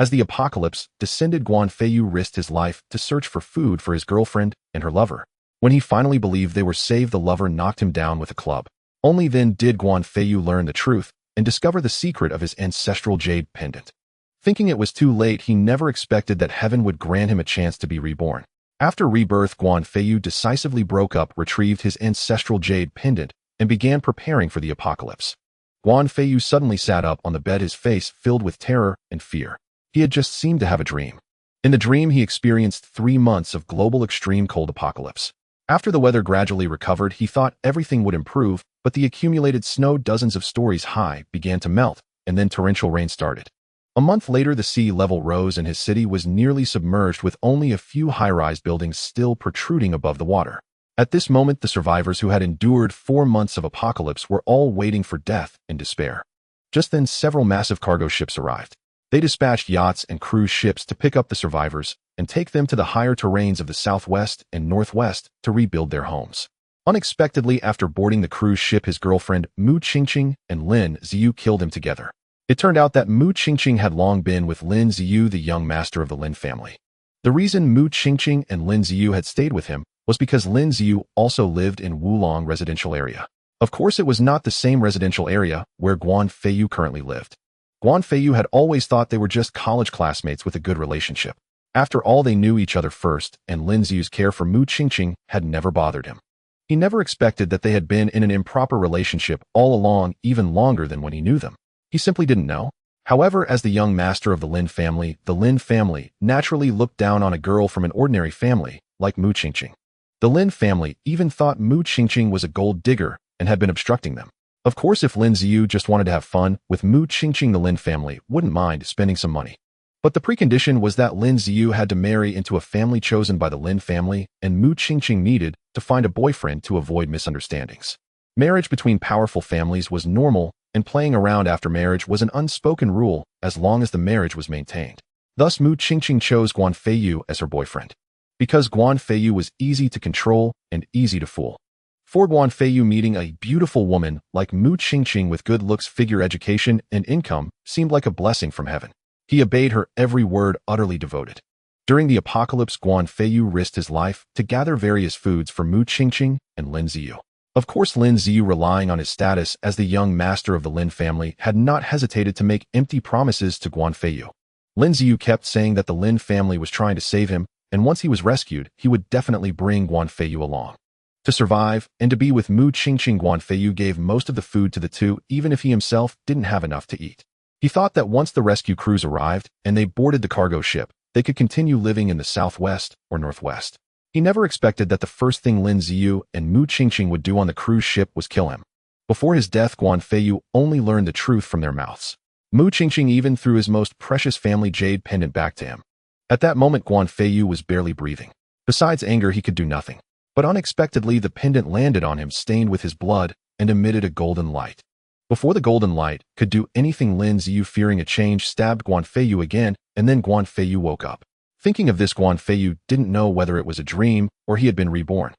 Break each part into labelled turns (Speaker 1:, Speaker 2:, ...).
Speaker 1: As the apocalypse descended, Guan Feiyu risked his life to search for food for his girlfriend and her lover. When he finally believed they were saved, the lover knocked him down with a club. Only then did Guan Feiyu learn the truth and discover the secret of his ancestral jade pendant. Thinking it was too late, he never expected that heaven would grant him a chance to be reborn. After rebirth, Guan Feiyu decisively broke up, retrieved his ancestral jade pendant, and began preparing for the apocalypse. Guan Feiyu suddenly sat up on the bed, his face filled with terror and fear. He had just seemed to have a dream. In the dream, he experienced 3 months of global extreme cold apocalypse. After the weather gradually recovered, he thought everything would improve, but the accumulated snow dozens of stories high began to melt, and then torrential rain started. A month later, the sea level rose and his city was nearly submerged, with only a few high-rise buildings still protruding above the water. At this moment, the survivors who had endured 4 months of apocalypse were all waiting for death in despair. Just then, several massive cargo ships arrived. They dispatched yachts and cruise ships to pick up the survivors and take them to the higher terrains of the southwest and northwest to rebuild their homes. Unexpectedly, after boarding the cruise ship, his girlfriend, Mu Qingqing, and Lin Ziyu killed him together. It turned out that Mu Qingqing had long been with Lin Ziyu, the young master of the Lin family. The reason Mu Qingqing and Lin Ziyu had stayed with him was because Lin Ziyu also lived in Wulong residential area. Of course, it was not the same residential area where Guan Feiyu currently lived. Guan Feiyu had always thought they were just college classmates with a good relationship. After all, they knew each other first, and Lin Ziyu's care for Mu Qingqing had never bothered him. He never expected that they had been in an improper relationship all along, even longer than when he knew them. He simply didn't know. However, as the young master of the Lin family naturally looked down on a girl from an ordinary family like Mu Qingqing. The Lin family even thought Mu Qingqing was a gold digger and had been obstructing them. Of course, if Lin Ziyu just wanted to have fun with Mu Qingqing, the Lin family wouldn't mind spending some money. But the precondition was that Lin Ziyu had to marry into a family chosen by the Lin family, and Mu Qingqing needed to find a boyfriend to avoid misunderstandings. Marriage between powerful families was normal, and playing around after marriage was an unspoken rule as long as the marriage was maintained. Thus, Mu Qingqing chose Guan Feiyu as her boyfriend. Because Guan Feiyu was easy to control and easy to fool. For Guan Feiyu, meeting a beautiful woman like Mu Qingqing with good looks, figure, education, and income seemed like a blessing from heaven. He obeyed her every word, utterly devoted. During the apocalypse, Guan Feiyu risked his life to gather various foods for Mu Qingqing and Lin Ziyu. Of course, Lin Ziyu, relying on his status as the young master of the Lin family, had not hesitated to make empty promises to Guan Feiyu. Lin Ziyu kept saying that the Lin family was trying to save him, and once he was rescued, he would definitely bring Guan Feiyu along. To survive and to be with Mu Qingqing, Guan Feiyu gave most of the food to the two, even if he himself didn't have enough to eat. He thought that once the rescue crews arrived and they boarded the cargo ship, they could continue living in the southwest or northwest. He never expected that the first thing Lin Ziyu and Mu Qingqing would do on the cruise ship was kill him. Before his death, Guan Feiyu only learned the truth from their mouths. Mu Qingqing even threw his most precious family jade pendant back to him. At that moment, Guan Feiyu was barely breathing. Besides anger, he could do nothing. But unexpectedly, the pendant landed on him, stained with his blood, and emitted a golden light. Before the golden light could do anything, Lin Ziyu, fearing a change, stabbed Guan Feiyu again, and then Guan Feiyu woke up. Thinking of this, Guan Feiyu didn't know whether it was a dream or he had been reborn.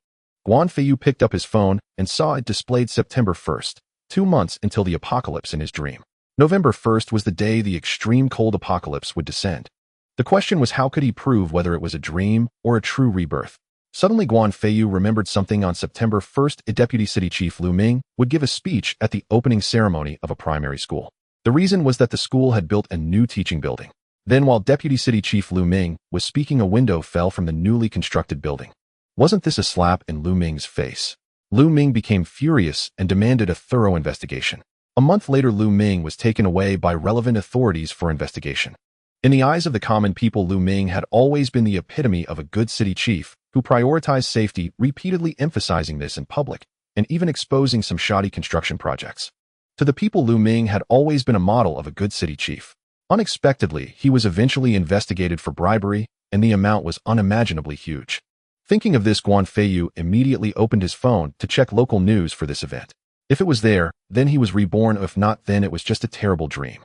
Speaker 1: Guan Feiyu picked up his phone and saw it displayed September 1st, 2 months until the apocalypse in his dream. November 1st was the day the extreme cold apocalypse would descend. The question was, how could he prove whether it was a dream or a true rebirth? Suddenly, Guan Feiyu remembered something. On September 1st, a deputy city chief, Lu Ming, would give a speech at the opening ceremony of a primary school. The reason was that the school had built a new teaching building. Then, while Deputy City Chief Lu Ming was speaking, a window fell from the newly constructed building. Wasn't this a slap in Lu Ming's face? Lu Ming became furious and demanded a thorough investigation. A month later, Lu Ming was taken away by relevant authorities for investigation. In the eyes of the common people, Lu Ming had always been the epitome of a good city chief who prioritized safety, repeatedly emphasizing this in public, and even exposing some shoddy construction projects. To the people, Lu Ming had always been a model of a good city chief. Unexpectedly, he was eventually investigated for bribery, and the amount was unimaginably huge. Thinking of this, Guan Feiyu immediately opened his phone to check local news for this event. If it was there, then he was reborn. If not, then it was just a terrible dream.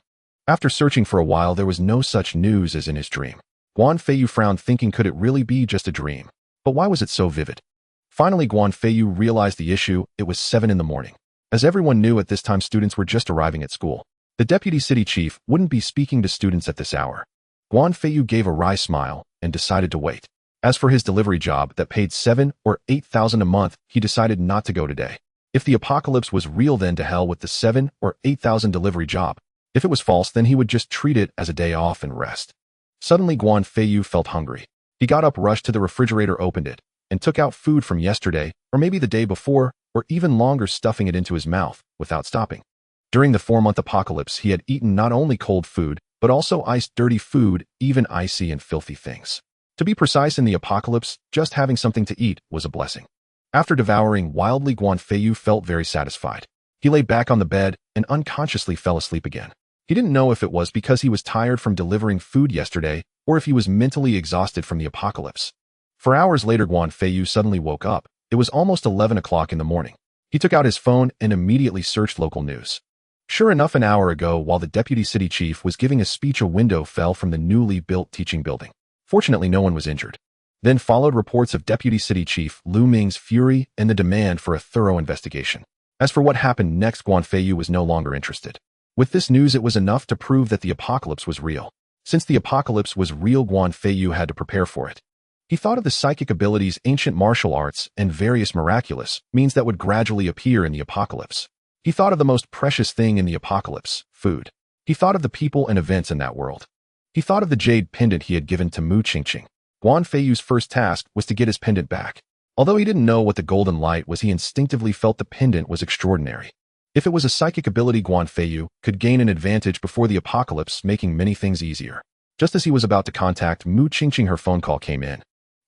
Speaker 1: After searching for a while, there was no such news as in his dream. Guan Feiyu frowned, thinking, could it really be just a dream? But why was it so vivid? Finally, Guan Feiyu realized the issue. It was 7 in the morning. As everyone knew, at this time students were just arriving at school. The deputy city chief wouldn't be speaking to students at this hour. Guan Feiyu gave a wry smile and decided to wait. As for his delivery job that paid 7 or 8,000 a month, he decided not to go today. If the apocalypse was real, then to hell with the 7 or 8,000 delivery job. If it was false, then he would just treat it as a day off and rest. Suddenly, Guan Feiyu felt hungry. He got up, rushed to the refrigerator, opened it, and took out food from yesterday, or maybe the day before, or even longer, stuffing it into his mouth without stopping. During the 4-month apocalypse, he had eaten not only cold food, but also iced dirty food, even icy and filthy things. To be precise, in the apocalypse, just having something to eat was a blessing. After devouring wildly, Guan Feiyu felt very satisfied. He lay back on the bed and unconsciously fell asleep again. He didn't know if it was because he was tired from delivering food yesterday or if he was mentally exhausted from the apocalypse. For hours later, Guan Feiyu suddenly woke up. It was almost 11 o'clock in the morning. He took out his phone and immediately searched local news. Sure enough, an hour ago, while the deputy city chief was giving a speech, a window fell from the newly built teaching building. Fortunately, no one was injured. Then followed reports of Deputy City Chief Lu Ming's fury and the demand for a thorough investigation. As for what happened next, Guan Feiyu was no longer interested. With this news, it was enough to prove that the apocalypse was real. Since the apocalypse was real, Guan Feiyu had to prepare for it. He thought of the psychic abilities, ancient martial arts, and various miraculous means that would gradually appear in the apocalypse. He thought of the most precious thing in the apocalypse, food. He thought of the people and events in that world. He thought of the jade pendant he had given to Mu Qingqing. Guan Feiyu's first task was to get his pendant back. Although he didn't know what the golden light was, he instinctively felt the pendant was extraordinary. If it was a psychic ability, Guan Feiyu could gain an advantage before the apocalypse, making many things easier. Just as he was about to contact Mu Qingqing, her phone call came in.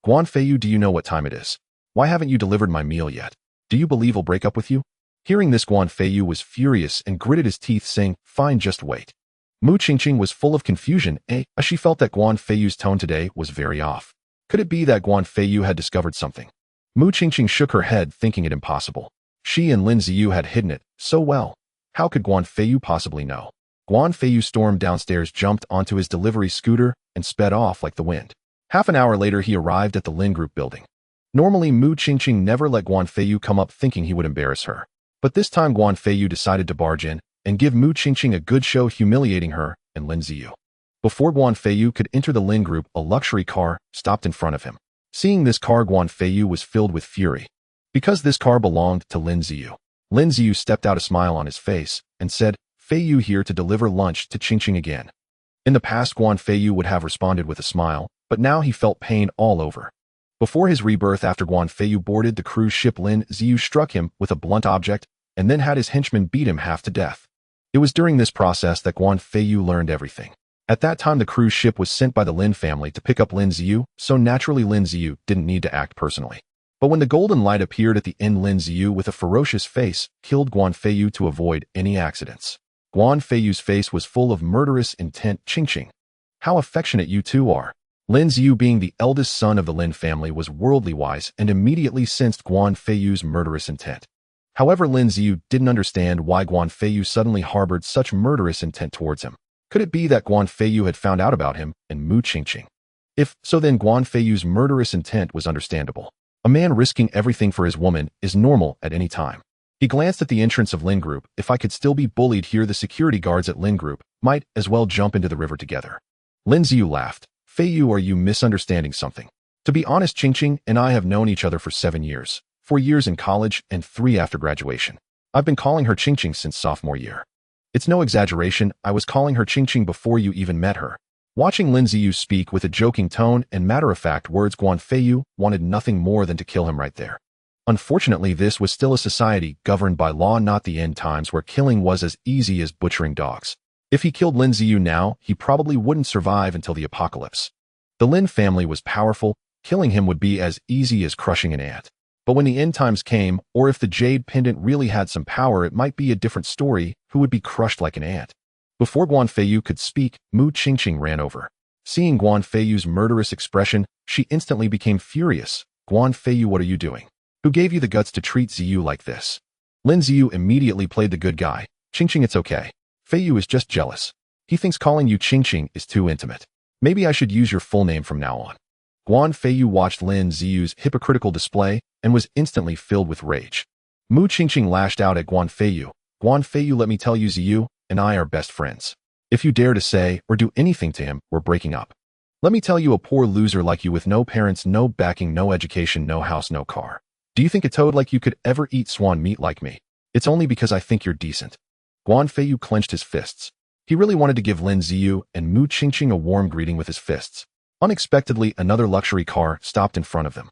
Speaker 1: Guan Feiyu, do you know what time it is? Why haven't you delivered my meal yet? Do you believe I'll break up with you? Hearing this, Guan Feiyu was furious and gritted his teeth, saying, "Fine, just wait." Mu Qingqing was full of confusion, as she felt that Guan Feiyu's tone today was very off. Could it be that Guan Feiyu had discovered something? Mu Qingqing shook her head, thinking it impossible. She and Lin Ziyu had hidden it so well. How could Guan Feiyu possibly know? Guan Feiyu stormed downstairs, jumped onto his delivery scooter, and sped off like the wind. Half an hour later, he arrived at the Lin Group building. Normally, Mu Qingqing never let Guan Feiyu come up, thinking he would embarrass her. But this time, Guan Feiyu decided to barge in and give Mu Qingqing a good show, humiliating her and Lin Ziyu. Before Guan Feiyu could enter the Lin Group, a luxury car stopped in front of him. Seeing this car, Guan Feiyu was filled with fury. Because this car belonged to Lin Ziyu. Lin Ziyu stepped out, a smile on his face, and said, "Feiyu here to deliver lunch to Qingqing again." In the past, Guan Feiyu would have responded with a smile, but now he felt pain all over. Before his rebirth, after Guan Feiyu boarded the cruise ship, Lin Ziyu struck him with a blunt object and then had his henchmen beat him half to death. It was during this process that Guan Feiyu learned everything. At that time, the cruise ship was sent by the Lin family to pick up Lin Ziyu, so naturally Lin Ziyu didn't need to act personally. But when the golden light appeared at the end, Lin Ziyu, with a ferocious face, killed Guan Feiyu to avoid any accidents. Guan Feiyu's face was full of murderous intent. "Qingqing, how affectionate you two are." Lin Ziyu, being the eldest son of the Lin family, was worldly wise and immediately sensed Guan Feiyu's murderous intent. However, Lin Ziyu didn't understand why Guan Feiyu suddenly harbored such murderous intent towards him. Could it be that Guan Feiyu had found out about him and Mu Qingqing? If so, then Guan Feiyu's murderous intent was understandable. A man risking everything for his woman is normal at any time. He glanced at the entrance of Lin Group. If I could still be bullied here, the security guards at Lin Group might as well jump into the river together. Lin Ziyu laughed. "Feiyu, are you misunderstanding something? To be honest, Qingqing and I have known each other for 7 years. 4 years in college and 3 after graduation. I've been calling her Qingqing since sophomore year. It's no exaggeration, I was calling her Qingqing before you even met her." Watching Lin Ziyu speak with a joking tone and matter-of-fact words, Guan Feiyu wanted nothing more than to kill him right there. Unfortunately, this was still a society governed by law, not the end times where killing was as easy as butchering dogs. If he killed Lin Ziyu now, he probably wouldn't survive until the apocalypse. The Lin family was powerful, killing him would be as easy as crushing an ant. But when the end times came, or if the jade pendant really had some power, it might be a different story, who would be crushed like an ant. Before Guan Feiyu could speak, Mu Qingqing ran over. Seeing Guan Feiyu's murderous expression, she instantly became furious. "Guan Feiyu, what are you doing? Who gave you the guts to treat Ziyu like this?" Lin Ziyu immediately played the good guy. "Qingqing, it's okay. Feiyu is just jealous. He thinks calling you Qingqing is too intimate. Maybe I should use your full name from now on." Guan Feiyu watched Lin Ziyu's hypocritical display and was instantly filled with rage. Mu Qingqing lashed out at Guan Feiyu. "Guan Feiyu, let me tell you, Ziyu and I are best friends. If you dare to say or do anything to him, we're breaking up. Let me tell you, a poor loser like you with no parents, no backing, no education, no house, no car. Do you think a toad like you could ever eat swan meat like me? It's only because I think you're decent." Guan Feiyu clenched his fists. He really wanted to give Lin Ziyu and Mu Qingqing a warm greeting with his fists. Unexpectedly, another luxury car stopped in front of them.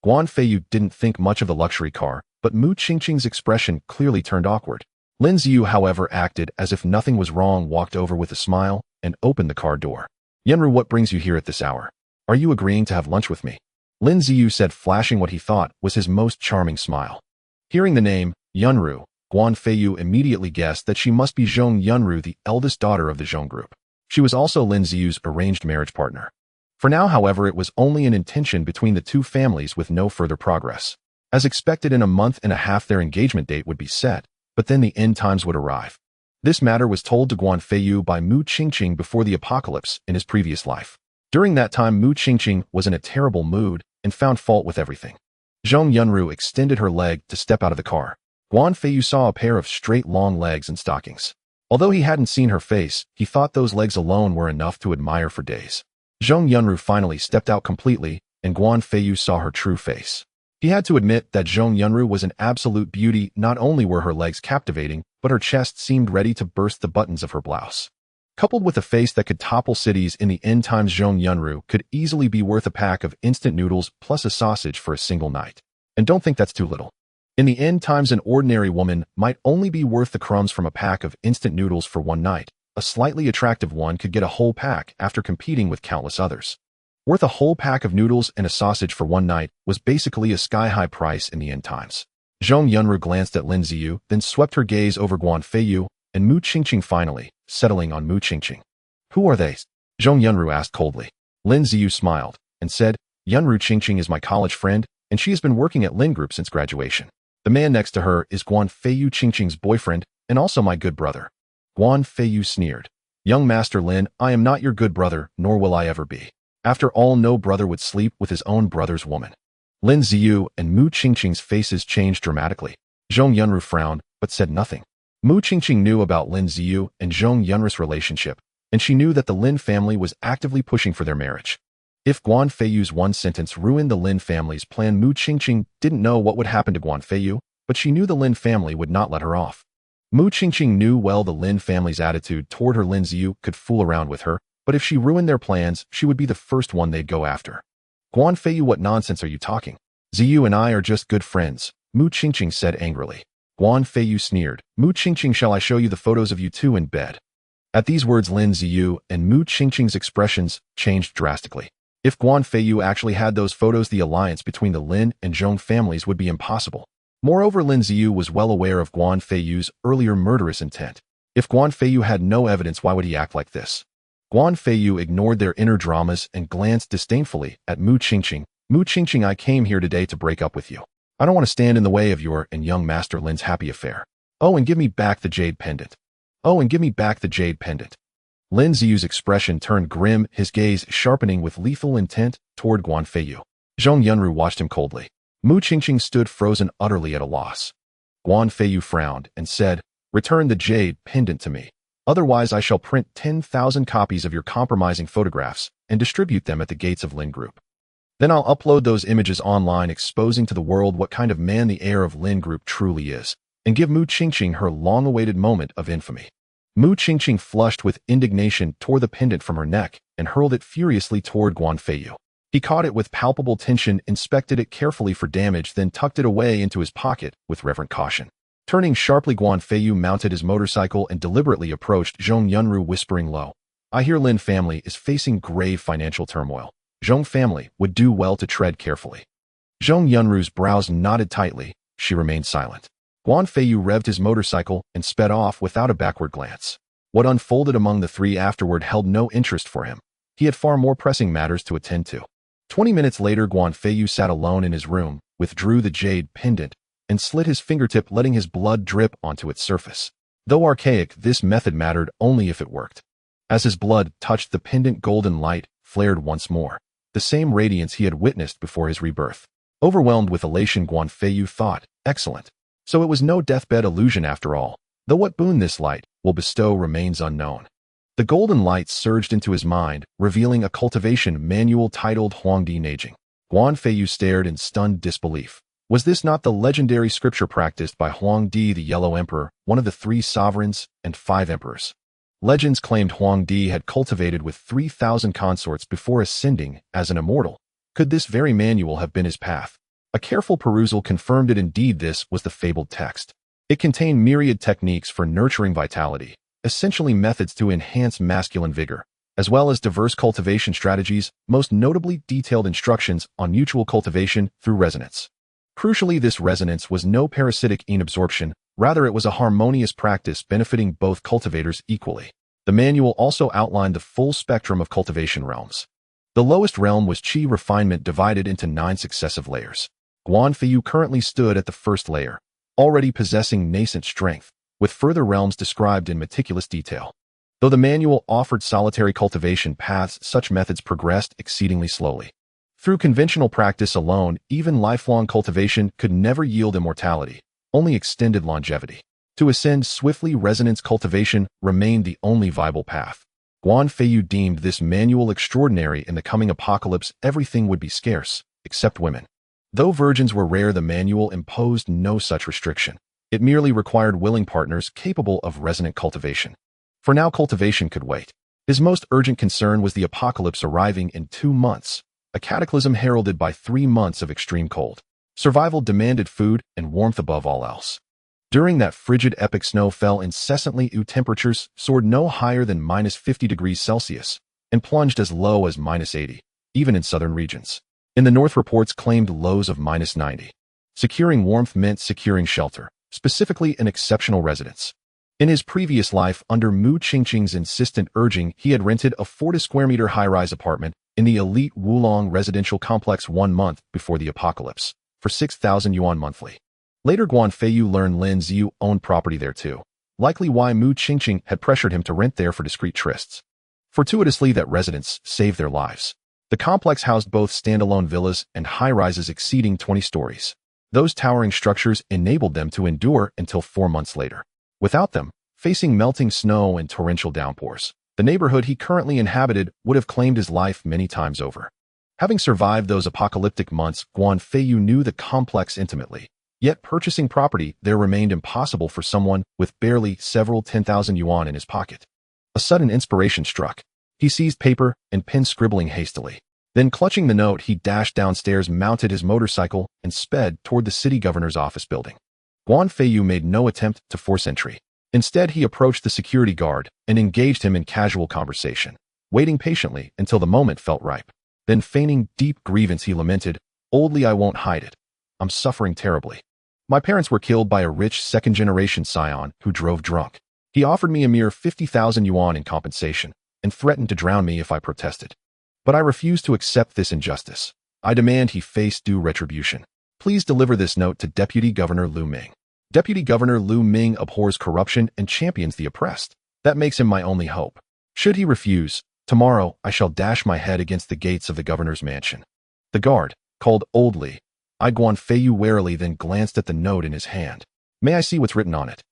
Speaker 1: Guan Feiyu didn't think much of the luxury car, but Mu Qingqing's expression clearly turned awkward. Lin Ziyu, however, acted as if nothing was wrong, walked over with a smile, and opened the car door. "Yenru, what brings you here at this hour? Are you agreeing to have lunch with me?" Lin Ziyu said, flashing what he thought was his most charming smile. Hearing the name, Yunru, Guan Feiyu immediately guessed that she must be Zhong Yunru, the eldest daughter of the Zhong group. She was also Lin Ziyu's arranged marriage partner. For now, however, it was only an intention between the two families with no further progress. As expected, in a month and a half their engagement date would be set, but then the end times would arrive. This matter was told to Guan Feiyu by Mu Qingqing before the apocalypse in his previous life. During that time, Mu Qingqing was in a terrible mood and found fault with everything. Zhong Yunru extended her leg to step out of the car. Guan Feiyu saw a pair of straight long legs and stockings. Although he hadn't seen her face, he thought those legs alone were enough to admire for days. Zhong Yunru finally stepped out completely, and Guan Feiyu saw her true face. He had to admit that Zhong Yunru was an absolute beauty. Not only were her legs captivating, but her chest seemed ready to burst the buttons of her blouse. Coupled with a face that could topple cities in the end times, Zhong Yunru could easily be worth a pack of instant noodles plus a sausage for a single night. And don't think that's too little. In the end times, an ordinary woman might only be worth the crumbs from a pack of instant noodles for one night. A slightly attractive one could get a whole pack after competing with countless others. Worth a whole pack of noodles and a sausage for one night was basically a sky-high price in the end times. Zhong Yunru glanced at Lin Ziyu, then swept her gaze over Guan Feiyu and Mu Qingqing, finally settling on Mu Qingqing. "Who are they?" Zhong Yunru asked coldly. Lin Ziyu smiled and said, "Yunru Qingqing is my college friend, and she has been working at Lin Group since graduation. The man next to her is Guan Feiyu, Qingqing's boyfriend, and also my good brother." Guan Feiyu sneered. "Young Master Lin, I am not your good brother, nor will I ever be. After all, no brother would sleep with his own brother's woman." Lin Ziyu and Mu Qingqing's faces changed dramatically. Zhong Yunru frowned, but said nothing. Mu Qingqing knew about Lin Ziyu and Zhong Yunru's relationship, and she knew that the Lin family was actively pushing for their marriage. If Guan Feiyu's one sentence ruined the Lin family's plan, Mu Qingqing didn't know what would happen to Guan Feiyu, but she knew the Lin family would not let her off. Mu Qingqing knew well the Lin family's attitude toward her. Lin Ziyu could fool around with her, but if she ruined their plans, she would be the first one they'd go after. "Guan Feiyu, what nonsense are you talking? Ziyu and I are just good friends," Mu Qingqing said angrily. Guan Feiyu sneered. "Mu Qingqing, shall I show you the photos of you two in bed?" At these words, Lin Ziyu and Mu Qingqing's expressions changed drastically. If Guan Feiyu actually had those photos, the alliance between the Lin and Zhong families would be impossible. Moreover, Lin Ziyu was well aware of Guan Feiyu's earlier murderous intent. If Guan Feiyu had no evidence, why would he act like this? Guan Feiyu ignored their inner dramas and glanced disdainfully at Mu Qingqing. "Mu Qingqing, I came here today to break up with you. I don't want to stand in the way of your and young Master Lin's happy affair. Oh, and give me back the jade pendant. Oh, and give me back the jade pendant." Lin Ziyu's expression turned grim, his gaze sharpening with lethal intent toward Guan Feiyu. Zhong Yunru watched him coldly. Mu Qingqing stood frozen, utterly at a loss. Guan Feiyu frowned and said, "Return the jade pendant to me. Otherwise, I shall print 10,000 copies of your compromising photographs and distribute them at the gates of Lin Group. Then I'll upload those images online, exposing to the world what kind of man the heir of Lin Group truly is, and give Mu Qingqing her long-awaited moment of infamy." Mu Qingqing, flushed with indignation, tore the pendant from her neck and hurled it furiously toward Guan Feiyu. He caught it with palpable tension, inspected it carefully for damage, then tucked it away into his pocket with reverent caution. Turning sharply, Guan Feiyu mounted his motorcycle and deliberately approached Zhong Yunru, whispering low, "I hear Lin family is facing grave financial turmoil. Zhong family would do well to tread carefully." Zhong Yunru's brows knotted tightly. She remained silent. Guan Feiyu revved his motorcycle and sped off without a backward glance. What unfolded among the three afterward held no interest for him. He had far more pressing matters to attend to. 20 minutes later, Guan Feiyu sat alone in his room, withdrew the jade pendant, and slit his fingertip, letting his blood drip onto its surface. Though archaic, this method mattered only if it worked. As his blood touched the pendant, golden light flared once more, the same radiance he had witnessed before his rebirth. Overwhelmed with elation, Guan Feiyu thought, "Excellent. So it was no deathbed illusion after all, though what boon this light will bestow remains unknown." The golden light surged into his mind, revealing a cultivation manual titled Huangdi Neijing. Guan Feiyu stared in stunned disbelief. Was this not the legendary scripture practiced by Huangdi the Yellow Emperor, one of the 3 sovereigns and 5 emperors? Legends claimed Huangdi had cultivated with 3,000 consorts before ascending as an immortal. Could this very manual have been his path? A careful perusal confirmed it indeed this was the fabled text. It contained myriad techniques for nurturing vitality, essentially methods to enhance masculine vigor, as well as diverse cultivation strategies, most notably detailed instructions on mutual cultivation through resonance. Crucially, this resonance was no parasitic inabsorption, rather it was a harmonious practice benefiting both cultivators equally. The manual also outlined the full spectrum of cultivation realms. The lowest realm was Qi refinement divided into 9 successive layers. Guan Feiyu currently stood at the first layer, already possessing nascent strength, with further realms described in meticulous detail. Though the manual offered solitary cultivation paths, such methods progressed exceedingly slowly. Through conventional practice alone, even lifelong cultivation could never yield immortality, only extended longevity. To ascend swiftly, resonance cultivation remained the only viable path. Guan Feiyu deemed this manual extraordinary. In the coming apocalypse, everything would be scarce, except women. Though virgins were rare, the manual imposed no such restriction. It merely required willing partners capable of resonant cultivation. For now, cultivation could wait. His most urgent concern was the apocalypse arriving in 2 months, a cataclysm heralded by 3 months of extreme cold. Survival demanded food and warmth above all else. During that frigid epoch, snow fell incessantly. Temperatures soared no higher than -50 degrees Celsius and plunged as low as -80, even in southern regions. In the north, reports claimed lows of -90. Securing warmth meant securing shelter, specifically an exceptional residence. In his previous life, under Mu Qingqing's insistent urging, he had rented a 40-square-meter high-rise apartment in the elite Wulong residential complex 1 month before the apocalypse, for 6,000 yuan monthly. Later, Guan Feiyu learned Lin Ziyu owned property there too, likely why Mu Qingqing had pressured him to rent there for discreet trysts. Fortuitously, that residence saved their lives. The complex housed both standalone villas and high-rises exceeding 20 stories. Those towering structures enabled them to endure until 4 months later. Without them, facing melting snow and torrential downpours, the neighborhood he currently inhabited would have claimed his life many times over. Having survived those apocalyptic months, Guan Feiyu knew the complex intimately. Yet purchasing property there remained impossible for someone with barely several 10,000 yuan in his pocket. A sudden inspiration struck. He seized paper and pen, scribbling hastily. Then, clutching the note, he dashed downstairs, mounted his motorcycle, and sped toward the city governor's office building. Guan Feiyu made no attempt to force entry. Instead, he approached the security guard and engaged him in casual conversation, waiting patiently until the moment felt ripe. Then, feigning deep grievance, he lamented, "Oldly, I won't hide it. I'm suffering terribly. My parents were killed by a rich second-generation scion who drove drunk. He offered me a mere 50,000 yuan in compensation and threatened to drown me if I protested. But I refused to accept this injustice. I demand he face due retribution. Please deliver this note to Deputy Governor Lu Ming." Deputy Governor Lu Ming abhors corruption and champions the oppressed. That makes him my only hope. Should he refuse, tomorrow I shall dash my head against the gates of the governor's mansion. The guard, called Old Li, eyed Guan Feiyu warily, then glanced at the note in his hand. "May I see what's written on it?"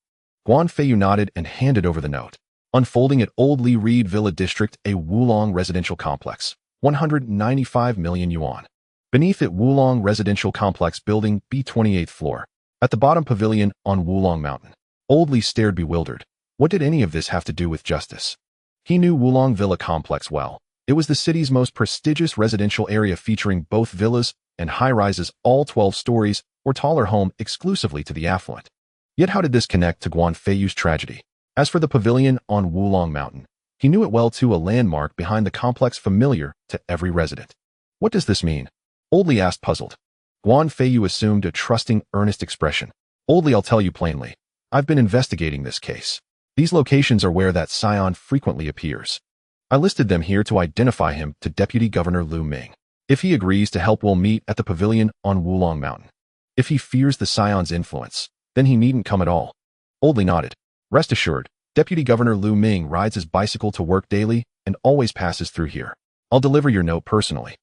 Speaker 1: Guan Feiyu nodded and handed over the note. Unfolding it, Old Li read, "Villa District, a Wulong residential complex, 195 million yuan. Beneath it, Wulong residential complex building, B28th floor. At the bottom, pavilion on Wulong Mountain." Old Li stared, bewildered. What did any of this have to do with justice? He knew Wulong Villa Complex well. It was the city's most prestigious residential area, featuring both villas and high-rises, all 12 stories or taller, home exclusively to the affluent. Yet how did this connect to Guan Feiyu's tragedy? As for the pavilion on Wulong Mountain, he knew it well too, a landmark behind the complex familiar to every resident. What does this mean? Old Li asked, puzzled. Guan Feiyu assumed a trusting, earnest expression. "Old Li, I'll tell you plainly. I've been investigating this case. These locations are where that scion frequently appears. I listed them here to identify him to Deputy Governor Lu Ming. If he agrees to help, we'll meet at the pavilion on Wulong Mountain. If he fears the scion's influence, then he needn't come at all." Old Li nodded. "Rest assured, Deputy Governor Lu Ming rides his bicycle to work daily and always passes through here. I'll deliver your note personally."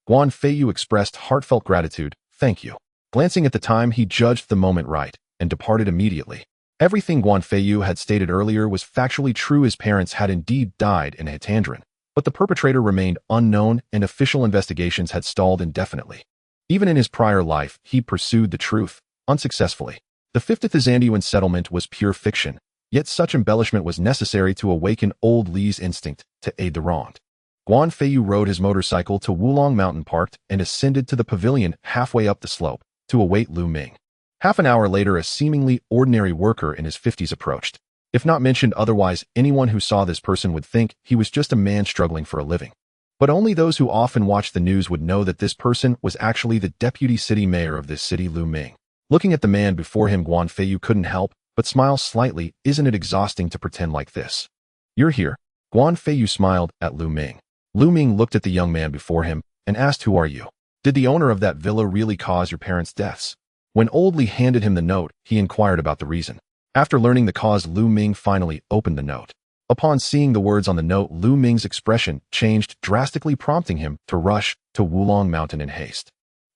Speaker 1: Guan Feiyu expressed heartfelt gratitude. "Thank you." Glancing at the time, he judged the moment right and departed immediately. Everything Guan Feiyu had stated earlier was factually true. His parents had indeed died in a tantrum, but the perpetrator remained unknown and official investigations had stalled indefinitely. Even in his prior life, he pursued the truth, unsuccessfully. The 50th Zandian settlement was pure fiction, yet such embellishment was necessary to awaken old Li's instinct to aid the wronged. Guan Feiyu rode his motorcycle to Wulong Mountain Park and ascended to the pavilion halfway up the slope to await Lu Ming. Half an hour later, a seemingly ordinary worker in his 50s approached. If not mentioned otherwise, anyone who saw this person would think he was just a man struggling for a living. But only those who often watch the news would know that this person was actually the deputy city mayor of this city, Lu Ming. Looking at the man before him, Guan Feiyu couldn't help but smile slightly. Isn't it exhausting to pretend like this? You're here. Guan Feiyu smiled at Lu Ming. Lu Ming looked at the young man before him and asked, who are you? Did the owner of that villa really cause your parents' deaths? When Old Li handed him the note, he inquired about the reason. After learning the cause, Lu Ming finally opened the note. Upon seeing the words on the note, Lu Ming's expression changed drastically, prompting him to rush to Wulong Mountain in haste.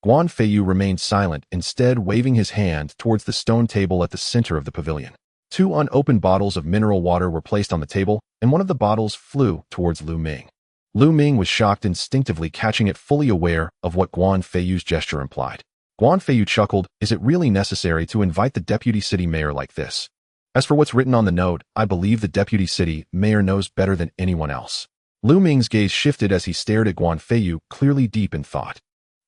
Speaker 1: Guan Feiyu remained silent, instead waving his hand towards the stone table at the center of the pavilion. 2 unopened bottles of mineral water were placed on the table, and one of the bottles flew towards Lu Ming. Lu Ming was shocked, instinctively catching it, fully aware of what Guan Feiyu's gesture implied. Guan Feiyu chuckled. Is it really necessary to invite the deputy city mayor like this? As for what's written on the note, I believe the deputy city mayor knows better than anyone else. Lu Ming's gaze shifted as he stared at Guan Feiyu, clearly deep in thought.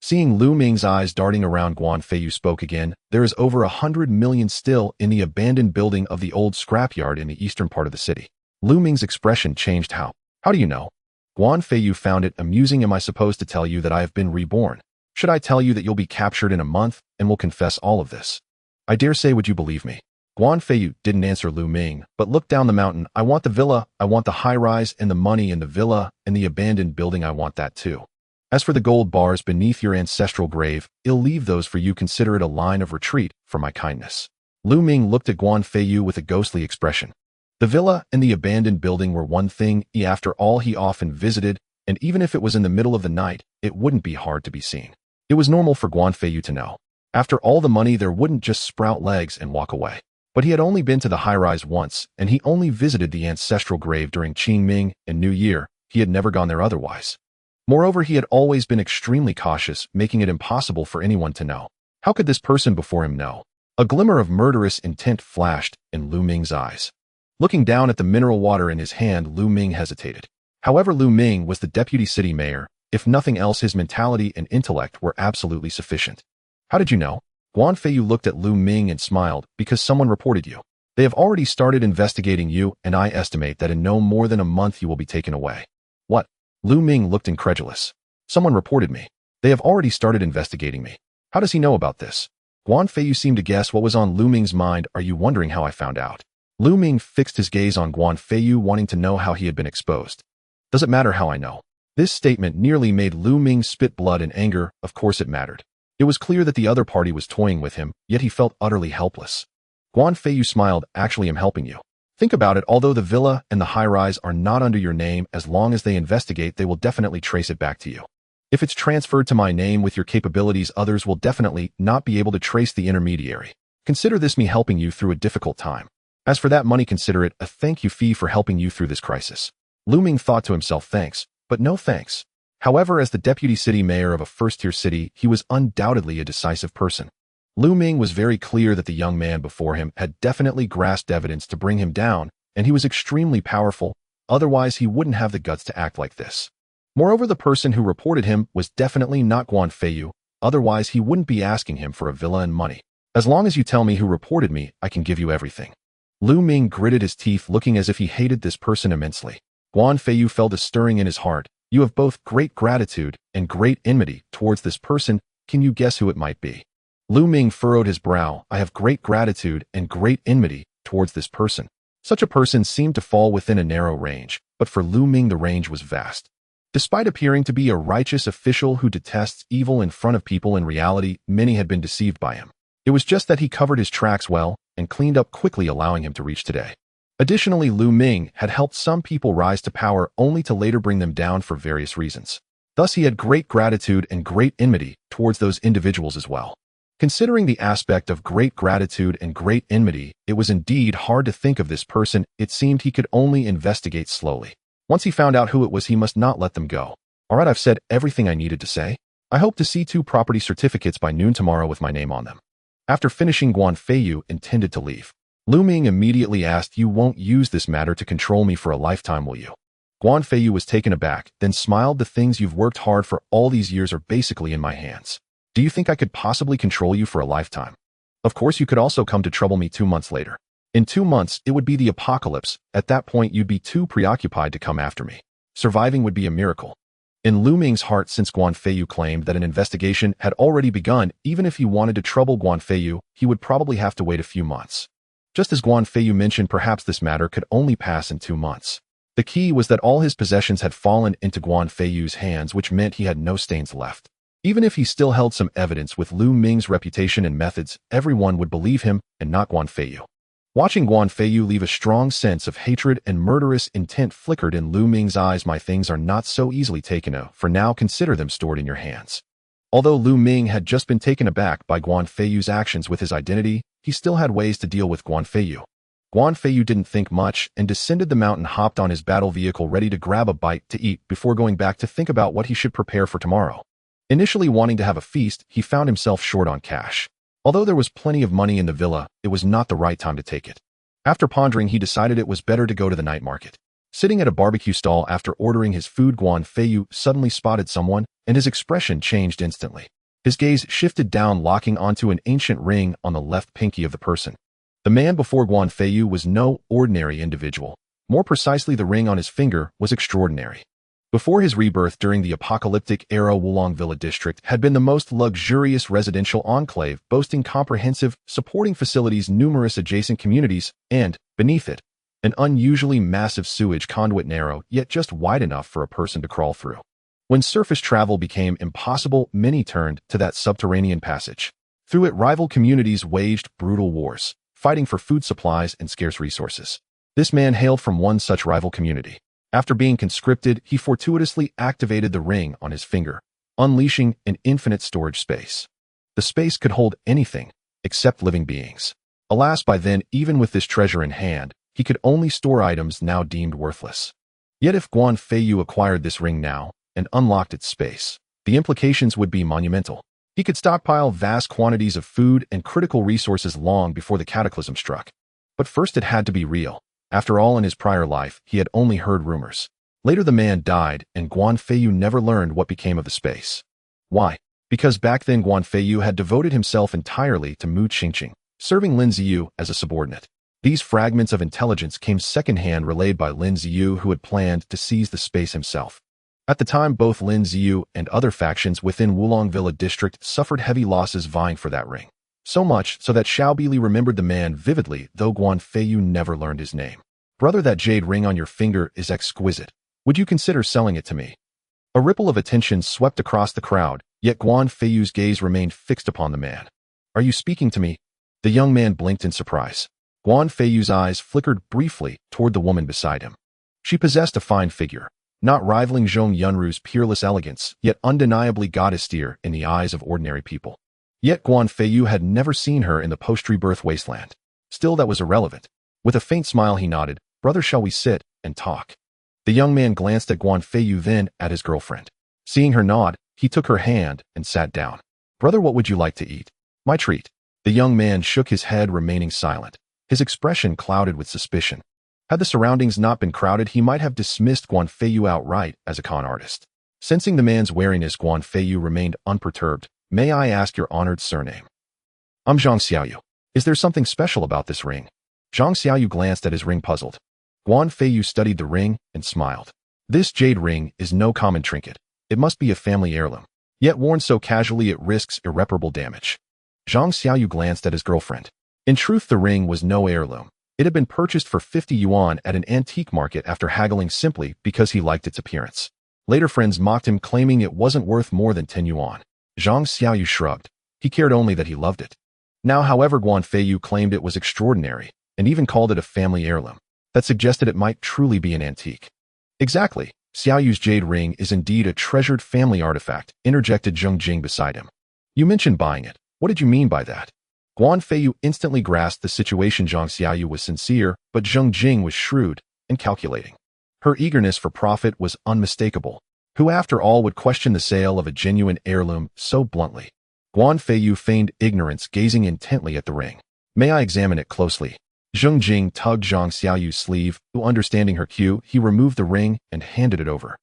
Speaker 1: Seeing Lu Ming's eyes darting around, Guan Feiyu spoke again. There is over 100 million still in the abandoned building of the old scrapyard in the eastern part of the city. Lu Ming's expression changed. How do you know? Guan Feiyu found it amusing. Am I supposed to tell you that I have been reborn? Should I tell you that you'll be captured in a month and will confess all of this? I dare say, would you believe me? Guan Feiyu didn't answer Lu Ming, but looked down the mountain. I want the villa, I want the high-rise and the money in the villa and the abandoned building. I want that too. As for the gold bars beneath your ancestral grave, I'll leave those for you. Consider it a line of retreat for my kindness. Lu Ming looked at Guan Feiyu with a ghostly expression. The villa and the abandoned building were one thing. After all, he often visited, and even if it was in the middle of the night, it wouldn't be hard to be seen. It was normal for Guan Feiyu to know. After all the money, there wouldn't just sprout legs and walk away. But he had only been to the high-rise once, and he only visited the ancestral grave during Qingming and New Year. He had never gone there otherwise. Moreover, he had always been extremely cautious, making it impossible for anyone to know. How could this person before him know? A glimmer of murderous intent flashed in Lu Ming's eyes. Looking down at the mineral water in his hand, Lu Ming hesitated. However, Lu Ming was the deputy city mayor. If nothing else, his mentality and intellect were absolutely sufficient. How did you know? Guan Feiyu looked at Lu Ming and smiled. Because someone reported you. They have already started investigating you, and I estimate that in no more than a month you will be taken away. What? Lu Ming looked incredulous. Someone reported me. They have already started investigating me. How does he know about this? Guan Feiyu seemed to guess what was on Lu Ming's mind. Are you wondering how I found out? Lu Ming fixed his gaze on Guan Feiyu, wanting to know how he had been exposed. Does it matter how I know? This statement nearly made Lu Ming spit blood in anger. Of course it mattered. It was clear that the other party was toying with him, yet he felt utterly helpless. Guan Feiyu smiled. Actually, I'm helping you. Think about it. Although the villa and the high-rise are not under your name, as long as they investigate, they will definitely trace it back to you. If it's transferred to my name with your capabilities, others will definitely not be able to trace the intermediary. Consider this me helping you through a difficult time. As for that money, consider it a thank you fee for helping you through this crisis. Lu Ming thought to himself, thanks, but no thanks. However, as the deputy city mayor of a first-tier city, he was undoubtedly a decisive person. Lu Ming was very clear that the young man before him had definitely grasped evidence to bring him down, and he was extremely powerful. Otherwise, he wouldn't have the guts to act like this. Moreover, the person who reported him was definitely not Guan Feiyu. Otherwise, he wouldn't be asking him for a villa and money. As long as you tell me who reported me, I can give you everything. Lu Ming gritted his teeth, looking as if he hated this person immensely. Guan Feiyu felt a stirring in his heart. You have both great gratitude and great enmity towards this person. Can you guess who it might be? Lu Ming furrowed his brow. I have great gratitude and great enmity towards this person. Such a person seemed to fall within a narrow range, but for Lu Ming the range was vast. Despite appearing to be a righteous official who detests evil in front of people, in reality, many had been deceived by him. It was just that he covered his tracks well and cleaned up quickly, allowing him to reach today. Additionally, Lu Ming had helped some people rise to power only to later bring them down for various reasons. Thus, he had great gratitude and great enmity towards those individuals as well. Considering the aspect of great gratitude and great enmity, it was indeed hard to think of this person. It seemed he could only investigate slowly. Once he found out who it was, he must not let them go. All right, I've said everything I needed to say. I hope to see 2 property certificates by noon tomorrow with my name on them. After finishing, Guan Feiyu intended to leave. Lu Ming immediately asked, "You won't use this matter to control me for a lifetime, will you?" Guan Feiyu was taken aback, then smiled. "The things you've worked hard for all these years are basically in my hands. Do you think I could possibly control you for a lifetime? Of course, you could also come to trouble me 2 months later. In 2 months, it would be the apocalypse. At that point, you'd be too preoccupied to come after me. Surviving would be a miracle." In Lu Ming's heart, since Guan Feiyu claimed that an investigation had already begun, even if he wanted to trouble Guan Feiyu, he would probably have to wait a few months. Just as Guan Feiyu mentioned, perhaps this matter could only pass in 2 months. The key was that all his possessions had fallen into Guan Feiyu's hands, which meant he had no stains left. Even if he still held some evidence, with Lu Ming's reputation and methods, everyone would believe him and not Guan Feiyu. Watching Guan Feiyu leave, a strong sense of hatred and murderous intent flickered in Lu Ming's eyes. "My things are not so easily taken. For now, consider them stored in your hands." Although Lu Ming had just been taken aback by Guan Feiyu's actions with his identity, he still had ways to deal with Guan Feiyu. Guan Feiyu didn't think much and descended the mountain, hopped on his battle vehicle, ready to grab a bite to eat before going back to think about what he should prepare for tomorrow. Initially wanting to have a feast, he found himself short on cash. Although there was plenty of money in the villa, it was not the right time to take it. After pondering, he decided it was better to go to the night market. Sitting at a barbecue stall after ordering his food, Guan Feiyu suddenly spotted someone, and his expression changed instantly. His gaze shifted down, locking onto an ancient ring on the left pinky of the person. The man before Guan Feiyu was no ordinary individual. More precisely, the ring on his finger was extraordinary. Before his rebirth during the apocalyptic era, Wulong Villa District had been the most luxurious residential enclave, boasting comprehensive, supporting facilities, numerous adjacent communities, and, beneath it, an unusually massive sewage conduit, narrow, yet just wide enough for a person to crawl through. When surface travel became impossible, many turned to that subterranean passage. Through it, rival communities waged brutal wars, fighting for food supplies and scarce resources. This man hailed from one such rival community. After being conscripted, he fortuitously activated the ring on his finger, unleashing an infinite storage space. The space could hold anything except living beings. Alas, by then, even with this treasure in hand, he could only store items now deemed worthless. Yet if Guan Feiyu acquired this ring now and unlocked its space, the implications would be monumental. He could stockpile vast quantities of food and critical resources long before the cataclysm struck. But first, it had to be real. After all, in his prior life, he had only heard rumors. Later, the man died, and Guan Feiyu never learned what became of the space. Why? Because back then, Guan Feiyu had devoted himself entirely to Mu Qingqing, serving Lin Ziyu as a subordinate. These fragments of intelligence came secondhand, relayed by Lin Ziyu, who had planned to seize the space himself. At the time, both Lin Ziyu and other factions within Wulong Villa District suffered heavy losses vying for that ring. So much so that Xiao Bili remembered the man vividly, though Guan Feiyu never learned his name. "Brother, that jade ring on your finger is exquisite. Would you consider selling it to me?" A ripple of attention swept across the crowd, yet Guan Feiyu's gaze remained fixed upon the man. "Are you speaking to me?" The young man blinked in surprise. Guan Feiyu's eyes flickered briefly toward the woman beside him. She possessed a fine figure, not rivaling Zhong Yunru's peerless elegance, yet undeniably god-austere in the eyes of ordinary people. Yet Guan Feiyu had never seen her in the post-rebirth wasteland. Still, that was irrelevant. With a faint smile, he nodded. "Brother, shall we sit and talk?" The young man glanced at Guan Feiyu, then at his girlfriend. Seeing her nod, he took her hand and sat down. "Brother, what would you like to eat?" "My treat." The young man shook his head, remaining silent. His expression clouded with suspicion. Had the surroundings not been crowded, he might have dismissed Guan Feiyu outright as a con artist. Sensing the man's wariness, Guan Feiyu remained unperturbed. "May I ask your honored surname?" "I'm Zhang Xiaoyu. Is there something special about this ring?" Zhang Xiaoyu glanced at his ring, puzzled. Guan Feiyu studied the ring and smiled. "This jade ring is no common trinket. It must be a family heirloom. Yet worn so casually, it risks irreparable damage." Zhang Xiaoyu glanced at his girlfriend. In truth, the ring was no heirloom. It had been purchased for 50 yuan at an antique market after haggling simply because he liked its appearance. Later, friends mocked him, claiming it wasn't worth more than 10 yuan. Zhang Xiaoyu shrugged. He cared only that he loved it. Now, however, Guan Feiyu claimed it was extraordinary, and even called it a family heirloom. That suggested it might truly be an antique. "Exactly. Xiaoyu's jade ring is indeed a treasured family artifact," interjected Zheng Jing beside him. "You mentioned buying it. What did you mean by that? Guan Feiyu instantly grasped the situation. Zhang Xiaoyu was sincere, but Zheng Jing was shrewd and calculating. Her eagerness for profit was unmistakable. Who after all would question the sale of a genuine heirloom so bluntly? Guan Feiyu feigned ignorance, gazing intently at the ring. May I examine it closely? Zheng Jing tugged Zhang Xiaoyu's sleeve, who understanding her cue, he removed the ring and handed it over.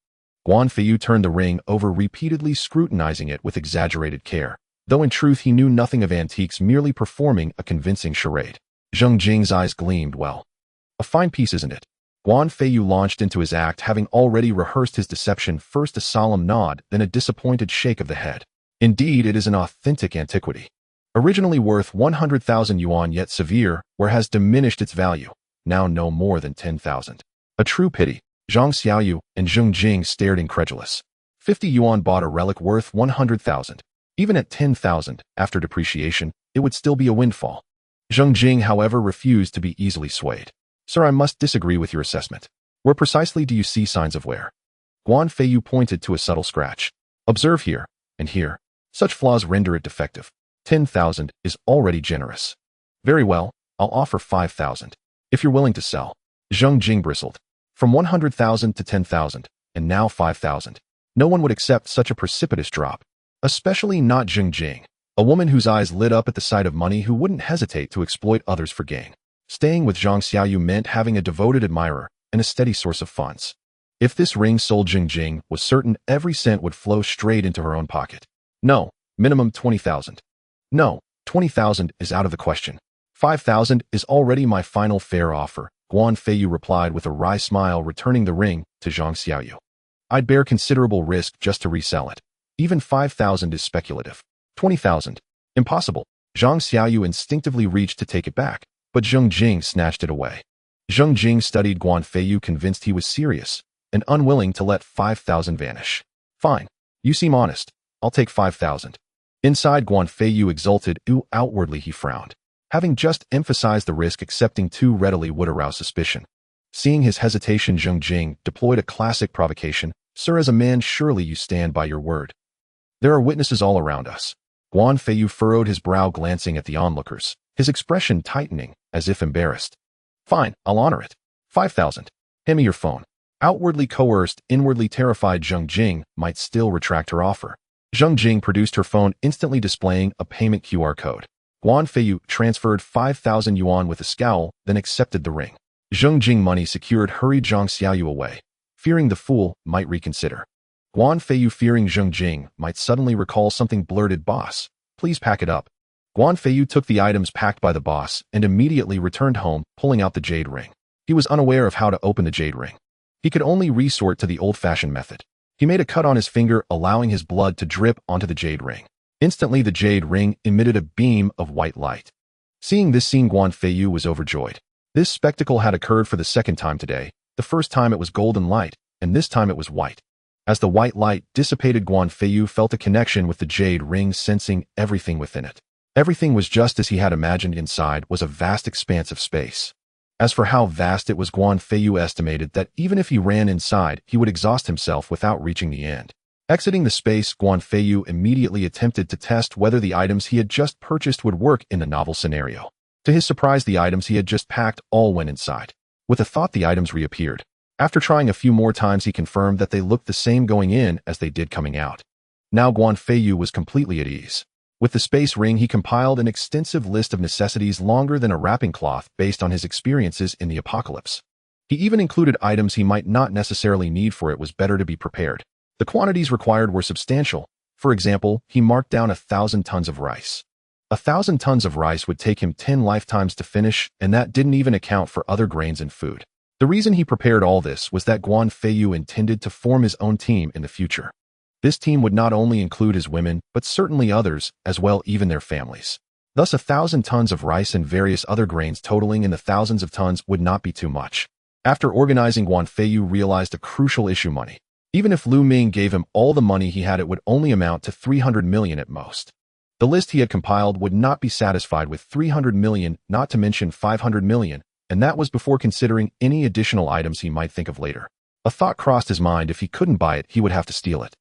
Speaker 1: Guan Feiyu turned the ring over, repeatedly scrutinizing it with exaggerated care, though in truth he knew nothing of antiques, merely performing a convincing charade. Zheng Jing's eyes gleamed. Well, a fine piece, isn't it? Guan Feiyu launched into his act, having already rehearsed his deception, first a solemn nod, then a disappointed shake of the head. Indeed, it is an authentic antiquity. Originally worth 100,000 yuan, yet severe, where has diminished its value, now no more than 10,000. A true pity. Zhang Xiaoyu and Zheng Jing stared incredulous. 50 yuan bought a relic worth 100,000. Even at 10,000, after depreciation, it would still be a windfall. Zheng Jing, however, refused to be easily swayed. Sir, I must disagree with your assessment. Where precisely do you see signs of wear? Guan Feiyu pointed to a subtle scratch. Observe here, and here. Such flaws render it defective. 10,000 is already generous. Very well, I'll offer 5,000. If you're willing to sell. Zheng Jing bristled. From 100,000 to 10,000, and now 5,000. No one would accept such a precipitous drop. Especially not Zheng Jing, a woman whose eyes lit up at the sight of money, who wouldn't hesitate to exploit others for gain. Staying with Zhang Xiaoyu meant having a devoted admirer and a steady source of funds. If this ring sold, Zheng Jing was certain every cent would flow straight into her own pocket. No, minimum 20,000. No, 20,000 is out of the question. 5,000 is already my final fair offer, Guan Feiyu replied with a wry smile, returning the ring to Zhang Xiaoyu. I'd bear considerable risk just to resell it. Even 5,000 is speculative. 20,000. Impossible. Zhang Xiaoyu instinctively reached to take it back, but Zheng Jing snatched it away. Zheng Jing studied Guan Feiyu, convinced he was serious and unwilling to let 5,000 vanish. Fine. You seem honest. I'll take 5,000. Inside, Guan Feiyu exulted, outwardly he frowned. Having just emphasized the risk, accepting too readily would arouse suspicion. Seeing his hesitation, Zheng Jing deployed a classic provocation. Sir, as a man, surely you stand by your word. There are witnesses all around us. Guan Feiyu furrowed his brow, glancing at the onlookers, his expression tightening, as if embarrassed. Fine, I'll honor it. 5,000. Hand me your phone. Outwardly coerced, inwardly terrified, Zheng Jing might still retract her offer. Zheng Jing produced her phone, instantly displaying a payment QR code. Guan Feiyu transferred 5,000 yuan with a scowl, then accepted the ring. Zheng Jing, money secured, hurried Zhang Xiaoyu away, fearing the fool might reconsider. Guan Feiyu, fearing Zheng Jing might suddenly recall something, blurted, "Boss, please pack it up." Guan Feiyu took the items packed by the boss and immediately returned home, pulling out the jade ring. He was unaware of how to open the jade ring. He could only resort to the old-fashioned method. He made a cut on his finger, allowing his blood to drip onto the jade ring. Instantly, the jade ring emitted a beam of white light. Seeing this scene, Guan Feiyu was overjoyed. This spectacle had occurred for the second time today. The first time it was golden light, and this time it was white. As the white light dissipated, Guan Feiyu felt a connection with the jade ring, sensing everything within it. Everything was just as he had imagined. Inside was a vast expanse of space. As for how vast it was, Guan Feiyu estimated that even if he ran inside, he would exhaust himself without reaching the end. Exiting the space, Guan Feiyu immediately attempted to test whether the items he had just purchased would work in the novel scenario. To his surprise, the items he had just packed all went inside. With a thought, the items reappeared. After trying a few more times, he confirmed that they looked the same going in as they did coming out. Now Guan Feiyu was completely at ease. With the space ring, he compiled an extensive list of necessities longer than a wrapping cloth based on his experiences in the apocalypse. He even included items he might not necessarily need, for it was better to be prepared. The quantities required were substantial. For example, he marked down 1,000 tons of rice. 1,000 tons of rice would take him 10 lifetimes to finish, and that didn't even account for other grains and food. The reason he prepared all this was that Guan Feiyu intended to form his own team in the future. This team would not only include his women, but certainly others, as well, even their families. Thus 1,000 tons of rice and various other grains totaling in the thousands of tons would not be too much. After organizing, Guan Feiyu realized a crucial issue: money. Even if Lu Ming gave him all the money he had, it would only amount to 300 million at most. The list he had compiled would not be satisfied with 300 million, not to mention 500 million, and that was before considering any additional items he might think of later. A thought crossed his mind: if he couldn't buy it, he would have to steal it.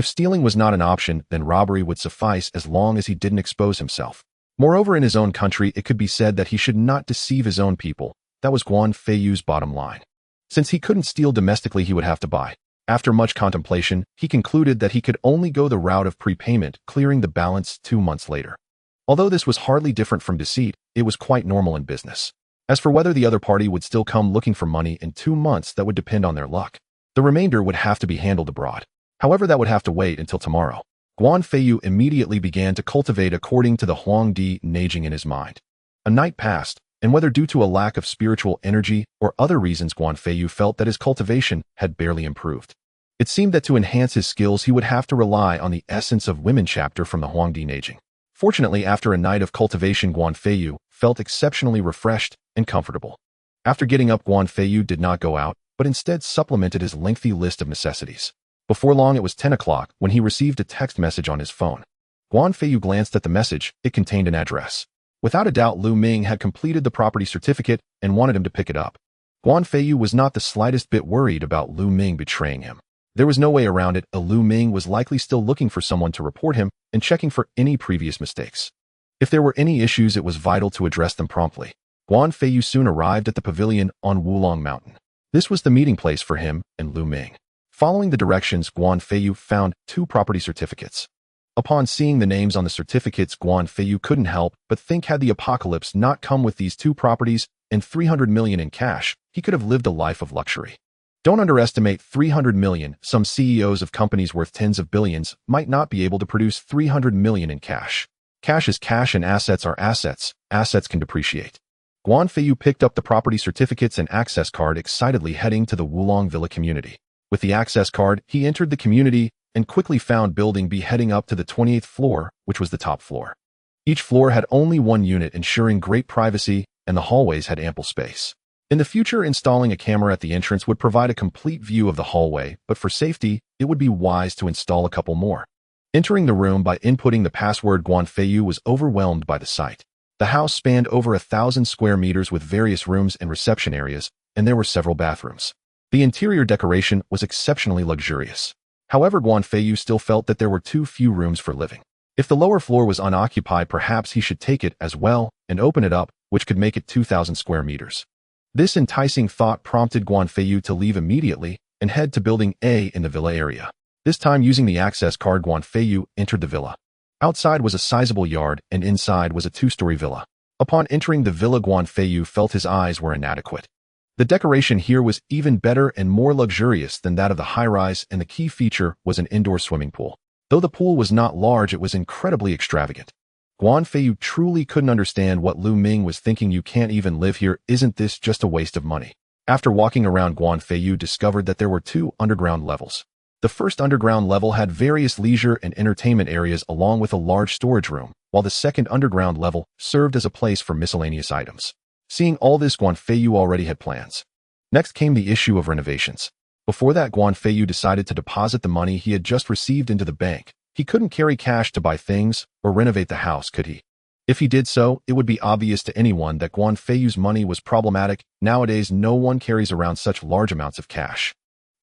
Speaker 1: If stealing was not an option, then robbery would suffice as long as he didn't expose himself. Moreover, in his own country, it could be said that he should not deceive his own people. That was Guan Feiyu's bottom line. Since he couldn't steal domestically, he would have to buy. After much contemplation, he concluded that he could only go the route of prepayment, clearing the balance 2 months later. Although this was hardly different from deceit, it was quite normal in business. As for whether the other party would still come looking for money in 2 months, that would depend on their luck. The remainder would have to be handled abroad. However, that would have to wait until tomorrow. Guan Feiyu immediately began to cultivate according to the Huangdi Neijing in his mind. A night passed, and whether due to a lack of spiritual energy or other reasons, Guan Feiyu felt that his cultivation had barely improved. It seemed that to enhance his skills, he would have to rely on the Essence of Women chapter from the Huangdi Neijing. Fortunately, after a night of cultivation, Guan Feiyu felt exceptionally refreshed and comfortable. After getting up, Guan Feiyu did not go out, but instead supplemented his lengthy list of necessities. Before long, it was 10 o'clock when he received a text message on his phone. Guan Feiyu glanced at the message. It contained an address. Without a doubt, Lu Ming had completed the property certificate and wanted him to pick it up. Guan Feiyu was not the slightest bit worried about Lu Ming betraying him. There was no way around it. Lu Ming was likely still looking for someone to report him and checking for any previous mistakes. If there were any issues, it was vital to address them promptly. Guan Feiyu soon arrived at the pavilion on Wulong Mountain. This was the meeting place for him and Lu Ming. Following the directions, Guan Feiyu found 2 property certificates. Upon seeing the names on the certificates, Guan Feiyu couldn't help but think, had the apocalypse not come with these 2 properties and 300 million in cash, he could have lived a life of luxury. Don't underestimate 300 million. Some CEOs of companies worth tens of billions might not be able to produce 300 million in cash. Cash is cash and assets are assets. Assets can depreciate. Guan Feiyu picked up the property certificates and access card, excitedly heading to the Wulong Villa community. With the access card, he entered the community and quickly found Building B, heading up to the 28th floor, which was the top floor. Each floor had only 1 unit, ensuring great privacy, and the hallways had ample space. In the future, installing a camera at the entrance would provide a complete view of the hallway, but for safety, it would be wise to install a couple more. Entering the room by inputting the password, Guan Feiyu was overwhelmed by the sight. The house spanned over 1,000 square meters with various rooms and reception areas, and there were several bathrooms. The interior decoration was exceptionally luxurious. However, Guan Feiyu still felt that there were too few rooms for living. If the lower floor was unoccupied, perhaps he should take it as well and open it up, which could make it 2,000 square meters. This enticing thought prompted Guan Feiyu to leave immediately and head to Building A in the villa area. This time, using the access card, Guan Feiyu entered the villa. Outside was a sizable yard, and inside was a 2-story villa. Upon entering the villa, Guan Feiyu felt his eyes were inadequate. The decoration here was even better and more luxurious than that of the high-rise, and the key feature was an indoor swimming pool. Though the pool was not large, it was incredibly extravagant. Guan Feiyu truly couldn't understand what Lu Ming was thinking. You can't even live here. Isn't this just a waste of money? After walking around, Guan Feiyu discovered that there were 2 underground levels. The first underground level had various leisure and entertainment areas along with a large storage room, while the second underground level served as a place for miscellaneous items. Seeing all this, Guan Feiyu already had plans. Next came the issue of renovations. Before that, Guan Feiyu decided to deposit the money he had just received into the bank. He couldn't carry cash to buy things or renovate the house, could he? If he did so, it would be obvious to anyone that Guan Feiyu's money was problematic. Nowadays, no one carries around such large amounts of cash.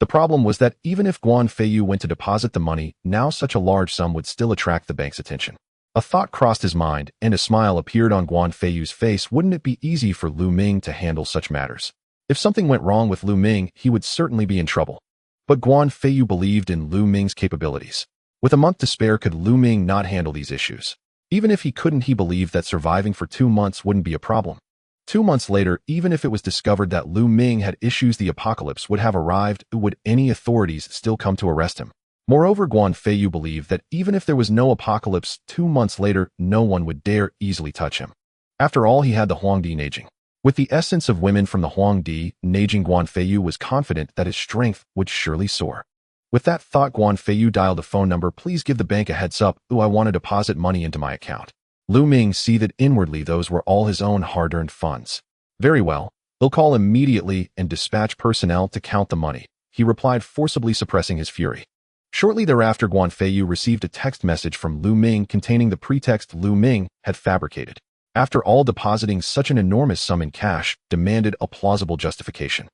Speaker 1: The problem was that even if Guan Feiyu went to deposit the money, now such a large sum would still attract the bank's attention. A thought crossed his mind, and a smile appeared on Guan Feiyu's face. Wouldn't it be easy for Lu Ming to handle such matters? If something went wrong with Lu Ming, he would certainly be in trouble. But Guan Feiyu believed in Lu Ming's capabilities. With a month to spare, could Lu Ming not handle these issues? Even if he couldn't, he believed that surviving for 2 months wouldn't be a problem. 2 months later, even if it was discovered that Lu Ming had issues, the apocalypse would have arrived. Would any authorities still come to arrest him? Moreover, Guan Feiyu believed that even if there was no apocalypse 2 months later, no one would dare easily touch him. After all, he had the Huangdi Neijing. With the essence of women from the Huangdi Neijing, Guan Feiyu was confident that his strength would surely soar. With that thought, Guan Feiyu dialed a phone number. Please give the bank a heads up. I want to deposit money into my account. Lu Ming seethed inwardly. Those were all his own hard-earned funds. Very well. They'll call immediately and dispatch personnel to count the money, he replied, forcibly suppressing his fury. Shortly thereafter, Guan Feiyu received a text message from Lu Ming containing the pretext Lu Ming had fabricated. After all, depositing such an enormous sum in cash demanded a plausible justification.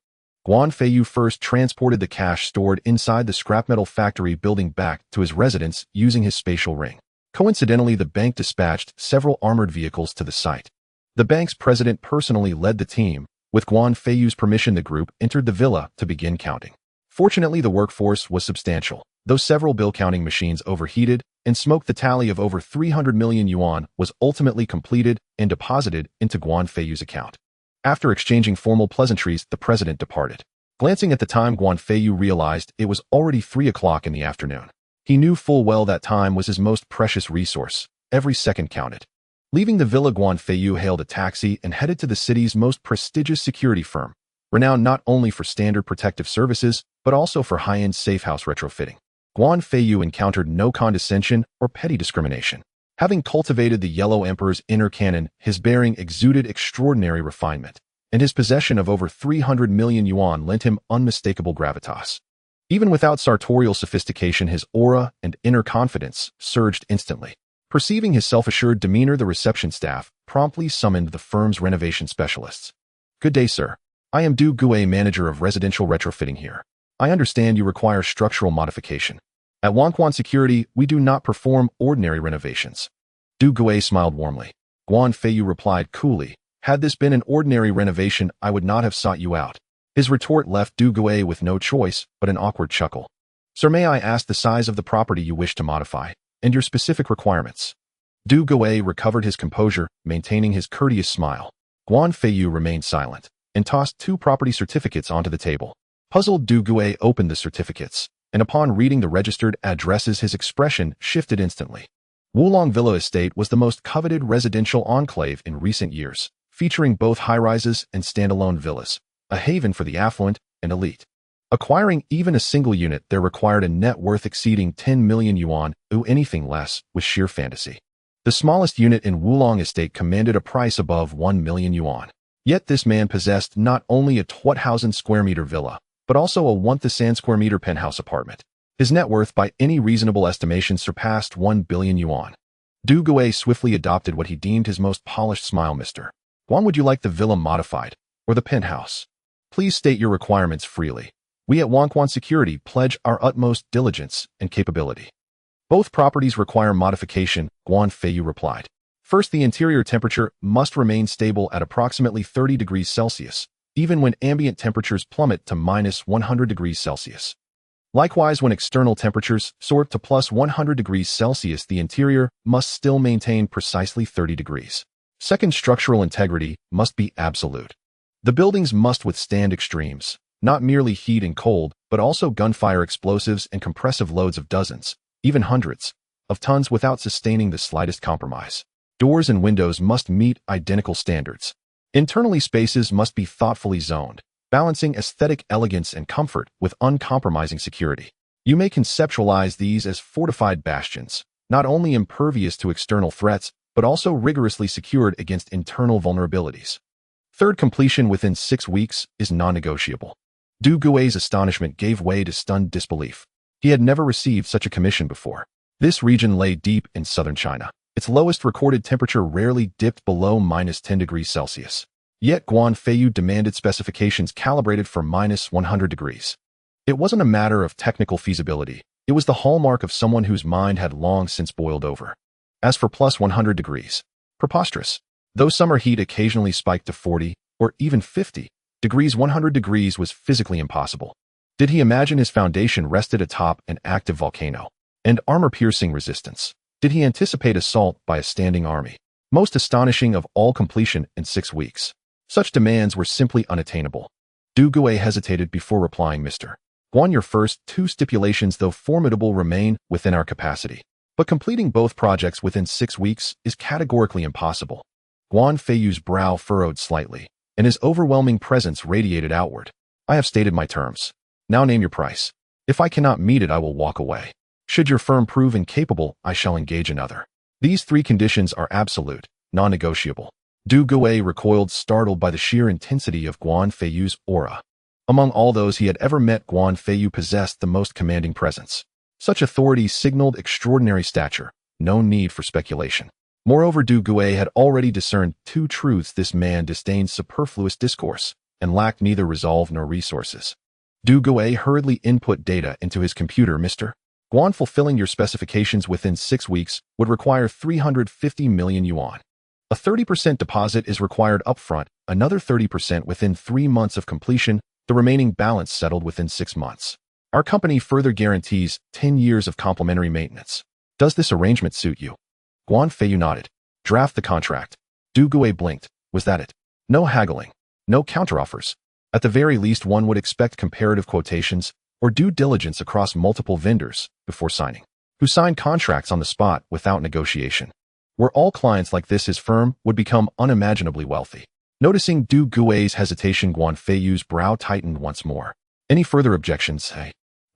Speaker 1: Guan Feiyu first transported the cash stored inside the scrap metal factory building back to his residence using his spatial ring. Coincidentally, the bank dispatched several armored vehicles to the site. The bank's president personally led the team. With Guan Feiyu's permission, the group entered the villa to begin counting. Fortunately, the workforce was substantial, though several bill-counting machines overheated and smoke. The tally of over 300 million yuan was ultimately completed and deposited into Guan Feiyu's account. After exchanging formal pleasantries, the president departed. Glancing at the time, Guan Feiyu realized it was already 3 o'clock in the afternoon. He knew full well that time was his most precious resource. Every second counted. Leaving the villa, Guan Feiyu hailed a taxi and headed to the city's most prestigious security firm, renowned not only for standard protective services, but also for high-end safe-house retrofitting. Guan Feiyu encountered no condescension or petty discrimination. Having cultivated the Yellow Emperor's inner canon, his bearing exuded extraordinary refinement, and his possession of over 300 million yuan lent him unmistakable gravitas. Even without sartorial sophistication, his aura and inner confidence surged instantly. Perceiving his self-assured demeanor, the reception staff promptly summoned the firm's renovation specialists. "Good day, sir. I am Du Gue, manager of residential retrofitting here. I understand you require structural modification. At Wanquan Security, we do not perform ordinary renovations." Du Gue smiled warmly. Guan Feiyu replied coolly, "Had this been an ordinary renovation, I would not have sought you out." His retort left Du Gue with no choice but an awkward chuckle. "Sir, may I ask the size of the property you wish to modify, and your specific requirements?" Du Gue recovered his composure, maintaining his courteous smile. Guan Feiyu remained silent and tossed 2 property certificates onto the table. Puzzled, Du Gue opened the certificates, and upon reading the registered addresses, his expression shifted instantly. Wulong Villa Estate was the most coveted residential enclave in recent years, featuring both high-rises and standalone villas, a haven for the affluent and elite. Acquiring even a single unit there required a net worth exceeding 10 million yuan, anything less was sheer fantasy. The smallest unit in Wulong Estate commanded a price above 1 million yuan. Yet this man possessed not only a 20,000 square meter villa, but also a 1,000 square meter penthouse apartment. His net worth by any reasonable estimation surpassed 1 billion yuan. Du Gue swiftly adopted what he deemed his most polished smile. "Mr. Guan, would you like the villa modified, or the penthouse? Please state your requirements freely. We at Wanquan Security pledge our utmost diligence and capability." "Both properties require modification," Guan Feiyu replied. "First, the interior temperature must remain stable at approximately 30 degrees Celsius, even when ambient temperatures plummet to minus 100 degrees Celsius. Likewise, when external temperatures soar to plus 100 degrees Celsius, the interior must still maintain precisely 30 degrees. Second, structural integrity must be absolute. The buildings must withstand extremes, not merely heat and cold, but also gunfire, explosives, and compressive loads of dozens, even hundreds, of tons without sustaining the slightest compromise. Doors and windows must meet identical standards. Internally, spaces must be thoughtfully zoned, balancing aesthetic elegance and comfort with uncompromising security. You may conceptualize these as fortified bastions, not only impervious to external threats, but also rigorously secured against internal vulnerabilities. Third, completion within 6 weeks is non-negotiable. Du Gue's astonishment gave way to stunned disbelief. He had never received such a commission before. This region lay deep in southern China. Its lowest recorded temperature rarely dipped below minus 10 degrees Celsius. Yet Guan Feiyu demanded specifications calibrated for minus 100 degrees. It wasn't a matter of technical feasibility. It was the hallmark of someone whose mind had long since boiled over. As for plus 100 degrees, preposterous. Though summer heat occasionally spiked to 40 or even 50 degrees, 100 degrees was physically impossible. Did he imagine his foundation rested atop an active volcano and armor-piercing resistance? Did he anticipate assault by a standing army? Most astonishing of all, completion in 6 weeks. Such demands were simply unattainable. Du Gue hesitated before replying, "Mr. Guan, your first 2 stipulations, though formidable, remain within our capacity. But completing both projects within 6 weeks is categorically impossible." Guan Feiyu's brow furrowed slightly, and his overwhelming presence radiated outward. "I have stated my terms. Now name your price. If I cannot meet it, I will walk away. Should your firm prove incapable, I shall engage another. These 3 conditions are absolute, non-negotiable." Du Gue recoiled, startled by the sheer intensity of Guan Feiyu's aura. Among all those he had ever met, Guan Feiyu possessed the most commanding presence. Such authority signaled extraordinary stature, no need for speculation. Moreover, Du Gue had already discerned 2 truths: this man disdained superfluous discourse, and lacked neither resolve nor resources. Du Gui hurriedly input data into his computer. Mr. Guan, fulfilling your specifications within 6 weeks would require 350 million yuan. A 30% deposit is required upfront, another 30% within 3 months of completion, the remaining balance settled within 6 months. Our company further guarantees 10 years of complimentary maintenance. Does this arrangement suit you? Guan Feiyu nodded. Draft the contract. Du Gui blinked. Was that it? No haggling. No counteroffers. At the very least, one would expect comparative quotations or due diligence across multiple vendors before signing. Who signed contracts on the spot without negotiation? Were all clients like this, his firm would become unimaginably wealthy. Noticing Du Gui's hesitation, Guan Feiyu's brow tightened once more. Any further objections?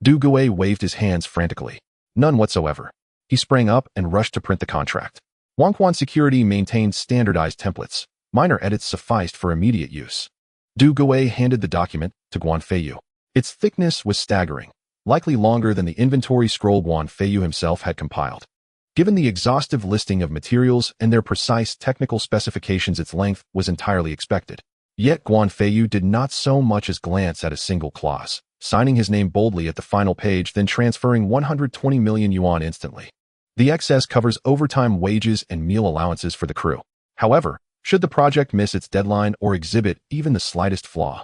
Speaker 1: Du Gui waved his hands frantically. None whatsoever. He sprang up and rushed to print the contract. Wangquan Security maintained standardized templates. Minor edits sufficed for immediate use. Du Gui handed the document to Guan Feiyu. Its thickness was staggering, likely longer than the inventory scroll Guan Feiyu himself had compiled. Given the exhaustive listing of materials and their precise technical specifications, its length was entirely expected. Yet Guan Feiyu did not so much as glance at a single clause, signing his name boldly at the final page, then transferring 120 million yuan instantly. The excess covers overtime wages and meal allowances for the crew. However, should the project miss its deadline or exhibit even the slightest flaw,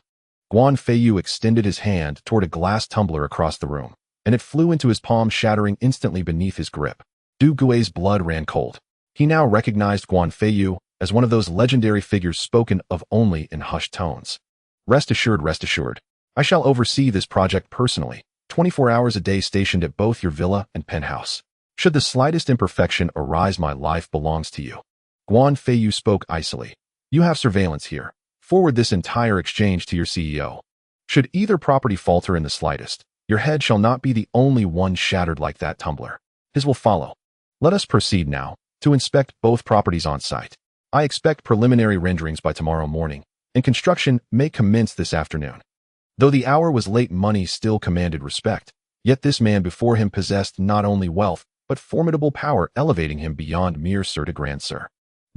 Speaker 1: Guan Feiyu extended his hand toward a glass tumbler across the room, and it flew into his palm, shattering instantly beneath his grip. Du Gui's blood ran cold. He now recognized Guan Feiyu as one of those legendary figures spoken of only in hushed tones. Rest assured, I shall oversee this project personally, 24 hours a day, stationed at both your villa and penthouse. Should the slightest imperfection arise, my life belongs to you. Guan Feiyu spoke icily. You have surveillance here. Forward this entire exchange to your CEO. Should either property falter in the slightest, your head shall not be the only one shattered like that tumbler. His will follow. Let us proceed now to inspect both properties on site. I expect preliminary renderings by tomorrow morning, and construction may commence this afternoon. Though the hour was late, money still commanded respect. Yet this man before him possessed not only wealth, but formidable power, elevating him beyond mere Sir de Grand Sir.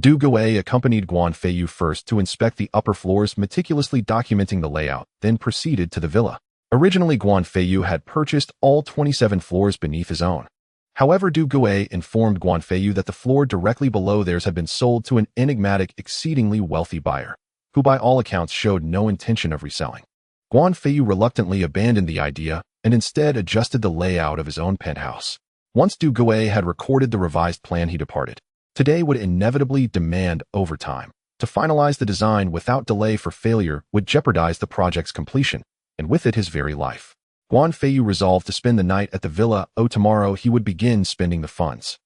Speaker 1: Du Gui accompanied Guan Feiyu first to inspect the upper floors, meticulously documenting the layout, then proceeded to the villa. Originally, Guan Feiyu had purchased all 27 floors beneath his own. However, Du Gui informed Guan Feiyu that the floor directly below theirs had been sold to an enigmatic, exceedingly wealthy buyer, who by all accounts showed no intention of reselling. Guan Feiyu reluctantly abandoned the idea and instead adjusted the layout of his own penthouse. Once Du Gui had recorded the revised plan, he departed. Today would inevitably demand overtime. To finalize the design without delay, for failure would jeopardize the project's completion, and with it his very life. Guan Feiyu resolved to spend the night at the villa. Tomorrow he would begin spending the funds.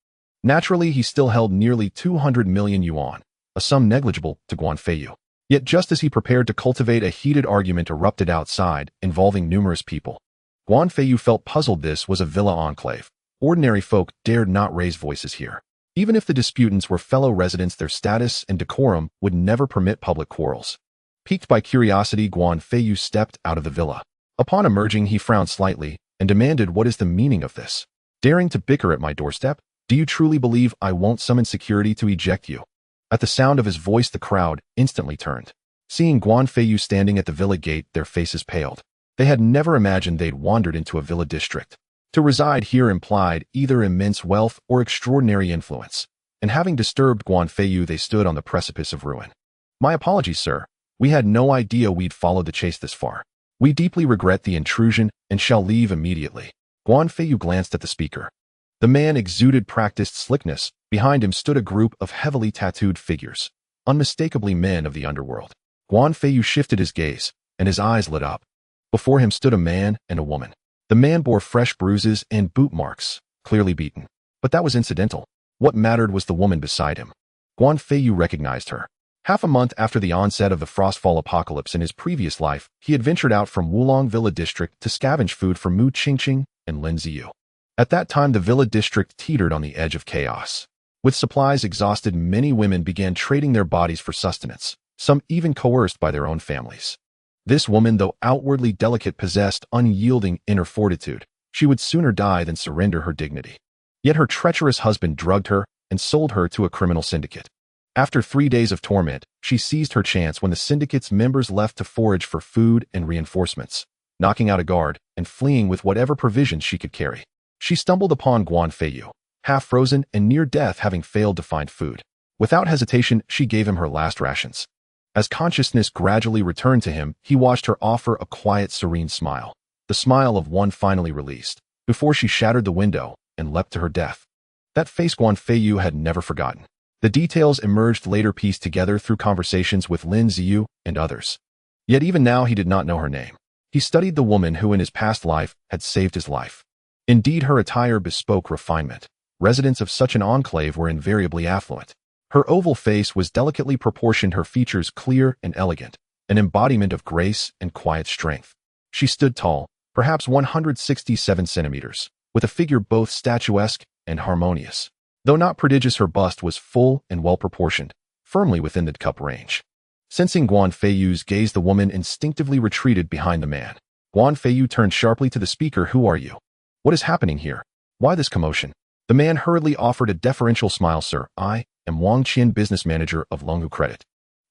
Speaker 1: Naturally, he still held nearly 200 million yuan, a sum negligible to Guan Feiyu. Yet just as he prepared to cultivate, a heated argument erupted outside, involving numerous people. Guan Feiyu felt puzzled. This was a villa enclave. Ordinary folk dared not raise voices here. Even if the disputants were fellow residents, their status and decorum would never permit public quarrels. Piqued by curiosity, Guan Feiyu stepped out of the villa. Upon emerging, he frowned slightly and demanded, "What is the meaning of this? Daring to bicker at my doorstep? Do you truly believe I won't summon security to eject you?" At the sound of his voice, the crowd instantly turned. Seeing Guan Feiyu standing at the villa gate, their faces paled. They had never imagined they'd wandered into a villa district. To reside here implied either immense wealth or extraordinary influence, and having disturbed Guan Feiyu, they stood on the precipice of ruin. "My apologies, sir. We had no idea we'd followed the chase this far. We deeply regret the intrusion and shall leave immediately." Guan Feiyu glanced at the speaker. The man exuded practiced slickness. Behind him stood a group of heavily tattooed figures, unmistakably men of the underworld. Guan Feiyu shifted his gaze, and his eyes lit up. Before him stood a man and a woman. The man bore fresh bruises and boot marks, clearly beaten. But that was incidental. What mattered was the woman beside him. Guan Feiyu recognized her. Half a month after the onset of the Frostfall apocalypse in his previous life, he had ventured out from Wulong Villa District to scavenge food for Mu Qingqing and Lin Ziyu. At that time, the Villa District teetered on the edge of chaos. With supplies exhausted, many women began trading their bodies for sustenance, some even coerced by their own families. This woman, though outwardly delicate, possessed unyielding inner fortitude. She would sooner die than surrender her dignity. Yet her treacherous husband drugged her and sold her to a criminal syndicate. After 3 days of torment, she seized her chance when the syndicate's members left to forage for food and reinforcements, knocking out a guard and fleeing with whatever provisions she could carry. She stumbled upon Guan Feiyu, half frozen and near death having failed to find food. Without hesitation, she gave him her last rations. As consciousness gradually returned to him, he watched her offer a quiet, serene smile, the smile of one finally released, before she shattered the window and leapt to her death. That face Guan Feiyu had never forgotten. The details emerged later pieced together through conversations with Lin Ziyu and others. Yet even now he did not know her name. He studied the woman who in his past life had saved his life. Indeed, her attire bespoke refinement. Residents of such an enclave were invariably affluent. Her oval face was delicately proportioned, her features clear and elegant, an embodiment of grace and quiet strength. She stood tall, perhaps 167 centimeters, with a figure both statuesque and harmonious. Though not prodigious, her bust was full and well-proportioned, firmly within the cup range. Sensing Guan Feiyu's gaze, the woman instinctively retreated behind the man. Guan Feiyu turned sharply to the speaker. "Who are you? What is happening here? Why this commotion?" The man hurriedly offered a deferential smile. "Sir, I am Wang Qian, business manager of Longhu Credit.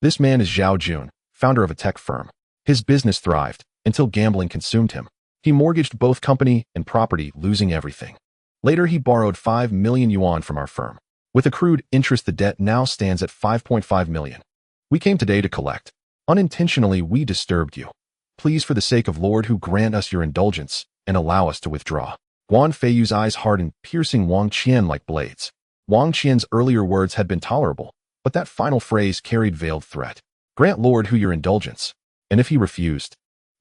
Speaker 1: This man is Zhao Jun, founder of a tech firm. His business thrived until gambling consumed him. He mortgaged both company and property, losing everything. Later, he borrowed 5 million yuan from our firm. With accrued interest, the debt now stands at 5.5 million. We came today to collect. Unintentionally, we disturbed you. Please, for the sake of Lord, who grant us your indulgence and allow us to withdraw." Guan Feiyu's eyes hardened, piercing Wang Qian like blades. Wang Qian's earlier words had been tolerable, but that final phrase carried veiled threat. "Grant Lord Hu your indulgence." And if he refused?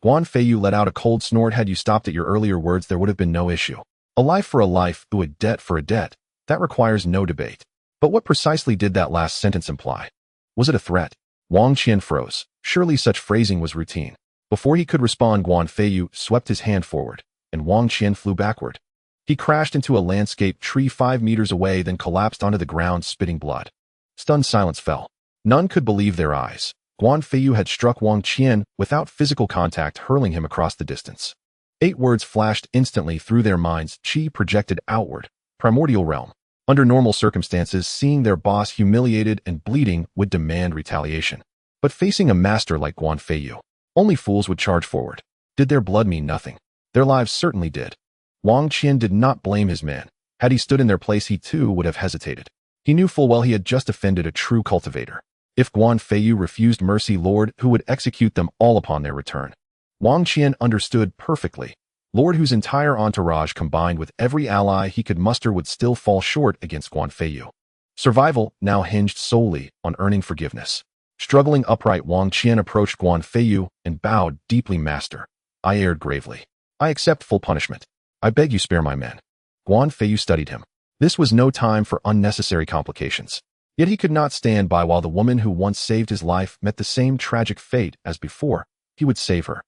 Speaker 1: Guan Feiyu let out a cold snort. "Had you stopped at your earlier words, there would have been no issue. A life for a life, a debt for a debt. That requires no debate." But what precisely did that last sentence imply? Was it a threat? Wang Qian froze. Surely such phrasing was routine. Before he could respond, Guan Feiyu swept his hand forward, and Wang Qian flew backward. He crashed into a landscape tree 5 meters away, then collapsed onto the ground, spitting blood. Stunned silence fell. None could believe their eyes. Guan Feiyu had struck Wang Qian without physical contact, hurling him across the distance. 8 words flashed instantly through their minds. Qi projected outward. Primordial realm. Under normal circumstances, seeing their boss humiliated and bleeding would demand retaliation. But facing a master like Guan Feiyu, only fools would charge forward. Did their blood mean nothing? Their lives certainly did. Wang Qian did not blame his men. Had he stood in their place, he too would have hesitated. He knew full well he had just offended a true cultivator. If Guan Feiyu refused mercy, Lord Hu would execute them all upon their return. Wang Qian understood perfectly. Lord Hu's entire entourage, combined with every ally he could muster, would still fall short against Guan Feiyu. Survival now hinged solely on earning forgiveness. Struggling upright, Wang Qian approached Guan Feiyu and bowed deeply. "Master," I erred gravely. "I accept full punishment. I beg you spare my men." Guan Feiyu studied him. This was no time for unnecessary complications. Yet he could not stand by while the woman who once saved his life met the same tragic fate as before. He would save her.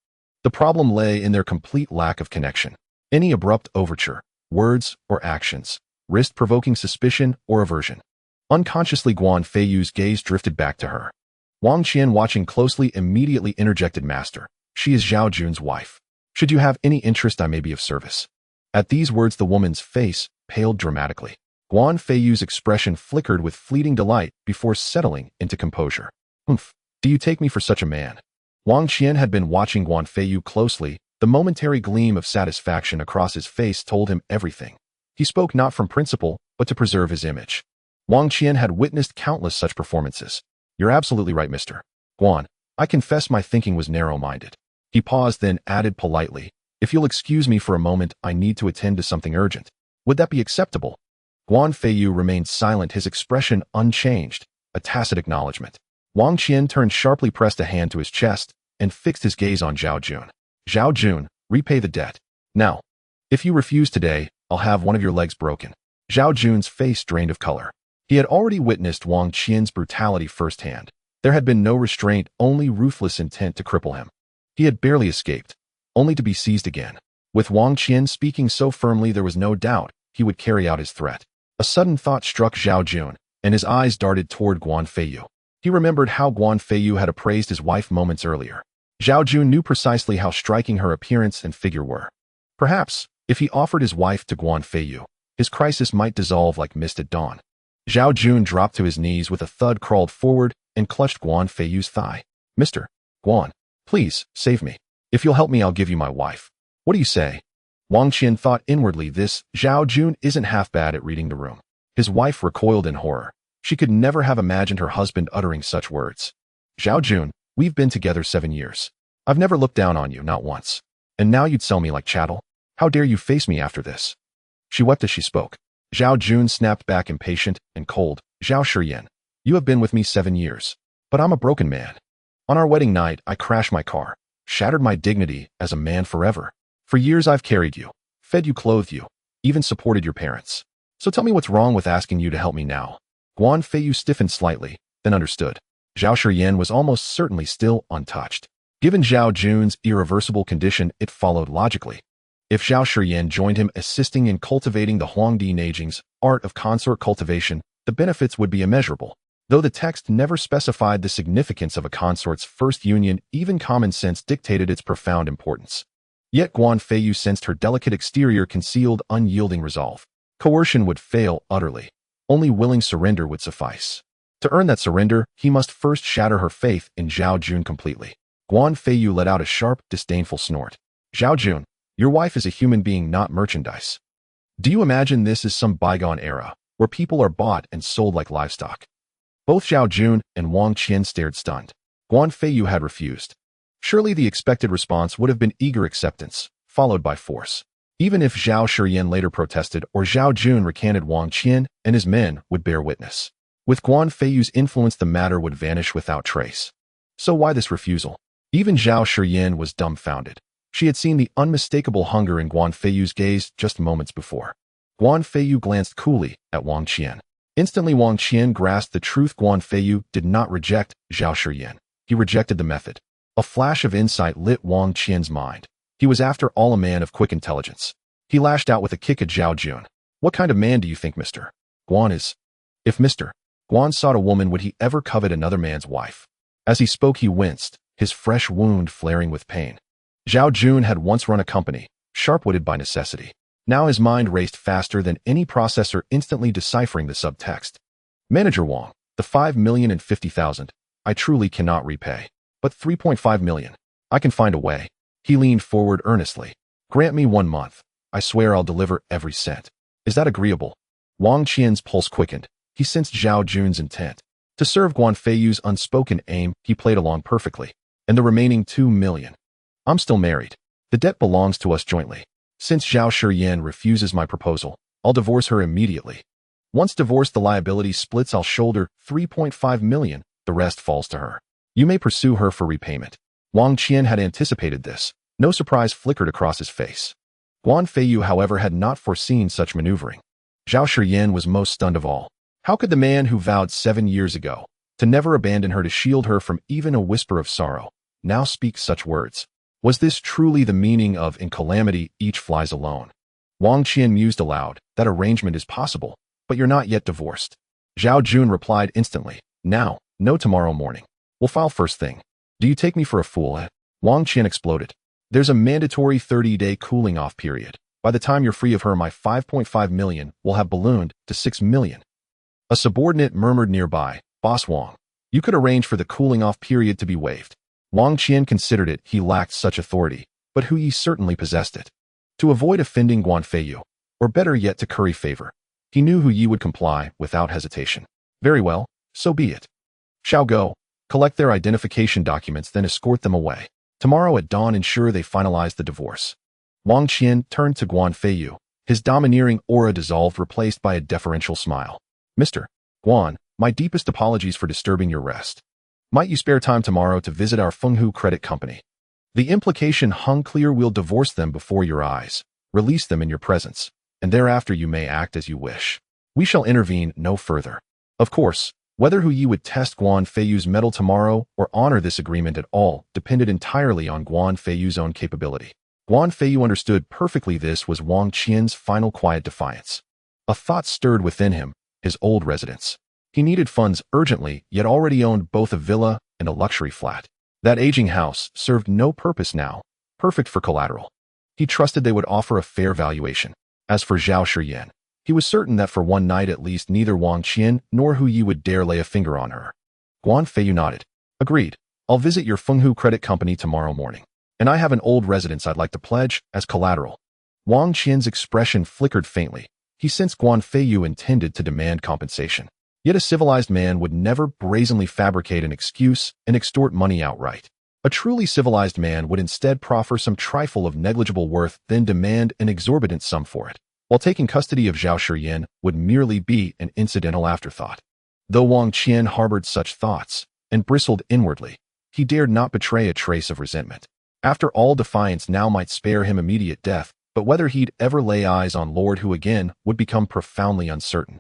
Speaker 1: The problem lay in their complete lack of connection. Any abrupt overture, words or actions, risked provoking suspicion or aversion. Unconsciously, Guan Feiyu's gaze drifted back to her. Wang Qian, watching closely, immediately interjected, "Master, she is Zhao Jun's wife. Should you have any interest, I may be of service." At these words, the woman's face paled dramatically. Guan Feiyu's expression flickered with fleeting delight before settling into composure. "Humph, do you take me for such a man?" Wang Qian had been watching Guan Feiyu closely. The momentary gleam of satisfaction across his face told him everything. He spoke not from principle, but to preserve his image. Wang Qian had witnessed countless such performances. "You're absolutely right, Mr. Guan. I confess my thinking was narrow-minded." He paused, then added politely, "If you'll excuse me for a moment, I need to attend to something urgent. Would that be acceptable?" Guan Feiyu remained silent, his expression unchanged, a tacit acknowledgement. Wang Qian turned sharply, pressed a hand to his chest, and fixed his gaze on Zhao Jun. "Zhao Jun, repay the debt. Now, if you refuse today, I'll have one of your legs broken." Zhao Jun's face drained of color. He had already witnessed Wang Qian's brutality firsthand. There had been no restraint, only ruthless intent to cripple him. He had barely escaped, only to be seized again. With Wang Qian speaking so firmly, there was no doubt he would carry out his threat. A sudden thought struck Zhao Jun, and his eyes darted toward Guan Feiyu. He remembered how Guan Feiyu had appraised his wife moments earlier. Zhao Jun knew precisely how striking her appearance and figure were. Perhaps, if he offered his wife to Guan Feiyu, his crisis might dissolve like mist at dawn. Zhao Jun dropped to his knees with a thud, crawled forward, and clutched Guan Feiyu's thigh. Mr. Guan, please, save me. If you'll help me, I'll give you my wife. What do you say? Wang Qian thought inwardly, this Zhao Jun isn't half bad at reading the room. His wife recoiled in horror. She could never have imagined her husband uttering such words. Zhao Jun, we've been together 7 years. I've never looked down on you, not once. And now you'd sell me like chattel? How dare you face me after this? She wept as she spoke. Zhao Jun snapped back, impatient and cold. Zhao Shiyan, you have been with me 7 years. But I'm a broken man. On our wedding night, I crashed my car, shattered my dignity as a man forever. For years I've carried you, fed you, clothed you, even supported your parents. So tell me what's wrong with asking you to help me now. Guan Feiyu stiffened slightly, then understood. Zhao Shiyan was almost certainly still untouched. Given Zhao Jun's irreversible condition, it followed logically. If Zhao Shiyan joined him assisting in cultivating the Huangdi Neijing's art of consort cultivation, the benefits would be immeasurable. Though the text never specified the significance of a consort's first union, even common sense dictated its profound importance. Yet Guan Feiyu sensed her delicate exterior concealed unyielding resolve. Coercion would fail utterly. Only willing surrender would suffice. To earn that surrender, he must first shatter her faith in Zhao Jun completely. Guan Feiyu let out a sharp, disdainful snort. Zhao Jun, your wife is a human being, not merchandise. Do you imagine this is some bygone era, where people are bought and sold like livestock? Both Zhao Jun and Wang Qian stared stunned. Guan Feiyu had refused. Surely the expected response would have been eager acceptance, followed by force. Even if Zhao Shiyan later protested or Zhao Jun recanted, Wang Qian and his men would bear witness. With Guan Feiyu's influence, the matter would vanish without trace. So why this refusal? Even Zhao Shiyan was dumbfounded. She had seen the unmistakable hunger in Guan Feiyu's gaze just moments before. Guan Feiyu glanced coolly at Wang Qian. Instantly, Wang Qian grasped the truth. Guan Feiyu did not reject Zhao Shiyan. He rejected the method. A flash of insight lit Wang Qian's mind. He was after all a man of quick intelligence. He lashed out with a kick at Zhao Jun. What kind of man do you think Mr. Guan is? If Mr. Guan sought a woman, would he ever covet another man's wife? As he spoke, he winced, his fresh wound flaring with pain. Zhao Jun had once run a company, sharp-witted by necessity. Now his mind raced faster than any processor, instantly deciphering the subtext. Manager Wang, the 5,050,000, I truly cannot repay. But 3.5 million, I can find a way. He leaned forward earnestly. Grant me 1 month. I swear I'll deliver every cent. Is that agreeable? Wang Qian's pulse quickened. He sensed Zhao Jun's intent. To serve Guan Feiyu's unspoken aim, he played along perfectly. And the remaining 2 million. I'm still married. The debt belongs to us jointly. Since Zhao Shiyan refuses my proposal, I'll divorce her immediately. Once divorced, the liability splits. I'll shoulder 3.5 million. The rest falls to her. You may pursue her for repayment. Wang Qian had anticipated this. No surprise flickered across his face. Guan Feiyu, however, had not foreseen such maneuvering. Zhao Shiyan was most stunned of all. How could the man who vowed 7 years ago to never abandon her, to shield her from even a whisper of sorrow, now speak such words? Was this truly the meaning of "in calamity, each flies alone"? Wang Qian mused aloud. That arrangement is possible, but you're not yet divorced. Zhao Jun replied instantly. Now, no, tomorrow morning. We'll file first thing. Do you take me for a fool? Wang Qian exploded. There's a mandatory 30-day cooling off period. By the time you're free of her, my 5.5 million will have ballooned to 6 million. A subordinate murmured nearby, Boss Wang, you could arrange for the cooling off period to be waived. Wang Qian considered it. He lacked such authority, but Hu Yi certainly possessed it. To avoid offending Guan Feiyu, or better yet to curry favor, he knew Hu Yi would comply without hesitation. Very well, so be it. Shall go, collect their identification documents, then escort them away. Tomorrow at dawn, ensure they finalize the divorce. Wang Qian turned to Guan Feiyu, his domineering aura dissolved, replaced by a deferential smile. Mr. Guan, my deepest apologies for disturbing your rest. Might you spare time tomorrow to visit our Fenghu Credit Company? The implication hung clear. We'll divorce them before your eyes, release them in your presence, and thereafter you may act as you wish. We shall intervene no further. Of course, whether Hu Yi would test Guan Feiyu's mettle tomorrow or honor this agreement at all depended entirely on Guan Feiyu's own capability. Guan Feiyu understood perfectly this was Wang Qian's final quiet defiance. A thought stirred within him, his old residence. He needed funds urgently, yet already owned both a villa and a luxury flat. That aging house served no purpose now, perfect for collateral. He trusted they would offer a fair valuation. As for Zhao Shiyan, He was certain that for one night at least neither Wang Qian nor Hu Yi would dare lay a finger on her. Guan Feiyu nodded. Agreed. I'll visit your Fenghu credit company tomorrow morning. And I have an old residence I'd like to pledge as collateral. Wang Qian's expression flickered faintly. He sensed Guan Feiyu intended to demand compensation. Yet a civilized man would never brazenly fabricate an excuse and extort money outright. A truly civilized man would instead proffer some trifle of negligible worth, then demand an exorbitant sum for it, while taking custody of Zhao Shiyan would merely be an incidental afterthought. Though Wang Qian harbored such thoughts and bristled inwardly, he dared not betray a trace of resentment. After all, defiance now might spare him immediate death, but whether he'd ever lay eyes on Lord Hu again would become profoundly uncertain.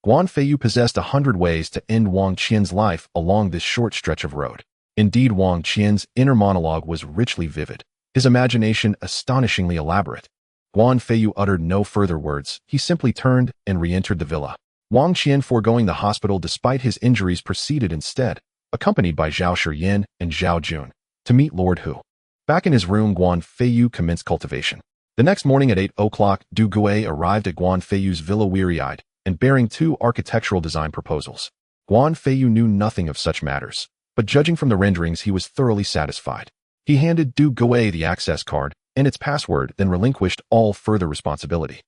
Speaker 1: Guan Feiyu possessed 100 ways to end Wang Qian's life along this short stretch of road. Indeed, Wang Qian's inner monologue was richly vivid, his imagination astonishingly elaborate. Guan Feiyu uttered no further words. He simply turned and re-entered the villa. Wang Qian, foregoing the hospital despite his injuries, proceeded instead, accompanied by Zhao Shiyan and Zhao Jun, to meet Lord Hu. Back in his room, Guan Feiyu commenced cultivation. The next morning at 8 o'clock, Du Gui arrived at Guan Feiyu's villa weary-eyed and bearing 2 architectural design proposals. Guan Feiyu knew nothing of such matters, but judging from the renderings he was thoroughly satisfied. He handed Du Gui the access card and its password, then relinquished all further responsibility.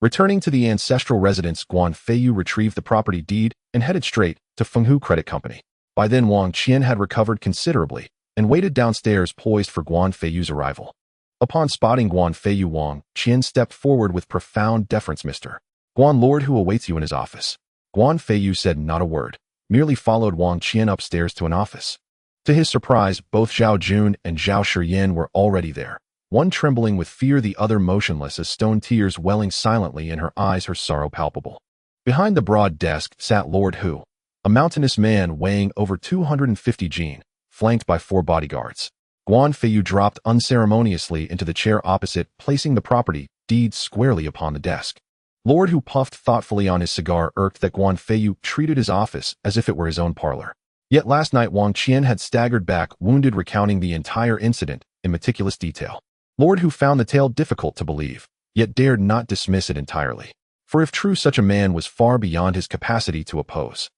Speaker 1: Returning to the ancestral residence, Guan Feiyu retrieved the property deed and headed straight to Fenghu Credit Company. By then Wang Qian had recovered considerably and waited downstairs poised for Guan Feiyu's arrival. Upon spotting Guan Feiyu, Wang Qian stepped forward with profound deference. Mr. Guan, Lord Hu awaits you in his office. Guan Feiyu said not a word, merely followed Wang Qian upstairs to an office. To his surprise, both Zhao Jun and Zhao Shiyan were already there, one trembling with fear, the other motionless as stone, tears welling silently in her eyes, her sorrow palpable. Behind the broad desk sat Lord Hu, a mountainous man weighing over 250 jin, flanked by 4 bodyguards. Guan Feiyu dropped unceremoniously into the chair opposite, placing the property deed squarely upon the desk. Lord Hu puffed thoughtfully on his cigar, irked that Guan Feiyu treated his office as if it were his own parlor. Yet last night Wang Qian had staggered back, wounded, recounting the entire incident in meticulous detail. Lord Hu found the tale difficult to believe, yet dared not dismiss it entirely. For if true, such a man was far beyond his capacity to oppose.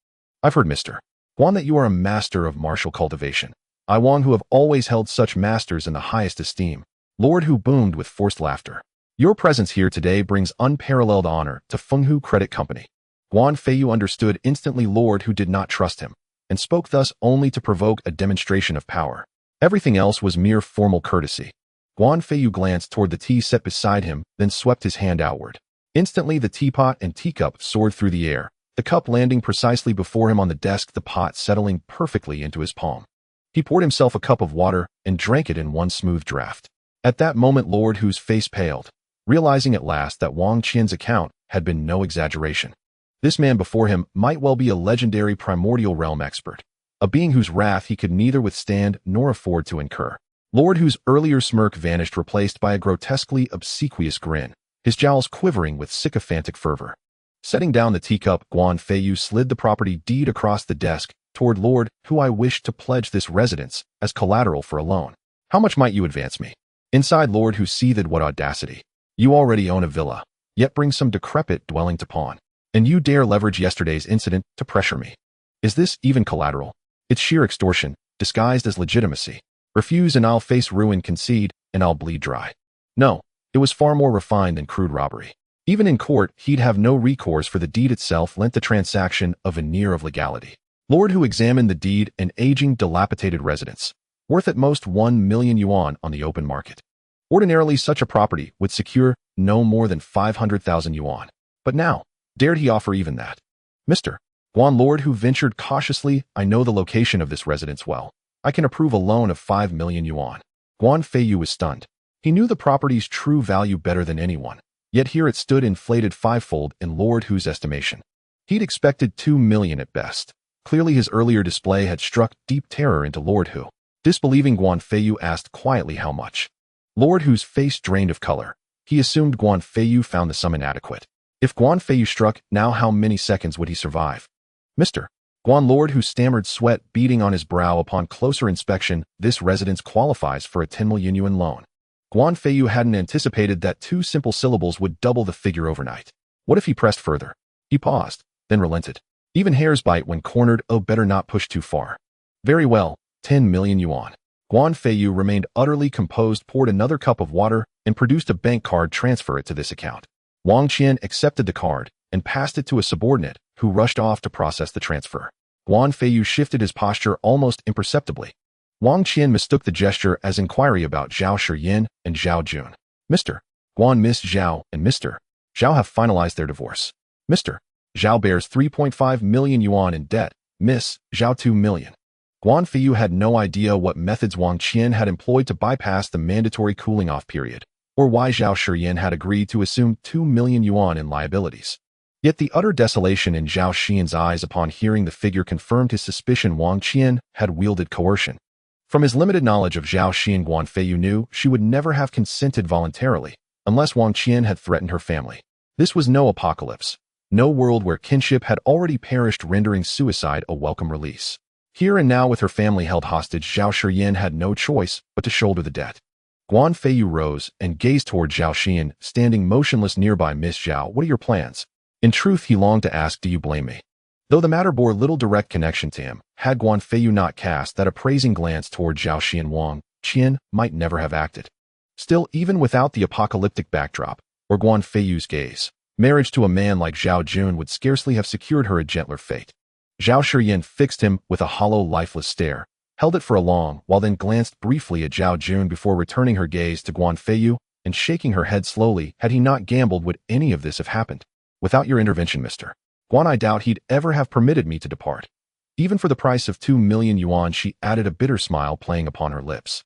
Speaker 1: I've heard, Mr. Guan, that you are a master of martial cultivation. I, Wang, who have always held such masters in the highest esteem. Lord Hu boomed with forced laughter. Your presence here today brings unparalleled honor to Fenghu Credit Company. Guan Feiyu understood instantly Lord Hu did not trust him, and spoke thus only to provoke a demonstration of power. Everything else was mere formal courtesy. Guan Feiyu glanced toward the tea set beside him, then swept his hand outward. Instantly the teapot and teacup soared through the air, the cup landing precisely before him on the desk, the pot settling perfectly into his palm. He poured himself a cup of water and drank it in one smooth draught. At that moment Lord Hu's face paled, realizing at last that Wang Qian's account had been no exaggeration. This man before him might well be a legendary primordial realm expert, a being whose wrath he could neither withstand nor afford to incur. Lord Hu's earlier smirk vanished, replaced by a grotesquely obsequious grin, his jowls quivering with sycophantic fervor. Setting down the teacup, Guan Feiyu slid the property deed across the desk toward Lord Hu. I wish to pledge this residence as collateral for a loan. How much might you advance me? Inside, Lord Hu seethed. What audacity. You already own a villa, yet bring some decrepit dwelling to pawn. And you dare leverage yesterday's incident to pressure me. Is this even collateral? It's sheer extortion, disguised as legitimacy. Refuse and I'll face ruin, concede and I'll bleed dry. No, it was far more refined than crude robbery. Even in court, he'd have no recourse, for the deed itself lent the transaction a veneer of legality. Lord Hu examined the deed, an aging, dilapidated residence, worth at most 1 million yuan on the open market. Ordinarily, such a property would secure no more than 500,000 yuan. But now, dared he offer even that? Mr. Guan, Lord Hu ventured cautiously, I know the location of this residence well. I can approve a loan of 5 million yuan. Guan Feiyu was stunned. He knew the property's true value better than anyone, yet here it stood inflated fivefold in Lord Hu's estimation. He'd expected 2 million at best. Clearly his earlier display had struck deep terror into Lord Hu. Disbelieving, Guan Feiyu asked quietly how much. Lord Hu's face drained of color. He assumed Guan Feiyu found the sum inadequate. If Guan Feiyu struck, now how many seconds would he survive? Mr. Guan, Lord Hu stammered, sweat beading on his brow. Upon closer inspection, this residence qualifies for a 10 million yuan loan. Guan Feiyu hadn't anticipated that 2 simple syllables would double the figure overnight. What if he pressed further? He paused, then relented. Even hares bite when cornered. Oh, better not push too far. Very well, 10 million yuan. Guan Feiyu remained utterly composed, poured another cup of water, and produced a bank card. Transfer it to this account. Wang Qian accepted the card and passed it to a subordinate, who rushed off to process the transfer. Guan Feiyu shifted his posture almost imperceptibly. Wang Qian mistook the gesture as inquiry about Zhao Shiyin and Zhao Jun. Mr. Guan, Miss Zhao and Mr. Zhao have finalized their divorce. Mr. Zhao bears 3.5 million yuan in debt, Miss Zhao 2 million. Guan Feiyu had no idea what methods Wang Qian had employed to bypass the mandatory cooling-off period, or why Zhao Shiyin had agreed to assume 2 million yuan in liabilities. Yet the utter desolation in Zhao Xian's eyes upon hearing the figure confirmed his suspicion Wang Qian had wielded coercion. From his limited knowledge of Zhao Xian, Guan Feiyu knew she would never have consented voluntarily, unless Wang Qian had threatened her family. This was no apocalypse, no world where kinship had already perished, rendering suicide a welcome release. Here and now, with her family held hostage, Zhao Shiyin had no choice but to shoulder the debt. Guan Feiyu rose and gazed toward Zhao Xian, standing motionless nearby. Miss Zhao, what are your plans? In truth, he longed to ask, do you blame me? Though the matter bore little direct connection to him, had Guan Feiyu not cast that appraising glance toward Zhao Xian, Wang Qian might never have acted. Still, even without the apocalyptic backdrop, or Guan Feiyu's gaze, marriage to a man like Zhao Jun would scarcely have secured her a gentler fate. Zhao Shiyin fixed him with a hollow, lifeless stare, held it for a long while, then glanced briefly at Zhao Jun before returning her gaze to Guan Feiyu and shaking her head slowly. Had he not gambled, would any of this have happened? Without your intervention, Mr. Guan, I doubt he'd ever have permitted me to depart. Even for the price of 2 million yuan, she added, a bitter smile playing upon her lips.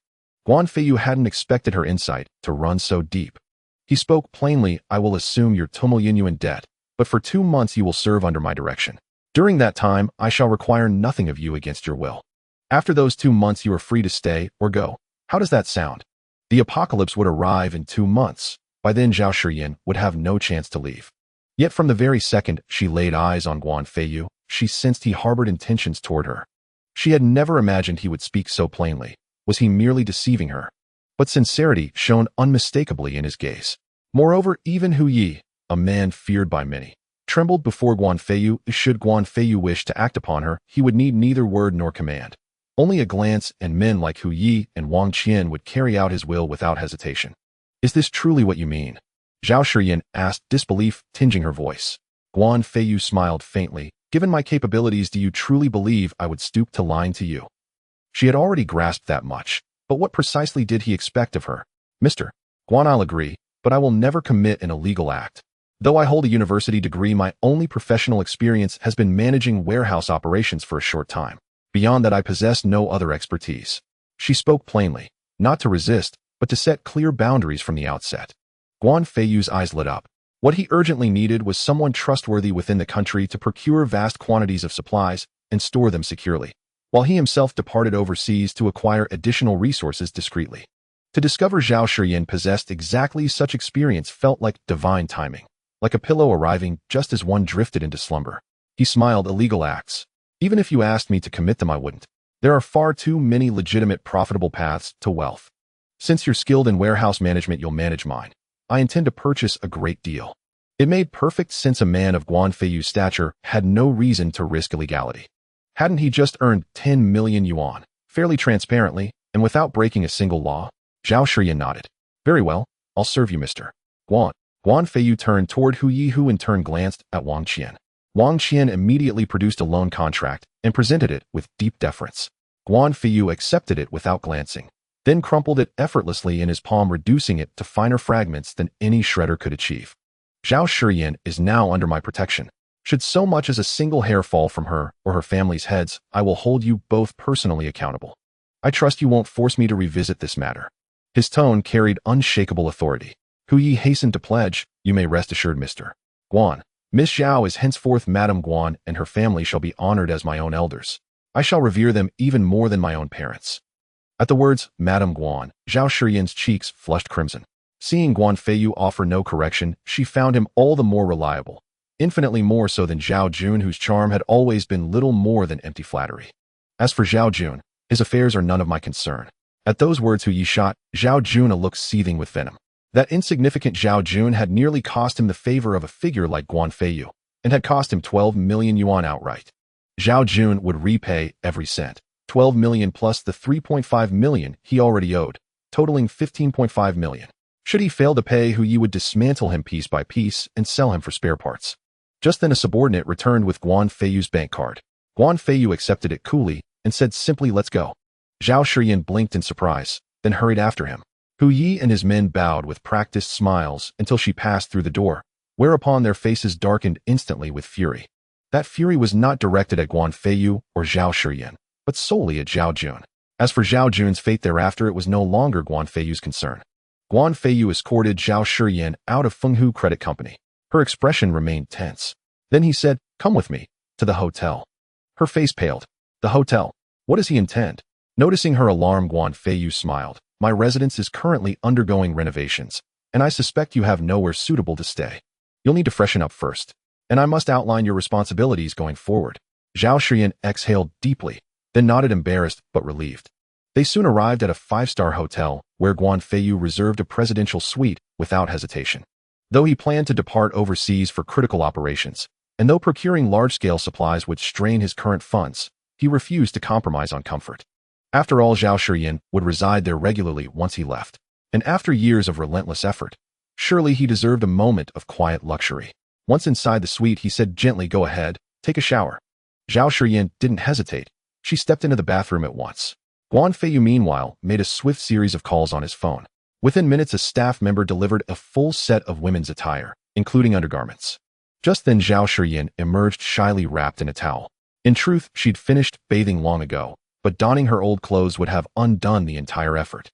Speaker 1: Guan Feiyu hadn't expected her insight to run so deep. He spoke plainly, I will assume your 2 million yuan debt, but for 2 months you will serve under my direction. During that time, I shall require nothing of you against your will. After those 2 months, you are free to stay or go. How does that sound? The apocalypse would arrive in 2 months. By then, Zhao Shiyin would have no chance to leave. Yet from the very second she laid eyes on Guan Feiyu, she sensed he harbored intentions toward her. She had never imagined he would speak so plainly. Was he merely deceiving her? But sincerity shone unmistakably in his gaze. Moreover, even Hu Yi, a man feared by many, trembled before Guan Feiyu. Should Guan Feiyu wish to act upon her, he would need neither word nor command. Only a glance, and men like Hu Yi and Wang Qian would carry out his will without hesitation. Is this truly what you mean? Zhao Shiyin asked, disbelief tinging her voice. Guan Feiyu smiled faintly. Given my capabilities, do you truly believe I would stoop to lying to you? She had already grasped that much, but what precisely did he expect of her? Mr. Guan, I'll agree, but I will never commit an illegal act. Though I hold a university degree, my only professional experience has been managing warehouse operations for a short time. Beyond that, I possess no other expertise. She spoke plainly, not to resist, but to set clear boundaries from the outset. Guan Feiyu's eyes lit up. What he urgently needed was someone trustworthy within the country to procure vast quantities of supplies and store them securely, while he himself departed overseas to acquire additional resources discreetly. To discover Zhao Shiyin possessed exactly such experience felt like divine timing, like a pillow arriving just as one drifted into slumber. He smiled. Illegal acts. Even if you asked me to commit them, I wouldn't. There are far too many legitimate, profitable paths to wealth. Since you're skilled in warehouse management, you'll manage mine. I intend to purchase a great deal. It made perfect sense. A man of Guan Feiyu's stature had no reason to risk illegality. Hadn't he just earned 10 million yuan, fairly transparently, and without breaking a single law? Zhao Shiyin nodded. Very well, I'll serve you, Mr. Guan. Guan Feiyu turned toward Hu Yi, who in turn glanced at Wang Qian. Wang Qian immediately produced a loan contract and presented it with deep deference. Guan Feiyu accepted it without glancing, then crumpled it effortlessly in his palm, reducing it to finer fragments than any shredder could achieve. Zhao Shiyin is now under my protection. Should so much as a single hair fall from her or her family's heads, I will hold you both personally accountable. I trust you won't force me to revisit this matter. His tone carried unshakable authority. Hu Yi hastened to pledge, you may rest assured, Mr. Guan. Miss Zhao is henceforth Madame Guan, and her family shall be honored as my own elders. I shall revere them even more than my own parents. At the words, Madame Guan, Zhao Shiyin's cheeks flushed crimson. Seeing Guan Feiyu offer no correction, she found him all the more reliable, infinitely more so than Zhao Jun, whose charm had always been little more than empty flattery. As for Zhao Jun, his affairs are none of my concern. At those words, Hu Yi shot Zhao Jun a look seething with venom. That insignificant Zhao Jun had nearly cost him the favor of a figure like Guan Feiyu, and had cost him 12 million yuan outright. Zhao Jun would repay every cent, 12 million plus the 3.5 million he already owed, totaling 15.5 million. Should he fail to pay, Hu Yi would dismantle him piece by piece and sell him for spare parts. Just then a subordinate returned with Guan Feiyu's bank card. Guan Feiyu accepted it coolly and said simply, "Let's go." Zhao Shiyan blinked in surprise, then hurried after him. Hu Yi and his men bowed with practiced smiles until she passed through the door, whereupon their faces darkened instantly with fury. That fury was not directed at Guan Feiyu or Zhao Shiyan, but solely at Zhao Jun. As for Zhao Jun's fate thereafter, it was no longer Guan Feiyu's concern. Guan Feiyu escorted Zhao Shiyan out of Fenghu Credit Company. Her expression remained tense. Then he said, "Come with me, to the hotel." Her face paled. "The hotel? What does he intend?" Noticing her alarm, Guan Feiyu smiled. "My residence is currently undergoing renovations, and I suspect you have nowhere suitable to stay. You'll need to freshen up first, and I must outline your responsibilities going forward." Zhao Shiyan exhaled deeply, then nodded, embarrassed but relieved. They soon arrived at a 5-star hotel, where Guan Feiyu reserved a presidential suite without hesitation. Though he planned to depart overseas for critical operations, and though procuring large-scale supplies would strain his current funds, he refused to compromise on comfort. After all, Zhao Shiyan would reside there regularly once he left, and after years of relentless effort, surely he deserved a moment of quiet luxury. Once inside the suite, he said gently, "Go ahead, take a shower." Zhao Shiyan didn't hesitate. She stepped into the bathroom at once. Guan Feiyu, meanwhile, made a swift series of calls on his phone. Within minutes, a staff member delivered a full set of women's attire, including undergarments. Just then, Zhao Shiyan emerged shyly wrapped in a towel. In truth, she'd finished bathing long ago, but donning her old clothes would have undone the entire effort.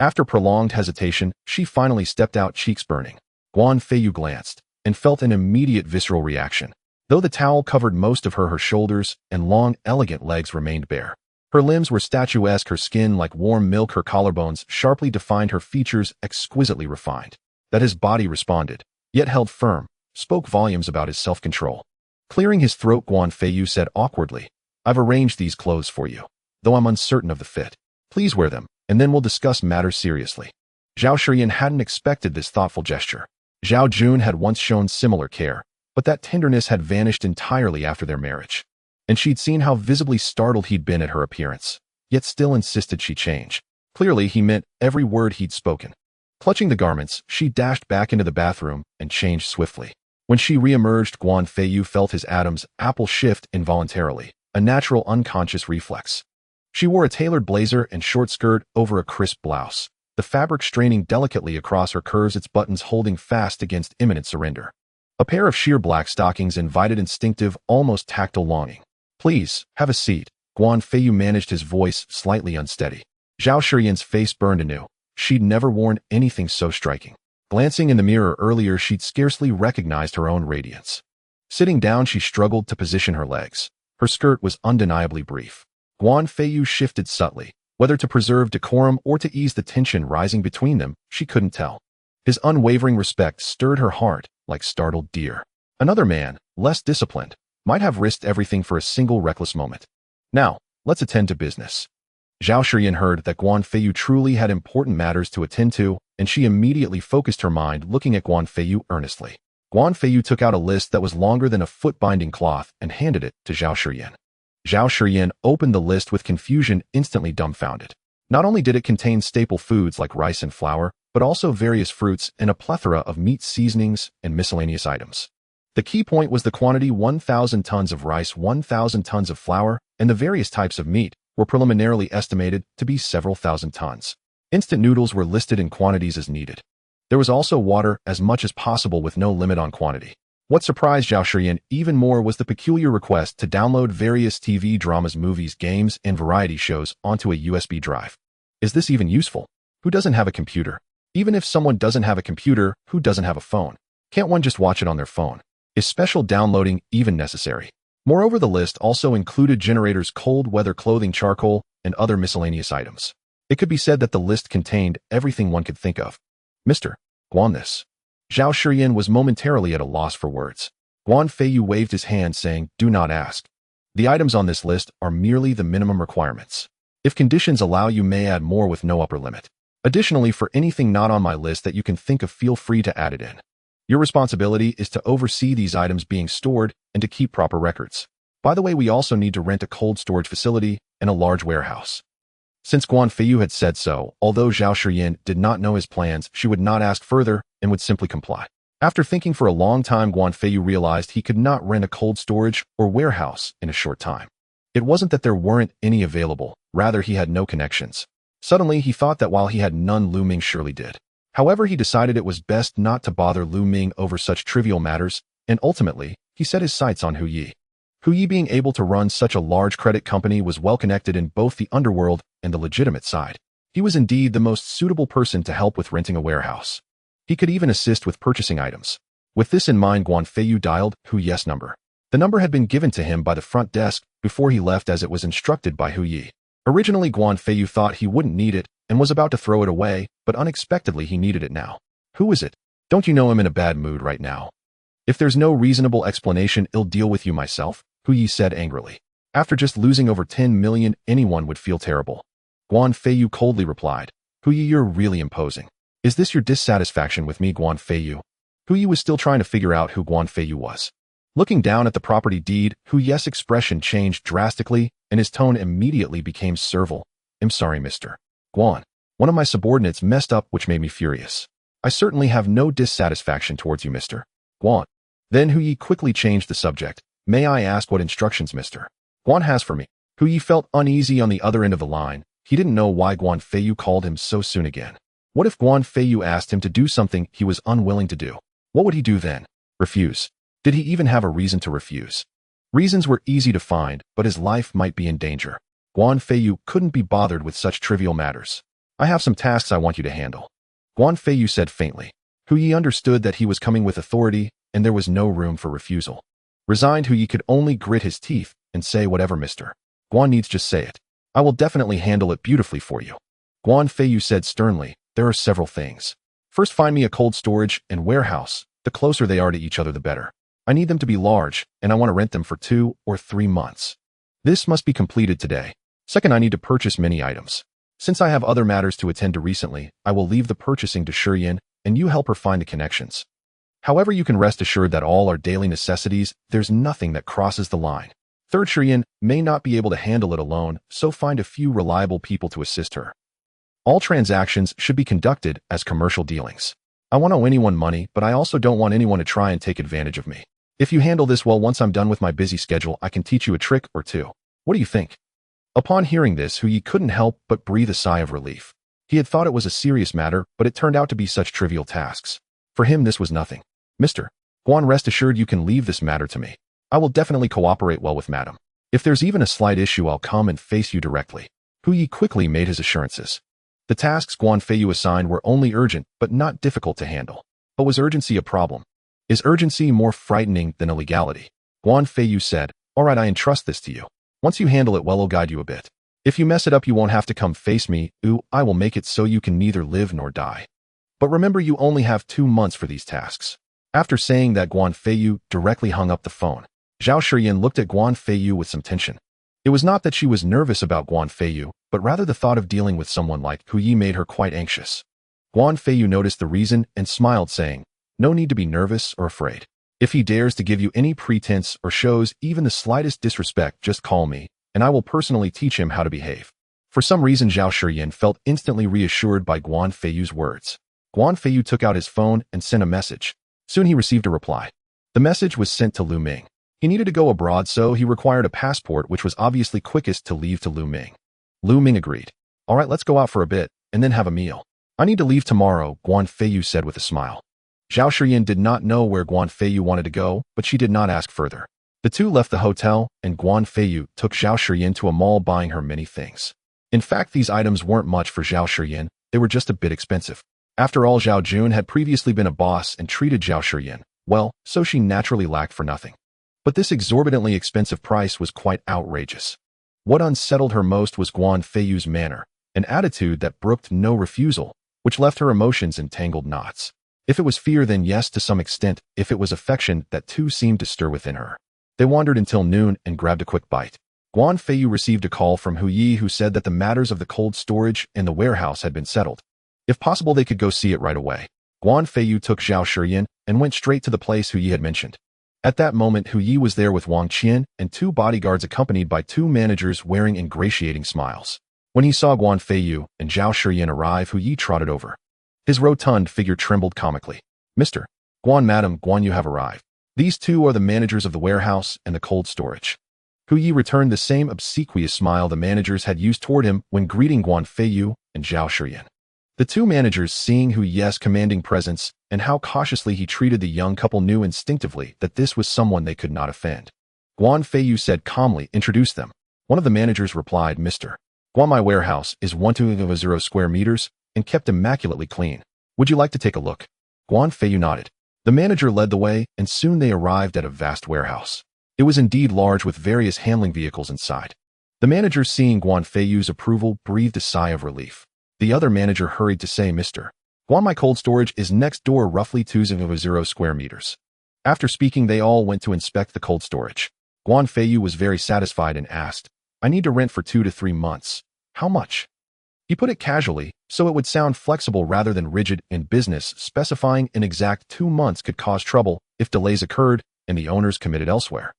Speaker 1: After prolonged hesitation, she finally stepped out, cheeks burning. Guan Feiyu glanced and felt an immediate visceral reaction. Though the towel covered most of her shoulders and long, elegant legs remained bare. Her limbs were statuesque, her skin like warm milk, her collarbones sharply defined, her features exquisitely refined. That his body responded, yet held firm, spoke volumes about his self-control. Clearing his throat, Guan Feiyu said awkwardly, "I've arranged these clothes for you, though I'm uncertain of the fit. Please wear them, and then we'll discuss matters seriously." Zhao Shiyan hadn't expected this thoughtful gesture. Zhao Jun had once shown similar care, but that tenderness had vanished entirely after their marriage. And she'd seen how visibly startled he'd been at her appearance, yet still insisted she change. Clearly, he meant every word he'd spoken. Clutching the garments, she dashed back into the bathroom and changed swiftly. When she re-emerged, Guan Feiyu felt his Adam's apple shift involuntarily, a natural unconscious reflex. She wore a tailored blazer and short skirt over a crisp blouse, the fabric straining delicately across her curves, its buttons holding fast against imminent surrender. A pair of sheer black stockings invited instinctive, almost tactile longing. "Please, have a seat." Guan Feiyu managed, his voice slightly unsteady. Zhao Shiyan's face burned anew. She'd never worn anything so striking. Glancing in the mirror earlier, she'd scarcely recognized her own radiance. Sitting down, she struggled to position her legs. Her skirt was undeniably brief. Guan Feiyu shifted subtly. Whether to preserve decorum or to ease the tension rising between them, she couldn't tell. His unwavering respect stirred her heart like startled deer. Another man, less disciplined, might have risked everything for a single reckless moment. "Now, let's attend to business." Zhao Shiyan heard that Guan Feiyu truly had important matters to attend to, and she immediately focused her mind, looking at Guan Feiyu earnestly. Guan Feiyu took out a list that was longer than a foot-binding cloth and handed it to Zhao Shiyan. Zhao Shiyan opened the list with confusion, instantly dumbfounded. Not only did it contain staple foods like rice and flour, but also various fruits and a plethora of meat seasonings and miscellaneous items. The key point was the quantity: 1,000 tons of rice, 1,000 tons of flour, and the various types of meat were preliminarily estimated to be several thousand tons. Instant noodles were listed in quantities as needed. There was also water, as much as possible with no limit on quantity. What surprised Zhao Shiyan even more was the peculiar request to download various TV dramas, movies, games, and variety shows onto a USB drive. Is this even useful? Who doesn't have a computer? Even if someone doesn't have a computer, who doesn't have a phone? Can't one just watch it on their phone? Is special downloading even necessary? Moreover, the list also included generators, cold weather clothing, charcoal, and other miscellaneous items. It could be said that the list contained everything one could think of. "Mr. Guan, this." Zhao Shiyan was momentarily at a loss for words. Guan Feiyu waved his hand, saying, "Do not ask. The items on this list are merely the minimum requirements. If conditions allow, you may add more with no upper limit." Additionally, for anything not on my list that you can think of, feel free to add it in. Your responsibility is to oversee these items being stored and to keep proper records. By the way, we also need to rent a cold storage facility and a large warehouse. Since Guan Feiyu had said so, although Zhao Shiyin did not know his plans, she would not ask further and would simply comply. After thinking for a long time, Guan Feiyu realized he could not rent a cold storage or warehouse in a short time. It wasn't that there weren't any available, rather he had no connections. Suddenly, he thought that while he had none, Lu Ming surely did. However, he decided it was best not to bother Lu Ming over such trivial matters, and ultimately, he set his sights on Hu Yi. Hu Yi, being able to run such a large credit company, was well connected in both the underworld and the legitimate side. He was indeed the most suitable person to help with renting a warehouse. He could even assist with purchasing items. With this in mind, Guan Feiyu dialed Hu Yi's number. The number had been given to him by the front desk before he left, as it was instructed by Hu Yi. Originally, Guan Feiyu thought he wouldn't need it and was about to throw it away, but unexpectedly he needed it now. Who is it? Don't you know I'm in a bad mood right now? If there's no reasonable explanation, I'll deal with you myself, Hu Yi said angrily. After just losing over 10 million, anyone would feel terrible. Guan Feiyu coldly replied, Hu Yi, you're really imposing. Is this your dissatisfaction with me, Guan Feiyu? Hu Yi was still trying to figure out who Guan Feiyu was. Looking down at the property deed, Hu Yi's expression changed drastically, and his tone immediately became servile. I'm sorry, Mr. Guan. One of my subordinates messed up, which made me furious. I certainly have no dissatisfaction towards you, Mr. Guan. Then Hu Yi quickly changed the subject. May I ask what instructions Mr. Guan has for me? Hu Yi felt uneasy on the other end of the line. He didn't know why Guan Feiyu called him so soon again. What if Guan Feiyu asked him to do something he was unwilling to do? What would he do then? Refuse. Did he even have a reason to refuse? Reasons were easy to find, but his life might be in danger. Guan Feiyu couldn't be bothered with such trivial matters. I have some tasks I want you to handle. Guan Feiyu said faintly. Hu Yi understood that he was coming with authority, and there was no room for refusal. Resigned, Hu Yi could only grit his teeth and say, whatever Mr. Guan needs, just say it. I will definitely handle it beautifully for you. Guan Feiyu said sternly, there are several things. First, find me a cold storage and warehouse. The closer they are to each other, the better. I need them to be large, and I want to rent them for 2 or 3 months. This must be completed today. Second, I need to purchase many items. Since I have other matters to attend to recently, I will leave the purchasing to Shiyin, and you help her find the connections. However, you can rest assured that all are daily necessities. There's nothing that crosses the line. Third, Shiyin may not be able to handle it alone, so find a few reliable people to assist her. All transactions should be conducted as commercial dealings. I won't owe anyone money, but I also don't want anyone to try and take advantage of me. If you handle this well, once I'm done with my busy schedule, I can teach you a trick or two. What do you think? Upon hearing this, Hu Yi couldn't help but breathe a sigh of relief. He had thought it was a serious matter, but it turned out to be such trivial tasks. For him, this was nothing. Mr. Guan, rest assured you can leave this matter to me. I will definitely cooperate well with Madam. If there's even a slight issue, I'll come and face you directly. Hu Yi quickly made his assurances. The tasks Guan Feiyu assigned were only urgent, but not difficult to handle. But was urgency a problem? Is urgency more frightening than illegality? Guan Feiyu said, all right, I entrust this to you. Once you handle it well, I'll guide you a bit. If you mess it up, you won't have to come face me. I will make it so you can neither live nor die. But remember, you only have 2 months for these tasks. After saying that, Guan Feiyu directly hung up the phone. Zhao Shiyin looked at Guan Feiyu with some tension. It was not that she was nervous about Guan Feiyu, but rather the thought of dealing with someone like Hu Yi made her quite anxious. Guan Feiyu noticed the reason and smiled, saying, no need to be nervous or afraid. If he dares to give you any pretense or shows even the slightest disrespect, just call me, and I will personally teach him how to behave. For some reason, Zhao Shiyin felt instantly reassured by Guan Feiyu's words. Guan Feiyu took out his phone and sent a message. Soon he received a reply. The message was sent to Lu Ming. He needed to go abroad, so he required a passport, which was obviously quickest to leave to Lu Ming. Lu Ming agreed. All right, let's go out for a bit, and then have a meal. I need to leave tomorrow, Guan Feiyu said with a smile. Zhao Shiyin did not know where Guan Feiyu wanted to go, but she did not ask further. The two left the hotel, and Guan Feiyu took Zhao Shiyin to a mall, buying her many things. In fact, these items weren't much for Zhao Shiyin, they were just a bit expensive. After all, Zhao Jun had previously been a boss and treated Zhao Shiyin well, so she naturally lacked for nothing. But this exorbitantly expensive price was quite outrageous. What unsettled her most was Guan Feiyu's manner, an attitude that brooked no refusal, which left her emotions in tangled knots. If it was fear, then yes, to some extent. If it was affection, that too seemed to stir within her. They wandered until noon and grabbed a quick bite. Guan Feiyu received a call from Hu Yi, who said that the matters of the cold storage and the warehouse had been settled. If possible, they could go see it right away. Guan Feiyu took Zhao Shiyan and went straight to the place Hu Yi had mentioned. At that moment, Hu Yi was there with Wang Qian and 2 bodyguards accompanied by 2 managers wearing ingratiating smiles. When he saw Guan Feiyu and Zhao Shiyan arrive, Hu Yi trotted over. His rotund figure trembled comically. Mr. Guan, Madam Guan, you have arrived. These 2 are the managers of the warehouse and the cold storage. Hu Yi returned the same obsequious smile the managers had used toward him when greeting Guan Feiyu and Zhao Shiyan. The 2 managers, seeing Hu Yi's commanding presence and how cautiously he treated the young couple, knew instinctively that this was someone they could not offend. Guan Feiyu said calmly, "Introduce them." One of the managers replied, "Mr. Guan, my warehouse is 120 square meters and kept immaculately clean. Would you like to take a look?" Guan Feiyu nodded. The manager led the way, and soon they arrived at a vast warehouse. It was indeed large, with various handling vehicles inside. The manager, seeing Guan Feiyu's approval, breathed a sigh of relief. The other manager hurried to say, "Mr. Guan, my cold storage is next door, roughly 200 square meters." After speaking, they all went to inspect the cold storage. Guan Feiyu was very satisfied and asked, "I need to rent for 2 to 3 months. How much?" He put it casually, so it would sound flexible rather than rigid in business, specifying an exact 2 months could cause trouble if delays occurred and the owners committed elsewhere.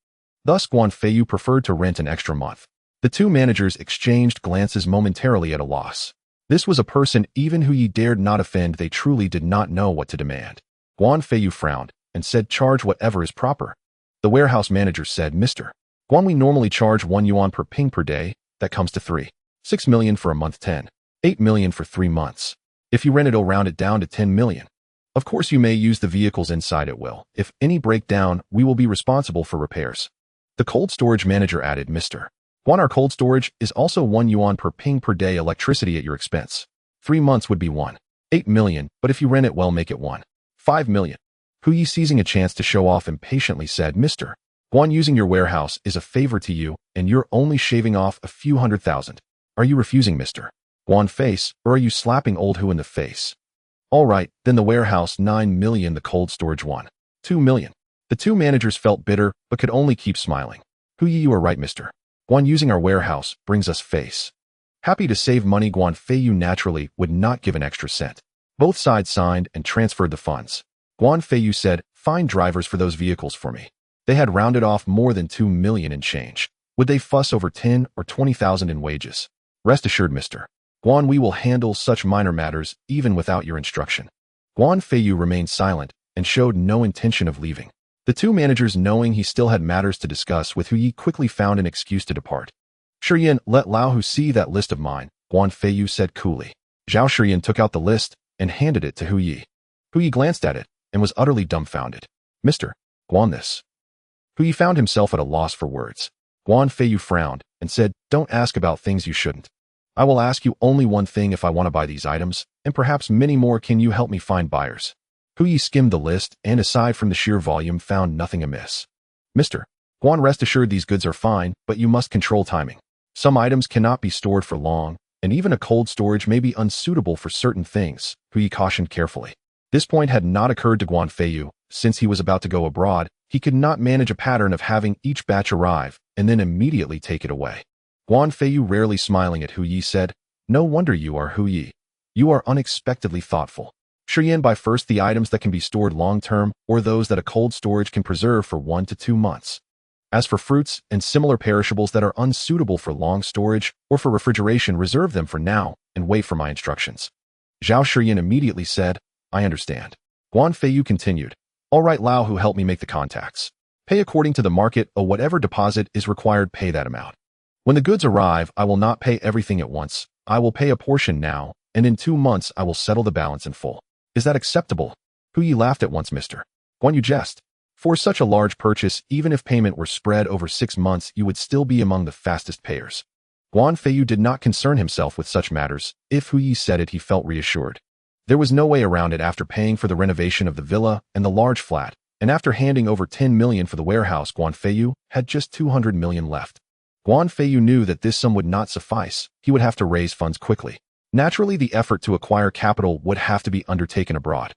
Speaker 1: Thus, Guan Feiyu preferred to rent an extra month. The 2 managers exchanged glances, momentarily at a loss. This was a person even Hu Yi dared not offend. They truly did not know what to demand. Guan Feiyu frowned and said, "Charge whatever is proper." The warehouse manager said, "Mr. Guan, we normally charge 1 yuan per ping per day. That comes to 3.6 million for a month, 10.8 million for 3 months. If you rent it, I'll round it down to 10 million. Of course, you may use the vehicles inside at will. If any break down, we will be responsible for repairs." The cold storage manager added, "Mr. Guan, our cold storage is also 1 yuan per ping per day, electricity at your expense. 3 months would be 1.8 million, but if you rent it well, make it 1.5 million. Hu Yi, seizing a chance to show off, impatiently said, "Mr. Guan, using your warehouse is a favor to you, and you're only shaving off a few 100,000. Are you refusing, Mr. Guan face, or are you slapping old Hu in the face?" "All right, then the warehouse 9 million, the cold storage 1.2 million. The 2 managers felt bitter, but could only keep smiling. "Hu Yi, you are right, Mr. Guan, using our warehouse brings us face." Happy to save money, Guan Feiyu naturally would not give an extra cent. Both sides signed and transferred the funds. Guan Feiyu said, "Find drivers for those vehicles for me." They had rounded off more than 2 million in change. Would they fuss over 10 or 20,000 in wages? "Rest assured, Mr. Guan, we will handle such minor matters even without your instruction." Guan Feiyu remained silent and showed no intention of leaving. The 2 managers, knowing he still had matters to discuss with Hu Yi, quickly found an excuse to depart. "Shiyan, let Lao Hu see that list of mine," Guan Feiyu said coolly. Zhao Shiyan took out the list and handed it to Hu Yi. Hu Yi glanced at it and was utterly dumbfounded. "Mr. Guan, this?" Hu Yi found himself at a loss for words. Guan Feiyu frowned and said, "Don't ask about things you shouldn't. I will ask you only one thing. If I want to buy these items, and perhaps many more, can you help me find buyers?" Hu Yi skimmed the list and, aside from the sheer volume, found nothing amiss. "Mr. Guan, rest assured these goods are fine, but you must control timing. Some items cannot be stored for long, and even a cold storage may be unsuitable for certain things," Hu Yi cautioned carefully. This point had not occurred to Guan Feiyu. Since he was about to go abroad, he could not manage a pattern of having each batch arrive and then immediately take it away. Guan Feiyu, rarely smiling at Hu Yi, said, "No wonder you are Hu Yi. You are unexpectedly thoughtful. Shiyan, buy first the items that can be stored long-term or those that a cold storage can preserve for 1 to 2 months. As for fruits and similar perishables that are unsuitable for long storage or for refrigeration, reserve them for now and wait for my instructions." Zhao Shiyan immediately said, "I understand." Guan Feiyu continued, "All right, Lao Hu, help me make the contacts. Pay according to the market, or whatever deposit is required, pay that amount. When the goods arrive, I will not pay everything at once. I will pay a portion now, and in 2 months I will settle the balance in full. Is that acceptable?" Hu Yi laughed at once. "Mr. Guan, you jest. For such a large purchase, even if payment were spread over 6 months, you would still be among the fastest payers." Guan Feiyu did not concern himself with such matters. If Hu Yi said it, he felt reassured. There was no way around it. After paying for the renovation of the villa and the large flat, and after handing over 10 million for the warehouse, Guan Feiyu had just 200 million left. Guan Feiyu knew that this sum would not suffice. He would have to raise funds quickly. Naturally, the effort to acquire capital would have to be undertaken abroad.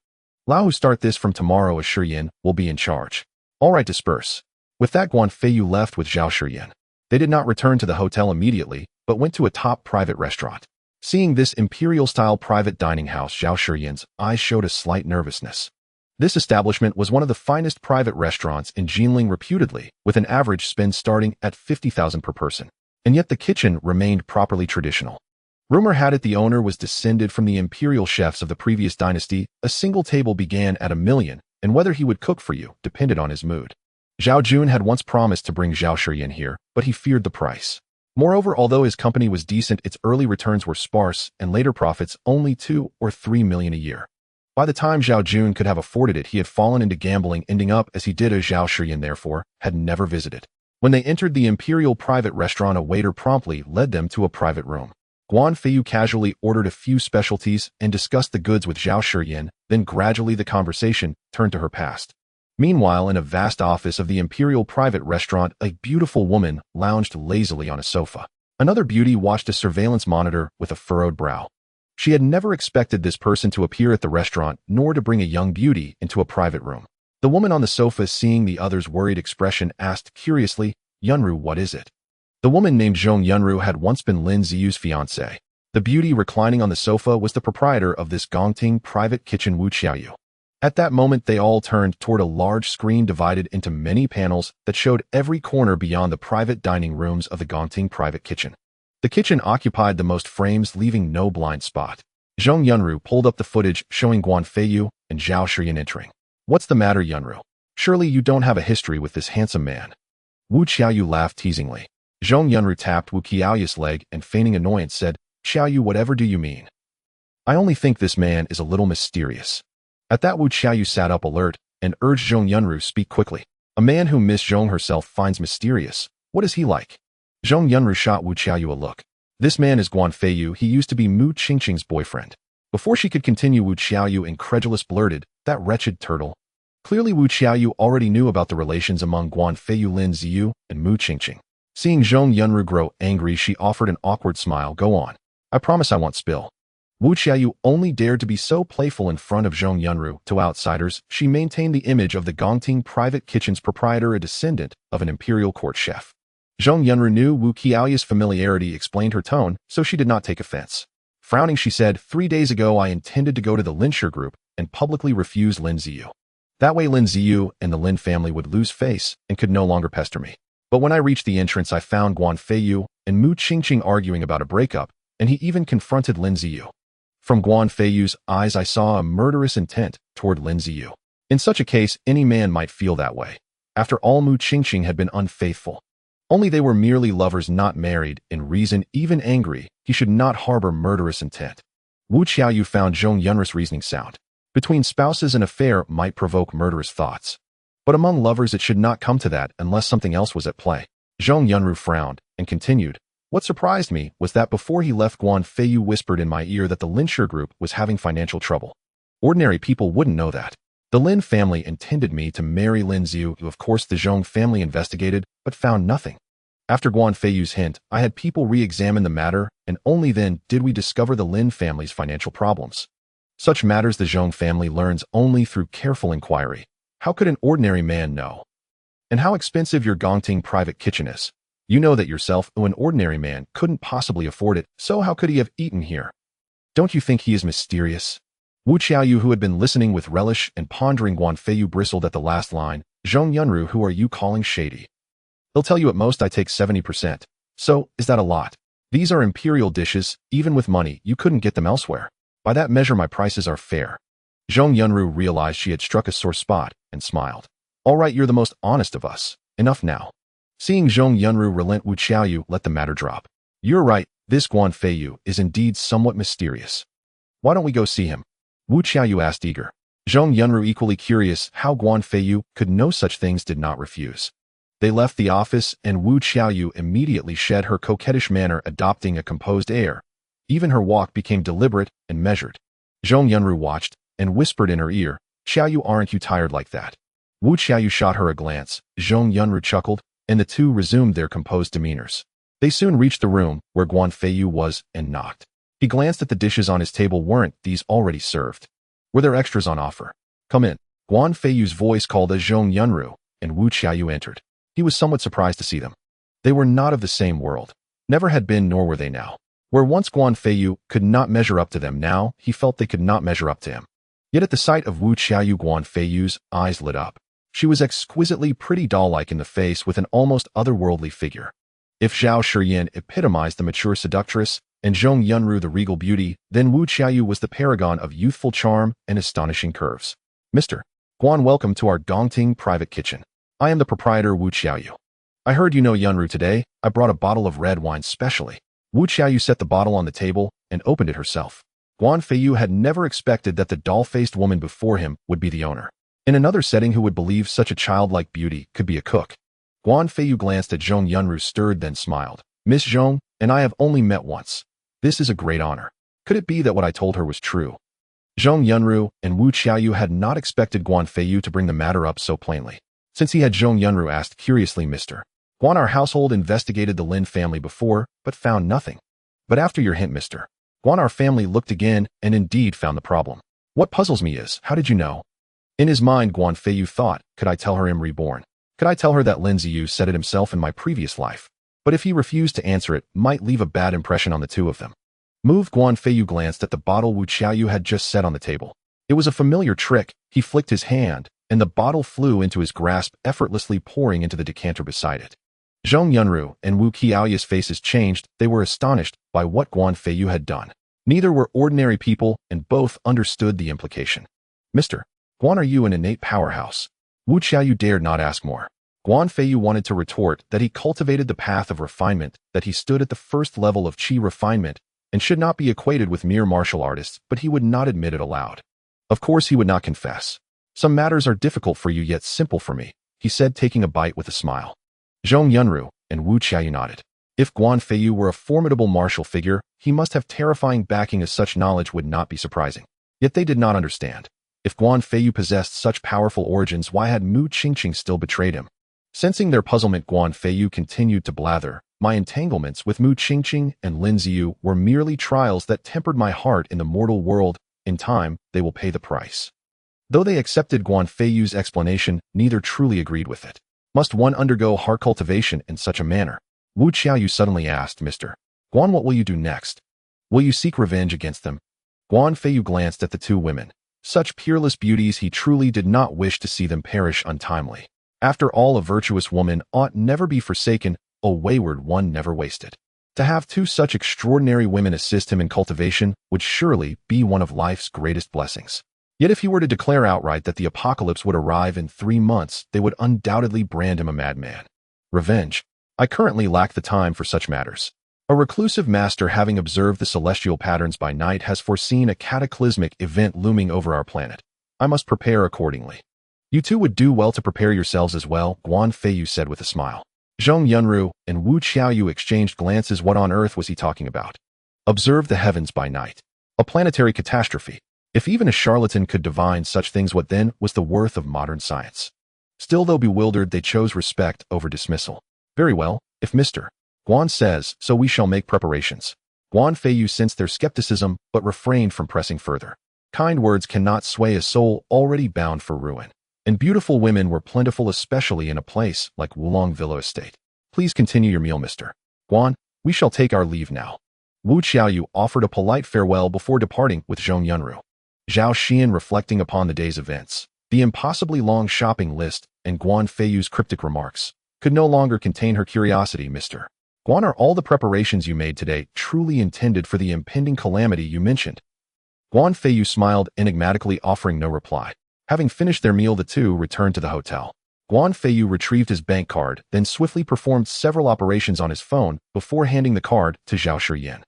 Speaker 1: Lao Hu, start this from tomorrow, as Shiyan will be in charge. "All right, disperse." With that, Guan Feiyu left with Zhao Shiyan. They did not return to the hotel immediately, but went to a top private restaurant. Seeing this imperial-style private dining house, Zhao Shiyan's eyes showed a slight nervousness. This establishment was one of the finest private restaurants in Jinling reputedly, with an average spend starting at 50,000 per person. And yet the kitchen remained properly traditional. Rumor had it the owner was descended from the imperial chefs of the previous dynasty. A single table began at 1 million, and whether he would cook for you depended on his mood. Zhao Jun had once promised to bring Zhao Shiyan here, but he feared the price. Moreover, although his company was decent, its early returns were sparse and later profits only 2 or 3 million a year. By the time Zhao Jun could have afforded it, he had fallen into gambling, ending up as he did, as Zhao Shiyan therefore had never visited. When they entered the imperial private restaurant, a waiter promptly led them to a private room. Guan Feiyu casually ordered a few specialties and discussed the goods with Zhao Shiyan, then gradually the conversation turned to her past. Meanwhile, in a vast office of the imperial private restaurant, a beautiful woman lounged lazily on a sofa. Another beauty watched a surveillance monitor with a furrowed brow. She had never expected this person to appear at the restaurant, nor to bring a young beauty into a private room. The woman on the sofa, seeing the other's worried expression, asked curiously, "Yunru, what is it?" The woman named Zhong Yunru had once been Lin Ziyu's fiancée. The beauty reclining on the sofa was the proprietor of this Gongting private kitchen, Mu Qingqing. At that moment, they all turned toward a large screen divided into many panels that showed every corner beyond the private dining rooms of the Gongting private kitchen. The kitchen occupied the most frames, leaving no blind spot. Zhong Yunru pulled up the footage showing Guan Feiyu and Zhao Shiyan entering. "What's the matter, Yunru? Surely you don't have a history with this handsome man." Wu Qiaoyu laughed teasingly. Zhong Yunru tapped Wu Qiaoyu's leg and, feigning annoyance, said, "Qiaoyu, whatever do you mean? I only think this man is a little mysterious." At that, Wu Qiaoyu sat up alert and urged Zhong Yunru, "Speak quickly. A man whom Miss Zhong herself finds mysterious. What is he like?" Zhong Yunru shot Wu Qiaoyu a look. "This man is Guan Feiyu. He used to be Mu Qingqing's boyfriend." Before she could continue, Wu Qiaoyu, incredulous, blurted, "That wretched turtle." Clearly, Wu Qiaoyu already knew about the relations among Guan Feiyu, Lin Ziyu, and Mu Qingqing. Seeing Zhong Yunru grow angry, she offered an awkward smile. "Go on. I promise I won't spill." Wu Qiaoyu only dared to be so playful in front of Zhong Yunru. To outsiders, she maintained the image of the Gongting private kitchen's proprietor, a descendant of an imperial court chef. Zhong Yunru knew Wu Qiaoyu's familiarity explained her tone, so she did not take offense. Frowning, she said, "3 days ago I intended to go to the Linshire group and publicly refuse Lin Ziyu. That way Lin Ziyu and the Lin family would lose face and could no longer pester me. But when I reached the entrance, I found Guan Feiyu and Mu Qingqing arguing about a breakup, and he even confronted Lin Ziyu. From Guan Feiyu's eyes, I saw a murderous intent toward Lin Ziyu. In such a case, any man might feel that way. After all, Mu Qingqing had been unfaithful. Only they were merely lovers, not married. In reason, even angry, he should not harbor murderous intent." Wu Qiaoyu found Zhong Yunru's reasoning sound. Between spouses, an affair might provoke murderous thoughts. But among lovers, it should not come to that unless something else was at play. Zhong Yunru frowned and continued, "What surprised me was that before he left, Guan Feiyu whispered in my ear that the Linshire group was having financial trouble. Ordinary people wouldn't know that. The Lin family intended me to marry Lin Ziyu. Of course, the Zhong family investigated, but found nothing. After Guan Feiyu's hint, I had people re-examine the matter, and only then did we discover the Lin family's financial problems. Such matters the Zhong family learns only through careful inquiry. How could an ordinary man know? And how expensive your Gongting private kitchen is. You know that yourself. An ordinary man couldn't possibly afford it, so how could he have eaten here? Don't you think he is mysterious?" Wu Qiaoyu, who had been listening with relish and pondering Guan Feiyu, bristled at the last line. "Zhong Yunru, who are you calling shady? They'll tell you at most I take 70%. So, is that a lot? These are imperial dishes. Even with money, you couldn't get them elsewhere. By that measure, my prices are fair." Zhong Yunru realized she had struck a sore spot and smiled. "All right, you're the most honest of us. Enough now." Seeing Zhong Yunru relent, Wu Qiaoyu let the matter drop. "You're right, this Guan Feiyu is indeed somewhat mysterious. Why don't we go see him?" Wu Qiaoyu asked, eager. Zhong Yunru, equally curious how Guan Feiyu could know such things, did not refuse. They left the office, and Wu Qiaoyu immediately shed her coquettish manner, adopting a composed air. Even her walk became deliberate and measured. Zhong Yunru watched and whispered in her ear, "Qiaoyu, aren't you tired like that?" Wu Qiaoyu shot her a glance. Zhong Yunru chuckled, and the two resumed their composed demeanors. They soon reached the room where Guan Feiyu was and knocked. He glanced at the dishes on his table. Weren't these already served? Were there extras on offer? "Come in." Guan Feiyu's voice called as Zhong Yunru, and Wu Qiaoyu entered. He was somewhat surprised to see them. They were not of the same world. Never had been, nor were they now. Where once Guan Feiyu could not measure up to them, now he felt they could not measure up to him. Yet at the sight of Mu Qingqing, Guan Feiyu's eyes lit up. She was exquisitely pretty, doll-like in the face with an almost otherworldly figure. If Zhao Shiyan epitomized the mature seductress and Zhong Yunru the regal beauty, then Wu Qiaoyu was the paragon of youthful charm and astonishing curves. Mr. Guan, welcome to our Dongting private kitchen. I am the proprietor Wu Qiaoyu. I heard you know Yunru today. I brought a bottle of red wine specially. Wu Qiaoyu set the bottle on the table and opened it herself. Guan Feiyu had never expected that the doll-faced woman before him would be the owner. In another setting, who would believe such a childlike beauty could be a cook? Guan Feiyu glanced at Zhong Yunru, stirred, then smiled. Miss Zhong and I have only met once. This is a great honor. Could it be that what I told her was true? Zhong Yunru and Wu Qiaoyu had not expected Guan Feiyu to bring the matter up so plainly. Since he had, Zhong Yunru asked curiously, Mr. Guan, our household investigated the Lin family before, but found nothing. But after your hint, Mr. Guan, our family looked again and indeed found the problem. What puzzles me is, how did you know? In his mind, Guan Feiyu thought, could I tell her I'm reborn? Could I tell her that Lin Ziyu said it himself in my previous life? But if he refused to answer, it might leave a bad impression on the two of them. Moved, Guan Feiyu glanced at the bottle Wu Qiaoyu had just set on the table. It was a familiar trick. He flicked his hand, and the bottle flew into his grasp, effortlessly pouring into the decanter beside it. Zhong Yunru and Wu Qiaoyu's faces changed. They were astonished by what Guan Feiyu had done. Neither were ordinary people, and both understood the implication. Mr. Guan, are you an innate powerhouse? Wu Qiaoyu dared not ask more. Guan Feiyu wanted to retort that he cultivated the path of refinement, that he stood at the first level of qi refinement, and should not be equated with mere martial artists, but he would not admit it aloud. Of course he would not confess. Some matters are difficult for you, yet simple for me, he said, taking a bite with a smile. Zhong Yunru and Wu Qiaoyu nodded. If Guan Feiyu were a formidable martial figure, he must have terrifying backing, as such knowledge would not be surprising. Yet they did not understand. If Guan Feiyu possessed such powerful origins, why had Mu Qingqing still betrayed him? Sensing their puzzlement, Guan Feiyu continued to blather. My entanglements with Mu Qingqing and Lin Ziyu were merely trials that tempered my heart in the mortal world. In time, they will pay the price. Though they accepted Guan Feiyu's explanation, neither truly agreed with it. Must one undergo heart cultivation in such a manner? Wu Qiaoyu suddenly asked, Mr. Guan, what will you do next? Will you seek revenge against them? Guan Feiyu glanced at the two women. Such peerless beauties, he truly did not wish to see them perish untimely. After all, a virtuous woman ought never be forsaken, a wayward one never wasted. To have two such extraordinary women assist him in cultivation would surely be one of life's greatest blessings. Yet if he were to declare outright that the apocalypse would arrive in 3 months, they would undoubtedly brand him a madman. Revenge. I currently lack the time for such matters. A reclusive master, having observed the celestial patterns by night, has foreseen a cataclysmic event looming over our planet. I must prepare accordingly. You two would do well to prepare yourselves as well, Guan Feiyu said with a smile. Zhong Yunru and Wu Qiaoyu exchanged glances. What on earth was he talking about? Observe the heavens by night. A planetary catastrophe. If even a charlatan could divine such things, what then was the worth of modern science? Still, though bewildered, they chose respect over dismissal. Very well, if Mr. Guan says so, we shall make preparations. Guan Feiyu sensed their skepticism, but refrained from pressing further. Kind words cannot sway a soul already bound for ruin. And beautiful women were plentiful, especially in a place like Wulong Villa Estate. Please continue your meal, Mr. Guan. We shall take our leave now. Wu Qiaoyu offered a polite farewell before departing with Zhong Yunru. Zhao Xian, reflecting upon the day's events, the impossibly long shopping list, and Guan Feiyu's cryptic remarks, could no longer contain her curiosity. Mr. Guan, are all the preparations you made today truly intended for the impending calamity you mentioned? Guan Feiyu smiled enigmatically, offering no reply. Having finished their meal, the two returned to the hotel. Guan Feiyu retrieved his bank card, then swiftly performed several operations on his phone before handing the card to Zhao Shiyan.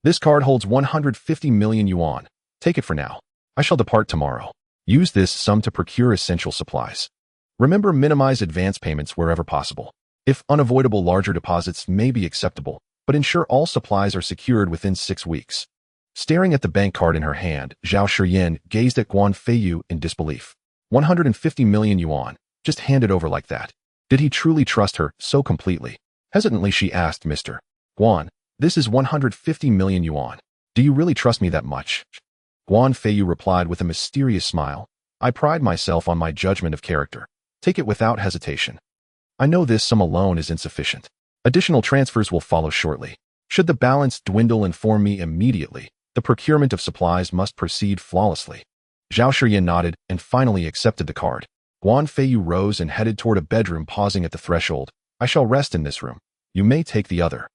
Speaker 1: This card holds 150 million yuan. Take it for now. I shall depart tomorrow. Use this sum to procure essential supplies. Remember, minimize advance payments wherever possible. If unavoidable, larger deposits may be acceptable, but ensure all supplies are secured within 6 weeks. Staring at the bank card in her hand, Zhao Shiyan gazed at Guan Feiyu in disbelief. 150 million yuan, just handed over like that. Did he truly trust her so completely? Hesitantly she asked, Mr. Guan, this is 150 million yuan. Do you really trust me that much? Guan Feiyu replied with a mysterious smile. I pride myself on my judgment of character. Take it without hesitation. I know this sum alone is insufficient. Additional transfers will follow shortly. Should the balance dwindle, inform me immediately. The procurement of supplies must proceed flawlessly. Zhao Shiyan nodded and finally accepted the card. Guan Feiyu rose and headed toward a bedroom, pausing at the threshold. I shall rest in this room. You may take the other.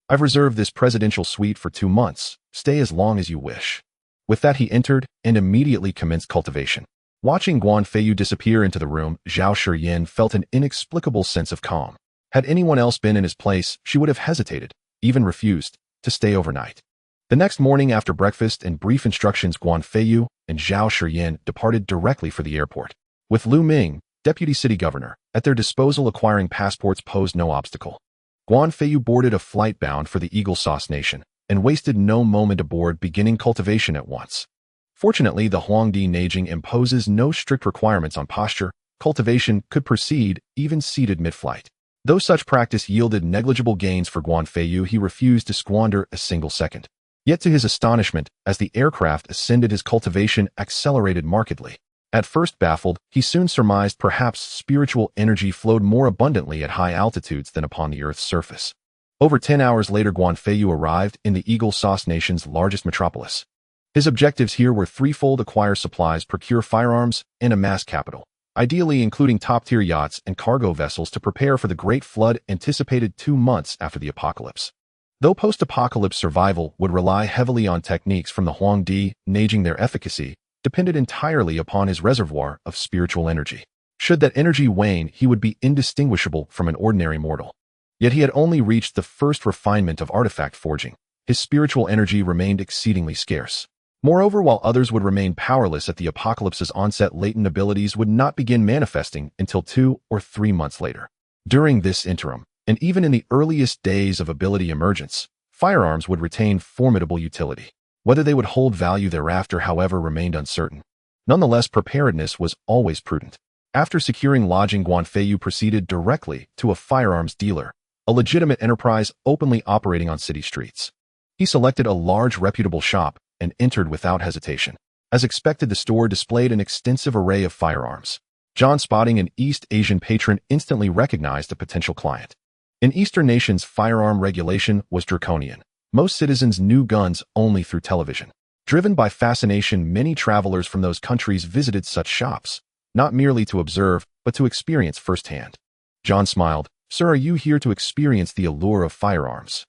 Speaker 1: I've reserved this presidential suite for 2 months. Stay as long as you wish. With that, he entered and immediately commenced cultivation. Watching Guan Feiyu disappear into the room, Zhao Shiyan felt an inexplicable sense of calm. Had anyone else been in his place, she would have hesitated, even refused, to stay overnight. The next morning after breakfast and brief instructions, Guan Feiyu and Zhao Shiyan departed directly for the airport. With Lu Ming, deputy city governor, at their disposal, acquiring passports posed no obstacle. Guan Feiyu boarded a flight bound for the Eagle Sauce Nation and wasted no moment aboard, beginning cultivation at once. Fortunately, the Huangdi Neijing imposes no strict requirements on posture. Cultivation could proceed even seated mid-flight. Though such practice yielded negligible gains for Guan Feiyu, he refused to squander a single second. Yet to his astonishment, as the aircraft ascended, his cultivation accelerated markedly. At first baffled, he soon surmised perhaps spiritual energy flowed more abundantly at high altitudes than upon the Earth's surface. Over 10 hours later, Guan Feiyu arrived in the Eagle Sauce Nation's largest metropolis. His objectives here were threefold: acquire supplies, procure firearms, and amass capital, ideally including top-tier yachts and cargo vessels to prepare for the Great Flood anticipated 2 months after the apocalypse. Though post-apocalypse survival would rely heavily on techniques from the Huangdi Neijing, their efficacy depended entirely upon his reservoir of spiritual energy. Should that energy wane, he would be indistinguishable from an ordinary mortal. Yet he had only reached the first refinement of artifact forging. His spiritual energy remained exceedingly scarce. Moreover, while others would remain powerless at the apocalypse's onset, latent abilities would not begin manifesting until 2 or 3 months later. During this interim, and even in the earliest days of ability emergence, firearms would retain formidable utility. Whether they would hold value thereafter, however, remained uncertain. Nonetheless, preparedness was always prudent. After securing lodging, Guan Feiyu proceeded directly to a firearms dealer, a legitimate enterprise openly operating on city streets. He selected a large, reputable shop and entered without hesitation. As expected, the store displayed an extensive array of firearms. John, spotting an East Asian patron, instantly recognized a potential client. In Eastern nations, firearm regulation was draconian. Most citizens knew guns only through television. Driven by fascination, many travelers from those countries visited such shops, not merely to observe, but to experience firsthand. John smiled. Sir, are you here to experience the allure of firearms?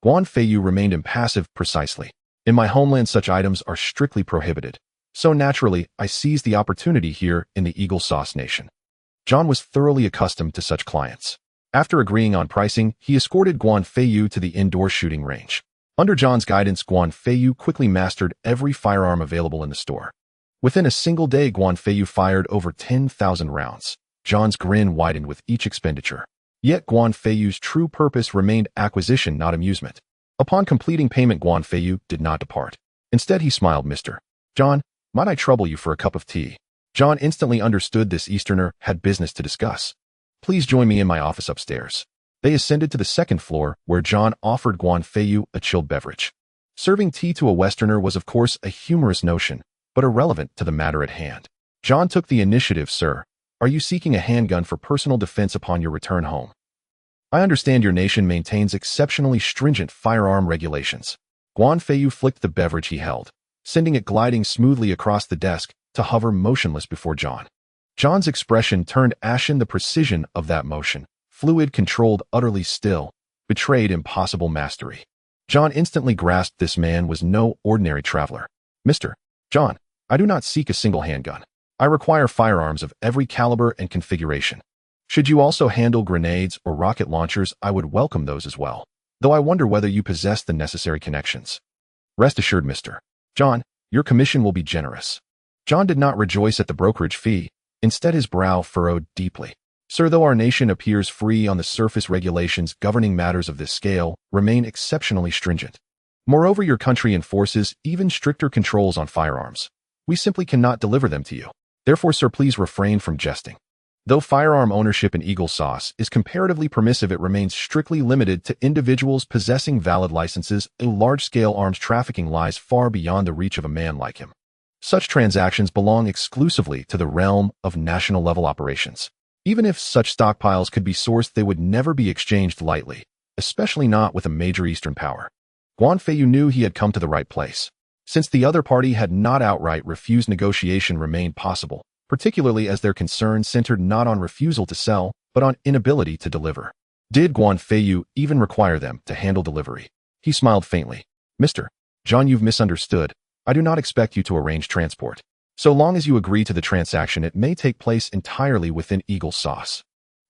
Speaker 1: Guan Feiyu remained impassive. Precisely. In my homeland, such items are strictly prohibited. So naturally, I seized the opportunity here in the Eagle Sauce Nation. John was thoroughly accustomed to such clients. After agreeing on pricing, he escorted Guan Feiyu to the indoor shooting range. Under John's guidance, Guan Feiyu quickly mastered every firearm available in the store. Within a single day, Guan Feiyu fired over 10,000 rounds. John's grin widened with each expenditure. Yet Guan Feiyu's true purpose remained acquisition, not amusement. Upon completing payment, Guan Feiyu did not depart. Instead, he smiled. Mr. John, might I trouble you for a cup of tea? John instantly understood this Easterner had business to discuss. Please join me in my office upstairs. They ascended to the second floor, where John offered Guan Feiyu a chilled beverage. Serving tea to a Westerner was, of course, a humorous notion, but irrelevant to the matter at hand. John took the initiative. Sir, are you seeking a handgun for personal defense upon your return home? I understand your nation maintains exceptionally stringent firearm regulations. Guan Feiyu flicked the beverage he held, sending it gliding smoothly across the desk to hover motionless before John. John's expression turned ashen. The precision of that motion, fluid, controlled, utterly still, betrayed impossible mastery. John instantly grasped this man was no ordinary traveler. Mr. John, I do not seek a single handgun. I require firearms of every caliber and configuration. Should you also handle grenades or rocket launchers, I would welcome those as well, though I wonder whether you possess the necessary connections. Rest assured, Mr. John, your commission will be generous. John did not rejoice at the brokerage fee. Instead, his brow furrowed deeply. Sir, though our nation appears free on the surface, regulations governing matters of this scale remain exceptionally stringent. Moreover, your country enforces even stricter controls on firearms. We simply cannot deliver them to you. Therefore, sir, please refrain from jesting. Though firearm ownership in Eagle Sauce is comparatively permissive, it remains strictly limited to individuals possessing valid licenses. A large-scale arms trafficking lies far beyond the reach of a man like him. Such transactions belong exclusively to the realm of national-level operations. Even if such stockpiles could be sourced, they would never be exchanged lightly, especially not with a major Eastern power. Guan Feiyu knew he had come to the right place. Since the other party had not outright refused, negotiation remained possible, particularly as their concern centered not on refusal to sell, but on inability to deliver. Did Guan Feiyu even require them to handle delivery? He smiled faintly. Mr. John, you've misunderstood. I do not expect you to arrange transport. So long as you agree to the transaction, it may take place entirely within Eagle Sauce.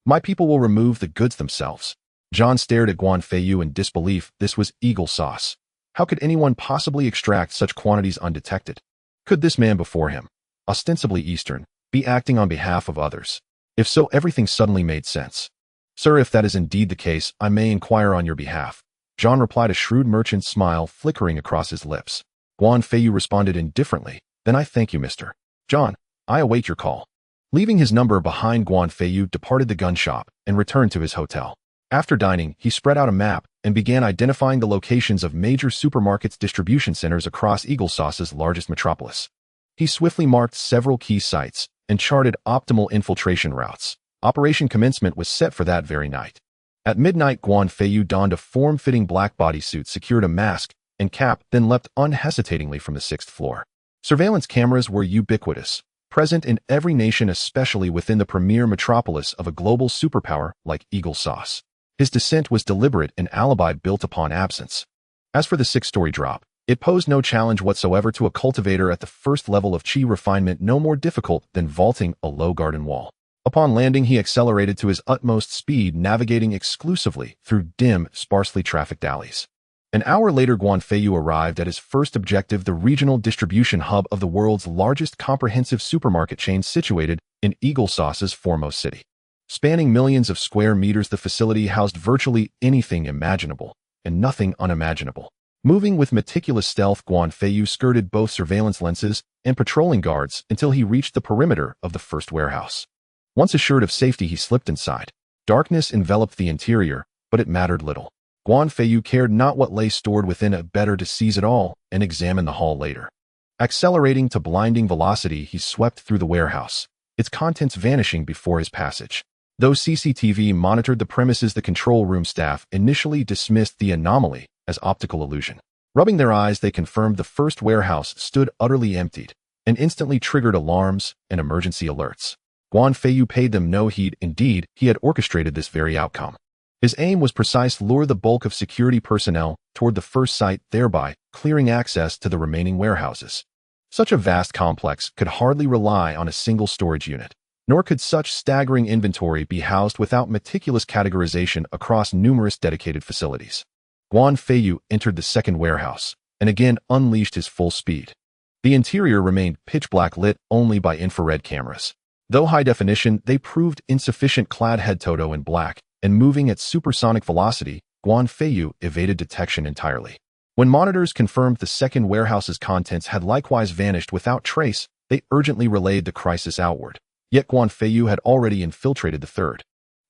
Speaker 1: My people will remove the goods themselves. John stared at Guan Feiyu in disbelief. This was Eagle Sauce. How could anyone possibly extract such quantities undetected? Could this man before him, ostensibly Eastern, be acting on behalf of others? If so, everything suddenly made sense. Sir, if that is indeed the case, I may inquire on your behalf. John replied, a shrewd merchant's smile flickering across his lips. Guan Feiyu responded indifferently. Then I thank you, Mr. John. I await your call. Leaving his number behind, Guan Feiyu departed the gun shop and returned to his hotel. After dining, he spread out a map and began identifying the locations of major supermarkets' distribution centers across Eagle Sauce's largest metropolis. He swiftly marked several key sites and charted optimal infiltration routes. Operation commencement was set for that very night. At midnight, Guan Feiyu donned a form-fitting black bodysuit, secured a mask and cap, then leapt unhesitatingly from the 6th floor. Surveillance cameras were ubiquitous, present in every nation, especially within the premier metropolis of a global superpower like Eagle Sauce. His descent was deliberate, an alibi built upon absence. As for the 6-story drop, it posed no challenge whatsoever to a cultivator at the first level of chi refinement, no more difficult than vaulting a low garden wall. Upon landing, he accelerated to his utmost speed, navigating exclusively through dim, sparsely trafficked alleys. An hour later, Guan Feiyu arrived at his first objective, the regional distribution hub of the world's largest comprehensive supermarket chain, situated in Eagle Sauce's foremost city. Spanning millions of square meters, the facility housed virtually anything imaginable and nothing unimaginable. Moving with meticulous stealth, Guan Feiyu skirted both surveillance lenses and patrolling guards until he reached the perimeter of the first warehouse. Once assured of safety, he slipped inside. Darkness enveloped the interior, but it mattered little. Guan Feiyu cared not what lay stored within it, better to seize it all and examine the haul later. Accelerating to blinding velocity, he swept through the warehouse, its contents vanishing before his passage. Though CCTV monitored the premises, the control room staff initially dismissed the anomaly as optical illusion. Rubbing their eyes, they confirmed the first warehouse stood utterly emptied and instantly triggered alarms and emergency alerts. Guan Feiyu paid them no heed. Indeed, he had orchestrated this very outcome. His aim was precise: lure the bulk of security personnel toward the first site, thereby clearing access to the remaining warehouses. Such a vast complex could hardly rely on a single storage unit, nor could such staggering inventory be housed without meticulous categorization across numerous dedicated facilities. Guan Feiyu entered the second warehouse and again unleashed his full speed. The interior remained pitch black, lit only by infrared cameras. Though high definition, they proved insufficient. Clad head toto in black and moving at supersonic velocity, Guan Feiyu evaded detection entirely. When monitors confirmed the second warehouse's contents had likewise vanished without trace, they urgently relayed the crisis outward. Yet Guan Feiyu had already infiltrated the third.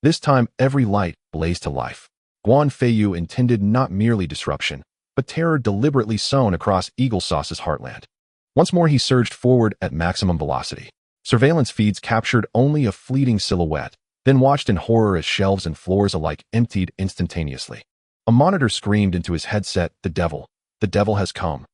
Speaker 1: This time, every light blazed to life. Guan Feiyu intended not merely disruption, but terror deliberately sown across Eagle Sauce's heartland. Once more, he surged forward at maximum velocity. Surveillance feeds captured only a fleeting silhouette, then watched in horror as shelves and floors alike emptied instantaneously. A monitor screamed into his headset, the devil has come."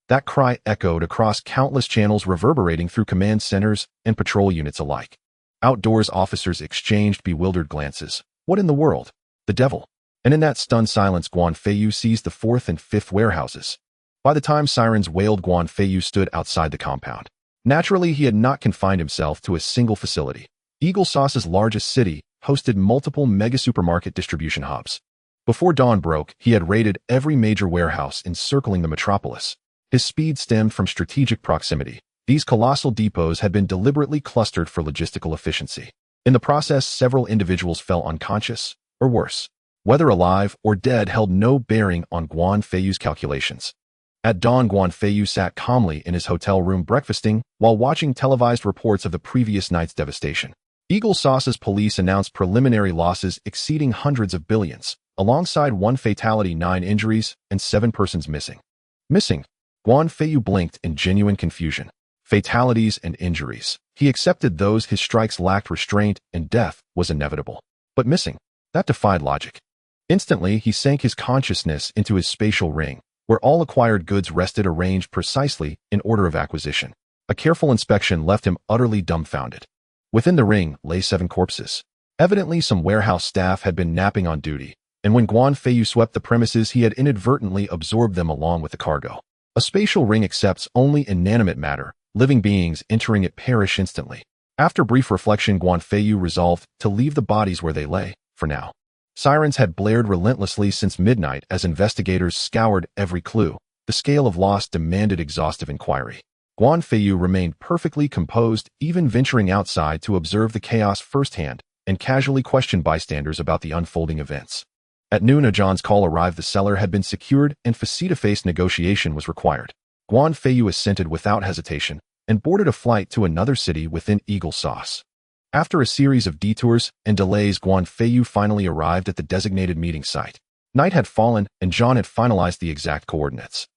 Speaker 1: That cry echoed across countless channels, reverberating through command centers and patrol units alike. Outdoors, officers exchanged bewildered glances. What in the world? The devil? And in that stunned silence, Guan Feiyu seized the fourth and fifth warehouses. By the time sirens wailed, Guan Feiyu stood outside the compound. Naturally, he had not confined himself to a single facility. Eagle Sauce's largest city hosted multiple mega-supermarket distribution hubs. Before dawn broke, he had raided every major warehouse encircling the metropolis. His speed stemmed from strategic proximity. These colossal depots had been deliberately clustered for logistical efficiency. In the process, several individuals fell unconscious, or worse. Whether alive or dead held no bearing on Guan Feiyu's calculations. At dawn, Guan Feiyu sat calmly in his hotel room breakfasting while watching televised reports of the previous night's devastation. Eagle Sauce's police announced preliminary losses exceeding hundreds of billions, alongside 1 fatality, 9 injuries, and 7 persons missing. Missing? Guan Feiyu blinked in genuine confusion. Fatalities and injuries. He accepted those; his strikes lacked restraint and death was inevitable. But missing? That defied logic. Instantly, he sank his consciousness into his spatial ring, where all acquired goods rested arranged precisely in order of acquisition. A careful inspection left him utterly dumbfounded. Within the ring lay 7 corpses. Evidently, some warehouse staff had been napping on duty, and when Guan Feiyu swept the premises, he had inadvertently absorbed them along with the cargo. A spatial ring accepts only inanimate matter. Living beings entering it perish instantly. After brief reflection, Guan Feiyu resolved to leave the bodies where they lay, for now. Sirens had blared relentlessly since midnight as investigators scoured every clue. The scale of loss demanded exhaustive inquiry. Guan Feiyu remained perfectly composed, even venturing outside to observe the chaos firsthand and casually question bystanders about the unfolding events. At noon, a John's call arrived. The cellar had been secured and face-to-face negotiation was required. Guan Feiyu assented without hesitation and boarded a flight to another city within Eagle Sauce. After a series of detours and delays, Guan Feiyu finally arrived at the designated meeting site. Night had fallen and John had finalized the exact coordinates.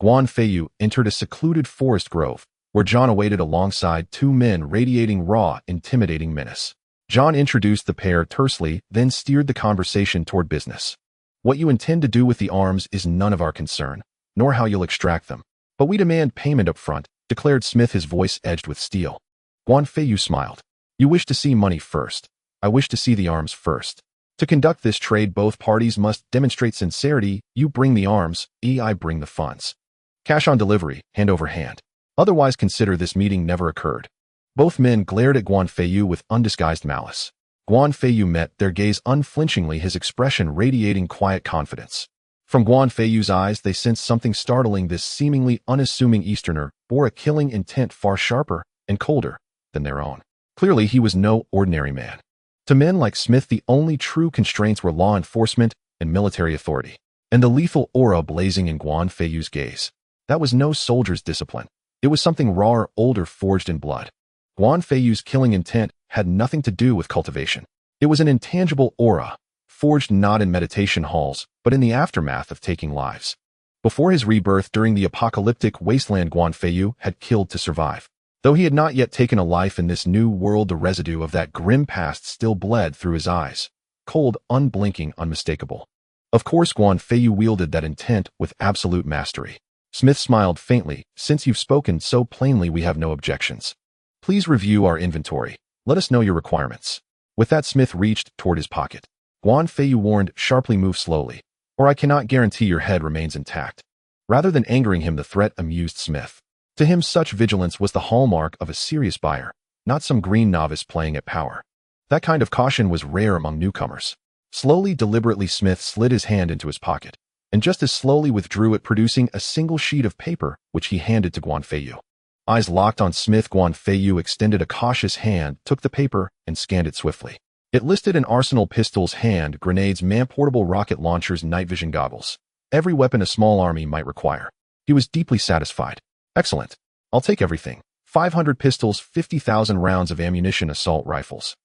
Speaker 1: Guan Feiyu entered a secluded forest grove, where John awaited alongside 2 men radiating raw, intimidating menace. John introduced the pair tersely, then steered the conversation toward business. What you intend to do with the arms is none of our concern, nor how you'll extract them. But we demand payment up front, declared Smith, his voice edged with steel. Guan Feiyu smiled. You wish to see money first. I wish to see the arms first. To conduct this trade, both parties must demonstrate sincerity. You bring the arms, I bring the funds. Cash on delivery, hand over hand. Otherwise, consider this meeting never occurred. Both men glared at Guan Feiyu with undisguised malice. Guan Feiyu met their gaze unflinchingly, his expression radiating quiet confidence. From Guan Feiyu's eyes, they sensed something startling. This seemingly unassuming Easterner bore a killing intent far sharper and colder than their own. Clearly, he was no ordinary man. To men like Smith, the only true constraints were law enforcement and military authority, and the lethal aura blazing in Guan Feiyu's gaze. That was no soldier's discipline. It was something rawer, older, forged in blood. Guan Feiyu's killing intent had nothing to do with cultivation. It was an intangible aura, forged not in meditation halls, but in the aftermath of taking lives. Before his rebirth during the apocalyptic wasteland, Guan Feiyu had killed to survive. Though he had not yet taken a life in this new world, the residue of that grim past still bled through his eyes. Cold, unblinking, unmistakable. Of course, Guan Feiyu wielded that intent with absolute mastery. Smith smiled faintly. Since you've spoken so plainly, we have no objections. Please review our inventory. Let us know your requirements. With that, Smith reached toward his pocket. Guan Feiyu warned, sharply, move slowly, or I cannot guarantee your head remains intact. Rather than angering him, the threat amused Smith. To him, such vigilance was the hallmark of a serious buyer, not some green novice playing at power. That kind of caution was rare among newcomers. Slowly, deliberately, Smith slid his hand into his pocket, and just as slowly withdrew it, producing a single sheet of paper, which he handed to Guan Feiyu. Eyes locked on Smith, Guan Feiyu extended a cautious hand, took the paper, and scanned it swiftly. It listed an arsenal: pistols, hand grenades, man-portable rocket launchers, night vision goggles. Every weapon a small army might require. He was deeply satisfied. Excellent. I'll take everything. 500 pistols, 50,000 rounds of ammunition, assault rifles.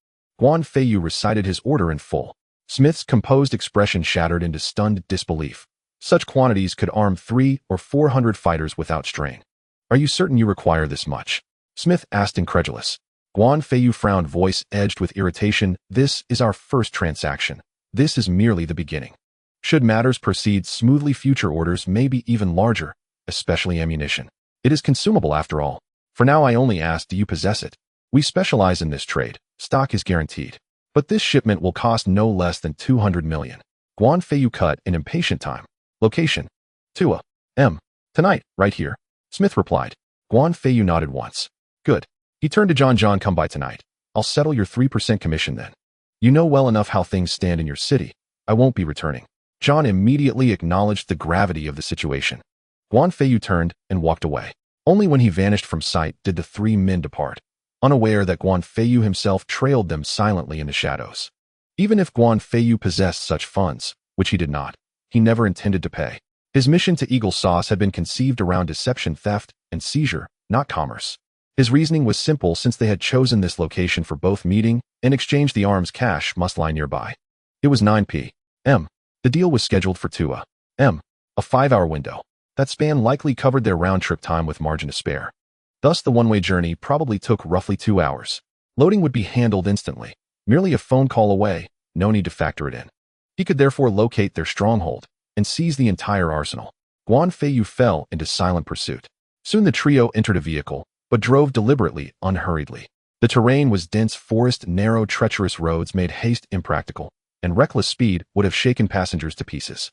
Speaker 1: Guan Feiyu recited his order in full. Smith's composed expression shattered into stunned disbelief. Such quantities could arm 300 or 400 fighters without strain. Are you certain you require this much? Smith asked, incredulous. Guan Feiyu frowned, voice edged with irritation. This is our first transaction. This is merely the beginning. Should matters proceed smoothly, future orders may be even larger, especially ammunition. It is consumable after all. For now, I only ask, do you possess it? We specialize in this trade. Stock is guaranteed. But this shipment will cost no less than 200 million. Guan Feiyu cut in impatient time. Location: Tua. M. Tonight, right here. Smith replied. Guan Feiyu nodded once. Good. He turned to John. John, come by tonight. I'll settle your 3% commission then. You know well enough how things stand in your city. I won't be returning. John immediately acknowledged the gravity of the situation. Guan Feiyu turned and walked away. Only when he vanished from sight did the 3 men depart, unaware that Guan Feiyu himself trailed them silently in the shadows. Even if Guan Feiyu possessed such funds, which he did not, he never intended to pay. His mission to Eagle Sauce had been conceived around deception, theft, and seizure, not commerce. His reasoning was simple: since they had chosen this location for both meeting and exchange, the arms cache must lie nearby. It was 9 p.m. The deal was scheduled for 2 a.m., a 5-hour window. That span likely covered their round-trip time with margin to spare. Thus, the one-way journey probably took roughly 2 hours. Loading would be handled instantly. Merely a phone call away, no need to factor it in. He could therefore locate their stronghold and seize the entire arsenal. Guan Feiyu fell into silent pursuit. Soon the trio entered a vehicle, but drove deliberately, unhurriedly. The terrain was dense forest, narrow, treacherous roads made haste impractical, and reckless speed would have shaken passengers to pieces.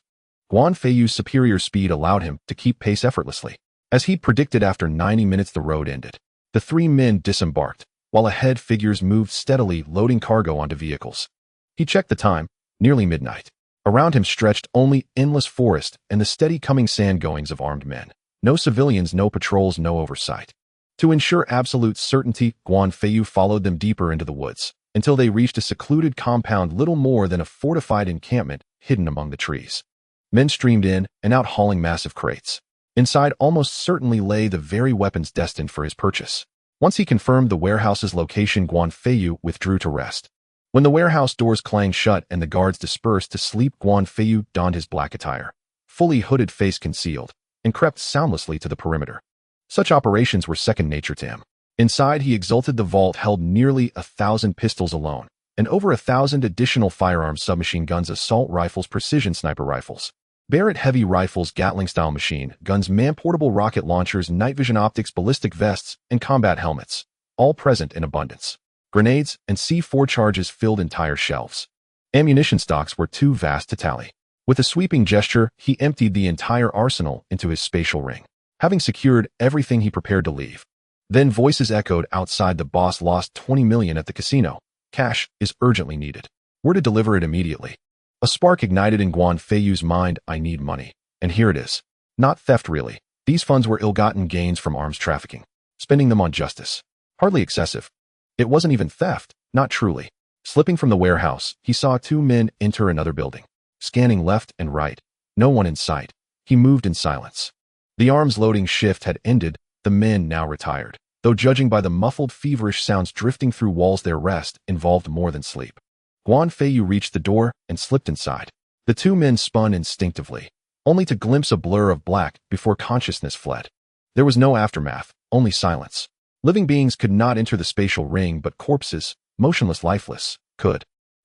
Speaker 1: Guan Feiyu's superior speed allowed him to keep pace effortlessly. As he'd predicted, after 90 minutes the road ended. The three men disembarked, while ahead figures moved steadily, loading cargo onto vehicles. He checked the time, nearly midnight. Around him stretched only endless forest and the steady coming sand-goings of armed men. No civilians, no patrols, no oversight. To ensure absolute certainty, Guan Feiyu followed them deeper into the woods, until they reached a secluded compound little more than a fortified encampment hidden among the trees. Men streamed in and out hauling massive crates. Inside almost certainly lay the very weapons destined for his purchase. Once he confirmed the warehouse's location, Guan Feiyu withdrew to rest. When the warehouse doors clanged shut and the guards dispersed to sleep, Guan Feiyu donned his black attire, fully hooded, face concealed, and crept soundlessly to the perimeter. Such operations were second nature to him. Inside, he exulted. The vault held nearly 1,000 pistols alone, and over 1,000 additional firearms: submachine guns, assault rifles, precision sniper rifles, Barrett heavy rifles, Gatling-style machine guns, man-portable rocket launchers, night vision optics, ballistic vests, and combat helmets, all present in abundance. Grenades and C4 charges filled entire shelves. Ammunition stocks were too vast to tally. With a sweeping gesture, he emptied the entire arsenal into his spatial ring. Having secured everything, he prepared to leave. Then voices echoed outside. The boss lost 20 million at the casino. Cash is urgently needed. We're to deliver it immediately. A spark ignited in Guan Feiyu's mind. I need money. And here it is. Not theft, really. These funds were ill-gotten gains from arms trafficking. Spending them on justice. Hardly excessive. It wasn't even theft, not truly. Slipping from the warehouse, he saw two men enter another building. Scanning left and right. No one in sight. He moved in silence. The arms loading shift had ended. The men now retired. Though judging by the muffled, feverish sounds drifting through walls, their rest involved more than sleep. Guan Feiyu reached the door and slipped inside. The two men spun instinctively, only to glimpse a blur of black before consciousness fled. There was no aftermath, only silence. Living beings could not enter the spatial ring, but corpses, motionless, lifeless, could.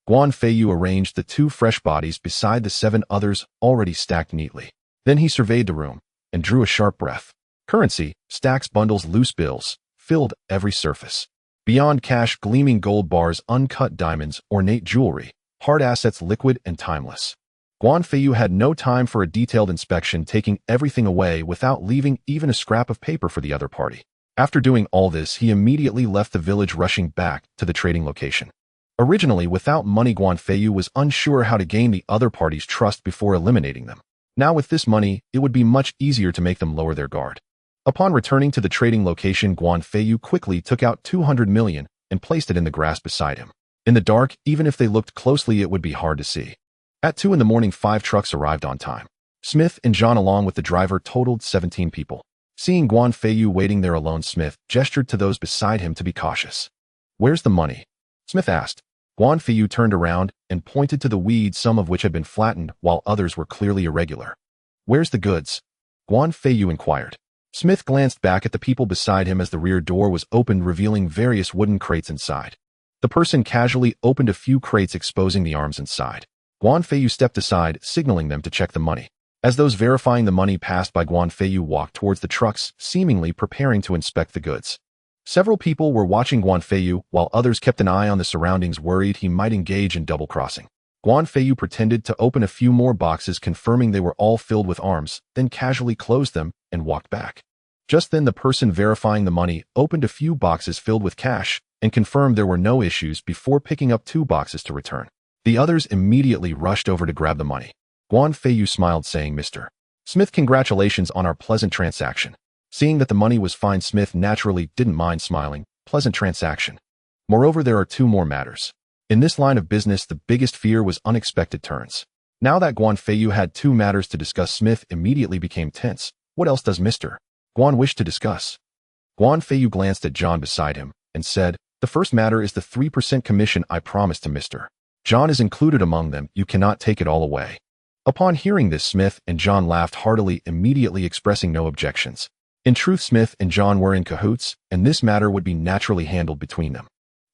Speaker 1: Guan Feiyu arranged the two fresh bodies beside the 7 others already stacked neatly. Then he surveyed the room and drew a sharp breath. Currency, stacks, bundles, loose bills, filled every surface. Beyond cash, gleaming gold bars, uncut diamonds, ornate jewelry, hard assets, liquid and timeless. Guan Feiyu had no time for a detailed inspection, taking everything away without leaving even a scrap of paper for the other party. After doing all this, he immediately left the village, rushing back to the trading location. Originally, without money, Guan Feiyu was unsure how to gain the other party's trust before eliminating them. Now with this money, it would be much easier to make them lower their guard. Upon returning to the trading location, Guan Feiyu quickly took out 200 million and placed it in the grass beside him. In the dark, even if they looked closely, it would be hard to see. At 2 in the morning, 5 trucks arrived on time. Smith and John, along with the driver, totaled 17 people. Seeing Guan Feiyu waiting there alone, Smith gestured to those beside him to be cautious. "Where's the money?" Smith asked. Guan Feiyu turned around and pointed to the weeds, some of which had been flattened while others were clearly irregular. "Where's the goods?" Guan Feiyu inquired. Smith glanced back at the people beside him as the rear door was opened, revealing various wooden crates inside. The person casually opened a few crates, exposing the arms inside. Guan Feiyu stepped aside, signaling them to check the money. As those verifying the money passed by, Guan Feiyu walked towards the trucks, seemingly preparing to inspect the goods. Several people were watching Guan Feiyu, while others kept an eye on the surroundings, worried he might engage in double-crossing. Guan Feiyu pretended to open a few more boxes, confirming they were all filled with arms, then casually closed them and walked back. Just then, the person verifying the money opened a few boxes filled with cash and confirmed there were no issues before picking up 2 boxes to return. The others immediately rushed over to grab the money. Guan Feiyu smiled, saying, "Mr. Smith, congratulations on our pleasant transaction." Seeing that the money was fine, Smith naturally didn't mind smiling. Pleasant transaction. Moreover, there are 2 more matters. In this line of business, the biggest fear was unexpected turns. Now that Guan Feiyu had 2 matters to discuss, Smith immediately became tense. What else does Mr. Guan wish to discuss? Guan Feiyu glanced at John beside him and said, "The first matter is the 3% commission I promised to Mr. John is included among them. You cannot take it all away." Upon hearing this, Smith and John laughed heartily, immediately expressing no objections. In truth, Smith and John were in cahoots, and this matter would be naturally handled between them.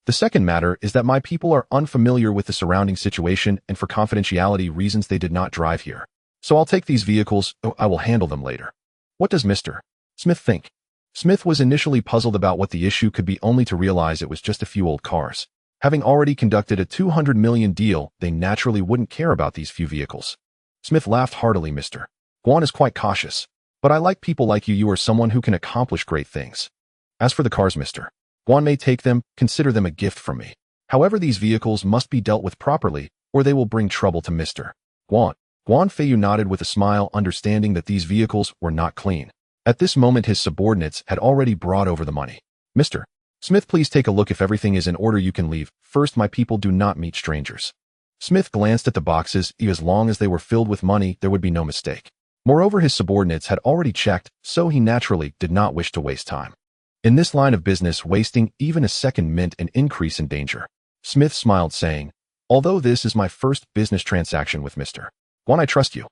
Speaker 1: The second matter is that my people are unfamiliar with the surrounding situation and for confidentiality reasons they did not drive here. So I'll take these vehicles, I will handle them later. What does Mr. Smith think? Smith was initially puzzled about what the issue could be only to realize it was just a few old cars. Having already conducted a $200 million deal, they naturally wouldn't care about these few vehicles. Smith laughed heartily. Mr. Guan is quite cautious. But I like people like you. You are someone who can accomplish great things. As for the cars, Mr. Guan may take them, consider them a gift from me. However, these vehicles must be dealt with properly, or they will bring trouble to Mr. Guan. Guan Feiyu nodded with a smile, understanding that these vehicles were not clean. At this moment, his subordinates had already brought over the money. Mr. Smith, please take a look. If everything is in order, you can leave. First, my people do not meet strangers. Smith glanced at the boxes. As long as they were filled with money, there would be no mistake. Moreover, his subordinates had already checked, so he naturally did not wish to waste time. In this line of business, wasting even a second meant an increase in danger. Smith smiled, saying, although this is my first business transaction with Mr. Guan, I trust you.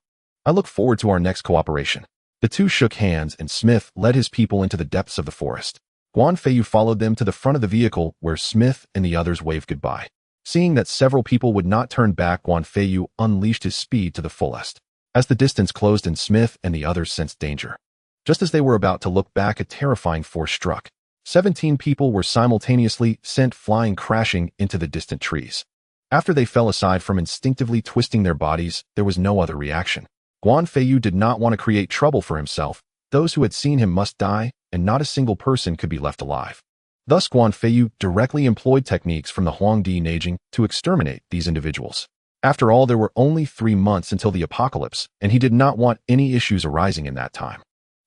Speaker 1: I look forward to our next cooperation. The two shook hands and Smith led his people into the depths of the forest. Guan Feiyu followed them to the front of the vehicle where Smith and the others waved goodbye. Seeing that several people would not turn back, Guan Feiyu unleashed his speed to the fullest. As the distance closed and Smith and the others sensed danger. Just as they were about to look back, a terrifying force struck. 17 people were simultaneously sent flying, crashing into the distant trees. After they fell aside from instinctively twisting their bodies, there was no other reaction. Guan Feiyu did not want to create trouble for himself. Those who had seen him must die, and not a single person could be left alive. Thus, Guan Feiyu directly employed techniques from the Huangdi Neijing to exterminate these individuals. After all, there were only 3 months until the apocalypse, and he did not want any issues arising in that time.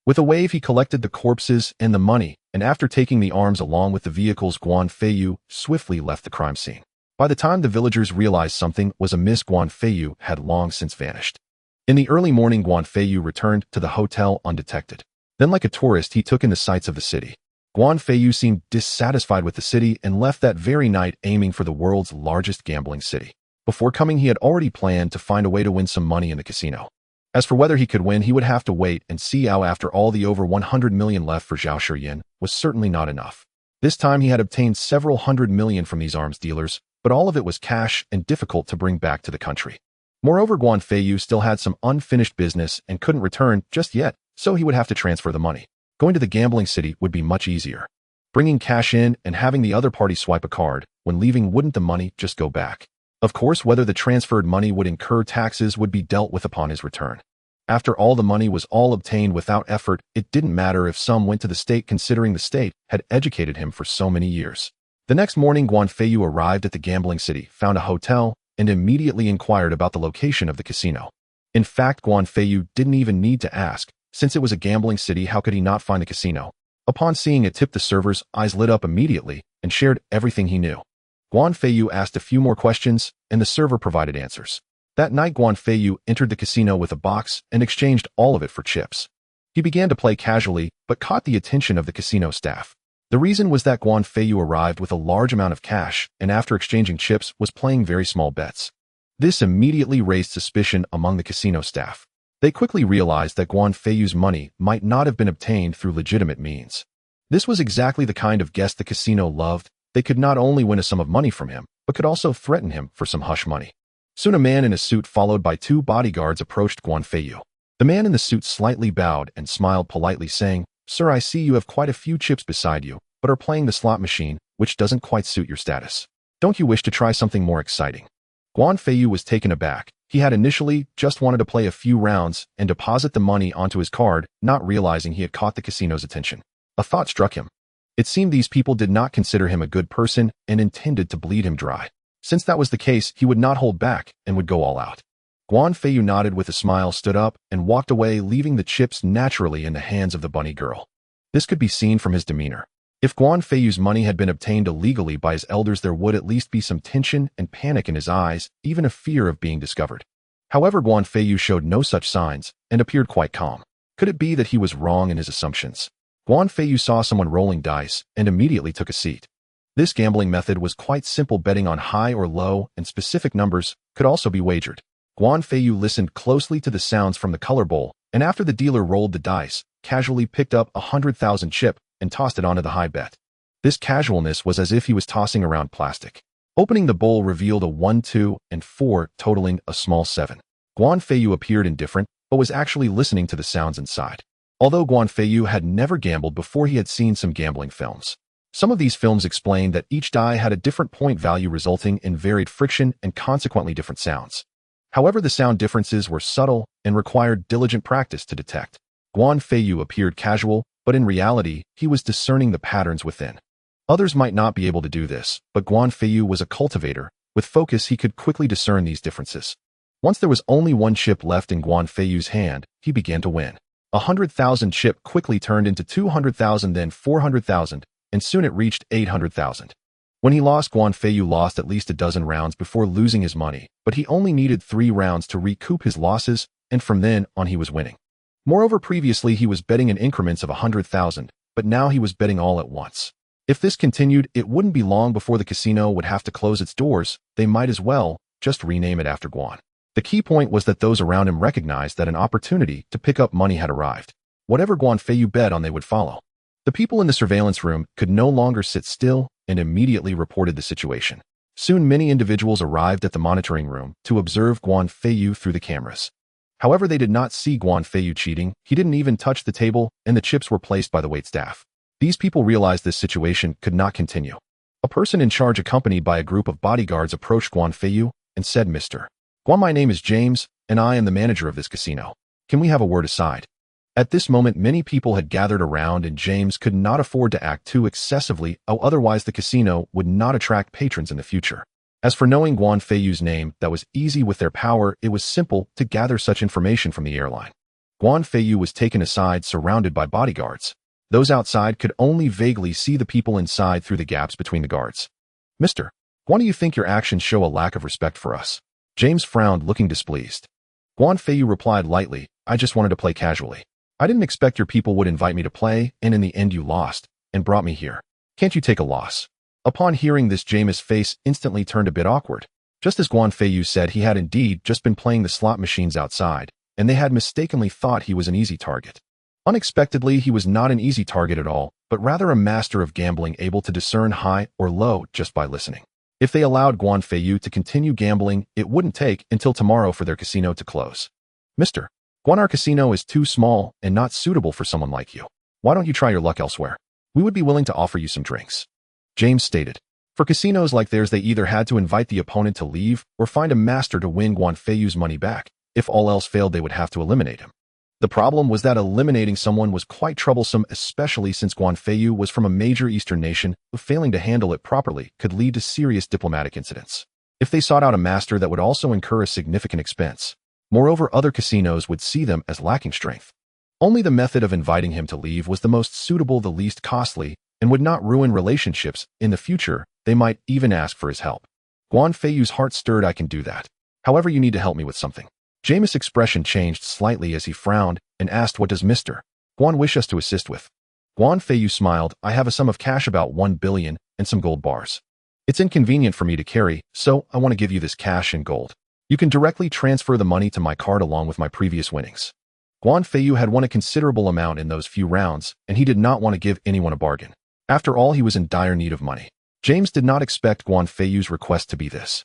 Speaker 1: With a wave, he collected the corpses and the money, and after taking the arms along with the vehicles, Guan Feiyu swiftly left the crime scene. By the time the villagers realized something was amiss, Guan Feiyu had long since vanished. In the early morning, Guan Feiyu returned to the hotel undetected. Then, like a tourist, he took in the sights of the city. Guan Feiyu seemed dissatisfied with the city and left that very night, aiming for the world's largest gambling city. Before coming, he had already planned to find a way to win some money in the casino. As for whether he could win, he would have to wait and see. How after all, the over 100 million left for Zhao Shiyin was certainly not enough. This time he had obtained several hundred million from these arms dealers, but all of it was cash and difficult to bring back to the country. Moreover, Guan Feiyu still had some unfinished business and couldn't return just yet, so he would have to transfer the money. Going to the gambling city would be much easier. Bringing cash in and having the other party swipe a card, when leaving, wouldn't the money just go back? Of course, whether the transferred money would incur taxes would be dealt with upon his return. After all, the money was all obtained without effort. It didn't matter if some went to the state, considering the state had educated him for so many years. The next morning, Guan Feiyu arrived at the gambling city, found a hotel, and immediately inquired about the location of the casino. In fact, Guan Feiyu didn't even need to ask. Since it was a gambling city, how could he not find a casino? Upon seeing a tip, the server's eyes lit up immediately and shared everything he knew. Guan Feiyu asked a few more questions, and the server provided answers. That night, Guan Feiyu entered the casino with a box and exchanged all of it for chips. He began to play casually, but caught the attention of the casino staff. The reason was that Guan Feiyu arrived with a large amount of cash, and after exchanging chips, was playing very small bets. This immediately raised suspicion among the casino staff. They quickly realized that Guan Feiyu's money might not have been obtained through legitimate means. This was exactly the kind of guest the casino loved. They could not only win a sum of money from him, but could also threaten him for some hush money. Soon a man in a suit followed by 2 bodyguards approached Guan Feiyu. The man in the suit slightly bowed and smiled politely, saying, "Sir, I see you have quite a few chips beside you, but are playing the slot machine, which doesn't quite suit your status. Don't you wish to try something more exciting?" Guan Feiyu was taken aback. He had initially just wanted to play a few rounds and deposit the money onto his card, not realizing he had caught the casino's attention. A thought struck him. It seemed these people did not consider him a good person and intended to bleed him dry. Since that was the case, he would not hold back and would go all out. Guan Feiyu nodded with a smile, stood up, and walked away, leaving the chips naturally in the hands of the bunny girl. This could be seen from his demeanor. If Guan Feiyu's money had been obtained illegally by his elders, there would at least be some tension and panic in his eyes, even a fear of being discovered. However, Guan Feiyu showed no such signs and appeared quite calm. Could it be that he was wrong in his assumptions? Guan Feiyu saw someone rolling dice and immediately took a seat. This gambling method was quite simple. Betting on high or low and specific numbers could also be wagered. Guan Feiyu listened closely to the sounds from the color bowl, and after the dealer rolled the dice, casually picked up 100,000 chip and tossed it onto the high bet. This casualness was as if he was tossing around plastic. Opening the bowl revealed a 1, 2, and 4, totaling a small 7. Guan Feiyu appeared indifferent, but was actually listening to the sounds inside. Although Guan Feiyu had never gambled before, he had seen some gambling films. Some of these films explained that each die had a different point value, resulting in varied friction and consequently different sounds. However, the sound differences were subtle and required diligent practice to detect. Guan Feiyu appeared casual, but in reality, he was discerning the patterns within. Others might not be able to do this, but Guan Feiyu was a cultivator. With focus, he could quickly discern these differences. Once there was only one chip left in Guan Feiyu's hand, he began to win. 100,000 chip quickly turned into 200,000, then 400,000, and soon it reached 800,000. When he lost, Guan Feiyu lost at least a dozen rounds before losing his money, but he only needed 3 rounds to recoup his losses, and from then on he was winning. Moreover, previously he was betting in increments of 100,000, but now he was betting all at once. If this continued, it wouldn't be long before the casino would have to close its doors. They might as well just rename it after Guan. The key point was that those around him recognized that an opportunity to pick up money had arrived. Whatever Guan Feiyu bet on, they would follow. The people in the surveillance room could no longer sit still and immediately reported the situation. Soon many individuals arrived at the monitoring room to observe Guan Feiyu through the cameras. However, they did not see Guan Feiyu cheating. He didn't even touch the table, and the chips were placed by the waitstaff. These people realized this situation could not continue. A person in charge, accompanied by a group of bodyguards, approached Guan Feiyu and said, "Mr. Guan, my name is James, and I am the manager of this casino. Can we have a word aside?" At this moment, many people had gathered around, and James could not afford to act too excessively, otherwise the casino would not attract patrons in the future. As for knowing Guan Feiyu's name, that was easy. With their power, it was simple to gather such information from the airline. Guan Feiyu was taken aside, surrounded by bodyguards. Those outside could only vaguely see the people inside through the gaps between the guards. "Mr. Guan, do you think your actions show a lack of respect for us?" James frowned, looking displeased. Guan Feiyu replied lightly, "I just wanted to play casually. I didn't expect your people would invite me to play, and in the end you lost, and brought me here. Can't you take a loss?" Upon hearing this, James' face instantly turned a bit awkward. Just as Guan Feiyu said, he had indeed just been playing the slot machines outside, and they had mistakenly thought he was an easy target. Unexpectedly, he was not an easy target at all, but rather a master of gambling, able to discern high or low just by listening. If they allowed Guan Feiyu to continue gambling, it wouldn't take until tomorrow for their casino to close. "Mr. Guan, our casino is too small and not suitable for someone like you. Why don't you try your luck elsewhere? We would be willing to offer you some drinks," James stated. For casinos like theirs, they either had to invite the opponent to leave or find a master to win Guan Feiyu's money back. If all else failed, they would have to eliminate him. The problem was that eliminating someone was quite troublesome, especially since Guan Feiyu was from a major Eastern nation, who failing to handle it properly could lead to serious diplomatic incidents. If they sought out a master, that would also incur a significant expense. Moreover, other casinos would see them as lacking strength. Only the method of inviting him to leave was the most suitable, the least costly, and would not ruin relationships. In the future, they might even ask for his help. Guan Feiyu's heart stirred. "I can do that. However, you need to help me with something." James' expression changed slightly as he frowned and asked, "What does Mr. Guan wish us to assist with?" Guan Feiyu smiled. "I have a sum of cash, about 1 billion, and some gold bars. It's inconvenient for me to carry, so I want to give you this cash and gold. You can directly transfer the money to my card along with my previous winnings." Guan Feiyu had won a considerable amount in those few rounds, and he did not want to give anyone a bargain. After all, he was in dire need of money. James did not expect Guan Feiyu's request to be this.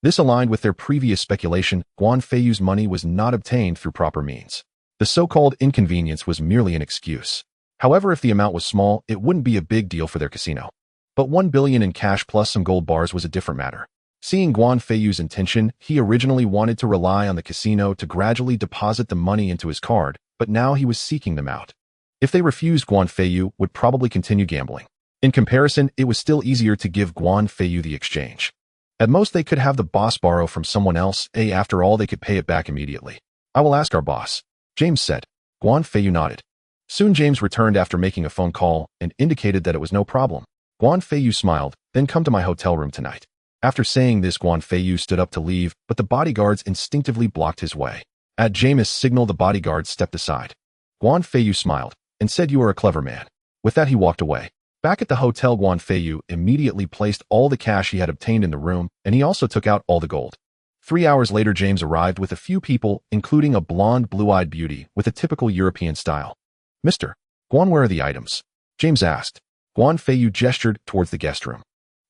Speaker 1: This aligned with their previous speculation. Guan Feiyu's money was not obtained through proper means. The so-called inconvenience was merely an excuse. However, if the amount was small, it wouldn't be a big deal for their casino. But 1 billion in cash plus some gold bars was a different matter. Seeing Guan Feiyu's intention, he originally wanted to rely on the casino to gradually deposit the money into his card, but now he was seeking them out. If they refused, Guan Feiyu would probably continue gambling. In comparison, it was still easier to give Guan Feiyu the exchange. At most, they could have the boss borrow from someone else. After all, they could pay it back immediately. "I will ask our boss," James said. Guan Feiyu nodded. Soon James returned after making a phone call and indicated that it was no problem. Guan Feiyu smiled, "Then come to my hotel room tonight." After saying this, Guan Feiyu stood up to leave, but the bodyguards instinctively blocked his way. At James' signal, the bodyguards stepped aside. Guan Feiyu smiled and said, "You are a clever man." With that, he walked away. Back at the hotel, Guan Feiyu immediately placed all the cash he had obtained in the room, and he also took out all the gold. 3 hours later, James arrived with a few people, including a blonde, blue-eyed beauty with a typical European style. "Mr. Guan, where are the items?" James asked. Guan Feiyu gestured towards the guest room.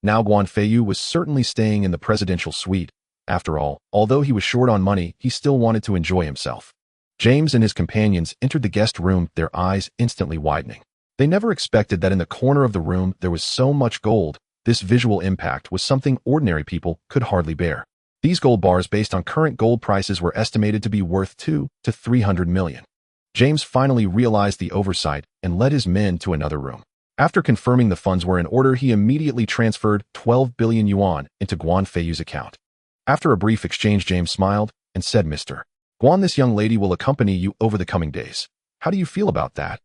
Speaker 1: Now Guan Feiyu was certainly staying in the presidential suite. After all, although he was short on money, he still wanted to enjoy himself. James and his companions entered the guest room, their eyes instantly widening. They never expected that in the corner of the room there was so much gold. This visual impact was something ordinary people could hardly bear. These gold bars, based on current gold prices, were estimated to be worth 2 to 300 million. James finally realized the oversight and led his men to another room. After confirming the funds were in order, he immediately transferred 12 billion yuan into Guan Feiyu's account. After a brief exchange, James smiled and said, "Mr. Guan, this young lady will accompany you over the coming days. How do you feel about that?"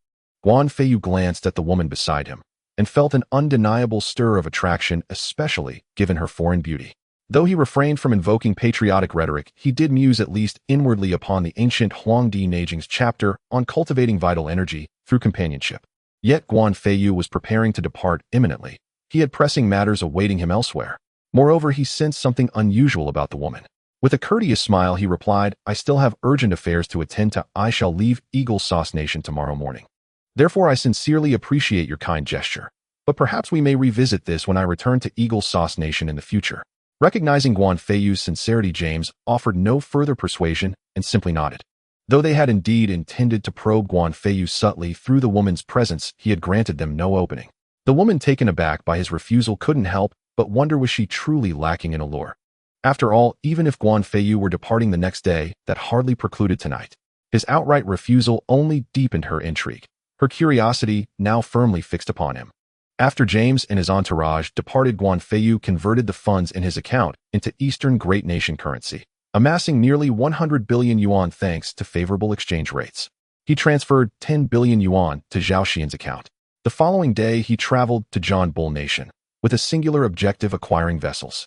Speaker 1: Guan Feiyu glanced at the woman beside him and felt an undeniable stir of attraction, especially given her foreign beauty. Though he refrained from invoking patriotic rhetoric, he did muse at least inwardly upon the ancient Huangdi Neijing's chapter on cultivating vital energy through companionship. Yet Guan Feiyu was preparing to depart imminently. He had pressing matters awaiting him elsewhere. Moreover, he sensed something unusual about the woman. With a courteous smile, he replied, "I still have urgent affairs to attend to. I shall leave Eagle Sauce Nation tomorrow morning. Therefore, I sincerely appreciate your kind gesture. But perhaps we may revisit this when I return to Eagle Sauce Nation in the future." Recognizing Guan Feiyu's sincerity, James offered no further persuasion and simply nodded. Though they had indeed intended to probe Guan Feiyu subtly through the woman's presence, he had granted them no opening. The woman, taken aback by his refusal, couldn't help but wonder, was she truly lacking in allure? After all, even if Guan Feiyu were departing the next day, that hardly precluded tonight. His outright refusal only deepened her intrigue, her curiosity now firmly fixed upon him. After James and his entourage departed, Guan Feiyu converted the funds in his account into Eastern Great Nation currency, amassing nearly 100 billion yuan thanks to favorable exchange rates. He transferred 10 billion yuan to Zhao Xian's account. The following day, he traveled to John Bull Nation, with a singular objective: acquiring vessels.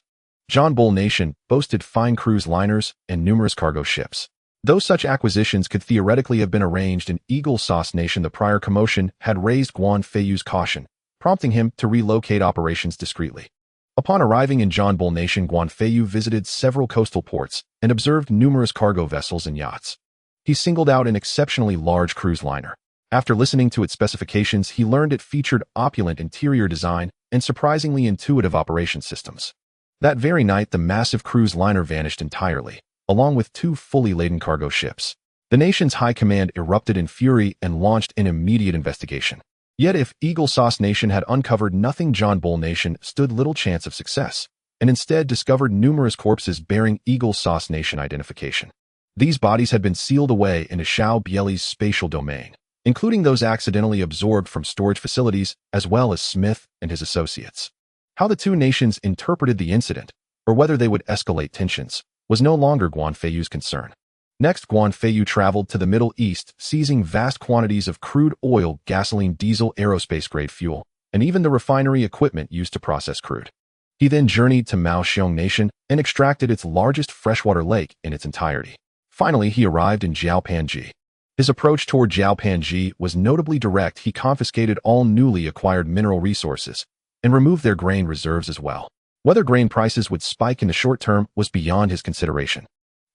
Speaker 1: John Bull Nation boasted fine cruise liners and numerous cargo ships. Though such acquisitions could theoretically have been arranged in Eagle Sauce Nation, the prior commotion had raised Guan Feiyu's caution, prompting him to relocate operations discreetly. Upon arriving in John Bull Nation, Guan Feiyu visited several coastal ports and observed numerous cargo vessels and yachts. He singled out an exceptionally large cruise liner. After listening to its specifications, he learned it featured opulent interior design and surprisingly intuitive operation systems. That very night, the massive cruise liner vanished entirely, along with 2 fully laden cargo ships. The nation's high command erupted in fury and launched an immediate investigation. Yet if Eagle Sauce Nation had uncovered nothing, John Bull Nation stood little chance of success, and instead discovered numerous corpses bearing Eagle Sauce Nation identification. These bodies had been sealed away into Xiao Bieli's spatial domain, including those accidentally absorbed from storage facilities, as well as Smith and his associates. How the 2 nations interpreted the incident, or whether they would escalate tensions, was no longer Guan Feiyu's concern. Next, Guan Feiyu traveled to the Middle East, seizing vast quantities of crude oil, gasoline, diesel, aerospace-grade fuel, and even the refinery equipment used to process crude. He then journeyed to Mu Qingqing Nation and extracted its largest freshwater lake in its entirety. Finally, he arrived in Jiaopanji. His approach toward Jiaopanji was notably direct. He confiscated all newly acquired mineral resources and removed their grain reserves as well. Whether grain prices would spike in the short term was beyond his consideration.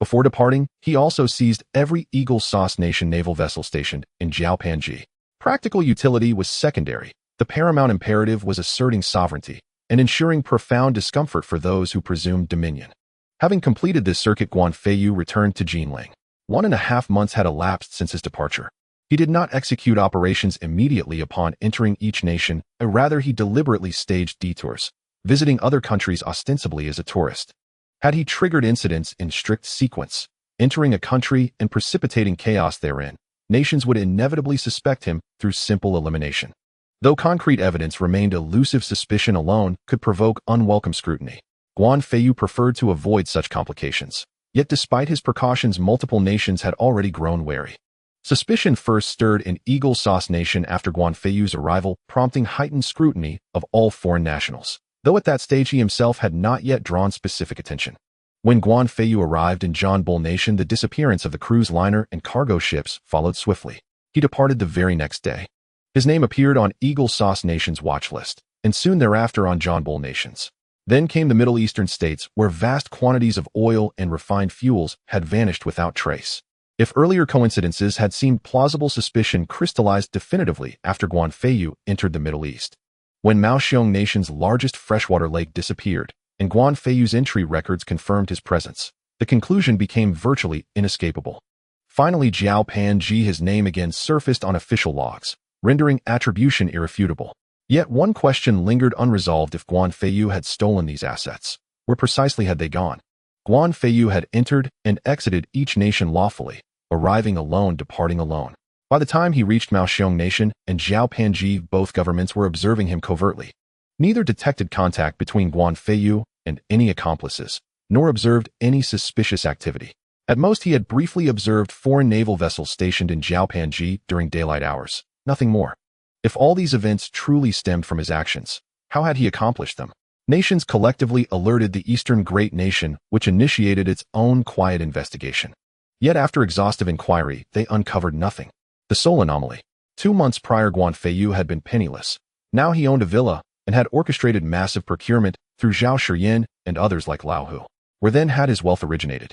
Speaker 1: Before departing, he also seized every Eagle Sauce Nation naval vessel stationed in Jiaopanji. Practical utility was secondary. The paramount imperative was asserting sovereignty and ensuring profound discomfort for those who presumed dominion. Having completed this circuit, Guan Feiyu returned to Jinling. 1.5 months had elapsed since his departure. He did not execute operations immediately upon entering each nation, rather he deliberately staged detours, visiting other countries ostensibly as a tourist. Had he triggered incidents in strict sequence, entering a country and precipitating chaos therein, nations would inevitably suspect him through simple elimination. Though concrete evidence remained elusive, suspicion alone could provoke unwelcome scrutiny. Guan Feiyu preferred to avoid such complications. Yet despite his precautions, multiple nations had already grown wary. Suspicion first stirred in Eagle Sauce Nation after Guan Feiyu's arrival, prompting heightened scrutiny of all foreign nationals, though at that stage he himself had not yet drawn specific attention. When Guan Feiyu arrived in John Bull Nation, the disappearance of the cruise liner and cargo ships followed swiftly. He departed the very next day. His name appeared on Eagle Sauce Nation's watch list, and soon thereafter on John Bull Nation's. Then came the Middle Eastern states, where vast quantities of oil and refined fuels had vanished without trace. If earlier coincidences had seemed plausible, suspicion crystallized definitively after Guan Feiyu entered the Middle East. When Mu Qingqing Nation's largest freshwater lake disappeared, and Guan Feiyu's entry records confirmed his presence, the conclusion became virtually inescapable. Finally, Jiao Panji, his name again surfaced on official logs, rendering attribution irrefutable. Yet one question lingered unresolved: if Guan Feiyu had stolen these assets, where precisely had they gone? Guan Feiyu had entered and exited each nation lawfully, arriving alone, departing alone. By the time he reached Mu Qingqing Nation and Jiao Panji, both governments were observing him covertly. Neither detected contact between Guan Feiyu and any accomplices, nor observed any suspicious activity. At most, he had briefly observed foreign naval vessels stationed in Jiao Panji during daylight hours, nothing more. If all these events truly stemmed from his actions, how had he accomplished them? Nations collectively alerted the Eastern Great Nation, which initiated its own quiet investigation. Yet after exhaustive inquiry, they uncovered nothing. The sole anomaly. 2 months prior, Guan Feiyu had been penniless. Now he owned a villa and had orchestrated massive procurement through Zhao Shiyin and others like Lao Hu. Where then had his wealth originated?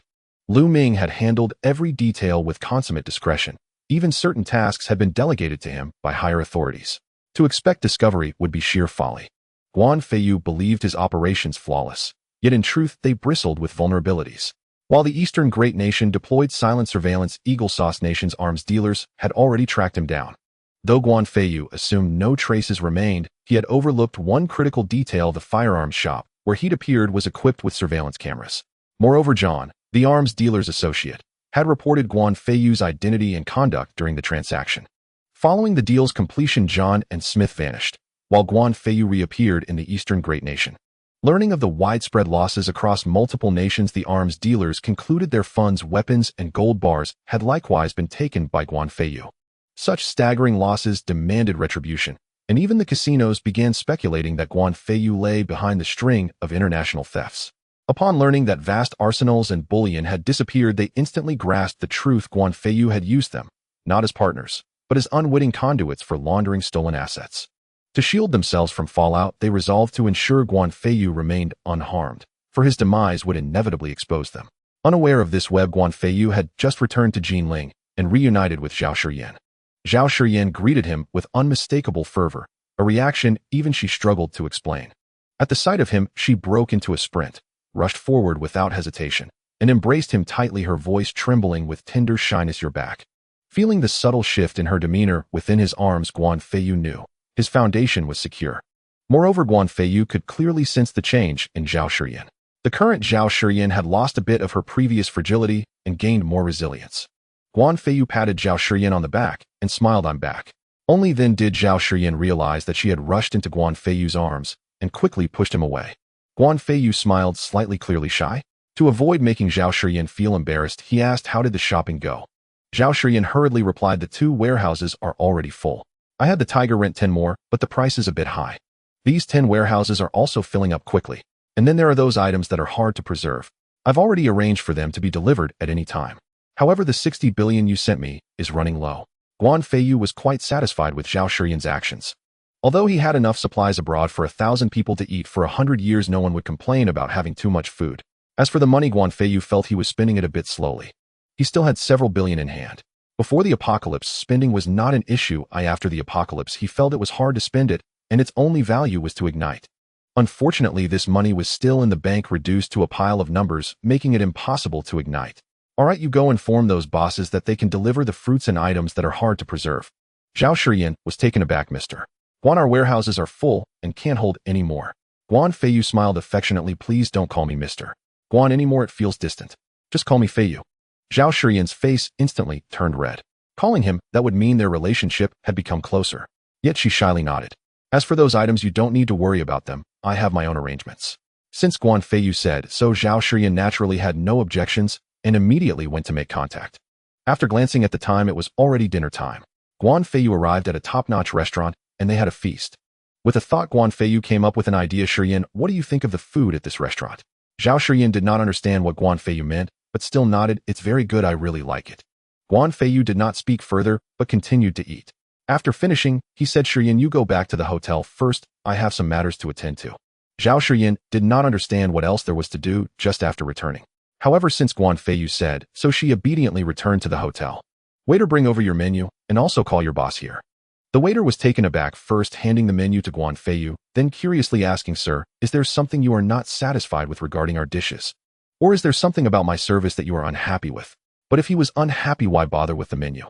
Speaker 1: Lu Ming had handled every detail with consummate discretion. Even certain tasks had been delegated to him by higher authorities. To expect discovery would be sheer folly. Guan Feiyu believed his operations flawless, yet in truth they bristled with vulnerabilities. While the Eastern Great Nation deployed silent surveillance, Eagle Sauce Nation's arms dealers had already tracked him down. Though Guan Feiyu assumed no traces remained, he had overlooked one critical detail: the firearms shop, where he'd appeared, was equipped with surveillance cameras. Moreover, John, the arms dealer's associate, had reported Guan Feiyu's identity and conduct during the transaction. Following the deal's completion, John and Smith vanished, while Guan Feiyu reappeared in the Eastern Great Nation. Learning of the widespread losses across multiple nations, the arms dealers concluded their funds, weapons, and gold bars had likewise been taken by Guan Feiyu. Such staggering losses demanded retribution, and even the casinos began speculating that Guan Feiyu lay behind the string of international thefts. Upon learning that vast arsenals and bullion had disappeared, they instantly grasped the truth: Guan Feiyu had used them, not as partners, but as unwitting conduits for laundering stolen assets. To shield themselves from fallout, they resolved to ensure Guan Feiyu remained unharmed, for his demise would inevitably expose them. Unaware of this web, Guan Feiyu had just returned to Jinling and reunited with Zhao Shiyin. Zhao Shiyin greeted him with unmistakable fervor, a reaction even she struggled to explain. At the sight of him, she broke into a sprint, rushed forward without hesitation, and embraced him tightly, her voice trembling with tender shyness. "You're back." Feeling the subtle shift in her demeanor within his arms, Guan Feiyu knew his foundation was secure. Moreover, Guan Feiyu could clearly sense the change in Zhao Shiyin. The current Zhao Shiyin had lost a bit of her previous fragility and gained more resilience. Guan Feiyu patted Zhao Shiyin on the back and smiled, "I'm back." Only then did Zhao Shiyin realize that she had rushed into Guan Feiyu's arms and quickly pushed him away. Guan Feiyu smiled, slightly clearly shy. To avoid making Zhao Shiyin feel embarrassed, he asked, "How did the shopping go?" Zhao Shiyin hurriedly replied, "The 2 warehouses are already full. I had the Tiger rent 10 more, but the price is a bit high. These 10 warehouses are also filling up quickly. And then there are those items that are hard to preserve. I've already arranged for them to be delivered at any time. However, the 60 billion you sent me is running low." Guan Feiyu was quite satisfied with Zhao Shiyin's actions. Although he had enough supplies abroad for 1,000 people to eat for 100 years, no one would complain about having too much food. As for the money, Guan Feiyu felt he was spending it a bit slowly. He still had several billion in hand. Before the apocalypse, spending was not an issue. After the apocalypse, he felt it was hard to spend it, and its only value was to ignite. Unfortunately, this money was still in the bank, reduced to a pile of numbers, making it impossible to ignite. "All right, you go inform those bosses that they can deliver the fruits and items that are hard to preserve." Zhao Shiyin was taken aback. "Mr. Guan, our warehouses are full and can't hold any more." Guan Feiyu smiled affectionately. "Please don't call me Mr. Guan anymore, it feels distant. Just call me Feiyu." Zhao Shiyin's face instantly turned red. Calling him that would mean their relationship had become closer. Yet she shyly nodded. "As for those items, you don't need to worry about them. I have my own arrangements." Since Guan Feiyu said so, Zhao Shiyin naturally had no objections and immediately went to make contact. After glancing at the time, it was already dinner time. Guan Feiyu arrived at a top-notch restaurant, and they had a feast. With a thought, Guan Feiyu came up with an idea. "Shiyin, what do you think of the food at this restaurant?" Zhao Shiyin did not understand what Guan Feiyu meant, but still nodded. "It's very good, I really like it." Guan Feiyu did not speak further, but continued to eat. After finishing, he said, "Shiyin, you go back to the hotel first, I have some matters to attend to." Zhao Shiyin did not understand what else there was to do just after returning. However, since Guan Feiyu said so, she obediently returned to the hotel. "Waiter, bring over your menu, and also call your boss here." The waiter was taken aback, first handing the menu to Guan Feiyu, then curiously asking, "Sir, is there something you are not satisfied with regarding our dishes? Or is there something about my service that you are unhappy with?" But if he was unhappy, why bother with the menu?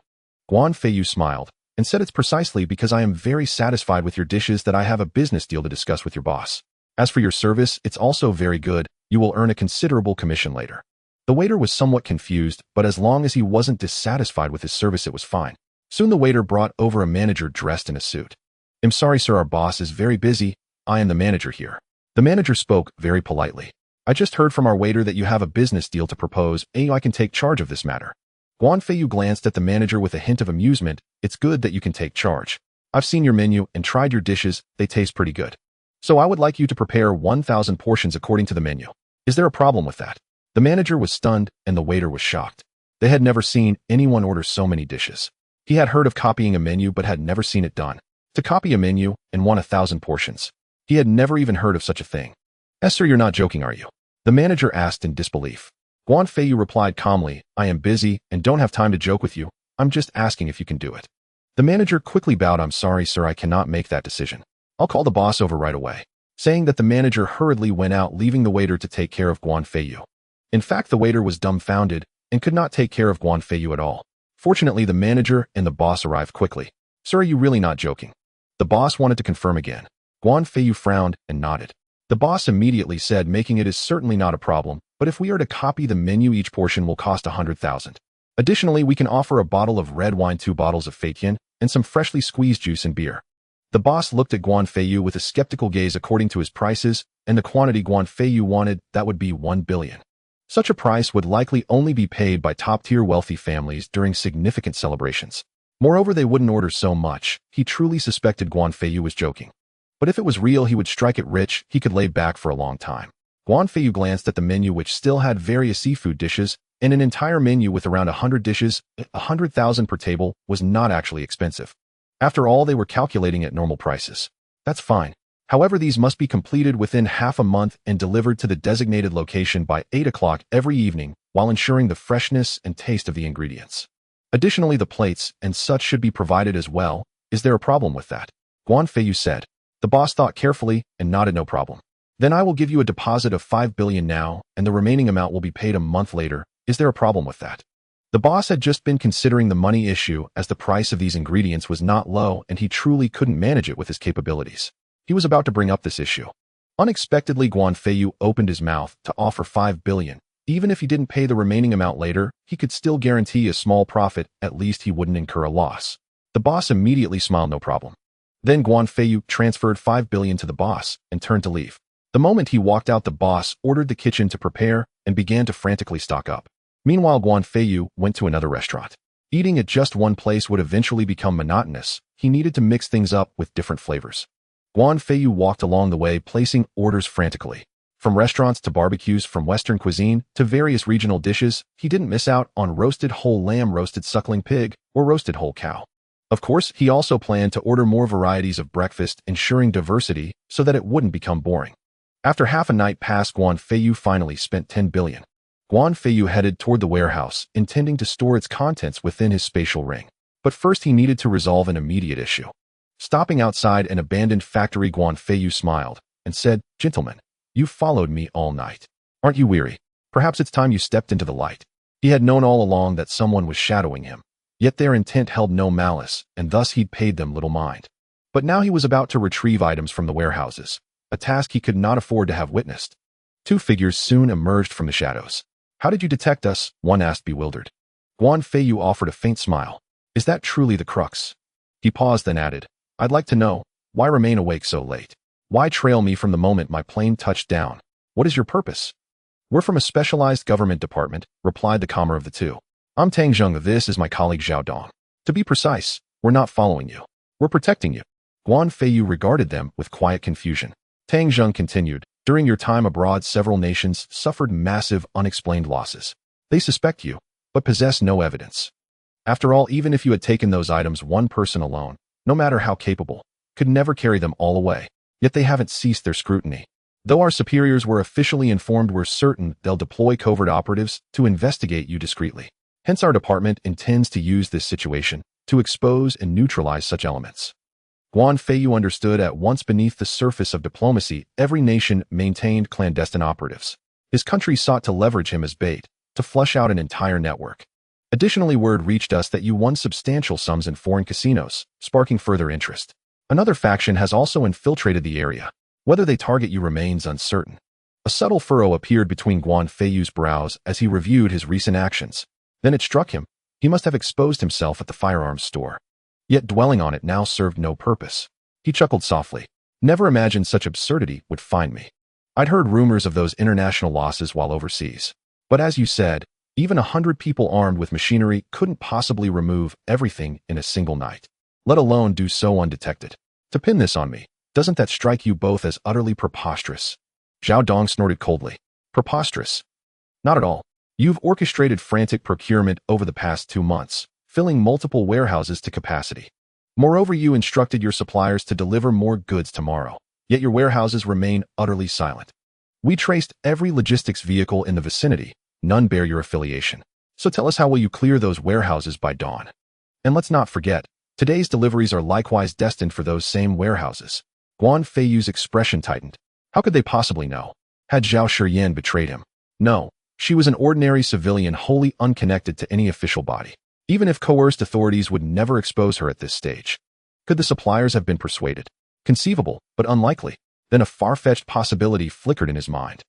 Speaker 1: Guan Feiyu smiled and said, "It's precisely because I am very satisfied with your dishes that I have a business deal to discuss with your boss. As for your service, it's also very good. You will earn a considerable commission later." The waiter was somewhat confused, but as long as he wasn't dissatisfied with his service, it was fine. Soon the waiter brought over a manager dressed in a suit. "I'm sorry, sir, our boss is very busy. I am the manager here." The manager spoke very politely. "I just heard from our waiter that you have a business deal to propose, and I can take charge of this matter." Guan Feiyu glanced at the manager with a hint of amusement. "It's good that you can take charge. I've seen your menu and tried your dishes. They taste pretty good. So I would like you to prepare 1,000 portions according to the menu. Is there a problem with that?" The manager was stunned and the waiter was shocked. They had never seen anyone order so many dishes. He had heard of copying a menu but had never seen it done. To copy a menu and want 1,000 portions. He had never even heard of such a thing. "Sir, you're not joking, are you?" The manager asked in disbelief. Guan Feiyu replied calmly, "I am busy and don't have time to joke with you. I'm just asking if you can do it." The manager quickly bowed. "I'm sorry, sir, I cannot make that decision. I'll call the boss over right away." Saying that, the manager hurriedly went out, leaving the waiter to take care of Guan Feiyu. In fact, the waiter was dumbfounded and could not take care of Guan Feiyu at all. Fortunately, the manager and the boss arrived quickly. "Sir, are you really not joking?" The boss wanted to confirm again. Guan Feiyu frowned and nodded. The boss immediately said, "Making it is certainly not a problem, but if we are to copy the menu, each portion will cost 100,000. Additionally, we can offer a bottle of red wine, 2 bottles of Feitian, and some freshly squeezed juice and beer." The boss looked at Guan Feiyu with a skeptical gaze. According to his prices and the quantity Guan Feiyu wanted, that would be 1 billion. Such a price would likely only be paid by top-tier wealthy families during significant celebrations. Moreover, they wouldn't order so much. He truly suspected Guan Feiyu was joking. But if it was real, he would strike it rich. He could lay back for a long time. Guan Feiyu glanced at the menu, which still had various seafood dishes, and an entire menu with around 100 dishes. 100,000 per table was not actually expensive. After all, they were calculating at normal prices. That's fine. However, these must be completed within half a month and delivered to the designated location by 8 o'clock every evening, while ensuring the freshness and taste of the ingredients. Additionally, the plates and such should be provided as well. Is there a problem with that?" Guan Feiyu said. The boss thought carefully and nodded. "No problem. Then I will give you a deposit of 5 billion now, and the remaining amount will be paid a month later. Is there a problem with that?" The boss had just been considering the money issue, as the price of these ingredients was not low and he truly couldn't manage it with his capabilities. He was about to bring up this issue. Unexpectedly, Guan Feiyu opened his mouth to offer 5 billion. Even if he didn't pay the remaining amount later, he could still guarantee a small profit. At least he wouldn't incur a loss. The boss immediately smiled. "No problem." Then Guan Feiyu transferred 5 billion to the boss and turned to leave. The moment he walked out, the boss ordered the kitchen to prepare and began to frantically stock up. Meanwhile, Guan Feiyu went to another restaurant. Eating at just one place would eventually become monotonous. He needed to mix things up with different flavors. Guan Feiyu walked along the way, placing orders frantically. From restaurants to barbecues, from Western cuisine to various regional dishes, he didn't miss out on roasted whole lamb, roasted suckling pig, or roasted whole cow. Of course, he also planned to order more varieties of breakfast, ensuring diversity so that it wouldn't become boring. After half a night passed, Guan Feiyu finally spent 10 billion. Guan Feiyu headed toward the warehouse, intending to store its contents within his spatial ring. But first he needed to resolve an immediate issue. Stopping outside an abandoned factory, Guan Feiyu smiled and said, "Gentlemen, you've followed me all night. Aren't you weary? Perhaps it's time you stepped into the light." He had known all along that someone was shadowing him. Yet their intent held no malice, and thus he'd paid them little mind. But now he was about to retrieve items from the warehouses, a task he could not afford to have witnessed. 2 figures soon emerged from the shadows. "How did you detect us?" one asked, bewildered. Guan Feiyu offered a faint smile. "Is that truly the crux?" He paused, then added, "I'd like to know, why remain awake so late? Why trail me from the moment my plane touched down? What is your purpose?" "We're from a specialized government department," replied the calmer of the two. "I'm Tang Zheng. This is my colleague Zhao Dong. To be precise, we're not following you. We're protecting you." Guan Feiyu regarded them with quiet confusion. Tang Zheng continued, "During your time abroad, several nations suffered massive, unexplained losses. They suspect you, but possess no evidence. After all, even if you had taken those items, one person alone, no matter how capable, could never carry them all away. Yet they haven't ceased their scrutiny. Though our superiors were officially informed, we're certain they'll deploy covert operatives to investigate you discreetly. Hence our department intends to use this situation to expose and neutralize such elements. Guan Feiyu understood at once beneath the surface of diplomacy, every nation maintained clandestine operatives. His country sought to leverage him as bait, to flush out an entire network. Additionally, word reached us that you won substantial sums in foreign casinos, sparking further interest. Another faction has also infiltrated the area. Whether they target you remains uncertain. A subtle furrow appeared between Guan Feiyu's brows as he reviewed his recent actions. Then it struck him. He must have exposed himself at the firearms store. Yet dwelling on it now served no purpose. He chuckled softly. Never imagined such absurdity would find me. I'd heard rumors of those international losses while overseas. But as you said, even 100 people armed with machinery couldn't possibly remove everything in a single night, let alone do so undetected. To pin this on me, doesn't that strike you both as utterly preposterous? Zhao Dong snorted coldly. Preposterous? Not at all. You've orchestrated frantic procurement over the past 2 months, filling multiple warehouses to capacity. Moreover, you instructed your suppliers to deliver more goods tomorrow, yet your warehouses remain utterly silent. We traced every logistics vehicle in the vicinity. None bear your affiliation. So tell us, how will you clear those warehouses by dawn? And let's not forget, today's deliveries are likewise destined for those same warehouses. Guan Feiyu's expression tightened. How could they possibly know? Had Zhao Shiyan betrayed him? No, she was an ordinary civilian wholly unconnected to any official body. Even if coerced, authorities would never expose her at this stage. Could the suppliers have been persuaded? Conceivable, but unlikely. Then a far-fetched possibility flickered in his mind.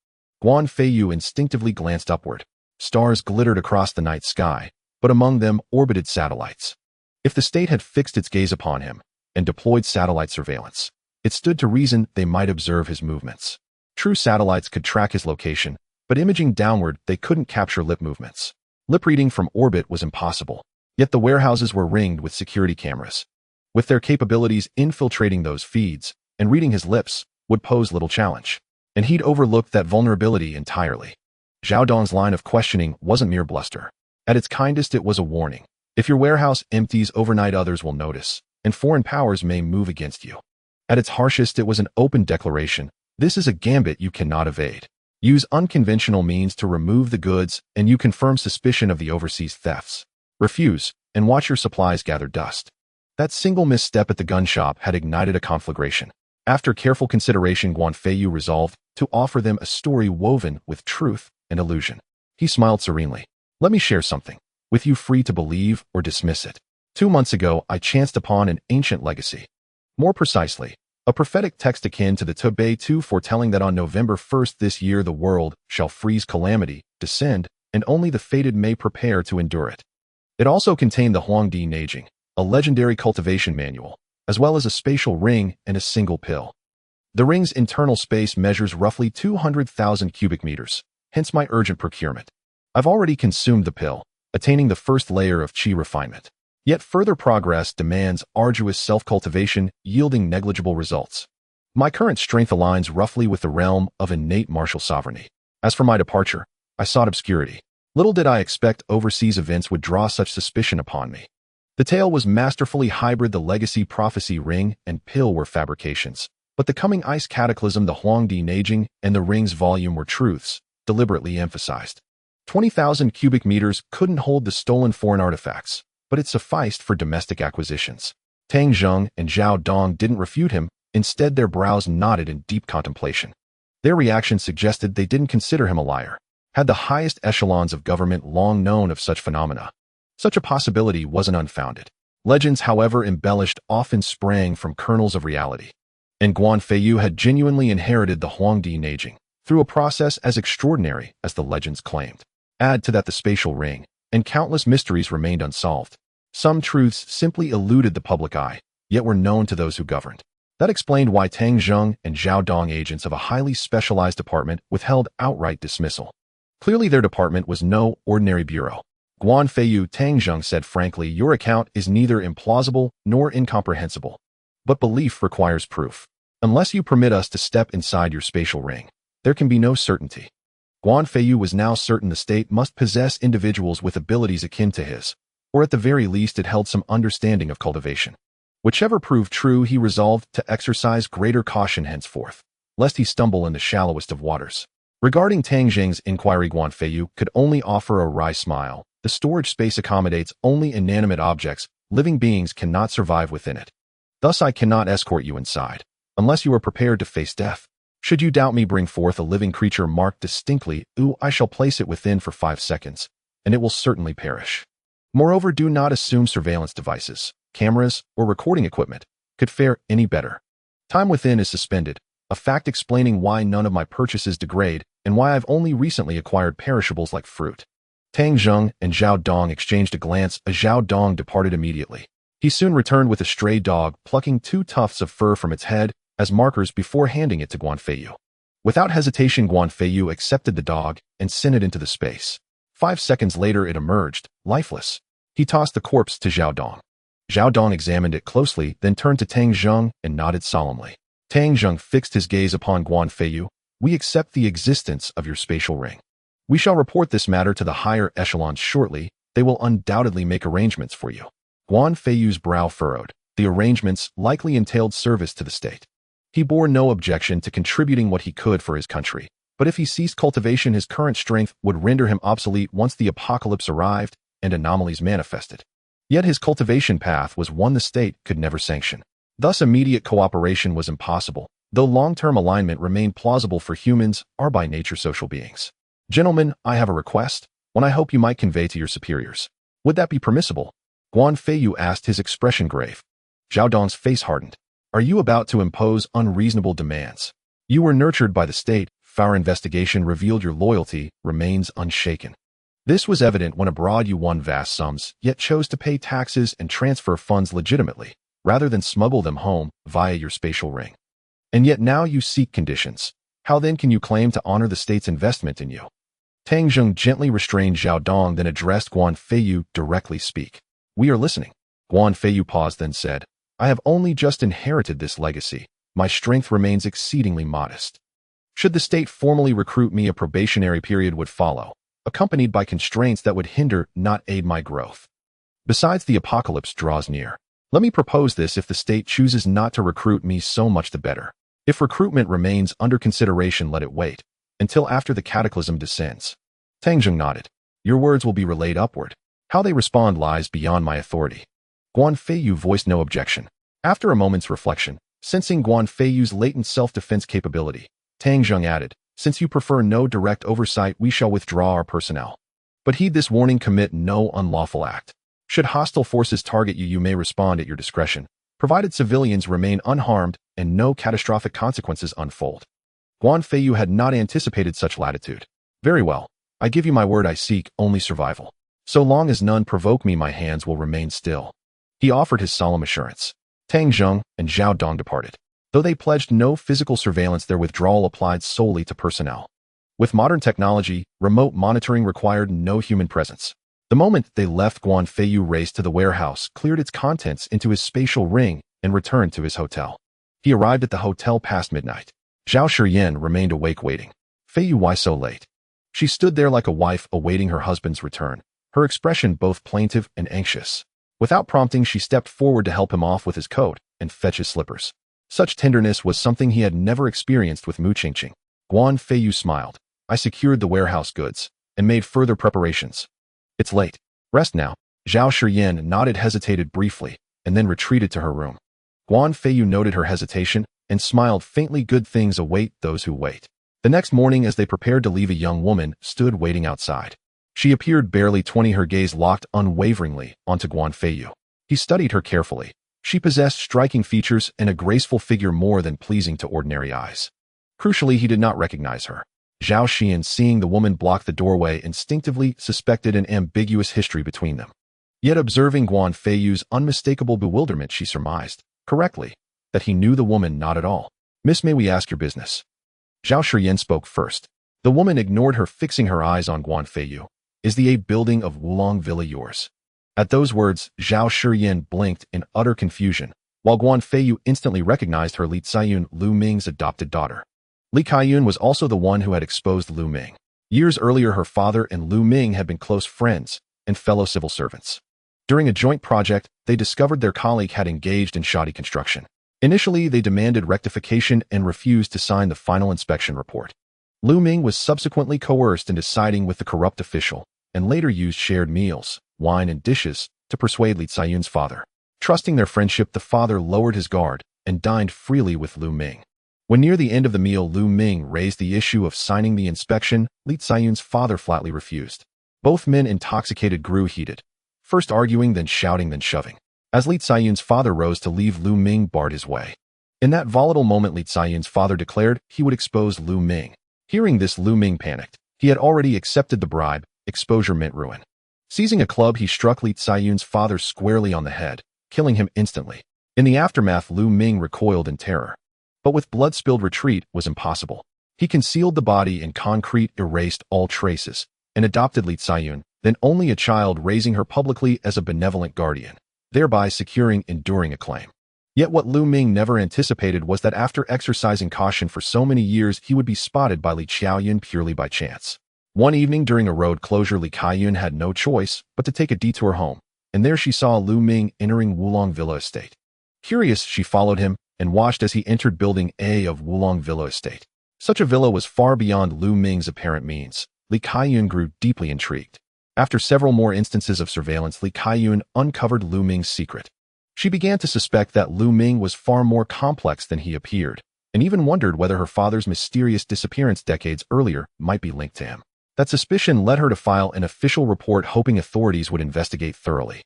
Speaker 1: Guan Feiyu instinctively glanced upward. Stars glittered across the night sky, but among them orbited satellites. If the state had fixed its gaze upon him and deployed satellite surveillance, it stood to reason they might observe his movements. True satellites could track his location, but imaging downward, they couldn't capture lip movements. Lip reading from orbit was impossible, yet the warehouses were ringed with security cameras. With their capabilities, infiltrating those feeds and reading his lips would pose little challenge. And he'd overlooked that vulnerability entirely. Zhao Dong's line of questioning wasn't mere bluster. At its kindest, it was a warning. If your warehouse empties overnight, others will notice, and foreign powers may move against you. At its harshest, it was an open declaration. This is a gambit you cannot evade. Use unconventional means to remove the goods, and you confirm suspicion of the overseas thefts. Refuse, and watch your supplies gather dust. That single misstep at the gun shop had ignited a conflagration. After careful consideration, Guan Feiyu resolved to offer them a story woven with truth and illusion. He smiled serenely. Let me share something with you, free to believe or dismiss it. 2 months ago, I chanced upon an ancient legacy. More precisely, a prophetic text akin to the Tebei 2 foretelling that on November 1st this year the world shall freeze calamity, descend, and only the fated may prepare to endure it. It also contained the Huangdi Neijing, a legendary cultivation manual, as well as a spatial ring and a single pill. The ring's internal space measures roughly 200,000 cubic meters, hence my urgent procurement. I've already consumed the pill, attaining the first layer of qi refinement. Yet further progress demands arduous self-cultivation, yielding negligible results. My current strength aligns roughly with the realm of innate martial sovereignty. As for my departure, I sought obscurity. Little did I expect overseas events would draw such suspicion upon me. The tale was masterfully hybrid. The legacy prophecy ring and pill were fabrications, but the coming ice cataclysm, the Huangdi Neijing, and the ring's volume were truths, deliberately emphasized. 20,000 cubic meters couldn't hold the stolen foreign artifacts, but it sufficed for domestic acquisitions. Tang Zheng and Zhao Dong didn't refute him. Instead, their brows knotted in deep contemplation. Their reaction suggested they didn't consider him a liar. Had the highest echelons of government long known of such phenomena? Such a possibility wasn't unfounded. Legends, however embellished, often sprang from kernels of reality. And Guan Feiyu had genuinely inherited the Huangdi Neijing through a process as extraordinary as the legends claimed. Add to that the spatial ring, and countless mysteries remained unsolved. Some truths simply eluded the public eye, yet were known to those who governed. That explained why Tang Zheng and Zhao Dong, agents of a highly specialized department, withheld outright dismissal. Clearly their department was no ordinary bureau. Guan Feiyu, Tang Zheng said frankly, your account is neither implausible nor incomprehensible. But belief requires proof. Unless you permit us to step inside your spatial ring, there can be no certainty. Guan Feiyu was now certain the state must possess individuals with abilities akin to his, or at the very least it held some understanding of cultivation. Whichever proved true, he resolved to exercise greater caution henceforth, lest he stumble in the shallowest of waters. Regarding Tang Zheng's inquiry, Guan Feiyu could only offer a wry smile. The storage space accommodates only inanimate objects, living beings cannot survive within it. Thus I cannot escort you inside, unless you are prepared to face death. Should you doubt me, bring forth a living creature marked distinctly, I shall place it within for 5 seconds, and it will certainly perish. Moreover, do not assume surveillance devices, cameras, or recording equipment could fare any better. Time within is suspended, a fact explaining why none of my purchases degrade and why I've only recently acquired perishables like fruit. Tang Zheng and Zhao Dong exchanged a glance as Zhao Dong departed immediately. He soon returned with a stray dog, plucking 2 tufts of fur from its head as markers before handing it to Guan Feiyu. Without hesitation, Guan Feiyu accepted the dog and sent it into the space. 5 seconds later it emerged, lifeless. He tossed the corpse to Zhao Dong. Zhao Dong examined it closely, then turned to Tang Zheng and nodded solemnly. Tang Zheng fixed his gaze upon Guan Feiyu. We accept the existence of your spatial ring. We shall report this matter to the higher echelons shortly. They will undoubtedly make arrangements for you. Guan Feiyu's brow furrowed. The arrangements likely entailed service to the state. He bore no objection to contributing what he could for his country, but if he ceased cultivation, his current strength would render him obsolete once the apocalypse arrived and anomalies manifested. Yet his cultivation path was one the state could never sanction. Thus immediate cooperation was impossible, though long-term alignment remained plausible, for humans are by nature social beings. Gentlemen, I have a request, one I hope you might convey to your superiors. Would that be permissible? Guan Feiyu asked, his expression grave. Zhao Dong's face hardened. Are you about to impose unreasonable demands? You were nurtured by the state. Our investigation revealed your loyalty remains unshaken. This was evident when abroad you won vast sums, yet chose to pay taxes and transfer funds legitimately, rather than smuggle them home via your spatial ring. And yet now you seek conditions. How then can you claim to honor the state's investment in you? Tang Zheng gently restrained Zhao Dong, then addressed Guan Feiyu directly. Speak. We are listening. Guan Feiyu paused, then said, I have only just inherited this legacy. My strength remains exceedingly modest. Should the state formally recruit me, a probationary period would follow, accompanied by constraints that would hinder, not aid my growth. Besides, the apocalypse draws near. Let me propose this: if the state chooses not to recruit me, so much the better. If recruitment remains under consideration, let it wait until after the cataclysm descends. Tang Zheng nodded. Your words will be relayed upward. How they respond lies beyond my authority. Guan Feiyu voiced no objection. After a moment's reflection, sensing Guan Feiyu's latent self-defense capability, Tang Zheng added, since you prefer no direct oversight, we shall withdraw our personnel. But heed this warning: commit no unlawful act. Should hostile forces target you, you may respond at your discretion, provided civilians remain unharmed and no catastrophic consequences unfold. Guan Feiyu had not anticipated such latitude. Very well. I give you my word, I seek only survival. So long as none provoke me, my hands will remain still. He offered his solemn assurance. Tang Zheng and Zhao Dong departed. Though they pledged no physical surveillance, their withdrawal applied solely to personnel. With modern technology, remote monitoring required no human presence. The moment they left, Guan Feiyu raced to the warehouse, cleared its contents into his spatial ring, and returned to his hotel. He arrived at the hotel past midnight. Zhao Shiyan remained awake waiting. Feiyu, why so late? She stood there like a wife awaiting her husband's return, her expression both plaintive and anxious. Without prompting, she stepped forward to help him off with his coat and fetch his slippers. Such tenderness was something he had never experienced with Mu Qingqing. Guan Feiyu smiled. I secured the warehouse goods and made further preparations. It's late. Rest now. Zhao Shiyan nodded, hesitated briefly, and then retreated to her room. Guan Feiyu noted her hesitation and smiled faintly. Good things await those who wait. The next morning, as they prepared to leave, a young woman stood waiting outside. She appeared barely 20, her gaze locked unwaveringly onto Guan Feiyu. He studied her carefully. She possessed striking features and a graceful figure more than pleasing to ordinary eyes. Crucially, he did not recognize her. Zhao Shiyan, seeing the woman block the doorway, instinctively suspected an ambiguous history between them. Yet observing Guan Feiyu's unmistakable bewilderment, she surmised, correctly, that he knew the woman not at all. Miss, may we ask your business? Zhao Shiyan spoke first. The woman ignored her, fixing her eyes on Guan Feiyu. Is the A building of Wulong Villa yours? At those words, Zhao Shiyan blinked in utter confusion, while Guan Feiyu instantly recognized her, Li Ziyun, Lu Ming's adopted daughter. Li Ziyun was also the one who had exposed Lu Ming. Years earlier, her father and Lu Ming had been close friends and fellow civil servants. During a joint project, they discovered their colleague had engaged in shoddy construction. Initially, they demanded rectification and refused to sign the final inspection report. Lu Ming was subsequently coerced into siding with the corrupt official, and later used shared meals, wine, and dishes to persuade Li Ziyun's father. Trusting their friendship, the father lowered his guard and dined freely with Lu Ming. When near the end of the meal, Lu Ming raised the issue of signing the inspection. Li Ziyun's father flatly refused. Both men, intoxicated, grew heated, first arguing, then shouting, then shoving. As Li Ziyun's father rose to leave, Lu Ming barred his way. In that volatile moment, Li Ziyun's father declared he would expose Lu Ming. Hearing this, Lu Ming panicked. He had already accepted the bribe. Exposure meant ruin. Seizing a club, he struck Li Ziyun's father squarely on the head, killing him instantly. In the aftermath, Lu Ming recoiled in terror. But with blood-spilled, retreat was impossible. He concealed the body in concrete, erased all traces, and adopted Li Ziyun, then only a child, raising her publicly as a benevolent guardian, thereby securing enduring acclaim. Yet what Lu Ming never anticipated was that after exercising caution for so many years, he would be spotted by Li Qiaoyun purely by chance. One evening during a road closure, Li Qiaoyun had no choice but to take a detour home, and there she saw Lu Ming entering Wulong Villa Estate. Curious, she followed him and watched as he entered Building A of Wulong Villa Estate. Such a villa was far beyond Lu Ming's apparent means. Li Qiaoyun grew deeply intrigued. After several more instances of surveillance, Li Qiaoyun uncovered Lu Ming's secret. She began to suspect that Lu Ming was far more complex than he appeared, and even wondered whether her father's mysterious disappearance decades earlier might be linked to him. That suspicion led her to file an official report, hoping authorities would investigate thoroughly.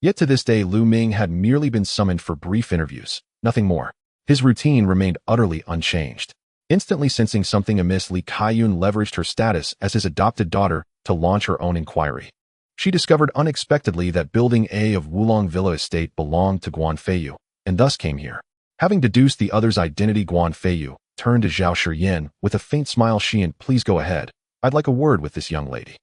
Speaker 1: Yet to this day, Lu Ming had merely been summoned for brief interviews, nothing more. His routine remained utterly unchanged. Instantly sensing something amiss, Li Qiaoyun leveraged her status as his adopted daughter to launch her own inquiry. She discovered unexpectedly that Building A of Wulong Villa Estate belonged to Guan Feiyu, and thus came here. Having deduced the other's identity, Guan Feiyu turned to Zhao Shiyin with a faint smile. Please go ahead. I'd like a word with this young lady.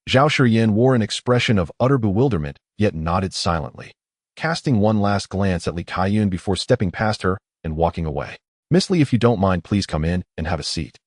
Speaker 1: Zhao Shiyin wore an expression of utter bewilderment, yet nodded silently, casting one last glance at Li Qiaoyun before stepping past her and walking away. Miss Li, if you don't mind, please come in and have a seat.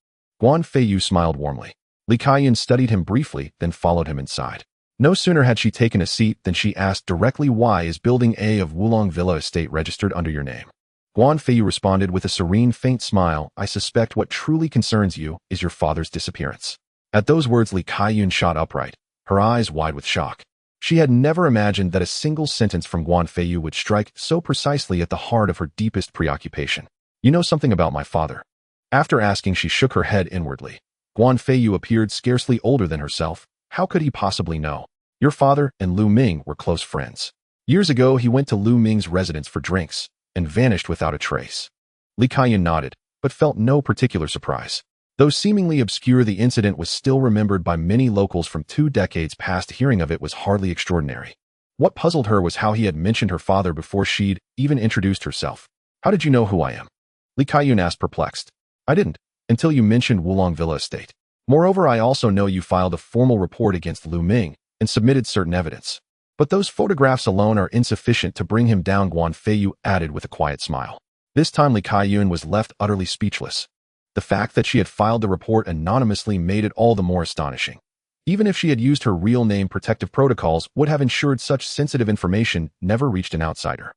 Speaker 1: Guan Feiyu smiled warmly. Li Qiaoyun studied him briefly, then followed him inside. No sooner had she taken a seat than she asked directly, why is Building A of Wulong Villa Estate registered under your name? Guan Feiyu responded with a serene, faint smile, I suspect what truly concerns you is your father's disappearance. At those words, Li Qiaoyun shot upright, her eyes wide with shock. She had never imagined that a single sentence from Guan Feiyu would strike so precisely at the heart of her deepest preoccupation. You know something about my father? After asking, she shook her head inwardly. Guan Feiyu appeared scarcely older than herself. How could he possibly know? Your father and Lu Ming were close friends. Years ago, he went to Lu Ming's residence for drinks and vanished without a trace. Li Qiaoyun nodded, but felt no particular surprise. Though seemingly obscure, the incident was still remembered by many locals from 2 decades past. Hearing of it was hardly extraordinary. What puzzled her was how he had mentioned her father before she'd even introduced herself. How did you know who I am? Li Qiaoyun asked, perplexed. I didn't, until you mentioned Wulong Villa Estate. Moreover, I also know you filed a formal report against Lu Ming and submitted certain evidence. But those photographs alone are insufficient to bring him down, Guan Feiyu added with a quiet smile. This time Li Qiaoyun was left utterly speechless. The fact that she had filed the report anonymously made it all the more astonishing. Even if she had used her real name, protective protocols would have ensured such sensitive information never reached an outsider.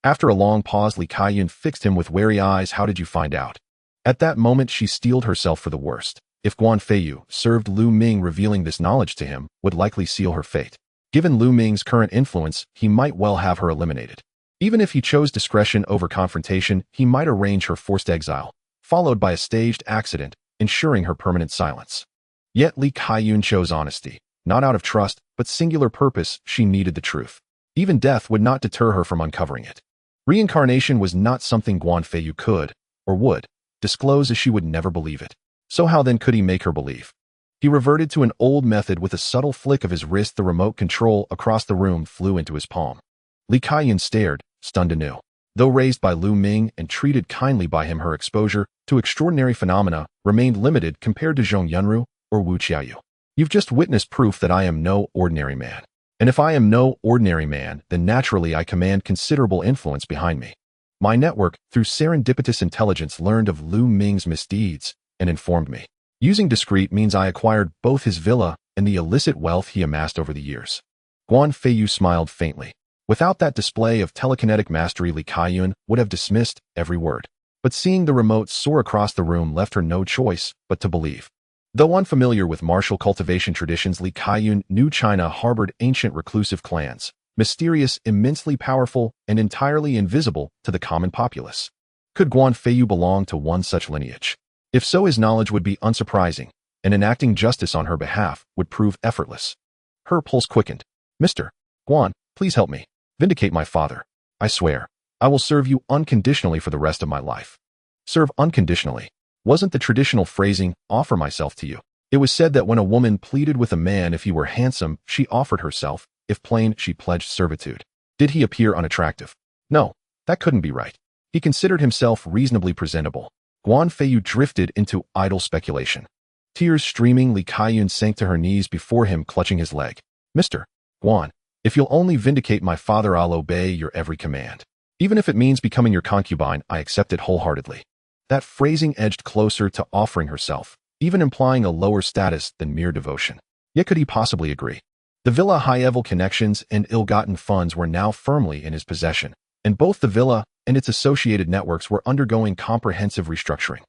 Speaker 1: After a long pause, Li Qiaoyun fixed him with wary eyes. How did you find out? At that moment, she steeled herself for the worst. If Guan Feiyu served Lu Ming, revealing this knowledge to him would likely seal her fate. Given Lu Ming's current influence, he might well have her eliminated. Even if he chose discretion over confrontation, he might arrange her forced exile, followed by a staged accident, ensuring her permanent silence. Yet Li Qiaoyun chose honesty, not out of trust, but singular purpose. She needed the truth. Even death would not deter her from uncovering it. Reincarnation was not something Guan Feiyu could, or would, disclose, as she would never believe it. So how then could he make her believe? He reverted to an old method. With a subtle flick of his wrist, the remote control across the room flew into his palm. Li Qiaoyun stared, stunned anew. Though raised by Lu Ming and treated kindly by him, her exposure to extraordinary phenomena remained limited compared to Zhong Yunru or Wu Qiaoyu. You've just witnessed proof that I am no ordinary man. And if I am no ordinary man, then naturally I command considerable influence behind me. My network, through serendipitous intelligence, learned of Lu Ming's misdeeds and informed me. Using discreet means, I acquired both his villa and the illicit wealth he amassed over the years. Guan Feiyu smiled faintly. Without that display of telekinetic mastery, Li Qiaoyun would have dismissed every word. But seeing the remote soar across the room left her no choice but to believe. Though unfamiliar with martial cultivation traditions, Li Qiaoyun knew China harbored ancient reclusive clans, mysterious, immensely powerful, and entirely invisible to the common populace. Could Guan Feiyu belong to one such lineage? If so, his knowledge would be unsurprising, and enacting justice on her behalf would prove effortless. Her pulse quickened. Mr. Guan, please help me. Vindicate my father. I swear, I will serve you unconditionally for the rest of my life. Serve unconditionally wasn't the traditional phrasing, offer myself to you. It was said that when a woman pleaded with a man if he were handsome, she offered herself. If plain, she pledged servitude. Did he appear unattractive? No, that couldn't be right. He considered himself reasonably presentable. Guan Feiyu drifted into idle speculation. Tears streaming, Li Kaiyun sank to her knees before him, clutching his leg. Mr. Guan, if you'll only vindicate my father, I'll obey your every command. Even if it means becoming your concubine, I accept it wholeheartedly. That phrasing edged closer to offering herself, even implying a lower status than mere devotion. Yet could he possibly agree? The villa high-level connections and ill-gotten funds were now firmly in his possession, and both the villa and its associated networks were undergoing comprehensive restructuring.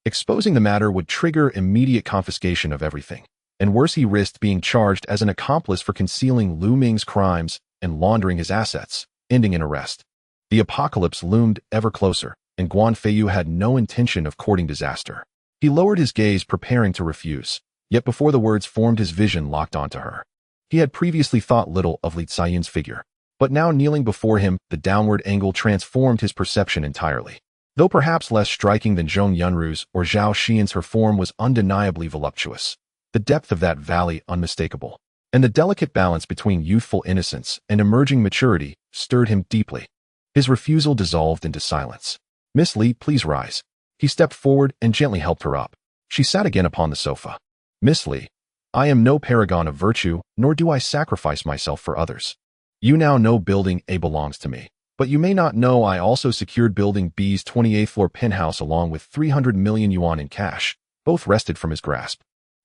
Speaker 1: Exposing the matter would trigger immediate confiscation of everything, and worse, he risked being charged as an accomplice for concealing Lu Ming's crimes and laundering his assets, ending in arrest. The apocalypse loomed ever closer, and Guan Feiyu had no intention of courting disaster. He lowered his gaze, preparing to refuse, yet before the words formed, his vision locked onto her. He had previously thought little of Li Ziyun's figure, but now kneeling before him, the downward angle transformed his perception entirely. Though perhaps less striking than Zhong Yunru's or Zhao Xian's, her form was undeniably voluptuous. The depth of that valley unmistakable, and the delicate balance between youthful innocence and emerging maturity stirred him deeply. His refusal dissolved into silence. Miss Li, please rise. He stepped forward and gently helped her up. She sat again upon the sofa. Miss Li, I am no paragon of virtue, nor do I sacrifice myself for others. You now know Building A belongs to me, but you may not know I also secured Building B's 28th floor penthouse along with 300 million yuan in cash, both wrested from his grasp.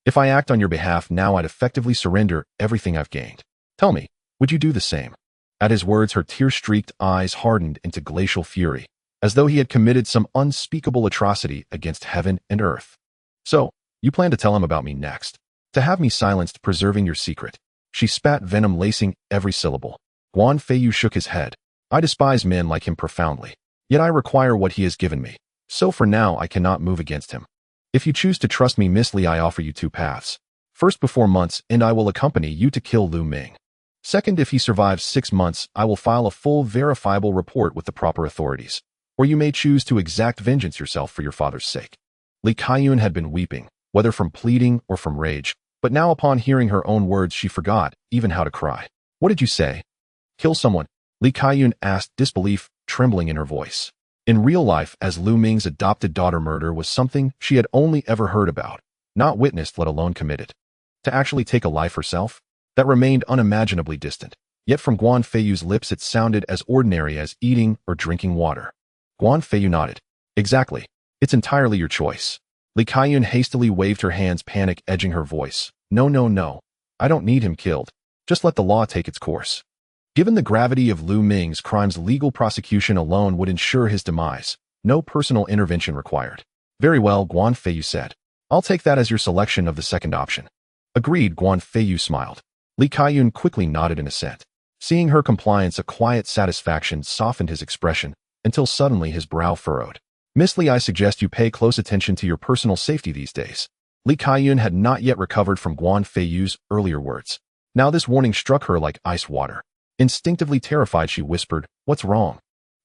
Speaker 1: If I act on your behalf now, I'd effectively surrender everything I've gained. Tell me, would you do the same? At his words, her tear-streaked eyes hardened into glacial fury, as though he had committed some unspeakable atrocity against heaven and earth. So, you plan to tell him about me next? To have me silenced, preserving your secret? She spat venom, lacing every syllable. Guan Feiyu shook his head. I despise men like him profoundly, yet I require what he has given me, so for now I cannot move against him. If you choose to trust me, Miss Li, I offer you two paths. First, before months, and I will accompany you to kill Lu Ming. Second, if he survives 6 months, I will file a full verifiable report with the proper authorities. Or you may choose to exact vengeance yourself for your father's sake. Li Kaiyun had been weeping, whether from pleading or from rage, but now upon hearing her own words, she forgot even how to cry. What did you say? Kill someone? Li Kaiyun asked, disbelief trembling in her voice. In real life, as Lu Ming's adopted daughter, murder was something she had only ever heard about, not witnessed, let alone committed. To actually take a life herself? That remained unimaginably distant. Yet from Guan Feiyu's lips it sounded as ordinary as eating or drinking water. Guan Feiyu nodded. Exactly. It's entirely your choice. Li Kaiyun hastily waved her hands, panic edging her voice. No, no, no. I don't need him killed. Just let the law take its course. Given the gravity of Lu Ming's crimes, legal prosecution alone would ensure his demise. No personal intervention required. Very well, Guan Feiyu said. I'll take that as your selection of the second option. Agreed, Guan Feiyu smiled. Li Kaiyun quickly nodded in assent. Seeing her compliance, a quiet satisfaction softened his expression, until suddenly his brow furrowed. Miss Li, I suggest you pay close attention to your personal safety these days. Li Kaiyun had not yet recovered from Guan Feiyu's earlier words. Now this warning struck her like ice water. Instinctively terrified, she whispered, What's wrong?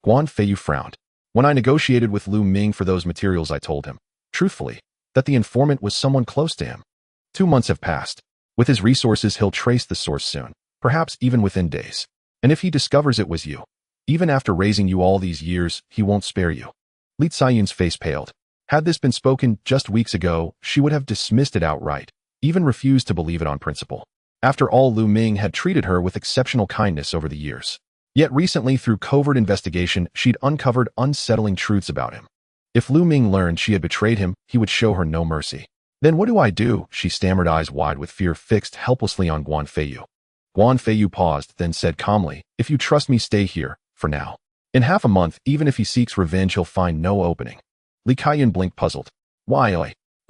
Speaker 1: Guan Feiyu frowned. When I negotiated with Lu Ming for those materials, I told him, truthfully, that the informant was someone close to him. 2 months have passed. With his resources, he'll trace the source soon, perhaps even within days. And if he discovers it was you, even after raising you all these years, he won't spare you. Li Ziyun's face paled. Had this been spoken just weeks ago, she would have dismissed it outright, even refused to believe it on principle. After all, Lu Ming had treated her with exceptional kindness over the years. Yet recently, through covert investigation, she'd uncovered unsettling truths about him. If Lu Ming learned she had betrayed him, he would show her no mercy. Then what do I do? She stammered, eyes wide with fear fixed helplessly on Guan Feiyu. Guan Feiyu paused, then said calmly, If you trust me, stay here, for now. In half a month, even if he seeks revenge, he'll find no opening. Li Kaiyun blinked, puzzled. Why?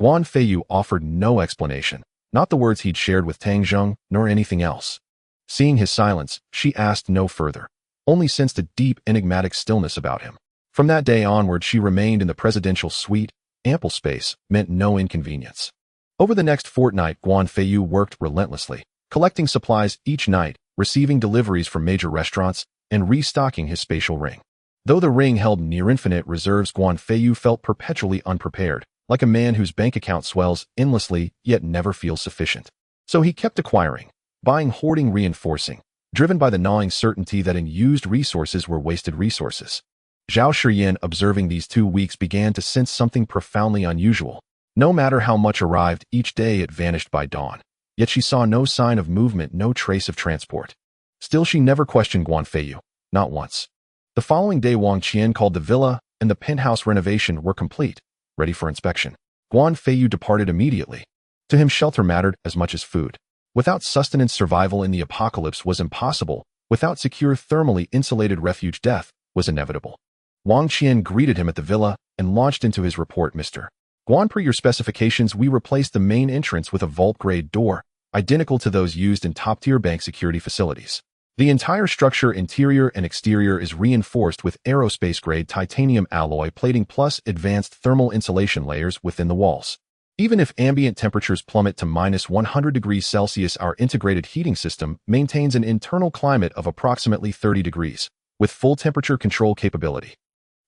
Speaker 1: Guan Feiyu offered no explanation, not the words he'd shared with Tang Zheng, nor anything else. Seeing his silence, she asked no further, only sensed a deep, enigmatic stillness about him. From that day onward, she remained in the presidential suite. Ample space meant no inconvenience. Over the next fortnight, Guan Feiyu worked relentlessly, collecting supplies each night, receiving deliveries from major restaurants, and restocking his spatial ring. Though the ring held near-infinite reserves, Guan Feiyu felt perpetually unprepared, like a man whose bank account swells endlessly yet never feels sufficient. So he kept acquiring, buying, hoarding, reinforcing, driven by the gnawing certainty that unused resources were wasted resources. Zhao Shiyin, observing these 2 weeks, began to sense something profoundly unusual. No matter how much arrived each day, it vanished by dawn. Yet she saw no sign of movement, no trace of transport. Still, she never questioned Guan Feiyu, not once. The following day, Wang Qian called. The villa and the penthouse renovation were complete, ready for inspection. Guan Feiyu departed immediately. To him, shelter mattered as much as food. Without sustenance, survival in the apocalypse was impossible. Without secure, thermally insulated refuge, death was inevitable. Wang Qian greeted him at the villa and launched into his report. Mr. Guan, per your specifications, we replaced the main entrance with a vault-grade door, identical to those used in top-tier bank security facilities. The entire structure, interior and exterior, is reinforced with aerospace-grade titanium alloy plating plus advanced thermal insulation layers within the walls. Even if ambient temperatures plummet to -100 degrees Celsius, our integrated heating system maintains an internal climate of approximately 30 degrees, with full temperature control capability.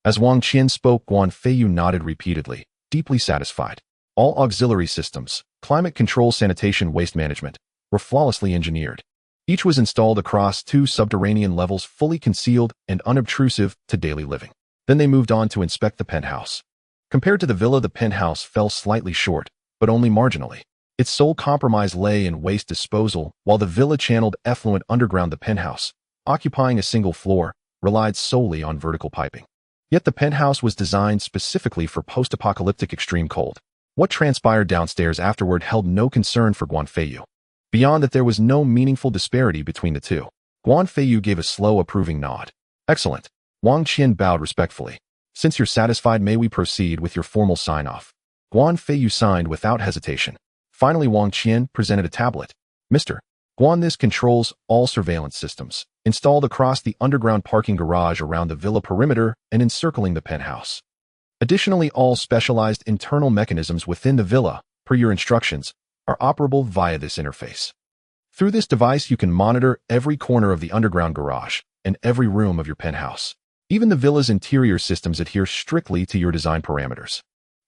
Speaker 1: As Wang Qian spoke, Guan Feiyu nodded repeatedly, deeply satisfied. All auxiliary systems, climate control, sanitation, waste management, were flawlessly engineered. Each was installed across 2 subterranean levels, fully concealed and unobtrusive to daily living. Then they moved on to inspect the penthouse. Compared to the villa, the penthouse fell slightly short, but only marginally. Its sole compromise lay in waste disposal, while the villa channeled effluent underground. The penthouse, occupying a single floor, relied solely on vertical piping. Yet the penthouse was designed specifically for post-apocalyptic extreme cold. What transpired downstairs afterward held no concern for Guan Feiyu. Beyond that, there was no meaningful disparity between the two. Guan Feiyu gave a slow, approving nod. Excellent. Wang Qian bowed respectfully. Since you're satisfied, may we proceed with your formal sign-off? Guan Feiyu signed without hesitation. Finally, Wang Qian presented a tablet. Mr. Guan, this controls all surveillance systems, installed across the underground parking garage around the villa perimeter and encircling the penthouse. Additionally, all specialized internal mechanisms within the villa, per your instructions, are operable via this interface. Through this device, you can monitor every corner of the underground garage and every room of your penthouse. Even the villa's interior systems adhere strictly to your design parameters.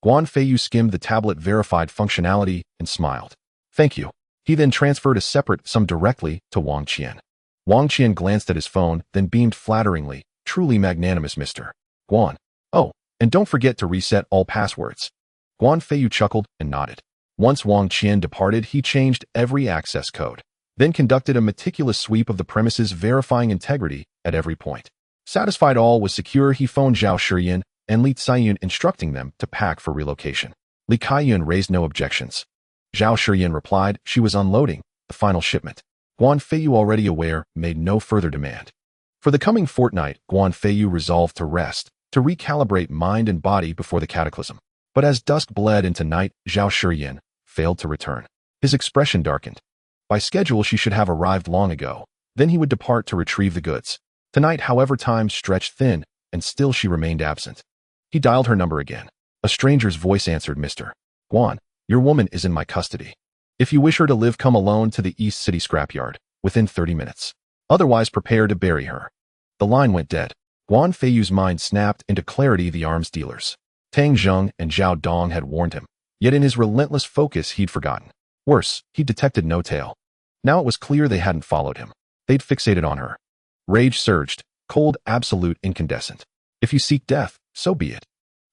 Speaker 1: Guan Feiyu skimmed the tablet, verified functionality, and smiled. Thank you. He then transferred a separate sum directly to Wang Qian. Wang Qian glanced at his phone, then beamed flatteringly. Truly magnanimous, Mr. Guan. Oh, and don't forget to reset all passwords. Guan Feiyu chuckled and nodded. Once Wang Qian departed, he changed every access code, then conducted a meticulous sweep of the premises, verifying integrity at every point. Satisfied all was secure, he phoned Zhao Shiyin and Li Ziyu, instructing them to pack for relocation. Li Kaiyun raised no objections. Zhao Shiyin replied she was unloading the final shipment. Guan Feiyu, already aware, made no further demand. For the coming fortnight, Guan Feiyu resolved to rest, to recalibrate mind and body before the cataclysm. But as dusk bled into night, Zhao Shiyin failed to return. His expression darkened. By schedule, she should have arrived long ago. Then he would depart to retrieve the goods. Tonight, however, time stretched thin, and still she remained absent. He dialed her number again. A stranger's voice answered. Mr. Guan, your woman is in my custody. If you wish her to live, come alone to the East City scrapyard, within 30 minutes. Otherwise, prepare to bury her. The line went dead. Guan Feiyu's mind snapped into clarity. The arms dealers, Tang Zheng and Zhao Dong, had warned him. Yet in his relentless focus, he'd forgotten. Worse, he detected no tail. Now it was clear they hadn't followed him. They'd fixated on her. Rage surged, cold, absolute, incandescent. If you seek death, so be it.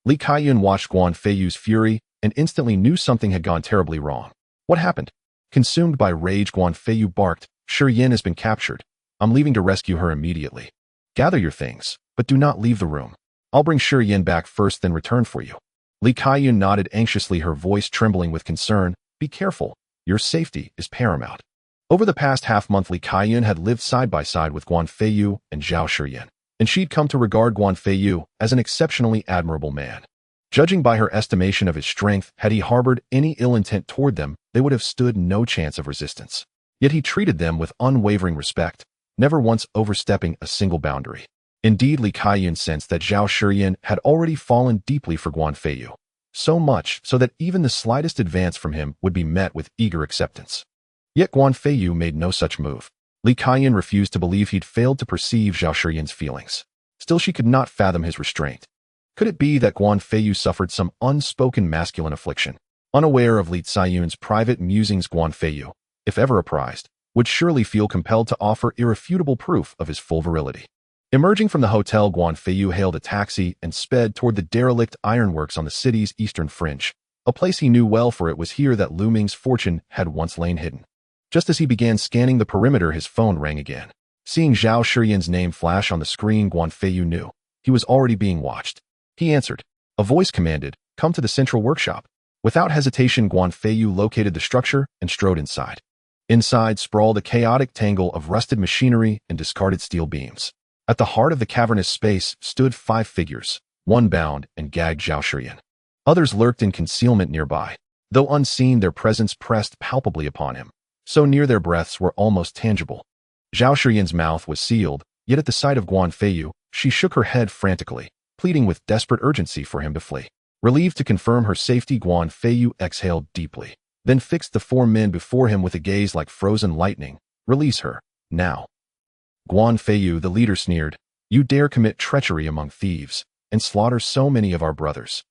Speaker 1: Li Kaiyun watched Guan Feiyu's fury and instantly knew something had gone terribly wrong. What happened? Consumed by rage, Guan Feiyu barked. Shiyin has been captured. I'm leaving to rescue her immediately. Gather your things, but do not leave the room. I'll bring Shiyin back first, then return for you. Li Kaiyun nodded anxiously, her voice trembling with concern. Be careful. Your safety is paramount. Over the past half-month, Li Kaiyun had lived side by side with Guan Feiyu and Zhao Shiyin, and she'd come to regard Guan Feiyu as an exceptionally admirable man. Judging by her estimation of his strength, had he harbored any ill intent toward them, they would have stood no chance of resistance. Yet he treated them with unwavering respect, never once overstepping a single boundary. Indeed, Li Kaiyun sensed that Zhao Shiyan had already fallen deeply for Guan Feiyu, so much so that even the slightest advance from him would be met with eager acceptance. Yet Guan Feiyu made no such move. Li Kaiyun refused to believe he'd failed to perceive Zhao Shiyan's feelings. Still, she could not fathom his restraint. Could it be that Guan Feiyu suffered some unspoken masculine affliction? Unaware of Li Ziyun's private musings, Guan Feiyu, if ever apprised, would surely feel compelled to offer irrefutable proof of his full virility. Emerging from the hotel, Guan Feiyu hailed a taxi and sped toward the derelict ironworks on the city's eastern fringe, a place he knew well, for it was here that Lu Ming's fortune had once lain hidden. Just as he began scanning the perimeter, his phone rang again. Seeing Zhao Shiyan's name flash on the screen, Guan Feiyu knew he was already being watched. He answered. A voice commanded, "Come to the central workshop." Without hesitation, Guan Feiyu located the structure and strode inside. Inside sprawled a chaotic tangle of rusted machinery and discarded steel beams. At the heart of the cavernous space stood 5 figures. One bound and gagged Zhao Shiyan. Others lurked in concealment nearby. Though unseen, their presence pressed palpably upon him. So near their breaths were almost tangible. Zhao Shiyan's mouth was sealed, yet at the sight of Guan Feiyu, she shook her head frantically, pleading with desperate urgency for him to flee. Relieved to confirm her safety, Guan Feiyu exhaled deeply, then fixed the 4 men before him with a gaze like frozen lightning. Release her, now. Guan Feiyu, the leader, sneered. You dare commit treachery among thieves and slaughter so many of our brothers.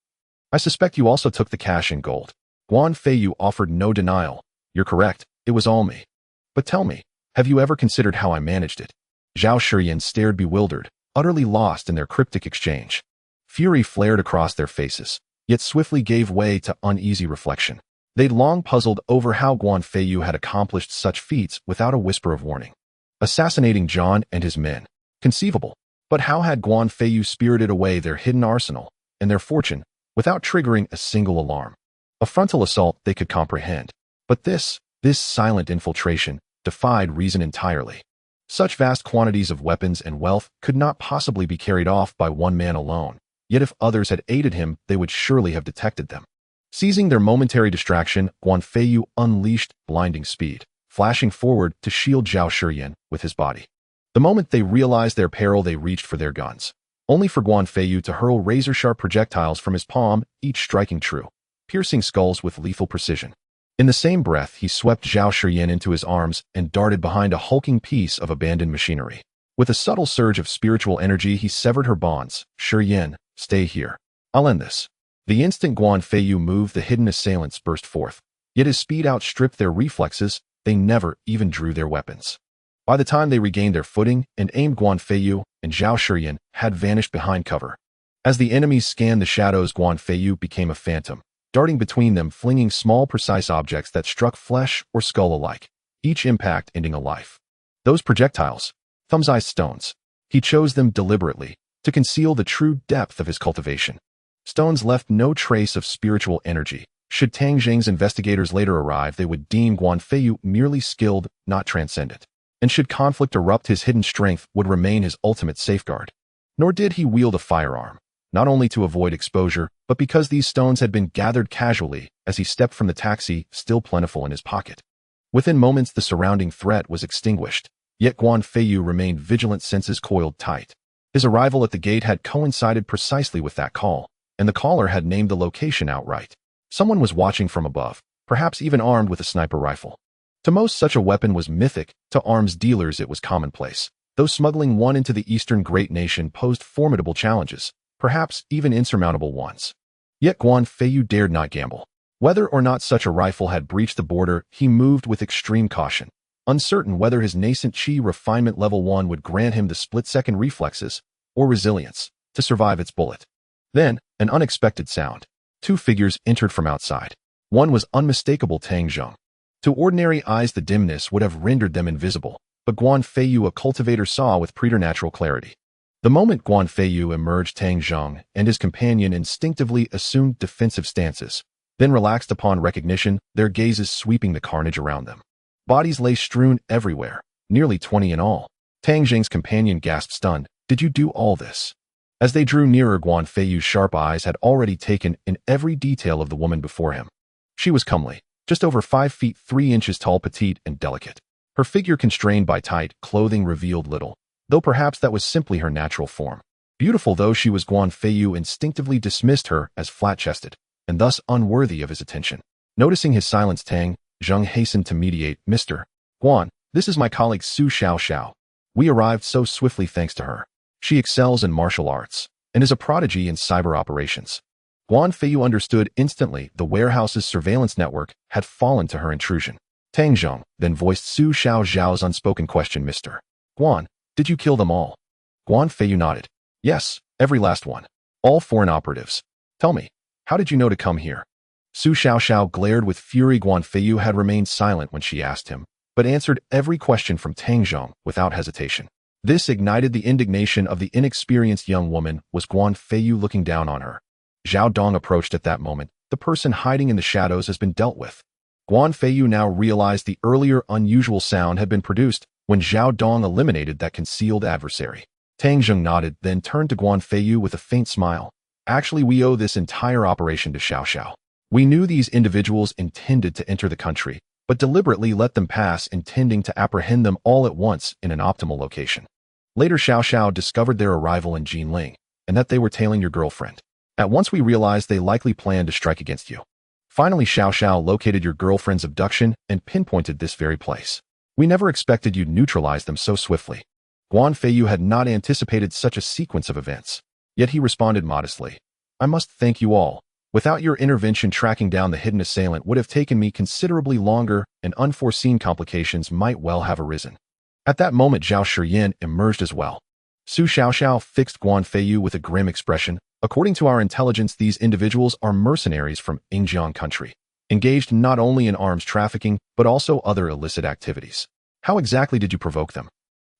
Speaker 1: I suspect you also took the cash and gold. Guan Feiyu offered no denial. You're correct, it was all me. But tell me, have you ever considered how I managed it? Zhao Shiyan stared bewildered, utterly lost in their cryptic exchange. Fury flared across their faces, yet swiftly gave way to uneasy reflection. They'd long puzzled over how Guan Feiyu had accomplished such feats without a whisper of warning. Assassinating John and his men. Conceivable. But how had Guan Feiyu spirited away their hidden arsenal and their fortune without triggering a single alarm? A frontal assault they could comprehend. But this silent infiltration defied reason entirely. Such vast quantities of weapons and wealth could not possibly be carried off by one man alone. Yet if others had aided him, they would surely have detected them. Seizing their momentary distraction, Guan Feiyu unleashed blinding speed, flashing forward to shield Zhao Shiyan with his body. The moment they realized their peril, they reached for their guns, only for Guan Feiyu to hurl razor-sharp projectiles from his palm, each striking true, piercing skulls with lethal precision. In the same breath, he swept Zhao Shiyan into his arms and darted behind a hulking piece of abandoned machinery. With a subtle surge of spiritual energy, he severed her bonds. Shiyan, stay here. I'll end this. The instant Guan Feiyu moved, the hidden assailants burst forth. Yet his speed outstripped their reflexes. They never even drew their weapons. By the time they regained their footing and aimed, Guan Feiyu and Zhao Shiyan had vanished behind cover. As the enemies scanned the shadows, Guan Feiyu became a phantom, darting between them, flinging small, precise objects that struck flesh or skull alike, each impact ending a life. Those projectiles, thumb-sized stones. He chose them deliberately to conceal the true depth of his cultivation. Stones left no trace of spiritual energy. Should Tang Jing's investigators later arrive, they would deem Guan Feiyu merely skilled, not transcendent. And should conflict erupt, his hidden strength would remain his ultimate safeguard. Nor did he wield a firearm, not only to avoid exposure, but because these stones had been gathered casually as he stepped from the taxi, still plentiful in his pocket. Within moments, the surrounding threat was extinguished, yet Guan Feiyu remained vigilant, senses coiled tight. His arrival at the gate had coincided precisely with that call, and the caller had named the location outright. Someone was watching from above, perhaps even armed with a sniper rifle. To most, such a weapon was mythic. To arms dealers, it was commonplace. Though smuggling one into the eastern great nation posed formidable challenges, perhaps even insurmountable ones. Yet Guan Feiyu dared not gamble. Whether or not such a rifle had breached the border, he moved with extreme caution, uncertain whether his nascent Qi refinement level 1 would grant him the split-second reflexes or resilience to survive its bullet. Then, an unexpected sound. 2 figures entered from outside. One was unmistakable Tang Zheng. To ordinary eyes, the dimness would have rendered them invisible, but Guan Feiyu, a cultivator, saw with preternatural clarity. The moment Guan Feiyu emerged, Tang Zheng and his companion instinctively assumed defensive stances, then relaxed upon recognition, their gazes sweeping the carnage around them. Bodies lay strewn everywhere, nearly 20 in all. Tang Zheng's companion gasped, stunned. Did you do all this? As they drew nearer, Guan Feiyu's sharp eyes had already taken in every detail of the woman before him. She was comely, just over 5 feet 3 inches tall, petite and delicate. Her figure constrained by tight clothing revealed little, though perhaps that was simply her natural form. Beautiful though she was, Guan Feiyu instinctively dismissed her as flat-chested, and thus unworthy of his attention. Noticing his silence, Tang Zheng hastened to mediate. Mr. Guan, this is my colleague Su Xiao. We arrived so swiftly thanks to her. She excels in martial arts and is a prodigy in cyber operations. Guan Feiyu understood instantly the warehouse's surveillance network had fallen to her intrusion. Tang Zheng then voiced Su Xiao's unspoken question. Mr. Guan, did you kill them all? Guan Feiyu nodded. Yes, every last one. All foreign operatives. Tell me, how did you know to come here? Su Xiao glared with fury. Guan Feiyu had remained silent when she asked him, but answered every question from Tang Zheng without hesitation. This ignited the indignation of the inexperienced young woman. Was Guan Feiyu looking down on her? Zhao Dong approached at that moment. The person hiding in the shadows has been dealt with. Guan Feiyu now realized the earlier unusual sound had been produced when Zhao Dong eliminated that concealed adversary. Tang Zheng nodded, then turned to Guan Feiyu with a faint smile. Actually, we owe this entire operation to Xiao. We knew these individuals intended to enter the country, but deliberately let them pass, intending to apprehend them all at once in an optimal location. Later, Xiao discovered their arrival in Jinling, and that they were tailing your girlfriend. At once we realized they likely planned to strike against you. Finally, Xiao located your girlfriend's abduction and pinpointed this very place. We never expected you'd neutralize them so swiftly. Guan Feiyu had not anticipated such a sequence of events. Yet he responded modestly. I must thank you all. Without your intervention, tracking down the hidden assailant would have taken me considerably longer, and unforeseen complications might well have arisen. At that moment, Zhao Shiyan emerged as well. Su Xiao fixed Guan Feiyu with a grim expression. According to our intelligence, these individuals are mercenaries from Yingjiang country, engaged not only in arms trafficking, but also other illicit activities. How exactly did you provoke them?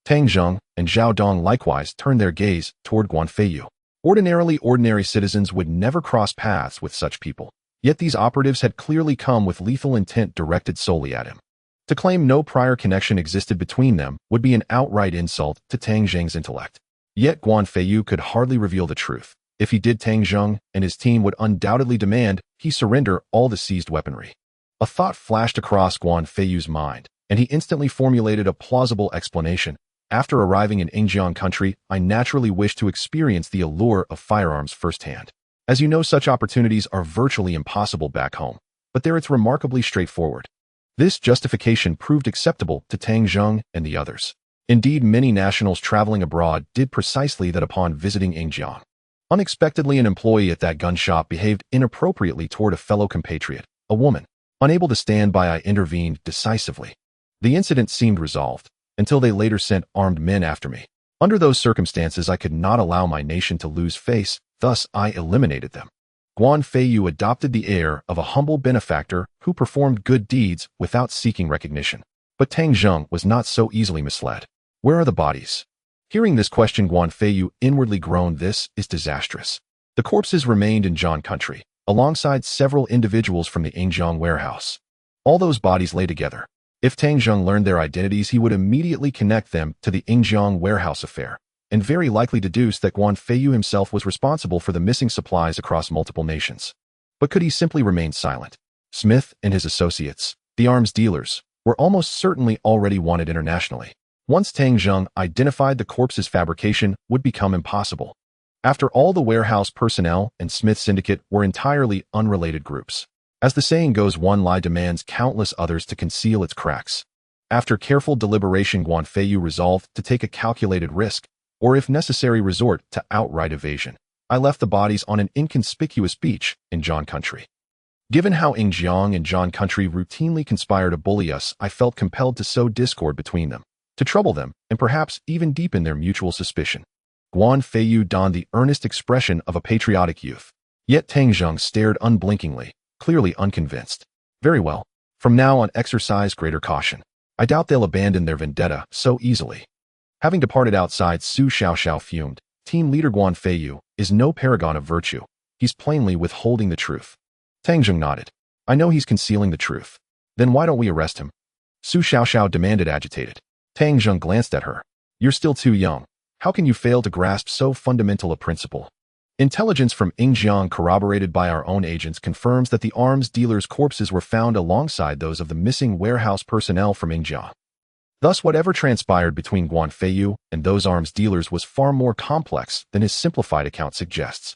Speaker 1: Tang Zheng and Zhao Dong likewise turned their gaze toward Guan Feiyu. Ordinary citizens would never cross paths with such people. Yet these operatives had clearly come with lethal intent directed solely at him. To claim no prior connection existed between them would be an outright insult to Tang Zheng's intellect. Yet Guan Feiyu could hardly reveal the truth. If he did, Tang Zheng and his team would undoubtedly demand he surrender all the seized weaponry. A thought flashed across Guan Feiyu's mind, and he instantly formulated a plausible explanation. After arriving in Yingjiang country, I naturally wished to experience the allure of firearms firsthand. As you know, such opportunities are virtually impossible back home, but there it's remarkably straightforward. This justification proved acceptable to Tang Zheng and the others. Indeed, many nationals traveling abroad did precisely that upon visiting Yingjiang. Unexpectedly, an employee at that gun shop behaved inappropriately toward a fellow compatriot, a woman. Unable to stand by, I intervened decisively. The incident seemed resolved, until they later sent armed men after me. Under those circumstances, I could not allow my nation to lose face, thus I eliminated them. Guan Feiyu adopted the air of a humble benefactor who performed good deeds without seeking recognition. But Tang Zheng was not so easily misled. Where are the bodies? Hearing this question, Guan Feiyu inwardly groaned. This is disastrous. The corpses remained in Zhang country, alongside several individuals from the Yingjiang warehouse. All those bodies lay together. If Tang Zheng learned their identities, he would immediately connect them to the Yingjiang warehouse affair, and very likely deduce that Guan Feiyu himself was responsible for the missing supplies across multiple nations. But could he simply remain silent? Smith and his associates, the arms dealers, were almost certainly already wanted internationally. Once Tang Zheng identified the corpse's fabrication would become impossible. After all, the warehouse personnel and Smith syndicate were entirely unrelated groups. As the saying goes, one lie demands countless others to conceal its cracks. After careful deliberation, Guan Feiyu resolved to take a calculated risk, or if necessary resort to outright evasion. I left the bodies on an inconspicuous beach in Zhang country. Given how Yingjiang and Zhang country routinely conspire to bully us, I felt compelled to sow discord between them, to trouble them, and perhaps even deepen their mutual suspicion. Guan Feiyu donned the earnest expression of a patriotic youth. Yet Tang Zheng stared unblinkingly, clearly unconvinced. Very well. From now on, exercise greater caution. I doubt they'll abandon their vendetta so easily. Having departed outside, Su Xiao fumed. Team leader Guan Feiyu is no paragon of virtue. He's plainly withholding the truth. Tang Zheng nodded. I know he's concealing the truth. Then why don't we arrest him? Su Xiao demanded, agitated. Tang Zheng glanced at her. You're still too young. How can you fail to grasp so fundamental a principle? Intelligence from Yingjiang, corroborated by our own agents, confirms that the arms dealers' corpses were found alongside those of the missing warehouse personnel from Yingjiang. Thus, whatever transpired between Guan Feiyu and those arms dealers was far more complex than his simplified account suggests.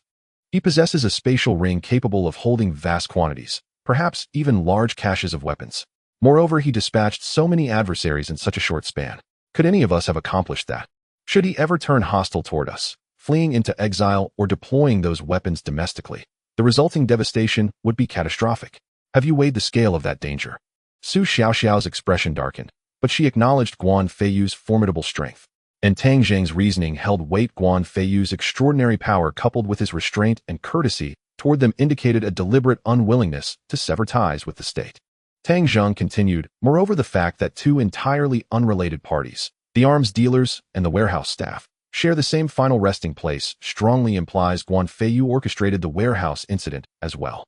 Speaker 1: He possesses a spatial ring capable of holding vast quantities, perhaps even large caches of weapons. Moreover, he dispatched so many adversaries in such a short span. Could any of us have accomplished that? Should he ever turn hostile toward us, fleeing into exile or deploying those weapons domestically, the resulting devastation would be catastrophic. Have you weighed the scale of that danger? Su Xiaoxiao's expression darkened, but she acknowledged Guan Feiyu's formidable strength. And Tang Zheng's reasoning held weight. Guan Feiyu's extraordinary power coupled with his restraint and courtesy toward them indicated a deliberate unwillingness to sever ties with the state. Tang Zheng continued, moreover, the fact that two entirely unrelated parties, the arms dealers and the warehouse staff, share the same final resting place strongly implies Guan Feiyu orchestrated the warehouse incident as well.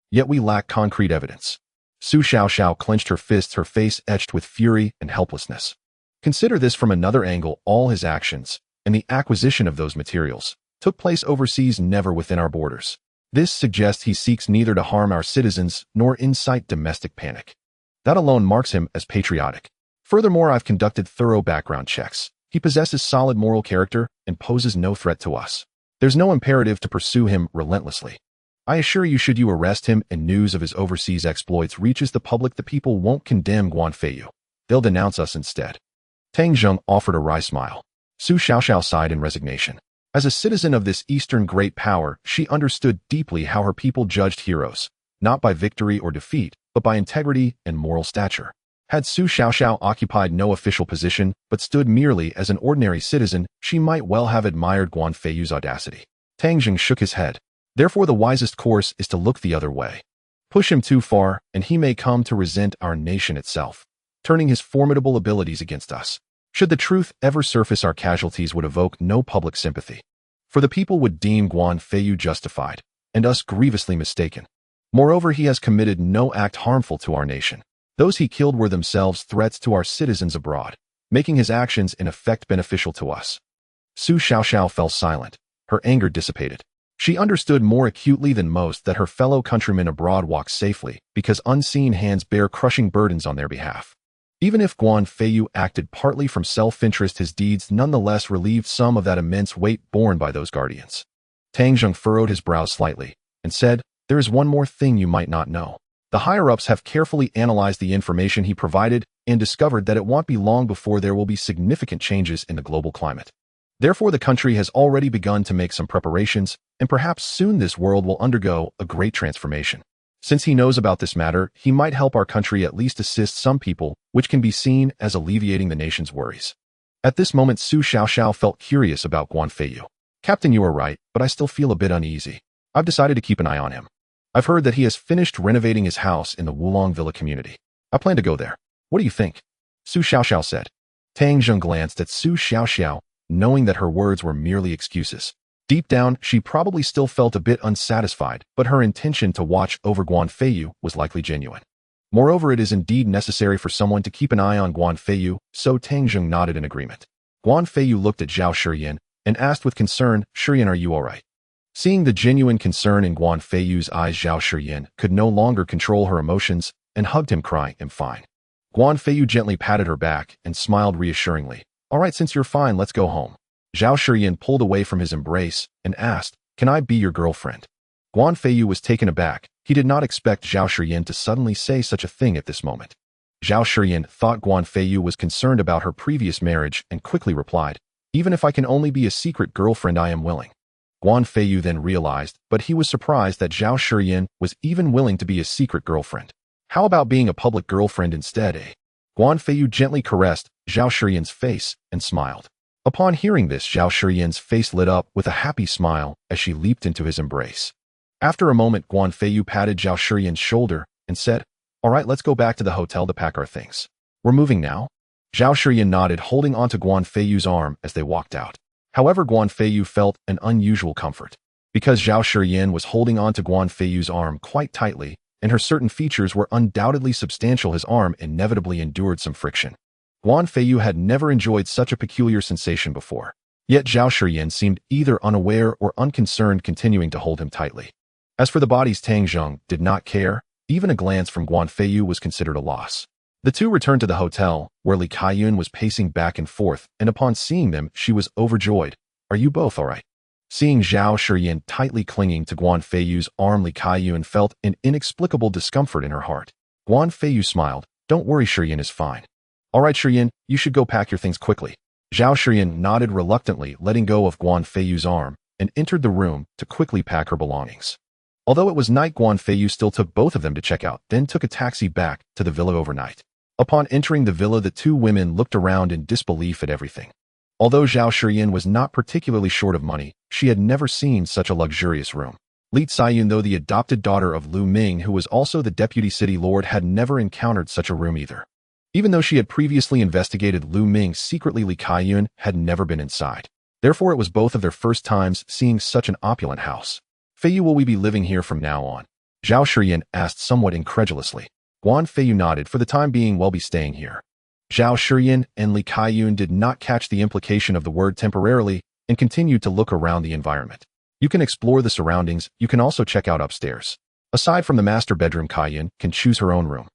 Speaker 1: Yet we lack concrete evidence. Su Xiaoxiao clenched her fists, her face etched with fury and helplessness. Consider this from another angle. All his actions, and the acquisition of those materials, took place overseas, never within our borders. This suggests he seeks neither to harm our citizens nor incite domestic panic. That alone marks him as patriotic. Furthermore, I've conducted thorough background checks. He possesses solid moral character and poses no threat to us. There's no imperative to pursue him relentlessly. I assure you, should you arrest him and news of his overseas exploits reaches the public, the people won't condemn Guan Feiyu. They'll denounce us instead. Tang Zheng offered a wry smile. Su Xiaoxiao sighed in resignation. As a citizen of this Eastern great power, she understood deeply how her people judged heroes, not by victory or defeat, but by integrity and moral stature. Had Su Xiaoxiao occupied no official position, but stood merely as an ordinary citizen, she might well have admired Guan Feiyu's audacity. Tang Zheng shook his head. Therefore, the wisest course is to look the other way. Push him too far, and he may come to resent our nation itself, turning his formidable abilities against us. Should the truth ever surface, our casualties would evoke no public sympathy, for the people would deem Guan Feiyu justified, and us grievously mistaken. Moreover, he has committed no act harmful to our nation. Those he killed were themselves threats to our citizens abroad, making his actions in effect beneficial to us. Su Xiaoxiao fell silent. Her anger dissipated. She understood more acutely than most that her fellow countrymen abroad walk safely because unseen hands bear crushing burdens on their behalf. Even if Guan Feiyu acted partly from self-interest, his deeds nonetheless relieved some of that immense weight borne by those guardians. Tang Zheng furrowed his brows slightly and said, "There is one more thing you might not know. The higher-ups have carefully analyzed the information he provided and discovered that it won't be long before there will be significant changes in the global climate. Therefore, the country has already begun to make some preparations, and perhaps soon this world will undergo a great transformation. Since he knows about this matter, he might help our country at least assist some people, which can be seen as alleviating the nation's worries." At this moment, Su Xiaoxiao felt curious about Guan Feiyu. "Captain, you are right, but I still feel a bit uneasy. I've decided to keep an eye on him. I've heard that he has finished renovating his house in the Wulong Villa community. I plan to go there. What do you think?" Su Xiaoxiao said. Tang Zheng glanced at Su Xiaoxiao, knowing that her words were merely excuses. Deep down, she probably still felt a bit unsatisfied, but her intention to watch over Guan Feiyu was likely genuine. Moreover, it is indeed necessary for someone to keep an eye on Guan Feiyu, so Tang Zheng nodded in agreement. Guan Feiyu looked at Zhao Shiyan and asked with concern, "Shiyan, are you all right?" Seeing the genuine concern in Guan Feiyu's eyes, Zhao Shiyan could no longer control her emotions and hugged him, crying, "I'm fine." Guan Feiyu gently patted her back and smiled reassuringly. "All right, since you're fine, let's go home." Zhao Shiyan pulled away from his embrace and asked, "Can I be your girlfriend?" Guan Feiyu was taken aback. He did not expect Zhao Shiyan to suddenly say such a thing at this moment. Zhao Shiyan thought Guan Feiyu was concerned about her previous marriage and quickly replied, "Even if I can only be a secret girlfriend, I am willing." Guan Feiyu then realized, but he was surprised that Zhao Shiyan was even willing to be a secret girlfriend. How about being a public girlfriend instead, eh? Guan Feiyu gently caressed Zhao Shiyan's face and smiled. Upon hearing this, Zhao Shiyan's face lit up with a happy smile as she leaped into his embrace. After a moment, Guan Feiyu patted Zhao Shiyan's shoulder and said, "All right, let's go back to the hotel to pack our things. We're moving now?" Zhao Shiyan nodded, holding onto Guan Feiyu's arm as they walked out. However, Guan Feiyu felt an unusual comfort. Because Zhao Shiyan was holding onto Guan Feiyu's arm quite tightly, and her certain features were undoubtedly substantial, his arm inevitably endured some friction. Guan Feiyu had never enjoyed such a peculiar sensation before. Yet Zhao Shiyan seemed either unaware or unconcerned, continuing to hold him tightly. As for the bodies, Tang Zheng did not care. Even a glance from Guan Feiyu was considered a loss. The two returned to the hotel, where Li Kaiyun was pacing back and forth, and upon seeing them, she was overjoyed. Are you both all right? Seeing Zhao Shiyan tightly clinging to Guan Feiyu's arm, Li Kaiyun felt an inexplicable discomfort in her heart. Guan Feiyu smiled. Don't worry, Shiyan is fine. All right, Shiyan, you should go pack your things quickly. Zhao Shiyan nodded reluctantly, letting go of Guan Feiyu's arm, and entered the room to quickly pack her belongings. Although it was night, Guan Feiyu still took both of them to check out, then took a taxi back to the villa overnight. Upon entering the villa, the two women looked around in disbelief at everything. Although Zhao Shiyan was not particularly short of money, she had never seen such a luxurious room. Li Ziyun, though the adopted daughter of Lu Ming, who was also the deputy city lord, had never encountered such a room either. Even though she had previously investigated Lu Ming secretly, Li Kaiyun had never been inside. Therefore, it was both of their first times seeing such an opulent house. Feiyu, will we be living here from now on? Zhao Shiyan asked somewhat incredulously. Guan Feiyu nodded. For the time being, we'll be staying here. Zhao Shiyan and Li Kaiyun did not catch the implication of the word temporarily and continued to look around the environment. You can explore the surroundings. You can also check out upstairs. Aside from the master bedroom, Kaiyun can choose her own room.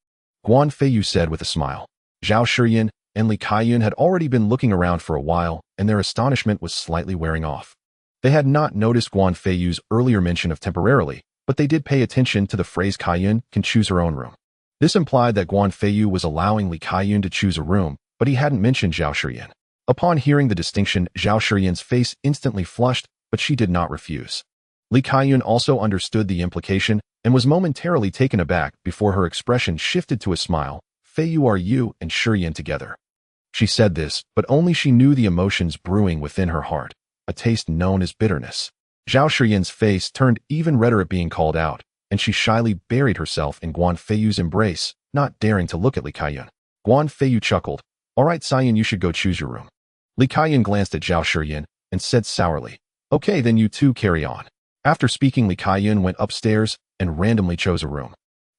Speaker 1: Guan Feiyu said with a smile. Zhao Shiyan and Li Kaiyun had already been looking around for a while, and their astonishment was slightly wearing off. They had not noticed Guan Feiyu's earlier mention of temporarily, but they did pay attention to the phrase Kaiyun can choose her own room. This implied that Guan Feiyu was allowing Li Kaiyun to choose a room, but he hadn't mentioned Zhao Shiyan. Upon hearing the distinction, Zhao Shiyan's face instantly flushed, but she did not refuse. Li Kaiyun also understood the implication and was momentarily taken aback before her expression shifted to a smile. Feiyu, are you and Shiyan together? She said this, but only she knew the emotions brewing within her heart, a taste known as bitterness. Zhao Shiyan's face turned even redder at being called out, and she shyly buried herself in Guan Feiyu's embrace, not daring to look at Li Kaiyun. Guan Feiyu chuckled. All right, Ziyan, you should go choose your room. Li Kaiyun glanced at Zhao Shiyan and said sourly, okay, then you two carry on. After speaking, Li Kaiyun went upstairs and randomly chose a room.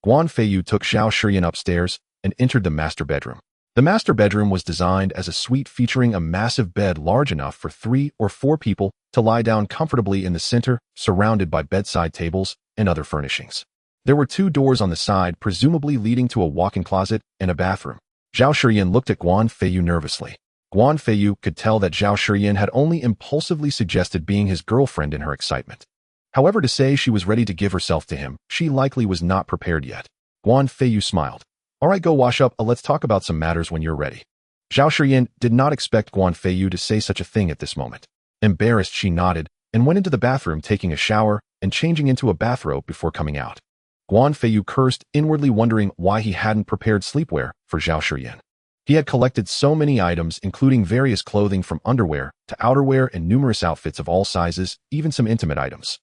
Speaker 1: Guan Feiyu took Zhao Shiyan upstairs and entered the master bedroom. The master bedroom was designed as a suite featuring a massive bed large enough for 3 or 4 people to lie down comfortably in the center, surrounded by bedside tables and other furnishings. There were 2 doors on the side, presumably leading to a walk-in closet and a bathroom. Zhao Shiyan looked at Guan Feiyu nervously. Guan Feiyu could tell that Zhao Shiyan had only impulsively suggested being his girlfriend in her excitement. However, to say she was ready to give herself to him, she likely was not prepared yet. Guan Feiyu smiled. All right, go wash up, let's talk about some matters when you're ready. Zhao Shiyan did not expect Guan Feiyu to say such a thing at this moment. Embarrassed, she nodded and went into the bathroom, taking a shower and changing into a bathrobe before coming out. Guan Feiyu cursed, inwardly wondering why he hadn't prepared sleepwear for Zhao Shiyan. He had collected so many items, including various clothing from underwear to outerwear and numerous outfits of all sizes, even some intimate items.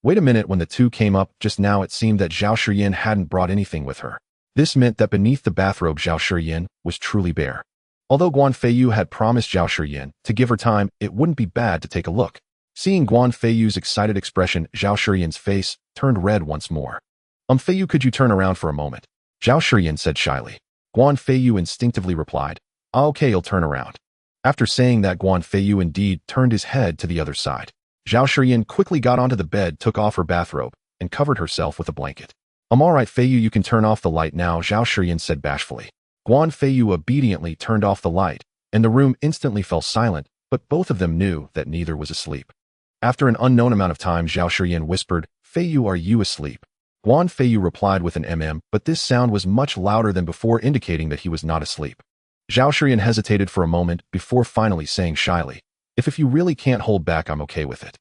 Speaker 1: Wait a minute, when the two came up just now, it seemed that Zhao Shiyan hadn't brought anything with her. This meant that beneath the bathrobe, Zhao Shiyan was truly bare. Although Guan Feiyu had promised Zhao Shiyan to give her time, it wouldn't be bad to take a look. Seeing Guan Feiyu's excited expression, Zhao Shiyan's face turned red once more. Feiyu, could you turn around for a moment? Zhao Shiyan said shyly. Guan Feiyu instinctively replied, okay, I'll turn around. After saying that, Guan Feiyu indeed turned his head to the other side. Zhao Shiyan quickly got onto the bed, took off her bathrobe, and covered herself with a blanket. I'm all right, Feiyu, you can turn off the light now, Zhao Shiyan said bashfully. Guan Feiyu obediently turned off the light, and the room instantly fell silent, but both of them knew that neither was asleep. After an unknown amount of time, Zhao Shiyan whispered, Feiyu, are you asleep? Guan Feiyu replied with an but this sound was much louder than before, indicating that he was not asleep. Zhao Shiyan hesitated for a moment before finally saying shyly, if you really can't hold back, I'm okay with it.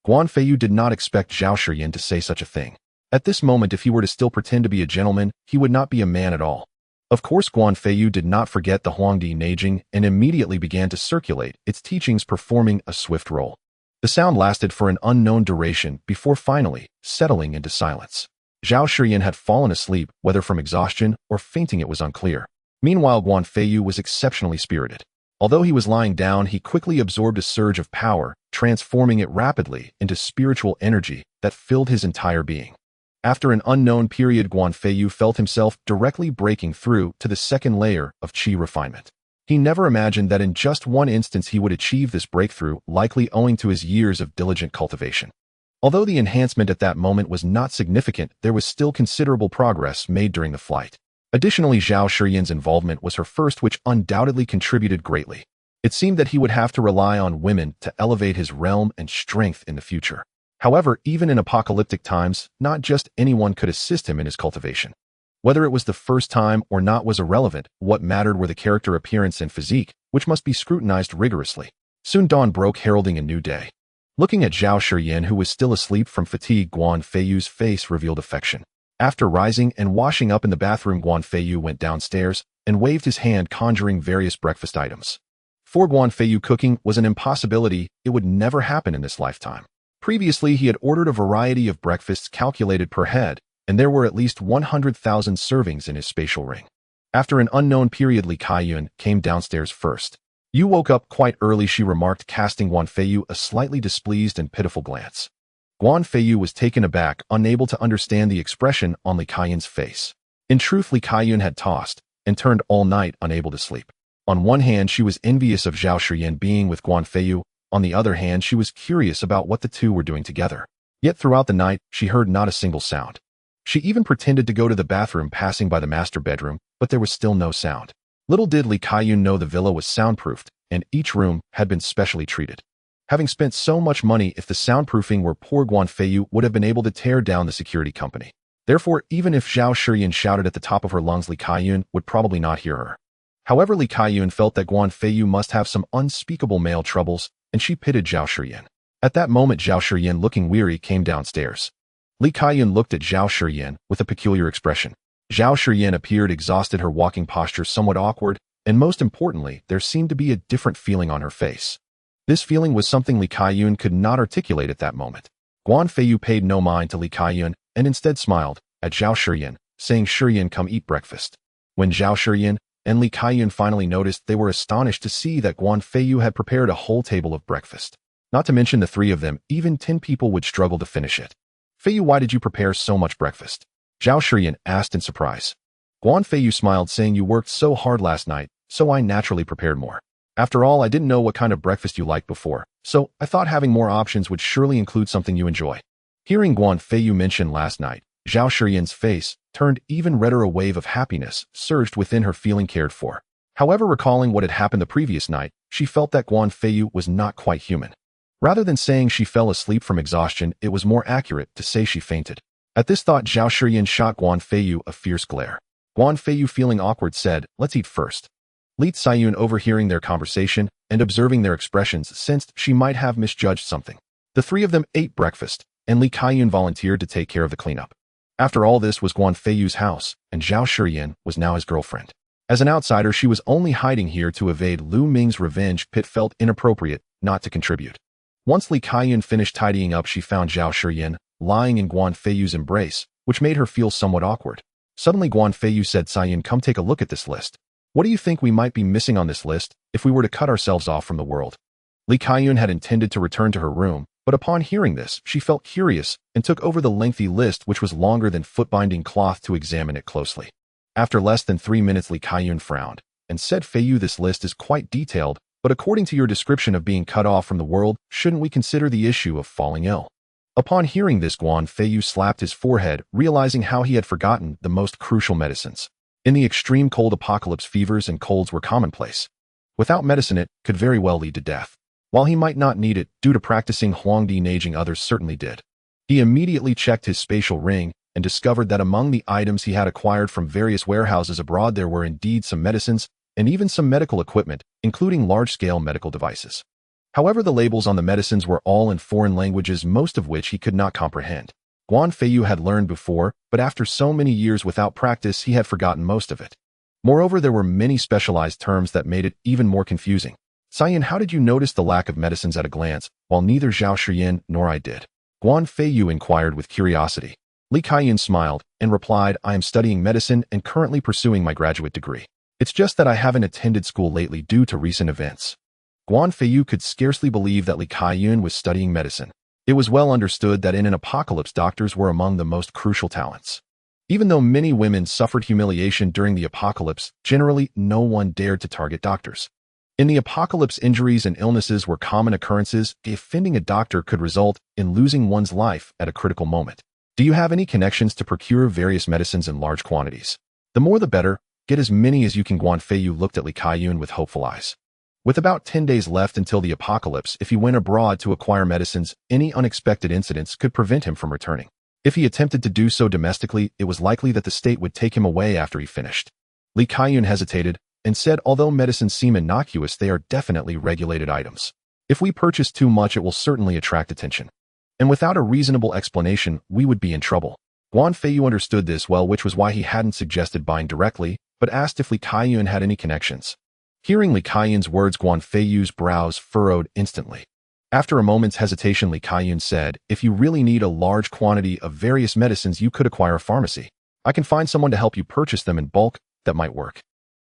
Speaker 1: Guan Feiyu did not expect Zhao Shiyan to say such a thing. At this moment, if he were to still pretend to be a gentleman, he would not be a man at all. Of course, Guan Feiyu did not forget the Huangdi Neijing and immediately began to circulate its teachings, performing a swift roll. The sound lasted for an unknown duration before finally settling into silence. Zhao Shiyan had fallen asleep, whether from exhaustion or fainting it was unclear. Meanwhile, Guan Feiyu was exceptionally spirited. Although he was lying down, he quickly absorbed a surge of power, transforming it rapidly into spiritual energy that filled his entire being. After an unknown period, Guan Feiyu felt himself directly breaking through to the second layer of qi refinement. He never imagined that in just one instance he would achieve this breakthrough, likely owing to his years of diligent cultivation. Although the enhancement at that moment was not significant, there was still considerable progress made during the flight. Additionally, Zhao Shiyan's involvement was her first, which undoubtedly contributed greatly. It seemed that he would have to rely on women to elevate his realm and strength in the future. However, even in apocalyptic times, not just anyone could assist him in his cultivation. Whether it was the first time or not was irrelevant. What mattered were the character appearance and physique, which must be scrutinized rigorously. Soon dawn broke, heralding a new day. Looking at Zhao Shiyan, who was still asleep from fatigue, Guan Feiyu's face revealed affection. After rising and washing up in the bathroom, Guan Feiyu went downstairs and waved his hand, conjuring various breakfast items. For Guan Feiyu, cooking was an impossibility. It would never happen in this lifetime. Previously, he had ordered a variety of breakfasts calculated per head, and there were at least 100,000 servings in his spatial ring. After an unknown period, Li Kaiyun came downstairs first. "You woke up quite early," she remarked, casting Guan Feiyu a slightly displeased and pitiful glance. Guan Feiyu was taken aback, unable to understand the expression on Li Kaiyun's face. In truth, Li Kaiyun had tossed and turned all night, unable to sleep. On one hand, she was envious of Zhao Shiyan being with Guan Feiyu. On the other hand, she was curious about what the two were doing together. Yet throughout the night, she heard not a single sound. She even pretended to go to the bathroom, passing by the master bedroom, but there was still no sound. Little did Li Kaiyun know the villa was soundproofed, and each room had been specially treated. Having spent so much money, if the soundproofing were poor, Guan Feiyu would have been able to tear down the security company. Therefore, even if Zhao Shiyan shouted at the top of her lungs, Li Kaiyun would probably not hear her. However, Li Kaiyun felt that Guan Feiyu must have some unspeakable male troubles, and she pitied Zhao Shiyan. At that moment, Zhao Shiyan, looking weary, came downstairs. Li Kaiyun looked at Zhao Shiyan with a peculiar expression. Zhao Shiyan appeared exhausted, her walking posture somewhat awkward, and most importantly, there seemed to be a different feeling on her face. This feeling was something Li Kaiyun could not articulate at that moment. Guan Feiyu paid no mind to Li Kaiyun and instead smiled at Zhao Shiyan, saying, "Shiyan, come eat breakfast." When Zhao Shiyan and Li Kaiyun finally noticed, they were astonished to see that Guan Feiyu had prepared a whole table of breakfast. Not to mention the three of them, even 10 people would struggle to finish it. "Feiyu, why did you prepare so much breakfast?" Zhao Shiyan asked in surprise. Guan Feiyu smiled, saying, "You worked so hard last night, so I naturally prepared more. After all, I didn't know what kind of breakfast you liked before, so I thought having more options would surely include something you enjoy." Hearing Guan Feiyu mention last night, Zhao Shiyan's face turned even redder. A wave of happiness surged within her, feeling cared for. However, recalling what had happened the previous night, she felt that Guan Feiyu was not quite human. Rather than saying she fell asleep from exhaustion, it was more accurate to say she fainted. At this thought, Zhao Shiyan shot Guan Feiyu a fierce glare. Guan Feiyu, feeling awkward, said, "Let's eat first." Li Ziyun, overhearing their conversation and observing their expressions, sensed she might have misjudged something. The three of them ate breakfast, and Li Kaiyun volunteered to take care of the cleanup. After all, this was Guan Feiyu's house, and Zhao Shiyan was now his girlfriend. As an outsider, she was only hiding here to evade Lu Ming's revenge. It felt inappropriate not to contribute. Once Li Kaiyun finished tidying up, she found Zhao Shiyan lying in Guan Feiyu's embrace, which made her feel somewhat awkward. Suddenly, Guan Feiyu said, "Ziyan, come take a look at this list. What do you think we might be missing on this list if we were to cut ourselves off from the world?" Li Kaiyun had intended to return to her room, but upon hearing this, she felt curious and took over the lengthy list, which was longer than foot-binding cloth, to examine it closely. After less than 3 minutes, Li Kaiyun frowned and said, "Feiyu, this list is quite detailed, but according to your description of being cut off from the world, shouldn't we consider the issue of falling ill?" Upon hearing this, Guan Feiyu slapped his forehead, realizing how he had forgotten the most crucial medicines. In the extreme cold apocalypse, fevers and colds were commonplace. Without medicine, it could very well lead to death. While he might not need it due to practicing Huangdi Neijing, others certainly did. He immediately checked his spatial ring and discovered that among the items he had acquired from various warehouses abroad, there were indeed some medicines and even some medical equipment, including large-scale medical devices. However, the labels on the medicines were all in foreign languages, most of which he could not comprehend. Guan Feiyu had learned before, but after so many years without practice, he had forgotten most of it. Moreover, there were many specialized terms that made it even more confusing. "Ziyan, how did you notice the lack of medicines at a glance, while neither Zhao Shiyan nor I did?" Guan Feiyu inquired with curiosity. Li Kaiyun smiled and replied, "I am studying medicine and currently pursuing my graduate degree. It's just that I haven't attended school lately due to recent events." Guan Feiyu could scarcely believe that Li Kaiyun was studying medicine. It was well understood that in an apocalypse, doctors were among the most crucial talents. Even though many women suffered humiliation during the apocalypse, generally no one dared to target doctors. In the apocalypse, injuries and illnesses were common occurrences. Offending a doctor could result in losing one's life at a critical moment. "Do you have any connections to procure various medicines in large quantities?" The more the better, get as many as you can. Guan Feiyu looked at Li Kaiyun with hopeful eyes. With about 10 days left until the apocalypse, if he went abroad to acquire medicines, any unexpected incidents could prevent him from returning. If he attempted to do so domestically, it was likely that the state would take him away after he finished. Li Kaiyun hesitated and said, although medicines seem innocuous, they are definitely regulated items. If we purchase too much, it will certainly attract attention. And without a reasonable explanation, we would be in trouble. Guan Feiyu understood this well, which was why he hadn't suggested buying directly, but asked if Li Kaiyun had any connections. Hearing Li Kaiyun's words, Guan Feiyu's brows furrowed instantly. After a moment's hesitation, Li Kaiyun said, if you really need a large quantity of various medicines, you could acquire a pharmacy. I can find someone to help you purchase them in bulk. That might work.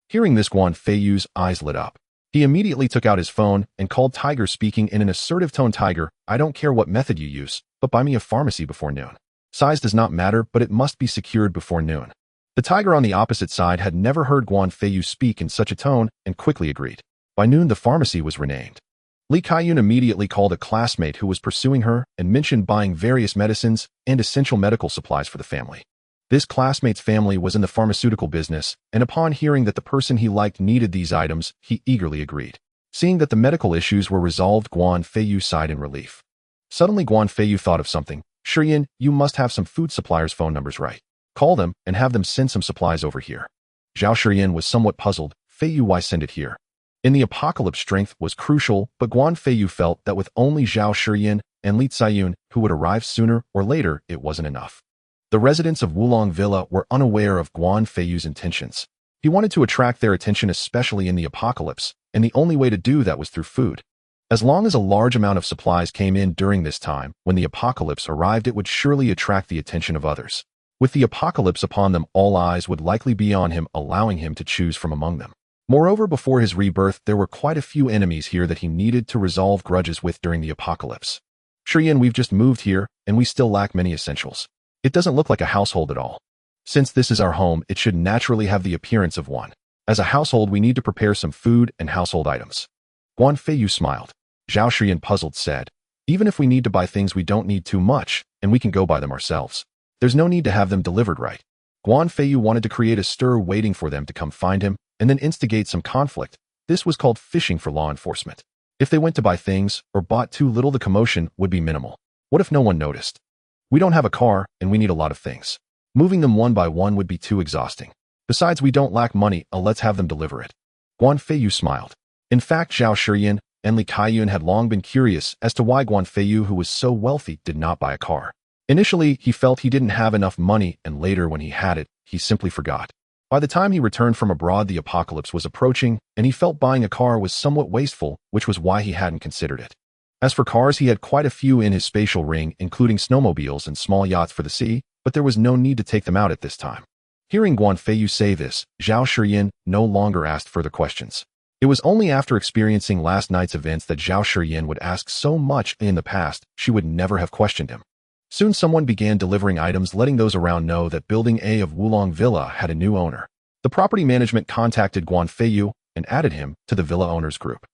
Speaker 1: Hearing this, Guan Feiyu's eyes lit up. He immediately took out his phone and called Tiger, speaking in an assertive tone. Tiger, I don't care what method you use, but buy me a pharmacy before noon. Size does not matter, but it must be secured before noon. The Tiger on the opposite side had never heard Guan Feiyu speak in such a tone and quickly agreed. By noon, the pharmacy was renamed. Li Kaiyun immediately called a classmate who was pursuing her and mentioned buying various medicines and essential medical supplies for the family. This classmate's family was in the pharmaceutical business, and upon hearing that the person he liked needed these items, he eagerly agreed. Seeing that the medical issues were resolved, Guan Feiyu sighed in relief. Suddenly, Guan Feiyu thought of something. Shiyan, you must have some food suppliers' phone numbers, right? Call them and have them send some supplies over here. Zhao Shiyan was somewhat puzzled. Feiyu, why send it here? In the apocalypse, strength was crucial, but Guan Feiyu felt that with only Zhao Shiyan and Li Ziyun, who would arrive sooner or later, it wasn't enough. The residents of Wulong Villa were unaware of Guan Feiyu's intentions. He wanted to attract their attention, especially in the apocalypse, and the only way to do that was through food. As long as a large amount of supplies came in during this time, when the apocalypse arrived, it would surely attract the attention of others. With the apocalypse upon them, all eyes would likely be on him, allowing him to choose from among them. Moreover, before his rebirth, there were quite a few enemies here that he needed to resolve grudges with during the apocalypse. Shiyan, we've just moved here, and we still lack many essentials. It doesn't look like a household at all. Since this is our home, it should naturally have the appearance of one. As a household, we need to prepare some food and household items. Guan Feiyu smiled. Zhao Shiyan, puzzled, said, even if we need to buy things, we don't need too much, and we can go buy them ourselves. There's no need to have them delivered, right? Guan Feiyu wanted to create a stir, waiting for them to come find him, and then instigate some conflict. This was called fishing for law enforcement. If they went to buy things, or bought too little, the commotion would be minimal. What if no one noticed? We don't have a car, and we need a lot of things. Moving them one by one would be too exhausting. Besides, we don't lack money, let's have them deliver it. Guan Feiyu smiled. In fact, Zhao Shiyan and Li Kaiyun had long been curious as to why Guan Feiyu, who was so wealthy, did not buy a car. Initially, he felt he didn't have enough money, and later, when he had it, he simply forgot. By the time he returned from abroad, the apocalypse was approaching, and he felt buying a car was somewhat wasteful, which was why he hadn't considered it. As for cars, he had quite a few in his spatial ring, including snowmobiles and small yachts for the sea, but there was no need to take them out at this time. Hearing Guan Feiyu say this, Zhao Shiyan no longer asked further questions. It was only after experiencing last night's events that Zhao Shiyan would ask so much. In the past, she would never have questioned him. Soon someone began delivering items, letting those around know that Building A of Wulong Villa had a new owner. The property management contacted Guan Feiyu and added him to the villa owners group.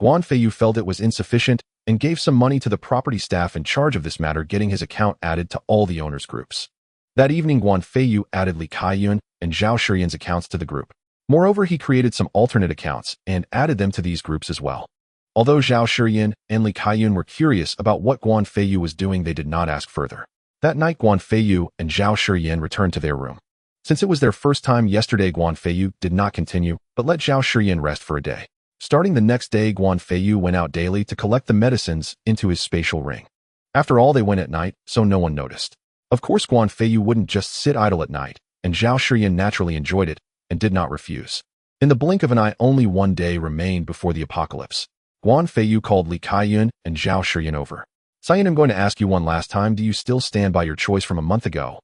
Speaker 1: Guan Feiyu felt it was insufficient and gave some money to the property staff in charge of this matter, getting his account added to all the owners' groups. That evening, Guan Feiyu added Li Kaiyun and Zhao Shiyan's accounts to the group. Moreover, he created some alternate accounts and added them to these groups as well. Although Zhao Shiyan and Li Kaiyun were curious about what Guan Feiyu was doing, they did not ask further. That night, Guan Feiyu and Zhao Shiyan returned to their room. Since it was their first time yesterday, Guan Feiyu did not continue, but let Zhao Shiyan rest for a day. Starting the next day, Guan Feiyu went out daily to collect the medicines into his spatial ring. After all, they went at night, so no one noticed. Of course, Guan Feiyu wouldn't just sit idle at night, and Zhao Shiyan naturally enjoyed it and did not refuse. In the blink of an eye, only one day remained before the apocalypse. Guan Feiyu called Li Kaiyun and Zhao Shiyan over. Ziyan, I'm going to ask you one last time, do you still stand by your choice from a month ago?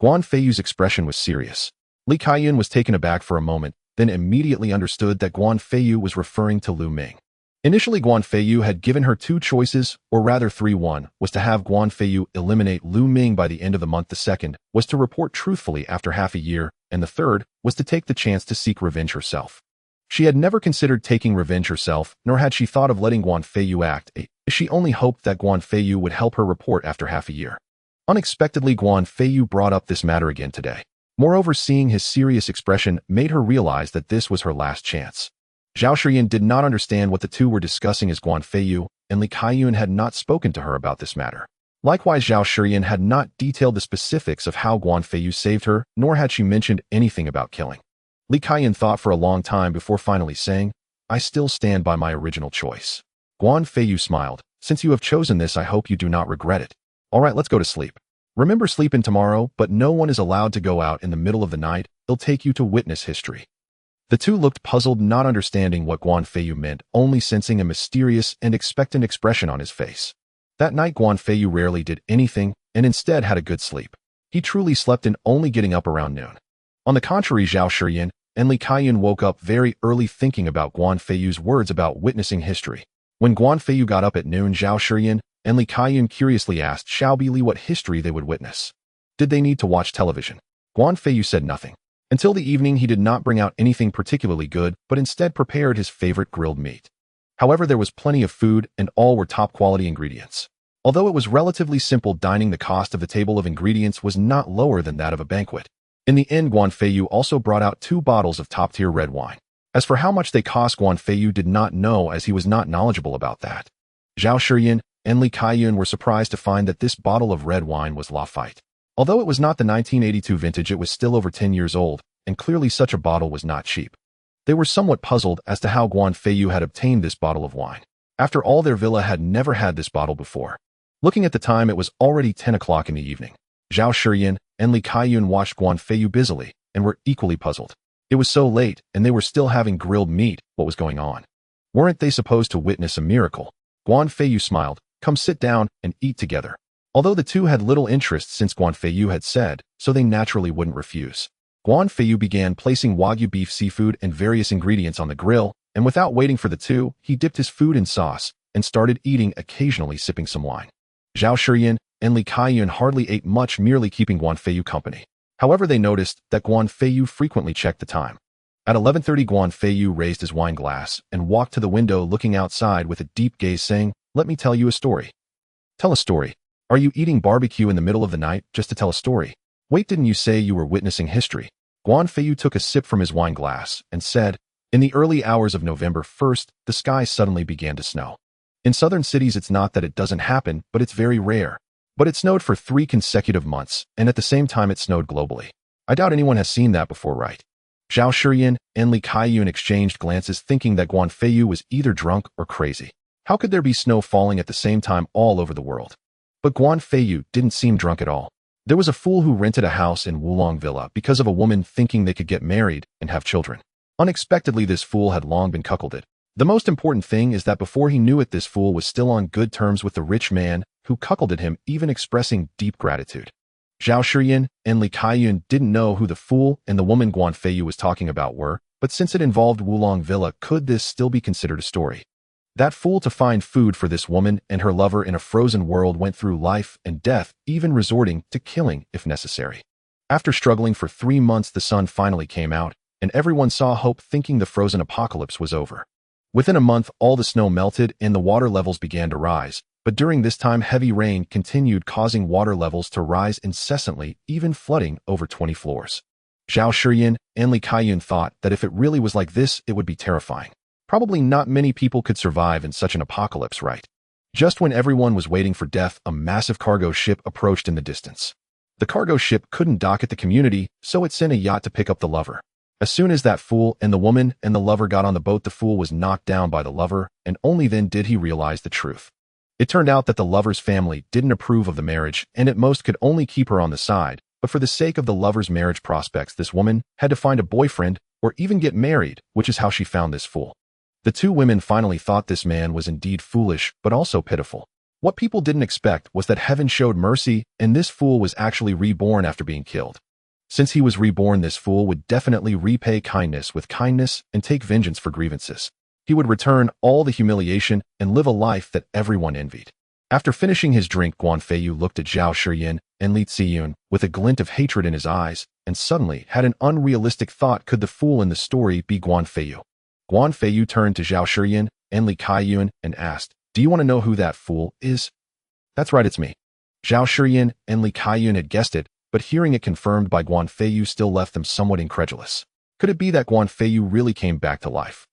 Speaker 1: Guan Feiyu's expression was serious. Li Kaiyun was taken aback for a moment, then immediately understood that Guan Feiyu was referring to Lu Ming. Initially, Guan Feiyu had given her two choices, or rather three. One was to have Guan Feiyu eliminate Lu Ming by the end of the month. The second was to report truthfully after half a year, and the third was to take the chance to seek revenge herself. She had never considered taking revenge herself, nor had she thought of letting Guan Feiyu act. She only hoped that Guan Feiyu would help her report after half a year. Unexpectedly, Guan Feiyu brought up this matter again today. Moreover, seeing his serious expression made her realize that this was her last chance. Zhao Shiyan did not understand what the two were discussing as Guan Feiyu and Li Kaiyun had not spoken to her about this matter. Likewise, Zhao Shiyan had not detailed the specifics of how Guan Feiyu saved her, nor had she mentioned anything about killing. Li Kaiyun thought for a long time before finally saying, "I still stand by my original choice." Guan Feiyu smiled. "Since you have chosen this, I hope you do not regret it. All right, let's go to sleep. Remember sleeping tomorrow, but no one is allowed to go out in the middle of the night. It'll take you to witness history." The two looked puzzled, not understanding what Guan Feiyu meant, only sensing a mysterious and expectant expression on his face. That night, Guan Feiyu rarely did anything and instead had a good sleep. He truly slept in, only getting up around noon. On the contrary, Zhao Shiyan and Li Kaiyun woke up very early thinking about Guan Feiyu's words about witnessing history. When Guan Feiyu got up at noon, Zhao Shiyan and Li Kaiyun curiously asked Xiao Bili what history they would witness. Did they need to watch television? Guan Feiyu said nothing. Until the evening, he did not bring out anything particularly good, but instead prepared his favorite grilled meat. However, there was plenty of food, and all were top-quality ingredients. Although it was relatively simple dining, the cost of the table of ingredients was not lower than that of a banquet. In the end, Guan Feiyu also brought out 2 bottles of top-tier red wine. As for how much they cost, Guan Feiyu did not know, as he was not knowledgeable about that. Zhao Shiyan and Li Kaiyun were surprised to find that this bottle of red wine was Lafite. Although it was not the 1982 vintage, it was still over 10 years old, and clearly such a bottle was not cheap. They were somewhat puzzled as to how Guan Feiyu had obtained this bottle of wine. After all, their villa had never had this bottle before. Looking at the time, it was already 10 o'clock in the evening. Zhao Shiyan and Li Kaiyun watched Guan Feiyu busily and were equally puzzled. It was so late, and they were still having grilled meat. What was going on? Weren't they supposed to witness a miracle? Guan Feiyu smiled. "Come sit down and eat together." Although the two had little interest since Guan Feiyu had said, so they naturally wouldn't refuse. Guan Feiyu began placing Wagyu beef, seafood, and various ingredients on the grill, and without waiting for the two, he dipped his food in sauce and started eating, occasionally sipping some wine. Zhao Shiyan and Li Kaiyun hardly ate much, merely keeping Guan Feiyu company. However, they noticed that Guan Feiyu frequently checked the time. At 11:30, Guan Feiyu raised his wine glass and walked to the window, looking outside with a deep gaze, saying, "Let me tell you a story." "Tell a story. Are you eating barbecue in the middle of the night just to tell a story? Wait, didn't you say you were witnessing history?" Guan Feiyu took a sip from his wine glass and said, "In the early hours of November 1st, the sky suddenly began to snow. In southern cities, it's not that it doesn't happen, but it's very rare. But it snowed for 3 consecutive months, and at the same time it snowed globally. I doubt anyone has seen that before, right?" Zhao Shiyan and Li Kaiyun exchanged glances, thinking that Guan Feiyu was either drunk or crazy. How could there be snow falling at the same time all over the world? But Guan Feiyu didn't seem drunk at all. There was a fool who rented a house in Wulong Villa because of a woman thinking they could get married and have children. Unexpectedly, this fool had long been cuckolded. The most important thing is that before he knew it, this fool was still on good terms with the rich man who cuckolded him, even expressing deep gratitude. Zhao Shiyan and Li Kaiyun didn't know who the fool and the woman Guan Feiyu was talking about were, but since it involved Wulong Villa, could this still be considered a story? That fool, to find food for this woman and her lover in a frozen world, went through life and death, even resorting to killing if necessary. After struggling for 3 months, the sun finally came out, and everyone saw hope, thinking the frozen apocalypse was over. Within a month, all the snow melted and the water levels began to rise, but during this time, heavy rain continued, causing water levels to rise incessantly, even flooding over 20 floors. Zhao Shiyan and Li Kaiyun thought that if it really was like this, it would be terrifying. Probably not many people could survive in such an apocalypse, right? Just when everyone was waiting for death, a massive cargo ship approached in the distance. The cargo ship couldn't dock at the community, so it sent a yacht to pick up the lover. As soon as that fool and the woman and the lover got on the boat, the fool was knocked down by the lover, and only then did he realize the truth. It turned out that the lover's family didn't approve of the marriage, and at most could only keep her on the side, but for the sake of the lover's marriage prospects, this woman had to find a boyfriend or even get married, which is how she found this fool. The two women finally thought this man was indeed foolish, but also pitiful. What people didn't expect was that heaven showed mercy, and this fool was actually reborn after being killed. Since he was reborn, this fool would definitely repay kindness with kindness and take vengeance for grievances. He would return all the humiliation and live a life that everyone envied. After finishing his drink, Guan Feiyu looked at Zhao Shiyan and Lin Ziyu with a glint of hatred in his eyes, and suddenly had an unrealistic thought: could the fool in the story be Guan Feiyu? Guan Feiyu turned to Zhao Shiyan and Li Kaiyun and asked, "Do you want to know who that fool is?" "That's right, it's me." Zhao Shiyan and Li Kaiyun had guessed it, but hearing it confirmed by Guan Feiyu still left them somewhat incredulous. Could it be that Guan Feiyu really came back to life?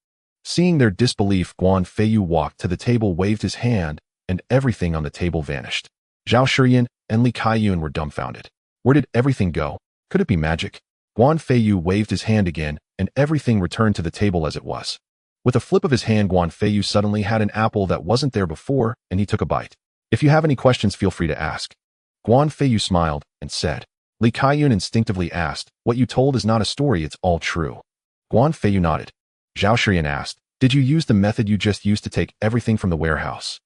Speaker 1: Seeing their disbelief, Guan Feiyu walked to the table, waved his hand, and everything on the table vanished. Zhao Shiyan and Li Kaiyun were dumbfounded. Where did everything go? Could it be magic? Guan Feiyu waved his hand again, and everything returned to the table as it was. With a flip of his hand, Guan Feiyu suddenly had an apple that wasn't there before, and he took a bite. If you have any questions, feel free to ask. Guan Feiyu smiled and said. Li Kaiyun instinctively asked, what you told is not a story, it's all true. Guan Feiyu nodded. Zhao Shiyan asked, did you use the method you just used to take everything from the warehouse?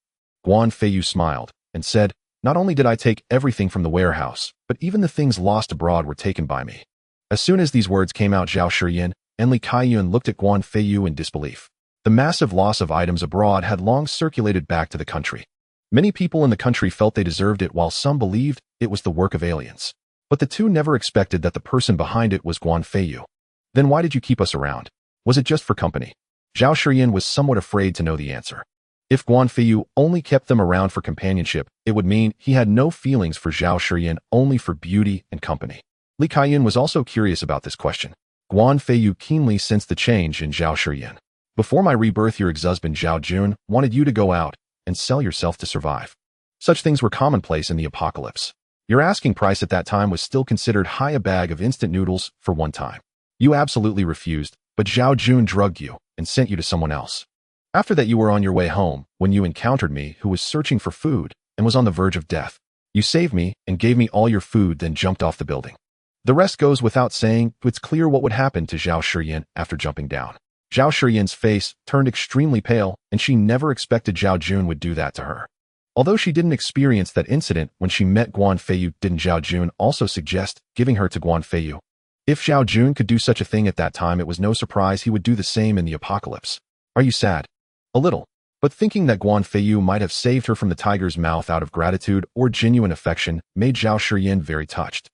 Speaker 1: Guan Feiyu smiled and said, not only did I take everything from the warehouse, but even the things lost abroad were taken by me. As soon as these words came out, Zhao Shiyan and Li Kaiyun looked at Guan Feiyu in disbelief. The massive loss of items abroad had long circulated back to the country. Many people in the country felt they deserved it, while some believed it was the work of aliens. But the two never expected that the person behind it was Guan Feiyu. Then why did you keep us around? Was it just for company? Zhao Shiyan was somewhat afraid to know the answer. If Guan Feiyu only kept them around for companionship, it would mean he had no feelings for Zhao Shiyan, only for beauty and company. Li Kaiyun was also curious about this question. Guan Feiyu keenly sensed the change in Zhao Shiyan. Before my rebirth, your ex-husband Zhao Jun wanted you to go out and sell yourself to survive. Such things were commonplace in the apocalypse. Your asking price at that time was still considered high, a bag of instant noodles for one time. You absolutely refused, but Zhao Jun drugged you and sent you to someone else. After that, you were on your way home when you encountered me, who was searching for food and was on the verge of death. You saved me and gave me all your food, then jumped off the building. The rest goes without saying. It's clear what would happen to Zhao Shiyan after jumping down. Zhao Shiyan's face turned extremely pale, and she never expected Zhao Jun would do that to her. Although she didn't experience that incident when she met Guan Feiyu, didn't Zhao Jun also suggest giving her to Guan Feiyu? If Zhao Jun could do such a thing at that time, it was no surprise he would do the same in the apocalypse. Are you sad? A little. But thinking that Guan Feiyu might have saved her from the tiger's mouth out of gratitude or genuine affection made Zhao Shiyan very touched.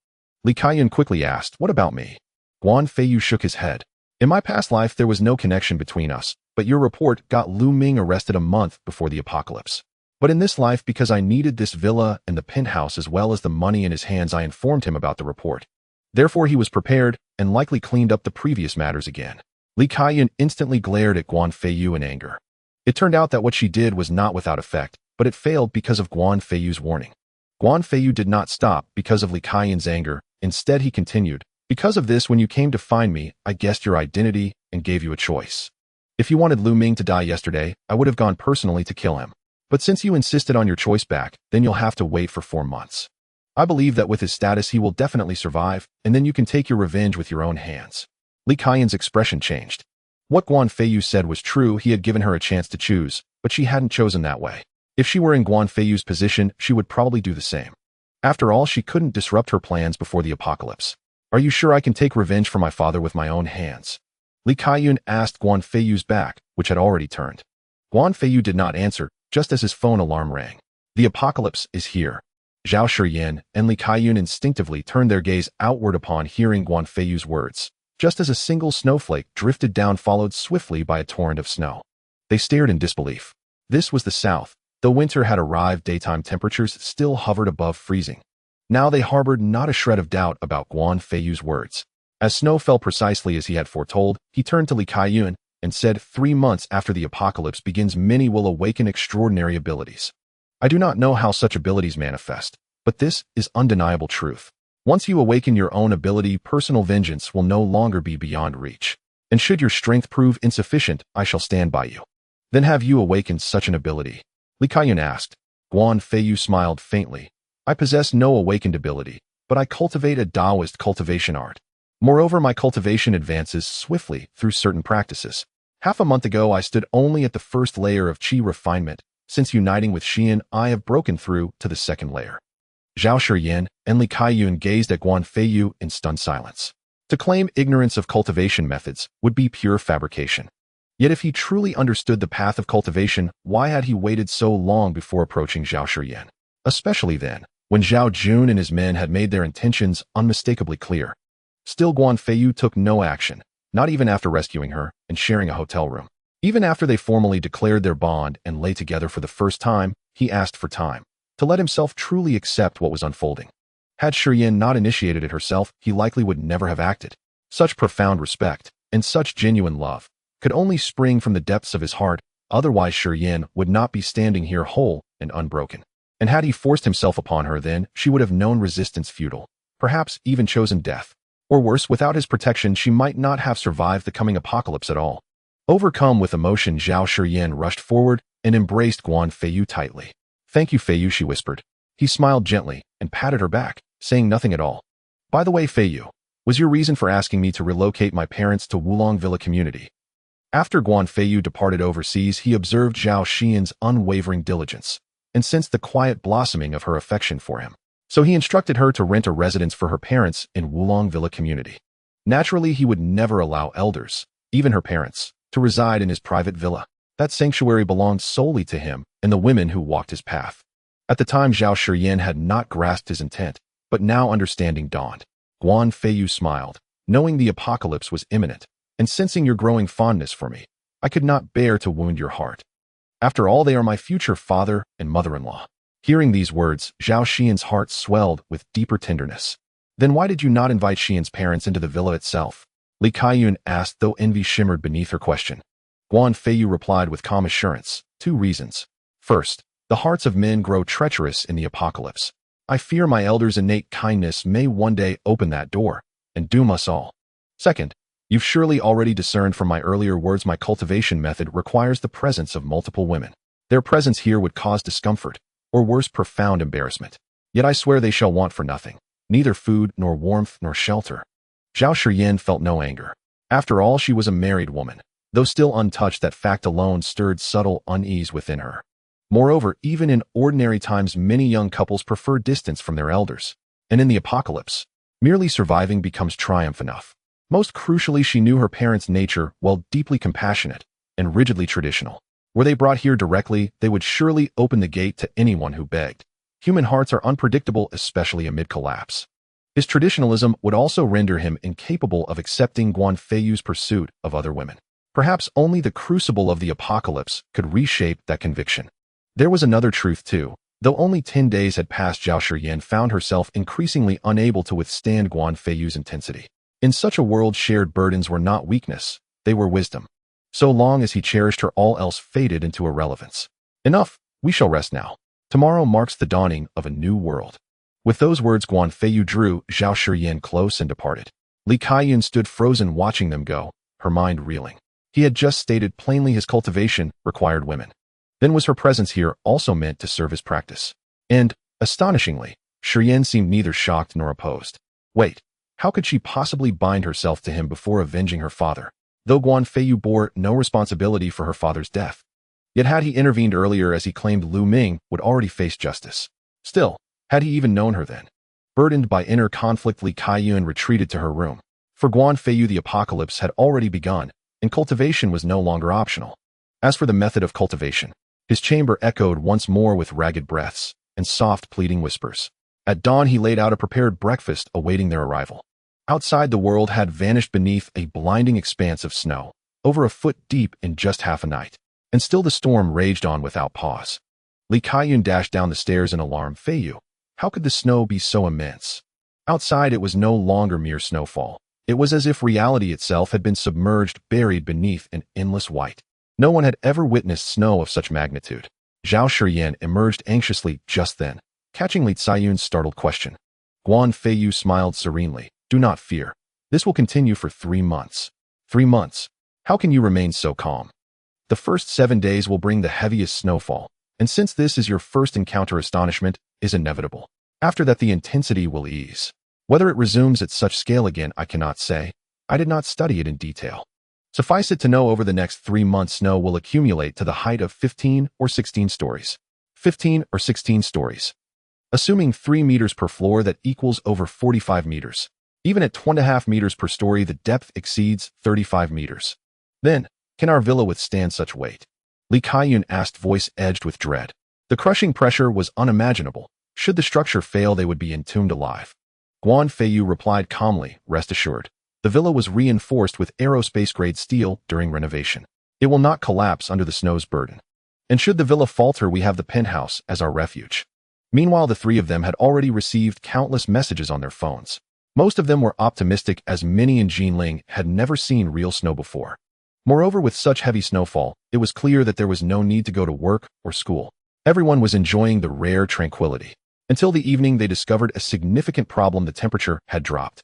Speaker 1: Li Kaiyun quickly asked, what about me? Guan Feiyu shook his head. In my past life, there was no connection between us, but your report got Lu Ming arrested a month before the apocalypse. But in this life, because I needed this villa and the penthouse as well as the money in his hands, I informed him about the report. Therefore, he was prepared and likely cleaned up the previous matters again. Li Kaiyun instantly glared at Guan Feiyu in anger. It turned out that what she did was not without effect, but it failed because of Guan Feiyu's warning. Guan Feiyu did not stop because of Li Kaiyun's anger. Instead, he continued, because of this, when you came to find me, I guessed your identity and gave you a choice. If you wanted Lu Ming to die yesterday, I would have gone personally to kill him. But since you insisted on your choice back, then you'll have to wait for 4 months. I believe that with his status, he will definitely survive, and then you can take your revenge with your own hands. Li Kaiyun's expression changed. What Guan Feiyu said was true. He had given her a chance to choose, but she hadn't chosen that way. If she were in Guan Feiyu's position, she would probably do the same. After all, she couldn't disrupt her plans before the apocalypse. Are you sure I can take revenge for my father with my own hands? Li Kaiyun asked Guan Feiyu's back, which had already turned. Guan Feiyu did not answer, just as his phone alarm rang. The apocalypse is here. Zhao Shiyan and Li Kaiyun instinctively turned their gaze outward upon hearing Guan Feiyu's words, just as a single snowflake drifted down, followed swiftly by a torrent of snow. They stared in disbelief. This was the south. Though winter had arrived, daytime temperatures still hovered above freezing. Now they harbored not a shred of doubt about Guan Feiyu's words. As snow fell precisely as he had foretold, he turned to Li Kaiyun and said, 3 months after the apocalypse begins, many will awaken extraordinary abilities. I do not know how such abilities manifest, but this is undeniable truth. Once you awaken your own ability, personal vengeance will no longer be beyond reach. And should your strength prove insufficient, I shall stand by you. Then have you awakened such an ability? Li Kaiyun asked. Guan Feiyu smiled faintly. I possess no awakened ability, but I cultivate a Taoist cultivation art. Moreover, my cultivation advances swiftly through certain practices. Half a month ago, I stood only at the first layer of qi refinement. Since uniting with Xian, I have broken through to the second layer. Zhao Shiyan and Li Kaiyun gazed at Guan Feiyu in stunned silence. To claim ignorance of cultivation methods would be pure fabrication. Yet if he truly understood the path of cultivation, why had he waited so long before approaching Zhao Shiyan? Especially then, when Zhao Jun and his men had made their intentions unmistakably clear. Still, Guan Feiyu took no action, not even after rescuing her and sharing a hotel room. Even after they formally declared their bond and lay together for the first time, he asked for time, to let himself truly accept what was unfolding. Had Shiyin not initiated it herself, he likely would never have acted. Such profound respect, and such genuine love, could only spring from the depths of his heart, otherwise Shiyin would not be standing here whole and unbroken. And had he forced himself upon her then, she would have known resistance futile, perhaps even chosen death. Or worse, without his protection she might not have survived the coming apocalypse at all. Overcome with emotion, Zhao Shiyin rushed forward and embraced Guan Feiyu tightly. "Thank you, Feiyu," she whispered. He smiled gently and patted her back, saying nothing at all. "By the way, Feiyu, was your reason for asking me to relocate my parents to Wulong Villa community?" After Guan Feiyu departed overseas, he observed Zhao Xiyin's unwavering diligence and sensed the quiet blossoming of her affection for him. So he instructed her to rent a residence for her parents in Wulong Villa community. Naturally, he would never allow elders, even her parents, to reside in his private villa. That sanctuary belonged solely to him and the women who walked his path. At the time, Zhao Shiyin had not grasped his intent, but now understanding dawned. Guan Feiyu smiled, knowing the apocalypse was imminent, and sensing your growing fondness for me, I could not bear to wound your heart. After all, they are my future father and mother-in-law. Hearing these words, Zhao Xiyin's heart swelled with deeper tenderness. Then why did you not invite Xiyin's parents into the villa itself? Li Kaiyun asked, though envy shimmered beneath her question. Guan Feiyu replied with calm assurance, 2 reasons. First, the hearts of men grow treacherous in the apocalypse. I fear my elders' innate kindness may one day open that door and doom us all. Second, you've surely already discerned from my earlier words my cultivation method requires the presence of multiple women. Their presence here would cause discomfort, or worse, profound embarrassment. Yet I swear they shall want for nothing, neither food nor warmth nor shelter. Zhao Shiyin felt no anger. After all, she was a married woman. Though still untouched, that fact alone stirred subtle unease within her. Moreover, even in ordinary times, many young couples prefer distance from their elders. And in the apocalypse, merely surviving becomes triumph enough. Most crucially, she knew her parents' nature, while deeply compassionate and rigidly traditional. Were they brought here directly, they would surely open the gate to anyone who begged. Human hearts are unpredictable, especially amid collapse. His traditionalism would also render him incapable of accepting Guan Feiyu's pursuit of other women. Perhaps only the crucible of the apocalypse could reshape that conviction. There was another truth too. Though only 10 days had passed, Zhao Shiyin found herself increasingly unable to withstand Guan Feiyu's intensity. In such a world, shared burdens were not weakness, they were wisdom. So long as he cherished her, all else faded into irrelevance. Enough, we shall rest now. Tomorrow marks the dawning of a new world. With those words, Guan Feiyu drew Zhao Shiyin close and departed. Li Kaiyun stood frozen watching them go, her mind reeling. He had just stated plainly his cultivation required women. Then was her presence here also meant to serve his practice? And, astonishingly, Shiyin seemed neither shocked nor opposed. Wait, how could she possibly bind herself to him before avenging her father? Though Guan Feiyu bore no responsibility for her father's death. Yet had he intervened earlier, as he claimed, Lu Ming would already face justice. Still, had he even known her then? Burdened by inner conflict, Li Kaiyun retreated to her room. For Guan Feiyu, the apocalypse had already begun, and cultivation was no longer optional. As for the method of cultivation, his chamber echoed once more with ragged breaths and soft pleading whispers. At dawn, he laid out a prepared breakfast awaiting their arrival. Outside, the world had vanished beneath a blinding expanse of snow, over a foot deep in just half a night. And still the storm raged on without pause. Li Kaiyun dashed down the stairs in alarm. Feiyu, how could the snow be so immense? Outside, it was no longer mere snowfall. It was as if reality itself had been submerged, buried beneath an endless white. No one had ever witnessed snow of such magnitude. Zhao Shiyin emerged anxiously just then, catching Li Kaiyun's startled question. Guan Feiyu smiled serenely. Do not fear. This will continue for 3 months. 3 months? How can you remain so calm? The first 7 days will bring the heaviest snowfall, and since this is your first encounter, astonishment is inevitable. After that, the intensity will ease. Whether it resumes at such scale again, I cannot say. I did not study it in detail. Suffice it to know, over the next 3 months, snow will accumulate to the height of 15 or 16 stories. 15 or 16 stories. Assuming 3 meters per floor, that equals over 45 meters. Even at 2.5 meters per story, the depth exceeds 35 meters. Then, can our villa withstand such weight? Li Kaiyun asked, voice edged with dread. The crushing pressure was unimaginable. Should the structure fail, they would be entombed alive. Guan Feiyu replied calmly, rest assured. The villa was reinforced with aerospace-grade steel during renovation. It will not collapse under the snow's burden. And should the villa falter, we have the penthouse as our refuge. Meanwhile, the three of them had already received countless messages on their phones. Most of them were optimistic, as many in Jinling had never seen real snow before. Moreover, with such heavy snowfall, it was clear that there was no need to go to work or school. Everyone was enjoying the rare tranquility. Until the evening, they discovered a significant problem: the temperature had dropped.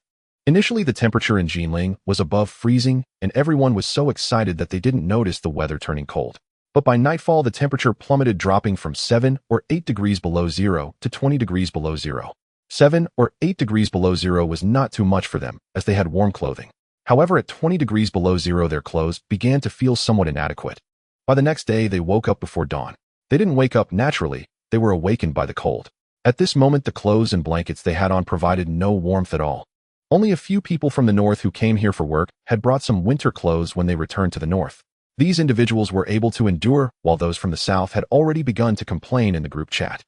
Speaker 1: Initially, the temperature in Jinling was above freezing, and everyone was so excited that they didn't notice the weather turning cold. But by nightfall, the temperature plummeted, dropping from 7 or 8 degrees below zero to 20 degrees below zero. 7 or 8 degrees below zero was not too much for them, as they had warm clothing. However, at 20 degrees below zero, their clothes began to feel somewhat inadequate. By the next day, they woke up before dawn. They didn't wake up naturally, they were awakened by the cold. At this moment, the clothes and blankets they had on provided no warmth at all. Only a few people from the north who came here for work had brought some winter clothes when they returned to the north. These individuals were able to endure, while those from the south had already begun to complain in the group chat.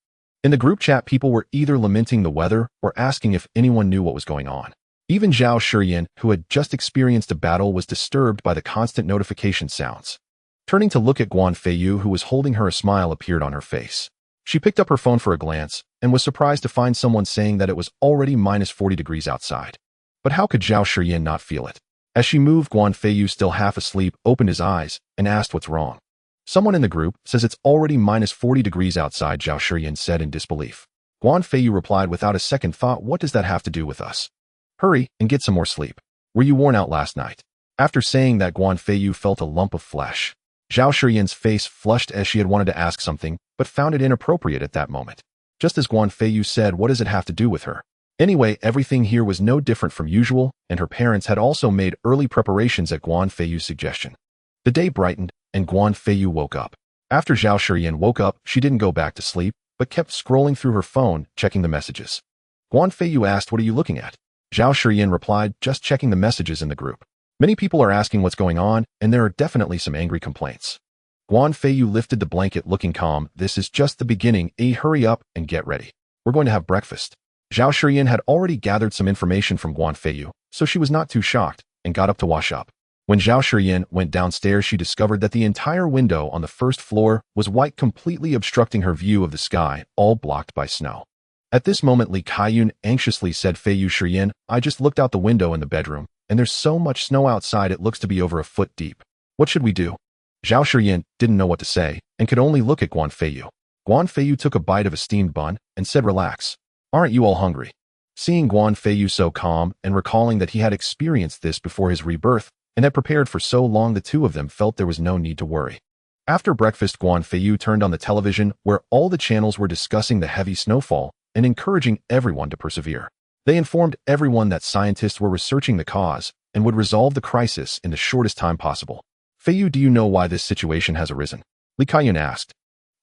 Speaker 1: In the group chat, people were either lamenting the weather or asking if anyone knew what was going on. Even Zhao Shiyan, who had just experienced a battle, was disturbed by the constant notification sounds. Turning to look at Guan Feiyu, who was holding her, a smile appeared on her face. She picked up her phone for a glance and was surprised to find someone saying that it was already minus 40 degrees outside. But how could Zhao Shiyan not feel it? As she moved, Guan Feiyu, still half asleep, opened his eyes and asked what's wrong. Someone in the group says it's already minus 40 degrees outside, Zhao Shiyan said in disbelief. Guan Feiyu replied without a second thought, what does that have to do with us? Hurry and get some more sleep. Were you worn out last night? After saying that, Guan Feiyu felt a lump of flesh. Zhao Shiyan's face flushed as she had wanted to ask something, but found it inappropriate at that moment. Just as Guan Feiyu said, what does it have to do with her? Anyway, everything here was no different from usual, and her parents had also made early preparations at Guan Feiyu's suggestion. The day brightened, and Guan Feiyu woke up. After Zhao Shiyan woke up, she didn't go back to sleep, but kept scrolling through her phone, checking the messages. Guan Feiyu asked, what are you looking at? Zhao Shiyan replied, just checking the messages in the group. Many people are asking what's going on, and there are definitely some angry complaints. Guan Feiyu lifted the blanket, looking calm. This is just the beginning. Hurry up and get ready. We're going to have breakfast. Zhao Shiyan had already gathered some information from Guan Feiyu, so she was not too shocked, and got up to wash up. When Zhao Shiyan went downstairs, she discovered that the entire window on the first floor was white, completely obstructing her view of the sky, all blocked by snow. At this moment, Li Kaiyun anxiously said, Feiyu Shiyan, I just looked out the window in the bedroom, and there's so much snow outside it looks to be over a foot deep. What should we do? Zhao Shiyan didn't know what to say, and could only look at Guan Feiyu. Guan Feiyu took a bite of a steamed bun, and said, relax. Aren't you all hungry? Seeing Guan Feiyu so calm, and recalling that he had experienced this before his rebirth, and had prepared for so long, the two of them felt there was no need to worry. After breakfast, Guan Feiyu turned on the television, where all the channels were discussing the heavy snowfall and encouraging everyone to persevere. They informed everyone that scientists were researching the cause and would resolve the crisis in the shortest time possible. Feiyu, do you know why this situation has arisen? Li Kaiyun asked.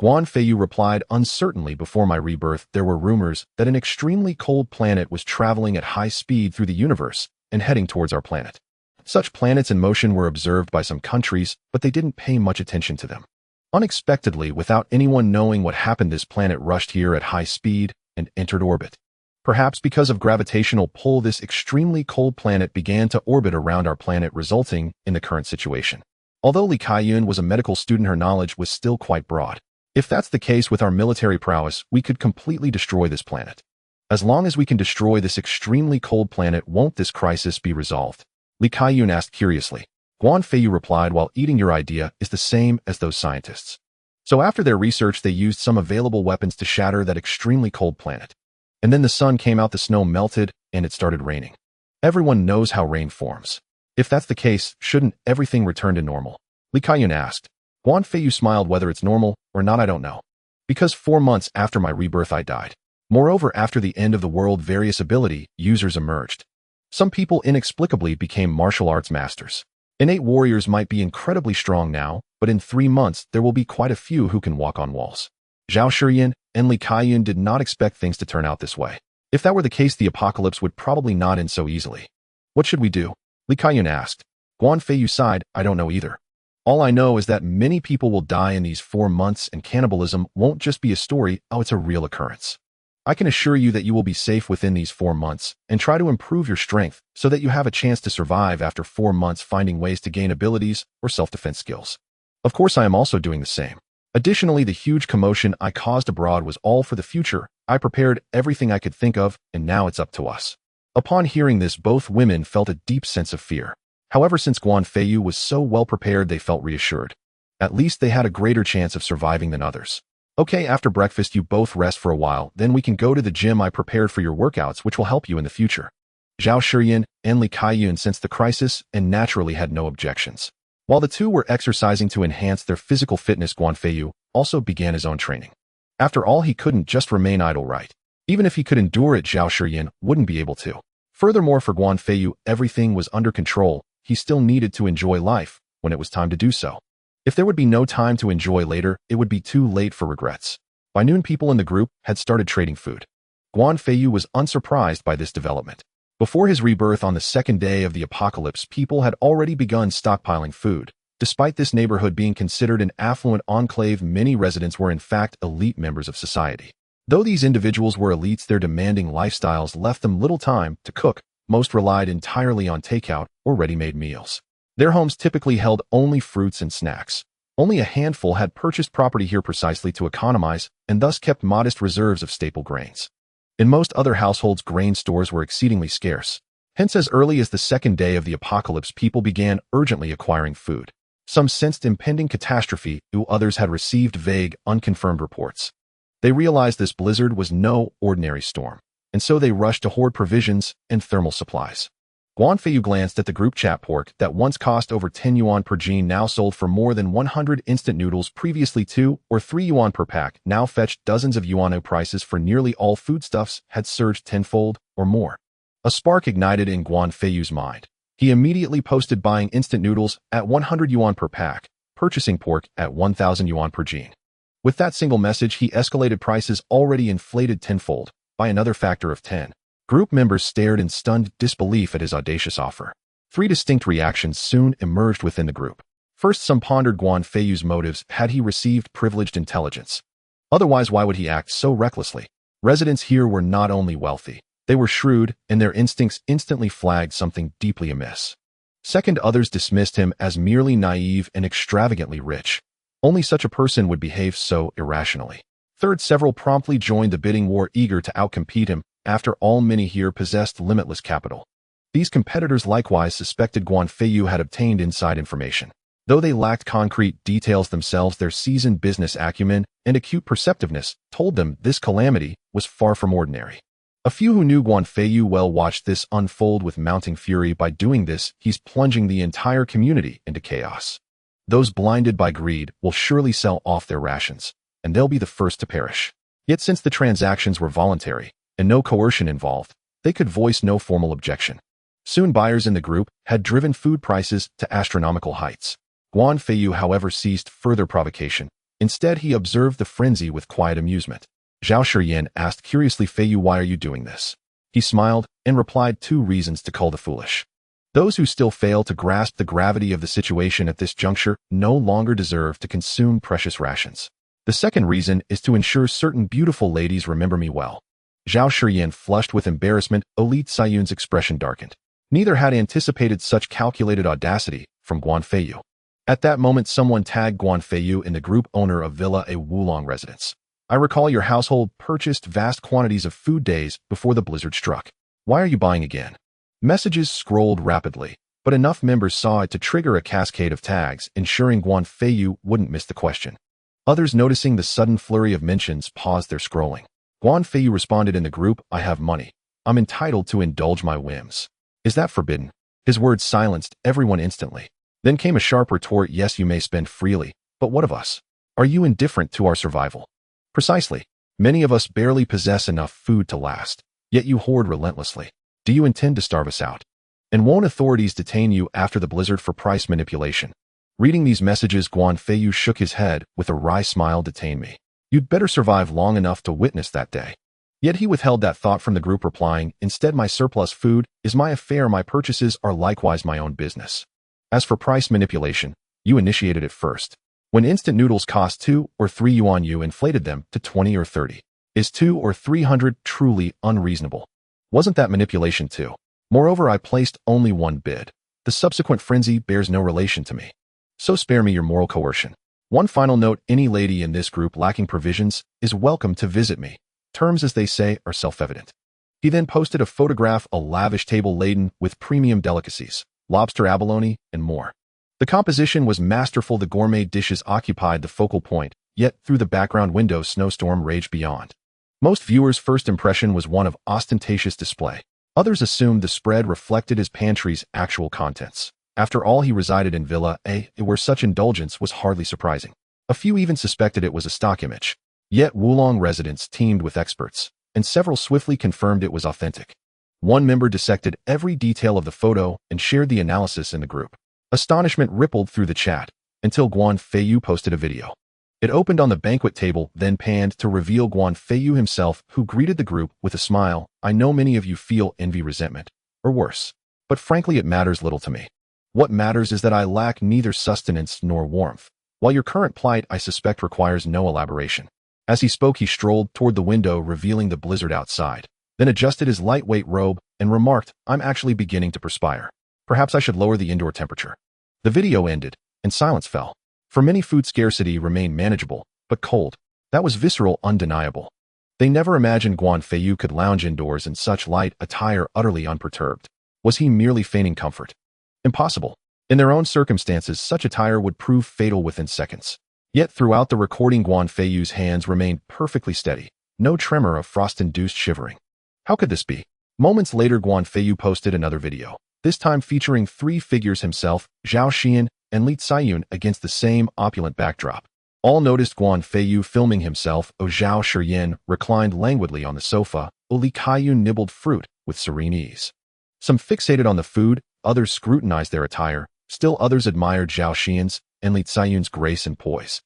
Speaker 1: Guan Feiyu replied, uncertainly, before my rebirth, there were rumors that an extremely cold planet was traveling at high speed through the universe and heading towards our planet. Such planets in motion were observed by some countries, but they didn't pay much attention to them. Unexpectedly, without anyone knowing what happened, this planet rushed here at high speed and entered orbit. Perhaps because of gravitational pull, this extremely cold planet began to orbit around our planet, resulting in the current situation. Although Li Kaiyun was a medical student, her knowledge was still quite broad. If that's the case, with our military prowess, we could completely destroy this planet. As long as we can destroy this extremely cold planet, won't this crisis be resolved? Li Kaiyun asked curiously. Guan Feiyu replied, while eating, your idea is the same as those scientists. So after their research, they used some available weapons to shatter that extremely cold planet. And then the sun came out, the snow melted, and it started raining. Everyone knows how rain forms. If that's the case, shouldn't everything return to normal? Li Kaiyun asked. Guan Feiyu smiled, whether it's normal or not, I don't know. Because 4 months after my rebirth, I died. Moreover, after the end of the world, various ability users emerged. Some people inexplicably became martial arts masters. Innate warriors might be incredibly strong now, but in 3 months, there will be quite a few who can walk on walls. Zhao Shiyan and Li Kaiyun did not expect things to turn out this way. If that were the case, the apocalypse would probably not end so easily. What should we do? Li Kaiyun asked. Guan Feiyu sighed, I don't know either. All I know is that many people will die in these 4 months, and cannibalism won't just be a story, it's a real occurrence. I can assure you that you will be safe within these 4 months, and try to improve your strength so that you have a chance to survive after 4 months, finding ways to gain abilities or self-defense skills. Of course, I am also doing the same. Additionally, the huge commotion I caused abroad was all for the future. I prepared everything I could think of, and now it's up to us. Upon hearing this, both women felt a deep sense of fear. However, since Guan Feiyu was so well prepared, they felt reassured. At least they had a greater chance of surviving than others. Okay, after breakfast you both rest for a while, then we can go to the gym I prepared for your workouts, which will help you in the future. Zhao Shiyan and Li Kaiyun sensed the crisis and naturally had no objections. While the two were exercising to enhance their physical fitness, Guan Feiyu also began his own training. After all, he couldn't just remain idle, right? Even if he could endure it, Zhao Shiyan wouldn't be able to. Furthermore, for Guan Feiyu, everything was under control. He still needed to enjoy life when it was time to do so. If there would be no time to enjoy later, it would be too late for regrets. By noon, people in the group had started trading food. Guan Feiyu was unsurprised by this development. Before his rebirth on the second day of the apocalypse, people had already begun stockpiling food. Despite this neighborhood being considered an affluent enclave, many residents were in fact elite members of society. Though these individuals were elites, their demanding lifestyles left them little time to cook. Most relied entirely on takeout or ready-made meals. Their homes typically held only fruits and snacks. Only a handful had purchased property here precisely to economize and thus kept modest reserves of staple grains. In most other households, grain stores were exceedingly scarce. Hence, as early as the second day of the apocalypse, people began urgently acquiring food. Some sensed impending catastrophe, while others had received vague, unconfirmed reports. They realized this blizzard was no ordinary storm, and so they rushed to hoard provisions and thermal supplies. Guan Feiyu glanced at the group chat. Pork that once cost over 10 yuan per jean now sold for more than 100. Instant noodles, previously 2 or 3 yuan per pack, now fetched dozens of yuan. Prices for nearly all foodstuffs had surged tenfold or more. A spark ignited in Guan Feiyu's mind. He immediately posted buying instant noodles at 100 yuan per pack, purchasing pork at 1,000 yuan per jean. With that single message, he escalated prices already inflated tenfold by another factor of 10. Group members stared in stunned disbelief at his audacious offer. 3 distinct reactions soon emerged within the group. First, some pondered Guan Feiyu's motives. Had he received privileged intelligence? Otherwise, why would he act so recklessly? Residents here were not only wealthy, they were shrewd, and their instincts instantly flagged something deeply amiss. Second, others dismissed him as merely naive and extravagantly rich. Only such a person would behave so irrationally. Third, several promptly joined the bidding war, eager to outcompete him. After all, many here possessed limitless capital. These competitors likewise suspected Guan Feiyu had obtained inside information. Though they lacked concrete details themselves, their seasoned business acumen and acute perceptiveness told them this calamity was far from ordinary. A few who knew Guan Feiyu well watched this unfold with mounting fury. By doing this, he's plunging the entire community into chaos. Those blinded by greed will surely sell off their rations, and they'll be the first to perish. Yet since the transactions were voluntary, and no coercion involved, they could voice no formal objection. Soon buyers in the group had driven food prices to astronomical heights. Guan Feiyu, however, ceased further provocation. Instead, he observed the frenzy with quiet amusement. Zhao Shiyan asked curiously, Feiyu, why are you doing this? He smiled and replied, 2 reasons to cull the foolish. Those who still fail to grasp the gravity of the situation at this juncture no longer deserve to consume precious rations. The second reason is to ensure certain beautiful ladies remember me well. Zhao Shiyan flushed with embarrassment. Li Ziyu's expression darkened. Neither had anticipated such calculated audacity from Guan Feiyu. At that moment, someone tagged Guan Feiyu in the group, owner of Villa A Wulong residence. I recall your household purchased vast quantities of food days before the blizzard struck. Why are you buying again? Messages scrolled rapidly, but enough members saw it to trigger a cascade of tags, ensuring Guan Feiyu wouldn't miss the question. Others, noticing the sudden flurry of mentions, paused their scrolling. Guan Feiyu responded in the group, I have money. I'm entitled to indulge my whims. Is that forbidden? His words silenced everyone instantly. Then came a sharp retort, yes, you may spend freely, but what of us? Are you indifferent to our survival? Precisely. Many of us barely possess enough food to last, yet you hoard relentlessly. Do you intend to starve us out? And won't authorities detain you after the blizzard for price manipulation? Reading these messages, Guan Feiyu shook his head with a wry smile. Detain me. You'd better survive long enough to witness that day. Yet he withheld that thought from the group, replying, instead, my surplus food is my affair. My purchases are likewise my own business. As for price manipulation, you initiated it first. When instant noodles cost 2 or 3 yuan, you inflated them to 20 or 30. Is 200 or 300 truly unreasonable? Wasn't that manipulation too? Moreover, I placed only one bid. The subsequent frenzy bears no relation to me. So spare me your moral coercion. One final note, any lady in this group lacking provisions is welcome to visit me. Terms, as they say, are self-evident. He then posted a photograph, a lavish table laden with premium delicacies, lobster abalone, and more. The composition was masterful. The gourmet dishes occupied the focal point, yet through the background window snowstorm raged beyond. Most viewers' first impression was one of ostentatious display. Others assumed the spread reflected his pantry's actual contents. After all, he resided in Villa A, where such indulgence was hardly surprising. A few even suspected it was a stock image. Yet Wulong residents teamed with experts, and several swiftly confirmed it was authentic. One member dissected every detail of the photo and shared the analysis in the group. Astonishment rippled through the chat, until Guan Feiyu posted a video. It opened on the banquet table, then panned to reveal Guan Feiyu himself, who greeted the group with a smile. I know many of you feel envy, resentment, or worse. But frankly, it matters little to me. What matters is that I lack neither sustenance nor warmth, while your current plight, I suspect, requires no elaboration. As he spoke, he strolled toward the window, revealing the blizzard outside, then adjusted his lightweight robe and remarked, I'm actually beginning to perspire. Perhaps I should lower the indoor temperature. The video ended, and silence fell. For many, food scarcity remained manageable, but cold. That was visceral, undeniable. They never imagined Guan Feiyu could lounge indoors in such light attire, utterly unperturbed. Was he merely feigning comfort? Impossible. In their own circumstances, such attire would prove fatal within seconds. Yet throughout the recording, Guan Feiyu's hands remained perfectly steady, no tremor of frost-induced shivering. How could this be? Moments later, Guan Feiyu posted another video, this time featuring three figures: himself, Zhao Xian, and Li Ziyu against the same opulent backdrop. All noticed Guan Feiyu filming himself. Zhao Shiyan reclined languidly on the sofa, Li Ziyu nibbled fruit with serene ease. Some fixated on the food, others scrutinized their attire, still others admired Zhao Xian's and Li Ziyu's grace and poise.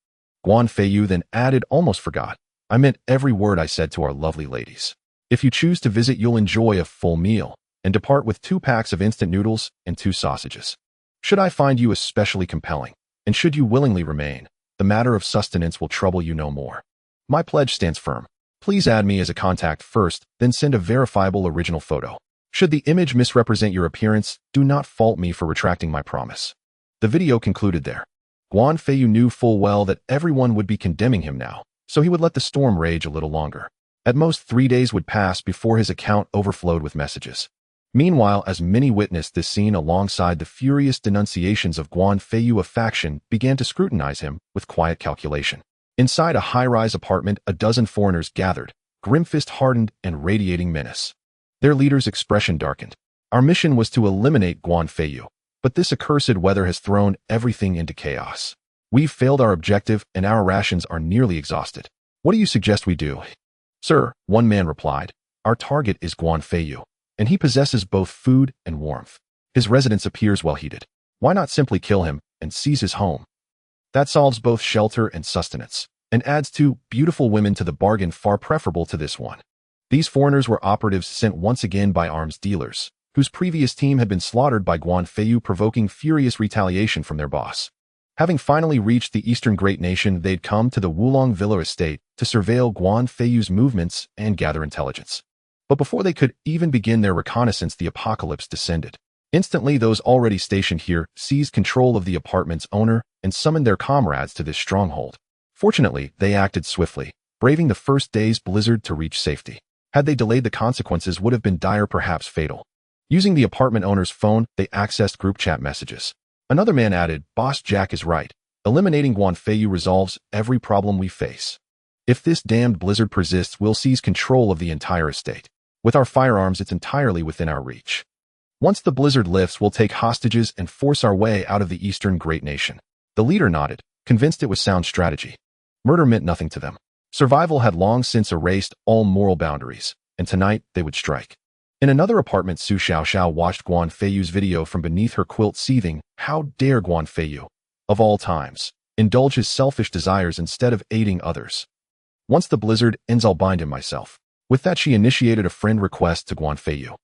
Speaker 1: Guan Feiyu then added, almost forgot, I meant every word I said to our lovely ladies. If you choose to visit, you'll enjoy a full meal and depart with 2 packs of instant noodles and 2 sausages. Should I find you especially compelling, and should you willingly remain, the matter of sustenance will trouble you no more. My pledge stands firm. Please add me as a contact first, then send a verifiable original photo. Should the image misrepresent your appearance, do not fault me for retracting my promise. The video concluded there. Guan Feiyu knew full well that everyone would be condemning him now, so he would let the storm rage a little longer. At most 3 days would pass before his account overflowed with messages. Meanwhile, as many witnessed this scene alongside the furious denunciations of Guan Feiyu, a faction began to scrutinize him with quiet calculation. Inside a high-rise apartment, a dozen foreigners gathered, grim-fist hardened and radiating menace. Their leader's expression darkened. Our mission was to eliminate Guan Feiyu, but this accursed weather has thrown everything into chaos. We've failed our objective and our rations are nearly exhausted. What do you suggest we do? Sir, one man replied, our target is Guan Feiyu, and he possesses both food and warmth. His residence appears well heated. Why not simply kill him and seize his home? That solves both shelter and sustenance, and adds 2 beautiful women to the bargain, far preferable to this one. These foreigners were operatives sent once again by arms dealers, whose previous team had been slaughtered by Guan Feiyu, provoking furious retaliation from their boss. Having finally reached the eastern great nation, they'd come to the Wulong Villa estate to surveil Guan Feiyu's movements and gather intelligence. But before they could even begin their reconnaissance, the apocalypse descended. Instantly, those already stationed here seized control of the apartment's owner and summoned their comrades to this stronghold. Fortunately, they acted swiftly, braving the first day's blizzard to reach safety. Had they delayed, the consequences would have been dire, perhaps fatal. Using the apartment owner's phone, they accessed group chat messages. Another man added, Boss Jack is right. Eliminating Guan Feiyu resolves every problem we face. If this damned blizzard persists, we'll seize control of the entire estate. With our firearms, it's entirely within our reach. Once the blizzard lifts, we'll take hostages and force our way out of the eastern great nation. The leader nodded, convinced it was sound strategy. Murder meant nothing to them. Survival had long since erased all moral boundaries, and tonight they would strike. In another apartment, Su Xiaoxiao watched Guan Feiyu's video from beneath her quilt, seething. How dare Guan Feiyu, of all times, indulge his selfish desires instead of aiding others? Once the blizzard ends, I'll bind him myself. With that, she initiated a friend request to Guan Feiyu.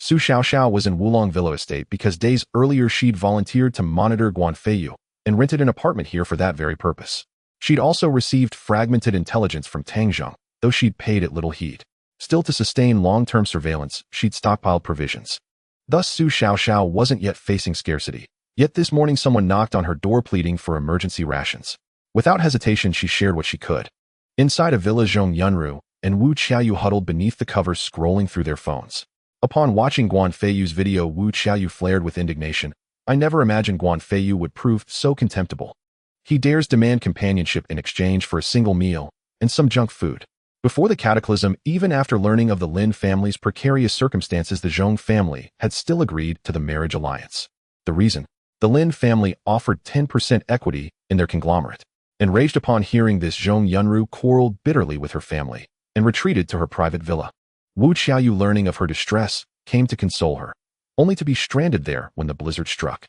Speaker 1: Su Xiaoxiao was in Wulong Villa estate because days earlier she'd volunteered to monitor Guan Feiyu and rented an apartment here for that very purpose. She'd also received fragmented intelligence from Tangzhong, though she'd paid it little heed. Still, to sustain long-term surveillance, she'd stockpiled provisions. Thus, Su Xiaoxiao wasn't yet facing scarcity. Yet this morning someone knocked on her door pleading for emergency rations. Without hesitation, she shared what she could. Inside a villa, Zhong Yunru and Wu Qiaoyu huddled beneath the covers, scrolling through their phones. Upon watching Guan Feiyu's video, Wu Qiaoyu flared with indignation. I never imagined Guan Feiyu would prove so contemptible. He dares demand companionship in exchange for a single meal and some junk food. Before the cataclysm, even after learning of the Lin family's precarious circumstances, the Zhong family had still agreed to the marriage alliance. The reason? The Lin family offered 10% equity in their conglomerate. Enraged upon hearing this, Zhong Yunru quarreled bitterly with her family and retreated to her private villa. Wu Qiaoyu, learning of her distress, came to console her, only to be stranded there when the blizzard struck.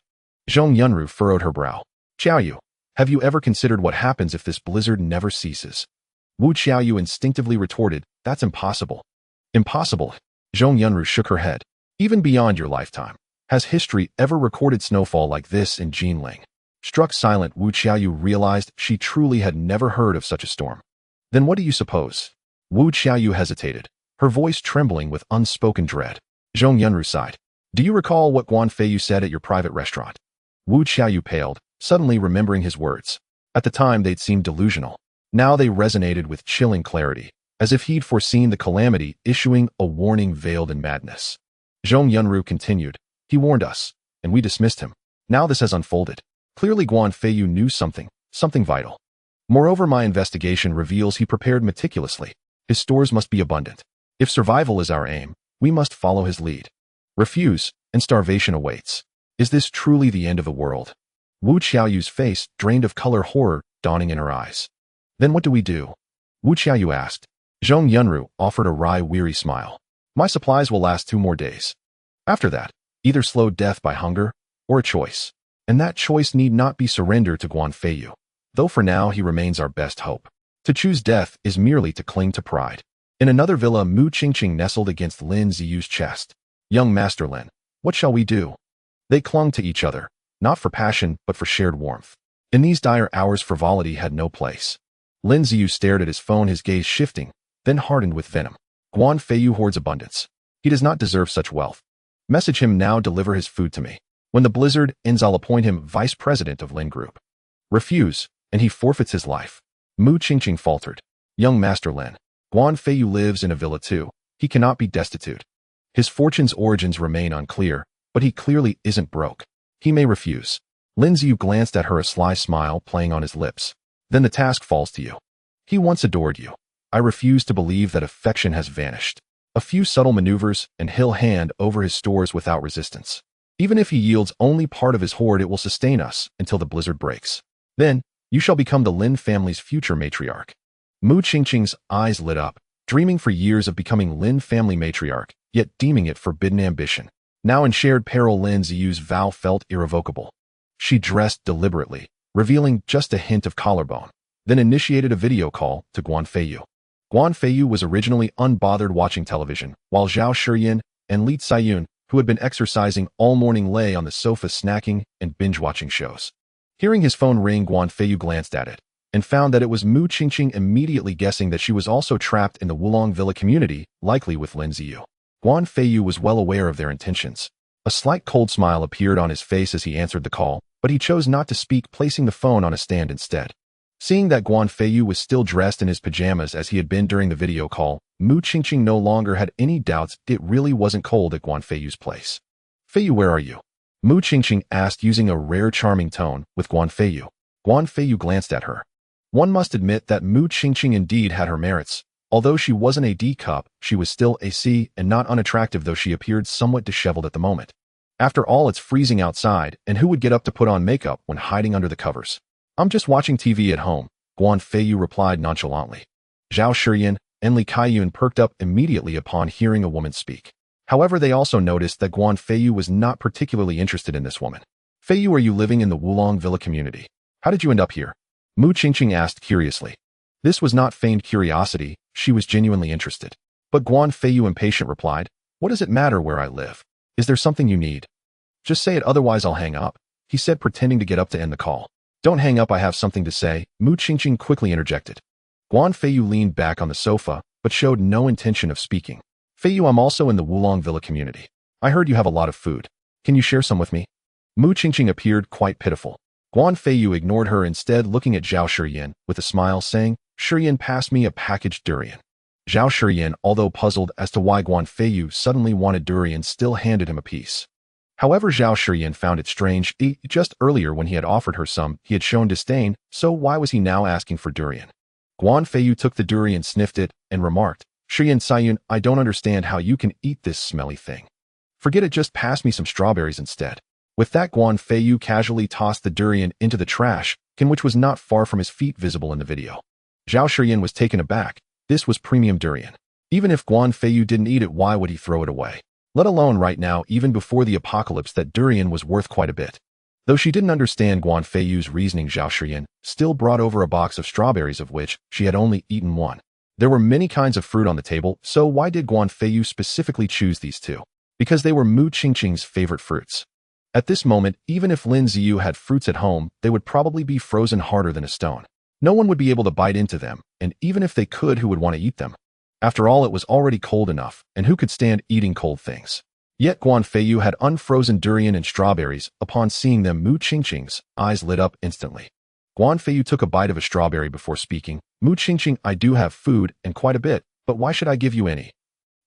Speaker 1: Zhong Yunru furrowed her brow. Qiaoyu, have you ever considered what happens if this blizzard never ceases? Wu Qiaoyu instinctively retorted, that's impossible. Impossible? Zhong Yunru shook her head. Even beyond your lifetime. Has history ever recorded snowfall like this in Jinling? Struck silent, Wu Qiaoyu realized she truly had never heard of such a storm. Then what do you suppose? Wu Qiaoyu hesitated, her voice trembling with unspoken dread. Zhong Yunru sighed. Do you recall what Guan Feiyu said at your private restaurant? Wu Qiaoyu paled, suddenly remembering his words. At the time they'd seemed delusional. Now they resonated with chilling clarity, as if he'd foreseen the calamity, issuing a warning veiled in madness. Zhong Yunru continued. He warned us, and we dismissed him. Now this has unfolded. Clearly Guan Feiyu knew something vital. Moreover, my investigation reveals he prepared meticulously. His stores must be abundant. If survival is our aim, we must follow his lead. Refuse, and starvation awaits. Is this truly the end of the world? Wu Qiaoyu's face drained of color, horror dawning in her eyes. Then what do we do? Wu Qiaoyu asked. Zhong Yunru offered a wry, weary smile. My supplies will last 2 more days. After that, either slow death by hunger, or a choice. And that choice need not be surrender to Guan Feiyu. Though for now he remains our best hope. To choose death is merely to cling to pride. In another villa, Mu Qingqing nestled against Lin Ziyu's chest. Young Master Lin, what shall we do? They clung to each other, not for passion, but for shared warmth. In these dire hours, frivolity had no place. Lin Ziyu stared at his phone, his gaze shifting, then hardened with venom. Guan Feiyu hoards abundance. He does not deserve such wealth. Message him now, deliver his food to me. When the blizzard ends, I'll appoint him vice president of Lin Group. Refuse, and he forfeits his life. Mu Qingqing faltered. Young Master Lin, Guan Feiyu lives in a villa too. He cannot be destitute. His fortune's origins remain unclear, but he clearly isn't broke. He may refuse. Lin Ziyu glanced at her, a sly smile playing on his lips. Then the task falls to you. He once adored you. I refuse to believe that affection has vanished. A few subtle maneuvers, and he'll hand over his stores without resistance. Even if he yields only part of his hoard, it will sustain us until the blizzard breaks. Then, you shall become the Lin family's future matriarch. Mu Qingqing's eyes lit up, dreaming for years of becoming Lin family matriarch, yet deeming it forbidden ambition. Now in shared peril, Lin Ziyu's vow felt irrevocable. She dressed deliberately, revealing just a hint of collarbone, then initiated a video call to Guan Feiyu. Guan Feiyu was originally unbothered watching television, while Zhao Shiyin and Li Ziyun, who had been exercising all morning, lay on the sofa snacking and binge-watching shows. Hearing his phone ring, Guan Feiyu glanced at it and found that it was Mu Qingqing, immediately guessing that she was also trapped in the Wulong Villa community, likely with Lin Ziyu. Guan Feiyu was well aware of their intentions. A slight cold smile appeared on his face as he answered the call, but he chose not to speak, placing the phone on a stand instead. Seeing that Guan Feiyu was still dressed in his pajamas as he had been during the video call, Mu Qingqing no longer had any doubts it really wasn't cold at Guan Feiyu's place. Feiyu, where are you? Mu Qingqing asked, using a rare charming tone with Guan Feiyu. Guan Feiyu glanced at her. One must admit that Mu Qingqing indeed had her merits. Although she wasn't a D cup, she was still a C, and not unattractive, though she appeared somewhat disheveled at the moment. After all, it's freezing outside, and who would get up to put on makeup when hiding under the covers? I'm just watching TV at home, Guan Feiyu replied nonchalantly. Zhao Shiyin and Li Kaiyun perked up immediately upon hearing a woman speak. However, they also noticed that Guan Feiyu was not particularly interested in this woman. Feiyu, are you living in the Wulong Villa community? How did you end up here? Mu Qingqing asked curiously. This was not feigned curiosity, she was genuinely interested. But Guan Feiyu, impatient, replied, what does it matter where I live? Is there something you need? Just say it, otherwise I'll hang up, he said, pretending to get up to end the call. Don't hang up, I have something to say, Mu Qingqing quickly interjected. Guan Feiyu leaned back on the sofa, but showed no intention of speaking. Feiyu, I'm also in the Wulong Villa community. I heard you have a lot of food. Can you share some with me? Mu Qingqing appeared quite pitiful. Guan Feiyu ignored her, instead looking at Zhao Shiyin with a smile, saying, "Shiyin passed me a packaged durian." Zhao Shiyin, although puzzled as to why Guan Feiyu suddenly wanted durian, still handed him a piece. However, Zhao Shiyin found it strange. Just earlier when he had offered her some, he had shown disdain, so why was he now asking for durian? Guan Feiyu took the durian, sniffed it, and remarked, "Shiyin Sayun, I don't understand how you can eat this smelly thing. Forget it, just pass me some strawberries instead." With that, Guan Feiyu casually tossed the durian into the trash can, which was not far from his feet, visible in the video. Zhao Shiyin was taken aback. This was premium durian. Even if Guan Feiyu didn't eat it, why would he throw it away? Let alone right now, even before the apocalypse, that durian was worth quite a bit. Though she didn't understand Guan Feiyu's reasoning, Zhao Shiyin still brought over a box of strawberries, of which she had only eaten one. There were many kinds of fruit on the table, so why did Guan Feiyu specifically choose these two? Because they were Mu Qingqing's favorite fruits. At this moment, even if Lin Ziyu had fruits at home, they would probably be frozen harder than a stone. No one would be able to bite into them, and even if they could, who would want to eat them? After all, it was already cold enough, and who could stand eating cold things? Yet Guan Feiyu had unfrozen durian and strawberries. Upon seeing them, Mu Qingqing's eyes lit up instantly. Guan Feiyu took a bite of a strawberry before speaking. "Mu Qingqing, I do have food, and quite a bit, but why should I give you any?"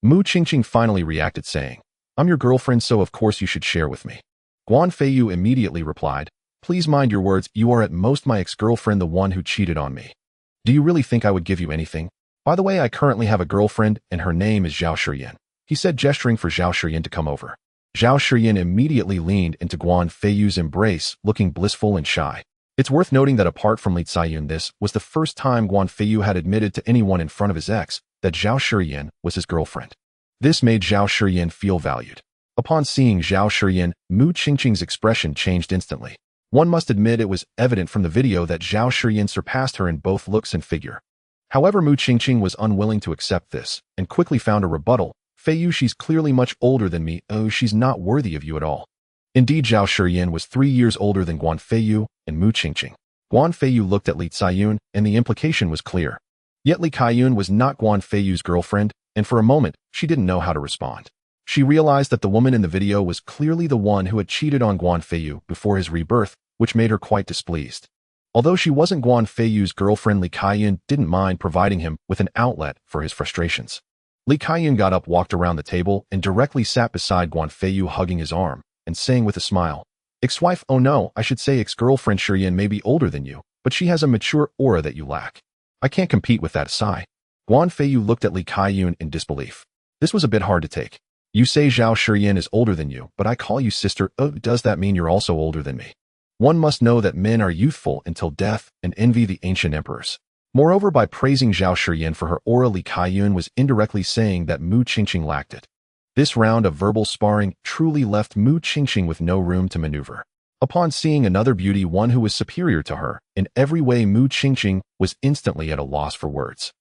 Speaker 1: Mu Qingqing finally reacted, saying, "I'm your girlfriend, so of course you should share with me." Guan Feiyu immediately replied, "Please mind your words, you are at most my ex-girlfriend, the one who cheated on me. Do you really think I would give you anything? By the way, I currently have a girlfriend, and her name is Zhao Shiyin," he said, gesturing for Zhao Shiyin to come over. Zhao Shiyin immediately leaned into Guan Feiyu's embrace, looking blissful and shy. It's worth noting that apart from Li Ziyun, this was the first time Guan Feiyu had admitted to anyone in front of his ex that Zhao Shiyin was his girlfriend. This made Zhao Shiyin feel valued. Upon seeing Zhao Shiyin, Mu Qingqing's expression changed instantly. One must admit it was evident from the video that Zhao Shiyin surpassed her in both looks and figure. However, Mu Qingqing was unwilling to accept this, and quickly found a rebuttal. "Feiyu, she's clearly much older than me. Oh, she's not worthy of you at all." Indeed, Zhao Shiyin was 3 years older than Guan Feiyu and Mu Qingqing. Guan Feiyu looked at Li Ziyun, and the implication was clear. Yet Li Ziyun was not Guan Feiyu's girlfriend, and for a moment, she didn't know how to respond. She realized that the woman in the video was clearly the one who had cheated on Guan Feiyu before his rebirth, which made her quite displeased. Although she wasn't Guan Feiyu's girlfriend, Li Ziyun didn't mind providing him with an outlet for his frustrations. Li Ziyun got up, walked around the table, and directly sat beside Guan Feiyu, hugging his arm, and saying with a smile, "Ex-wife, oh no, I should say ex-girlfriend, Shiyin may be older than you, but she has a mature aura that you lack. I can't compete with that." Sigh. Guan Feiyu looked at Li Ziyun in disbelief. This was a bit hard to take. "You say Zhao Shiyin is older than you, but I call you sister. Oh, does that mean you're also older than me?" One must know that men are youthful until death and envy the ancient emperors. Moreover, by praising Zhao Shiyin for her aura, Li Ziyun was indirectly saying that Mu Qingqing lacked it. This round of verbal sparring truly left Mu Qingqing with no room to maneuver. Upon seeing another beauty, one who was superior to her in every way, Mu Qingqing was instantly at a loss for words.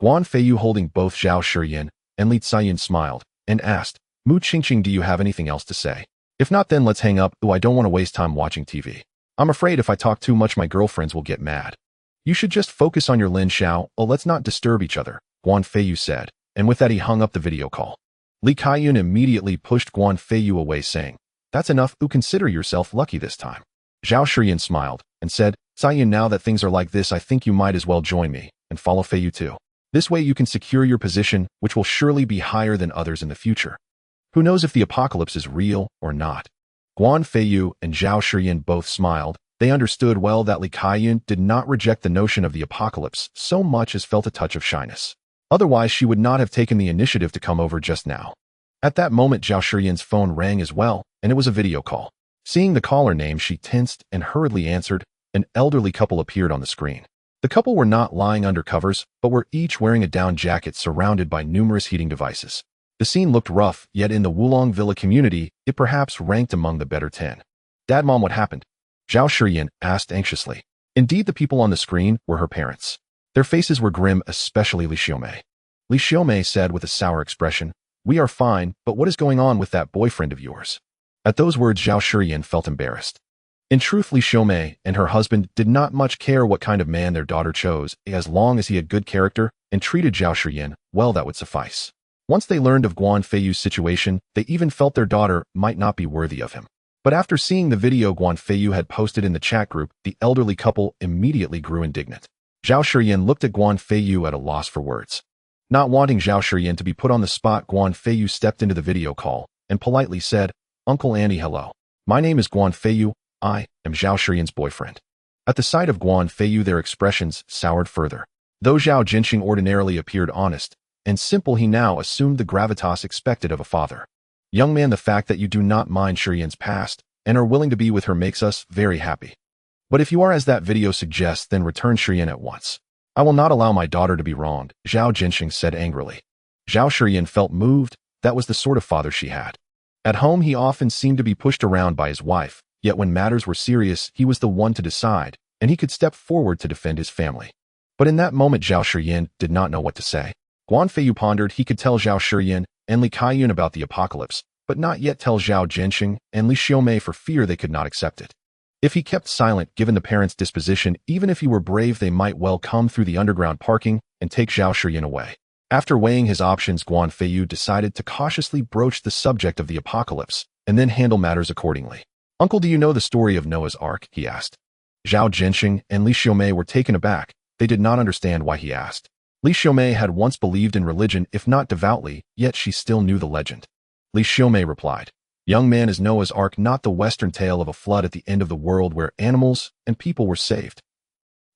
Speaker 1: Guan Feiyu, holding both Zhao Shiyin and Li Ziyun, smiled and asked, "Mu Qingqing, do you have anything else to say? If not, then let's hang up. I don't want to waste time watching TV. I'm afraid if I talk too much, my girlfriends will get mad. You should just focus on your Lin Xiao. Oh, let's not disturb each other," Guan Feiyu said, and with that he hung up the video call. Li Ziyun immediately pushed Guan Feiyu away, saying, "That's enough. Consider yourself lucky this time." Zhao Shiyin smiled and said, "Ziyun, now that things are like this, I think you might as well join me and follow Feiyu too. This way you can secure your position, which will surely be higher than others in the future. Who knows if the apocalypse is real or not?" Guan Feiyu and Zhao Shiyin both smiled. They understood well that Li Ziyun did not reject the notion of the apocalypse so much as felt a touch of shyness. Otherwise, she would not have taken the initiative to come over just now. At that moment, Zhao Shiyin's phone rang as well, and it was a video call. Seeing the caller name, she tensed and hurriedly answered. An elderly couple appeared on the screen. The couple were not lying under covers, but were each wearing a down jacket surrounded by numerous heating devices. The scene looked rough, yet in the Wulong Villa community, it perhaps ranked among the better 10. "Dad, Mom, what happened?" Zhao Shiyin asked anxiously. Indeed, the people on the screen were her parents. Their faces were grim, especially Li Xiaomei. Li Xiaomei said with a sour expression, "We are fine, but what is going on with that boyfriend of yours?" At those words, Zhao Shiyin felt embarrassed. In truth, Li Xiaomei and her husband did not much care what kind of man their daughter chose, as long as he had good character and treated Zhao Shiyin well, that would suffice. Once they learned of Guan Feiyu's situation, they even felt their daughter might not be worthy of him. But after seeing the video Guan Feiyu had posted in the chat group, the elderly couple immediately grew indignant. Zhao Shiyan looked at Guan Feiyu at a loss for words. Not wanting Zhao Shiyan to be put on the spot, Guan Feiyu stepped into the video call and politely said, "Uncle Andy, hello. My name is Guan Feiyu. I am Zhao Shiyan's boyfriend." At the sight of Guan Feiyu, their expressions soured further. Though Zhao Jinxing ordinarily appeared honest and simple, he now assumed the gravitas expected of a father. "Young man, the fact that you do not mind Shiyan's past and are willing to be with her makes us very happy. But if you are as that video suggests, then return Shiyan at once. I will not allow my daughter to be wronged," Zhao Jinxing said angrily. Zhao Shiyan felt moved. That was the sort of father she had. At home, he often seemed to be pushed around by his wife, yet when matters were serious, he was the one to decide, and he could step forward to defend his family. But in that moment, Zhao Shiyan did not know what to say. Guan Feiyu pondered. He could tell Zhao Shiyan and Li Kaiyun about the apocalypse, but not yet tell Zhao Jinxing and Li Xiaomei for fear they could not accept it. If he kept silent, given the parents' disposition, even if he were brave, they might well come through the underground parking and take Zhao Shiyan away. After weighing his options, Guan Feiyu decided to cautiously broach the subject of the apocalypse and then handle matters accordingly. "Uncle, do you know the story of Noah's Ark?" he asked. Zhao Jinxing and Li Xiaomei were taken aback. They did not understand why he asked. Li Xiaomei had once believed in religion, if not devoutly, yet she still knew the legend. Li Xiaomei replied, "Young man, is Noah's Ark not the Western tale of a flood at the end of the world where animals and people were saved?"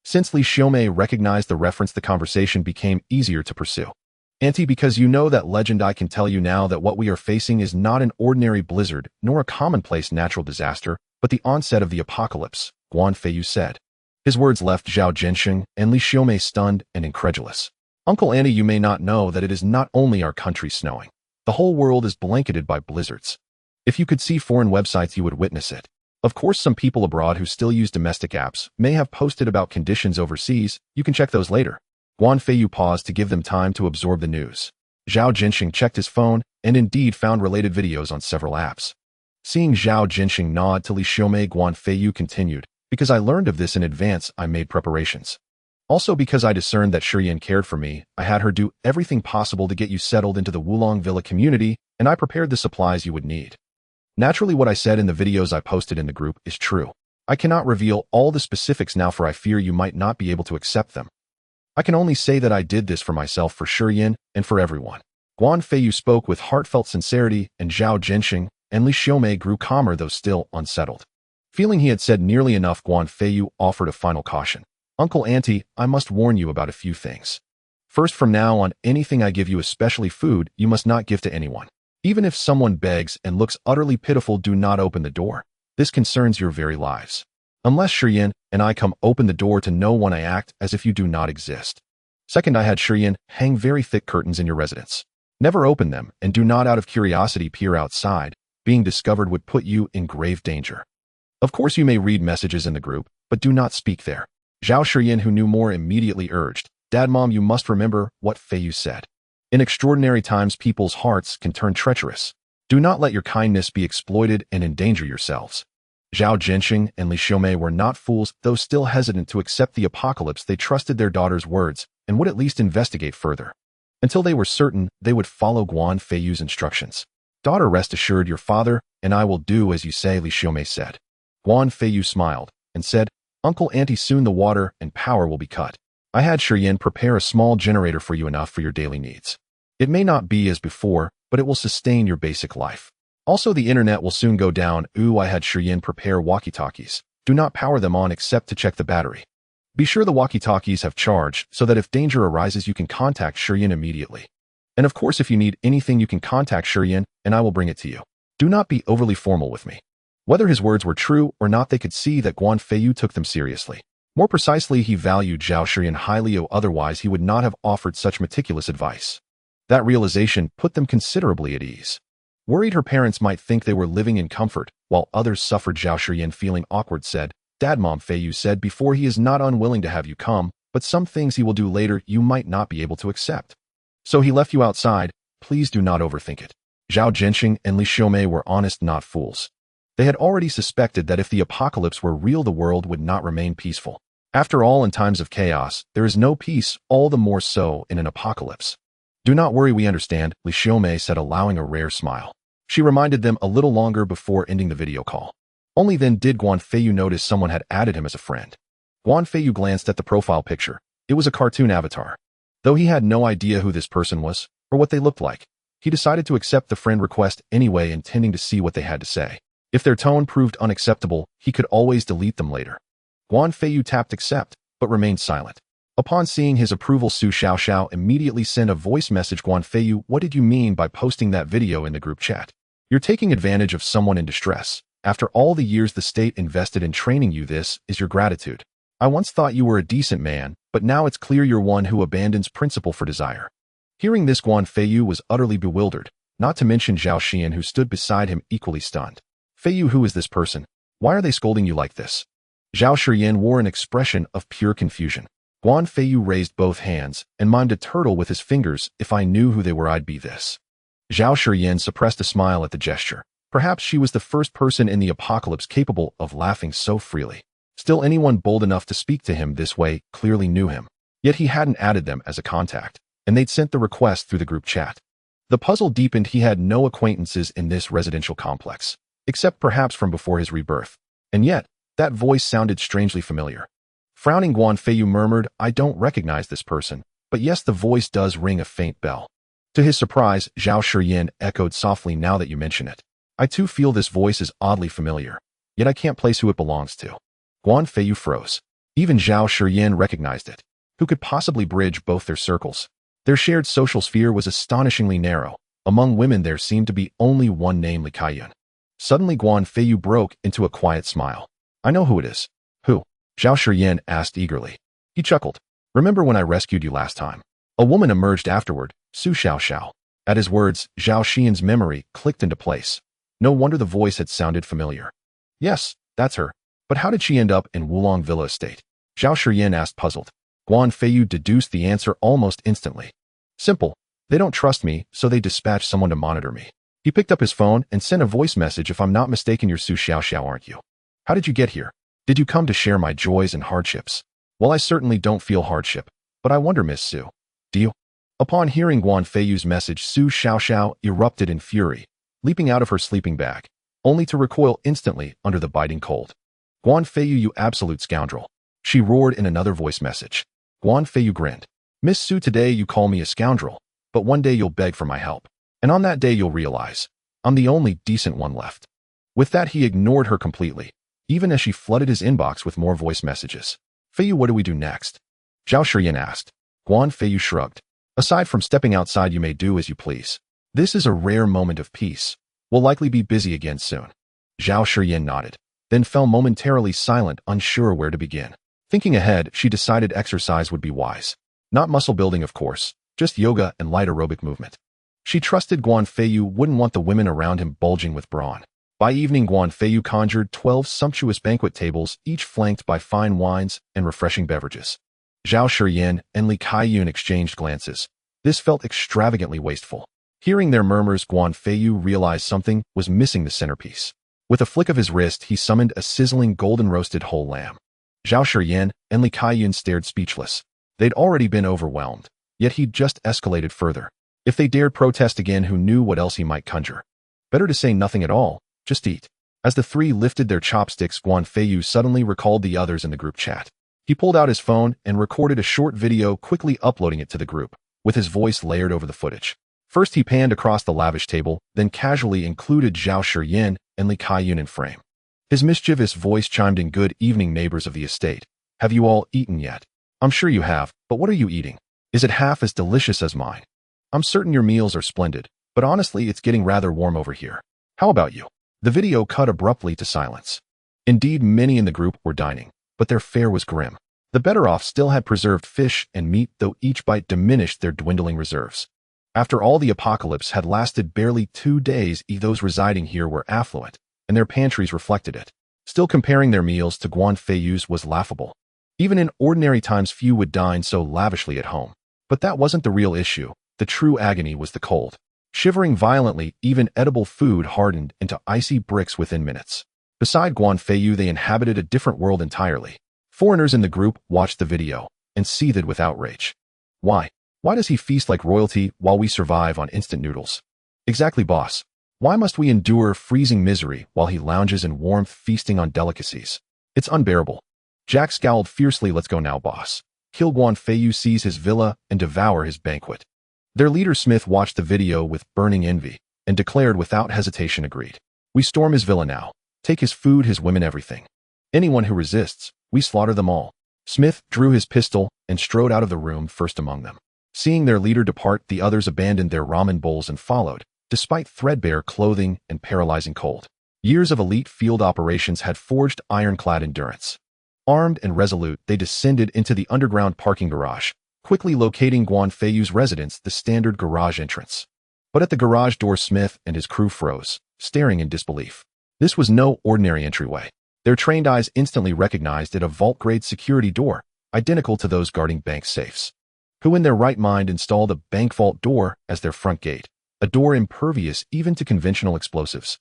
Speaker 1: Since Li Xiaomei recognized the reference, the conversation became easier to pursue. "Auntie, because you know that legend, I can tell you now that what we are facing is not an ordinary blizzard, nor a commonplace natural disaster, but the onset of the apocalypse," Guan Feiyu said. His words left Zhao Jinxing and Li Xiaomei stunned and incredulous. "Uncle Andy, you may not know that it is not only our country snowing. The whole world is blanketed by blizzards. If you could see foreign websites, you would witness it. Of course, some people abroad who still use domestic apps may have posted about conditions overseas. You can check those later." Guan Feiyu paused to give them time to absorb the news. Zhao Jinxing checked his phone and indeed found related videos on several apps. Seeing Zhao Jinxing nod to Li Xiaomei, Guan Feiyu continued, "Because I learned of this in advance, I made preparations. Also, because I discerned that Shiyan cared for me, I had her do everything possible to get you settled into the Wulong Villa community, and I prepared the supplies you would need. Naturally, what I said in the videos I posted in the group is true. I cannot reveal all the specifics now, for I fear you might not be able to accept them. I can only say that I did this for myself, for Shiyan, and for everyone." Guan Feiyu spoke with heartfelt sincerity, and Zhao Jinxing and Li Xiaomei grew calmer, though still unsettled. Feeling he had said nearly enough, Guan Feiyu offered a final caution. "Uncle Auntie, I must warn you about a few things. First, from now on, anything I give you, especially food, you must not give to anyone. Even if someone begs and looks utterly pitiful, do not open the door. This concerns your very lives. Unless Shiyan and I come, open the door to no one. I act as if you do not exist. Second, I had Shiyan hang very thick curtains in your residence. Never open them, and do not out of curiosity peer outside. Being discovered would put you in grave danger. Of course, you may read messages in the group, but do not speak there." Zhao Shiyan, who knew more, immediately urged, "Dad, Mom, you must remember what Feiyu said. In extraordinary times, people's hearts can turn treacherous. Do not let your kindness be exploited and endanger yourselves." Zhao Jinxing and Li Xiaomei were not fools. Though still hesitant to accept the apocalypse, they trusted their daughter's words and would at least investigate further. Until they were certain, they would follow Guan Feiyu's instructions. "Daughter, rest assured, your father and I will do as you say," Li Xiaomei said. Guan Feiyu smiled and said, "Uncle Auntie, soon the water and power will be cut. I had Shiyan prepare a small generator for you, enough for your daily needs. It may not be as before, but it will sustain your basic life. Also, the internet will soon go down. I had Shiyan prepare walkie-talkies. Do not power them on except to check the battery. Be sure the walkie-talkies have charge so that if danger arises, you can contact Shiyan immediately. And of course, if you need anything, you can contact Shiyan and I will bring it to you. Do not be overly formal with me." Whether his words were true or not, they could see that Guan Feiyu took them seriously. More precisely, he valued Zhao Shiyan highly, otherwise he would not have offered such meticulous advice. That realization put them considerably at ease. Worried her parents might think they were living in comfort, while others suffered, Zhao Shiyan, feeling awkward, said, "Dad, Mom, Feiyu said before he is not unwilling to have you come, but some things he will do later you might not be able to accept. So he left you outside. Please do not overthink it." Zhao Jinxing and Li Xiaomei were honest, not fools. They had already suspected that if the apocalypse were real, the world would not remain peaceful. After all, in times of chaos, there is no peace, all the more so in an apocalypse. "Do not worry, we understand," Li Xiaomei said, allowing a rare smile. She reminded them a little longer before ending the video call. Only then did Guan Feiyu notice someone had added him as a friend. Guan Feiyu glanced at the profile picture. It was a cartoon avatar. Though he had no idea who this person was or what they looked like, he decided to accept the friend request anyway, intending to see what they had to say. If their tone proved unacceptable, he could always delete them later. Guan Feiyu tapped accept, but remained silent. Upon seeing his approval, Su Xiaoxiao immediately sent a voice message. Guan Feiyu, what did you mean by posting that video in the group chat? You're taking advantage of someone in distress. After all the years the state invested in training you, this is your gratitude. I once thought you were a decent man, but now it's clear you're one who abandons principle for desire. Hearing this, Guan Feiyu was utterly bewildered, not to mention Zhao Xian, who stood beside him equally stunned. Feiyu, who is this person? Why are they scolding you like this? Zhao Shiyan wore an expression of pure confusion. Guan Feiyu raised both hands and mimed a turtle with his fingers. If I knew who they were, I'd be this. Zhao Shiyan suppressed a smile at the gesture. Perhaps she was the first person in the apocalypse capable of laughing so freely. Still, anyone bold enough to speak to him this way clearly knew him. Yet he hadn't added them as a contact, and they'd sent the request through the group chat. The puzzle deepened. He had no acquaintances in this residential complex, except perhaps from before his rebirth. And yet, that voice sounded strangely familiar. Frowning, Guan Feiyu murmured, I don't recognize this person, but yes, the voice does ring a faint bell. To his surprise, Zhao Shiyan echoed softly, now that you mention it. I too feel this voice is oddly familiar, yet I can't place who it belongs to. Guan Feiyu froze. Even Zhao Shiyan recognized it. Who could possibly bridge both their circles? Their shared social sphere was astonishingly narrow. Among women there seemed to be only one, namely Kaiyun. Suddenly Guan Feiyu broke into a quiet smile. I know who it is. Who? Zhao Shiyan asked eagerly. He chuckled. Remember when I rescued you last time? A woman emerged afterward, Su Xiaoxiao. At his words, Zhao Xian's memory clicked into place. No wonder the voice had sounded familiar. Yes, that's her. But how did she end up in Wulong Villa Estate? Zhao Shiyan asked, puzzled. Guan Feiyu deduced the answer almost instantly. Simple. They don't trust me, so they dispatched someone to monitor me. He picked up his phone and sent a voice message. If I'm not mistaken, you're Su Xiaoxiao, aren't you? How did you get here? Did you come to share my joys and hardships? Well, I certainly don't feel hardship, but I wonder, Miss Su, do you? Upon hearing Guan Feiyu's message, Su Xiaoxiao erupted in fury, leaping out of her sleeping bag, only to recoil instantly under the biting cold. Guan Feiyu, you absolute scoundrel, she roared in another voice message. Guan Feiyu grinned. Miss Su, today you call me a scoundrel, but one day you'll beg for my help, and on that day you'll realize I'm the only decent one left. With that, he ignored her completely, even as she flooded his inbox with more voice messages. Feiyu, what do we do next? Zhao Shiyan asked. Guan Feiyu shrugged. Aside from stepping outside, you may do as you please. This is a rare moment of peace. We'll likely be busy again soon. Zhao Shiyan nodded, then fell momentarily silent, unsure where to begin. Thinking ahead, she decided exercise would be wise. Not muscle building, of course, just yoga and light aerobic movement. She trusted Guan Feiyu wouldn't want the women around him bulging with brawn. By evening, Guan Feiyu conjured 12 sumptuous banquet tables, each flanked by fine wines and refreshing beverages. Zhao Shiyan and Li Kaiyun exchanged glances. This felt extravagantly wasteful. Hearing their murmurs, Guan Feiyu realized something was missing, the centerpiece. With a flick of his wrist, he summoned a sizzling golden roasted whole lamb. Zhao Shiyan and Li Kaiyun stared speechless. They'd already been overwhelmed, yet he'd just escalated further. If they dared protest again, who knew what else he might conjure? Better to say nothing at all, just eat. As the three lifted their chopsticks, Guan Feiyu suddenly recalled the others in the group chat. He pulled out his phone and recorded a short video, quickly uploading it to the group, with his voice layered over the footage. First he panned across the lavish table, then casually included Zhao Shiyan and Li Kaiyun in frame. His mischievous voice chimed in, good evening, neighbors of the estate. Have you all eaten yet? I'm sure you have, but what are you eating? Is it half as delicious as mine? I'm certain your meals are splendid, but honestly it's getting rather warm over here. How about you? The video cut abruptly to silence. Indeed, many in the group were dining, but their fare was grim. The better off still had preserved fish and meat, though each bite diminished their dwindling reserves. After all, the apocalypse had lasted barely 2 days. Those residing here were affluent, and their pantries reflected it. Still, comparing their meals to Guan Feiyu's was laughable. Even in ordinary times, few would dine so lavishly at home. But that wasn't the real issue. The true agony was the cold. Shivering violently, even edible food hardened into icy bricks within minutes. Beside Guan Feiyu, they inhabited a different world entirely. Foreigners in the group watched the video and seethed with outrage. Why? Why does he feast like royalty while we survive on instant noodles? Exactly, boss. Why must we endure freezing misery while he lounges in warmth feasting on delicacies? It's unbearable. Jack scowled fiercely. Let's go now, boss. Kill Guan Feiyu, seize his villa, and devour his banquet. Their leader Smith watched the video with burning envy and declared without hesitation agreed. We storm his villa now. Take his food, his women, everything. Anyone who resists, we slaughter them all. Smith drew his pistol and strode out of the room, first among them. Seeing their leader depart, the others abandoned their ramen bowls and followed, despite threadbare clothing and paralyzing cold. Years of elite field operations had forged ironclad endurance. Armed and resolute, they descended into the underground parking garage, quickly locating Guan Feiyu's residence, the standard garage entrance. But at the garage door, Smith and his crew froze, staring in disbelief. This was no ordinary entryway. Their trained eyes instantly recognized it, a vault-grade security door, identical to those guarding bank safes. Who in their right mind installed a bank vault door as their front gate, a door impervious even to conventional explosives?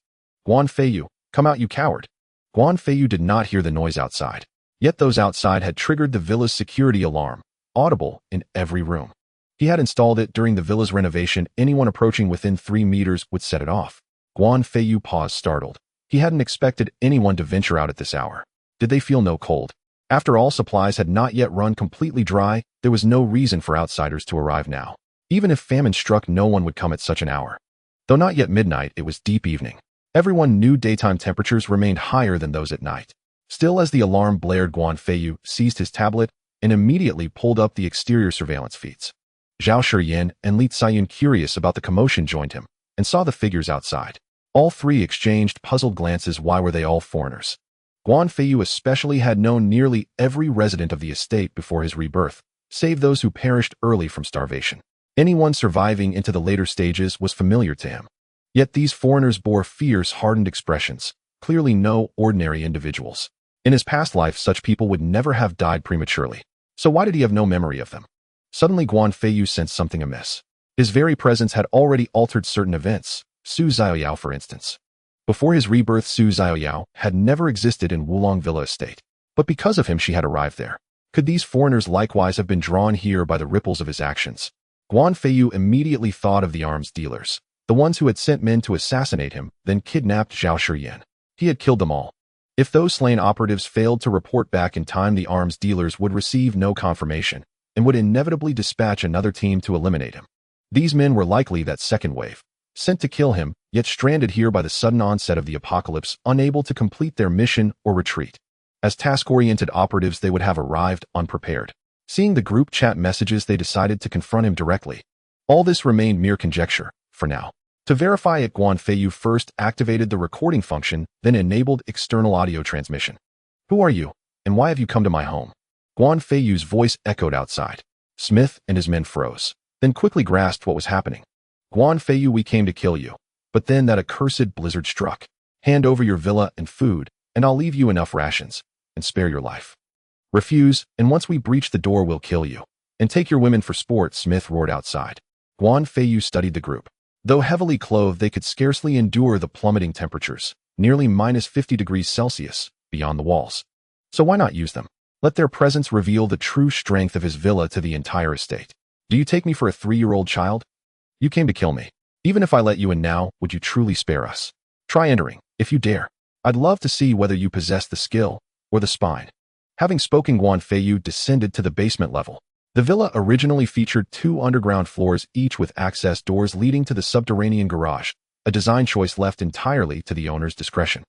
Speaker 1: Guan Feiyu, come out, you coward. Guan Feiyu did not hear the noise outside. Yet those outside had triggered the villa's security alarm, audible in every room. He had installed it during the villa's renovation. Anyone approaching within 3 meters would set it off. Guan Feiyu paused, startled. He hadn't expected anyone to venture out at this hour. Did they feel no cold? After all supplies had not yet run completely dry, there was no reason for outsiders to arrive now. Even if famine struck, no one would come at such an hour. Though not yet midnight, it was deep evening. Everyone knew daytime temperatures remained higher than those at night. Still, as the alarm blared, Guan Feiyu seized his tablet and immediately pulled up the exterior surveillance feeds. Zhao Shiyan and Li Ziyu, curious about the commotion, joined him and saw the figures outside. All three exchanged puzzled glances. Why were they all foreigners? Guan Feiyu especially had known nearly every resident of the estate before his rebirth, save those who perished early from starvation. Anyone surviving into the later stages was familiar to him. Yet these foreigners bore fierce, hardened expressions, clearly no ordinary individuals. In his past life, such people would never have died prematurely. So why did he have no memory of them? Suddenly, Guan Feiyu sensed something amiss. His very presence had already altered certain events. Su Xiaoyao, for instance. Before his rebirth, Su Xiaoyao had never existed in Wulong Villa Estate. But because of him, she had arrived there. Could these foreigners likewise have been drawn here by the ripples of his actions? Guan Feiyu immediately thought of the arms dealers, the ones who had sent men to assassinate him, then kidnapped Zhao Shiyan. He had killed them all. If those slain operatives failed to report back in time, the arms dealers would receive no confirmation and would inevitably dispatch another team to eliminate him. These men were likely that second wave, sent to kill him, yet stranded here by the sudden onset of the apocalypse, unable to complete their mission or retreat. As task-oriented operatives, they would have arrived unprepared. Seeing the group chat messages, they decided to confront him directly. All this remained mere conjecture, for now. To verify it, Guan Feiyu first activated the recording function, then enabled external audio transmission. Who are you, and why have you come to my home? Guan Feiyu's voice echoed outside. Smith and his men froze, then quickly grasped what was happening. Guan Feiyu, we came to kill you. But then that accursed blizzard struck. Hand over your villa and food, and I'll leave you enough rations, and spare your life. Refuse, and once we breach the door, we'll kill you. And take your women for sport, Smith roared outside. Guan Feiyu studied the group. Though heavily clothed, they could scarcely endure the plummeting temperatures, nearly minus 50 degrees Celsius, beyond the walls. So why not use them? Let their presence reveal the true strength of his villa to the entire estate. Do you take me for a 3-year-old child? You came to kill me. Even if I let you in now, would you truly spare us? Try entering, if you dare. I'd love to see whether you possess the skill or the spine. Having spoken, Guan Feiyu descended to the basement level. The villa originally featured 2 underground floors, each with access doors leading to the subterranean garage, a design choice left entirely to the owner's discretion.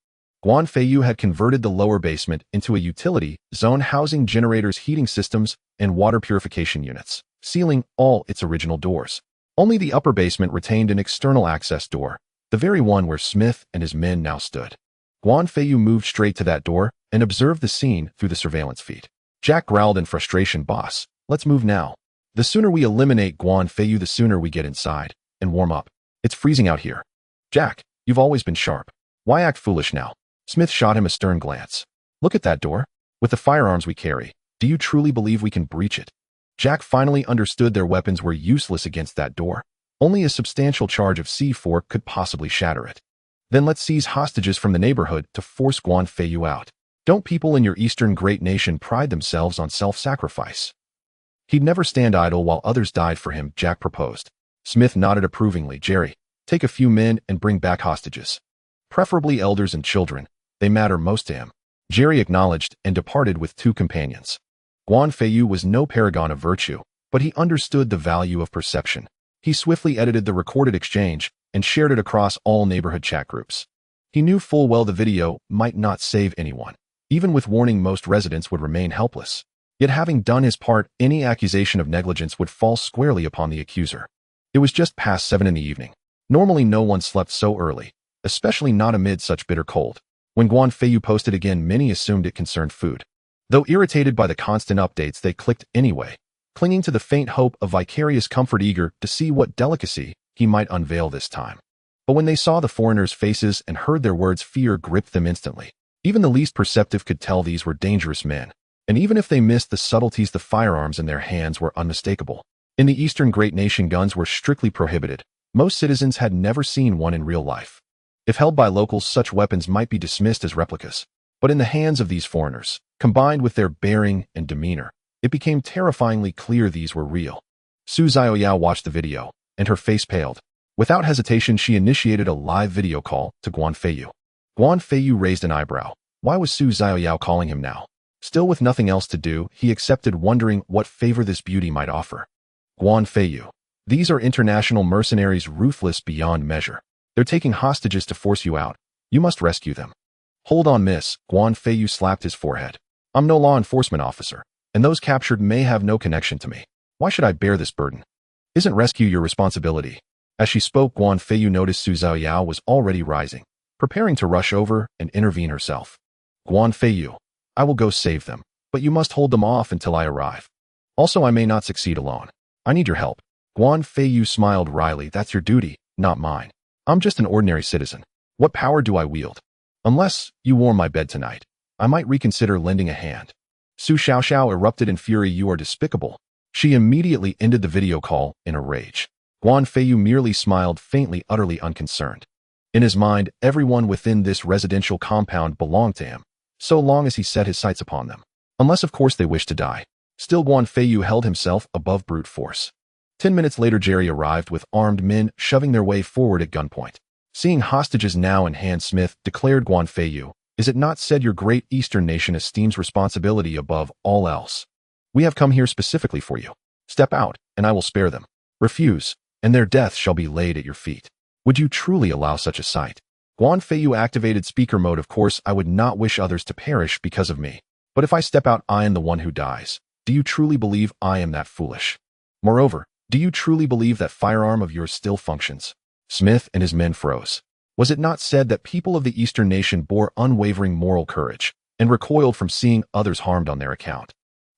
Speaker 1: Guan Feiyu had converted the lower basement into a utility zone housing generators, heating systems, and water purification units, sealing all its original doors. Only the upper basement retained an external access door, the very one where Smith and his men now stood. Guan Feiyu moved straight to that door and observed the scene through the surveillance feed. Jack growled in frustration, boss, let's move now. The sooner we eliminate Guan Feiyu, the sooner we get inside and warm up. It's freezing out here. Jack, you've always been sharp. Why act foolish now? Smith shot him a stern glance. Look at that door. With the firearms we carry, do you truly believe we can breach it? Jack finally understood their weapons were useless against that door. Only a substantial charge of C4 could possibly shatter it. Then let's seize hostages from the neighborhood to force Guan Feiyu out. Don't people in your eastern great nation pride themselves on self-sacrifice? He'd never stand idle while others died for him, Jack proposed. Smith nodded approvingly. Jerry, Take a few men and bring back hostages. Preferably elders and children. They matter most to him. Jerry acknowledged and departed with 2 companions. Guan Feiyu was no paragon of virtue, but he understood the value of perception. He swiftly edited the recorded exchange and shared it across all neighborhood chat groups. He knew full well the video might not save anyone. Even with warning, most residents would remain helpless. Yet having done his part, any accusation of negligence would fall squarely upon the accuser. It was just past 7 in the evening. Normally no one slept so early, especially not amid such bitter cold. When Guan Feiyu posted again, many assumed it concerned food. Though irritated by the constant updates, they clicked anyway, clinging to the faint hope of vicarious comfort, eager to see what delicacy he might unveil this time. But when they saw the foreigners' faces and heard their words, fear gripped them instantly. Even the least perceptive could tell these were dangerous men. And even if they missed the subtleties, the firearms in their hands were unmistakable. In the Eastern great nation, guns were strictly prohibited. Most citizens had never seen one in real life. If held by locals, such weapons might be dismissed as replicas. But in the hands of these foreigners, combined with their bearing and demeanor, it became terrifyingly clear these were real. Su Xiaoyao watched the video, and her face paled. Without hesitation, she initiated a live video call to Guan Feiyu. Guan Feiyu raised an eyebrow. Why was Su Xiaoyao calling him now? Still with nothing else to do, he accepted, wondering what favor this beauty might offer. Guan Feiyu. These are international mercenaries, ruthless beyond measure. They're taking hostages to force you out. You must rescue them. Hold on, miss. Guan Feiyu slapped his forehead. I'm no law enforcement officer, and those captured may have no connection to me. Why should I bear this burden? Isn't rescue your responsibility? As she spoke, Guan Feiyu noticed Su Xiaoyao was already rising, preparing to rush over and intervene herself. Guan Feiyu, I will go save them, but you must hold them off until I arrive. Also, I may not succeed alone. I need your help. Guan Feiyu smiled wryly. That's your duty, not mine. I'm just an ordinary citizen. What power do I wield? Unless you warm my bed tonight, I might reconsider lending a hand. Su Xiaoxiao erupted in fury. You are despicable. She immediately ended the video call in a rage. Guan Feiyu merely smiled faintly, utterly unconcerned. In his mind, everyone within this residential compound belonged to him, so long as he set his sights upon them. Unless, of course, they wished to die. Still, Guan Feiyu held himself above brute force. 10 minutes later, Jerry arrived with armed men shoving their way forward at gunpoint. Seeing hostages now in hand, Smith declared, Guan Feiyu, is it not said your great Eastern nation esteems responsibility above all else? We have come here specifically for you. Step out, and I will spare them. Refuse, and their death shall be laid at your feet. Would you truly allow such a sight? Guan Feiyu activated speaker mode. Of course, I would not wish others to perish because of me. But if I step out, I am the one who dies. Do you truly believe I am that foolish? Moreover, do you truly believe that firearm of yours still functions? Smith and his men froze. Was it not said that people of the Eastern nation bore unwavering moral courage and recoiled from seeing others harmed on their account?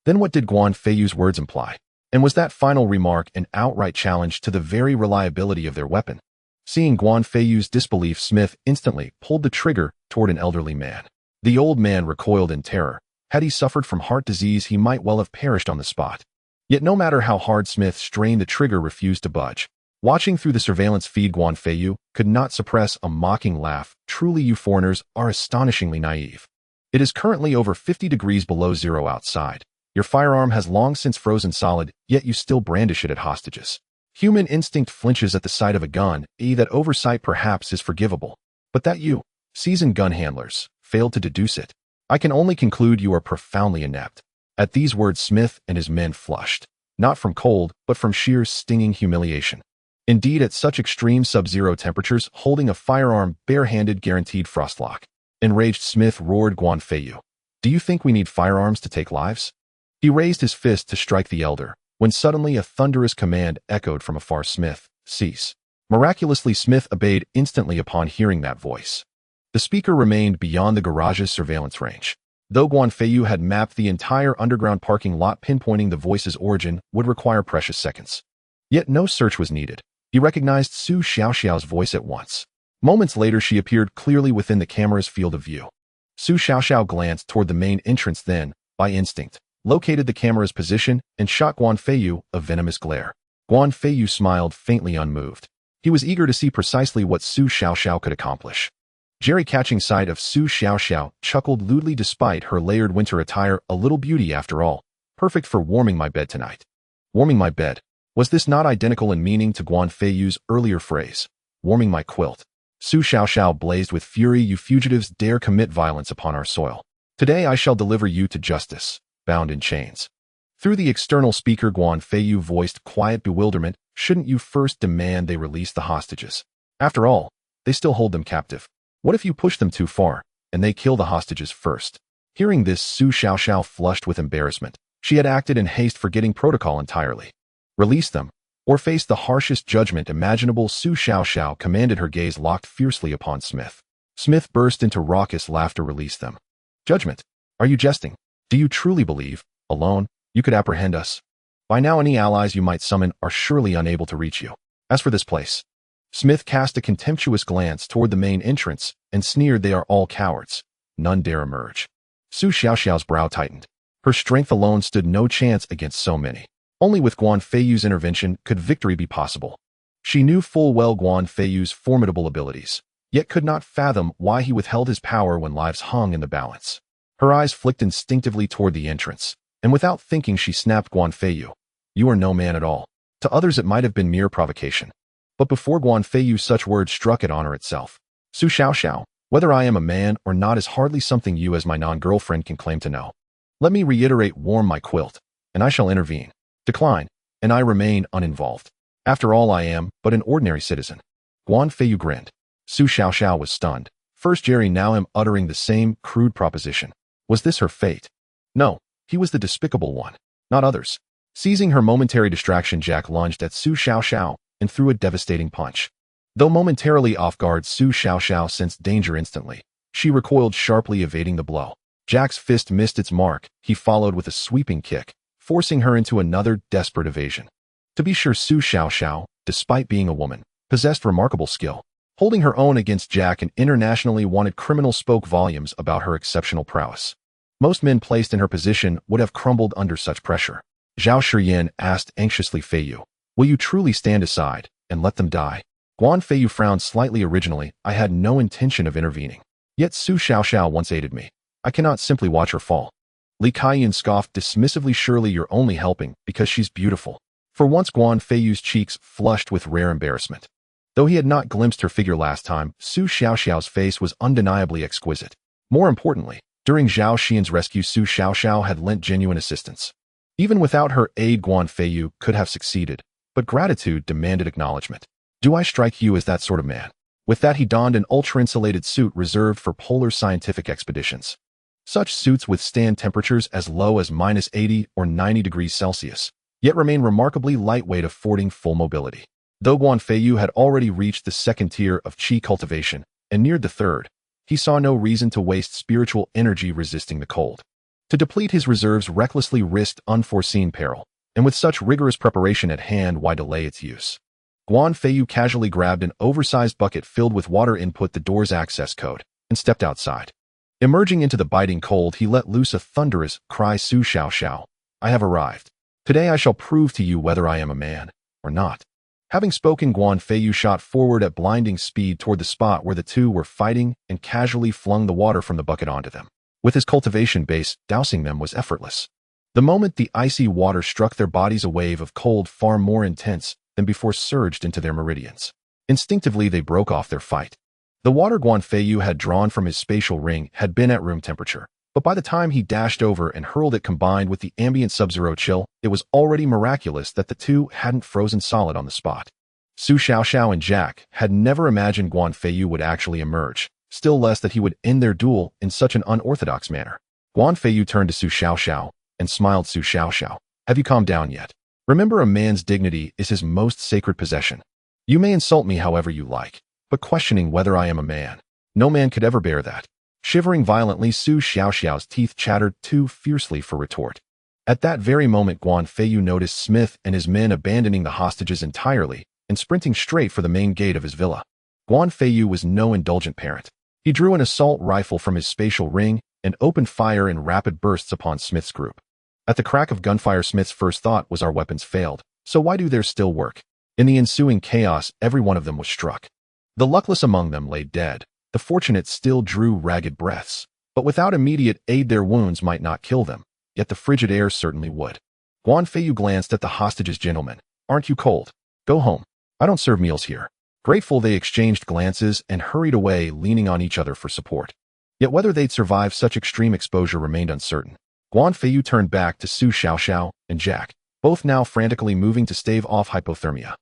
Speaker 1: Then what did Guan Feiyu's words imply? And was that final remark an outright challenge to the very reliability of their weapon? Seeing Guan Feiyu's disbelief, Smith instantly pulled the trigger toward an elderly man. The old man recoiled in terror. Had he suffered from heart disease, he might well have perished on the spot. Yet no matter how hard Smith strained, the trigger refused to budge. Watching through the surveillance feed, Guan Feiyu could not suppress a mocking laugh. Truly, you foreigners are astonishingly naive. It is currently over 50 degrees below zero outside. Your firearm has long since frozen solid, yet you still brandish it at hostages. Human instinct flinches at the sight of a gun. That oversight perhaps is forgivable. But that you, seasoned gun handlers, failed to deduce it. I can only conclude you are profoundly inept. At these words, Smith and his men flushed, not from cold, but from sheer stinging humiliation. Indeed, at such extreme sub-zero temperatures, holding a firearm barehanded guaranteed frostlock. Enraged, Smith roared, Guan Feiyu, do you think we need firearms to take lives? He raised his fist to strike the elder, when suddenly a thunderous command echoed from afar. Smith, cease. Miraculously, Smith obeyed instantly upon hearing that voice. The speaker remained beyond the garage's surveillance range. Though Guan Feiyu had mapped the entire underground parking lot, pinpointing the voice's origin would require precious seconds. Yet no search was needed. He recognized Su Xiaoxiao's voice at once. Moments later, she appeared clearly within the camera's field of view. Su Xiaoxiao glanced toward the main entrance, then, by instinct, located the camera's position and shot Guan Feiyu a venomous glare. Guan Feiyu smiled, faintly unmoved. He was eager to see precisely what Su Xiaoxiao could accomplish. Jerry, catching sight of Su Xiaoxiao, chuckled lewdly. Despite her layered winter attire, a little beauty after all. Perfect for warming my bed tonight. Warming my bed. Was this not identical in meaning to Guan Feiyu's earlier phrase? warming my quilt. Su Xiaoxiao blazed with fury. You fugitives dare commit violence upon our soil. Today I shall deliver you to justice, bound in chains. Through the external speaker, Guan Feiyu voiced quiet bewilderment. Shouldn't you first demand they release the hostages? After all, they still hold them captive. What if you push them too far, and they kill the hostages first? Hearing this, Su Xiaoxiao flushed with embarrassment. She had acted in haste, forgetting protocol entirely. Release them, or face the harshest judgment imaginable. Su Xiaoxiao commanded, her gaze locked fiercely upon Smith. Smith burst into raucous laughter. Release them. Judgment? Are you jesting? Do you truly believe, alone, you could apprehend us? By now any allies you might summon are surely unable to reach you. As for this place, Smith cast a contemptuous glance toward the main entrance and sneered, they are all cowards. None dare emerge. Su Xiaoxiao's brow tightened. Her strength alone stood no chance against so many. Only with Guan Feiyu's intervention could victory be possible. She knew full well Guan Feiyu's formidable abilities, yet could not fathom why he withheld his power when lives hung in the balance. Her eyes flicked instinctively toward the entrance, and without thinking she snapped, Guan Feiyu, you are no man at all. To others it might have been mere provocation. But before Guan Feiyu such words struck at honor itself. Su Xiaoxiao, whether I am a man or not is hardly something you as my non-girlfriend can claim to know. Let me reiterate, warm my quilt, and I shall intervene. Decline, and I remain uninvolved. After all, I am but an ordinary citizen. Guan Feiyu grinned. Su Xiaoxiao was stunned. First Jerry, now him uttering the same crude proposition. Was this her fate? No, he was the despicable one, not others. Seizing her momentary distraction, Jack lunged at Su Xiaoxiao and threw a devastating punch. Though momentarily off guard, Su Xiaoxiao sensed danger instantly. She recoiled sharply, evading the blow. Jack's fist missed its mark. He followed with a sweeping kick, forcing her into another desperate evasion. To be sure, Su Xiaoxiao, despite being a woman, possessed remarkable skill. Holding her own against Jack, an internationally wanted criminal, spoke volumes about her exceptional prowess. Most men placed in her position would have crumbled under such pressure. Zhao Shiyan asked anxiously, Feiyu, will you truly stand aside and let them die? Guan Feiyu frowned slightly. Originally, I had no intention of intervening. Yet Su Xiaoxiao once aided me. I cannot simply watch her fall. Li Kaiyan scoffed dismissively, surely you're only helping because she's beautiful. For once Guan Feiyu's cheeks flushed with rare embarrassment. Though he had not glimpsed her figure last time, Su Xiaoxiao's face was undeniably exquisite. More importantly, during Zhao Xian's rescue, Su Xiaoxiao had lent genuine assistance. Even without her aid, Guan Feiyu could have succeeded, but gratitude demanded acknowledgement. Do I strike you as that sort of man? With that, he donned an ultra-insulated suit reserved for polar scientific expeditions. Such suits withstand temperatures as low as -80 or 90 degrees Celsius, yet remain remarkably lightweight, affording full mobility. Though Guan Feiyu had already reached the second tier of Qi cultivation and neared the third, he saw no reason to waste spiritual energy resisting the cold. To deplete his reserves recklessly risked unforeseen peril, and with such rigorous preparation at hand, why delay its use? Guan Feiyu casually grabbed an oversized bucket filled with water, input the door's access code, and stepped outside. Emerging into the biting cold, he let loose a thunderous cry. Su Xiaoxiao, I have arrived. Today I shall prove to you whether I am a man or not. Having spoken, Guan Feiyu shot forward at blinding speed toward the spot where the two were fighting and casually flung the water from the bucket onto them. With his cultivation base, dousing them was effortless. The moment the icy water struck their bodies, a wave of cold far more intense than before surged into their meridians. Instinctively, they broke off their fight. The water Guan Feiyu had drawn from his spatial ring had been at room temperature, but by the time he dashed over and hurled it, combined with the ambient sub-zero chill, it was already miraculous that the two hadn't frozen solid on the spot. Su Xiaoxiao and Jack had never imagined Guan Feiyu would actually emerge, still less that he would end their duel in such an unorthodox manner. Guan Feiyu turned to Su Xiaoxiao and smiled. Su Xiaoxiao, have you calmed down yet? Remember, a man's dignity is his most sacred possession. You may insult me however you like, but questioning whether I am a man, no man could ever bear that. Shivering violently, Su Xiaoxiao's teeth chattered too fiercely for retort. At that very moment, Guan Feiyu noticed Smith and his men abandoning the hostages entirely and sprinting straight for the main gate of his villa. Guan Feiyu was no indulgent parent. He drew an assault rifle from his spatial ring and opened fire in rapid bursts upon Smith's group. At the crack of gunfire, Smith's first thought was, our weapons failed, so why do theirs still work? In the ensuing chaos, every one of them was struck. The luckless among them lay dead. The fortunate still drew ragged breaths, but without immediate aid their wounds might not kill them, yet the frigid air certainly would. Guan Feiyu glanced at the hostages. Gentlemen, aren't you cold? Go home. I don't serve meals here. Grateful, they exchanged glances and hurried away, leaning on each other for support. Yet whether they'd survive such extreme exposure remained uncertain. Guan Feiyu turned back to Su Xiaoxiao and Jack, both now frantically moving to stave off hypothermia.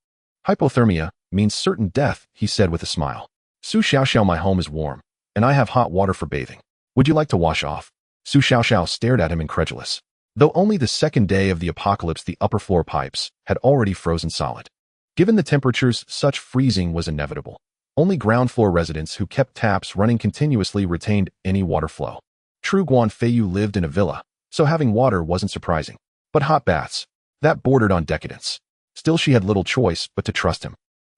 Speaker 1: Hypothermia means certain death, he said with a smile. Su Xiaoxiao, my home is warm, and I have hot water for bathing. Would you like to wash off? Su Xiaoxiao stared at him incredulous. Though only the second day of the apocalypse, the upper floor pipes had already frozen solid. Given the temperatures, such freezing was inevitable. Only ground floor residents who kept taps running continuously retained any water flow. True, Guan Feiyu lived in a villa, so having water wasn't surprising. But hot baths, that bordered on decadence. Still, she had little choice but to trust him.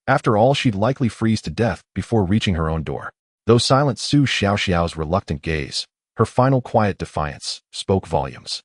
Speaker 1: After all, she'd likely freeze to death before reaching her own door. Though silent, Su Xiaoxiao's reluctant gaze, her final quiet defiance, spoke volumes.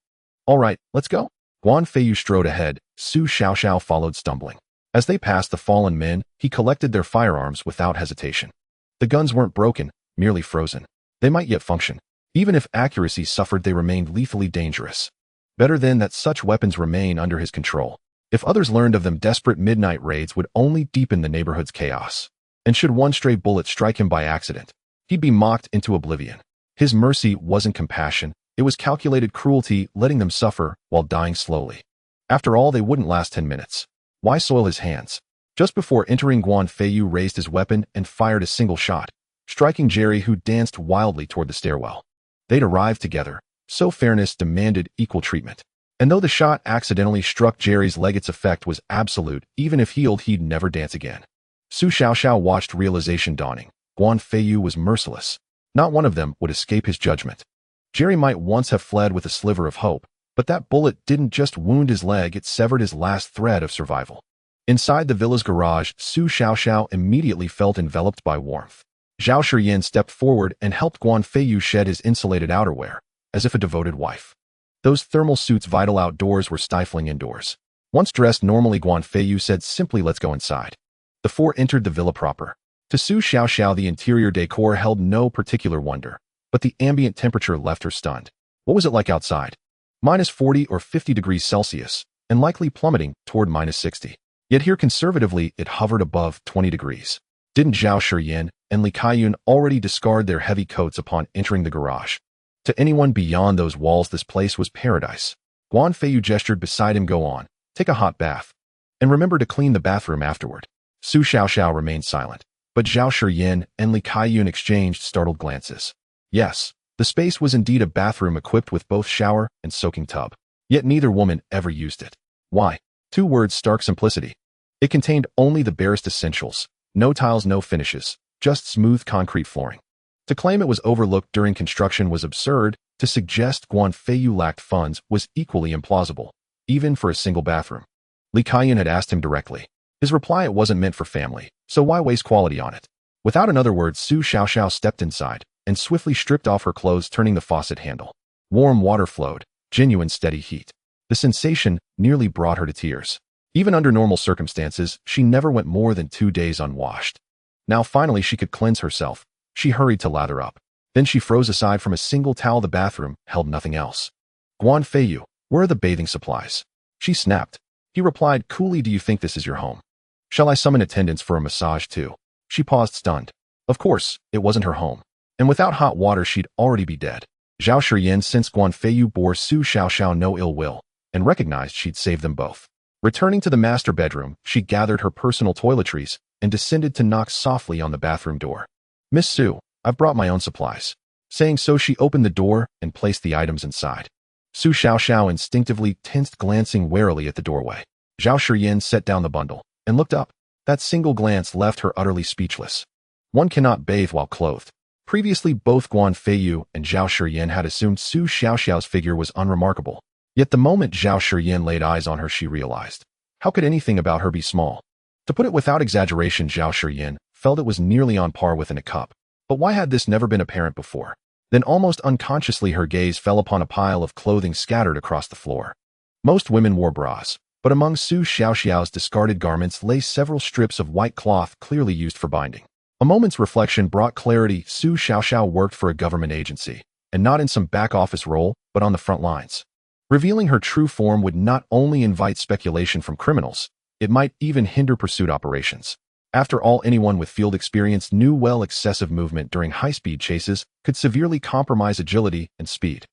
Speaker 1: All right, let's go. Guan Feiyu strode ahead, Su Xiaoxiao followed stumbling. As they passed the fallen men, he collected their firearms without hesitation. The guns weren't broken, merely frozen. They might yet function. Even if accuracy suffered, they remained lethally dangerous. Better then that such weapons remain under his control. If others learned of them, desperate midnight raids would only deepen the neighborhood's chaos. And should one stray bullet strike him by accident, he'd be mocked into oblivion. His mercy wasn't compassion, it was calculated cruelty, letting them suffer while dying slowly. After all, they wouldn't last 10 minutes. Why soil his hands? Just before entering, Guan Feiyu raised his weapon and fired a single shot, striking Jerry, who danced wildly toward the stairwell. They'd arrived together, so fairness demanded equal treatment. And though the shot accidentally struck Jerry's leg, its effect was absolute. Even if healed, he'd never dance again. Su Xiaoxiao watched realization dawning. Guan Feiyu was merciless. Not one of them would escape his judgment. Jerry might once have fled with a sliver of hope, but that bullet didn't just wound his leg, it severed his last thread of survival. Inside the villa's garage, Su Xiaoxiao immediately felt enveloped by warmth. Zhao Shiyin stepped forward and helped Guan Feiyu shed his insulated outerwear, as if a devoted wife. Those thermal suits, vital outdoors, were stifling indoors. Once dressed normally, Guan Feiyu said simply, "Let's go inside." The four entered the villa proper. To Su Xiaoxiao, the interior decor held no particular wonder, but the ambient temperature left her stunned. What was it like outside? -40 or 50 degrees Celsius, and likely plummeting toward -60. Yet here conservatively it hovered above 20 degrees. Didn't Zhao Shiyin and Li Kaiyun already discard their heavy coats upon entering the garage? To anyone beyond those walls, this place was paradise. Guan Feiyu gestured beside him. "Go on, take a hot bath. And remember to clean the bathroom afterward." Su Xiaoxiao remained silent, but Zhao Shiyin and Li Kaiyun exchanged startled glances. Yes, the space was indeed a bathroom equipped with both shower and soaking tub. Yet neither woman ever used it. Why? 2 words: stark simplicity. It contained only the barest essentials. No tiles, no finishes, just smooth concrete flooring. To claim it was overlooked during construction was absurd. To suggest Guan Feiyu lacked funds was equally implausible, even for a single bathroom. Li Kaiyun had asked him directly. His reply: it wasn't meant for family, so why waste quality on it? Without another word, Su Xiaoxiao stepped inside and swiftly stripped off her clothes, turning the faucet handle. Warm water flowed, genuine steady heat. The sensation nearly brought her to tears. Even under normal circumstances, she never went more than 2 days unwashed. Now finally she could cleanse herself. She hurried to lather up. Then she froze. Aside from a single towel, the bathroom held nothing else. "Guan Feiyu, where are the bathing supplies?" she snapped. He replied coolly, "Do you think this is your home? Shall I summon attendants for a massage too?" She paused, stunned. Of course, it wasn't her home. And without hot water, she'd already be dead. Zhao Shiyin sensed Guan Feiyu bore Su Xiaoxiao no ill will, and recognized she'd saved them both. Returning to the master bedroom, she gathered her personal toiletries and descended to knock softly on the bathroom door. "Miss Su, I've brought my own supplies." Saying so, she opened the door and placed the items inside. Su Xiaoxiao instinctively tensed, glancing warily at the doorway. Zhao Shiyin set down the bundle and looked up. That single glance left her utterly speechless. One cannot bathe while clothed. Previously, both Guan Feiyu and Zhao Shiyin had assumed Su Xiaoxiao's figure was unremarkable. Yet the moment Zhao Shiyin laid eyes on her, she realized. How could anything about her be small? To put it without exaggeration, Zhao Shiyin felt it was nearly on par with a cup. But why had this never been apparent before? Then almost unconsciously her gaze fell upon a pile of clothing scattered across the floor. Most women wore bras, but among Su Xiaoxiao's discarded garments lay several strips of white cloth clearly used for binding. A moment's reflection brought clarity. Su Xiaoxiao worked for a government agency, and not in some back-office role, but on the front lines. Revealing her true form would not only invite speculation from criminals, it might even hinder pursuit operations. After all, anyone with field experience knew well excessive movement during high-speed chases could severely compromise agility and speed.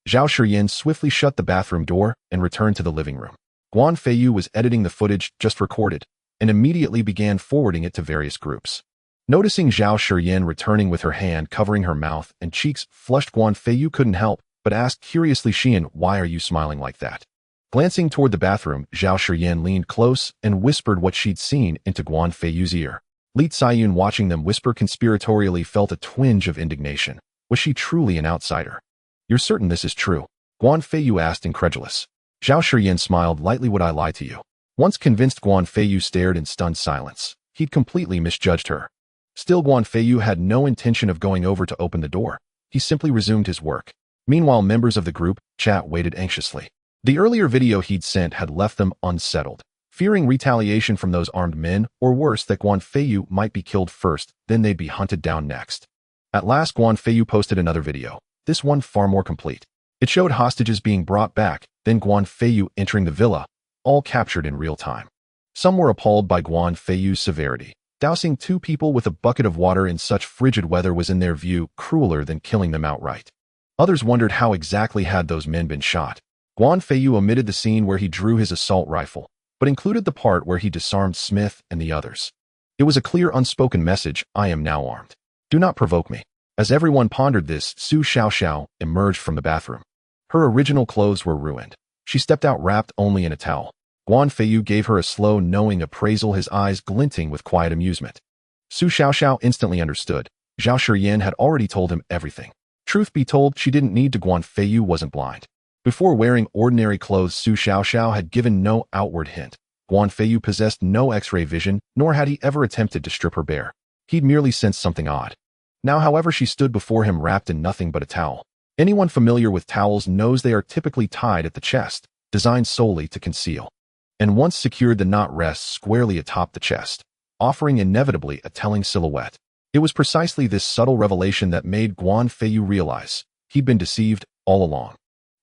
Speaker 1: Zhao Shiyin swiftly shut the bathroom door and returned to the living room. Guan Feiyu was editing the footage just recorded and immediately began forwarding it to various groups. Noticing Zhao Shiyin returning with her hand covering her mouth and cheeks flushed, Guan Feiyu couldn't help but asked curiously, "Shiyin, why are you smiling like that?" Glancing toward the bathroom, Zhao Shiyin leaned close and whispered what she'd seen into Guan Feiyu's ear. Lin Ziyu, watching them whisper conspiratorially, felt a twinge of indignation. Was she truly an outsider? "You're certain this is true?" Guan Feiyu asked, incredulous. Zhao Shiyin smiled lightly. "Would I lie to you?" Once convinced, Guan Feiyu stared in stunned silence. He'd completely misjudged her. Still, Guan Feiyu had no intention of going over to open the door. He simply resumed his work. Meanwhile, members of the group chat waited anxiously. The earlier video he'd sent had left them unsettled, fearing retaliation from those armed men, or worse, that Guan Feiyu might be killed first, then they'd be hunted down next. At last, Guan Feiyu posted another video, this one far more complete. It showed hostages being brought back, then Guan Feiyu entering the villa, all captured in real time. Some were appalled by Guan Feiyu's severity. Dousing 2 people with a bucket of water in such frigid weather was, in their view, crueler than killing them outright. Others wondered how exactly had those men been shot. Guan Feiyu omitted the scene where he drew his assault rifle, but included the part where he disarmed Smith and the others. It was a clear unspoken message: I am now armed. Do not provoke me. As everyone pondered this, Su Xiaoxiao emerged from the bathroom. Her original clothes were ruined. She stepped out wrapped only in a towel. Guan Feiyu gave her a slow, knowing appraisal, his eyes glinting with quiet amusement. Su Xiaoxiao instantly understood. Zhao Shiyin had already told him everything. Truth be told, she didn't need to. Guan Feiyu wasn't blind. Before wearing ordinary clothes, Su Xiaoxiao had given no outward hint. Guan Feiyu possessed no X-ray vision, nor had he ever attempted to strip her bare. He'd merely sensed something odd. Now, however, she stood before him wrapped in nothing but a towel. Anyone familiar with towels knows they are typically tied at the chest, designed solely to conceal. And once secured, the knot rests squarely atop the chest, offering inevitably a telling silhouette. It was precisely this subtle revelation that made Guan Feiyu realize he'd been deceived all along.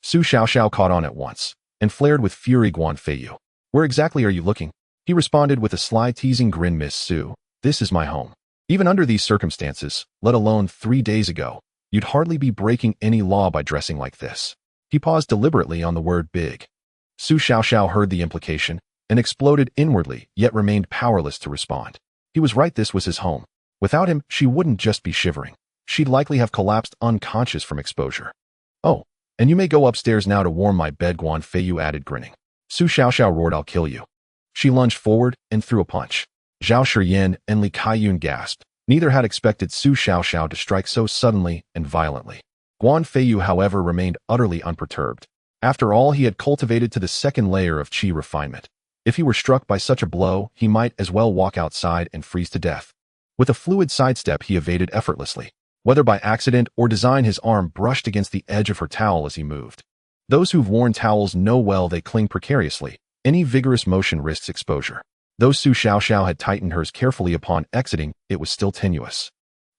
Speaker 1: Su Xiaoxiao caught on at once and flared with fury. Guan Feiyu, where exactly are you looking? He responded with a sly, teasing grin. Miss Su, this is my home. Even under these circumstances, let alone 3 days ago, you'd hardly be breaking any law by dressing like this. He paused deliberately on the word big. Su Xiaoxiao heard the implication and exploded inwardly, yet remained powerless to respond. He was right, this was his home. Without him, she wouldn't just be shivering. She'd likely have collapsed unconscious from exposure. Oh, and you may go upstairs now to warm my bed, Guan Feiyu added, grinning. Su Xiaoxiao roared, I'll kill you. She lunged forward and threw a punch. Zhao Shiyin and Li Kaiyun gasped. Neither had expected Su Xiaoxiao to strike so suddenly and violently. Guan Feiyu, however, remained utterly unperturbed. After all, he had cultivated to the second layer of qi refinement. If he were struck by such a blow, he might as well walk outside and freeze to death. With a fluid sidestep, he evaded effortlessly. Whether by accident or design, his arm brushed against the edge of her towel as he moved. Those who've worn towels know well they cling precariously. Any vigorous motion risks exposure. Though Su Xiaoxiao had tightened hers carefully upon exiting, it was still tenuous.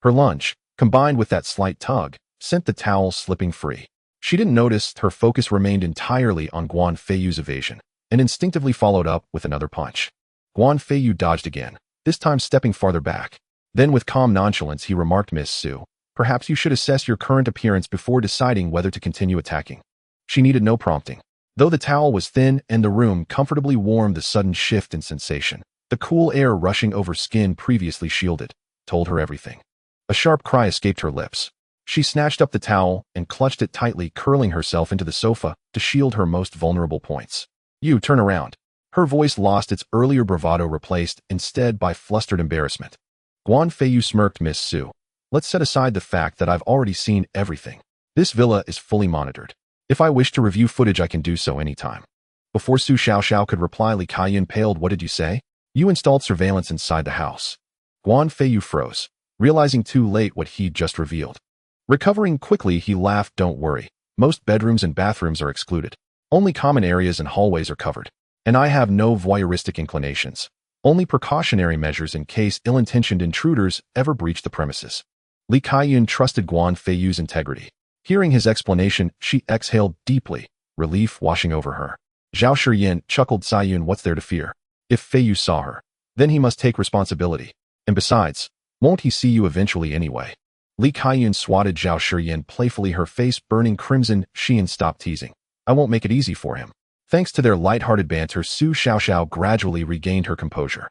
Speaker 1: Her lunge, combined with that slight tug, sent the towel slipping free. She didn't notice. Her focus remained entirely on Guan Feiyu's evasion, and instinctively followed up with another punch. Guan Feiyu dodged again, this time stepping farther back. Then with calm nonchalance, he remarked, Miss Su, perhaps you should assess your current appearance before deciding whether to continue attacking. She needed no prompting. Though the towel was thin and the room comfortably warm, the sudden shift in sensation, the cool air rushing over skin previously shielded, told her everything. A sharp cry escaped her lips. She snatched up the towel and clutched it tightly, curling herself into the sofa to shield her most vulnerable points. You turn around. Her voice lost its earlier bravado, replaced instead by flustered embarrassment. Guan Feiyu smirked. Miss Su, let's set aside the fact that I've already seen everything. This villa is fully monitored. If I wish to review footage, I can do so anytime. Before Su Xiaoxiao could reply, Li Kaiyun paled. What did you say? You installed surveillance inside the house. Guan Feiyu froze, realizing too late what he'd just revealed. Recovering quickly, he laughed. Don't worry. Most bedrooms and bathrooms are excluded. Only common areas and hallways are covered. And I have no voyeuristic inclinations. Only precautionary measures in case ill-intentioned intruders ever breach the premises. Li Kaiyun trusted Guan Feiyu's integrity. Hearing his explanation, she exhaled deeply, relief washing over her. Zhao Shiyin chuckled. Sayun, what's there to fear? If Feiyu saw her, Then he must take responsibility. And besides, won't he see you eventually anyway? Li Kaiyun swatted Zhao Shiyan playfully, her face burning crimson. Xian, stop teasing. I won't make it easy for him. Thanks to their light-hearted banter, Su Xiaoxiao gradually regained her composure.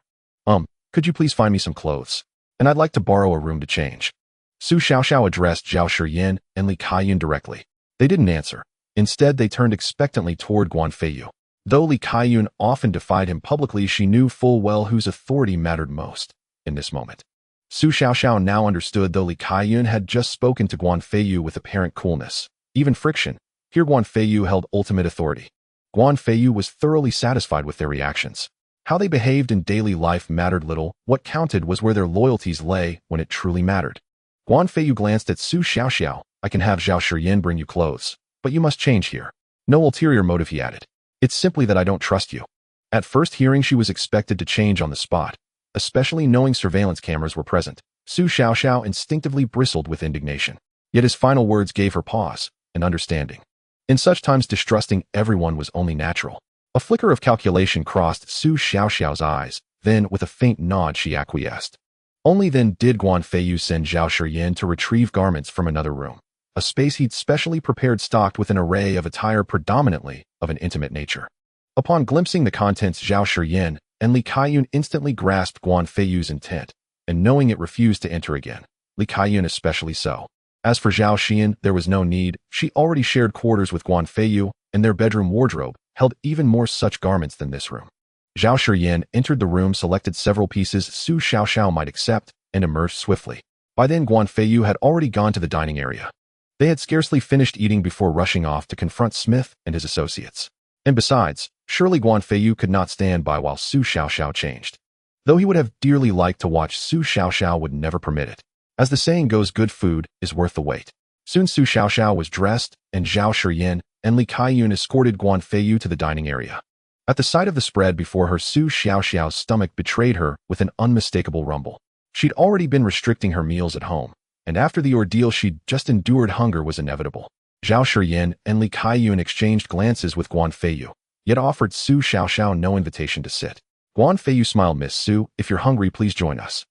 Speaker 1: Could you please find me some clothes? And I'd like to borrow a room to change. Su Xiaoxiao addressed Zhao Shiyan and Li Kaiyun directly. They didn't answer. Instead, they turned expectantly toward Guan Feiyu. Though Li Kaiyun often defied him publicly, she knew full well whose authority mattered most in this moment. Su Xiaoxiao now understood, though Li Kaiyun had just spoken to Guan Feiyu with apparent coolness, even friction, here Guan Feiyu held ultimate authority. Guan Feiyu was thoroughly satisfied with their reactions. How they behaved in daily life mattered little. What counted was where their loyalties lay when it truly mattered. Guan Feiyu glanced at Su Xiaoxiao. I can have Zhao Shiyan bring you clothes, but you must change here. No ulterior motive, he added. It's simply that I don't trust you. At first hearing she was expected to change on the spot, especially knowing surveillance cameras were present, Su Xiaoxiao instinctively bristled with indignation. Yet his final words gave her pause and understanding. In such times, distrusting everyone was only natural. A flicker of calculation crossed Su Xiaoxiao's eyes, then with a faint nod she acquiesced. Only then did Guan Feiyu send Zhao Shiyan to retrieve garments from another room, a space he'd specially prepared stocked with an array of attire predominantly of an intimate nature. Upon glimpsing the contents, Zhao Shiyan and Li Kaiyun instantly grasped Guan Feiyu's intent, and knowing it refused to enter again, Li Kaiyun especially so. As for Zhao Shiyan, there was no need. She already shared quarters with Guan Feiyu, and their bedroom wardrobe held even more such garments than this room. Zhao Shiyan entered the room, selected several pieces Su Xiaoxiao might accept, and emerged swiftly. By then Guan Feiyu had already gone to the dining area. They had scarcely finished eating before rushing off to confront Smith and his associates. And besides, surely Guan Feiyu could not stand by while Su Xiaoxiao changed. Though he would have dearly liked to watch, Su Xiaoxiao would never permit it. As the saying goes, good food is worth the wait. Soon Su Xiaoxiao was dressed, and Zhao Shiyan and Li Kaiyun escorted Guan Feiyu to the dining area. At the sight of the spread before her, Su Xiaoxiao's stomach betrayed her with an unmistakable rumble. She'd already been restricting her meals at home, and after the ordeal she'd just endured, hunger was inevitable. Zhao Shiyan and Li Kaiyun exchanged glances with Guan Feiyu, yet offered Su Xiaoxiao no invitation to sit. Guan Feiyu smiled. Miss Su, if you're hungry, please join us.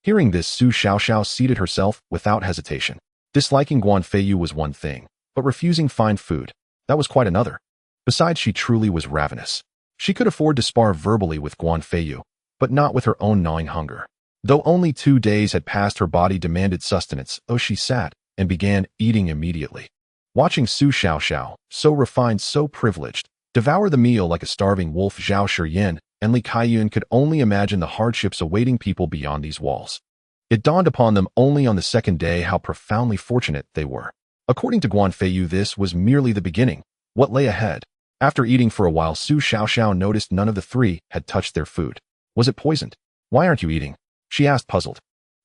Speaker 1: Hearing this, Su Xiaoxiao seated herself without hesitation. Disliking Guan Feiyu was one thing, but refusing fine food, that was quite another. Besides, she truly was ravenous. She could afford to spar verbally with Guan Feiyu, but not with her own gnawing hunger. Though only 2 days had passed, her body demanded sustenance. Oh, she sat and began eating immediately. Watching Su Xiaoxiao, so refined, so privileged, devour the meal like a starving wolf, Zhao Shiyan and Li Kaiyun could only imagine the hardships awaiting people beyond these walls. It dawned upon them only on the second day how profoundly fortunate they were. According to Guan Feiyu, this was merely the beginning. What lay ahead? After eating for a while, Su Xiaoxiao noticed none of the three had touched their food. Was it poisoned? Why aren't you eating? She asked, puzzled.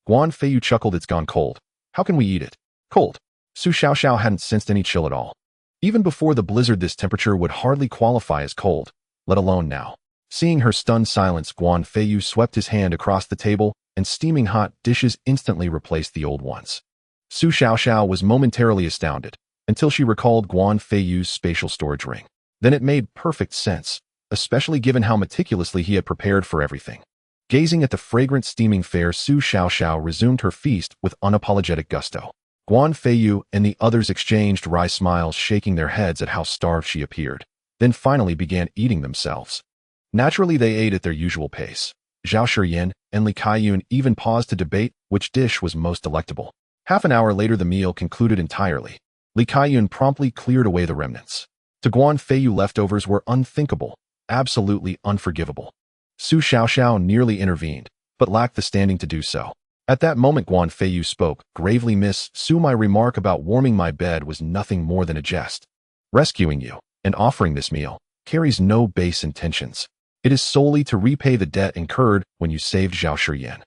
Speaker 1: Guan Feiyu chuckled. It's gone cold. How can we eat it? Cold. Su Xiaoxiao hadn't sensed any chill at all. Even before the blizzard, this temperature would hardly qualify as cold, let alone now. Seeing her stunned silence, Guan Feiyu swept his hand across the table, and steaming hot dishes instantly replaced the old ones. Su Xiaoxiao was momentarily astounded, until she recalled Guan Feiyu's spatial storage ring. Then it made perfect sense, especially given how meticulously he had prepared for everything. Gazing at the fragrant steaming fare, Su Xiaoxiao resumed her feast with unapologetic gusto. Guan Feiyu and the others exchanged wry smiles, shaking their heads at how starved she appeared, then finally began eating themselves. Naturally, they ate at their usual pace. Zhao Shiyan and Li Kaiyun even paused to debate which dish was most delectable. Half an hour later, the meal concluded entirely. Li Kaiyun promptly cleared away the remnants. To Guan Feiyu, leftovers were unthinkable, absolutely unforgivable. Su Xiaoxiao nearly intervened, but lacked the standing to do so. At that moment, Guan Feiyu spoke gravely. Miss Su, my remark about warming my bed was nothing more than a jest. Rescuing you and offering this meal carries no base intentions. It is solely to repay the debt incurred when you saved Zhao Shiyan.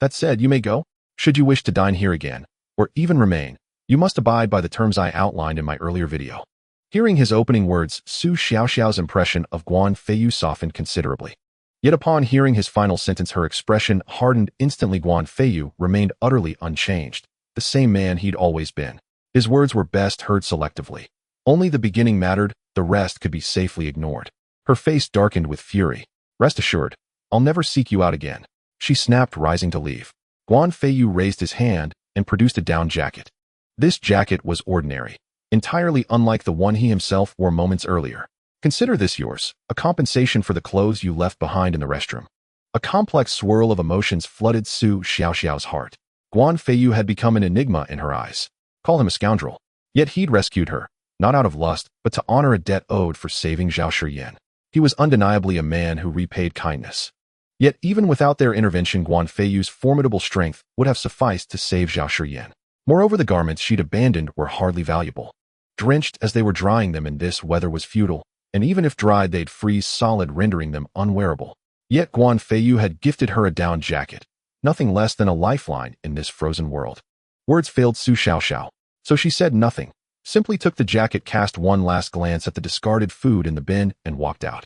Speaker 1: That said, you may go. Should you wish to dine here again, or even remain, you must abide by the terms I outlined in my earlier video. Hearing his opening words, Su Xiaoxiao's impression of Guan Feiyu softened considerably. Yet upon hearing his final sentence, her expression hardened instantly. Guan Feiyu remained utterly unchanged, the same man he'd always been. His words were best heard selectively. Only the beginning mattered, the rest could be safely ignored. Her face darkened with fury. Rest assured, I'll never seek you out again. she snapped, rising to leave. Guan Feiyu raised his hand and produced a down jacket. This jacket was ordinary, entirely unlike the one he himself wore moments earlier. Consider this yours, a compensation for the clothes you left behind in the restroom. A complex swirl of emotions flooded Su Xiaoxiao's heart. Guan Feiyu had become an enigma in her eyes. Call him a scoundrel. Yet he'd rescued her, not out of lust, but to honor a debt owed for saving Zhao Shiyan. He was undeniably a man who repaid kindness. Yet even without their intervention, Guan Feiyu's formidable strength would have sufficed to save Zhao Shiyan. Moreover, the garments she'd abandoned were hardly valuable. Drenched as they were drying them in this weather was futile, and even if dried they'd freeze solid, rendering them unwearable. Yet Guan Feiyu had gifted her a down jacket, nothing less than a lifeline in this frozen world. Words failed Su Xiaoxiao, so she said nothing, simply took the jacket, cast one last glance at the discarded food in the bin, and walked out.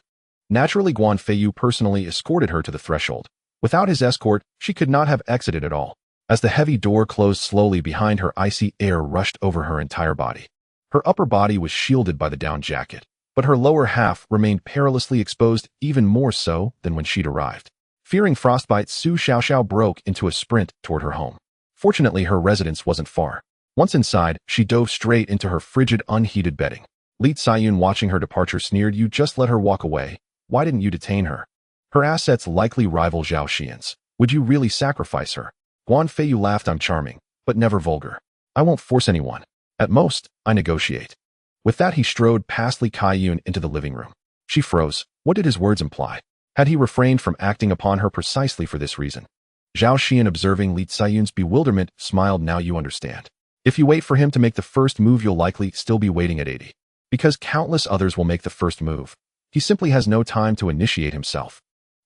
Speaker 1: Naturally, Guan Feiyu personally escorted her to the threshold. Without his escort, she could not have exited at all. As the heavy door closed slowly behind her, icy air rushed over her entire body. Her upper body was shielded by the down jacket, but her lower half remained perilously exposed, even more so than when she'd arrived. Fearing frostbite, Su Xiaoxiao broke into a sprint toward her home. Fortunately, her residence wasn't far. Once inside, she dove straight into her frigid, unheated bedding. Lin Ziyu, watching her departure, sneered, "You just let her walk away. Why didn't you detain her? Her assets likely rival Zhao Xian's. Would you really sacrifice her?" Guan Feiyu laughed. "I'm charming, but never vulgar. I won't force anyone. At most, I negotiate." With that, he strode past Li Kaiyun into the living room. She froze. What did his words imply? Had he refrained from acting upon her precisely for this reason? Zhao Xian, observing Li Ziyun's bewilderment, smiled. "Now you understand. If you wait for him to make the first move, you'll likely still be waiting at 80. Because countless others will make the first move. He simply has no time to initiate himself."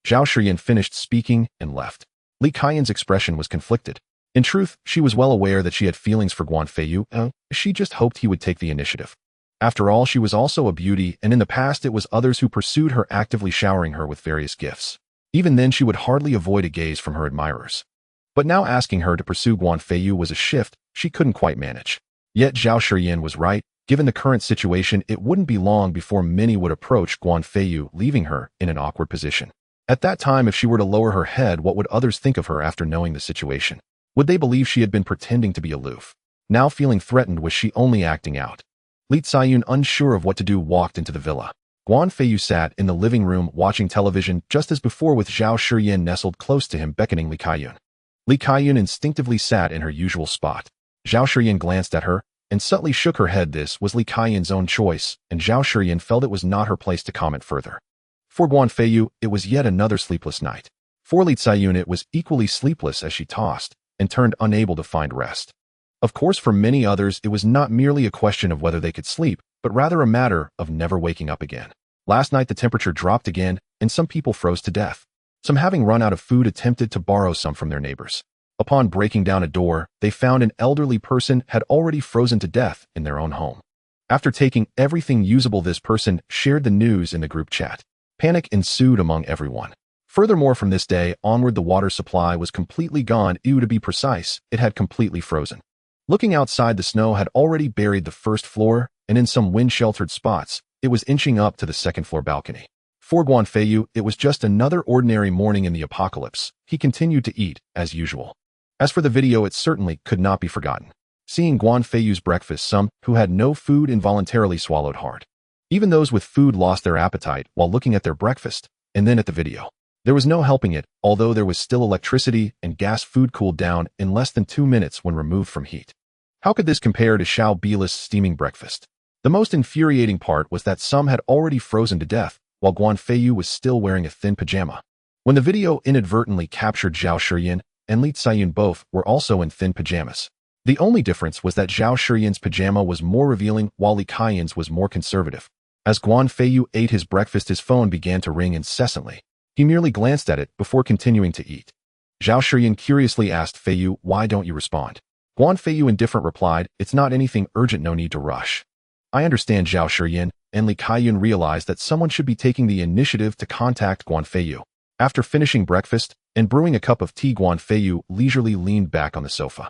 Speaker 1: Zhao Shiyan finished speaking and left. Li Kaiyun's expression was conflicted. In truth, she was well aware that she had feelings for Guan Feiyu. She just hoped he would take the initiative. After all, she was also a beauty, and in the past it was others who pursued her, actively showering her with various gifts. Even then, she would hardly avoid a gaze from her admirers. But now asking her to pursue Guan Feiyu was a shift she couldn't quite manage. Yet Zhao Shiyan was right. Given the current situation, it wouldn't be long before many would approach Guan Feiyu, leaving her in an awkward position. At that time, if she were to lower her head, what would others think of her after knowing the situation? Would they believe she had been pretending to be aloof? Now feeling threatened, was she only acting out? Li Ziyun, unsure of what to do, walked into the villa. Guan Feiyu sat in the living room watching television just as before, with Zhao Shiyan nestled close to him, beckoning Li Kaiyun. Li Kaiyun instinctively sat in her usual spot. Zhao Shiyan glanced at her and subtly shook her head. This was Li Kaiyun's own choice, and Zhao Shiyan felt it was not her place to comment further. For Guan Feiyu, it was yet another sleepless night. For Li Ziyun, it was equally sleepless as she tossed and turned, unable to find rest. Of course, for many others, it was not merely a question of whether they could sleep, but rather a matter of never waking up again. Last night, the temperature dropped again, and some people froze to death. Some, having run out of food, attempted to borrow some from their neighbors. Upon breaking down a door, they found an elderly person had already frozen to death in their own home. After taking everything usable, this person shared the news in the group chat. Panic ensued among everyone. Furthermore, from this day onward, the water supply was completely gone. To be precise, it had completely frozen. Looking outside, the snow had already buried the first floor, and in some wind-sheltered spots, it was inching up to the second-floor balcony. For Guan Feiyu, it was just another ordinary morning in the apocalypse. He continued to eat, as usual. As for the video, it certainly could not be forgotten. Seeing Guan Feiyu's breakfast, some who had no food involuntarily swallowed hard. Even those with food lost their appetite while looking at their breakfast, and then at the video. There was no helping it, although there was still electricity and gas. Food cooled down in less than 2 minutes when removed from heat. How could this compare to Xiao Bila's steaming breakfast? The most infuriating part was that some had already frozen to death, while Guan Feiyu was still wearing a thin pajama. When the video inadvertently captured Zhao Shiyan and Li Ziyun, both were also in thin pajamas. The only difference was that Zhao Shiyan's pajama was more revealing, while Li Kaiyun's was more conservative. As Guan Feiyu ate his breakfast, his phone began to ring incessantly. He merely glanced at it before continuing to eat. Zhao Shiyan curiously asked Feiyu, "Why don't you respond?" Guan Feiyu, indifferent, replied, "It's not anything urgent, no need to rush." "I understand, Zhao Shiyan," and Li Kaiyun realized that someone should be taking the initiative to contact Guan Feiyu. After finishing breakfast and brewing a cup of tea, Guan Feiyu leisurely leaned back on the sofa.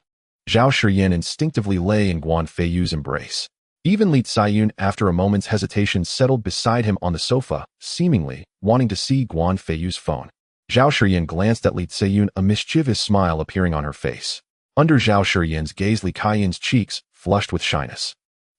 Speaker 1: Zhao Shiyan instinctively lay in Guan Feiyu's embrace. Even Li Ziyun, after a moment's hesitation, settled beside him on the sofa, seemingly wanting to see Guan Feiyu's phone. Zhao Shiyan glanced at Li Ziyu, a mischievous smile appearing on her face. Under Zhao Shiyan's gaze, Li Kaiyun's cheeks flushed with shyness.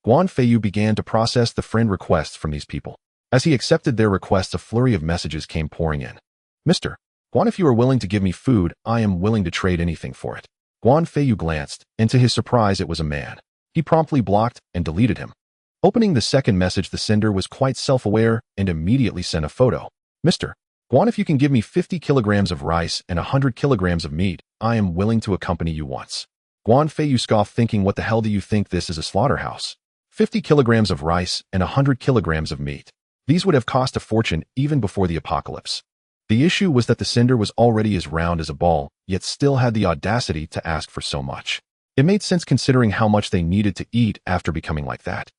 Speaker 1: Guan Feiyu began to process the friend requests from these people. As he accepted their requests, a flurry of messages came pouring in. Mr. Guan, if you are willing to give me food, I am willing to trade anything for it. Guan Feiyu glanced, and to his surprise it was a man. He promptly blocked and deleted him. Opening the second message, the sender was quite self-aware and immediately sent a photo. Mr. Guan, if you can give me 50 kilograms of rice and 100 kilograms of meat, I am willing to accompany you once. Guan Feiyu scoffed, thinking, what the hell do you think this is, a slaughterhouse? 50 kilograms of rice and 100 kilograms of meat. These would have cost a fortune even before the apocalypse. The issue was that the sender was already as round as a ball, yet still had the audacity to ask for so much. It made sense considering how much they needed to eat after becoming like that.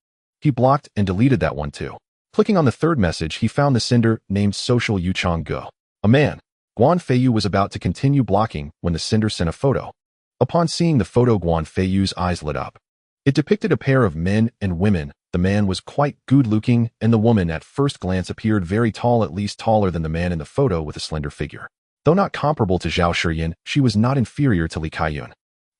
Speaker 1: He blocked and deleted that one too. Clicking on the third message, he found the sender named Social Yu Changge, a man. Guan Feiyu was about to continue blocking when the sender sent a photo. Upon seeing the photo, Guan Feiyu's eyes lit up. It depicted a pair of men and women. The man was quite good-looking, and the woman at first glance appeared very tall, at least taller than the man in the photo with a slender figure. Though not comparable to Zhao Shiyan, she was not inferior to Li Kaiyun.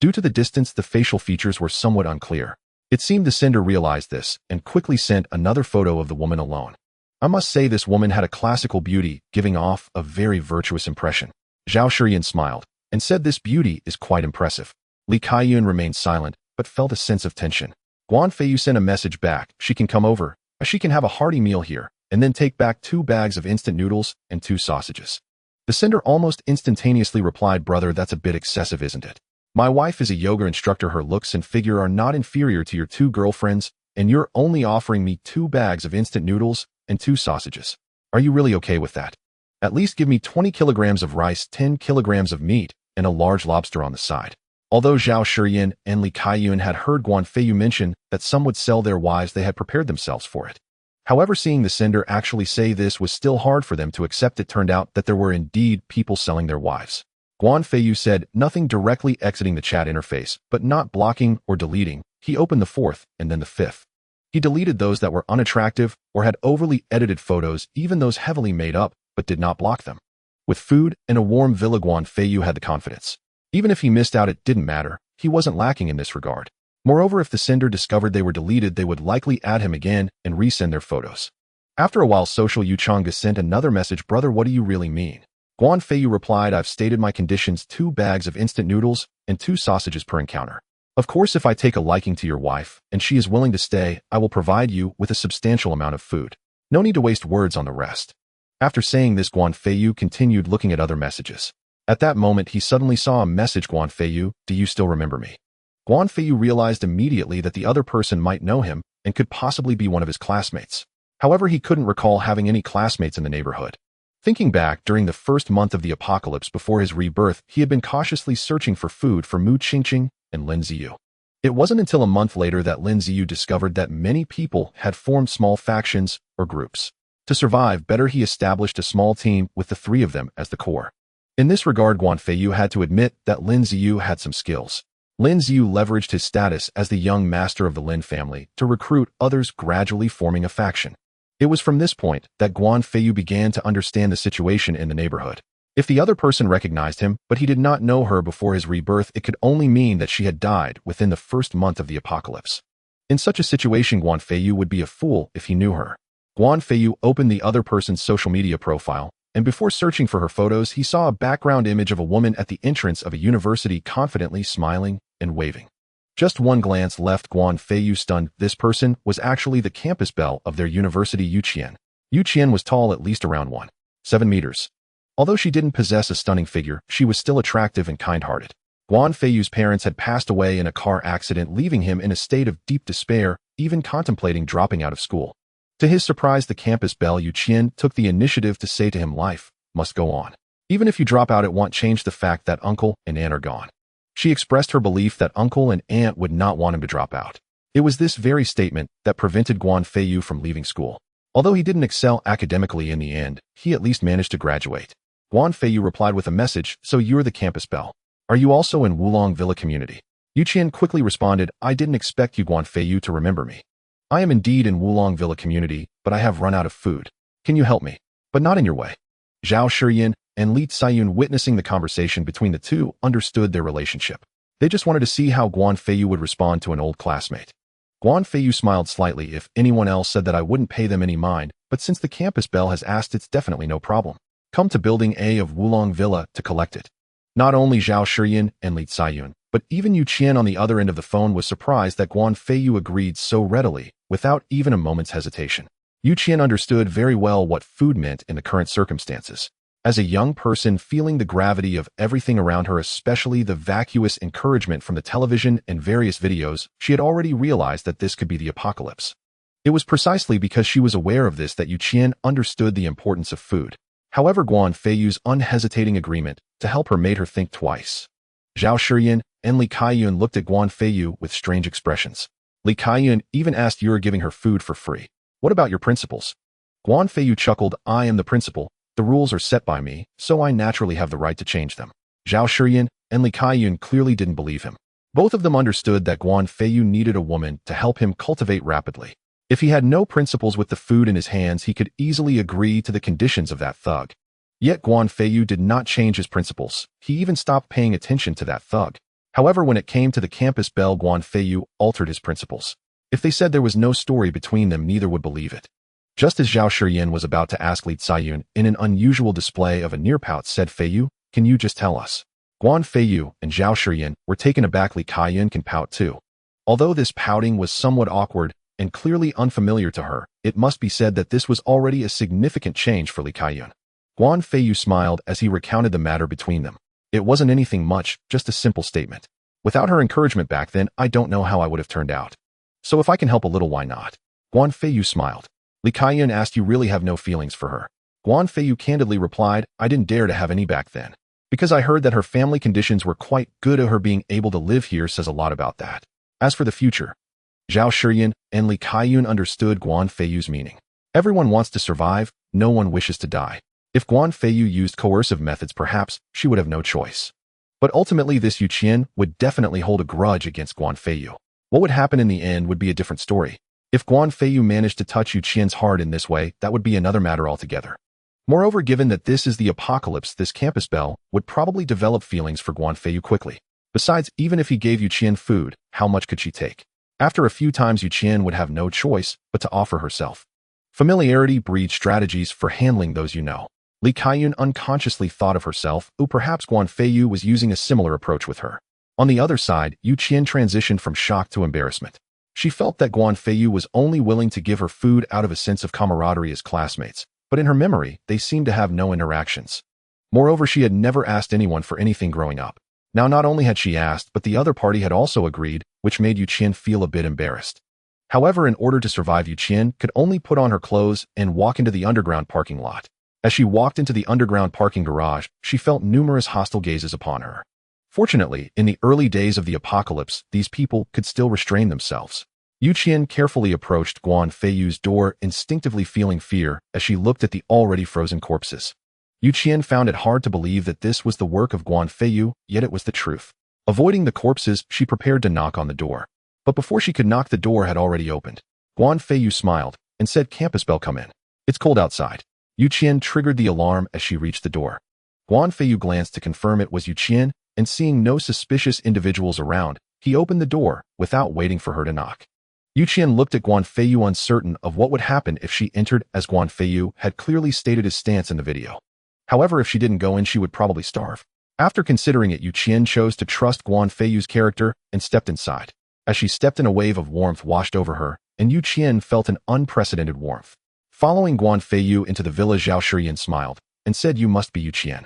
Speaker 1: Due to the distance, the facial features were somewhat unclear. It seemed the sender realized this and quickly sent another photo of the woman alone. I must say this woman had a classical beauty, giving off a very virtuous impression. Zhao Shiyan smiled and said, this beauty is quite impressive. Li Kaiyun remained silent, but felt a sense of tension. Guan Feiyu sent a message back. She can come over. She can have a hearty meal here, and then take back 2 bags of instant noodles and 2 sausages. The sender almost instantaneously replied, brother, that's a bit excessive, isn't it? My wife is a yoga instructor. Her looks and figure are not inferior to your 2 girlfriends, and you're only offering me 2 bags of instant noodles and 2 sausages. Are you really okay with that? At least give me 20 kilograms of rice, 10 kilograms of meat, and a large lobster on the side. Although Zhao Shiyan and Li Kaiyun had heard Guan Feiyu mention that some would sell their wives, they had prepared themselves for it. However, seeing the sender actually say this was still hard for them to accept. It turned out that there were indeed people selling their wives. Guan Feiyu said nothing, directly exiting the chat interface, but not blocking or deleting. He opened the 4th and then the 5th. He deleted those that were unattractive or had overly edited photos, even those heavily made up, but did not block them. With food and a warm villa, Guan Feiyu had the confidence. Even if he missed out, it didn't matter. He wasn't lacking in this regard. Moreover, if the sender discovered they were deleted, they would likely add him again and resend their photos. After a while, Social Yu Changge sent another message, brother, what do you really mean? Guan Feiyu replied, I've stated my conditions, 2 bags of instant noodles and 2 sausages per encounter. Of course, if I take a liking to your wife and she is willing to stay, I will provide you with a substantial amount of food. No need to waste words on the rest. After saying this, Guan Feiyu continued looking at other messages. At that moment, he suddenly saw a message. Guan Feiyu, do you still remember me? Guan Feiyu realized immediately that the other person might know him and could possibly be one of his classmates. However, he couldn't recall having any classmates in the neighborhood. Thinking back, during the first month of the apocalypse before his rebirth, he had been cautiously searching for food for Mu Qingqing and Lin Ziyu. It wasn't until a month later that Lin Ziyu discovered that many people had formed small factions or groups. To survive better, he established a small team with the 3 of them as the core. In this regard, Guan Feiyu had to admit that Lin Ziyu had some skills. Lin Ziyu leveraged his status as the young master of the Lin family to recruit others, gradually forming a faction. It was from this point that Guan Feiyu began to understand the situation in the neighborhood. If the other person recognized him, but he did not know her before his rebirth, it could only mean that she had died within the first month of the apocalypse. In such a situation, Guan Feiyu would be a fool if he knew her. Guan Feiyu opened the other person's social media profile, and before searching for her photos, he saw a background image of a woman at the entrance of a university, confidently smiling and waving. Just one glance left Guan Feiyu stunned. This person was actually the campus belle of their university, Yu Qian. Yu Qian was tall, at least around 1.7 meters. Although she didn't possess a stunning figure, she was still attractive and kind-hearted. Guan Feiyu's parents had passed away in a car accident, leaving him in a state of deep despair, even contemplating dropping out of school. To his surprise, the campus belle Yu Qian took the initiative to say to him, life must go on. Even if you drop out, it won't change the fact that uncle and aunt are gone. She expressed her belief that uncle and aunt would not want him to drop out. It was this very statement that prevented Guan Feiyu from leaving school. Although he didn't excel academically in the end, he at least managed to graduate. Guan Feiyu replied with a message, so you're the campus belle. Are you also in Wulong Villa community? Yu Qian quickly responded, I didn't expect you, Guan Feiyu, to remember me. I am indeed in Wulong Villa community, but I have run out of food. Can you help me? But not in your way. Zhao Shiyan and Lin Ziyu, witnessing the conversation between the two, understood their relationship. They just wanted to see how Guan Feiyu would respond to an old classmate. Guan Feiyu smiled slightly. If anyone else said that I wouldn't pay them any mind, but since the campus bell has asked, it's definitely no problem. Come to Building A of Wulong Villa to collect it. Not only Zhao Shiyan and Lin Ziyu, but even Yu Qian on the other end of the phone was surprised that Guan Feiyu agreed so readily, without even a moment's hesitation. Yu Qian understood very well what food meant in the current circumstances. As a young person feeling the gravity of everything around her, especially the vacuous encouragement from the television and various videos, she had already realized that this could be the apocalypse. It was precisely because she was aware of this that Yu Qian understood the importance of food. However, Guan Feiyu's unhesitating agreement to help her made her think twice. Zhao Shiyan and Li Kaiyun looked at Guan Feiyu with strange expressions. Li Kaiyun even asked, "You're giving her food for free. What about your principles?" Guan Feiyu chuckled, "I am the principal. The rules are set by me, so I naturally have the right to change them." Zhao Shiyan and Li Kaiyun clearly didn't believe him. Both of them understood that Guan Feiyu needed a woman to help him cultivate rapidly. If he had no principles with the food in his hands, he could easily agree to the conditions of that thug. Yet Guan Feiyu did not change his principles. He even stopped paying attention to that thug. However, when it came to the campus bell, Guan Feiyu altered his principles. If they said there was no story between them, neither would believe it. Just as Zhao Shiyan was about to ask Lin Ziyu, in an unusual display of a near-pout, said, "Feiyu, can you just tell us?" Guan Feiyu and Zhao Shiyan were taken aback. Li Kaiyun can pout too. Although this pouting was somewhat awkward and clearly unfamiliar to her, it must be said that this was already a significant change for Li Kaiyun. Guan Feiyu smiled as he recounted the matter between them. It wasn't anything much, just a simple statement. Without her encouragement back then, I don't know how I would have turned out. So if I can help a little, why not? Guan Feiyu smiled. Li Kaiyun asked, "You really have no feelings for her?" Guan Feiyu candidly replied, "I didn't dare to have any back then. Because I heard that her family conditions were quite good, her being able to live here says a lot about that." As for the future, Zhao Shiyan and Li Kaiyun understood Guan Feiyu's meaning. Everyone wants to survive, no one wishes to die. If Guan Feiyu used coercive methods, perhaps she would have no choice. But ultimately, this Yu Qian would definitely hold a grudge against Guan Feiyu. What would happen in the end would be a different story. If Guan Feiyu managed to touch Yu Qian's heart in this way, that would be another matter altogether. Moreover, given that this is the apocalypse, this campus belle would probably develop feelings for Guan Feiyu quickly. Besides, even if he gave Yu Qian food, how much could she take? After a few times, Yu Qian would have no choice but to offer herself. Familiarity breeds strategies for handling those you know. Li Kaiyun unconsciously thought of herself, perhaps Guan Feiyu was using a similar approach with her. On the other side, Yu Qian transitioned from shock to embarrassment. She felt that Guan Feiyu was only willing to give her food out of a sense of camaraderie as classmates, but in her memory, they seemed to have no interactions. Moreover, she had never asked anyone for anything growing up. Now, not only had she asked, but the other party had also agreed, which made Yu Qian feel a bit embarrassed. However, in order to survive, Yu Qian could only put on her clothes and walk into the underground parking lot. As she walked into the underground parking garage, she felt numerous hostile gazes upon her. Fortunately, in the early days of the apocalypse, these people could still restrain themselves. Yu Qian carefully approached Guan Feiyu's door, instinctively feeling fear as she looked at the already frozen corpses. Yu Qian found it hard to believe that this was the work of Guan Feiyu, yet it was the truth. Avoiding the corpses, she prepared to knock on the door. But before she could knock, the door had already opened. Guan Feiyu smiled and said, "Campus bell, come in. It's cold outside." Yu Qian triggered the alarm as she reached the door. Guan Feiyu glanced to confirm it was Yu Qian, and seeing no suspicious individuals around, he opened the door without waiting for her to knock. Yu Qian looked at Guan Feiyu, uncertain of what would happen if she entered, as Guan Feiyu had clearly stated his stance in the video. However, if she didn't go in, she would probably starve. After considering it, Yu Qian chose to trust Guan Feiyu's character and stepped inside. As she stepped in, a wave of warmth washed over her, and Yu Qian felt an unprecedented warmth. Following Guan Feiyu into the villa, Zhao Shiyan smiled and said, "You must be Yu Qian.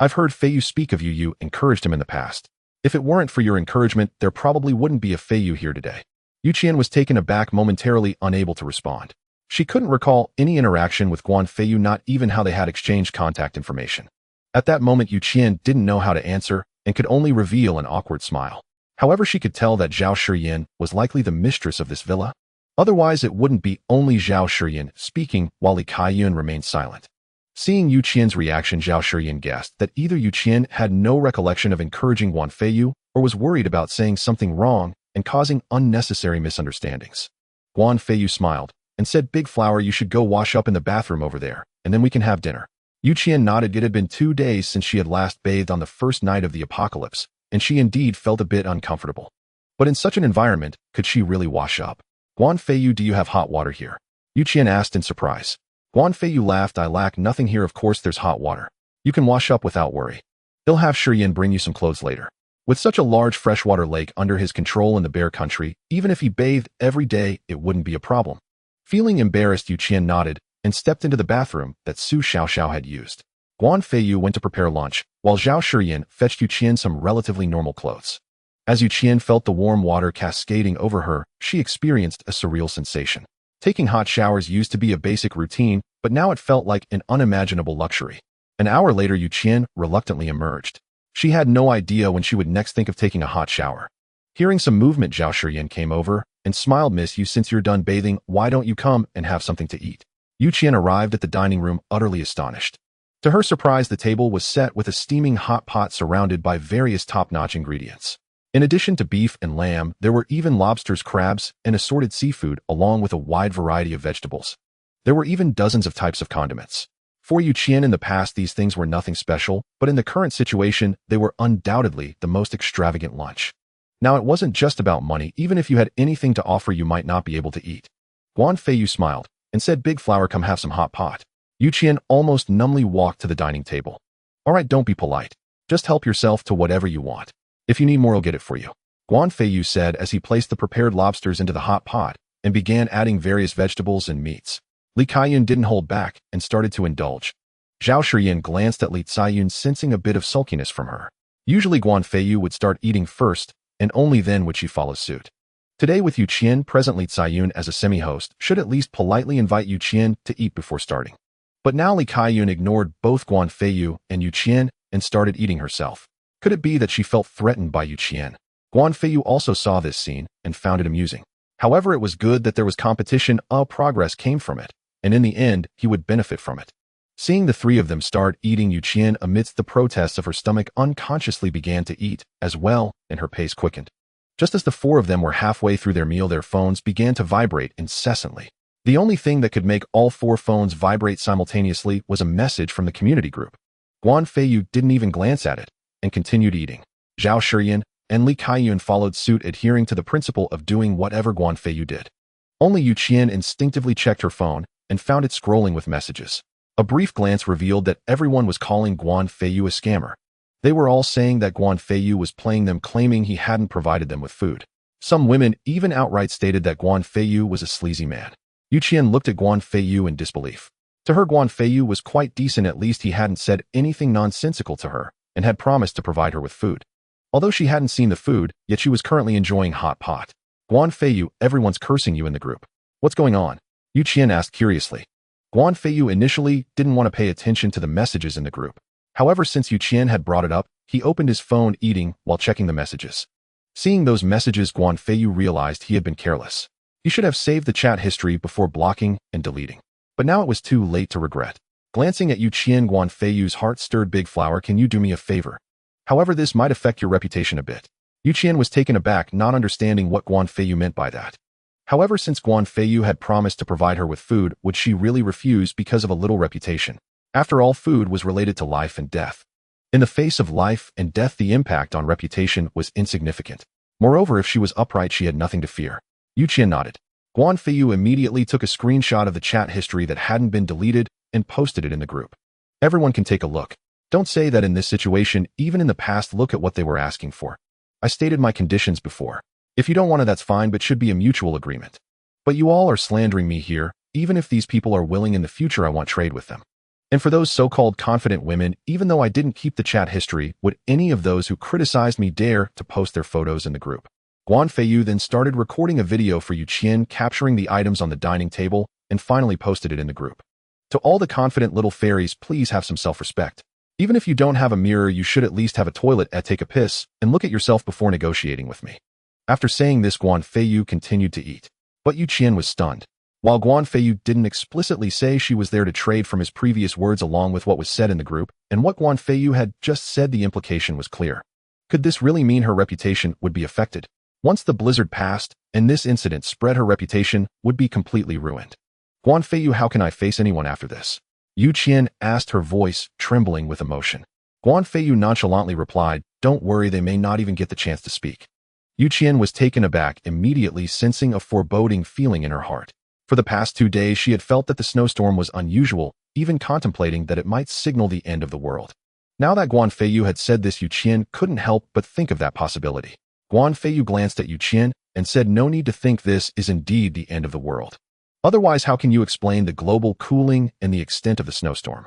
Speaker 1: I've heard Feiyu speak of you. You encouraged him in the past. If it weren't for your encouragement, there probably wouldn't be a Feiyu here today." Yu Qian was taken aback, momentarily unable to respond. She couldn't recall any interaction with Guan Feiyu, not even how they had exchanged contact information. At that moment, Yu Qian didn't know how to answer and could only reveal an awkward smile. However, she could tell that Zhao Shiyan was likely the mistress of this villa. Otherwise, it wouldn't be only Zhao Shiyan speaking while Li Kaiyun remained silent. Seeing Yu Qian's reaction, Zhao Shiyan guessed that either Yu Qian had no recollection of encouraging Guan Feiyu or was worried about saying something wrong and causing unnecessary misunderstandings. Guan Feiyu smiled and said, "Big Flower, you should go wash up in the bathroom over there, and then we can have dinner." Yu Qian nodded. It had been 2 days since she had last bathed on the first night of the apocalypse, and she indeed felt a bit uncomfortable. But in such an environment, could she really wash up? Guan Feiyu, do you have hot water here? Yu Qian asked in surprise. Guan Feiyu laughed. I lack nothing here. Of course there's hot water. You can wash up without worry. He'll have Shiyan bring you some clothes later. With such a large freshwater lake under his control in the Bear Country, even if he bathed every day, it wouldn't be a problem. Feeling embarrassed, Yu Qian nodded and stepped into the bathroom that Su Xiaoxiao had used. Guan Feiyu went to prepare lunch, while Zhao Shiyan fetched Yu Qian some relatively normal clothes. As Yu Qian felt the warm water cascading over her, she experienced a surreal sensation. Taking hot showers used to be a basic routine, but now it felt like an unimaginable luxury. An hour later, Yu Qian reluctantly emerged. She had no idea when she would next think of taking a hot shower. Hearing some movement, Zhao Shiyan came over and smiled. Miss Yu, since you're done bathing, why don't you come and have something to eat? Yu Qian arrived at the dining room utterly astonished. To her surprise, the table was set with a steaming hot pot surrounded by various top-notch ingredients. In addition to beef and lamb, there were even lobsters, crabs, and assorted seafood, along with a wide variety of vegetables. There were even dozens of types of condiments. For Yu Qian in the past, these things were nothing special, but in the current situation, they were undoubtedly the most extravagant lunch. Now, it wasn't just about money. Even if you had anything to offer, you might not be able to eat. Guan Feiyu smiled and said, Big Flower, come have some hot pot. Yu Qian almost numbly walked to the dining table. All right, don't be polite. Just help yourself to whatever you want. If you need more, I'll get it for you. Guan Feiyu said as he placed the prepared lobsters into the hot pot and began adding various vegetables and meats. Li Kaiyun didn't hold back and started to indulge. Zhao Shiyan glanced at Li Ziyun, sensing a bit of sulkiness from her. Usually Guan Feiyu would start eating first, and only then would she follow suit. Today, with Yu Qian present, Li Ziyun as a semi-host should at least politely invite Yu Qian to eat before starting. But now Li Kaiyun ignored both Guan Feiyu and Yu Qian and started eating herself. Could it be that she felt threatened by Yu Qian? Guan Feiyu also saw this scene and found it amusing. However, it was good that there was competition. Progress came from it, and in the end, he would benefit from it. Seeing the three of them start eating, Yu Qian, amidst the protests of her stomach, unconsciously began to eat as well, and her pace quickened. Just as the four of them were halfway through their meal, their phones began to vibrate incessantly. The only thing that could make all four phones vibrate simultaneously was a message from the community group. Guan Feiyu didn't even glance at it and continued eating. Zhao Shiyan and Li Kaiyun followed suit, adhering to the principle of doing whatever Guan Feiyu did. Only Yu Qian instinctively checked her phone and found it scrolling with messages. A brief glance revealed that everyone was calling Guan Feiyu a scammer. They were all saying that Guan Feiyu was playing them, claiming he hadn't provided them with food. Some women even outright stated that Guan Feiyu was a sleazy man. Yu Qian looked at Guan Feiyu in disbelief. To her, Guan Feiyu was quite decent. At least he hadn't said anything nonsensical to her and had promised to provide her with food. Although she hadn't seen the food, yet she was currently enjoying hot pot. Guan Feiyu, everyone's cursing you in the group. What's going on? Yu Qian asked curiously. Guan Feiyu initially didn't want to pay attention to the messages in the group. However, since Yu Qian had brought it up, he opened his phone, eating while checking the messages. Seeing those messages, Guan Feiyu realized he had been careless. He should have saved the chat history before blocking and deleting. But now it was too late to regret. Glancing at Yu Qian, Guan Feiyu's heart stirred. Big Flower, can you do me a favor? However, this might affect your reputation a bit. Yu Qian was taken aback, not understanding what Guan Feiyu meant by that. However, since Guan Feiyu had promised to provide her with food, would she really refuse because of a little reputation? After all, food was related to life and death. In the face of life and death, the impact on reputation was insignificant. Moreover, if she was upright, she had nothing to fear. Yu Qian nodded. Guan Feiyu immediately took a screenshot of the chat history that hadn't been deleted and posted it in the group. Everyone can take a look. Don't say that in this situation. Even in the past, look at what they were asking for. I stated my conditions before. If you don't want it, that's fine, but should be a mutual agreement. But you all are slandering me here. Even if these people are willing in the future, I want trade with them. And for those so-called confident women, even though I didn't keep the chat history, would any of those who criticized me dare to post their photos in the group? Guan Feiyu then started recording a video for Yu Qian, capturing the items on the dining table, and finally posted it in the group. To all the confident little fairies, please have some self-respect. Even if you don't have a mirror, you should at least have a toilet. Take a piss and look at yourself before negotiating with me. After saying this, Guan Feiyu continued to eat. But Yu Qian was stunned. While Guan Feiyu didn't explicitly say she was there to trade, from his previous words along with what was said in the group and what Guan Feiyu had just said, the implication was clear. Could this really mean her reputation would be affected? Once the blizzard passed and this incident spread, her reputation would be completely ruined. Guan Feiyu, how can I face anyone after this? Yu Qian asked, her voice trembling with emotion. Guan Feiyu nonchalantly replied, "Don't worry, they may not even get the chance to speak." Yu Qian was taken aback, immediately sensing a foreboding feeling in her heart. For the past 2 days, she had felt that the snowstorm was unusual, even contemplating that it might signal the end of the world. Now that Guan Feiyu had said this, Yu Qian couldn't help but think of that possibility. Guan Feiyu glanced at Yu Qian and said, "No need to think this is indeed the end of the world. Otherwise, how can you explain the global cooling and the extent of the snowstorm?"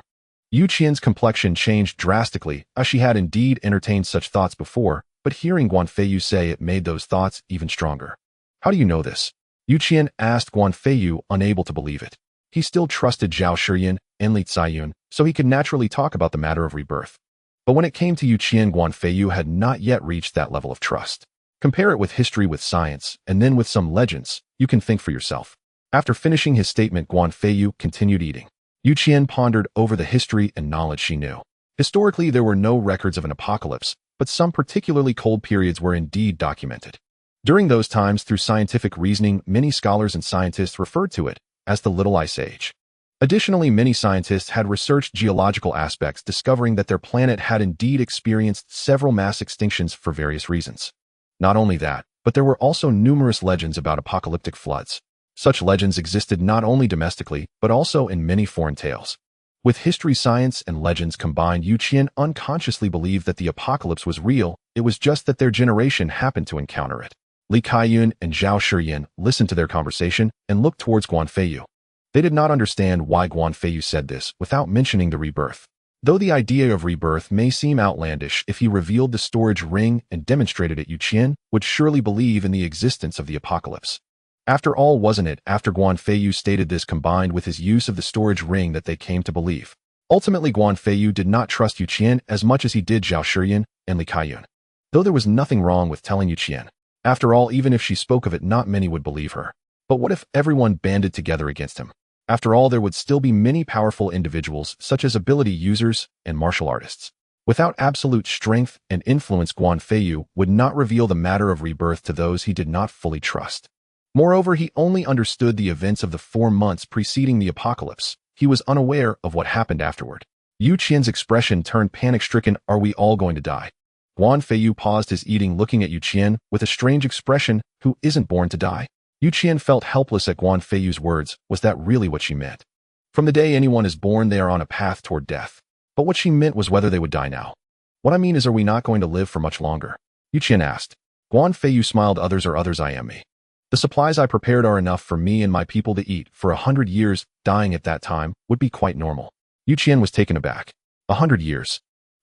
Speaker 1: Yu Qian's complexion changed drastically, as she had indeed entertained such thoughts before, but hearing Guan Feiyu say it made those thoughts even stronger. "How do you know this?" Yu Qian asked Guan Feiyu, unable to believe it. He still trusted Zhao Shiyan and Lin Ziyu, so he could naturally talk about the matter of rebirth. But when it came to Yu Qian, Guan Feiyu had not yet reached that level of trust. Compare it with history, with science, and then with some legends. You can think for yourself. After finishing his statement, Guan Feiyu continued eating. Yu Qian pondered over the history and knowledge she knew. Historically, there were no records of an apocalypse, but some particularly cold periods were indeed documented. During those times, through scientific reasoning, many scholars and scientists referred to it as the Little Ice Age. Additionally, many scientists had researched geological aspects, discovering that their planet had indeed experienced several mass extinctions for various reasons. Not only that, but there were also numerous legends about apocalyptic floods. Such legends existed not only domestically, but also in many foreign tales. With history, science, and legends combined, Yu Qian unconsciously believed that the apocalypse was real. It was just that their generation happened to encounter it. Li Kaiyun and Zhao Shiyan listened to their conversation and looked towards Guan Feiyu. They did not understand why Guan Feiyu said this without mentioning the rebirth. Though the idea of rebirth may seem outlandish, if he revealed the storage ring and demonstrated it, Yu Qian would surely believe in the existence of the apocalypse. After all, wasn't it after Guan Feiyu stated this, combined with his use of the storage ring, that they came to believe? Ultimately, Guan Feiyu did not trust Yu Qian as much as he did Zhao Shiyan and Li Kaiyun. Though there was nothing wrong with telling Yu Qian. After all, even if she spoke of it, not many would believe her. But what if everyone banded together against him? After all, there would still be many powerful individuals, such as ability users and martial artists. Without absolute strength and influence, Guan Feiyu would not reveal the matter of rebirth to those he did not fully trust. Moreover, he only understood the events of the 4 months preceding the apocalypse. He was unaware of what happened afterward. Yu Qian's expression turned panic-stricken. "Are we all going to die?" Guan Feiyu paused his eating, looking at Yu Qian with a strange expression. Who isn't born to die? Yu Qian felt helpless at Guan Feiyu's words. Was that really what she meant? From the day anyone is born, they are on a path toward death. But what she meant was whether they would die now. "What I mean is, are we not going to live for much longer?" Yu Qian asked. Guan Feiyu smiled. "Others are others, I am me. The supplies I prepared are enough for me and my people to eat for 100 years. Dying at that time would be quite normal." Yu Qian was taken aback. 100 years.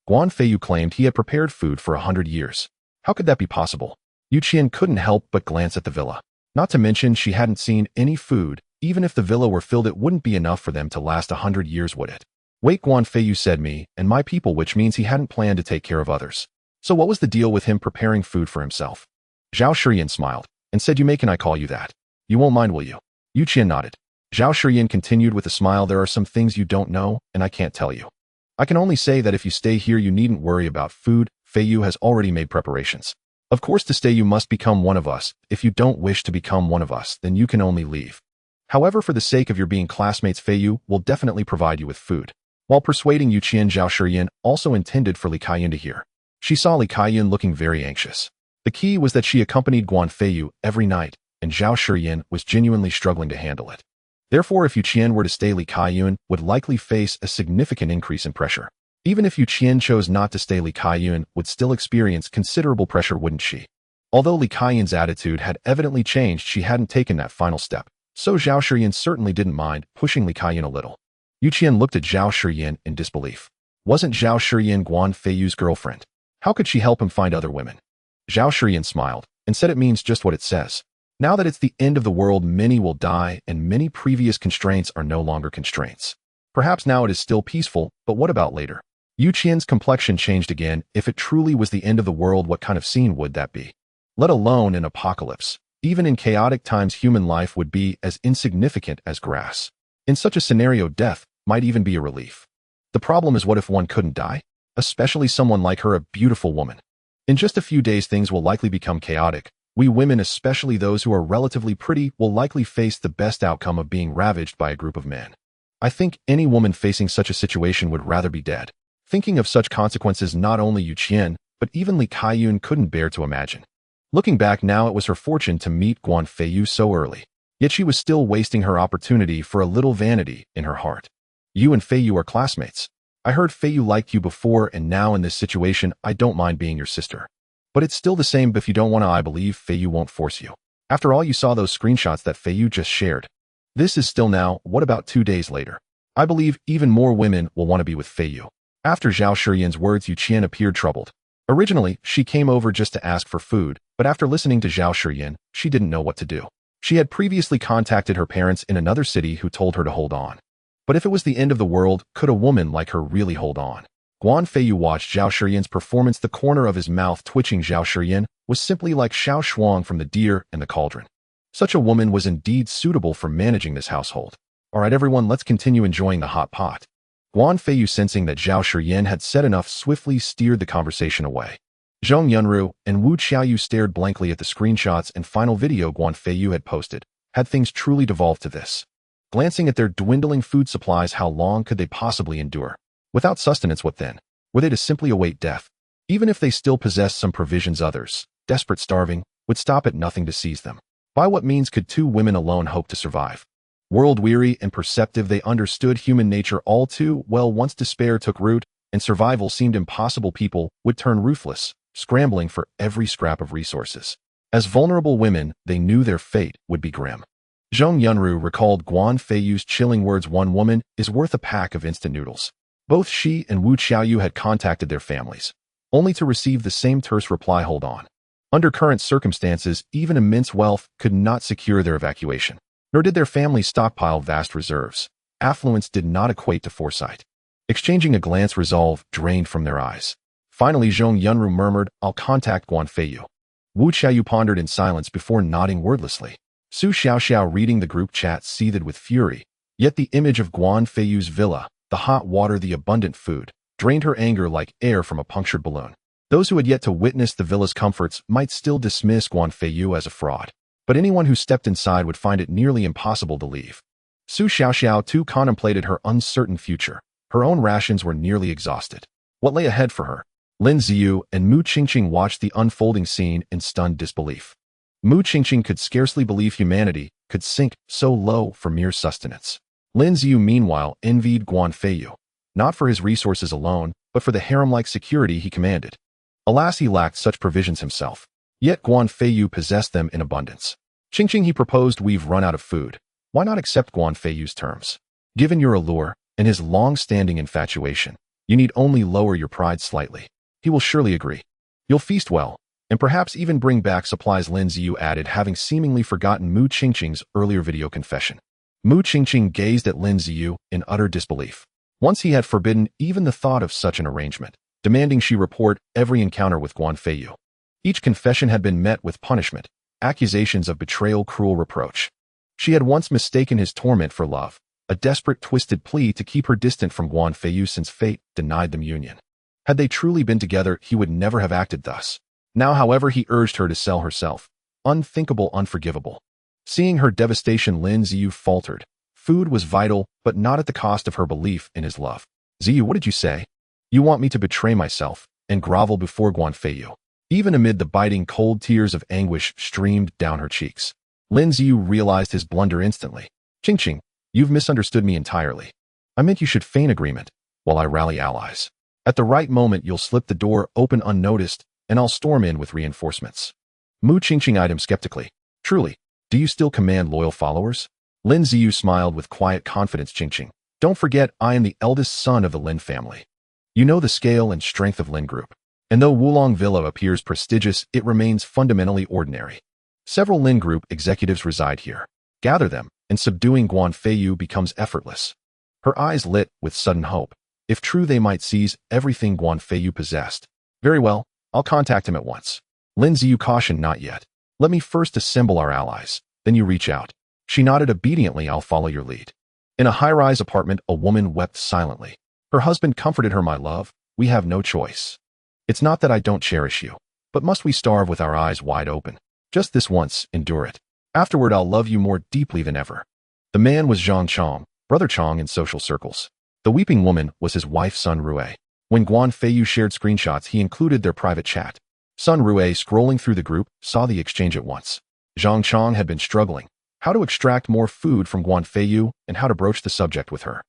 Speaker 1: Guan Feiyu claimed he had prepared food for 100 years. How could that be possible? Yu Qian couldn't help but glance at the villa. Not to mention, she hadn't seen any food. Even if the villa were filled, it wouldn't be enough for them to last 100 years, would it? Wait, Guan Feiyu said, "Me and my people," which means he hadn't planned to take care of others. So what was the deal with him preparing food for himself? Zhao Shiyan smiled and said, "You may, can I call you that? You won't mind, will you?" Yu Qian nodded. Zhao Shiyan continued with a smile, "There are some things you don't know, and I can't tell you. I can only say that if you stay here, you needn't worry about food. Feiyu has already made preparations. Of course, to stay you must become one of us. If you don't wish to become one of us, then you can only leave. However, for the sake of your being classmates, Feiyu will definitely provide you with food." While persuading Yu Qian, Zhao Shiyan also intended for Li Kaiyun to hear. She saw Li Kaiyun looking very anxious. The key was that she accompanied Guan Feiyu every night, and Zhao Shiyan was genuinely struggling to handle it. Therefore, if Yu Qian were to stay, Li Kaiyun would likely face a significant increase in pressure. Even if Yu Qian chose not to stay, Li Kaiyun would still experience considerable pressure, wouldn't she? Although Li Kaiyun's attitude had evidently changed, she hadn't taken that final step. So Zhao Shiyan certainly didn't mind pushing Li Kaiyun a little. Yu Qian looked at Zhao Shiyan in disbelief. Wasn't Zhao Shiyan Guan Feiyu's girlfriend? How could she help him find other women? Zhao Shiyan smiled and said, "It means just what it says. Now that it's the end of the world, many will die, and many previous constraints are no longer constraints. Perhaps now it is still peaceful, but what about later?" Yu Qian's complexion changed again. If it truly was the end of the world, what kind of scene would that be? Let alone an apocalypse. Even in chaotic times, human life would be as insignificant as grass. In such a scenario, death might even be a relief. The problem is, what if one couldn't die? Especially someone like her, a beautiful woman. In just a few days, things will likely become chaotic. We women, especially those who are relatively pretty, will likely face the best outcome of being ravaged by a group of men. I think any woman facing such a situation would rather be dead. Thinking of such consequences not only Yu Qian, but even Li Kaiyun couldn't bear to imagine. Looking back now, it was her fortune to meet Guan Feiyu so early. Yet she was still wasting her opportunity for a little vanity in her heart. You and Feiyu are classmates. I heard Feiyu liked you before, and now in this situation, I don't mind being your sister. But it's still the same if you don't want to. I believe Feiyu won't force you. After all, you saw those screenshots that Feiyu just shared. This is still now. What about 2 days later? I believe even more women will want to be with Feiyu. After Zhao Shiyan's words, Yu Qian appeared troubled. Originally, she came over just to ask for food, but after listening to Zhao Shiyan, she didn't know what to do. She had previously contacted her parents in another city who told her to hold on. But if it was the end of the world, could a woman like her really hold on? Guan Feiyu watched Zhao Shiyan's performance. The corner of his mouth twitching. Zhao Shiyan was simply like Xiao Shuang from The Deer and the Cauldron. Such a woman was indeed suitable for managing this household. Alright everyone, let's continue enjoying the hot pot. Guan Feiyu, sensing that Zhao Shiyan had said enough, swiftly steered the conversation away. Zhong Yunru and Wu Qiaoyu stared blankly at the screenshots and final video Guan Feiyu had posted. Had things truly devolved to this? Glancing at their dwindling food supplies, how long could they possibly endure? Without sustenance, what then? Were they to simply await death? Even if they still possessed some provisions, others, desperate, starving, would stop at nothing to seize them. By what means could 2 women alone hope to survive? World-weary and perceptive, they understood human nature all too well. Once despair took root and survival seemed impossible, people would turn ruthless, scrambling for every scrap of resources. As vulnerable women, they knew their fate would be grim. Zhong Yunru recalled Guan Feiyu's chilling words, "One woman is worth a pack of instant noodles." Both she and Wu Qiaoyu had contacted their families, only to receive the same terse reply, "Hold on." Under current circumstances, even immense wealth could not secure their evacuation, nor did their families stockpile vast reserves. Affluence did not equate to foresight. Exchanging a glance, resolve drained from their eyes. Finally, Zhong Yunru murmured, "I'll contact Guan Feiyu." Wu Qiaoyu pondered in silence before nodding wordlessly. Su Xiaoxiao, reading the group chat, seethed with fury. Yet the image of Guan Feiyu's villa, the hot water, the abundant food, drained her anger like air from a punctured balloon. Those who had yet to witness the villa's comforts might still dismiss Guan Feiyu as a fraud, but anyone who stepped inside would find it nearly impossible to leave. Su Xiaoxiao too contemplated her uncertain future. Her own rations were nearly exhausted. What lay ahead for her? Lin Ziyu and Mu Qingqing watched the unfolding scene in stunned disbelief. Mu Qingqing could scarcely believe humanity could sink so low for mere sustenance. Lin Ziyu, meanwhile, envied Guan Feiyu, not for his resources alone, but for the harem-like security he commanded. Alas, he lacked such provisions himself. Yet Guan Feiyu possessed them in abundance. Qingqing, he proposed, "We've run out of food. Why not accept Guan Feiyu's terms? Given your allure and his long-standing infatuation, you need only lower your pride slightly. He will surely agree. You'll feast well, and perhaps even bring back supplies," Lin Ziyu added, having seemingly forgotten Mu Qingqing's earlier video confession. Mu Qingqing gazed at Lin Ziyu in utter disbelief. Once he had forbidden even the thought of such an arrangement, demanding she report every encounter with Guan Feiyu. Each confession had been met with punishment, accusations of betrayal, cruel reproach. She had once mistaken his torment for love, a desperate, twisted plea to keep her distant from Guan Feiyu since fate denied them union. Had they truly been together, he would never have acted thus. Now, however, he urged her to sell herself. Unthinkable, unforgivable. Seeing her devastation, Lin Ziyu faltered. Food was vital, but not at the cost of her belief in his love. "Ziyu, what did you say? You want me to betray myself and grovel before Guan Feiyu?" Even amid the biting cold, tears of anguish streamed down her cheeks. Lin Ziyu realized his blunder instantly. "Qingqing, you've misunderstood me entirely. I meant you should feign agreement, while I rally allies. At the right moment, you'll slip the door open unnoticed, and I'll storm in with reinforcements." Mu Qingqing eyed him skeptically. "Truly, do you still command loyal followers?" Lin Ziyu smiled with quiet confidence. "Qingqing, don't forget I am the eldest son of the Lin family. You know the scale and strength of Lin Group. And though Wulong Villa appears prestigious, it remains fundamentally ordinary. Several Lin Group executives reside here. Gather them, and subduing Guan Feiyu becomes effortless." Her eyes lit with sudden hope. If true, they might seize everything Guan Feiyu possessed. "Very well, I'll contact him at once." Lin Ziyu cautioned, "Not yet. Let me first assemble our allies, then you reach out." She nodded obediently. "I'll follow your lead." In a high-rise apartment, a woman wept silently. Her husband comforted her. "My love, we have no choice. It's not that I don't cherish you, but must we starve with our eyes wide open? Just this once, endure it. Afterward, I'll love you more deeply than ever." The man was Zhang Chong, brother Chong in social circles. The weeping woman was his wife Sun Rue. When Guan Feiyu shared screenshots, he included their private chat. Sun Rue, scrolling through the group, saw the exchange at once. Zhang Chong had been struggling. How to extract more food from Guan Feiyu and how to broach the subject with her.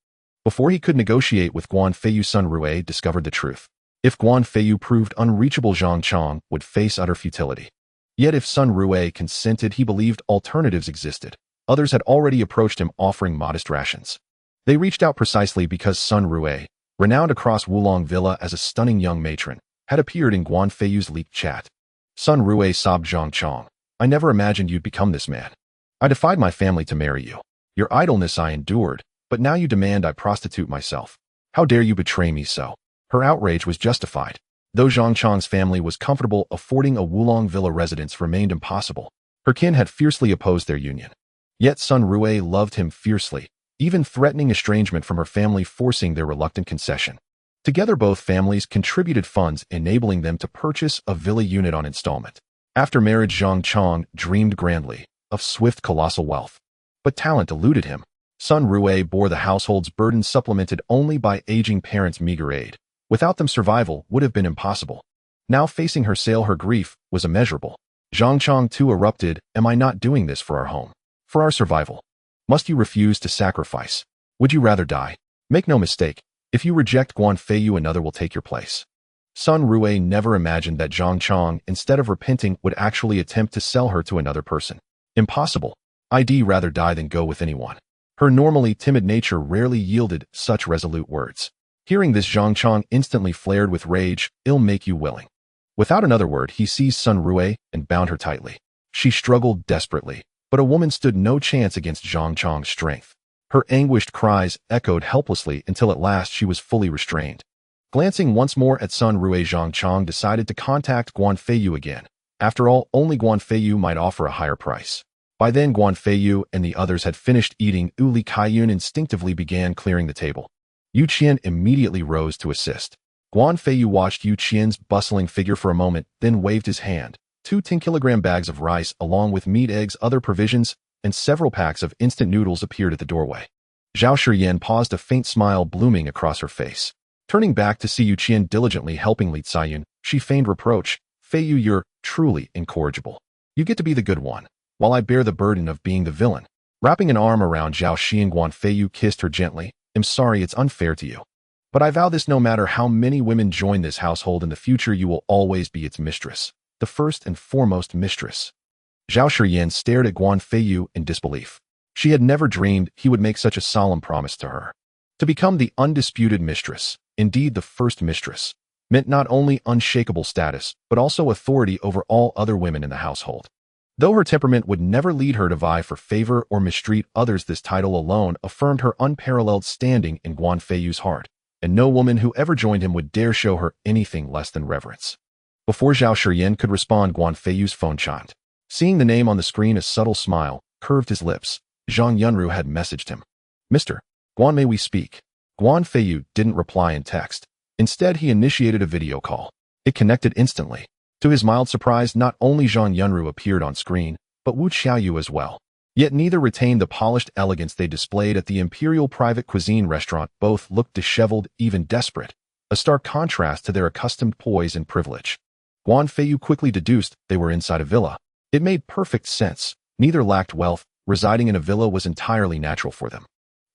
Speaker 1: Before he could negotiate with Guan Feiyu, Sun Rue discovered the truth. If Guan Feiyu proved unreachable, Zhang Chong would face utter futility. Yet if Sun Rue consented, he believed alternatives existed. Others had already approached him offering modest rations. They reached out precisely because Sun Rue, renowned across Wulong Villa as a stunning young matron, had appeared in Guan Feiyu's leaked chat. Sun Rue sobbed, Zhang Chong, I never imagined you'd become this man. I defied my family to marry you. Your idleness I endured, but now you demand I prostitute myself. How dare you betray me so? Her outrage was justified. Though Zhang Chong's family was comfortable, affording a Wulong Villa residence remained impossible. Her kin had fiercely opposed their union. Yet Sun Rue loved him fiercely, even threatening estrangement from her family, forcing their reluctant concession. Together both families contributed funds, enabling them to purchase a villa unit on installment. After marriage, Zhang Chong dreamed grandly of swift colossal wealth. But talent eluded him. Sun Rue bore the household's burden, supplemented only by aging parents' meager aid. Without them, survival would have been impossible. Now facing her sale, her grief was immeasurable. Zhang Chong too erupted, am I not doing this for our home? For our survival? Must you refuse to sacrifice? Would you rather die? Make no mistake, if you reject Guan Feiyu, another will take your place. Sun Rue never imagined that Zhang Chong, instead of repenting, would actually attempt to sell her to another person. Impossible. I'd rather die than go with anyone. Her normally timid nature rarely yielded such resolute words. Hearing this, Zhang Chong instantly flared with rage, I'll make you willing. Without another word, he seized Sun Rue and bound her tightly. She struggled desperately, but a woman stood no chance against Zhang Chong's strength. Her anguished cries echoed helplessly until at last she was fully restrained. Glancing once more at Sun Rue, Zhang Chong decided to contact Guan Feiyu again. After all, only Guan Feiyu might offer a higher price. By then, Guan Feiyu and the others had finished eating. Li Kaiyun instinctively began clearing the table. Yu Qian immediately rose to assist. Guan Feiyu watched Yu Qian's bustling figure for a moment, then waved his hand. 2 10-kilogram bags of rice, along with meat, eggs, other provisions, and several packs of instant noodles appeared at the doorway. Zhao Shiyan paused, a faint smile blooming across her face. Turning back to see Yu Qian diligently helping Li Ziyun, she feigned reproach. Feiyu, you're truly incorrigible. You get to be the good one, while I bear the burden of being the villain. Wrapping an arm around Zhao Shiyan, Guan Feiyu kissed her gently. I'm sorry it's unfair to you. But I vow this, no matter how many women join this household in the future, you will always be its mistress. The first and foremost mistress. Zhao Shiyan stared at Guan Feiyu in disbelief. She had never dreamed he would make such a solemn promise to her. To become the undisputed mistress, indeed the first mistress, meant not only unshakable status, but also authority over all other women in the household. Though her temperament would never lead her to vie for favor or mistreat others, this title alone affirmed her unparalleled standing in Guan Feiyu's heart, and no woman who ever joined him would dare show her anything less than reverence. Before Zhao Shiyan could respond, Guan Feiyu's phone chimed. Seeing the name on the screen, a subtle smile curved his lips. Zhang Yunru had messaged him. Mr. Guan, may we speak? Guan Feiyu didn't reply in text. Instead, he initiated a video call. It connected instantly. To his mild surprise, not only Zhang Yunru appeared on screen, but Wu Qiaoyu as well. Yet neither retained the polished elegance they displayed at the Imperial Private Cuisine restaurant. Both looked disheveled, even desperate, a stark contrast to their accustomed poise and privilege. Guan Feiyu quickly deduced they were inside a villa. It made perfect sense. Neither lacked wealth. Residing in a villa was entirely natural for them.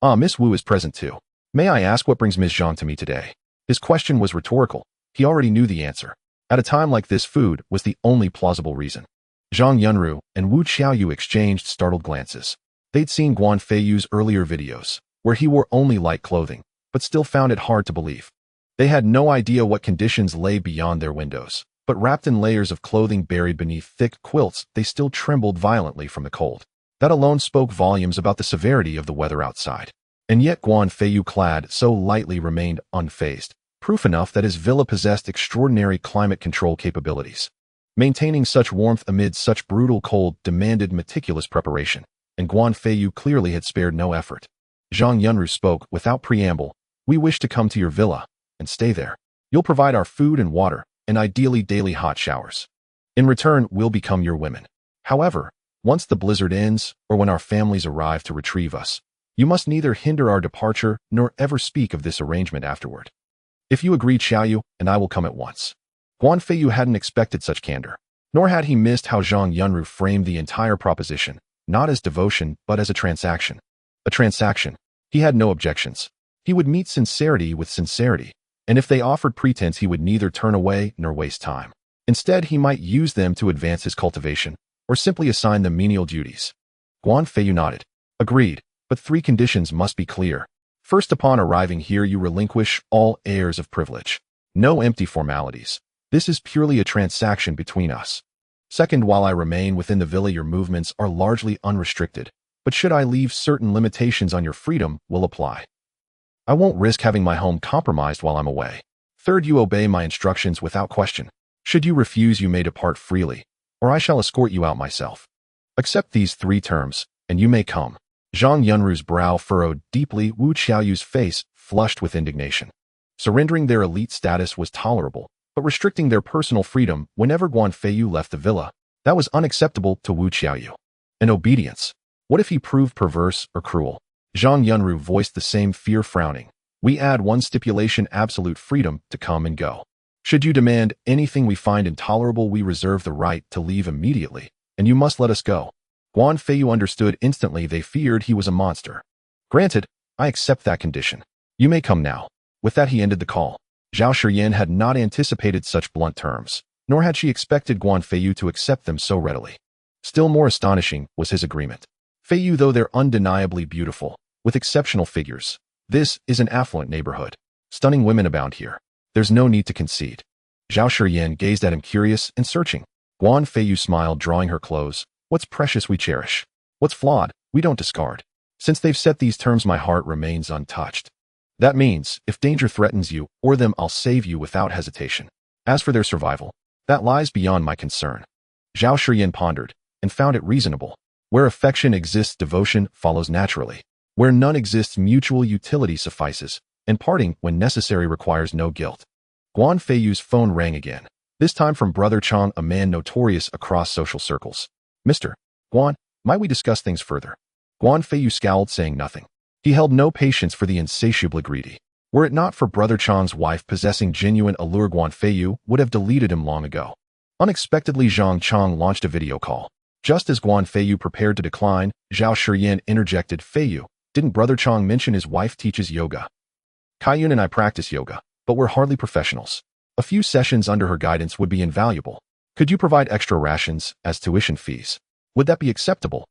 Speaker 1: Ah, Miss Wu is present too. May I ask what brings Ms. Zhang to me today? His question was rhetorical. He already knew the answer. At a time like this, food was the only plausible reason. Zhang Yunru and Wu Qiaoyu exchanged startled glances. They'd seen Guan Feiyu's earlier videos, where he wore only light clothing, but still found it hard to believe. They had no idea what conditions lay beyond their windows, but wrapped in layers of clothing buried beneath thick quilts, they still trembled violently from the cold. That alone spoke volumes about the severity of the weather outside. And yet Guan Feiyu, clad so lightly, remained unfazed. Proof enough that his villa possessed extraordinary climate control capabilities. Maintaining such warmth amid such brutal cold demanded meticulous preparation, and Guan Feiyu clearly had spared no effort. Zhang Yunru spoke without preamble. We wish to come to your villa and stay there. You'll provide our food and water, and ideally daily hot showers. In return, we'll become your women. However, once the blizzard ends, or when our families arrive to retrieve us, You must neither hinder our departure nor ever speak of this arrangement afterward. If you agree, Xiaoyu, and I will come at once. Guan Feiyu hadn't expected such candor, nor had he missed how Zhang Yunru framed the entire proposition, not as devotion but as a transaction. A transaction. He had no objections. He would meet sincerity with sincerity, and if they offered pretense he would neither turn away nor waste time. Instead, he might use them to advance his cultivation, or simply assign them menial duties. Guan Feiyu nodded. Agreed, but 3 conditions must be clear. First, upon arriving here you relinquish all airs of privilege. No empty formalities. This is purely a transaction between us. Second, while I remain within the villa your movements are largely unrestricted, but should I leave, certain limitations on your freedom will apply. I won't risk having my home compromised while I'm away. Third, you obey my instructions without question. Should you refuse, you may depart freely, or I shall escort you out myself. Accept these 3 terms, and you may come. Zhang Yunru's brow furrowed deeply. Wu Qiaoyu's face flushed with indignation. Surrendering their elite status was tolerable, but restricting their personal freedom whenever Guan Feiyu left the villa, that was unacceptable to Wu Qiaoyu. And obedience. What if he proved perverse or cruel? Zhang Yunru voiced the same fear, frowning. We add 1 stipulation: absolute freedom to come and go. Should you demand anything we find intolerable, we reserve the right to leave immediately, and you must let us go. Guan Feiyu understood instantly. They feared he was a monster. Granted, I accept that condition. You may come now. With that he ended the call. Zhao Shiyan had not anticipated such blunt terms, nor had she expected Guan Feiyu to accept them so readily. Still more astonishing was his agreement. Feiyu, though they're undeniably beautiful, with exceptional figures, this is an affluent neighborhood. Stunning women abound here. There's no need to concede. Zhao Shiyan gazed at him, curious and searching. Guan Feiyu smiled, drawing her close. What's precious we cherish. What's flawed, we don't discard. Since they've set these terms, my heart remains untouched. That means, if danger threatens you or them, I'll save you without hesitation. As for their survival, that lies beyond my concern. Zhao Shiyan pondered, and found it reasonable. Where affection exists, devotion follows naturally. Where none exists, mutual utility suffices, and parting, when necessary, requires no guilt. Guan Feiyu's phone rang again, this time from Brother Chang, a man notorious across social circles. Mr. Guan, might we discuss things further? Guan Feiyu scowled, saying nothing. He held no patience for the insatiably greedy. Were it not for Brother Chang's wife possessing genuine allure, Guan Feiyu would have deleted him long ago. Unexpectedly, Zhang Chang launched a video call. Just as Guan Feiyu prepared to decline, Zhao Shiyan interjected, Feiyu, didn't Brother Chang mention his wife teaches yoga? Kaiyun and I practice yoga, but we're hardly professionals. A few sessions under her guidance would be invaluable. Could you provide extra rations as tuition fees? Would that be acceptable?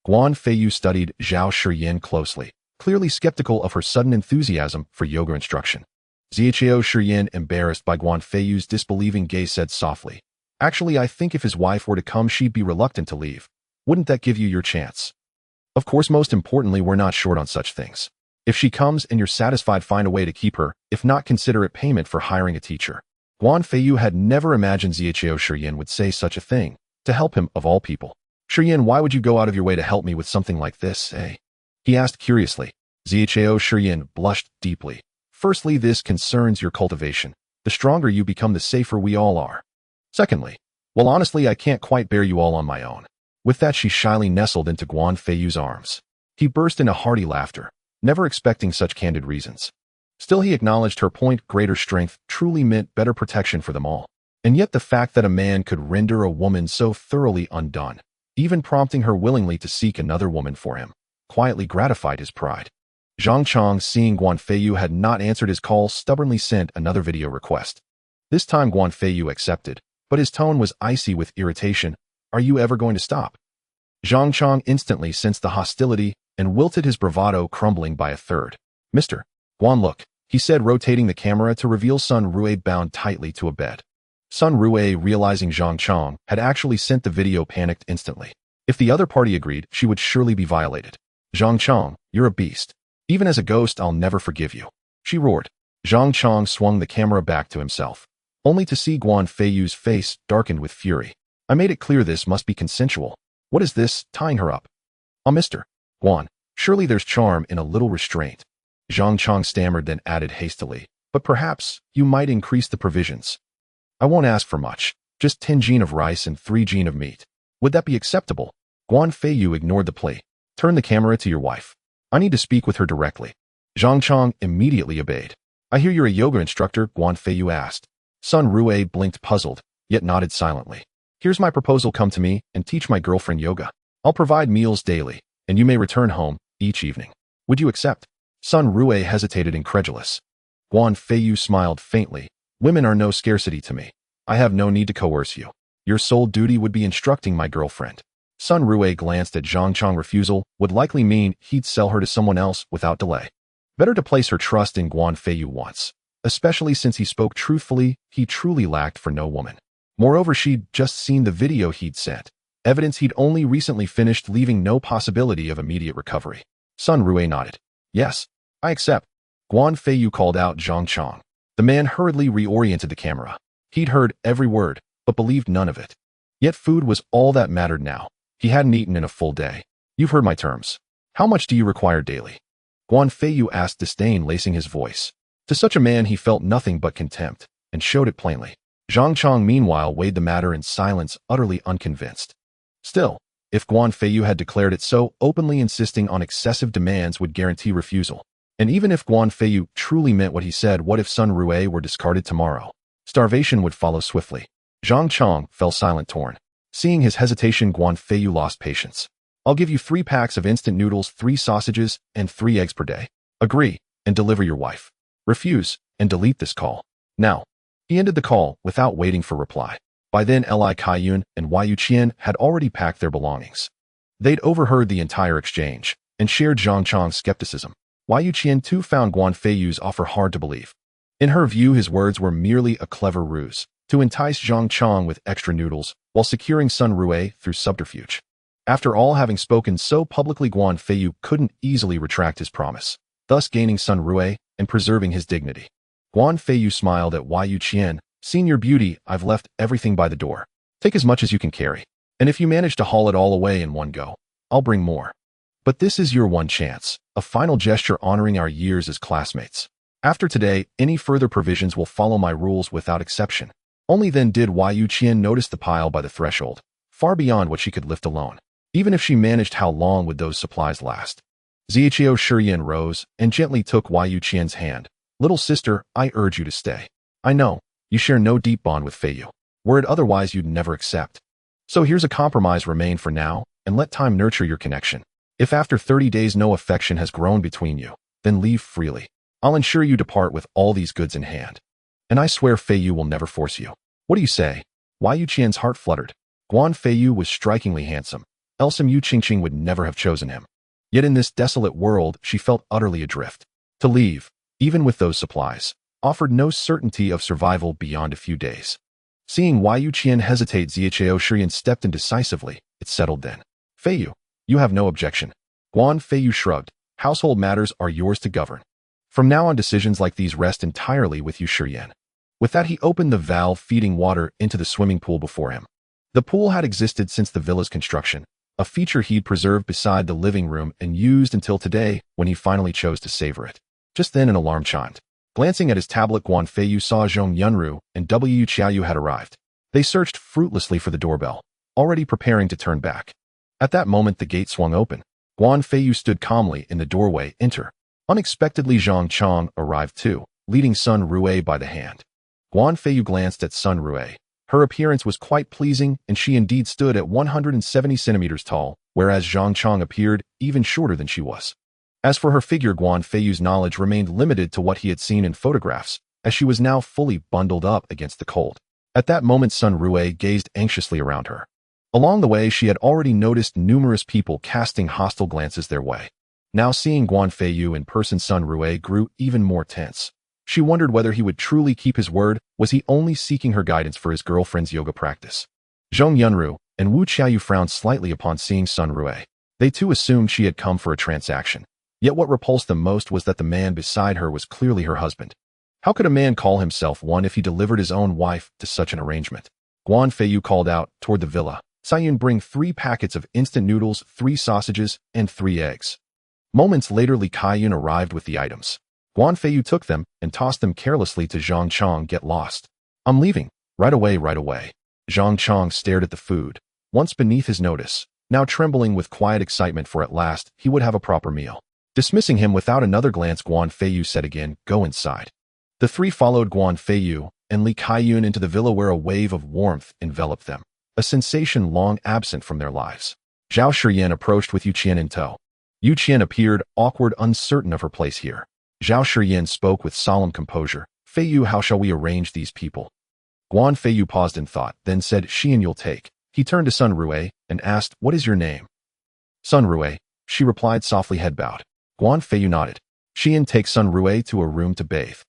Speaker 1: Guan Feiyu studied Zhao Shiyan closely, clearly skeptical of her sudden enthusiasm for yoga instruction. Zhao Shiyan, embarrassed by Guan Feiyu's disbelieving gaze, said softly, Actually, I think if his wife were to come, she'd be reluctant to leave. Wouldn't that give you your chance? Of course, most importantly, we're not short on such things. If she comes and you're satisfied, find a way to keep her, if not, consider it payment for hiring a teacher. Guan Feiyu had never imagined Zhao Shiyan would say such a thing, to help him of all people. Shiyan, why would you go out of your way to help me with something like this, eh? He asked curiously. Zhao Shiyan blushed deeply. Firstly, this concerns your cultivation. The stronger you become, the safer we all are. Secondly, well, honestly, I can't quite bear you all on my own. With that, she shyly nestled into Guan Feiyu's arms. He burst into hearty laughter, never expecting such candid reasons. Still, he acknowledged her point. Greater strength truly meant better protection for them all. And yet the fact that a man could render a woman so thoroughly undone, even prompting her willingly to seek another woman for him, quietly gratified his pride. Zhang Chang, seeing Guan Feiyu had not answered his call, stubbornly sent another video request. This time Guan Feiyu accepted, but his tone was icy with irritation. Are you ever going to stop? Zhang Chang instantly sensed the hostility and wilted, his bravado crumbling by a third. Mr. Guan, look, he said, rotating the camera to reveal Sun Rue bound tightly to a bed. Sun Rue, realizing Zhang Chang had actually sent the video, panicked instantly. If the other party agreed, she would surely be violated. Zhang Chang, you're a beast. Even as a ghost, I'll never forgive you, she roared. Zhang Chang swung the camera back to himself, only to see Guan Feiyu's face darkened with fury. I made it clear this must be consensual. What is this, tying her up? Mr. Guan, surely there's charm in a little restraint. Zhang Chang stammered, then added hastily, but perhaps you might increase the provisions. I won't ask for much, just 10 jin of rice and 3 jin of meat. Would that be acceptable? Guan Feiyu ignored the plea. Turn the camera to your wife. I need to speak with her directly. Zhang Chong immediately obeyed. I hear you're a yoga instructor, Guan Feiyu asked. Sun Rue blinked puzzled, yet nodded silently. Here's my proposal, come to me and teach my girlfriend yoga. I'll provide meals daily, and you may return home each evening. Would you accept? Sun Rue hesitated, incredulous. Guan Feiyu smiled faintly. Women are no scarcity to me. I have no need to coerce you. Your sole duty would be instructing my girlfriend. Sun Rue glanced at Zhang Chong's refusal would likely mean he'd sell her to someone else without delay. Better to place her trust in Guan Feiyu once, especially since he spoke truthfully. He truly lacked for no woman. Moreover, she'd just seen the video he'd sent, evidence he'd only recently finished, leaving no possibility of immediate recovery. Sun Rue nodded. Yes, I accept. Guan Feiyu called out Zhang Chong. The man hurriedly reoriented the camera. He'd heard every word, but believed none of it. Yet food was all that mattered now. He hadn't eaten in a full day. You've heard my terms. How much do you require daily? Guan Feiyu asked, disdain lacing his voice. To such a man he felt nothing but contempt, and showed it plainly. Zhang Chong meanwhile weighed the matter in silence, utterly unconvinced. Still, if Guan Feiyu had declared it so, openly insisting on excessive demands would guarantee refusal. And even if Guan Feiyu truly meant what he said, what if Sun Rue were discarded tomorrow? Starvation would follow swiftly. Zhang Chong fell silent, torn. Seeing his hesitation, Guan Feiyu lost patience. I'll give you 3 packs of instant noodles, 3 sausages, and 3 eggs per day. Agree, and deliver your wife. Refuse, and delete this call. Now. He ended the call without waiting for reply. By then, Li Kaiyun and Yu Qian had already packed their belongings. They'd overheard the entire exchange and shared Zhang Chong's skepticism. Yu Qian too found Guan Feiyu's offer hard to believe. In her view, his words were merely a clever ruse to entice Zhang Chong with extra noodles while securing Sun Rue through subterfuge. After all, having spoken so publicly, Guan Feiyu couldn't easily retract his promise, thus gaining Sun Rue and preserving his dignity. Guan Feiyu smiled at Yu Qian. Senior beauty, I've left everything by the door. Take as much as you can carry. And if you manage to haul it all away in one go, I'll bring more. But this is your one chance, a final gesture honoring our years as classmates. After today, any further provisions will follow my rules without exception. Only then did Yu Qian notice the pile by the threshold, far beyond what she could lift alone. Even if she managed, how long would those supplies last? Zhiqiao Shiyan rose and gently took Yu Qian's hand. Little sister, I urge you to stay. I know, you share no deep bond with Feiyu. Were it otherwise, you'd never accept. So here's a compromise: remain for now, and let time nurture your connection. If after 30 days no affection has grown between you, then leave freely. I'll ensure you depart with all these goods in hand. And I swear Feiyu will never force you. What do you say? Yu Qian's heart fluttered. Guan Feiyu was strikingly handsome, else Mu Qingqing would never have chosen him. Yet in this desolate world, she felt utterly adrift. To leave, even with those supplies, offered no certainty of survival beyond a few days. Seeing Yu Qian hesitate, Zhiqiao Shiyan stepped in decisively. It settled then. Feiyu, you have no objection. Guan Feiyu shrugged. Household matters are yours to govern. From now on, decisions like these rest entirely with you, Shiyan. With that, he opened the valve feeding water into the swimming pool before him. The pool had existed since the villa's construction, a feature he'd preserved beside the living room and used until today when he finally chose to savor it. Just then an alarm chimed. Glancing at his tablet, Guan Feiyu saw Zhong Yunru and Wu Qiaoyu had arrived. They searched fruitlessly for the doorbell, already preparing to turn back. At that moment, the gate swung open. Guan Feiyu stood calmly in the doorway. Enter. Unexpectedly, Zhang Chong arrived too, leading Sun Rue by the hand. Guan Feiyu glanced at Sun Rue. Her appearance was quite pleasing, and she indeed stood at 170 centimeters tall, whereas Zhang Chong appeared even shorter than she was. As for her figure, Guan Feiyu's knowledge remained limited to what he had seen in photographs, as she was now fully bundled up against the cold. At that moment, Sun Rue gazed anxiously around her. Along the way, she had already noticed numerous people casting hostile glances their way. Now seeing Guan Feiyu in person, Sun Rue grew even more tense. She wondered whether he would truly keep his word. Was he only seeking her guidance for his girlfriend's yoga practice? Zhong Yunru and Wu Qiaoyu frowned slightly upon seeing Sun Rue. They too assumed she had come for a transaction. Yet what repulsed them most was that the man beside her was clearly her husband. How could a man call himself one if he delivered his own wife to such an arrangement? Guan Feiyu called out toward the villa. Sayun, bring 3 packets of instant noodles, 3 sausages, and 3 eggs. Moments later, Li Kaiyun arrived with the items. Guan Feiyu took them and tossed them carelessly to Zhang Chong. Get lost. I'm leaving. Right away, right away. Zhang Chong stared at the food, once beneath his notice, now trembling with quiet excitement, for at last he would have a proper meal. Dismissing him without another glance, Guan Feiyu said again, "Go inside." The three followed Guan Feiyu and Li Kaiyun into the villa where a wave of warmth enveloped them, a sensation long absent from their lives. Zhao Shiyan approached with Yu Qian in tow. Yu Qian appeared awkward, uncertain of her place here. Zhao Shiyan spoke with solemn composure. "Feiyu, how shall we arrange these people?" Guan Feiyu paused in thought, then said, "Xian, you'll take." He turned to Sun Rue and asked, "What is your name?" "Sun Rue," she replied softly, head bowed. Guan Feiyu nodded. "Xian, take Sun Rue to a room to bathe.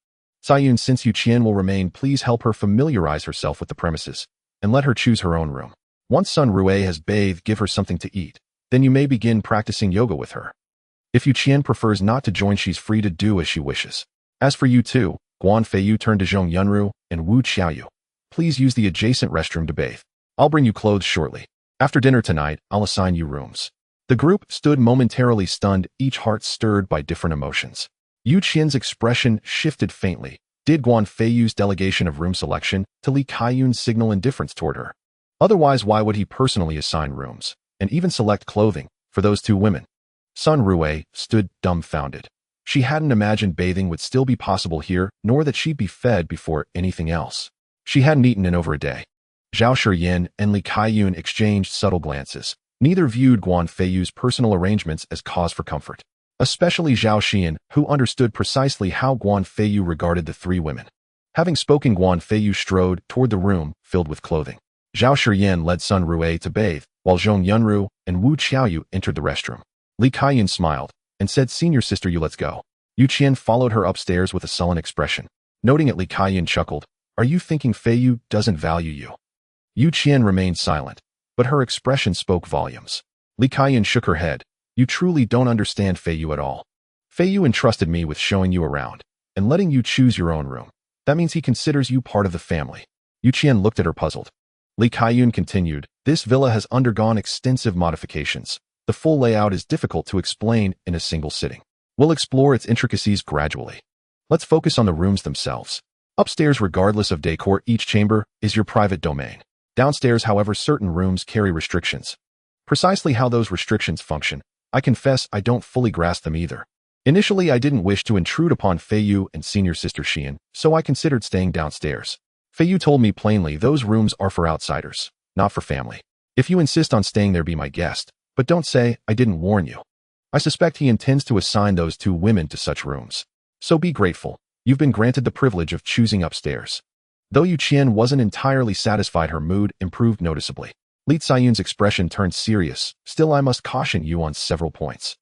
Speaker 1: Sayun, since Yu Qian will remain, please help her familiarize herself with the premises, and let her choose her own room. Once Sun Rue has bathed, give her something to eat. Then you may begin practicing yoga with her. If Yu Qian prefers not to join, she's free to do as she wishes. As for you two," Guan Feiyu turned to Zhong Yunru and Wu Xiaoyu, "please use the adjacent restroom to bathe. I'll bring you clothes shortly. After dinner tonight, I'll assign you rooms." The group stood momentarily stunned, each heart stirred by different emotions. Yu Qian's expression shifted faintly. Did Guan Feiyu's delegation of room selection to Li Kaiyun signal indifference toward her? Otherwise, why would he personally assign rooms, and even select clothing, for those two women? Sun Rue stood dumbfounded. She hadn't imagined bathing would still be possible here, nor that she'd be fed before anything else. She hadn't eaten in over a day. Zhao Shiyan and Li Kaiyun exchanged subtle glances. Neither viewed Guan Feiyu's personal arrangements as cause for comfort. Especially Zhao Xian, who understood precisely how Guan Feiyu regarded the three women. Having spoken, Guan Feiyu strode toward the room filled with clothing. Zhao Shiyan led Sun Rue to bathe, while Zhong Yunru and Wu Xiaoyu entered the restroom. Li Kaiyun smiled and said, "Senior sister, you let's go." Yu Qian followed her upstairs with a sullen expression. Noting it, Li Kaiyun chuckled, "Are you thinking Feiyu doesn't value you?" Yu Qian remained silent, but her expression spoke volumes. Li Kaiyun shook her head. "You truly don't understand Feiyu at all. Feiyu entrusted me with showing you around and letting you choose your own room. That means he considers you part of the family." Yu Qian looked at her puzzled. Li Kaiyun continued, "This villa has undergone extensive modifications. The full layout is difficult to explain in a single sitting. We'll explore its intricacies gradually. Let's focus on the rooms themselves. Upstairs, regardless of decor, each chamber is your private domain. Downstairs, however, certain rooms carry restrictions. Precisely how those restrictions function, I confess I don't fully grasp them either. Initially, I didn't wish to intrude upon Feiyu and senior sister Xian, so I considered staying downstairs. Feiyu told me plainly those rooms are for outsiders, not for family. If you insist on staying there, be my guest, but don't say I didn't warn you. I suspect he intends to assign those two women to such rooms. So be grateful. You've been granted the privilege of choosing upstairs." Though Yu Qian wasn't entirely satisfied, her mood improved noticeably. Li Ziyun's expression turned serious. "Still, I must caution you on several points.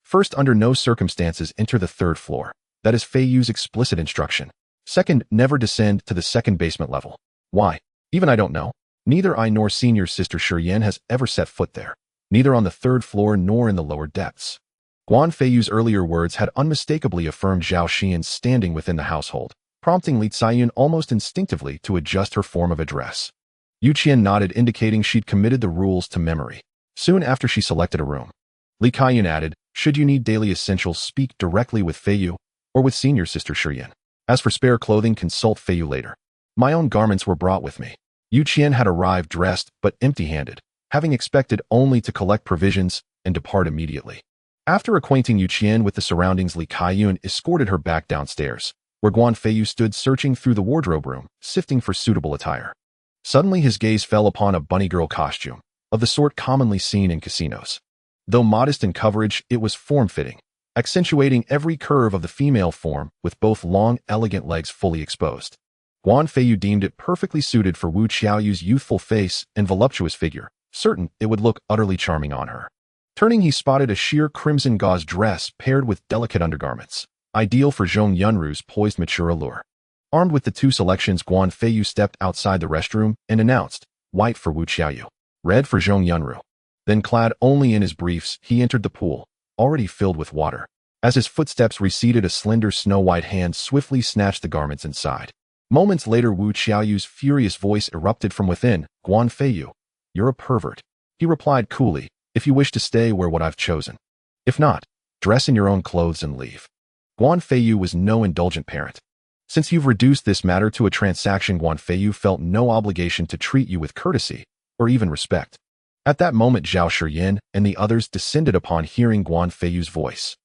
Speaker 1: First, under no circumstances enter the third floor. That is Feiyu's explicit instruction. Second, never descend to the second basement level. Why? Even I don't know. Neither I nor senior sister Shiyan has ever set foot there, neither on the third floor nor in the lower depths." Guan Feiyu's earlier words had unmistakably affirmed Zhao Xian's standing within the household, prompting Li Ziyun almost instinctively to adjust her form of address. Yu Qian nodded, indicating she'd committed the rules to memory. Soon after, she selected a room. Li Kaiyun added, "Should you need daily essentials, speak directly with Feiyu or with senior sister Shiyan. As for spare clothing, consult Feiyu later. My own garments were brought with me." Yu Qian had arrived dressed but empty-handed, having expected only to collect provisions and depart immediately. After acquainting Yu Qian with the surroundings, Li Kaiyun escorted her back downstairs, where Guan Feiyu stood searching through the wardrobe room, sifting for suitable attire. Suddenly his gaze fell upon a bunny girl costume, of the sort commonly seen in casinos. Though modest in coverage, it was form-fitting, accentuating every curve of the female form with both long, elegant legs fully exposed. Guan Feiyu deemed it perfectly suited for Wu Qiaoyu's youthful face and voluptuous figure, certain it would look utterly charming on her. Turning, he spotted a sheer crimson gauze dress paired with delicate undergarments, ideal for Zhong Yunru's poised mature allure. Armed with the two selections, Guan Feiyu stepped outside the restroom and announced, "White for Wu Qiaoyu, red for Zhong Yunru." Then, clad only in his briefs, he entered the pool, already filled with water. As his footsteps receded, a slender snow-white hand swiftly snatched the garments inside. Moments later, Wu Qiaoyu's furious voice erupted from within. "Guan Feiyu, you're a pervert." He replied coolly, "If you wish to stay, wear what I've chosen. If not, dress in your own clothes and leave." Guan Feiyu was no indulgent parent. "Since you've reduced this matter to a transaction," Guan Feiyu felt no obligation to treat you with courtesy or even respect. At that moment, Zhao Shiyan and the others descended upon hearing Guan Feiyu's voice.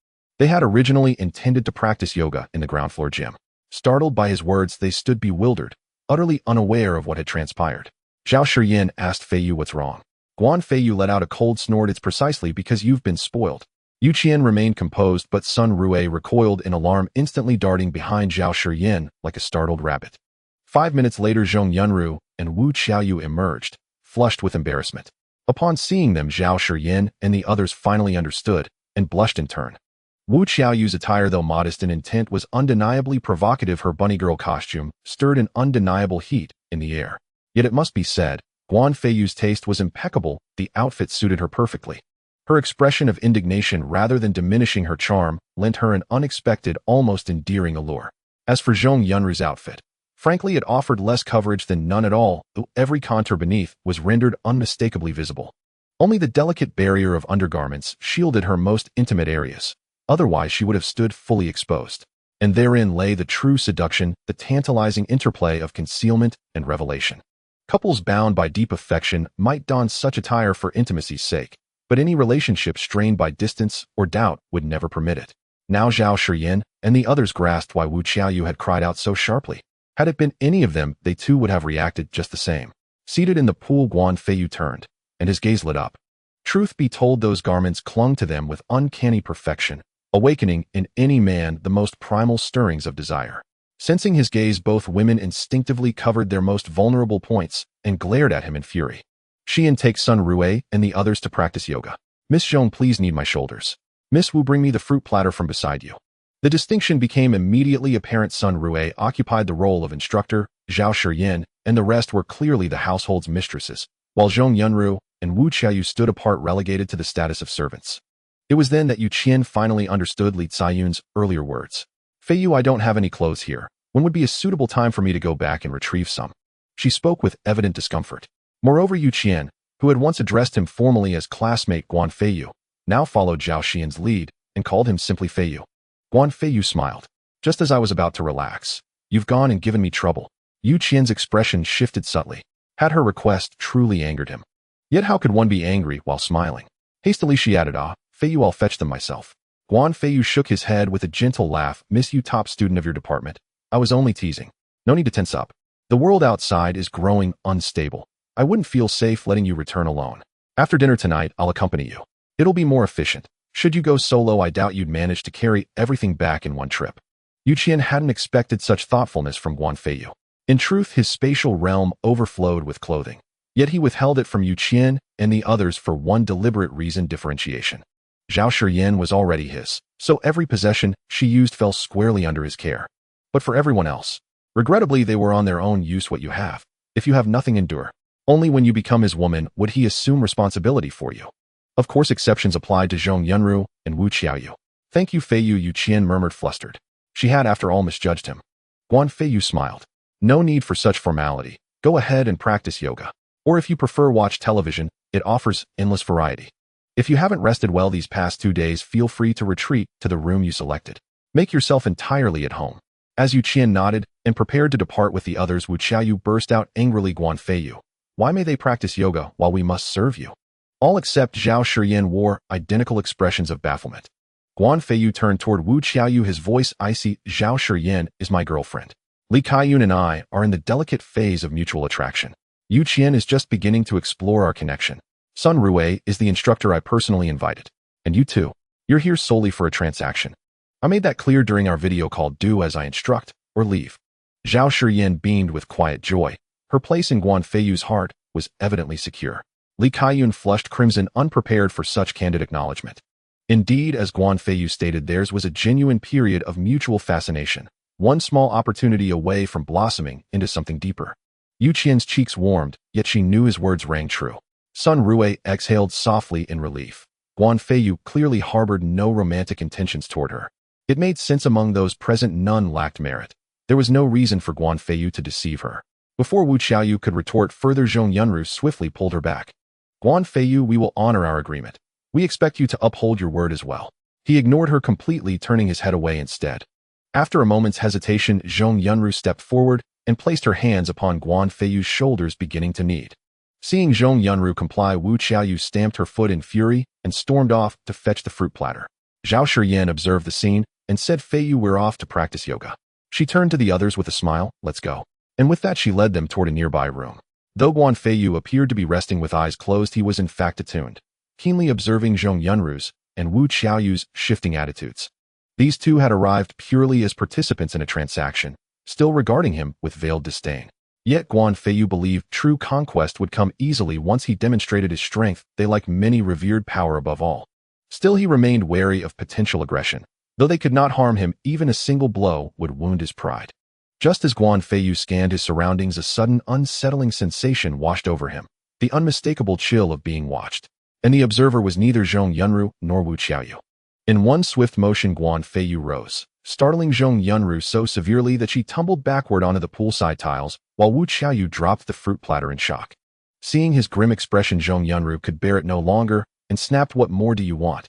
Speaker 1: They had originally intended to practice yoga in the ground floor gym. Startled by his words, they stood bewildered, utterly unaware of what had transpired. Zhao Shiyin asked Feiyu what's wrong. Guan Feiyu let out a cold snort. It's precisely because you've been spoiled. Yu Qian remained composed, but Sun Rue recoiled in alarm, instantly darting behind Zhao Shiyin like a startled rabbit. 5 minutes later, Zhong Yunru and Wu Qiaoyu emerged, flushed with embarrassment. Upon seeing them, Zhao Shiyin and the others finally understood and blushed in turn. Wu Qiaoyu's attire, though modest in intent, was undeniably provocative. Her bunny girl costume stirred an undeniable heat in the air. Yet it must be said, Guan Feiyu's taste was impeccable. The outfit suited her perfectly. Her expression of indignation, rather than diminishing her charm, lent her an unexpected, almost endearing allure. As for Zhong Yunru's outfit, frankly, it offered less coverage than none at all, though every contour beneath was rendered unmistakably visible. Only the delicate barrier of undergarments shielded her most intimate areas. Otherwise, she would have stood fully exposed. And therein lay the true seduction, the tantalizing interplay of concealment and revelation. Couples bound by deep affection might don such attire for intimacy's sake, but any relationship strained by distance or doubt would never permit it. Now Zhao Shiyin and the others grasped why Wu Qiaoyu had cried out so sharply. Had it been any of them, they too would have reacted just the same. Seated in the pool, Guan Feiyu turned, and his gaze lit up. Truth be told, those garments clung to them with uncanny perfection, awakening in any man the most primal stirrings of desire. Sensing his gaze, both women instinctively covered their most vulnerable points and glared at him in fury. Xian, take Sun Rue and the others to practice yoga. Miss Zhong, please knead my shoulders. Miss Wu, bring me the fruit platter from beside you. The distinction became immediately apparent. Sun Rue occupied the role of instructor, Zhao Shiyin and the rest were clearly the household's mistresses, while Zhong Yunru and Wu Qiaoyu stood apart, relegated to the status of servants. It was then that Yu Qian finally understood Li Ziyun's earlier words. Feiyu, I don't have any clothes here. When would be a suitable time for me to go back and retrieve some? She spoke with evident discomfort. Moreover, Yu Qian, who had once addressed him formally as classmate Guan Feiyu, now followed Zhao Xian's lead and called him simply Feiyu. Guan Feiyu smiled. Just as I was about to relax, you've gone and given me trouble. Yu Qian's expression shifted subtly. Had her request truly angered him? Yet how could one be angry while smiling? Hastily she added, Feiyu, I'll fetch them myself. Guan Feiyu shook his head with a gentle laugh. Miss Yu, top student of your department. I was only teasing. No need to tense up. The world outside is growing unstable. I wouldn't feel safe letting you return alone. After dinner tonight, I'll accompany you. It'll be more efficient. Should you go solo, I doubt you'd manage to carry everything back in one trip. Yu Qian hadn't expected such thoughtfulness from Guan Feiyu. In truth, his spatial realm overflowed with clothing. Yet he withheld it from Yu Qian and the others for one deliberate reason: differentiation. Zhao Shiyin was already his, so every possession she used fell squarely under his care. But for everyone else, regrettably, they were on their own. Use what you have. If you have nothing, endure. Only when you become his woman would he assume responsibility for you. Of course, exceptions applied to Zhong Yunru and Wu Qiaoyu. Thank you, Feiyu, Yu Qian murmured, flustered. She had, after all, misjudged him. Guan Feiyu smiled. No need for such formality. Go ahead and practice yoga. Or if you prefer, watch television. It offers endless variety. If you haven't rested well these past 2 days, feel free to retreat to the room you selected. Make yourself entirely at home. As Yu Qian nodded and prepared to depart with the others, Wu Qiaoyu burst out angrily, Guan Feiyu, why may they practice yoga while we must serve you? All except Zhao Shiyin wore identical expressions of bafflement. Guan Feiyu turned toward Wu Qiaoyu, his voice icy. Zhao Shiyin is my girlfriend. Li Kaiyun and I are in the delicate phase of mutual attraction. Yu Qian is just beginning to explore our connection. Sun Rue is the instructor I personally invited. And you too. You're here solely for a transaction. I made that clear during our video called Do As I Instruct or Leave. Zhao Shiyin beamed with quiet joy. Her place in Guan Feiyu's heart was evidently secure. Li Kaiyun flushed crimson, unprepared for such candid acknowledgement. Indeed, as Guan Feiyu stated, theirs was a genuine period of mutual fascination, one small opportunity away from blossoming into something deeper. Yu Qian's cheeks warmed, yet she knew his words rang true. Sun Rue exhaled softly in relief. Guan Feiyu clearly harbored no romantic intentions toward her. It made sense among those present none lacked merit. There was no reason for Guan Feiyu to deceive her. Before Wu Qiaoyu could retort further, Zhong Yunru swiftly pulled her back. Guan Feiyu, we will honor our agreement. We expect you to uphold your word as well. He ignored her completely, turning his head away instead. After a moment's hesitation, Zhong Yunru stepped forward and placed her hands upon Guan Feiyu's shoulders, beginning to knead. Seeing Zhong Yunru comply, Wu Qiaoyu stamped her foot in fury and stormed off to fetch the fruit platter. Zhao Shiyan observed the scene and said, Feiyu, we're off to practice yoga. She turned to the others with a smile, let's go. And with that she led them toward a nearby room. Though Guan Feiyu appeared to be resting with eyes closed, he was in fact attuned, keenly observing Zhong Yunru's and Wu Qiaoyu's shifting attitudes. These two had arrived purely as participants in a transaction, still regarding him with veiled disdain. Yet Guan Feiyu believed true conquest would come easily once he demonstrated his strength. They like many revered power above all. Still he remained wary of potential aggression. Though they could not harm him, even a single blow would wound his pride. Just as Guan Feiyu scanned his surroundings, a sudden unsettling sensation washed over him, the unmistakable chill of being watched. And the observer was neither Zhong Yunru nor Wu Qiaoyu. In one swift motion Guan Feiyu rose, startling Zhong Yunru so severely that she tumbled backward onto the poolside tiles, while Wu Qiaoyu dropped the fruit platter in shock. Seeing his grim expression, Zhong Yunru could bear it no longer and snapped, what more do you want?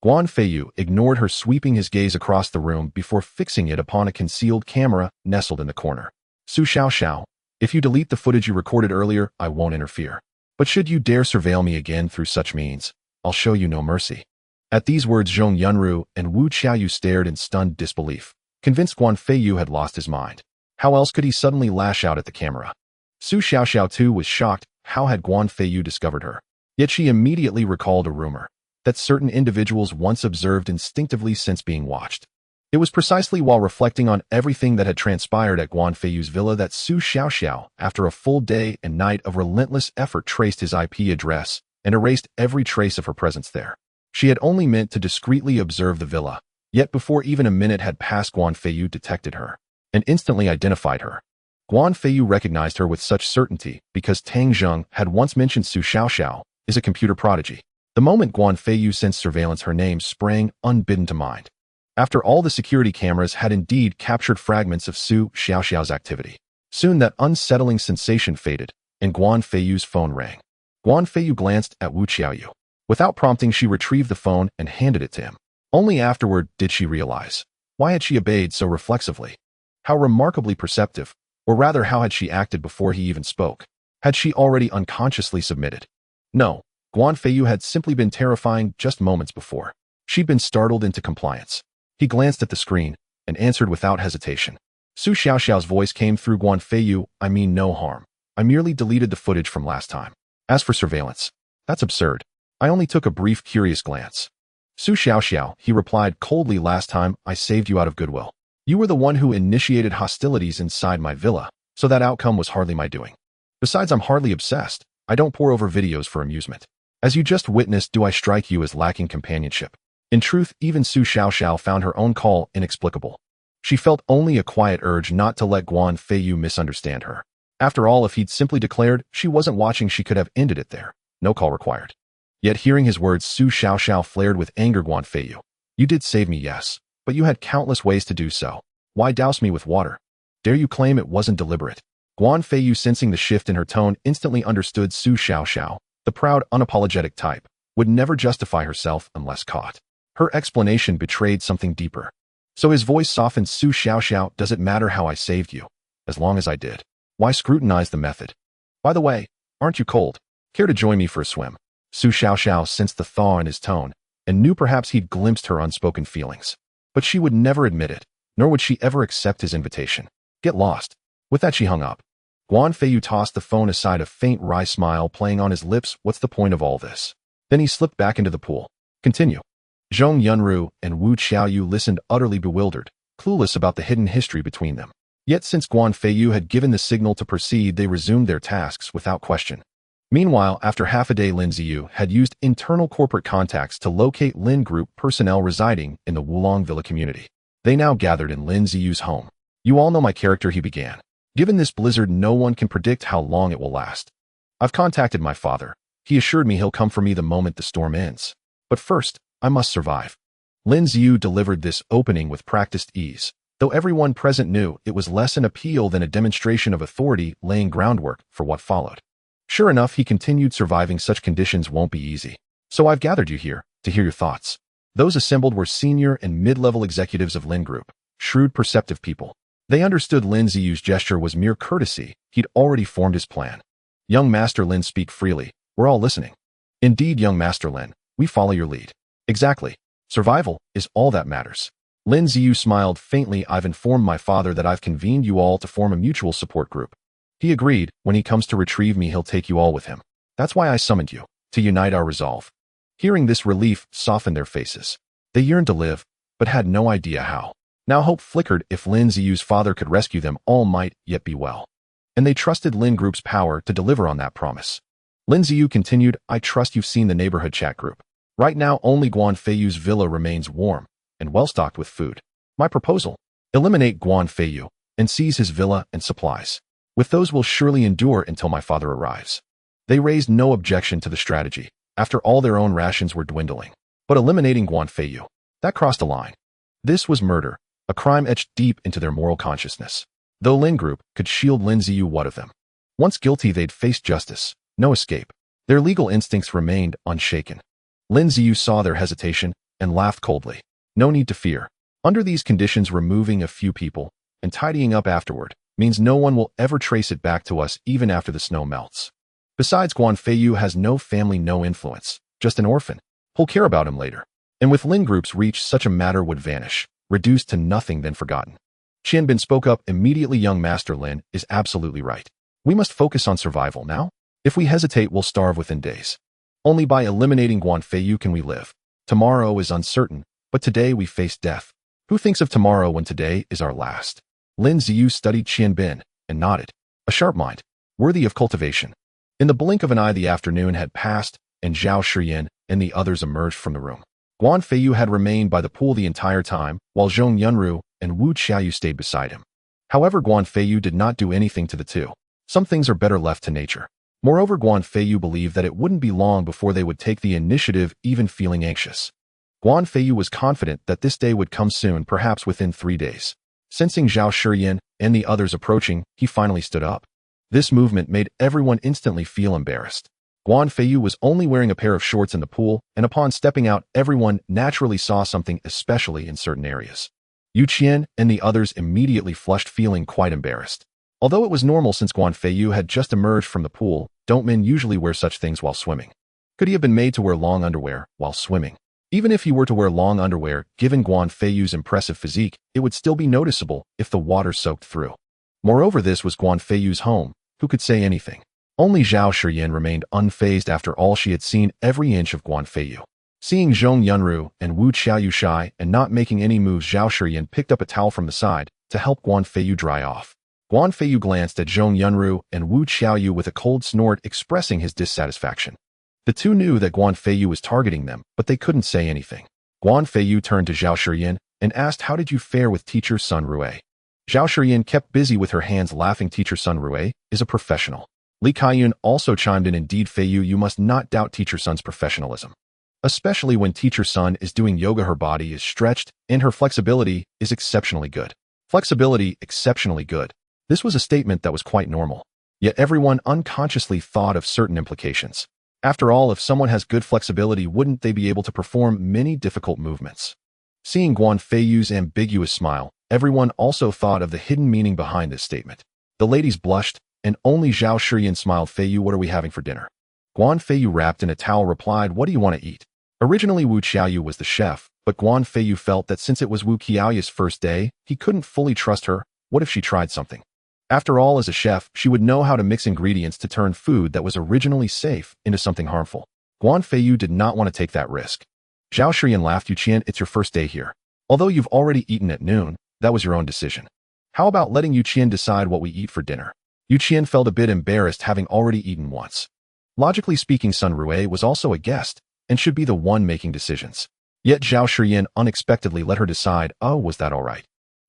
Speaker 1: Guan Feiyu ignored her, sweeping his gaze across the room before fixing it upon a concealed camera nestled in the corner. Su Xiaoxiao, if you delete the footage you recorded earlier, I won't interfere. But should you dare surveil me again through such means, I'll show you no mercy. At these words, Zhong Yunru and Wu Qiaoyu stared in stunned disbelief, convinced Guan Feiyu had lost his mind. How else could he suddenly lash out at the camera? Su Xiaoxiao too was shocked. How had Guan Feiyu discovered her? Yet she immediately recalled a rumor that certain individuals once observed instinctively since being watched. It was precisely while reflecting on everything that had transpired at Guan Feiyu's villa that Su Xiaoxiao, after a full day and night of relentless effort, traced his IP address and erased every trace of her presence there. She had only meant to discreetly observe the villa, yet before even a minute had passed, Guan Feiyu detected her and instantly identified her. Guan Feiyu recognized her with such certainty because Tang Zheng had once mentioned Su Xiaoxiao is a computer prodigy. The moment Guan Feiyu sensed surveillance, her name sprang unbidden to mind. After all, the security cameras had indeed captured fragments of Su Xiaoxiao's activity. Soon that unsettling sensation faded, and Guan Feiyu's phone rang. Guan Feiyu glanced at Wu Qiaoyu. Without prompting, she retrieved the phone and handed it to him. Only afterward did she realize, why had she obeyed so reflexively? How remarkably perceptive, or rather how had she acted before he even spoke? Had she already unconsciously submitted? No, Guan Feiyu had simply been terrifying just moments before. She'd been startled into compliance. He glanced at the screen and answered without hesitation. Su Xiaoxiao's voice came through. Guan Feiyu, I mean no harm. I merely deleted the footage from last time. As for surveillance, that's absurd. I only took a brief, curious glance. Su Xiaoxiao, he replied coldly, last time I saved you out of goodwill. You were the one who initiated hostilities inside my villa, so that outcome was hardly my doing. Besides, I'm hardly obsessed. I don't pore over videos for amusement. As you just witnessed, do I strike you as lacking companionship? In truth, even Su Xiaoxiao found her own call inexplicable. She felt only a quiet urge not to let Guan Feiyu misunderstand her. After all, if he'd simply declared she wasn't watching, she could have ended it there. No call required. Yet hearing his words, Su Xiaoxiao flared with anger. Guan Feiyu, you did save me, yes, but you had countless ways to do so. Why douse me with water? Dare you claim it wasn't deliberate? Guan Feiyu, sensing the shift in her tone, instantly understood Su Xiaoxiao, the proud, unapologetic type, would never justify herself unless caught. Her explanation betrayed something deeper. So his voice softened. Su Xiaoxiao, does it matter how I saved you? As long as I did. Why scrutinize the method? By the way, aren't you cold? Care to join me for a swim? Su Xiaoxiao sensed the thaw in his tone and knew perhaps he'd glimpsed her unspoken feelings. But she would never admit it, nor would she ever accept his invitation. Get lost. With that she hung up. Guan Feiyu tossed the phone aside, a faint wry smile playing on his lips. What's the point of all this? Then he slipped back into the pool. Continue. Zhong Yunru and Wu Qiaoyu listened, utterly bewildered, clueless about the hidden history between them. Yet since Guan Feiyu had given the signal to proceed, they resumed their tasks without question. Meanwhile, after half a day, Lin Ziyu had used internal corporate contacts to locate Lin Group personnel residing in the Wulong Villa community. They now gathered in Lin Ziyu's home. You all know my character, he began. Given this blizzard, no one can predict how long it will last. I've contacted my father. He assured me he'll come for me the moment the storm ends. But first, I must survive. Lin Ziyu delivered this opening with practiced ease, though everyone present knew it was less an appeal than a demonstration of authority, laying groundwork for what followed. Sure enough, he continued, surviving such conditions won't be easy. So I've gathered you here to hear your thoughts. Those assembled were senior and mid-level executives of Lin Group, shrewd, perceptive people. They understood Lin Ziyu's gesture was mere courtesy. He'd already formed his plan. Young Master Lin, speak freely. We're all listening. Indeed, young Master Lin, we follow your lead. Exactly. Survival is all that matters. Lin Ziyu smiled faintly. I've informed my father that I've convened you all to form a mutual support group. He agreed. When he comes to retrieve me, he'll take you all with him. That's why I summoned you, to unite our resolve. Hearing this, relief softened their faces. They yearned to live, but had no idea how. Now hope flickered. If Lin Ziyu's father could rescue them, all might yet be well. And they trusted Lin Group's power to deliver on that promise. Lin Ziyu continued, I trust you've seen the neighborhood chat group. Right now, only Guan Feiyu's villa remains warm and well-stocked with food. My proposal: eliminate Guan Feiyu and seize his villa and supplies. With those, we'll surely endure until my father arrives. They raised no objection to the strategy. After all, their own rations were dwindling. But eliminating Guan Feiyu, that crossed a line. This was murder, a crime etched deep into their moral consciousness. Though Lin Group could shield Lin Ziyu, what of them? Once guilty, they'd face justice. No escape. Their legal instincts remained unshaken. Lin Ziyu saw their hesitation and laughed coldly. No need to fear. Under these conditions, removing a few people and tidying up afterward means no one will ever trace it back to us even after the snow melts. Besides, Guan Feiyu has no family, no influence, just an orphan. Who'll care about him later? And with Lin Group's reach, such a matter would vanish, reduced to nothing, then forgotten. Qianbin spoke up immediately. Young Master Lin is absolutely right. We must focus on survival now. If we hesitate, we'll starve within days. Only by eliminating Guan Feiyu can we live. Tomorrow is uncertain, but today we face death. Who thinks of tomorrow when today is our last? Lin Ziyu studied Qianbin and nodded. A sharp mind, worthy of cultivation. In the blink of an eye, the afternoon had passed, and Zhao Shiyan and the others emerged from the room. Guan Feiyu had remained by the pool the entire time, while Zhong Yunru and Wu Qiaoyu stayed beside him. However, Guan Feiyu did not do anything to the two. Some things are better left to nature. Moreover, Guan Feiyu believed that it wouldn't be long before they would take the initiative, even feeling anxious. Guan Feiyu was confident that this day would come soon, perhaps within 3 days. Sensing Zhao Shiyan and the others approaching, he finally stood up. This movement made everyone instantly feel embarrassed. Guan Feiyu was only wearing a pair of shorts in the pool, and upon stepping out, everyone naturally saw something, especially in certain areas. Yu Qian and the others immediately flushed, feeling quite embarrassed. Although it was normal since Guan Feiyu had just emerged from the pool, don't men usually wear such things while swimming? Could he have been made to wear long underwear while swimming? Even if he were to wear long underwear, given Guan Feiyu's impressive physique, it would still be noticeable if the water soaked through. Moreover, this was Guan Feiyu's home. Who could say anything? Only Zhao Shiyan remained unfazed. After all, she had seen every inch of Guan Feiyu. Seeing Zhong Yunru and Wu Qiaoyu shy and not making any moves, Zhao Shiyan picked up a towel from the side to help Guan Feiyu dry off. Guan Feiyu glanced at Zhong Yunru and Wu Qiaoyu with a cold snort, expressing his dissatisfaction. The two knew that Guan Feiyu was targeting them, but they couldn't say anything. Guan Feiyu turned to Zhao Shiyan and asked, how did you fare with teacher Sun Rue? Zhao Shiyan kept busy with her hands, laughing. Teacher Sun Rue is a professional. Li Kaiyun also chimed in. Indeed, Feiyu, you must not doubt Teacher Sun's professionalism. Especially when Teacher Sun is doing yoga, her body is stretched and her flexibility is exceptionally good. Flexibility exceptionally good. This was a statement that was quite normal. Yet everyone unconsciously thought of certain implications. After all, if someone has good flexibility, wouldn't they be able to perform many difficult movements? Seeing Guan Feiyu's ambiguous smile, everyone also thought of the hidden meaning behind this statement. The ladies blushed, and only Zhao Shiyan smiled. Feiyu, what are we having for dinner? Guan Feiyu, wrapped in a towel, replied, what do you want to eat? Originally, Wu Qiaoyu was the chef, but Guan Feiyu felt that since it was Wu Qiaoyu's first day, he couldn't fully trust her. What if she tried something? After all, as a chef, she would know how to mix ingredients to turn food that was originally safe into something harmful. Guan Feiyu did not want to take that risk. Zhao Shiyan laughed. Yu Qian, it's your first day here. Although you've already eaten at noon, that was your own decision. How about letting Yu Qian decide what we eat for dinner? Yu Qian felt a bit embarrassed, having already eaten once. Logically speaking, Sun Rue was also a guest and should be the one making decisions. Yet Zhao Shiyan unexpectedly let her decide. Oh, was that all right?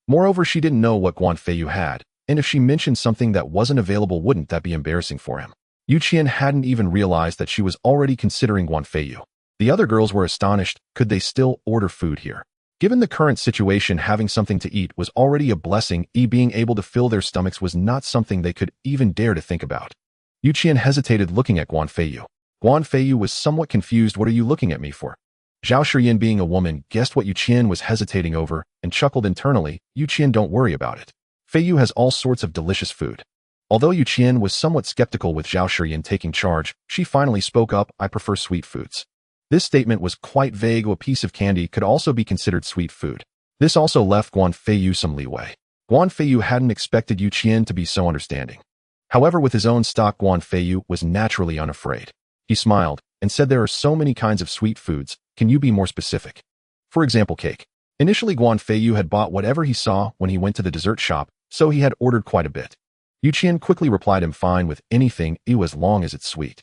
Speaker 1: Moreover, she didn't know what Guan Feiyu had, and if she mentioned something that wasn't available, wouldn't that be embarrassing for him? Yu Qian hadn't even realized that she was already considering Guan Feiyu. The other girls were astonished. Could they still order food here? Given the current situation, having something to eat was already a blessing. Being able to fill their stomachs was not something they could even dare to think about. Yu Qian hesitated, looking at Guan Feiyu. Guan Feiyu was somewhat confused. What are you looking at me for? Zhao Shiyan, being a woman, guessed what Yu Qian was hesitating over and chuckled internally. Yu Qian, don't worry about it. Feiyu has all sorts of delicious food. Although Yu Qian was somewhat skeptical with Zhao Shiyan taking charge, she finally spoke up. I prefer sweet foods. This statement was quite vague. A piece of candy could also be considered sweet food. This also left Guan Feiyu some leeway. Guan Feiyu hadn't expected Yu Qian to be so understanding. However, with his own stock, Guan Feiyu was naturally unafraid. He smiled and said, there are so many kinds of sweet foods, can you be more specific? For example, cake. Initially, Guan Feiyu had bought whatever he saw when he went to the dessert shop, so he had ordered quite a bit. Yu Qian quickly replied, I'm fine with anything, as long as it's sweet.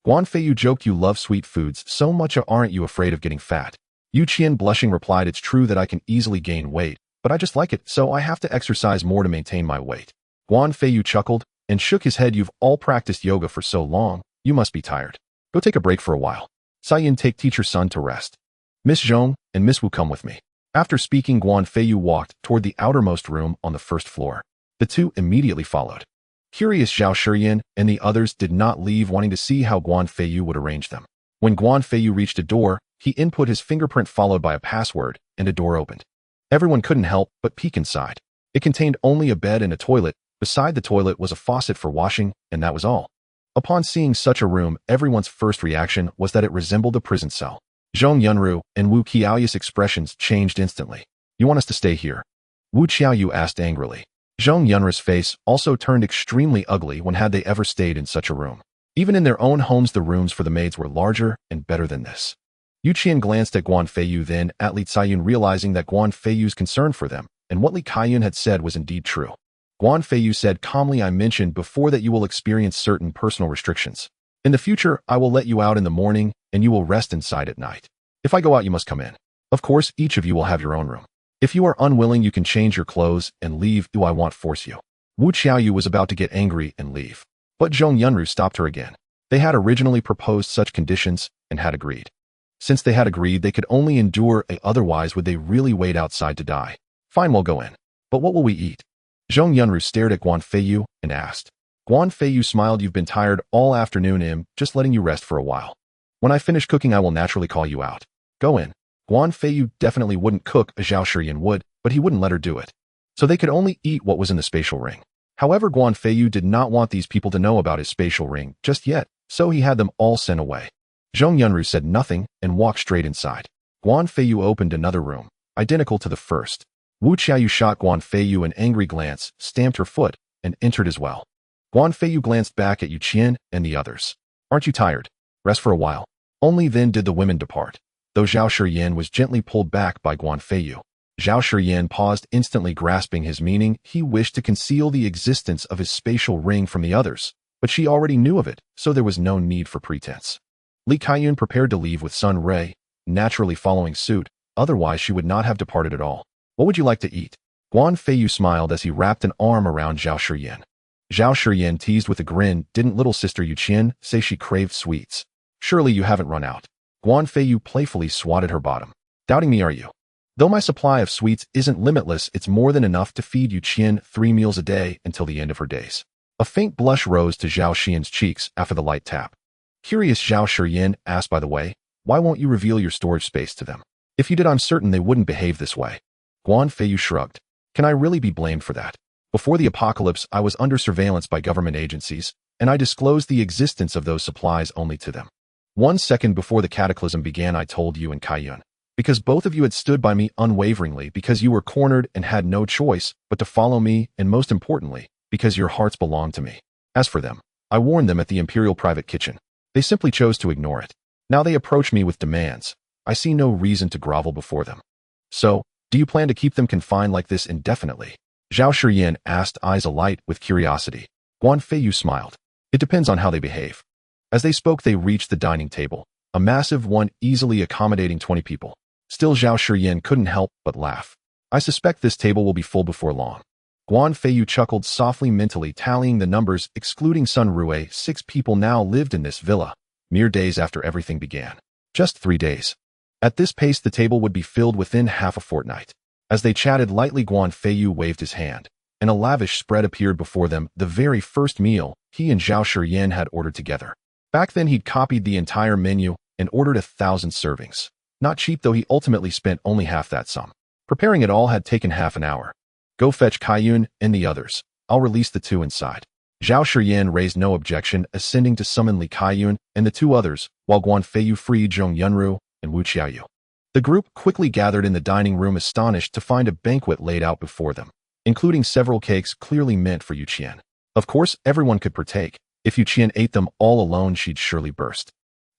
Speaker 1: Guan Feiyu joked, you love sweet foods so much, aren't you afraid of getting fat? Yu Qian blushing replied, it's true that I can easily gain weight, but I just like it, so I have to exercise more to maintain my weight. Guan Feiyu chuckled and shook his head, you've all practiced yoga for so long, you must be tired. Go take a break for a while. Saiyin, take teacher's son to rest. Miss Zhong and Miss Wu, come with me. After speaking, Guan Feiyu walked toward the outermost room on the first floor. The two immediately followed. Curious, Zhao Shiyin and the others did not leave, wanting to see how Guan Feiyu would arrange them. When Guan Feiyu reached a door, he input his fingerprint followed by a password, and a door opened. Everyone couldn't help but peek inside. It contained only a bed and a toilet. Beside the toilet was a faucet for washing, and that was all. Upon seeing such a room, everyone's first reaction was that it resembled a prison cell. Zhong Yunru and Wu Qiaoyu's expressions changed instantly. You want us to stay here? Wu Qiaoyu asked angrily. Zhong Yunru's face also turned extremely ugly. When had they ever stayed in such a room? Even in their own homes, the rooms for the maids were larger and better than this. Yu Qian glanced at Guan Feiyu, then at Li Caiyun, realizing that Guan Feiyu's concern for them and what Li Caiyun had said was indeed true. Guan Feiyu said calmly, I mentioned before that you will experience certain personal restrictions. In the future, I will let you out in the morning and you will rest inside at night. If I go out, you must come in. Of course, each of you will have your own room. If you are unwilling, you can change your clothes and leave. Do I won't force you. Wu Qiaoyu was about to get angry and leave. But Zhong Yunru stopped her again. They had originally proposed such conditions and had agreed. Since they had agreed, they could only endure otherwise would they really wait outside to die? Fine, we'll go in. But what will we eat? Zhong Yunru stared at Guan Feiyu and asked. Guan Feiyu smiled, you've been tired all afternoon, just letting you rest for a while. When I finish cooking, I will naturally call you out. Go in. Guan Feiyu definitely wouldn't cook as Zhao Shiyin would, but he wouldn't let her do it. So they could only eat what was in the spatial ring. However, Guan Feiyu did not want these people to know about his spatial ring just yet, so he had them all sent away. Zhong Yunru said nothing and walked straight inside. Guan Feiyu opened another room, identical to the first. Wu Qiaoyu shot Guan Feiyu an angry glance, stamped her foot, and entered as well. Guan Feiyu glanced back at Yu Qian and the others. Aren't you tired? Rest for a while. Only then did the women depart, though Zhao Shiyin was gently pulled back by Guan Feiyu. Zhao Shiyin paused, instantly grasping his meaning. He wished to conceal the existence of his spatial ring from the others, but she already knew of it, so there was no need for pretense. Li Caiyun prepared to leave with Sun Rui, naturally following suit, otherwise she would not have departed at all. What would you like to eat? Guan Feiyu smiled as he wrapped an arm around Zhao Shiyin. Zhao Shiyin teased with a grin, didn't little sister Yu Qian say she craved sweets? Surely you haven't run out. Guan Feiyu playfully swatted her bottom. Doubting me, are you? Though my supply of sweets isn't limitless, it's more than enough to feed Yu Qian 3 meals a day until the end of her days. A faint blush rose to Zhao Xian's cheeks after the light tap. Curious, Zhao Shiyin asked, by the way, why won't you reveal your storage space to them? If you did, I'm certain they wouldn't behave this way. Guan Feiyu shrugged. Can I really be blamed for that? Before the apocalypse, I was under surveillance by government agencies, and I disclosed the existence of those supplies only to them. 1 second before the cataclysm began, I told you and Caiyun, because both of you had stood by me unwaveringly, because you were cornered and had no choice but to follow me, and most importantly, because your hearts belonged to me. As for them, I warned them at the Imperial private kitchen. They simply chose to ignore it. Now they approach me with demands. I see no reason to grovel before them. So, do you plan to keep them confined like this indefinitely? Zhao Shiyin asked, eyes alight with curiosity. Guan Feiyu smiled. It depends on how they behave. As they spoke, they reached the dining table, a massive one easily accommodating 20 people. Still, Zhao Shiyin couldn't help but laugh. I suspect this table will be full before long. Guan Feiyu chuckled softly, mentally tallying the numbers, excluding Sun Rui. 6 people now lived in this villa, mere days after everything began. Just 3 days. At this pace, the table would be filled within half a fortnight. As they chatted lightly, Guan Feiyu waved his hand, and a lavish spread appeared before them, the very first meal he and Zhao Shiyin had ordered together. Back then, he'd copied the entire menu and ordered 1,000 servings. Not cheap, though he ultimately spent only half that sum. Preparing it all had taken half an hour. Go fetch Caiyun and the others. I'll release the 2 inside. Zhao Shiyan raised no objection, ascending to summon Li Kaiyun and the two others, while Guan Feiyu freed Zhong Yunru and Wu Qiaoyu. The group quickly gathered in the dining room, astonished to find a banquet laid out before them, including several cakes clearly meant for Yu Qian. Of course, everyone could partake. If Yu Qian ate them all alone, she'd surely burst.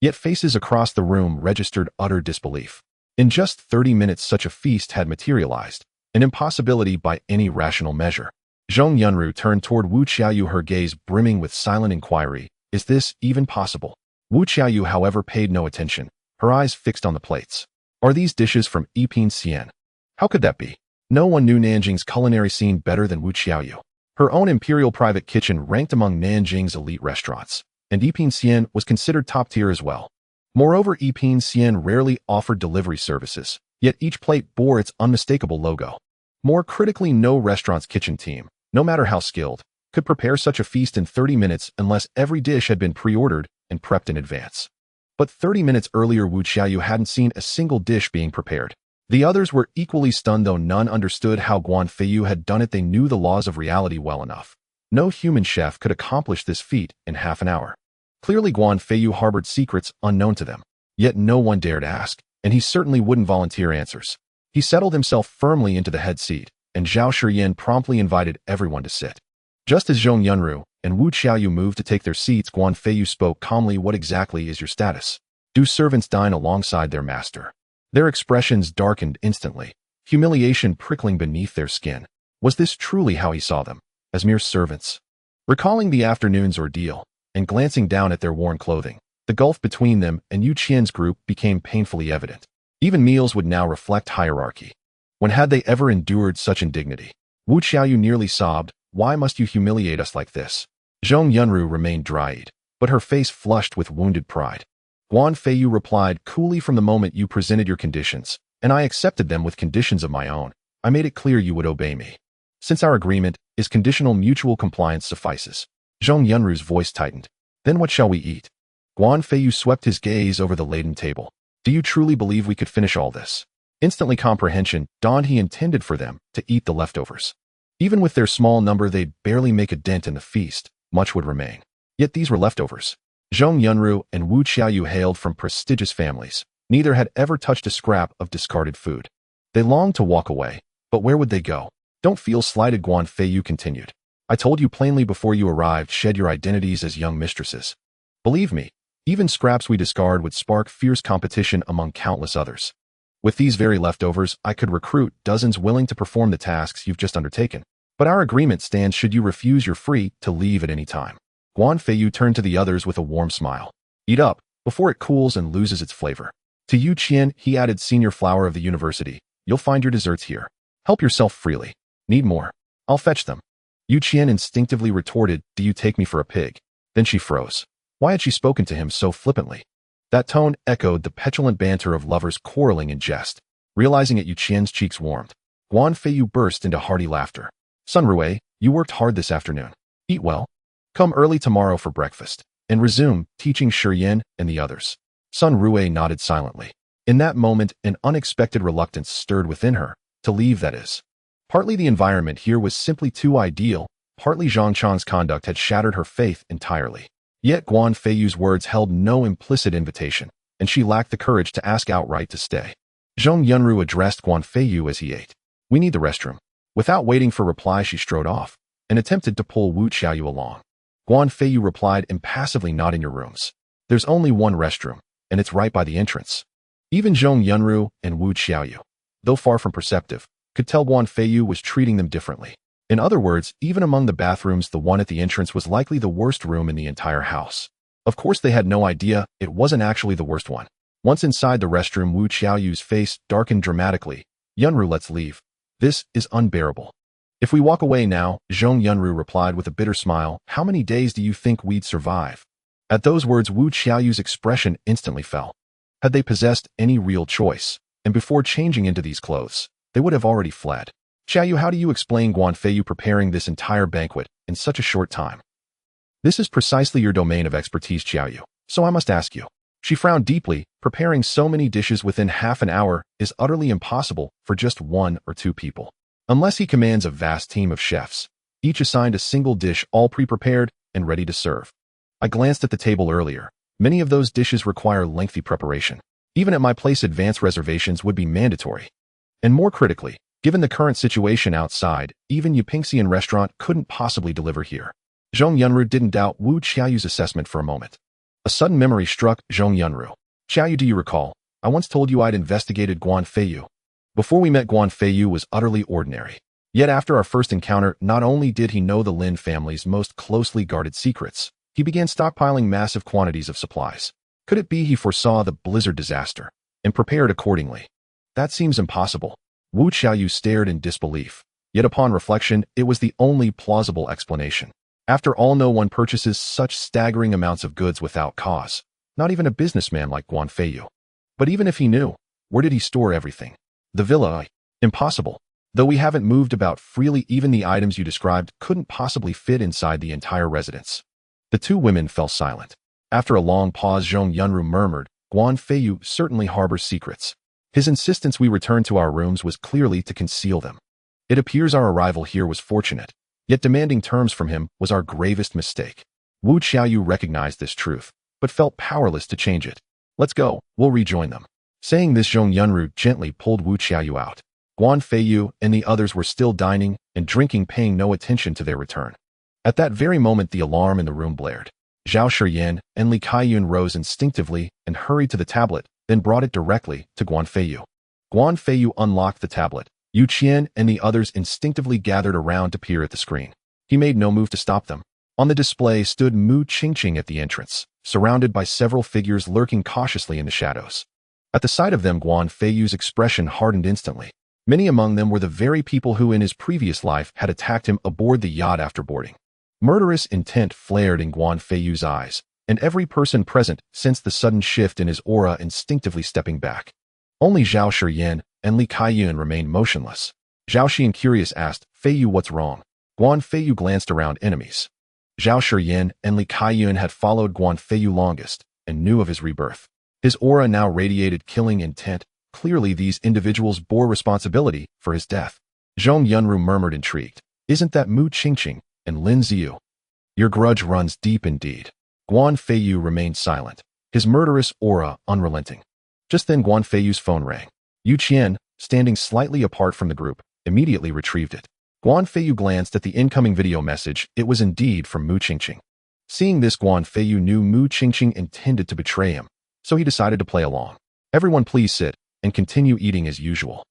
Speaker 1: Yet faces across the room registered utter disbelief. In just 30 minutes, such a feast had materialized, an impossibility by any rational measure. Zhong Yunru turned toward Wu Qiaoyu, her gaze brimming with silent inquiry. Is this even possible? Wu Qiaoyu, however, paid no attention, her eyes fixed on the plates. Are these dishes from Yiping Xian? How could that be? No one knew Nanjing's culinary scene better than Wu Qiaoyu. Her own imperial private kitchen ranked among Nanjing's elite restaurants, and Yiping Xian was considered top tier as well. Moreover, Yiping Xian rarely offered delivery services, yet each plate bore its unmistakable logo. More critically, no restaurant's kitchen team, no matter how skilled, could prepare such a feast in 30 minutes unless every dish had been pre-ordered and prepped in advance. But 30 minutes earlier, Wu Qiaoyu hadn't seen a single dish being prepared. The others were equally stunned, though none understood how Guan Feiyu had done it. They knew the laws of reality well enough. No human chef could accomplish this feat in half an hour. Clearly, Guan Feiyu harbored secrets unknown to them. Yet no one dared ask, and he certainly wouldn't volunteer answers. He settled himself firmly into the head seat, and Zhao Shiyan promptly invited everyone to sit. Just as Zhong Yunru and Wu Qiaoyu moved to take their seats, Guan Feiyu spoke calmly. What exactly is your status? Do servants dine alongside their master? Their expressions darkened instantly, humiliation prickling beneath their skin. Was this truly how he saw them, as mere servants? Recalling the afternoon's ordeal, and glancing down at their worn clothing, the gulf between them and Yu Qian's group became painfully evident. Even meals would now reflect hierarchy. When had they ever endured such indignity? Wu Qiaoyu nearly sobbed. Why must you humiliate us like this? Zhong Yunru remained dry-eyed, but her face flushed with wounded pride. Guan Feiyu replied coolly, from the moment you presented your conditions, and I accepted them with conditions of my own, I made it clear you would obey me. Since our agreement is conditional, mutual compliance suffices. Zhong Yunru's voice tightened. Then what shall we eat? Guan Feiyu swept his gaze over the laden table. Do you truly believe we could finish all this? Instantly comprehension dawned. He intended for them to eat the leftovers. Even with their small number, they'd barely make a dent in the feast. Much would remain. Yet these were leftovers. Zhong Yunru and Wu Qiaoyu hailed from prestigious families. Neither had ever touched a scrap of discarded food. They longed to walk away, but where would they go? Don't feel slighted, Guan Feiyu continued. I told you plainly before you arrived, shed your identities as young mistresses. Believe me, even scraps we discard would spark fierce competition among countless others. With these very leftovers, I could recruit dozens willing to perform the tasks you've just undertaken. But our agreement stands. Should you refuse, you're free to leave at any time. Guan Feiyu turned to the others with a warm smile. Eat up, before it cools and loses its flavor. To Yu Qian, he added, senior flower of the university, you'll find your desserts here. Help yourself freely. Need more? I'll fetch them. Yu Qian instinctively retorted, do you take me for a pig? Then she froze. Why had she spoken to him so flippantly? That tone echoed the petulant banter of lovers quarreling in jest. Realizing it, Yu Qian's cheeks warmed. Guan Feiyu burst into hearty laughter. Sun Rue, you worked hard this afternoon. Eat well. Come early tomorrow for breakfast, and resume teaching Shiyan and the others. Sun Rue nodded silently. In that moment, an unexpected reluctance stirred within her, to leave, that is. Partly the environment here was simply too ideal, partly Zhang Chang's conduct had shattered her faith entirely. Yet Guan Feiyu's words held no implicit invitation, and she lacked the courage to ask outright to stay. Zhong Yunru addressed Guan Feiyu as he ate. We need the restroom. Without waiting for reply, she strode off, and attempted to pull Wu Qiaoyu along. Guan Feiyu replied impassively, not in your rooms. There's only one restroom, and it's right by the entrance. Even Zhong Yunru and Wu Qiaoyu, though far from perceptive, could tell Guan Feiyu was treating them differently. In other words, even among the bathrooms, the one at the entrance was likely the worst room in the entire house. Of course, they had no idea it wasn't actually the worst one. Once inside the restroom, Wu Qiaoyu's face darkened dramatically. Yunru, let's leave. This is unbearable. If we walk away now, Zhong Yunru replied with a bitter smile, how many days do you think we'd survive? At those words, Wu Qiaoyu's expression instantly fell. Had they possessed any real choice, and before changing into these clothes, they would have already fled. Qiaoyu, how do you explain Guan Feiyu preparing this entire banquet in such a short time? This is precisely your domain of expertise, Qiaoyu, so I must ask you. She frowned deeply. Preparing so many dishes within half an hour is utterly impossible for just one or two people. Unless he commands a vast team of chefs, each assigned a single dish all pre-prepared and ready to serve. I glanced at the table earlier. Many of those dishes require lengthy preparation. Even at my place, advance reservations would be mandatory. And more critically, given the current situation outside, even Yupingxian restaurant couldn't possibly deliver here. Zhong Yunru didn't doubt Wu Qiaoyu's assessment for a moment. A sudden memory struck Zhong Yunru. Qiaoyu, do you recall? I once told you I'd investigated Guan Feiyu. Before we met, Guan Feiyu was utterly ordinary. Yet after our first encounter, not only did he know the Lin family's most closely guarded secrets, he began stockpiling massive quantities of supplies. Could it be he foresaw the blizzard disaster and prepared accordingly? That seems impossible. Wu Qiaoyu stared in disbelief. Yet upon reflection, it was the only plausible explanation. After all, no one purchases such staggering amounts of goods without cause. Not even a businessman like Guan Feiyu. But even if he knew, where did he store everything? The villa? Impossible. Though we haven't moved about freely, even the items you described couldn't possibly fit inside the entire residence. The two women fell silent. After a long pause, Zhong Yunru murmured, Guan Feiyu certainly harbors secrets. His insistence we return to our rooms was clearly to conceal them. It appears our arrival here was fortunate, yet demanding terms from him was our gravest mistake. Wu Qiaoyu recognized this truth, but felt powerless to change it. Let's go, we'll rejoin them. Saying this, Zhong Yunru gently pulled Wu Qiaoyu out. Guan Feiyu and the others were still dining and drinking, paying no attention to their return. At that very moment, the alarm in the room blared. Zhao Shiyan and Li Kaiyun rose instinctively and hurried to the tablet, then brought it directly to Guan Feiyu. Guan Feiyu unlocked the tablet. Yu Qian and the others instinctively gathered around to peer at the screen. He made no move to stop them. On the display stood Mu Qingqing at the entrance, surrounded by several figures lurking cautiously in the shadows. At the sight of them, Guan Feiyu's expression hardened instantly. Many among them were the very people who in his previous life had attacked him aboard the yacht after boarding. Murderous intent flared in Guan Feiyu's eyes, and every person present sensed the sudden shift in his aura, instinctively stepping back. Only Zhao Shiyan and Li Kaiyun remained motionless. Zhao Shiyan, curious, asked, Feiyu, what's wrong? Guan Feiyu glanced around. Enemies. Zhao Shiyan and Li Kaiyun had followed Guan Feiyu longest and knew of his rebirth. His aura now radiated killing intent. Clearly these individuals bore responsibility for his death. Zhong Yunru murmured, intrigued. Isn't that Mu Qingqing and Lin Ziyu? Your grudge runs deep indeed. Guan Feiyu remained silent, his murderous aura unrelenting. Just then Guan Feiyu's phone rang. Yu Qian, standing slightly apart from the group, immediately retrieved it. Guan Feiyu glanced at the incoming video message. It was indeed from Mu Qingqing. Seeing this, Guan Feiyu knew Mu Qingqing intended to betray him, so he decided to play along. Everyone please sit and continue eating as usual.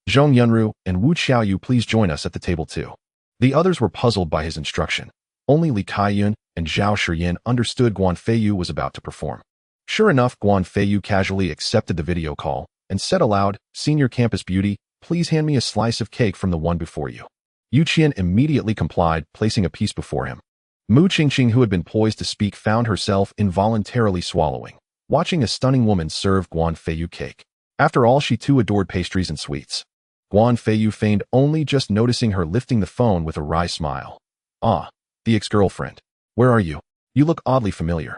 Speaker 1: Zhong Yunru and Wu Qiaoyu, please join us at the table too. The others were puzzled by his instruction. Only Li Kaiyun and Zhao Shiyan understood Guan Feiyu was about to perform. Sure enough, Guan Feiyu casually accepted the video call and said aloud, Senior Campus Beauty, please hand me a slice of cake from the one before you. Yu Qian immediately complied, placing a piece before him. Mu Qingqing, who had been poised to speak, found herself involuntarily swallowing, watching a stunning woman serve Guan Feiyu cake. After all, she too adored pastries and sweets. Guan Feiyu feigned only just noticing her, lifting the phone with a wry smile. Ah, the ex-girlfriend. Where are you? You look oddly familiar.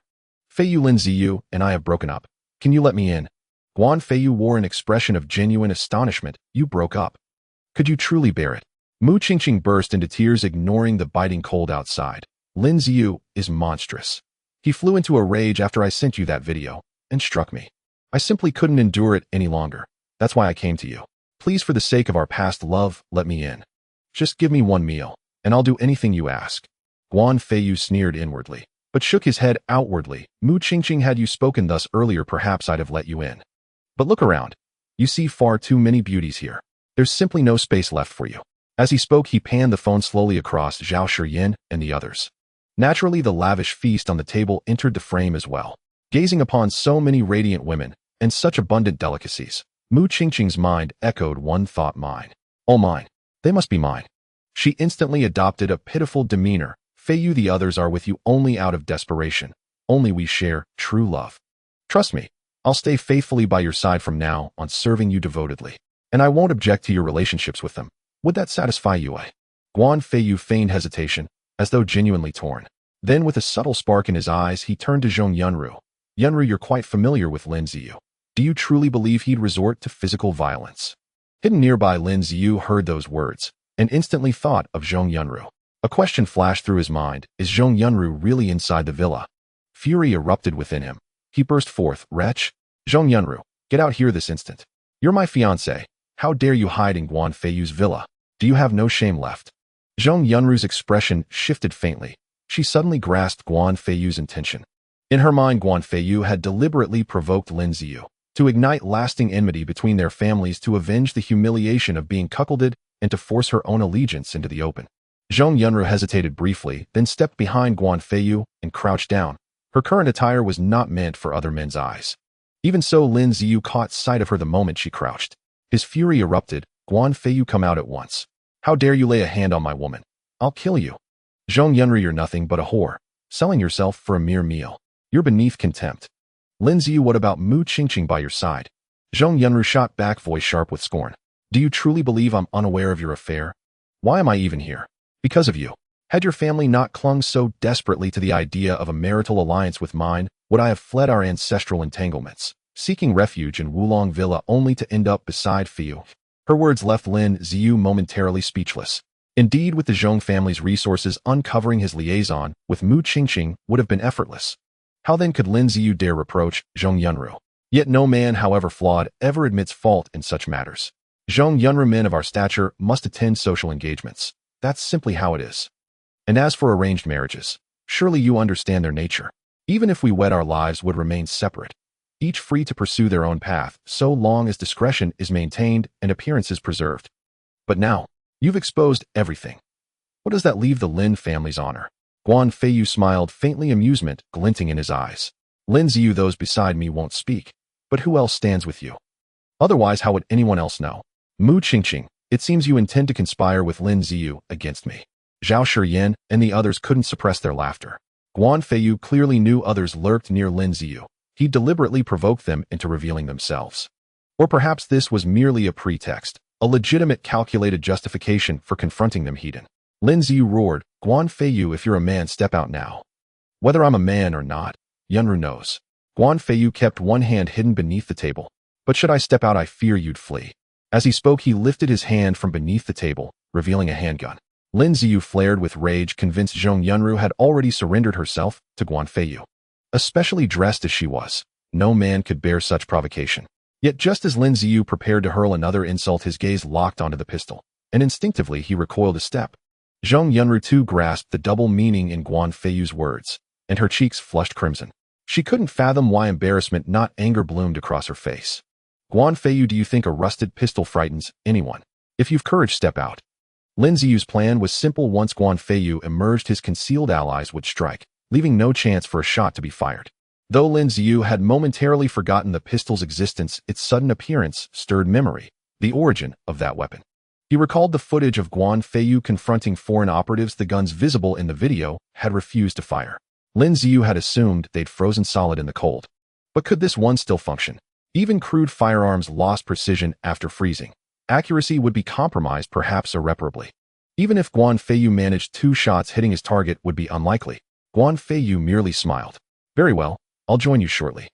Speaker 1: Feiyu, Lin Ziyu and I have broken up. Can you let me in? Guan Feiyu wore an expression of genuine astonishment. You broke up? Could you truly bear it? Mu Qingqing burst into tears, ignoring the biting cold outside. Lin Ziyu is monstrous. He flew into a rage after I sent you that video and struck me. I simply couldn't endure it any longer. That's why I came to you. Please, for the sake of our past love, let me in. Just give me one meal, and I'll do anything you ask. Guan Feiyu sneered inwardly, but shook his head outwardly. Mu Qingqing, had you spoken thus earlier, perhaps I'd have let you in. But look around. You see far too many beauties here. There's simply no space left for you. As he spoke, he panned the phone slowly across Zhao Shiyan and the others. Naturally, the lavish feast on the table entered the frame as well. Gazing upon so many radiant women and such abundant delicacies, Mu Qingqing's mind echoed one thought: mine. All mine. They must be mine. She instantly adopted a pitiful demeanor. Feiyu, the others are with you only out of desperation. Only we share true love. Trust me, I'll stay faithfully by your side from now on, serving you devotedly. And I won't object to your relationships with them. Would that satisfy you? Guan Feiyu feigned hesitation, as though genuinely torn. Then, with a subtle spark in his eyes, he turned to Zhong Yunru. Yunru, you're quite familiar with Lin Ziyu. Do you truly believe he'd resort to physical violence? Hidden nearby, Lin Ziyu heard those words and instantly thought of Zhong Yunru. A question flashed through his mind. Is Zhong Yunru really inside the villa? Fury erupted within him. He burst forth, "Wretch! Zhong Yunru, get out here this instant. You're my fiancé. How dare you hide in Guan Feiyu's villa? Do you have no shame left?" Zhong Yunru's expression shifted faintly. She suddenly grasped Guan Feiyu's intention. In her mind, Guan Feiyu had deliberately provoked Lin Ziyu to ignite lasting enmity between their families, to avenge the humiliation of being cuckolded and to force her own allegiance into the open. Zhong Yunru hesitated briefly, then stepped behind Guan Feiyu and crouched down. Her current attire was not meant for other men's eyes. Even so, Lin Ziyu caught sight of her the moment she crouched. His fury erupted. "Guan Feiyu, come out at once. How dare you lay a hand on my woman? I'll kill you. Zhong Yunru, you're nothing but a whore, selling yourself for a mere meal. You're beneath contempt. Lin Ziyu, what about Mu Qingqing by your side?" Zhong Yunru shot back, voice sharp with scorn. "Do you truly believe I'm unaware of your affair? Why am I even here? Because of you. Had your family not clung so desperately to the idea of a marital alliance with mine, would I have fled our ancestral entanglements, seeking refuge in Wulong Villa only to end up beside Feiyu?" Her words left Lin Ziyu momentarily speechless. Indeed, with the Zhong family's resources, uncovering his liaison with Mu Qingqing would have been effortless. How then could Lin Ziyu dare reproach Zhong Yunru? Yet no man, however flawed, ever admits fault in such matters. Zhong Yunru, men of our stature must attend social engagements. That's simply how it is. And as for arranged marriages, surely you understand their nature. Even if we wed, our lives would remain separate, each free to pursue their own path, so long as discretion is maintained and appearances preserved. But now, you've exposed everything. What does that leave the Lin family's honor? Guan Feiyu smiled faintly, amusement glinting in his eyes. "Lin Ziyu, those beside me won't speak, but who else stands with you? Otherwise, how would anyone else know? Mu Qingqing, it seems you intend to conspire with Lin Ziyu against me." Zhao Shiyan and the others couldn't suppress their laughter. Guan Feiyu clearly knew others lurked near Lin Ziyu. He deliberately provoked them into revealing themselves. Or perhaps this was merely a pretext, a legitimate calculated justification for confronting them hidden. Lin Ziyu roared, "Guan Feiyu, if you're a man, step out now. Whether I'm a man or not, Yunru knows." Guan Feiyu kept one hand hidden beneath the table. "But should I step out, I fear you'd flee." As he spoke, he lifted his hand from beneath the table, revealing a handgun. Lin Ziyu flared with rage, convinced Zhong Yunru had already surrendered herself to Guan Feiyu. Especially dressed as she was, no man could bear such provocation. Yet just as Lin Ziyu prepared to hurl another insult, his gaze locked onto the pistol, and instinctively he recoiled a step. Zhong Yunru too grasped the double meaning in Guan Feiyu's words, and her cheeks flushed crimson. She couldn't fathom why embarrassment, not anger, bloomed across her face. "Guan Feiyu, do you think a rusted pistol frightens anyone? If you've courage, step out." Lin Ziyu's plan was simple. Once Guan Feiyu emerged, his concealed allies would strike, leaving no chance for a shot to be fired. Though Lin Ziyu had momentarily forgotten the pistol's existence, its sudden appearance stirred memory, the origin of that weapon. He recalled the footage of Guan Feiyu confronting foreign operatives. The guns visible in the video had refused to fire. Lin Ziyu had assumed they'd frozen solid in the cold. But could this one still function? Even crude firearms lost precision after freezing. Accuracy would be compromised, perhaps irreparably. Even if Guan Feiyu managed 2 shots, hitting his target would be unlikely. Guan Feiyu merely smiled. "Very well, I'll join you shortly."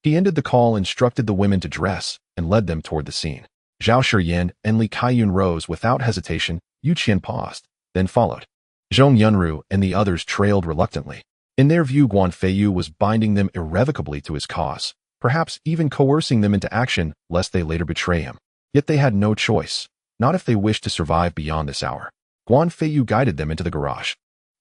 Speaker 1: He ended the call, instructed the women to dress, and led them toward the scene. Zhao Shiyan and Li Kaiyun rose without hesitation. Yu Qian paused, then followed. Zhong Yunru and the others trailed reluctantly. In their view, Guan Feiyu was binding them irrevocably to his cause, perhaps even coercing them into action lest they later betray him. Yet they had no choice, not if they wished to survive beyond this hour. Guan Feiyu guided them into the garage.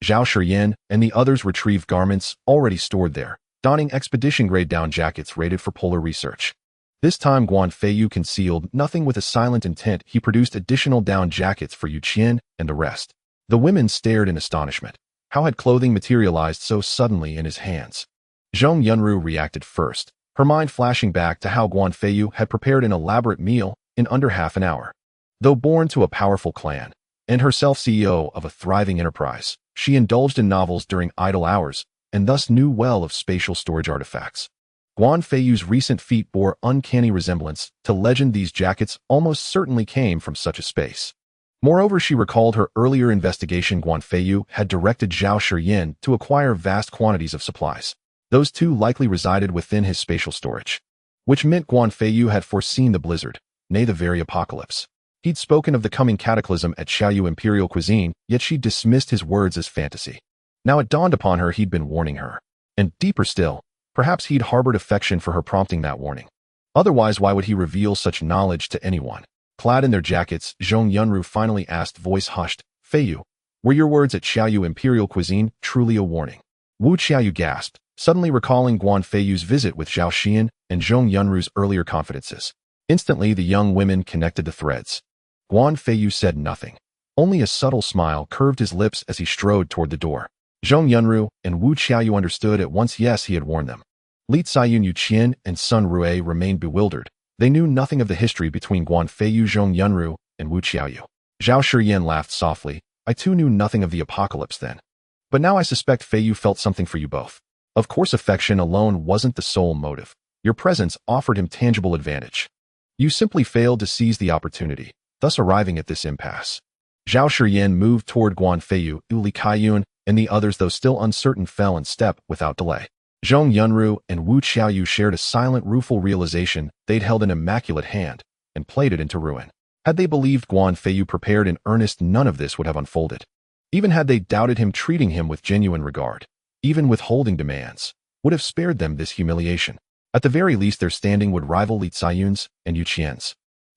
Speaker 1: Zhao Shiyan and the others retrieved garments already stored there, donning expedition-grade down jackets rated for polar research. This time Guan Feiyu concealed nothing. With a silent intent, he produced additional down jackets for Yu Qian and the rest. The women stared in astonishment. How had clothing materialized so suddenly in his hands? Zhong Yunru reacted first, her mind flashing back to how Guan Feiyu had prepared an elaborate meal in under half an hour. Though born to a powerful clan, and herself CEO of a thriving enterprise, she indulged in novels during idle hours, and thus knew well of spatial storage artifacts. Guan Feiyu's recent feat bore uncanny resemblance to legend. These jackets almost certainly came from such a space. Moreover, she recalled her earlier investigation. Guan Feiyu had directed Zhao Shiyan to acquire vast quantities of supplies. Those too likely resided within his spatial storage, which meant Guan Feiyu had foreseen the blizzard, nay the very apocalypse. He'd spoken of the coming cataclysm at Xiaoyu imperial cuisine, yet she dismissed his words as fantasy. Now it dawned upon her he'd been warning her. And deeper still, perhaps he'd harbored affection for her prompting that warning. Otherwise, why would he reveal such knowledge to anyone? Clad in their jackets, Zhong Yunru finally asked, voice hushed, Feiyu, were your words at Xiaoyu imperial cuisine truly a warning? Wu Xiaoyu gasped, suddenly recalling Guan Feiyu's visit with Zhao Xian and Zhong Yunru's earlier confidences. Instantly, the young women connected the threads. Guan Feiyu said nothing. Only a subtle smile curved his lips as he strode toward the door. Zhong Yunru and Wu Xiaoyu understood at once. Yes, he had warned them. Li Ziyun Yuqian and Sun Rui remained bewildered. They knew nothing of the history between Guan Feiyu, Zhong Yunru, and Wu Xiaoyu. Zhao Shiyan laughed softly. I too knew nothing of the apocalypse then. But now I suspect Feiyu felt something for you both. Of course, affection alone wasn't the sole motive. Your presence offered him tangible advantage. You simply failed to seize the opportunity, thus arriving at this impasse. Zhao Shiyan moved toward Guan Feiyu, Li Kaiyun, and the others, though still uncertain, fell in step without delay. Zhong Yunru and Wu Xiaoyu shared a silent, rueful realization they'd held an immaculate hand and played it into ruin. Had they believed Guan Feiyu prepared in earnest, none of this would have unfolded. Even had they doubted him, treating him with genuine regard, even withholding demands, would have spared them this humiliation. At the very least, their standing would rival Li Ziyun's and Yu Qian's.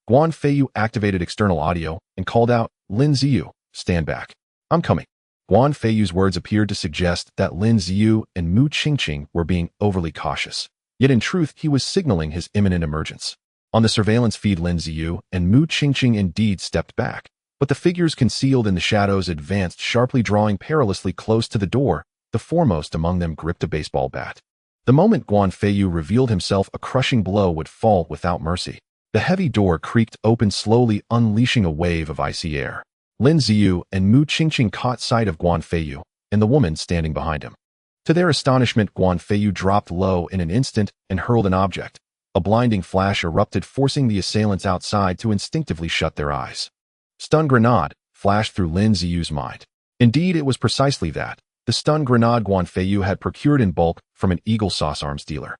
Speaker 1: Guan Feiyu activated external audio and called out, Lin Ziyu, stand back. I'm coming. Guan Feiyu's words appeared to suggest that Lin Ziyu and Mu Qingqing were being overly cautious. Yet in truth, he was signaling his imminent emergence. On the surveillance feed, Lin Ziyu and Mu Qingqing indeed stepped back, but the figures concealed in the shadows advanced sharply, drawing perilously close to the door. The foremost among them gripped a baseball bat. The moment Guan Feiyu revealed himself, a crushing blow would fall without mercy. The heavy door creaked open slowly, unleashing a wave of icy air. Lin Ziyu and Mu Qingqing caught sight of Guan Feiyu and the woman standing behind him. To their astonishment, Guan Feiyu dropped low in an instant and hurled an object. A blinding flash erupted, forcing the assailants outside to instinctively shut their eyes. Stun grenade flashed through Lin Ziyu's mind. Indeed, it was precisely that. The stun grenade Guan Feiyu had procured in bulk from an Eagle Sauce arms dealer.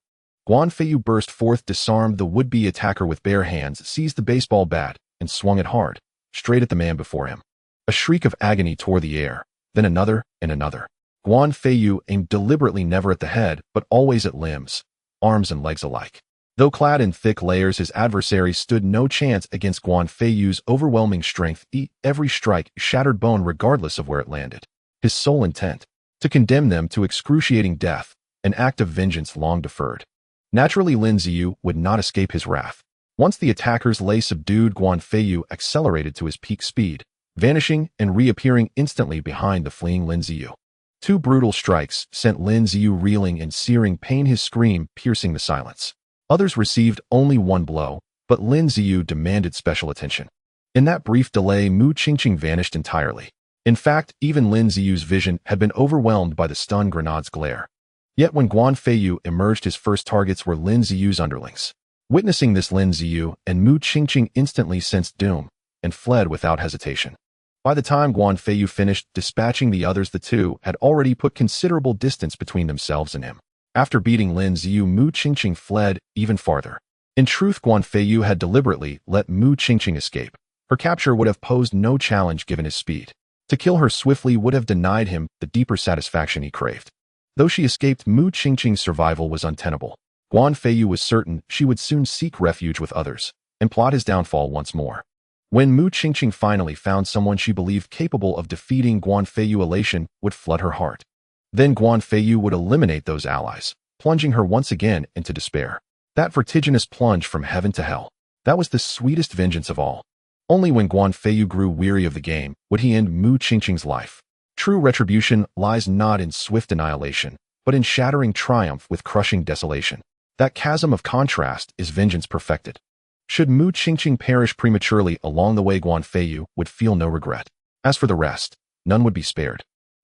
Speaker 1: Guan Feiyu burst forth, disarmed the would-be attacker with bare hands, seized the baseball bat, and swung it hard, straight at the man before him. A shriek of agony tore the air, then another and another. Guan Feiyu aimed deliberately, never at the head, but always at limbs, arms and legs alike. Though clad in thick layers, his adversary stood no chance against Guan Feiyu's overwhelming strength. Every strike shattered bone regardless of where it landed. His sole intent, to condemn them to excruciating death, an act of vengeance long deferred. Naturally, Lin Ziyu would not escape his wrath. Once the attackers lay subdued, Guan Feiyu accelerated to his peak speed, vanishing and reappearing instantly behind the fleeing Lin Ziyu. Two brutal strikes sent Lin Ziyu reeling in searing pain, his scream piercing the silence. Others received only one blow, but Lin Ziyu demanded special attention. In that brief delay, Mu Qingqing vanished entirely. In fact, even Lin Ziyu's vision had been overwhelmed by the stun grenade's glare. Yet when Guan Feiyu emerged, his first targets were Lin Ziyu's underlings. Witnessing this, Lin Ziyu and Mu Qingqing instantly sensed doom and fled without hesitation. By the time Guan Feiyu finished dispatching the others, the two had already put considerable distance between themselves and him. After beating Lin Ziyu, Mu Qingqing fled even farther. In truth, Guan Feiyu had deliberately let Mu Qingqing escape. Her capture would have posed no challenge given his speed. To kill her swiftly would have denied him the deeper satisfaction he craved. Though she escaped, Mu Qingqing's survival was untenable. Guan Feiyu was certain she would soon seek refuge with others and plot his downfall once more. When Mu Qingqing finally found someone she believed capable of defeating Guan Feiyu, elation would flood her heart. Then Guan Feiyu would eliminate those allies, plunging her once again into despair. That vertiginous plunge from heaven to hell. That was the sweetest vengeance of all. Only when Guan Feiyu grew weary of the game would he end Mu Qingqing's life. True retribution lies not in swift annihilation, but in shattering triumph with crushing desolation. That chasm of contrast is vengeance perfected. Should Mu Qingqing perish prematurely along the way, Guan Feiyu would feel no regret. As for the rest, none would be spared.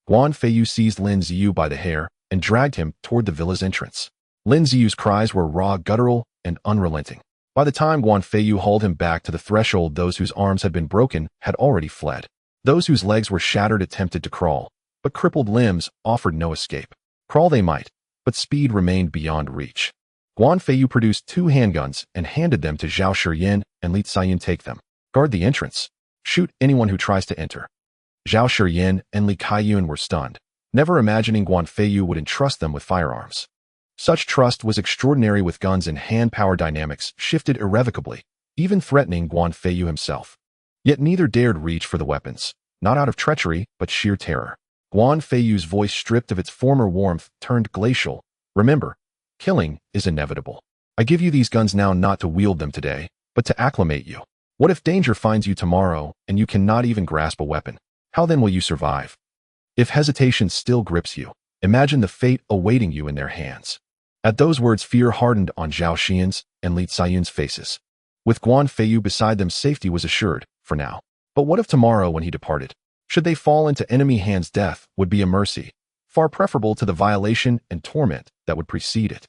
Speaker 1: Guan Feiyu seized Lin Ziyu by the hair and dragged him toward the villa's entrance. Lin Ziyu's cries were raw, guttural, and unrelenting. By the time Guan Feiyu hauled him back to the threshold, those whose arms had been broken had already fled. Those whose legs were shattered attempted to crawl, but crippled limbs offered no escape. Crawl they might, but speed remained beyond reach. Guan Feiyu produced 2 handguns and handed them to Zhao Shiyan and Li Ziyun. Take them. Guard the entrance. Shoot anyone who tries to enter. Zhao Shiyin and Li Kaiyun were stunned, never imagining Guan Feiyu would entrust them with firearms. Such trust was extraordinary, with guns and hand power dynamics shifted irrevocably, even threatening Guan Feiyu himself. Yet neither dared reach for the weapons, not out of treachery, but sheer terror. Guan Feiyu's voice, stripped of its former warmth, turned glacial. Remember, killing is inevitable. I give you these guns now not to wield them today, but to acclimate you. What if danger finds you tomorrow and you cannot even grasp a weapon? How then will you survive? If hesitation still grips you, imagine the fate awaiting you in their hands. At those words, fear hardened on Zhao Xian's and Li Ziyun's faces. With Guan Feiyu beside them, safety was assured, for now. But what if tomorrow, when he departed, should they fall into enemy hands, death would be a mercy, far preferable to the violation and torment that would precede it.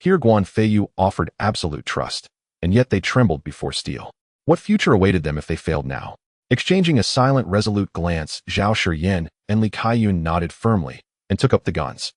Speaker 1: Here Guan Feiyu offered absolute trust, and yet they trembled before steel. What future awaited them if they failed now? Exchanging a silent, resolute glance, Zhao Shiyin and Li Kaiyun nodded firmly and took up the guns.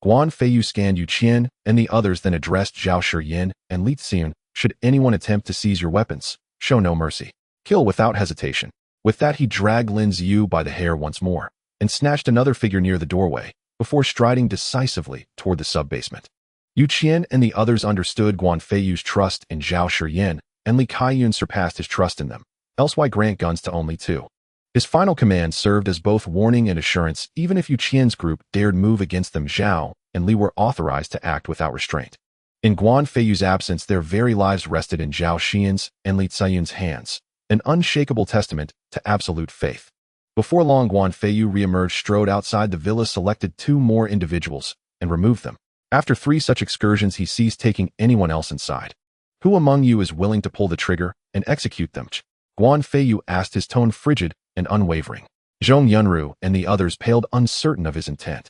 Speaker 1: Guan Feiyu scanned Yu Qian and the others, then addressed Zhao Shiyin and Li Ziyu. Should anyone attempt to seize your weapons, show no mercy. Kill without hesitation. With that, he dragged Lin Ziyu by the hair once more and snatched another figure near the doorway before striding decisively toward the sub-basement. Yu Qian and the others understood Guan Feiyu's trust in Zhao Shiyin, and Li Kaiyun surpassed his trust in them. Else why grant guns to only two? His final command served as both warning and assurance. Even if Yu Qian's group dared move against them, Zhao and Li were authorized to act without restraint. In Guan Feiyu's absence, their very lives rested in Zhao Xian's and Li Ziyun's hands, an unshakable testament to absolute faith. Before long, Guan Feiyu reemerged, strode outside the villa, selected two more individuals, and removed them. After 3 such excursions, he ceased taking anyone else inside. Who among you is willing to pull the trigger and execute them? Guan Feiyu asked, his tone frigid and unwavering. Zhong Yunru and the others paled, uncertain of his intent.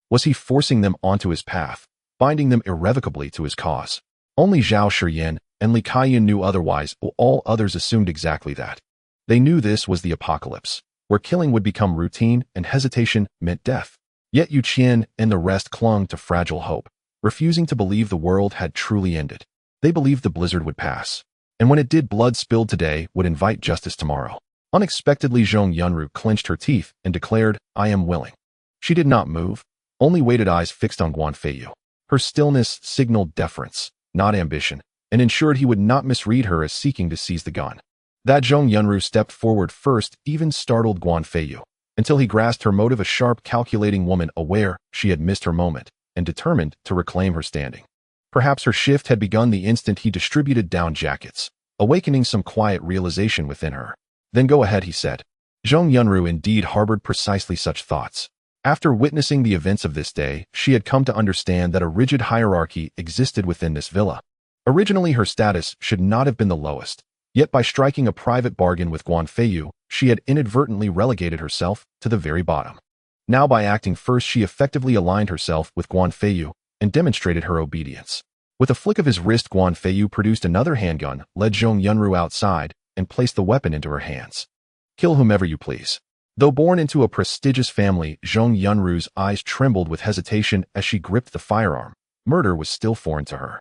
Speaker 1: Was he forcing them onto his path, binding them irrevocably to his cause? Only Zhao Shiyin and Li Kaiyun knew otherwise, while all others assumed exactly that. They knew this was the apocalypse, where killing would become routine and hesitation meant death. Yet Yu Qian and the rest clung to fragile hope, refusing to believe the world had truly ended. They believed the blizzard would pass, and when it did, blood spilled today would invite justice tomorrow. Unexpectedly, Zhong Yunru clenched her teeth and declared, "I am willing." She did not move, only waited, eyes fixed on Guan Feiyu. Her stillness signaled deference, not ambition, and ensured he would not misread her as seeking to seize the gun. That Zhong Yunru stepped forward first even startled Guan Feiyu, until he grasped her motive, a sharp, calculating woman, aware she had missed her moment, and determined to reclaim her standing. Perhaps her shift had begun the instant he distributed down jackets, awakening some quiet realization within her. Then go ahead, he said. Zhong Yunru indeed harbored precisely such thoughts. After witnessing the events of this day, she had come to understand that a rigid hierarchy existed within this villa. Originally, her status should not have been the lowest, yet by striking a private bargain with Guan Feiyu, she had inadvertently relegated herself to the very bottom. Now, by acting first, she effectively aligned herself with Guan Feiyu and demonstrated her obedience. With a flick of his wrist, Guan Feiyu produced another handgun, led Zhong Yunru outside, and placed the weapon into her hands. Kill whomever you please. Though born into a prestigious family, Zhong Yunru's eyes trembled with hesitation as she gripped the firearm. Murder was still foreign to her.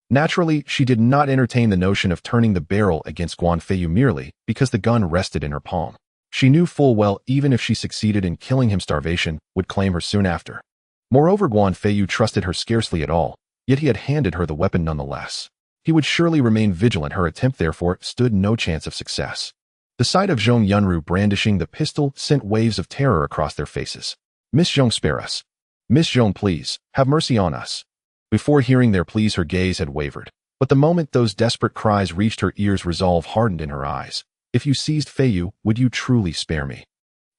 Speaker 1: Naturally, she did not entertain the notion of turning the barrel against Guan Feiyu merely because the gun rested in her palm. She knew full well even if she succeeded in killing him, starvation would claim her soon after. Moreover, Guan Feiyu trusted her scarcely at all, yet he had handed her the weapon nonetheless. He would surely remain vigilant. Her attempt, therefore, stood no chance of success. The sight of Zhong Yunru brandishing the pistol sent waves of terror across their faces. "Miss Zhong, spare us. Miss Zhong, please, have mercy on us." Before hearing their pleas, her gaze had wavered. But the moment those desperate cries reached her ears, resolve hardened in her eyes. If you seized Feiyu, would you truly spare me?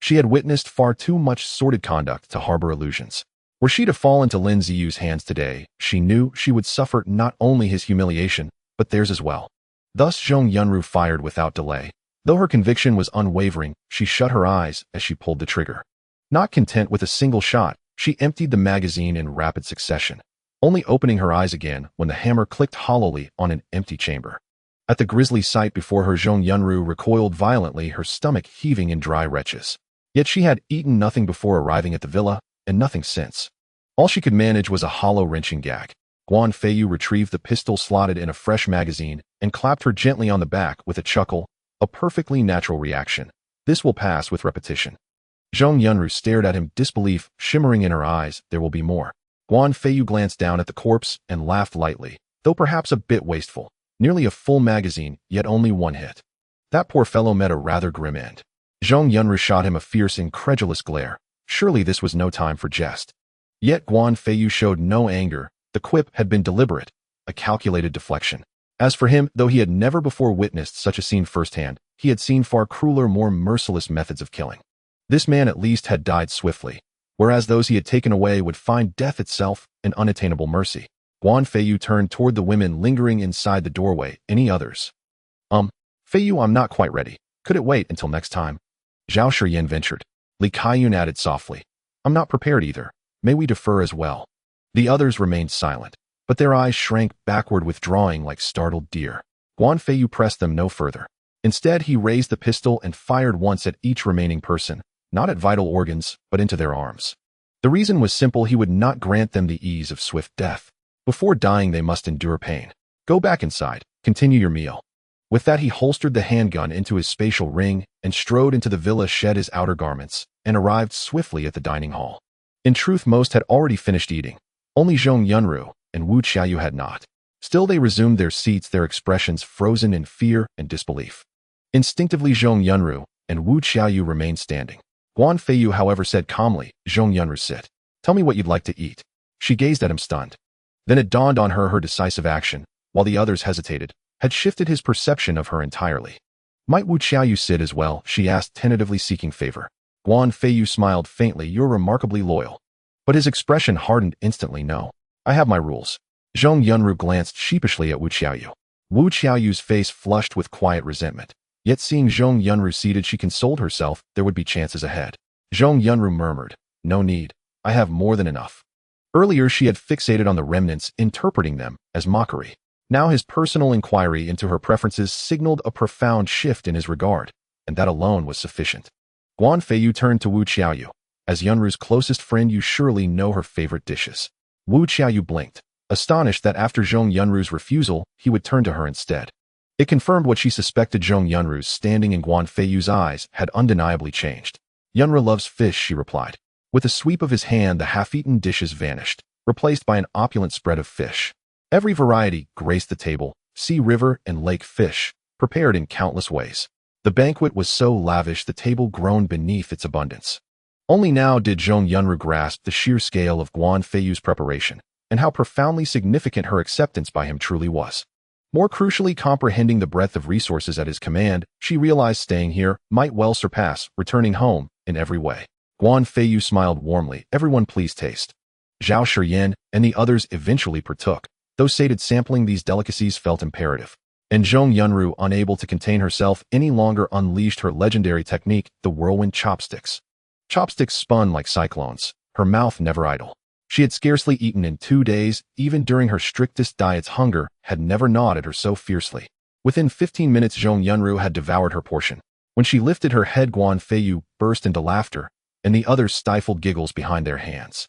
Speaker 1: She had witnessed far too much sordid conduct to harbor illusions. Were she to fall into Lin Ziyu's hands today, she knew she would suffer not only his humiliation, but theirs as well. Thus Zhong Yunru fired without delay. Though her conviction was unwavering, she shut her eyes as she pulled the trigger. Not content with a single shot, she emptied the magazine in rapid succession, only opening her eyes again when the hammer clicked hollowly on an empty chamber. At the grisly sight before her, Zhong Yunru recoiled violently, her stomach heaving in dry retches. Yet she had eaten nothing before arriving at the villa, and nothing since. All she could manage was a hollow, wrenching gag. Guan Feiyu retrieved the pistol slotted in a fresh magazine and clapped her gently on the back with a chuckle. A perfectly natural reaction. This will pass with repetition. Zhong Yunru stared at him, disbelief shimmering in her eyes. There will be more. Guan Feiyu glanced down at the corpse and laughed lightly, though perhaps a bit wasteful. Nearly a full magazine, yet only one hit. That poor fellow met a rather grim end. Zhong Yunru shot him a fierce, incredulous glare. Surely this was no time for jest. Yet Guan Feiyu showed no anger. The quip had been deliberate, a calculated deflection. As for him, though he had never before witnessed such a scene firsthand, he had seen far crueler, more merciless methods of killing. This man at least had died swiftly, whereas those he had taken away would find death itself an unattainable mercy. Guan Feiyu turned toward the women lingering inside the doorway. Any others? Feiyu, I'm not quite ready. Could it wait until next time? Zhao Shiyan ventured. Li Kaiyun added softly. I'm not prepared either. May we defer as well? The others remained silent, but their eyes shrank backward, withdrawing like startled deer. Guan Feiyu pressed them no further. Instead, he raised the pistol and fired once at each remaining person, not at vital organs, but into their arms. The reason was simple: he would not grant them the ease of swift death. Before dying, they must endure pain. Go back inside. Continue your meal. With that, he holstered the handgun into his spatial ring and strode into the villa, shed his outer garments, and arrived swiftly at the dining hall. In truth, most had already finished eating. Only Zhong Yunru and Wu Qiaoyu had not. Still, they resumed their seats, their expressions frozen in fear and disbelief. Instinctively, Zhong Yunru and Wu Qiaoyu remained standing. Guan Feiyu, however, said calmly, Zhong Yunru, sit. Tell me what you'd like to eat. She gazed at him, stunned. Then it dawned on her decisive action, while the others hesitated, had shifted his perception of her entirely. Might Wu Qiaoyu sit as well? She asked, tentatively seeking favor. Guan Feiyu smiled faintly. You're remarkably loyal. But his expression hardened instantly. No. I have my rules. Zhong Yunru glanced sheepishly at Wu Qiaoyu. Wu Qiaoyu's face flushed with quiet resentment. Yet seeing Zhong Yunru seated, she consoled herself there would be chances ahead. Zhong Yunru murmured, no need. I have more than enough. Earlier she had fixated on the remnants, interpreting them as mockery. Now his personal inquiry into her preferences signaled a profound shift in his regard, and that alone was sufficient. Guan Feiyu turned to Wu Qiaoyu. As Yunru's closest friend, you surely know her favorite dishes. Wu Qiaoyu blinked, astonished that after Zhong Yunru's refusal, he would turn to her instead. It confirmed what she suspected. Zhong Yunru's standing in Guan Feiyu's eyes had undeniably changed. Yunru loves fish, she replied. With a sweep of his hand, the half-eaten dishes vanished, replaced by an opulent spread of fish. Every variety graced the table: sea, river, and lake fish, prepared in countless ways. The banquet was so lavish the table groaned beneath its abundance. Only now did Zhong Yunru grasp the sheer scale of Guan Feiyu's preparation, and how profoundly significant her acceptance by him truly was. More crucially, comprehending the breadth of resources at his command, she realized staying here might well surpass returning home in every way. Guan Feiyu smiled warmly. Everyone please taste. Zhao Shiyan and the others eventually partook. Those sated sampling these delicacies felt imperative. And Zhong Yunru, unable to contain herself any longer, unleashed her legendary technique, the whirlwind chopsticks. Chopsticks spun like cyclones, her mouth never idle. She had scarcely eaten in 2 days. Even during her strictest diets, hunger had never gnawed at her so fiercely. Within 15 minutes, Zhong Yunru had devoured her portion. When she lifted her head, Guan Feiyu burst into laughter, and the others stifled giggles behind their hands.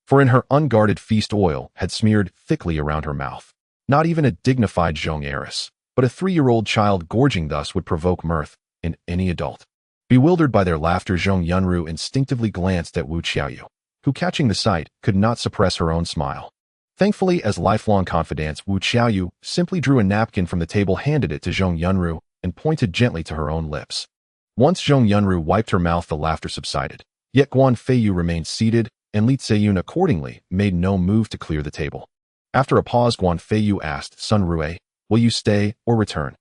Speaker 1: For in her unguarded feast, oil had smeared thickly around her mouth. Not even a dignified Zhong heiress, but a 3-year-old child gorging thus would provoke mirth in any adult. Bewildered by their laughter, Zhong Yunru instinctively glanced at Wu Qiaoyu, who, catching the sight, could not suppress her own smile. Thankfully, as lifelong confidants, Wu Qiaoyu simply drew a napkin from the table, handed it to Zhong Yunru, and pointed gently to her own lips. Once Zhong Yunru wiped her mouth, the laughter subsided. Yet Guan Feiyu remained seated, and Lin Ziyu accordingly made no move to clear the table. After a pause, Guan Feiyu asked, Sun Rue, will you stay or return?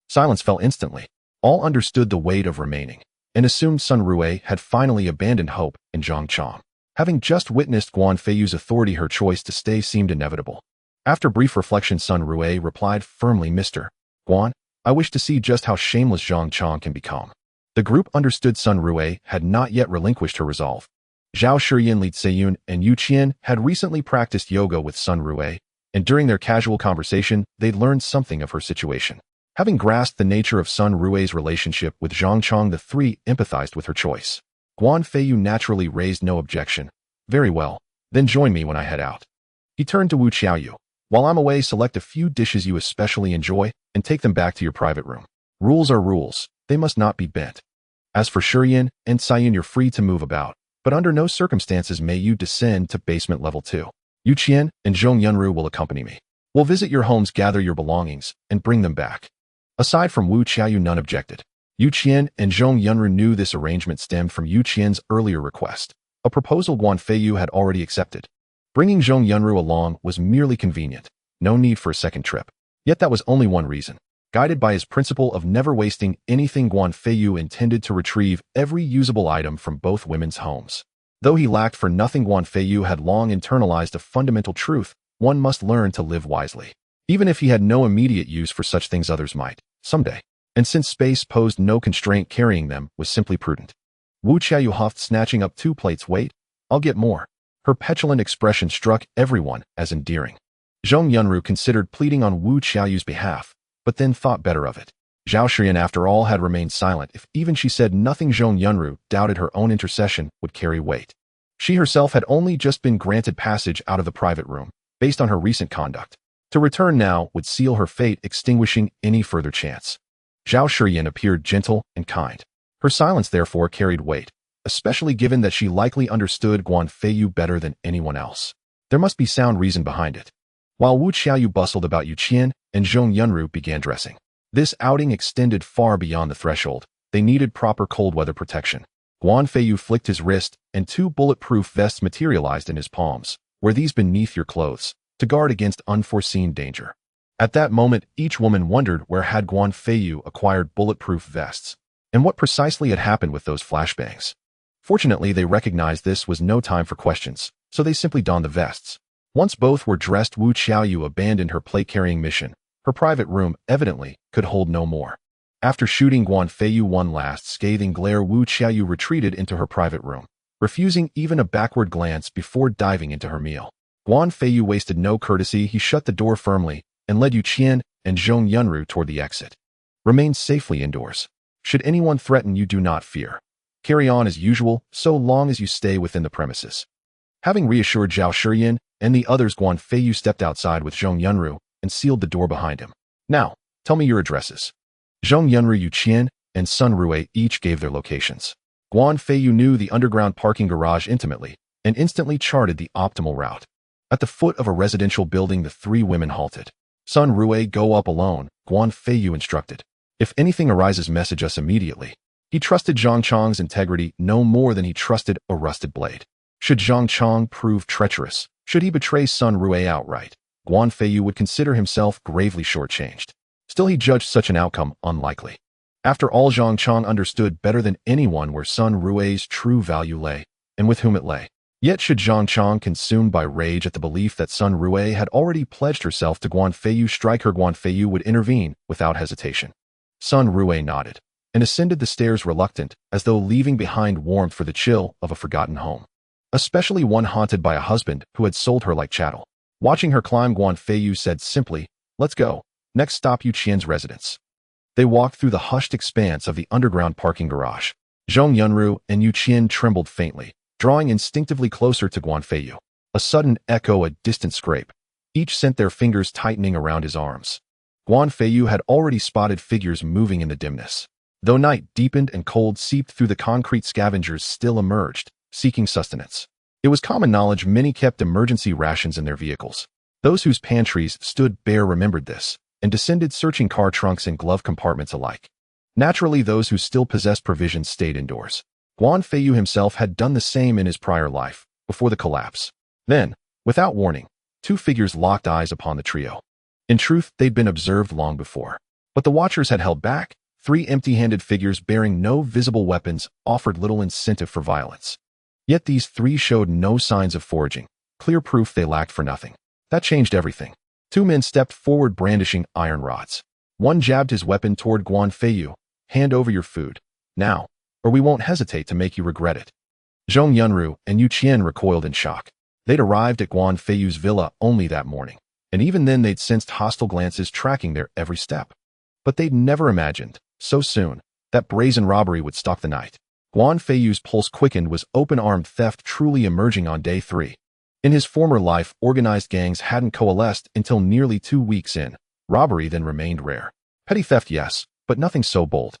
Speaker 1: Silence fell instantly. All understood the weight of remaining, and assumed Sun Rue had finally abandoned hope in Zhang Chong. Having just witnessed Guan Feiyu's authority, her choice to stay seemed inevitable. After brief reflection, Sun Rue replied firmly, Mr. Guan, I wish to see just how shameless Zhang Chong can become. The group understood Sun Rue had not yet relinquished her resolve. Zhao Shiyan, Li Ziyu, and Yu Qian had recently practiced yoga with Sun Rue, and during their casual conversation, they'd learned something of her situation. Having grasped the nature of Sun Rue's relationship with Zhang Chong, the three empathized with her choice. Guan Feiyu naturally raised no objection. Very well, then join me when I head out. He turned to Wu Qiaoyu. While I'm away, select a few dishes you especially enjoy and take them back to your private room. Rules are rules. they must not be bent. As for Shurian and Cyan, you're free to move about, but under no circumstances may you descend to basement level 2. Yu Qian and Zhong Yunru will accompany me. We'll visit your homes, gather your belongings, and bring them back. Aside from Wu Qiaoyu, none objected. Yu Qian and Zhong Yunru knew this arrangement stemmed from Yu Qian's earlier request, a proposal Guan Feiyu had already accepted. Bringing Zhong Yunru along was merely convenient, no need for a second trip. Yet that was only one reason. Guided by his principle of never wasting anything, Guan Feiyu intended to retrieve every usable item from both women's homes. Though he lacked for nothing, Guan Feiyu had long internalized a fundamental truth: one must learn to live wisely. Even if he had no immediate use for such things, others might, someday. And since space posed no constraint, carrying them was simply prudent. Wu Qiaoyu huffed, snatching up 2 plates. Wait, I'll get more. Her petulant expression struck everyone as endearing. Zhong Yunru considered pleading on Wu Qiaoyu's behalf, but then thought better of it. Zhao Shiyan, after all, had remained silent. If even she said nothing, Zhong Yunru doubted her own intercession would carry weight. She herself had only just been granted passage out of the private room, based on her recent conduct. To return now would seal her fate, extinguishing any further chance. Zhao Shiyan appeared gentle and kind. Her silence therefore carried weight, especially given that she likely understood Guan Feiyu better than anyone else. There must be sound reason behind it. While Wu Qiaoyu bustled about, Yu Qian and Zhong Yunru began dressing. This outing extended far beyond the threshold. They needed proper cold weather protection. Guan Feiyu flicked his wrist, and 2 bulletproof vests materialized in his palms. Wear these beneath your clothes, to guard against unforeseen danger. At that moment, each woman wondered where had Guan Feiyu acquired bulletproof vests, and what precisely had happened with those flashbangs. Fortunately, they recognized this was no time for questions, so they simply donned the vests. Once both were dressed, Wu Qiaoyu abandoned her plate-carrying mission. Her private room, evidently, could hold no more. After shooting Guan Feiyu one last scathing glare, Wu Qiaoyu retreated into her private room, refusing even a backward glance before diving into her meal. Guan Feiyu wasted no courtesy. He shut the door firmly and led Yu Qian and Zhong Yunru toward the exit. Remain safely indoors. Should anyone threaten you, do not fear. Carry on as usual, so long as you stay within the premises. Having reassured Zhao Shiyan and the others, Guan Feiyu stepped outside with Zhong Yunru and sealed the door behind him. Now, tell me your addresses. Zhong Yunru, Yu Qian, and Sun Rui each gave their locations. Guan Feiyu knew the underground parking garage intimately and instantly charted the optimal route. At the foot of a residential building, the 3 women halted. Sun Rui, go up alone, Guan Feiyu instructed. If anything arises, message us immediately. He trusted Zhang Chong's integrity no more than he trusted a rusted blade. Should Zhang Chong prove treacherous, should he betray Sun Rui outright, Guan Feiyu would consider himself gravely shortchanged. Still, he judged such an outcome unlikely. After all, Zhang Chong understood better than anyone where Sun Rui's true value lay, and with whom it lay. Yet should Zhang Chong, consumed by rage at the belief that Sun Rui had already pledged herself to Guan Feiyu, strike her, Guan Feiyu would intervene without hesitation. Sun Rui nodded and ascended the stairs, reluctant, as though leaving behind warmth for the chill of a forgotten home, especially one haunted by a husband who had sold her like chattel. Watching her climb, Guan Feiyu said simply, "Let's go. Next stop, Yu Qian's residence." They walked through the hushed expanse of the underground parking garage. Zhong Yunru and Yu Qian trembled faintly, drawing instinctively closer to Guan Feiyu. A sudden echo, a distant scrape. Each sent their fingers tightening around his arms. Guan Feiyu had already spotted figures moving in the dimness. Though night deepened and cold seeped through the concrete, scavengers still emerged, seeking sustenance. It was common knowledge many kept emergency rations in their vehicles. Those whose pantries stood bare remembered this, and descended, searching car trunks and glove compartments alike. Naturally, those who still possessed provisions stayed indoors. Guan Feiyu himself had done the same in his prior life, before the collapse. Then, without warning, 2 figures locked eyes upon the trio. In truth, they'd been observed long before. But the watchers had held back. 3 empty-handed figures bearing no visible weapons offered little incentive for violence. Yet these 3 showed no signs of foraging, clear proof they lacked for nothing. That changed everything. 2 men stepped forward brandishing iron rods. One jabbed his weapon toward Guan Feiyu. "Hand over your food, now, or we won't hesitate to make you regret it." Zhong Yunru and Yu Qian recoiled in shock. They'd arrived at Guan Feiyu's villa only that morning, and even then they'd sensed hostile glances tracking their every step. But they'd never imagined, so soon, that brazen robbery would stalk the night. Guan Feiyu's pulse quickened. Was open-armed theft truly emerging on day 3? In his former life, organized gangs hadn't coalesced until nearly 2 weeks in. Robbery then remained rare. Petty theft, yes, but nothing so bold.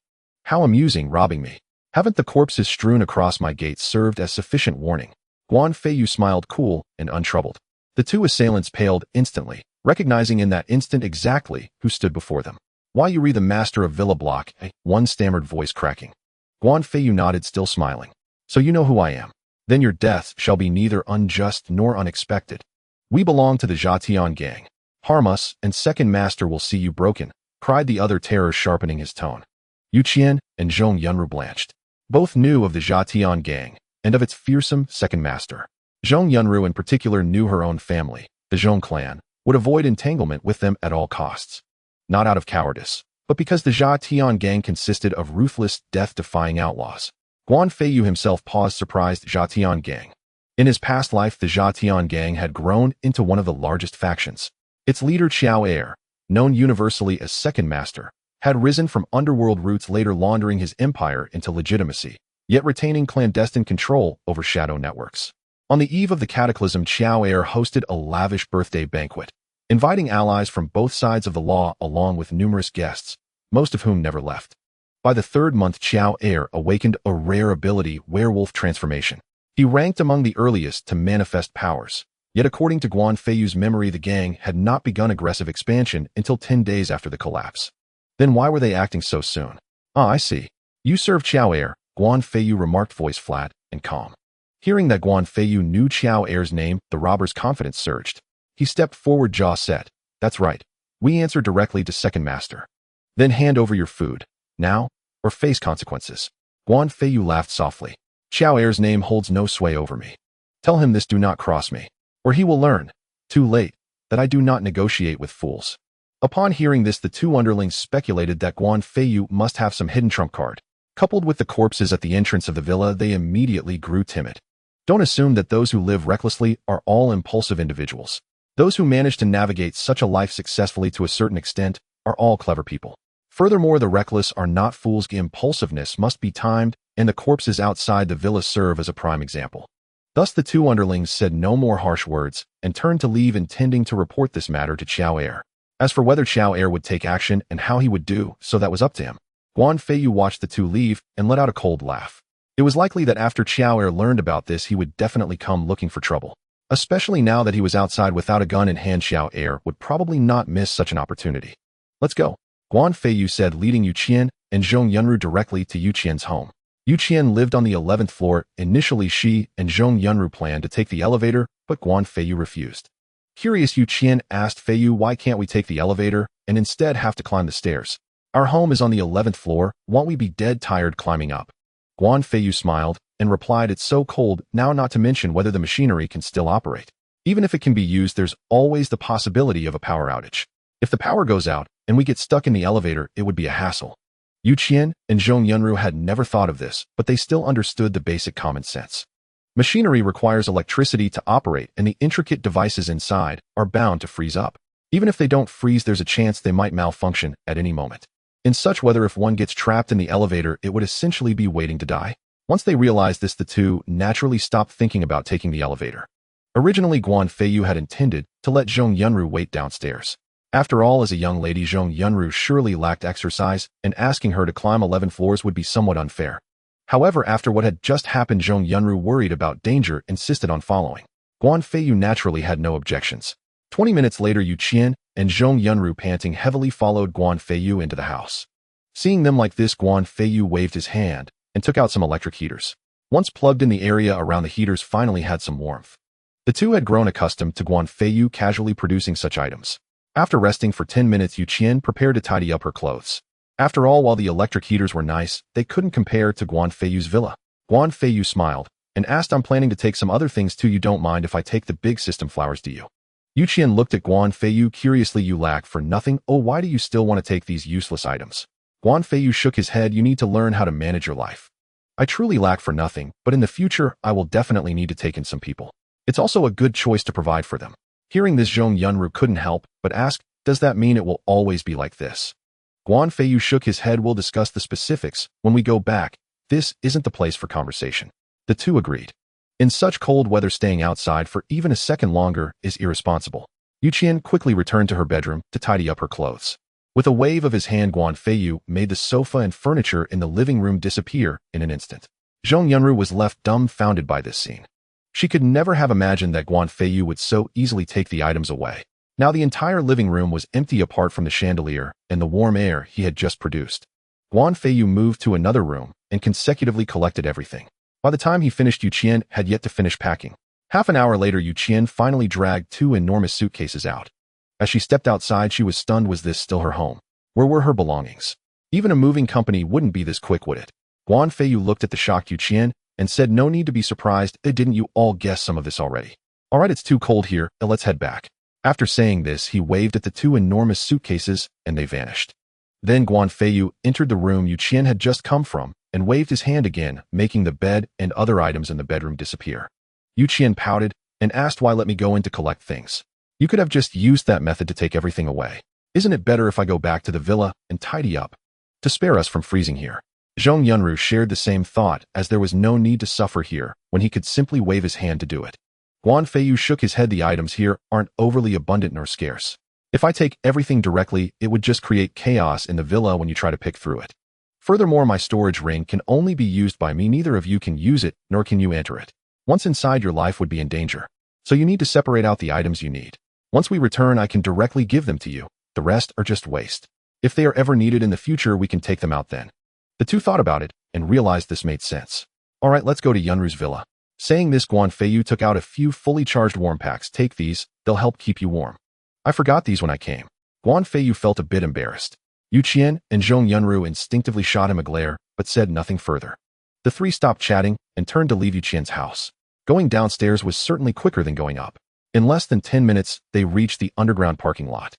Speaker 1: How amusing, robbing me. Haven't the corpses strewn across my gates served as sufficient warning? Guan Feiyu smiled cool and untroubled. The two assailants paled instantly, recognizing in that instant exactly who stood before them. Why you re the master of Villa Block, eh? One stammered voice cracking. Guan Feiyu nodded, still smiling. So you know who I am. Then your death shall be neither unjust nor unexpected. We belong to the Zhatian gang. Harm us, and second master will see you broken, cried the other, terror sharpening his tone. Yu Qian and Zhong Yunru blanched. Both knew of the Zhatian gang, and of its fearsome second master. Zhong Yunru in particular knew her own family, the Zhong clan, would avoid entanglement with them at all costs. Not out of cowardice, but because the Zhatian gang consisted of ruthless, death-defying outlaws. Guan Feiyu himself paused, surprised. Zhatian gang. In his past life, the Zhatian gang had grown into one of the largest factions. Its leader, Qiao Air, known universally as Second Master, had risen from underworld roots, later laundering his empire into legitimacy, yet retaining clandestine control over shadow networks. On the eve of the cataclysm, Qiao Air hosted a lavish birthday banquet, inviting allies from both sides of the law along with numerous guests, most of whom never left. By the third month, Qiao Air awakened a rare ability, werewolf transformation. He ranked among the earliest to manifest powers. Yet according to Guan Feiyu's memory, the gang had not begun aggressive expansion until 10 days after the collapse. Then why were they acting so soon? Ah, I see. You serve Qiao Air, Guan Feiyu remarked, voice flat and calm. Hearing that Guan Feiyu knew Qiao Air's name, the robber's confidence surged. He stepped forward, jaw set. That's right. We answer directly to Second Master. Then hand over your food. Now, or face consequences. Guan Feiyu laughed softly. Qiao Air's name holds no sway over me. Tell him this, do not cross me, or he will learn, too late, that I do not negotiate with fools. Upon hearing this, the two underlings speculated that Guan Feiyu must have some hidden trump card. Coupled with the corpses at the entrance of the villa, they immediately grew timid. Don't assume that those who live recklessly are all impulsive individuals. Those who manage to navigate such a life successfully to a certain extent are all clever people. Furthermore, the reckless are not fools. Impulsiveness must be timed, and the corpses outside the villa serve as a prime example. Thus the two underlings said no more harsh words and turned to leave, intending to report this matter to Qiao Air. As for whether Qiao Air would take action and how he would do so, that was up to him. Guan Feiyu watched the two leave and let out a cold laugh. It was likely that after Qiao Air learned about this, he would definitely come looking for trouble. Especially now that he was outside without a gun in hand, Qiao Air would probably not miss such an opportunity. Let's go, Guan Feiyu said, leading Yu Qian and Zhong Yunru directly to Yu Qian's home. Yu Qian lived on the 11th floor. Initially, she and Zhong Yunru planned to take the elevator, but Guan Feiyu refused. Curious, Yu Qian asked Feiyu, why can't we take the elevator and instead have to climb the stairs? Our home is on the 11th floor, won't we be dead tired climbing up? Guan Feiyu smiled and replied, it's so cold now, not to mention whether the machinery can still operate. Even if it can be used, there's always the possibility of a power outage. If the power goes out and we get stuck in the elevator, it would be a hassle. Yu Qian and Zhong Yunru had never thought of this, but they still understood the basic common sense. Machinery requires electricity to operate, and the intricate devices inside are bound to freeze up. Even if they don't freeze, there's a chance they might malfunction at any moment. In such weather, if one gets trapped in the elevator, it would essentially be waiting to die. Once they realized this, the two naturally stopped thinking about taking the elevator. Originally, Guan Feiyu had intended to let Zhong Yunru wait downstairs. After all, as a young lady, Zhong Yunru surely lacked exercise, and asking her to climb 11 floors would be somewhat unfair. However, after what had just happened, Zhong Yunru, worried about danger, insisted on following. Guan Feiyu naturally had no objections. 20 minutes later, Yu Qian and Zhong Yunru, panting heavily, followed Guan Feiyu into the house. Seeing them like this, Guan Feiyu waved his hand and took out some electric heaters. Once plugged in, the area around the heaters finally had some warmth. The two had grown accustomed to Guan Feiyu casually producing such items. After resting for 10 minutes, Yu Qian prepared to tidy up her clothes. After all, while the electric heaters were nice, they couldn't compare to Guan Feiyu's villa. Guan Feiyu smiled and asked, I'm planning to take some other things too. You don't mind if I take the big system flowers, do you? Yu Qian looked at Guan Feiyu curiously. You lack for nothing? Oh, why do you still want to take these useless items? Guan Feiyu shook his head. You need to learn how to manage your life. I truly lack for nothing, but in the future, I will definitely need to take in some people. It's also a good choice to provide for them. Hearing this, Zhong Yunru couldn't help but ask, does that mean it will always be like this? Guan Feiyu shook his head. We'll discuss the specifics when we go back. This isn't the place for conversation. The two agreed. In such cold weather, staying outside for even a second longer is irresponsible. Yu Qian quickly returned to her bedroom to tidy up her clothes. With a wave of his hand, Guan Feiyu made the sofa and furniture in the living room disappear in an instant. Zhong Yunru was left dumbfounded by this scene. She could never have imagined that Guan Feiyu would so easily take the items away. Now the entire living room was empty apart from the chandelier and the warm air he had just produced. Guan Feiyu moved to another room and consecutively collected everything. By the time he finished, Yu Qian had yet to finish packing. Half an hour later, Yu Qian finally dragged 2 enormous suitcases out. As she stepped outside, she was stunned. Was this still her home? Where were her belongings? Even a moving company wouldn't be this quick, would it? Guan Feiyu looked at the shocked Yu Qian and said, "No need to be surprised. Didn't you all guess some of this already? All right, it's too cold here. Let's head back." After saying this, he waved at the 2 enormous suitcases and they vanished. Then Guan Feiyu entered the room Yu Qian had just come from and waved his hand again, making the bed and other items in the bedroom disappear. Yu Qian pouted and asked, "Why let me go in to collect things? You could have just used that method to take everything away. Isn't it better if I go back to the villa and tidy up to spare us from freezing here?" Zhong Yunru shared the same thought, as there was no need to suffer here when he could simply wave his hand to do it. Guan Feiyu shook his head. "The items here aren't overly abundant nor scarce. If I take everything directly, it would just create chaos in the villa when you try to pick through it. Furthermore, my storage ring can only be used by me. Neither of you can use it, nor can you enter it. Once inside, your life would be in danger. So you need to separate out the items you need. Once we return, I can directly give them to you. The rest are just waste. If they are ever needed in the future, we can take them out then." The two thought about it and realized this made sense. "All right, let's go to Yunru's villa." Saying this, Guan Feiyu took out a few fully charged warm packs. "Take these, they'll help keep you warm." "I forgot these when I came." Guan Feiyu felt a bit embarrassed. Yu Qian and Zhong Yunru instinctively shot him a glare, but said nothing further. The 3 stopped chatting and turned to leave Yu Qian's house. Going downstairs was certainly quicker than going up. In less than 10 minutes, they reached the underground parking lot.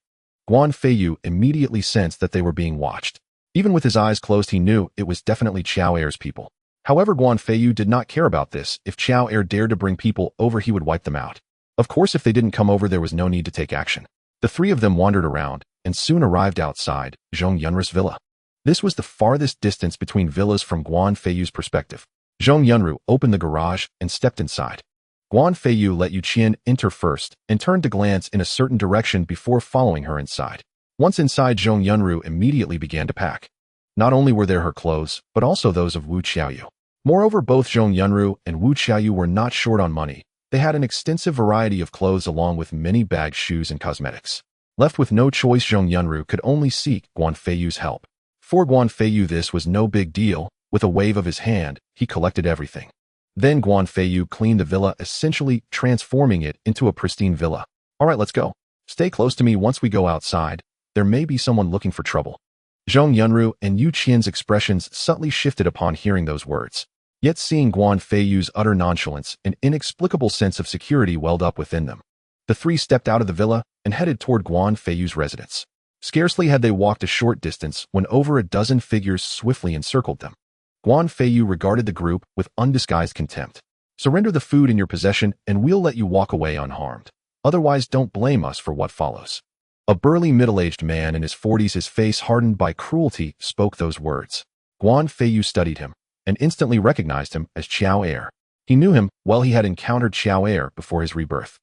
Speaker 1: Guan Feiyu immediately sensed that they were being watched. Even with his eyes closed, he knew it was definitely Chao Er's people. However, Guan Feiyu did not care about this. If Chao Er dared to bring people over, he would wipe them out. Of course, if they didn't come over, there was no need to take action. The 3 of them wandered around and soon arrived outside Zhong Yunru's villa. This was the farthest distance between villas from Guan Feiyu's perspective. Zhong Yunru opened the garage and stepped inside. Guan Feiyu let Yu Qian enter first and turned to glance in a certain direction before following her inside. Once inside, Zhong Yunru immediately began to pack. Not only were there her clothes, but also those of Wu Qiaoyu. Moreover, both Zhong Yunru and Wu Qiaoyu were not short on money. They had an extensive variety of clothes along with many bags, shoes, and cosmetics. Left with no choice, Zhong Yunru could only seek Guan Feiyu's help. For Guan Feiyu, this was no big deal. With a wave of his hand, he collected everything. Then Guan Feiyu cleaned the villa, essentially transforming it into a pristine villa. "All right, let's go. Stay close to me. Once we go outside, there may be someone looking for trouble." Zhong Yunru and Yu Qian's expressions subtly shifted upon hearing those words. Yet seeing Guan Feiyu's utter nonchalance, an inexplicable sense of security welled up within them. The 3 stepped out of the villa and headed toward Guan Feiyu's residence. Scarcely had they walked a short distance when over a dozen figures swiftly encircled them. Guan Feiyu regarded the group with undisguised contempt. "Surrender the food in your possession and we'll let you walk away unharmed. Otherwise, don't blame us for what follows." A burly middle-aged man in his 40s, his face hardened by cruelty, spoke those words. Guan Feiyu studied him and instantly recognized him as Chao Er. He knew him well. He had encountered Chao Er before his rebirth.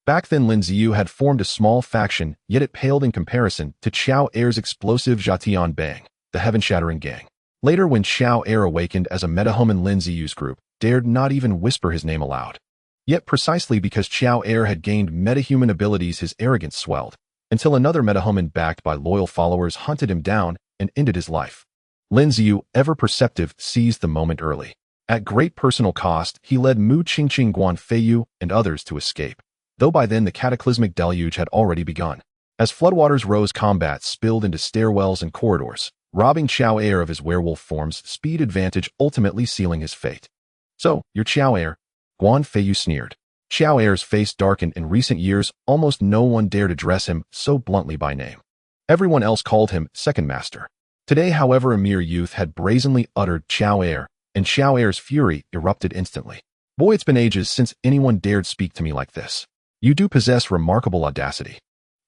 Speaker 1: Back then, Lin Ziyu had formed a small faction, yet it paled in comparison to Chao Er's explosive Zhatian Bang, the heaven-shattering gang. Later, when Chao Er awakened as a metahuman, Lin Ziyu's group dared not even whisper his name aloud. Yet precisely because Chao Er had gained metahuman abilities, his arrogance swelled, until another metahuman backed by loyal followers hunted him down and ended his life. Lin Ziyu, ever perceptive, seized the moment early. At great personal cost, he led Mu Qingqing, Guan Feiyu, and others to escape, though by then the cataclysmic deluge had already begun. As floodwaters rose, combat spilled into stairwells and corridors, robbing Chao Er of his werewolf form's speed advantage, ultimately sealing his fate. "So, you're Chao Er?" Guan Feiyu sneered. Chao Er's face darkened. In recent years, almost no one dared address him so bluntly by name. Everyone else called him Second Master. Today, however, a mere youth had brazenly uttered Chao Er, and Chao Er's fury erupted instantly. "Boy, it's been ages since anyone dared speak to me like this. You do possess remarkable audacity.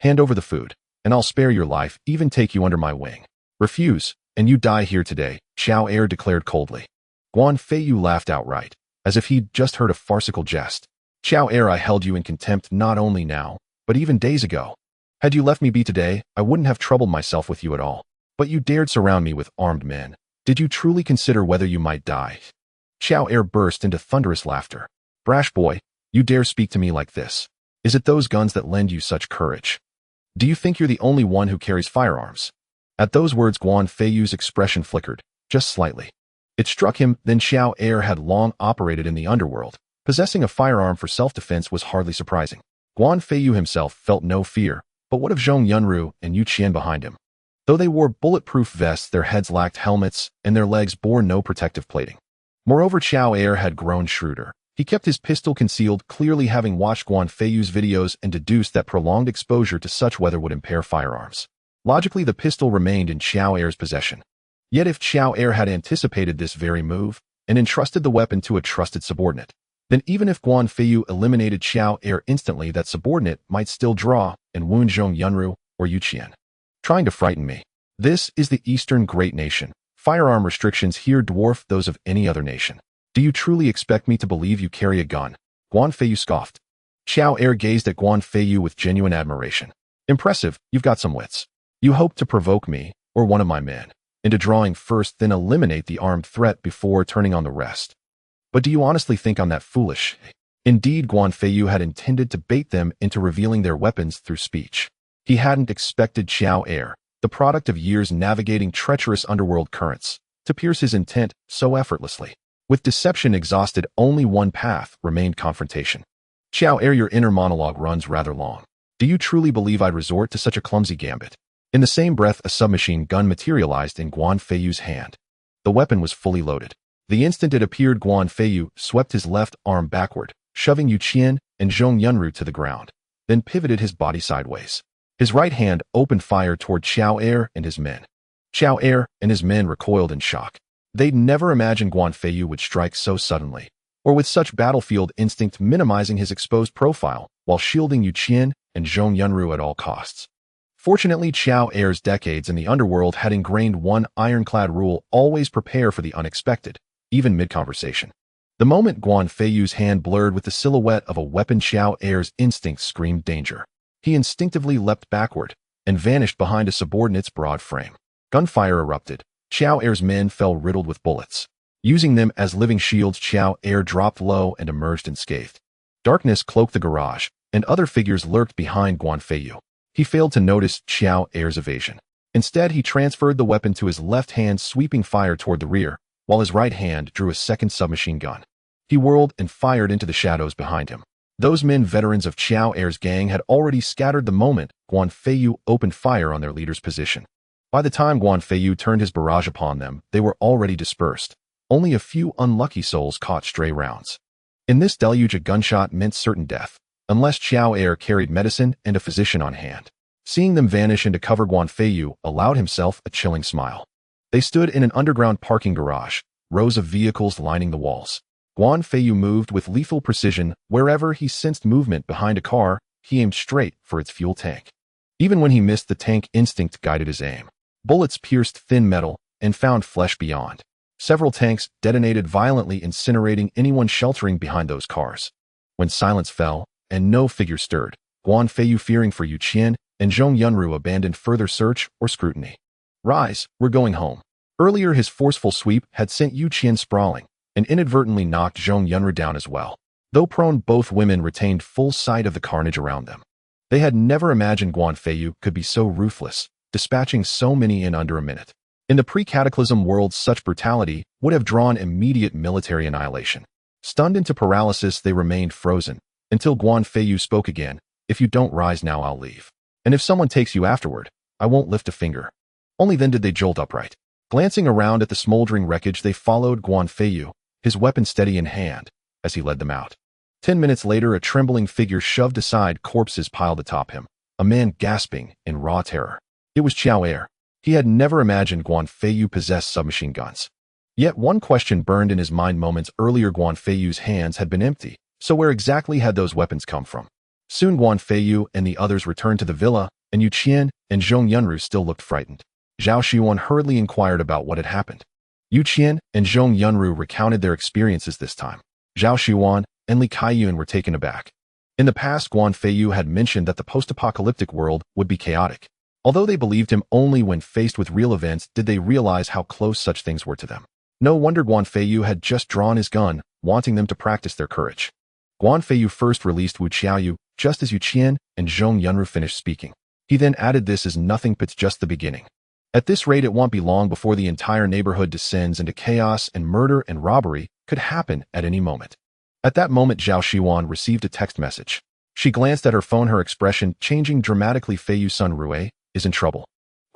Speaker 1: Hand over the food, and I'll spare your life, even take you under my wing. Refuse, and you die here today," Chao Er declared coldly. Guan Feiyu laughed outright, as if he'd just heard a farcical jest. "Chao Er, I held you in contempt not only now, but even days ago. Had you left me be today, I wouldn't have troubled myself with you at all. But you dared surround me with armed men. Did you truly consider whether you might die? Xiao Er burst into thunderous laughter. Brash boy, you dare speak to me like this. Is it those guns that lend you such courage? Do you think you're the only one who carries firearms? At those words, Guan Feiyu's expression flickered, just slightly. It struck him, then Xiao Er had long operated in the underworld. Possessing a firearm for self-defense was hardly surprising. Guan Feiyu himself felt no fear, but what of Zhong Yunru and Yu Qian behind him? Though they wore bulletproof vests, their heads lacked helmets, and their legs bore no protective plating. Moreover, Xiao Er had grown shrewder. He kept his pistol concealed, clearly having watched Guan Feiyu's videos and deduced that prolonged exposure to such weather would impair firearms. Logically, the pistol remained in Xiao Er's possession. Yet if Xiao Er had anticipated this very move and entrusted the weapon to a trusted subordinate, then even if Guan Feiyu eliminated Xiao Er instantly, that subordinate might still draw and wound Zhong Yunru or Yu Qian. Trying to frighten me. This is the Eastern great nation. Firearm restrictions here dwarf those of any other nation. Do you truly expect me to believe you carry a gun? Guan Feiyu scoffed. Xiao Er gazed at Guan Feiyu with genuine admiration. Impressive, you've got some wits. You hope to provoke me, or one of my men, into drawing first, then eliminate the armed threat before turning on the rest. But do you honestly think I'm that foolish? Indeed, Guan Feiyu had intended to bait them into revealing their weapons through speech. He hadn't expected Xiao Er, the product of years navigating treacherous underworld currents, to pierce his intent so effortlessly. With deception exhausted, only one path remained: confrontation. Xiao Er, your inner monologue runs rather long. Do you truly believe I'd resort to such a clumsy gambit? In the same breath, a submachine gun materialized in Guan Feiyu's hand. The weapon was fully loaded. The instant it appeared, Guan Feiyu swept his left arm backward, shoving Yu Qian and Zhong Yunru to the ground, then pivoted his body sideways. His right hand opened fire toward Xiao Er and his men. Xiao Er and his men recoiled in shock. They'd never imagined Guan Feiyu would strike so suddenly, or with such battlefield instinct, minimizing his exposed profile while shielding Yu Qian and Zhong Yunru at all costs. Fortunately, Xiao Er's decades in the underworld had ingrained one ironclad rule: always prepare for the unexpected, even mid-conversation. The moment Guan Feiyu's hand blurred with the silhouette of a weapon, Xiao Er's instincts screamed danger. He instinctively leapt backward and vanished behind a subordinate's broad frame. Gunfire erupted. Xiao Er's men fell riddled with bullets. Using them as living shields, Xiao Er dropped low and emerged unscathed. Darkness cloaked the garage, and other figures lurked behind Guan Feiyu. He failed to notice Xiao Er's evasion. Instead, he transferred the weapon to his left hand, sweeping fire toward the rear, while his right hand drew a second submachine gun. He whirled and fired into the shadows behind him. Those men, veterans of Xiao Er's gang, had already scattered the moment Guan Feiyu opened fire on their leader's position. By the time Guan Feiyu turned his barrage upon them, they were already dispersed. Only a few unlucky souls caught stray rounds. In this deluge, a gunshot meant certain death, unless Xiao Er carried medicine and a physician on hand. Seeing them vanish into cover, Guan Feiyu allowed himself a chilling smile. They stood in an underground parking garage, rows of vehicles lining the walls. Guan Feiyu moved with lethal precision. Wherever he sensed movement behind a car, he aimed straight for its fuel tank. Even when he missed, the tank instinct guided his aim. Bullets pierced thin metal and found flesh beyond. Several tanks detonated violently, incinerating anyone sheltering behind those cars. When silence fell and no figure stirred, Guan Feiyu, fearing for Yu Qian and Zhong Yunru, abandoned further search or scrutiny. Rise, we're going home. Earlier, his forceful sweep had sent Yu Qian sprawling and inadvertently knocked Zhong Yunru down as well. Though prone, both women retained full sight of the carnage around them. They had never imagined Guan Feiyu could be so ruthless, dispatching so many in under a minute. In the pre-cataclysm world, such brutality would have drawn immediate military annihilation. Stunned into paralysis, they remained frozen until Guan Feiyu spoke again. If you don't rise now, I'll leave. And if someone takes you afterward, I won't lift a finger. Only then did they jolt upright. Glancing around at the smoldering wreckage, they followed Guan Feiyu, his weapon steady in hand, as he led them out. 10 minutes later, a trembling figure shoved aside corpses piled atop him, a man gasping in raw terror. It was Xiao Er. He had never imagined Guan Feiyu possessed submachine guns. Yet one question burned in his mind. Moments earlier, Guan Feiyu's hands had been empty, so where exactly had those weapons come from? Soon Guan Feiyu and the others returned to the villa, and Yu Qian and Zhong Yunru still looked frightened. Zhao Xiwan hurriedly inquired about what had happened. Yu Qian and Zhong Yunru recounted their experiences this time. Zhao Xiwan and Li Kaiyun were taken aback. In the past, Guan Feiyu had mentioned that the post-apocalyptic world would be chaotic. Although they believed him only when faced with real events did they realize how close such things were to them. No wonder Guan Feiyu had just drawn his gun, wanting them to practice their courage. Guan Feiyu first released Wu Qiaoyu, just as Yu Qian and Zhong Yunru finished speaking. He then added this as nothing but's just the beginning. At this rate it won't be long before the entire neighborhood descends into chaos and murder and robbery could happen at any moment. At that moment Zhao Shiwan received a text message. She glanced at her phone, her expression changing dramatically. Feiyu's son Rui is in trouble.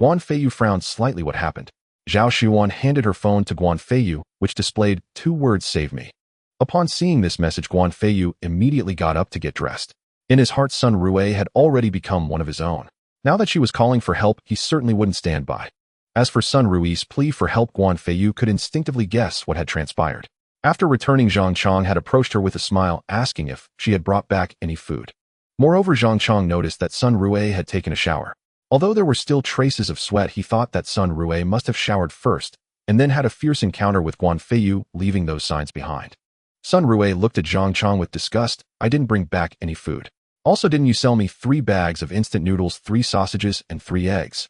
Speaker 1: Guan Feiyu frowned slightly. What happened? Zhao Shiwan handed her phone to Guan Feiyu, which displayed 2 words: save me. Upon seeing this message, Guan Feiyu immediately got up to get dressed. In his heart, son Rui had already become one of his own. Now that she was calling for help, he certainly wouldn't stand by. As for son Rui's plea for help, Guan Feiyu could instinctively guess what had transpired. After returning, Zhang Chong had approached her with a smile, asking if she had brought back any food. Moreover, Zhang Chong noticed that son Rui had taken a shower. Although there were still traces of sweat, he thought that son Rui must have showered first, and then had a fierce encounter with Guan Feiyu, leaving those signs behind. Son Rui looked at Zhang Chong with disgust. I didn't bring back any food. Also, didn't you sell me 3 bags of instant noodles, 3 sausages, and 3 eggs?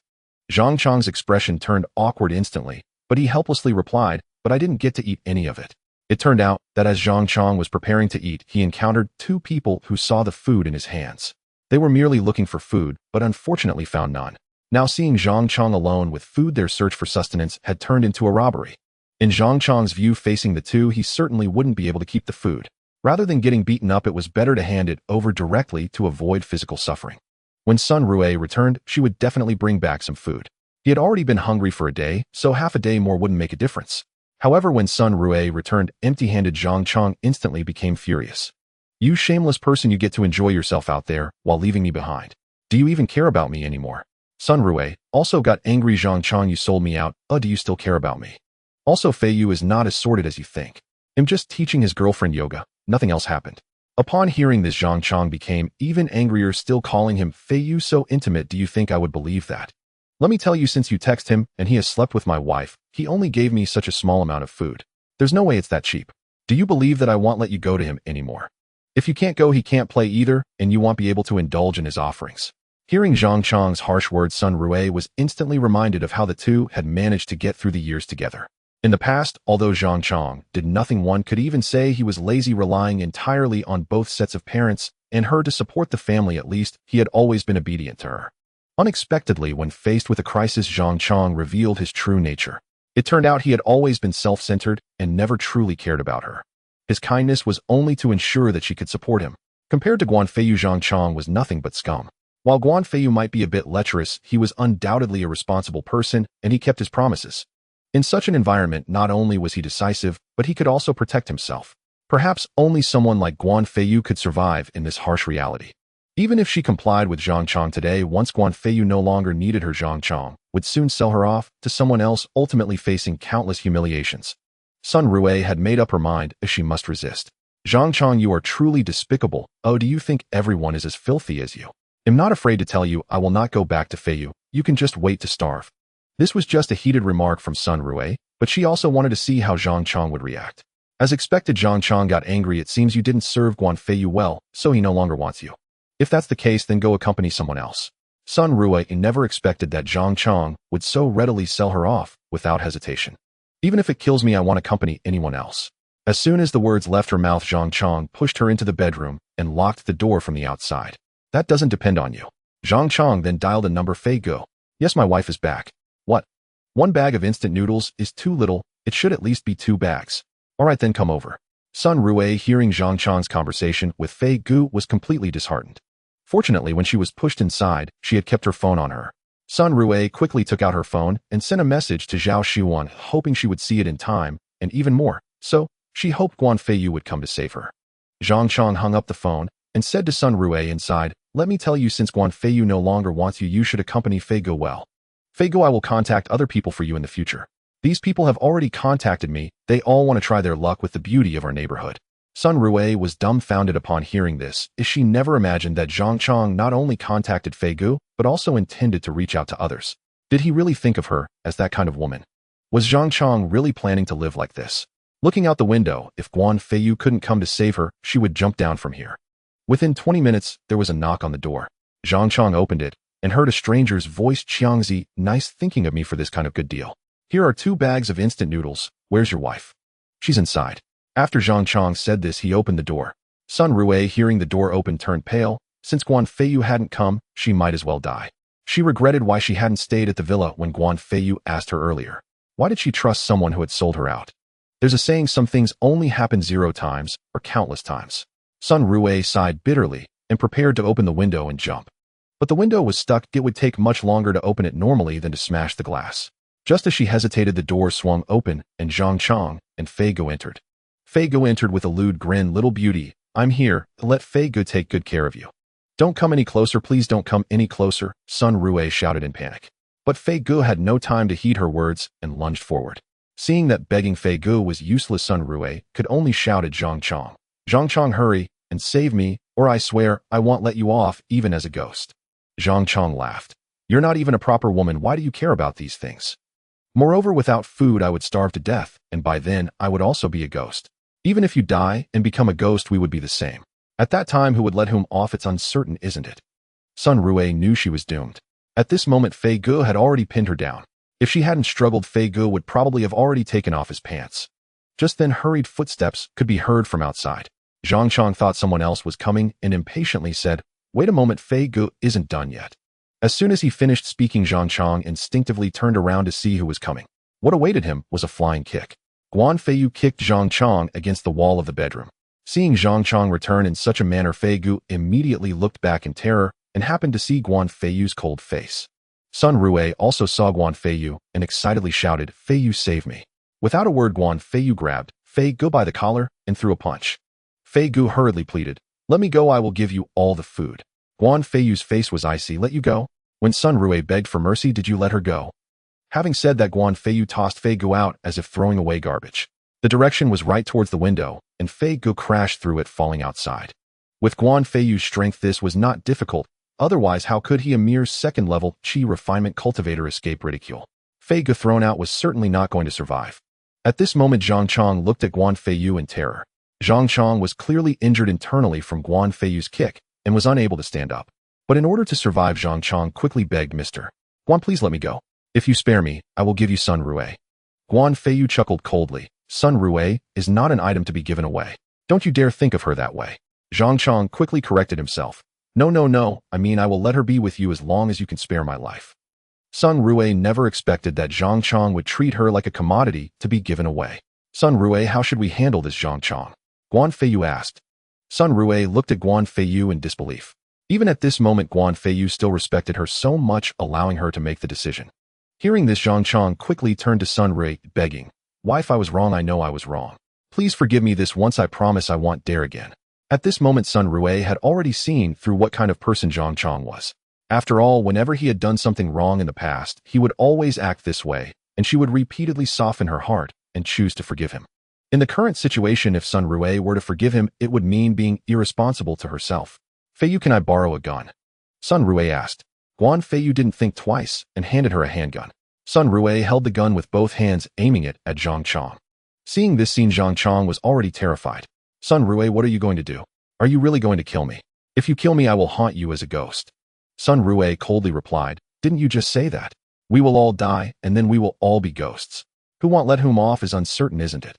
Speaker 1: Zhang Chong's expression turned awkward instantly, but he helplessly replied, but I didn't get to eat any of it. It turned out that as Zhang Chong was preparing to eat, he encountered 2 people who saw the food in his hands. They were merely looking for food, but unfortunately found none. Now seeing Zhang Chong alone with food, their search for sustenance had turned into a robbery. In Zhang Chong's view, facing the 2, he certainly wouldn't be able to keep the food. Rather than getting beaten up, it was better to hand it over directly to avoid physical suffering. When son Rui returned, she would definitely bring back some food. He had already been hungry for a day, so half a day more wouldn't make a difference. However, when son Rui returned empty-handed, Zhang Chong instantly became furious. You shameless person, you get to enjoy yourself out there while leaving me behind. Do you even care about me anymore? Son Rui also got angry. Zhang Chong, you sold me out. Do you still care about me? Also, Feiyu is not as sordid as you think. I'm just teaching his girlfriend yoga. Nothing else happened. Upon hearing this, Zhang Chong became even angrier, still calling him Feiyu so intimate. Do you think I would believe that? Let me tell you, since you text him and he has slept with my wife, he only gave me such a small amount of food. There's no way it's that cheap. Do you believe that I won't let you go to him anymore? If you can't go, he can't play either, and you won't be able to indulge in his offerings. Hearing Zhang Chong's harsh words, son Rui was instantly reminded of how the 2 had managed to get through the years together. In the past, although Zhang Chong did nothing, one could even say he was lazy, relying entirely on both sets of parents and her to support the family. At least, he had always been obedient to her. Unexpectedly, when faced with a crisis, Zhang Chong revealed his true nature. It turned out he had always been self-centered and never truly cared about her. His kindness was only to ensure that she could support him. Compared to Guan Feiyu, Zhang Chong was nothing but scum. While Guan Feiyu might be a bit lecherous, he was undoubtedly a responsible person, and he kept his promises. In such an environment, not only was he decisive, but he could also protect himself. Perhaps only someone like Guan Feiyu could survive in this harsh reality. Even if she complied with Zhang Chong today, once Guan Feiyu no longer needed her, Zhang Chong would soon sell her off to someone else, ultimately facing countless humiliations. Son Rui had made up her mind as she must resist. Zhang Chong, you are truly despicable. Do you think everyone is as filthy as you? I'm not afraid to tell you I will not go back to Feiyu. You can just wait to starve. This was just a heated remark from son Rui, but she also wanted to see how Zhang Chong would react. As expected, Zhang Chong got angry. It seems you didn't serve Guan Feiyu well, so he no longer wants you. If that's the case, then go accompany someone else. Son Rui never expected that Zhang Chong would so readily sell her off without hesitation. Even if it kills me, I won't accompany anyone else. As soon as the words left her mouth, Zhang Chong pushed her into the bedroom and locked the door from the outside. That doesn't depend on you. Zhang Chong then dialed a number. Feigu. Yes, my wife is back. What? 1 bag of instant noodles is too little. It should at least be 2 bags. All right, then come over. Son Rui, hearing Zhang Chong's conversation with Feigu, was completely disheartened. Fortunately, when she was pushed inside, she had kept her phone on her. Son Rui quickly took out her phone and sent a message to Zhao Shiwan, hoping she would see it in time, and even more, so she hoped Guan Feiyu would come to save her. Zhang Chong hung up the phone and said to son Rui inside, let me tell you, since Guan Feiyu no longer wants you, you should accompany Feigu well. Feigu, I will contact other people for you in the future. These people have already contacted me. They all want to try their luck with the beauty of our neighborhood. Son Rui was dumbfounded upon hearing this, as she never imagined that Zhang Chong not only contacted Feigu, but also intended to reach out to others. Did he really think of her as that kind of woman? Was Zhang Chong really planning to live like this? Looking out the window, if Guan Feiyu couldn't come to save her, she would jump down from here. Within 20 minutes, there was a knock on the door. Zhang Chong opened it and heard a stranger's voice. Xiangzi, nice thinking of me for this kind of good deal. Here are 2 bags of instant noodles. Where's your wife? She's inside. After Zhang Chong said this, he opened the door. Sun Rui, hearing the door open, turned pale. Since Guan Feiyu hadn't come, she might as well die. She regretted why she hadn't stayed at the villa when Guan Feiyu asked her earlier. Why did she trust someone who had sold her out? There's a saying, some things only happen 0 times or countless times. Sun Rui sighed bitterly and prepared to open the window and jump. But the window was stuck. It would take much longer to open it normally than to smash the glass. Just as she hesitated, the door swung open and Zhang Chong and Fei Go entered. Fei Go entered with a lewd grin. Little beauty, I'm here. Let Fei Go take good care of you. Don't come any closer, please don't come any closer, Sun Rui shouted in panic. But Fei Go had no time to heed her words and lunged forward. Seeing that begging Fei Go was useless, Sun Rui could only shout at Zhang Chong. Zhang Chong, hurry and save me, or I swear I won't let you off even as a ghost. Zhang Chong laughed. You're not even a proper woman. Why do you care about these things? Moreover, without food I would starve to death, and by then I would also be a ghost. Even if you die and become a ghost, we would be the same. At that time, who would let whom off? It's uncertain, isn't it? Sun Rui knew she was doomed. At this moment, Fei Go had already pinned her down. If she hadn't struggled, Fei Go would probably have already taken off his pants. Just then, hurried footsteps could be heard from outside. Zhang Chong thought someone else was coming and impatiently said, wait a moment, Fei Go isn't done yet. As soon as he finished speaking, Zhang Chong instinctively turned around to see who was coming. What awaited him was a flying kick. Guan Feiyu kicked Zhang Chong against the wall of the bedroom. Seeing Zhang Chong return in such a manner, Fei Go immediately looked back in terror and happened to see Guan Feiyu's cold face. Sun Rui also saw Guan Feiyu and excitedly shouted, Feiyu, save me. Without a word, Guan Feiyu grabbed Fei Go by the collar and threw a punch. Fei Go hurriedly pleaded, let me go, I will give you all the food. Guan Feiyu's face was icy. Let you go? When Sun Rui begged for mercy, did you let her go? Having said that, Guan Feiyu tossed Fei Go out as if throwing away garbage. The direction was right towards the window, and Fei Go crashed through it, falling outside. With Guan Feiyu's strength, this was not difficult. Otherwise, how could he, a mere second-level Qi refinement cultivator, escape ridicule? Fei Go thrown out was certainly not going to survive. At this moment, Zhang Chong looked at Guan Feiyu in terror. Zhang Chong was clearly injured internally from Guan Feiyu's kick and was unable to stand up. But in order to survive, Zhang Chong quickly begged, Mr. Guan, please let me go. If you spare me, I will give you Sun Rui. Guan Feiyu chuckled coldly. Sun Rui is not an item to be given away. Don't you dare think of her that way. Zhang Chong quickly corrected himself. No, I mean I will let her be with you as long as you can spare my life. Sun Rui never expected that Zhang Chong would treat her like a commodity to be given away. Sun Rui, how should we handle this, Zhang Chong? Guan Feiyu asked. Sun Rui looked at Guan Feiyu in disbelief. Even at this moment, Guan Feiyu still respected her so much, allowing her to make the decision. Hearing this, Zhang Chong quickly turned to Sun Rui, begging, wife, I was wrong, I know I was wrong. Please forgive me this once, I promise I won't dare again. At this moment, Sun Rui had already seen through what kind of person Zhang Chong was. After all, whenever he had done something wrong in the past, he would always act this way, and she would repeatedly soften her heart and choose to forgive him. In the current situation, if Sun Rui were to forgive him, it would mean being irresponsible to herself. Feiyu, can I borrow a gun? Sun Rui asked. Guan Feiyu didn't think twice and handed her a handgun. Sun Rui held the gun with both hands, aiming it at Zhang Chong. Seeing this scene, Zhang Chong was already terrified. Sun Rui, what are you going to do? Are you really going to kill me? If you kill me, I will haunt you as a ghost. Sun Rui coldly replied, didn't you just say that? We will all die, and then we will all be ghosts. Who won't let whom off is uncertain, isn't it?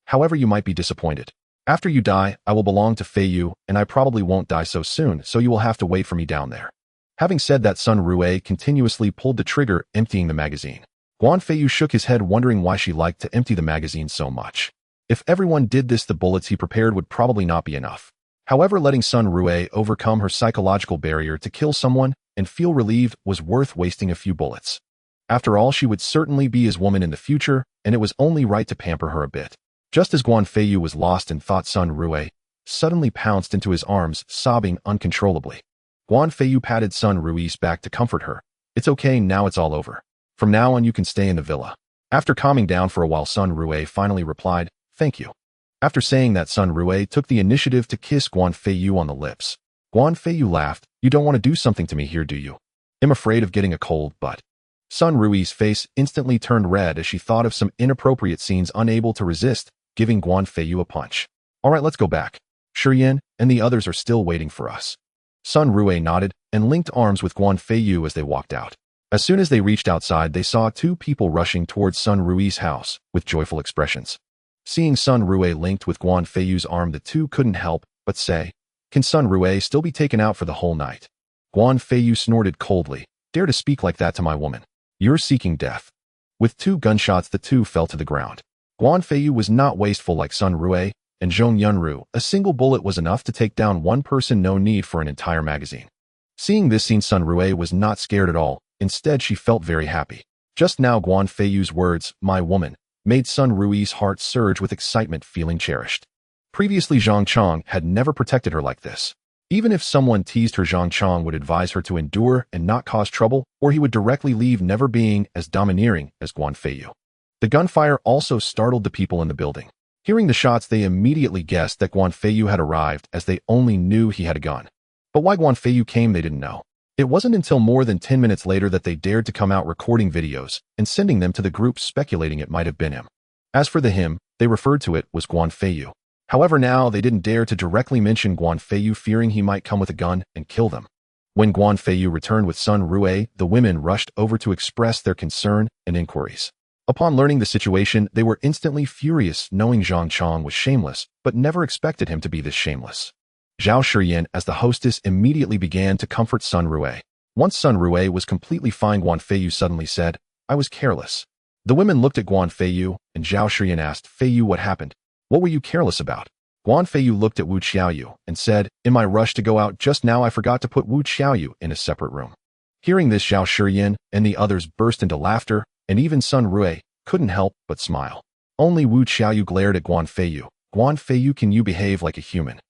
Speaker 1: However, you might be disappointed. After you die, I will belong to Feiyu, and I probably won't die so soon, so you will have to wait for me down there. Having said that, Sun Rui continuously pulled the trigger, emptying the magazine. Guan Feiyu shook his head, wondering why she liked to empty the magazine so much. If everyone did this, the bullets he prepared would probably not be enough. However, letting Sun Rui overcome her psychological barrier to kill someone and feel relieved was worth wasting a few bullets. After all, she would certainly be his woman in the future, and it was only right to pamper her a bit. Just as Guan Feiyu was lost in thought, Sun Rui suddenly pounced into his arms, sobbing uncontrollably. Guan Feiyu patted Sun Rui's back to comfort her. It's okay, now it's all over. From now on, you can stay in the villa. After calming down for a while, Sun Rui finally replied, thank you. After saying that, Sun Rui took the initiative to kiss Guan Feiyu on the lips. Guan Feiyu laughed. You don't want to do something to me here, do you? I'm afraid of getting a cold, but... Sun Rui's face instantly turned red as she thought of some inappropriate scenes, unable to resist, giving Guan Feiyu a punch. Alright, let's go back. Shiyan and the others are still waiting for us." Sun Rue nodded and linked arms with Guan Feiyu as they walked out. As soon as they reached outside, they saw two people rushing towards Sun Rue's house with joyful expressions. Seeing Sun Rue linked with Guan Feiyu's arm, the two couldn't help but say, "Can Sun Rue still be taken out for the whole night?" Guan Feiyu snorted coldly. "Dare to speak like that to my woman? You're seeking death." With 2 gunshots, the two fell to the ground. Guan Feiyu was not wasteful like Sun Rue and Zhong Yunru. A single bullet was enough to take down one person, no need for an entire magazine. Seeing this scene, Sun Rue was not scared at all. Instead, she felt very happy. Just now, Guan Feiyu's words, "my woman," made Sun Rue's heart surge with excitement, feeling cherished. Previously, Zhang Chong had never protected her like this. Even if someone teased her, Zhang Chong would advise her to endure and not cause trouble, or he would directly leave, never being as domineering as Guan Feiyu. The gunfire also startled the people in the building. Hearing the shots, they immediately guessed that Guan Feiyu had arrived, as they only knew he had a gun. But why Guan Feiyu came, they didn't know. It wasn't until more than 10 minutes later that they dared to come out recording videos and sending them to the group, speculating it might have been him. As for the him they referred to, it was Guan Feiyu. However, now they didn't dare to directly mention Guan Feiyu, fearing he might come with a gun and kill them. When Guan Feiyu returned with Sun Rue, the women rushed over to express their concern and inquiries. Upon learning the situation, they were instantly furious, knowing Zhang Chong was shameless, but never expected him to be this shameless. Zhao Shiyan, as the hostess, immediately began to comfort Sun Rue. Once Sun Rue was completely fine, Guan Feiyu suddenly said, "I was careless." The women looked at Guan Feiyu, and Zhao Shiyan asked, "Feiyu, what happened? What were you careless about?" Guan Feiyu looked at Wu Xiaoyu and said, "In my rush to go out just now, I forgot to put Wu Xiaoyu in a separate room." Hearing this, Zhao Shiyan and the others burst into laughter, and even Sun Rue couldn't help but smile. Only Wu Xiaoyu glared at Guan Feiyu. "Guan Feiyu, can you behave like a human?"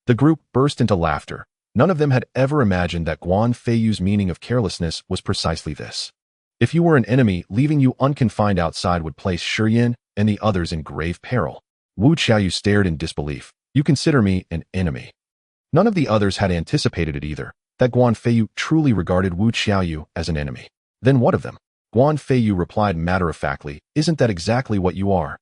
Speaker 1: The group burst into laughter. None of them had ever imagined that Guan Feiyu's meaning of carelessness was precisely this. If you were an enemy, leaving you unconfined outside would place Shiyan and the others in grave peril. Wu Xiaoyu stared in disbelief. "You consider me an enemy?" None of the others had anticipated it either, that Guan Feiyu truly regarded Wu Xiaoyu as an enemy. Then what of them? Guan Feiyu replied matter-of-factly, "Isn't that exactly what you are?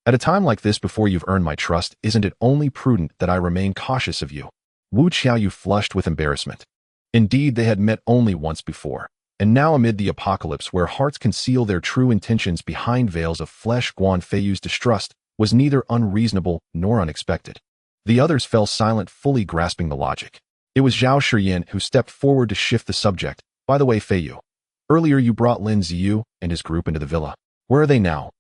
Speaker 1: At a time like this, before you've earned my trust, isn't it only prudent that I remain cautious of you?" Wu Xiaoyu flushed with embarrassment. Indeed, they had met only once before, and now amid the apocalypse where hearts conceal their true intentions behind veils of flesh, Guan Feiyu's distrust was neither unreasonable nor unexpected. The others fell silent, fully grasping the logic. It was Zhao Shiyan who stepped forward to shift the subject. "By the way, Feiyu, earlier you brought Lin Ziyu and his group into the villa. Where are they now?"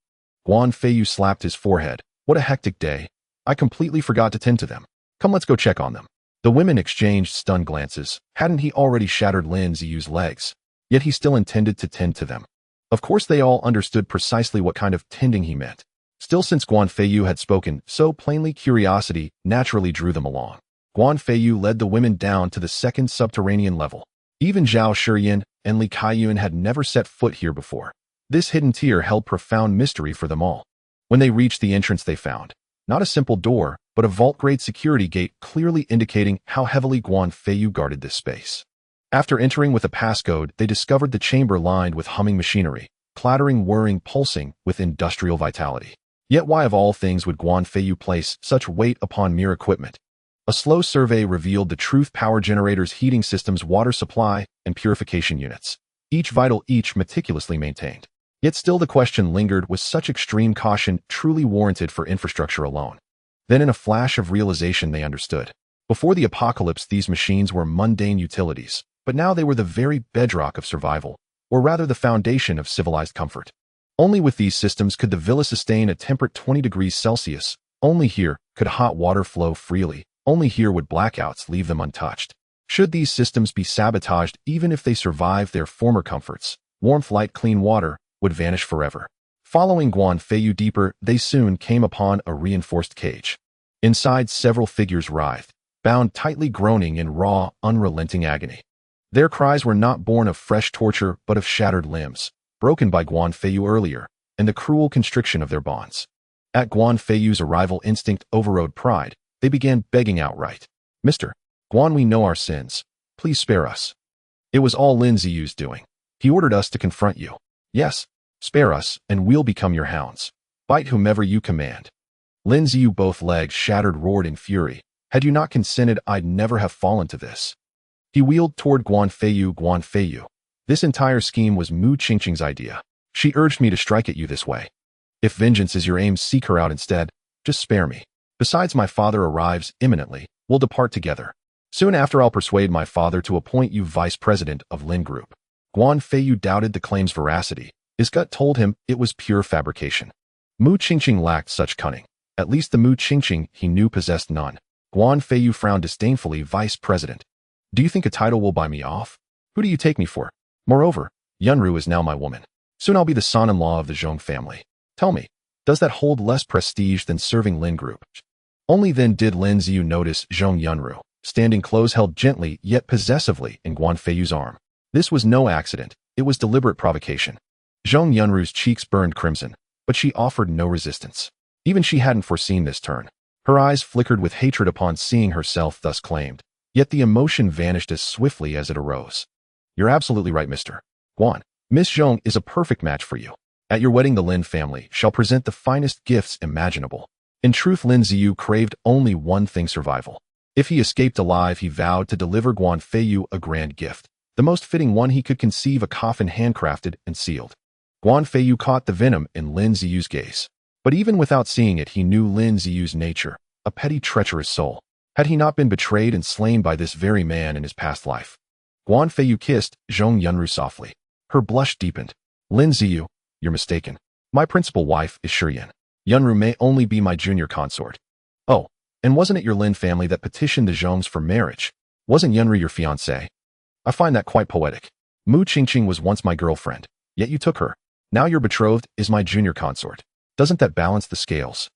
Speaker 1: Guan Feiyu slapped his forehead. "What a hectic day. I completely forgot to tend to them. Come, let's go check on them." The women exchanged stunned glances. Hadn't he already shattered Lin Ziyu's legs? Yet he still intended to tend to them. Of course, they all understood precisely what kind of tending he meant. Still, since Guan Feiyu had spoken so plainly, curiosity naturally drew them along. Guan Feiyu led the women down to the second subterranean level. Even Zhao Shiyan and Li Kaiyun had never set foot here before. This hidden tier held profound mystery for them all. When they reached the entrance, they found not a simple door, but a vault-grade security gate, clearly indicating how heavily Guan Feiyu guarded this space. After entering with a passcode, they discovered the chamber lined with humming machinery, clattering, whirring, pulsing with industrial vitality. Yet why of all things would Guan Feiyu place such weight upon mere equipment? A slow survey revealed the truth: power generators, heating systems, water supply, and purification units. Each vital, each meticulously maintained. Yet still the question lingered, was such extreme caution truly warranted for infrastructure alone? Then in a flash of realization they understood. Before the apocalypse, these machines were mundane utilities, but now they were the very bedrock of survival, or rather the foundation of civilized comfort. Only with these systems could the villa sustain a temperate 20 degrees Celsius. Only here could hot water flow freely. Only here would blackouts leave them untouched. Should these systems be sabotaged, even if they survived their former comforts, warmth, light, clean water would vanish forever. Following Guan Feiyu deeper, they soon came upon a reinforced cage. Inside, several figures writhed, bound tightly, groaning in raw, unrelenting agony. Their cries were not born of fresh torture, but of shattered limbs, broken by Guan Feiyu earlier, and the cruel constriction of their bonds. At Guan Feiyu's arrival, instinct overrode pride. They began begging outright. "Mr. Guan, we know our sins. Please spare us. It was all Lin Ziyu's doing. He ordered us to confront you. Yes, spare us, and we'll become your hounds. Bite whomever you command." Lin Ziyu, both legs shattered, roared in fury. Had you not consented, I'd never have fallen to this. He wheeled toward Guan Feiyu. Guan Feiyu. This entire scheme was Mu Qingqing's idea. She urged me to strike at you this way. If vengeance is your aim, seek her out instead. Just spare me. Besides, my father arrives imminently. We'll depart together. Soon after, I'll persuade my father to appoint you vice president of Lin Group. Guan Feiyu doubted the claim's veracity. His gut told him it was pure fabrication. Mu Qingqing lacked such cunning. At least the Mu Qingqing he knew possessed none. Guan Feiyu frowned disdainfully. Vice president. Do you think a title will buy me off? Who do you take me for? Moreover, Yunru is now my woman. Soon I'll be the son-in-law of the Zhong family. Tell me, does that hold less prestige than serving Lin Group? Only then did Lin Ziyu notice Zhong Yunru, standing close, held gently yet possessively in Guan Feiyu's arm. This was no accident, it was deliberate provocation. Zhong Yunru's cheeks burned crimson, but she offered no resistance. Even she hadn't foreseen this turn. Her eyes flickered with hatred upon seeing herself thus claimed, yet the emotion vanished as swiftly as it arose. You're absolutely right, Mr. Guan. Miss Zhong is a perfect match for you. At your wedding, the Lin family shall present the finest gifts imaginable. In truth, Lin Ziyu craved only one thing: survival. If he escaped alive, he vowed to deliver Guan Feiyu a grand gift, the most fitting one he could conceive, a coffin handcrafted and sealed. Guan Feiyu caught the venom in Lin Ziyu's gaze. But even without seeing it, he knew Lin Ziyu's nature, a petty, treacherous soul. Had he not been betrayed and slain by this very man in his past life? Guan Feiyu kissed Zhong Yunru softly. Her blush deepened. Lin Ziyu, you're mistaken. My principal wife is Shiryan. Yunru may only be my junior consort. Oh, and wasn't it your Lin family that petitioned the Zhongs for marriage? Wasn't Yunru your fiancée? I find that quite poetic. Mu Qingqing was once my girlfriend, yet you took her. Now your betrothed is my junior consort. Doesn't that balance the scales?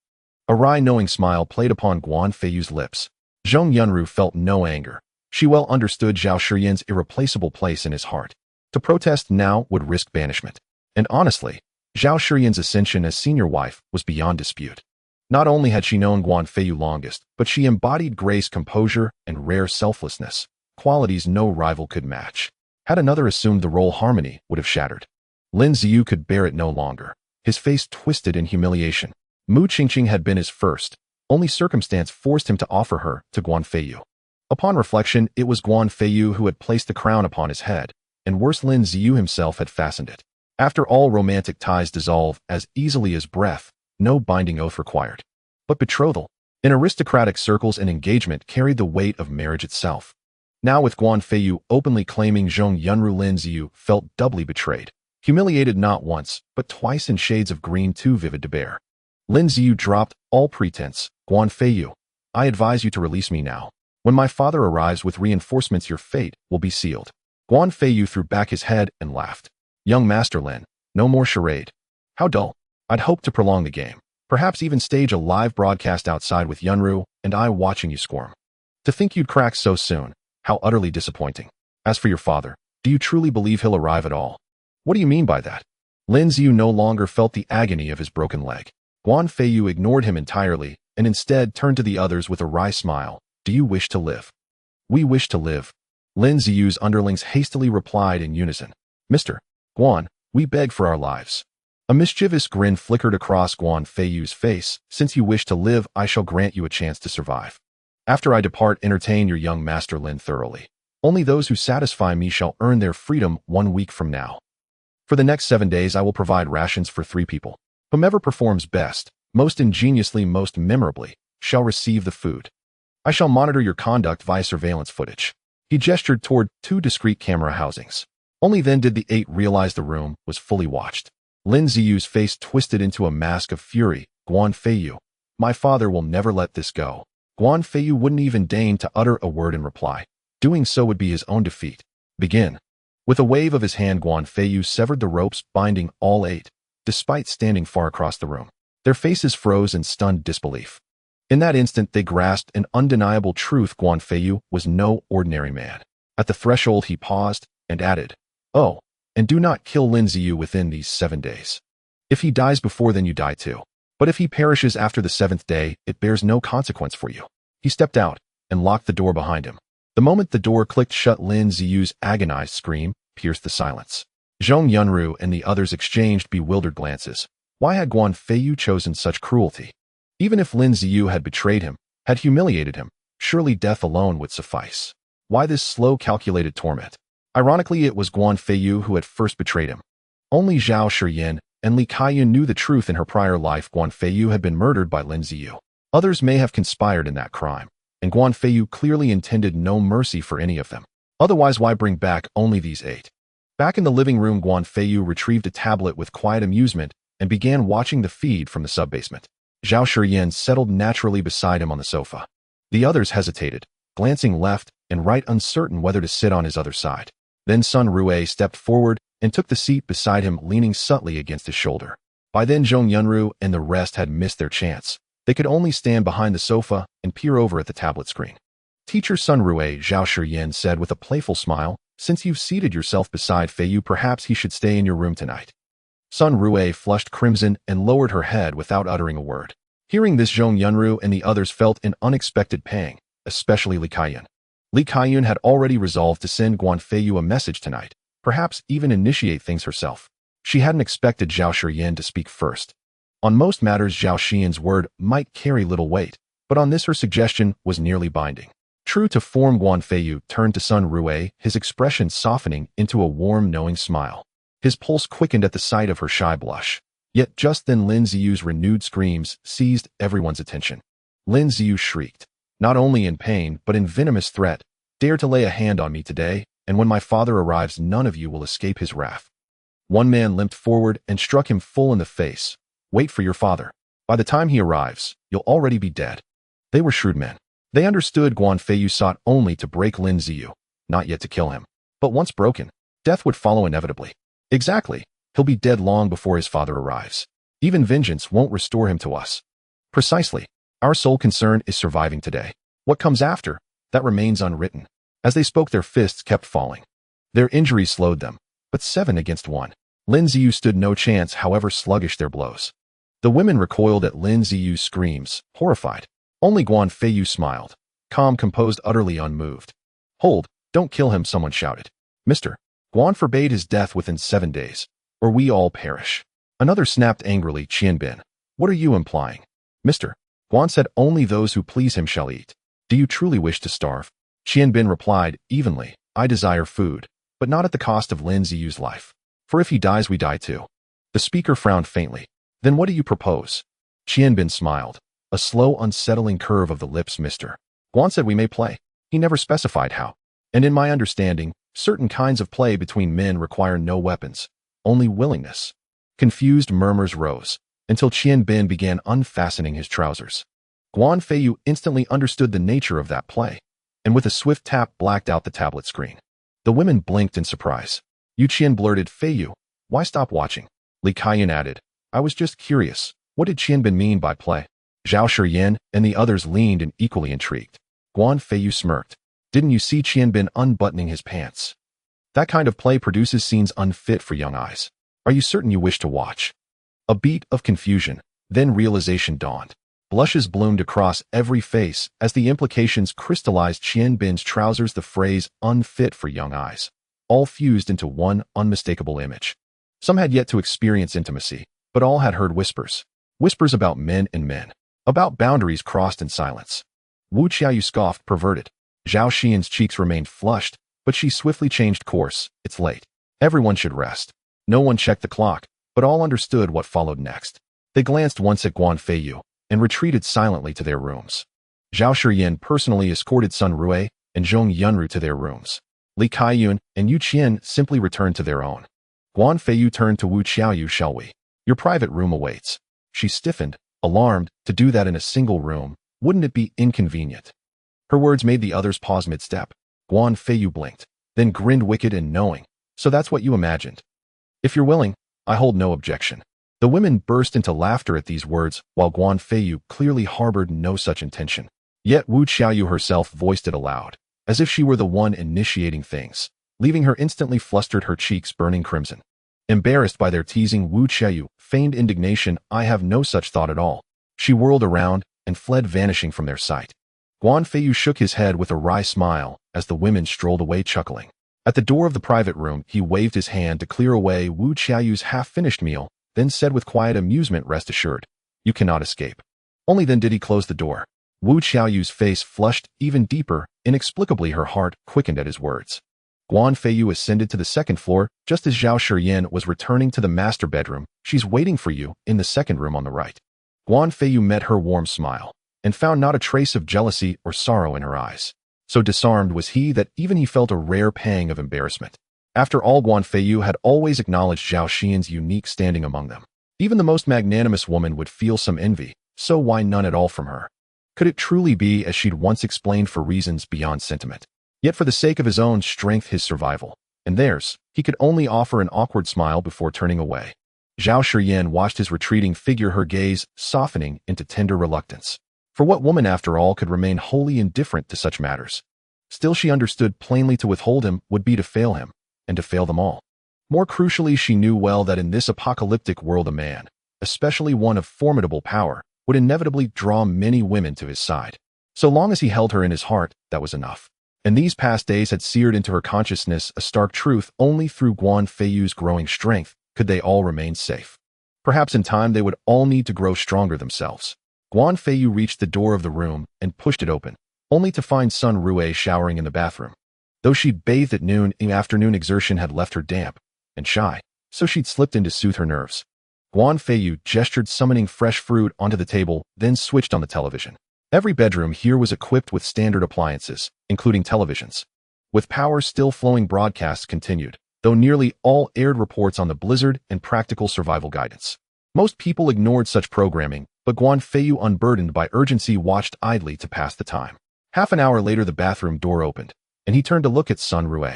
Speaker 1: A wry, knowing smile played upon Guan Feiyu's lips. Zhong Yunru felt no anger. She well understood Zhao Shiyan's irreplaceable place in his heart. To protest now would risk banishment. And honestly, Zhao Shiyan's ascension as senior wife was beyond dispute. Not only had she known Guan Feiyu longest, but she embodied grace, composure, and rare selflessness, qualities no rival could match. Had another assumed the role, harmony would have shattered. Lin Ziyu could bear it no longer. His face twisted in humiliation. Mu Qingqing had been his first. Only circumstance forced him to offer her to Guan Feiyu. Upon reflection, it was Guan Feiyu who had placed the crown upon his head, and worse, Lin Ziyu himself had fastened it. After all, romantic ties dissolve as easily as breath, no binding oath required. But betrothal, in aristocratic circles, an engagement carried the weight of marriage itself. Now with Guan Feiyu openly claiming Zhong Yunru, Lin Ziyu felt doubly betrayed. Humiliated not once, but twice, in shades of green too vivid to bear. Lin Ziyu dropped all pretense. Guan Feiyu, I advise you to release me now. When my father arrives with reinforcements, your fate will be sealed. Guan Feiyu threw back his head and laughed. Young Master Lin, no more charade. How dull. I'd hoped to prolong the game. Perhaps even stage a live broadcast outside with Yunru and I watching you squirm. To think you'd crack so soon. How utterly disappointing. As for your father, do you truly believe he'll arrive at all? What do you mean by that? Lin Ziyu no longer felt the agony of his broken leg. Guan Feiyu ignored him entirely and instead turned to the others with a wry smile. Do you wish to live? We wish to live. Lin Ziyu's underlings hastily replied in unison. Mr. Guan, we beg for our lives. A mischievous grin flickered across Guan Feiyu's face. Since you wish to live, I shall grant you a chance to survive. After I depart, entertain your young master Lin thoroughly. Only those who satisfy me shall earn their freedom 1 week from now. For the next 7 days, I will provide rations for 3 people. Whomever performs best, most ingeniously, most memorably, shall receive the food. I shall monitor your conduct via surveillance footage. He gestured toward 2 discreet camera housings. Only then did the 8 realize the room was fully watched. Lin Ziyu's face twisted into a mask of fury. Guan Feiyu, my father will never let this go. Guan Feiyu wouldn't even deign to utter a word in reply. Doing so would be his own defeat. Begin. With a wave of his hand, Guan Feiyu severed the ropes binding all 8, despite standing far across the room. Their faces froze in stunned disbelief. In that instant, they grasped an undeniable truth. Guan Feiyu was no ordinary man. At the threshold, he paused and added, "Oh, and do not kill Lin Ziyu within these 7 days. If he dies before, then you die too. But if he perishes after the 7th day, it bears no consequence for you." He stepped out and locked the door behind him. The moment the door clicked shut, Lin Ziyu's agonized scream pierced the silence. Zhong Yunru and the others exchanged bewildered glances. Why had Guan Feiyu chosen such cruelty? Even if Lin Ziyu had betrayed him, had humiliated him, Surely death alone would suffice. Why this slow, calculated torment? Ironically, it was Guan Feiyu who had first betrayed him. Only Zhao Shiyin and Li Kaiyun knew the truth. In her prior life, Guan Feiyu had been murdered by Lin Ziyu. Others may have conspired in that crime, and Guan Feiyu clearly intended no mercy for any of them. Otherwise, why bring back only these 8? Back in the living room, Guan Feiyu retrieved a tablet with quiet amusement and began watching the feed from the sub-basement. Zhao Shiyin settled naturally beside him on the sofa. The others hesitated, glancing left and right, uncertain whether to sit on his other side. Then Sun Rue stepped forward and took the seat beside him, leaning subtly against his shoulder. By then, Zhong Yunru and the rest had missed their chance. They could only stand behind the sofa and peer over at the tablet screen. Teacher Sun Rue, Zhao Shiyin said with a playful smile, since you've seated yourself beside Feiyu, perhaps he should stay in your room tonight. Sun Rue flushed crimson and lowered her head without uttering a word. Hearing this, Zhong Yunru and the others felt an unexpected pang, especially Li Kaiyun. Li Kaiyun had already resolved to send Guan Feiyu a message tonight, perhaps even initiate things herself. She hadn't expected Zhao Shiyin to speak first. On most matters, Zhao Shiyin's word might carry little weight, but on this her suggestion was nearly binding. True to form, Guan Feiyu turned to Sun Rue, his expression softening into a warm, knowing smile. His pulse quickened at the sight of her shy blush. Yet just then Lin Ziyu's renewed screams seized everyone's attention. Lin Ziyu shrieked, not only in pain but in venomous threat, "Dare to lay a hand on me today, and when my father arrives none of you will escape his wrath." One man limped forward and struck him full in the face. "Wait for your father. By the time he arrives, you'll already be dead." They were shrewd men. They understood Guan Feiyu sought only to break Lin Ziyu, not yet to kill him. But once broken, death would follow inevitably. Exactly. He'll be dead long before his father arrives. Even vengeance won't restore him to us. Precisely. Our sole concern is surviving today. What comes after, that remains unwritten. As they spoke, their fists kept falling. Their injuries slowed them, but 7 against 1. Lin Ziyu stood no chance, however sluggish their blows. The women recoiled at Lin Ziyu's screams, horrified. Only Guan Feiyu smiled, calm, composed, utterly unmoved. "Hold, don't kill him," someone shouted. "Mr. Guan forbade his death within 7 days, or we all perish." Another snapped angrily, "Qianbin, what are you implying?" "Mr. Guan said only those who please him shall eat. Do you truly wish to starve?" Qianbin replied evenly, "I desire food, but not at the cost of Lin Ziyu's life. For if he dies, we die too." The speaker frowned faintly. "Then what do you propose?" Qianbin smiled, a slow, unsettling curve of the lips. "Mr. Guan said we may play. He never specified how. And in my understanding, certain kinds of play between men require no weapons, only willingness." Confused murmurs rose, until Qianbin began unfastening his trousers. Guan Feiyu instantly understood the nature of that play, and with a swift tap blacked out the tablet screen. The women blinked in surprise. Yu Qian blurted, "Feiyu, why stop watching?" Li Kaiyun added, "I was just curious. What did Qianbin mean by play?" Zhao Shiyin and the others leaned in, equally intrigued. Guan Feiyu smirked. "Didn't you see Qianbin unbuttoning his pants? That kind of play produces scenes unfit for young eyes. Are you certain you wish to watch?" A beat of confusion, then realization dawned. Blushes bloomed across every face as the implications crystallized. Qianbin's trousers, the phrase "unfit for young eyes," all fused into one unmistakable image. Some had yet to experience intimacy, but all had heard whispers. Whispers about men and men. About boundaries crossed in silence. Wu Qiaoyu scoffed, perverted. Zhao Xian's cheeks remained flushed, but she swiftly changed course. "It's late. Everyone should rest." No one checked the clock, but all understood what followed next. They glanced once at Guan Feiyu and retreated silently to their rooms. Zhao Shiyin personally escorted Sun Rue and Zhong Yunru to their rooms. Li Kaiyun and Yu Qian simply returned to their own. Guan Feiyu turned to Wu Qiaoyu. "Shall we? Your private room awaits." She stiffened, alarmed. To do that in a single room, wouldn't it be inconvenient? Her words made the others pause mid-step. Guan Feiyu blinked, then grinned wicked and knowing. "So that's what you imagined. If you're willing, I hold no objection." The women burst into laughter at these words, while Guan Feiyu clearly harbored no such intention. Yet Wu Qiaoyu herself voiced it aloud, as if she were the one initiating things, leaving her instantly flustered, her cheeks burning crimson. Embarrassed by their teasing, Wu Qiaoyu feigned indignation. "I have no such thought at all." She whirled around and fled, vanishing from their sight. Guan Feiyu shook his head with a wry smile as the women strolled away, chuckling. At the door of the private room, he waved his hand to clear away Wu Qiaoyu's half-finished meal, then said with quiet amusement, "Rest assured, you cannot escape." Only then did he close the door. Wu Qiaoyu's face flushed even deeper. Inexplicably, her heart quickened at his words. Guan Feiyu ascended to the second floor just as Zhao Shiyan was returning to the master bedroom. She's waiting for you in the second room on the right. Guan Feiyu met her warm smile and found not a trace of jealousy or sorrow in her eyes. So disarmed was he that even he felt a rare pang of embarrassment. After all, Guan Feiyu had always acknowledged Zhao Xian's unique standing among them. Even the most magnanimous woman would feel some envy, so why none at all from her? Could it truly be as she'd once explained, for reasons beyond sentiment? Yet for the sake of his own strength, his survival, and theirs, he could only offer an awkward smile before turning away. Zhao Shiyan watched his retreating figure, her gaze softening into tender reluctance. For what woman, after all, could remain wholly indifferent to such matters? Still, she understood plainly to withhold him would be to fail him, and to fail them all. More crucially, she knew well that in this apocalyptic world a man, especially one of formidable power, would inevitably draw many women to his side. So long as he held her in his heart, that was enough. And these past days had seared into her consciousness a stark truth: only through Guan Feiyu's growing strength could they all remain safe. Perhaps in time they would all need to grow stronger themselves. Guan Feiyu reached the door of the room and pushed it open, only to find Sun Rue showering in the bathroom. Though she'd bathed at noon, afternoon exertion had left her damp and shy, so she'd slipped in to soothe her nerves. Guan Feiyu gestured, summoning fresh fruit onto the table, then switched on the television. Every bedroom here was equipped with standard appliances, including televisions. With power still flowing, broadcasts continued, though nearly all aired reports on the blizzard and practical survival guidance. Most people ignored such programming, but Guan Feiyu, unburdened by urgency, watched idly to pass the time. Half an hour later, the bathroom door opened, and he turned to look at Sun Rue.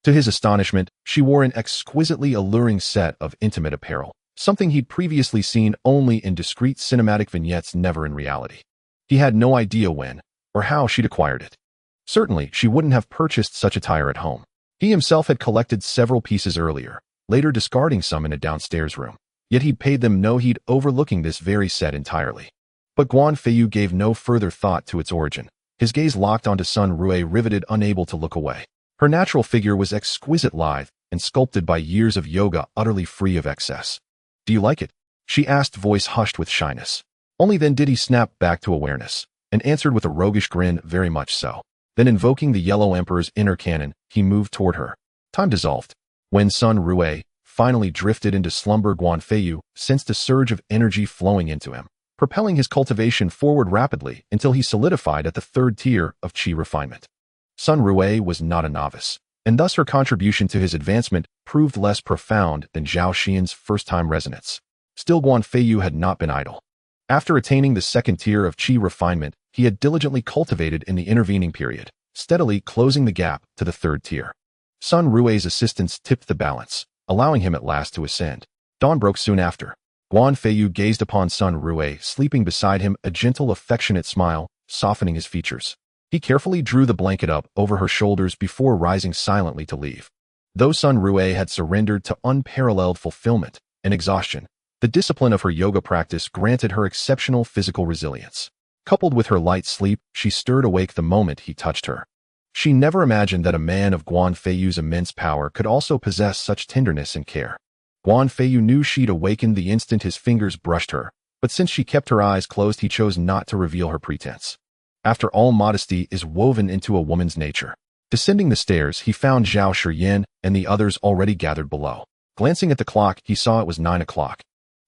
Speaker 1: To his astonishment, she wore an exquisitely alluring set of intimate apparel, something he'd previously seen only in discreet cinematic vignettes, never in reality. He had no idea when or how she'd acquired it. Certainly, she wouldn't have purchased such attire at home. He himself had collected several pieces earlier, later discarding some in a downstairs room. Yet he'd paid them no heed, overlooking this very set entirely. But Guan Feiyu gave no further thought to its origin. His gaze locked onto Sun Rue, riveted, unable to look away. Her natural figure was exquisite, lithe, and sculpted by years of yoga, utterly free of excess. "Do you like it?" she asked, voice hushed with shyness. Only then did he snap back to awareness, and answered with a roguish grin, "Very much so." Then, invoking the Yellow Emperor's inner cannon, he moved toward her. Time dissolved. When Sun Rue finally drifted into slumber, Guan Feiyu sensed a surge of energy flowing into him, propelling his cultivation forward rapidly until he solidified at the third tier of qi refinement. Sun Rue was not a novice, and thus her contribution to his advancement proved less profound than Zhao Xian's first-time resonance. Still, Guan Feiyu had not been idle. After attaining the second tier of qi refinement, he had diligently cultivated in the intervening period, steadily closing the gap to the third tier. Sun Rue's assistance tipped the balance, allowing him at last to ascend. Dawn broke soon after. Guan Feiyu gazed upon Sun Rue sleeping beside him, a gentle, affectionate smile softening his features. He carefully drew the blanket up over her shoulders before rising silently to leave. Though Sun Rue had surrendered to unparalleled fulfillment and exhaustion, the discipline of her yoga practice granted her exceptional physical resilience. Coupled with her light sleep, she stirred awake the moment he touched her. She never imagined that a man of Guan Feiyu's immense power could also possess such tenderness and care. Guan Feiyu knew she'd awakened the instant his fingers brushed her, but since she kept her eyes closed, he chose not to reveal her pretense. After all, modesty is woven into a woman's nature. Descending the stairs, he found Zhao Shiyan and the others already gathered below. Glancing at the clock, he saw it was 9 o'clock.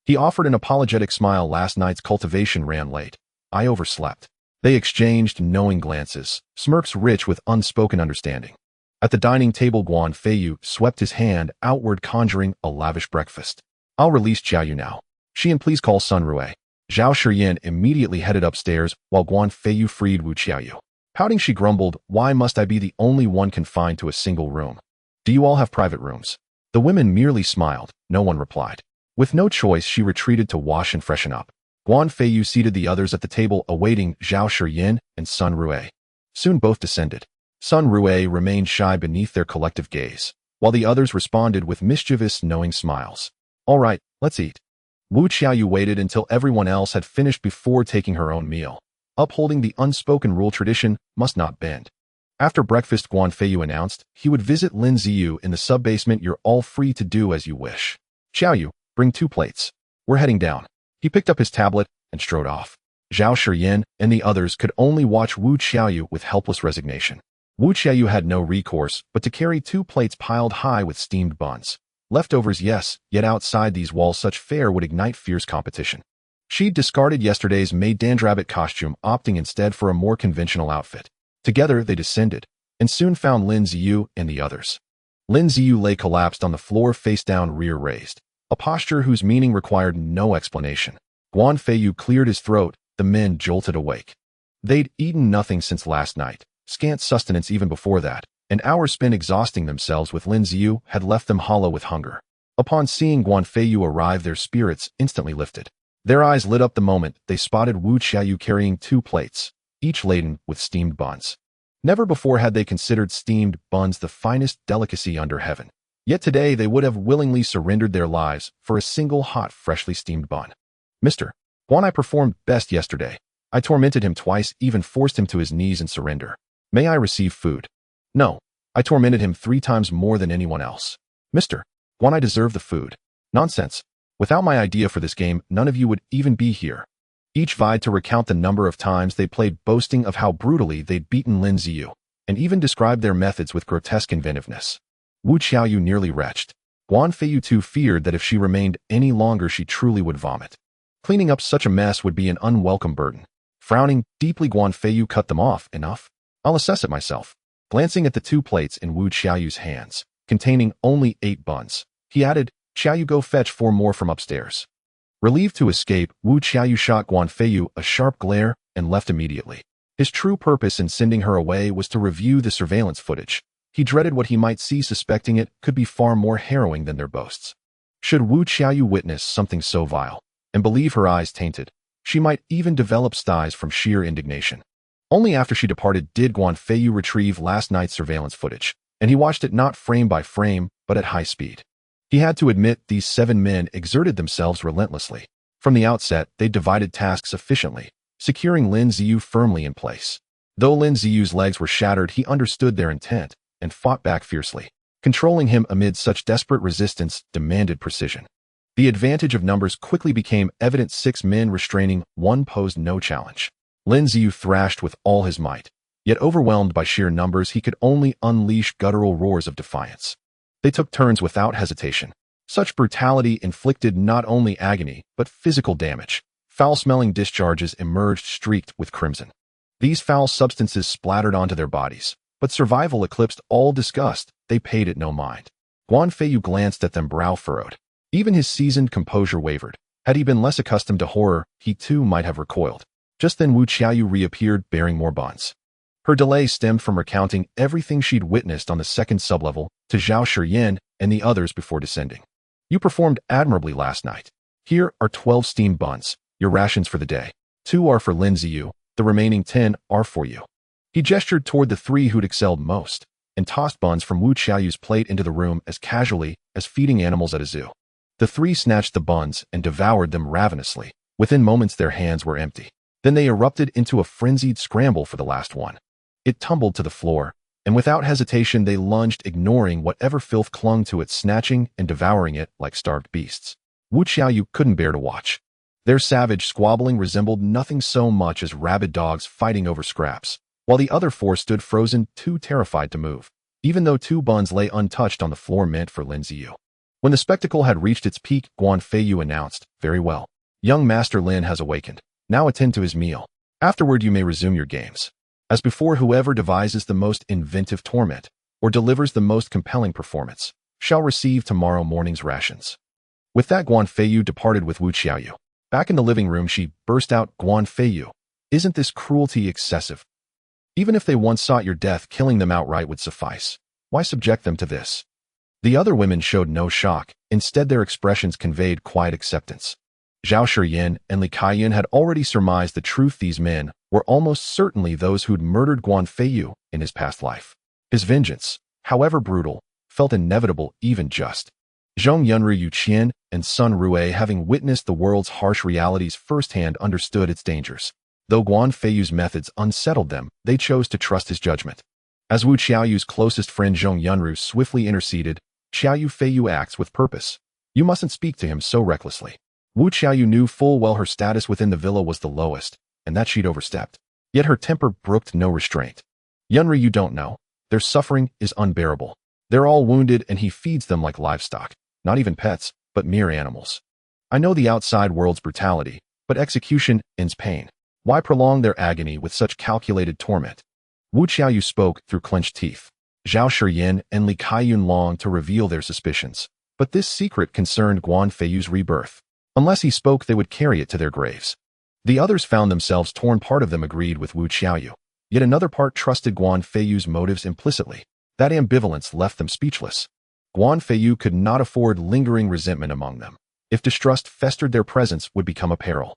Speaker 1: He offered an apologetic smile. "Last night's cultivation ran late. I overslept." They exchanged knowing glances, smirks rich with unspoken understanding. At the dining table, Guan Feiyu swept his hand outward, conjuring a lavish breakfast. "I'll release Qiaoyu now. She, and please call Sun Rue." Zhao Shiyan immediately headed upstairs, while Guan Feiyu freed Wu Qiaoyu. Pouting, she grumbled, "Why must I be the only one confined to a single room? Do you all have private rooms?" The women merely smiled. No one replied. With no choice, she retreated to wash and freshen up. Guan Feiyu seated the others at the table, awaiting Zhao Shiyan and Sun Rue. Soon both descended. Sun Rue remained shy beneath their collective gaze, while the others responded with mischievous, knowing smiles. "All right, let's eat." Wu Qiaoyu waited until everyone else had finished before taking her own meal. Upholding the unspoken rule, tradition must not bend. After breakfast, Guan Feiyu announced he would visit Lin Ziyu in the sub-basement. "You're all free to do as you wish. Qiaoyu, bring 2 plates. We're heading down." He picked up his tablet and strode off. Zhao Shiyin and the others could only watch Wu Qiaoyu with helpless resignation. Wu Qiaoyu had no recourse but to carry 2 plates piled high with steamed buns. Leftovers, yes, yet outside these walls such fare would ignite fierce competition. She'd discarded yesterday's Maid Dandrabbit costume, opting instead for a more conventional outfit. Together they descended, and soon found Lin Ziyu and the others. Lin Ziyu lay collapsed on the floor, face down, rear raised, a posture whose meaning required no explanation. Guan Feiyu cleared his throat, the men jolted awake. They'd eaten nothing since last night, scant sustenance even before that, and hours spent exhausting themselves with Lin Ziyu had left them hollow with hunger. Upon seeing Guan Feiyu arrive, their spirits instantly lifted. Their eyes lit up the moment they spotted Wu Qiaoyu carrying 2 plates, each laden with steamed buns. Never before had they considered steamed buns the finest delicacy under heaven. Yet today they would have willingly surrendered their lives for a single hot, freshly steamed bun. Mr. Guan, I performed best yesterday. I tormented him twice, even forced him to his knees in surrender. May I receive food? No. I tormented him 3 times more than anyone else. Mr. Guan, I deserve the food. Nonsense. Without my idea for this game, none of you would even be here. Each vied to recount the number of times they played, boasting of how brutally they'd beaten Lin Ziyu, and even described their methods with grotesque inventiveness. Wu Qiaoyu nearly retched. Guan Feiyu too feared that if she remained any longer she truly would vomit. Cleaning up such a mess would be an unwelcome burden. Frowning deeply, Guan Feiyu cut them off. Enough. I'll assess it myself. Glancing at the 2 plates in Wu Qiaoyu's hands, containing only 8 buns, he added, Qiaoyu, go fetch 4 more from upstairs. Relieved to escape, Wu Qiaoyu shot Guan Feiyu a sharp glare and left immediately. His true purpose in sending her away was to review the surveillance footage. He dreaded what he might see, suspecting it could be far more harrowing than their boasts. Should Wu Qiaoyu witness something so vile, and believe her eyes tainted, she might even develop styes from sheer indignation. Only after she departed did Guan Feiyu retrieve last night's surveillance footage, and he watched it not frame by frame, but at high speed. He had to admit these 7 men exerted themselves relentlessly. From the outset, they divided tasks efficiently, securing Lin Ziyu firmly in place. Though Lin Ziyu's legs were shattered, he understood their intent and fought back fiercely. Controlling him amid such desperate resistance demanded precision. The advantage of numbers quickly became evident. 6 men restraining 1 posed no challenge. Lin Ziyu thrashed with all his might, yet overwhelmed by sheer numbers he could only unleash guttural roars of defiance. They took turns without hesitation. Such brutality inflicted not only agony, but physical damage. Foul-smelling discharges emerged streaked with crimson. These foul substances splattered onto their bodies, but survival eclipsed all disgust. They paid it no mind. Guan Feiyu glanced at them, brow furrowed. Even his seasoned composure wavered. Had he been less accustomed to horror, he too might have recoiled. Just then Wu Qiaoyu reappeared, bearing more buns. Her delay stemmed from recounting everything she'd witnessed on the 2nd sublevel to Zhao Shiyin and the others before descending. You performed admirably last night. Here are 12 steamed buns, your rations for the day. 2 are for Lin Ziyu, the remaining 10 are for you. He gestured toward the 3 who'd excelled most, and tossed buns from Wu Qiaoyu's plate into the room as casually as feeding animals at a zoo. The 3 snatched the buns and devoured them ravenously. Within moments their hands were empty. Then they erupted into a frenzied scramble for the last one. It tumbled to the floor, and without hesitation they lunged, ignoring whatever filth clung to it, snatching and devouring it like starved beasts. Wu Qiaoyu couldn't bear to watch. Their savage squabbling resembled nothing so much as rabid dogs fighting over scraps, while the other 4 stood frozen, too terrified to move. Even though 2 buns lay untouched on the floor meant for Lin Ziyu. When the spectacle had reached its peak, Guan Feiyu announced, "Very well. Young Master Lin has awakened. Now attend to his meal. Afterward you may resume your games. As before, whoever devises the most inventive torment, or delivers the most compelling performance, shall receive tomorrow morning's rations." With that, Guan Feiyu departed with Wu Qiaoyu. Back in the living room, she burst out, "Guan Feiyu, isn't this cruelty excessive? Even if they once sought your death, killing them outright would suffice. Why subject them to this?" The other women showed no shock. Instead, their expressions conveyed quiet acceptance. Zhao Shiyin and Li Kaiyan had already surmised the truth. These men were almost certainly those who'd murdered Guan Feiyu in his past life. His vengeance, however brutal, felt inevitable, even just. Zhong Yunru Yuqian and Sun Rue, having witnessed the world's harsh realities firsthand, understood its dangers. Though Guan Feiyu's methods unsettled them, they chose to trust his judgment. As Wu Qiaoyu's closest friend Zhong Yunru swiftly interceded, "Qiaoyu Feiyu acts with purpose. You mustn't speak to him so recklessly." Wu Qiaoyu knew full well her status within the villa was the lowest, and that she'd overstepped. Yet her temper brooked no restraint. Yunri, you don't know. Their suffering is unbearable. They're all wounded and he feeds them like livestock. Not even pets, but mere animals. I know the outside world's brutality, but execution ends pain. Why prolong their agony with such calculated torment? Wu Qiaoyu spoke through clenched teeth. Zhao Shiyin and Li Kaiyun longed to reveal their suspicions, but this secret concerned Guan Feiyu's rebirth. Unless he spoke, they would carry it to their graves. The others found themselves torn. Part of them agreed with Wu Qiaoyu. Yet another part trusted Guan Feiyu's motives implicitly. That ambivalence left them speechless. Guan Feiyu could not afford lingering resentment among them. If distrust festered, their presence would become a peril.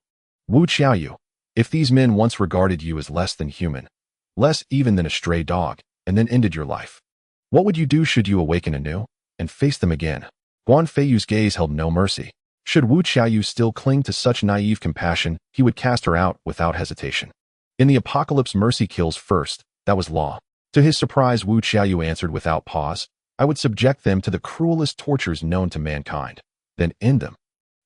Speaker 1: Wu Qiaoyu, if these men once regarded you as less than human, less even than a stray dog, and then ended your life, what would you do should you awaken anew and face them again? Guan Feiyu's gaze held no mercy. Should Wu Qiaoyu still cling to such naive compassion, he would cast her out without hesitation. In the apocalypse, mercy kills first. That was law. To his surprise, Wu Qiaoyu answered without pause, I would subject them to the cruelest tortures known to mankind, then end them.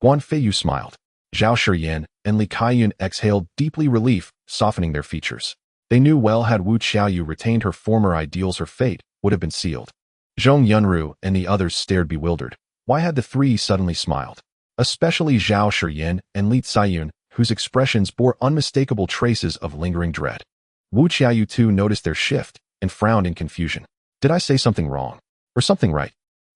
Speaker 1: Guan Feiyu smiled. Zhao Shiyin and Li Kaiyun exhaled deeply, relief softening their features. They knew well had Wu Qiaoyu retained her former ideals, her fate would have been sealed. Zhong Yunru and the others stared bewildered. Why had the three suddenly smiled? Especially Zhao Shiyin and Li Ziyun, whose expressions bore unmistakable traces of lingering dread. Wu Qiaoyu too noticed their shift and frowned in confusion. Did I say something wrong? Or something right?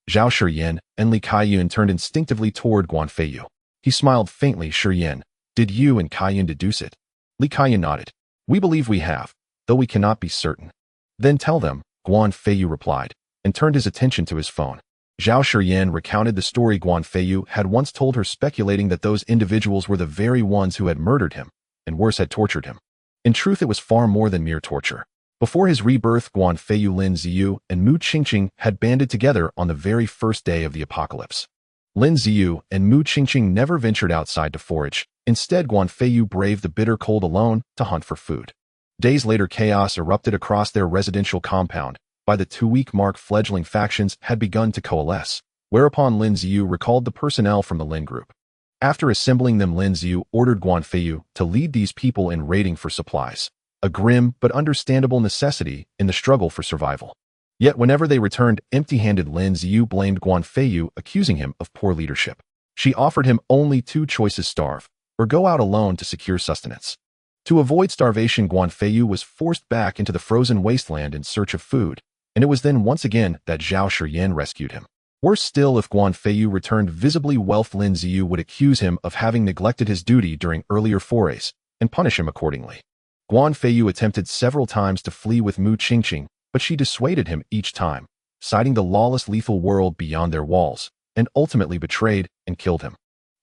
Speaker 1: Zhao Shiyin and Li Kaiyun turned instinctively toward Guan Feiyu. He smiled faintly. Shiyin, did you and Kaiyun deduce it? Li Kaiyun nodded. We believe we have, though we cannot be certain. Then tell them, Guan Feiyu replied, and turned his attention to his phone. Zhao Shiyin recounted the story Guan Feiyu had once told her, speculating that those individuals were the very ones who had murdered him, and worse, had tortured him. In truth, it was far more than mere torture. Before his rebirth, Guan Feiyu, Lin Ziyu, and Mu Qingqing had banded together on the very first day of the apocalypse. Lin Ziyu and Mu Qingqing never ventured outside to forage. Instead, Guan Feiyu braved the bitter cold alone to hunt for food. Days later, chaos erupted across their residential compound. By the 2-week mark, fledgling factions had begun to coalesce, whereupon Lin Ziyu recalled the personnel from the Lin group. After assembling them, Lin Ziyu ordered Guan Feiyu to lead these people in raiding for supplies, a grim but understandable necessity in the struggle for survival. Yet whenever they returned empty-handed, Lin Ziyu blamed Guan Feiyu, accusing him of poor leadership. She offered him only two choices: starve, or go out alone to secure sustenance. To avoid starvation, Guan Feiyu was forced back into the frozen wasteland in search of food, and it was then once again that Zhao Shiyin rescued him. Worse still, if Guan Feiyu returned visibly wealthy, Lin Ziyu would accuse him of having neglected his duty during earlier forays, and punish him accordingly. Guan Feiyu attempted several times to flee with Mu Qingqing, but she dissuaded him each time, citing the lawless, lethal world beyond their walls, and ultimately betrayed and killed him.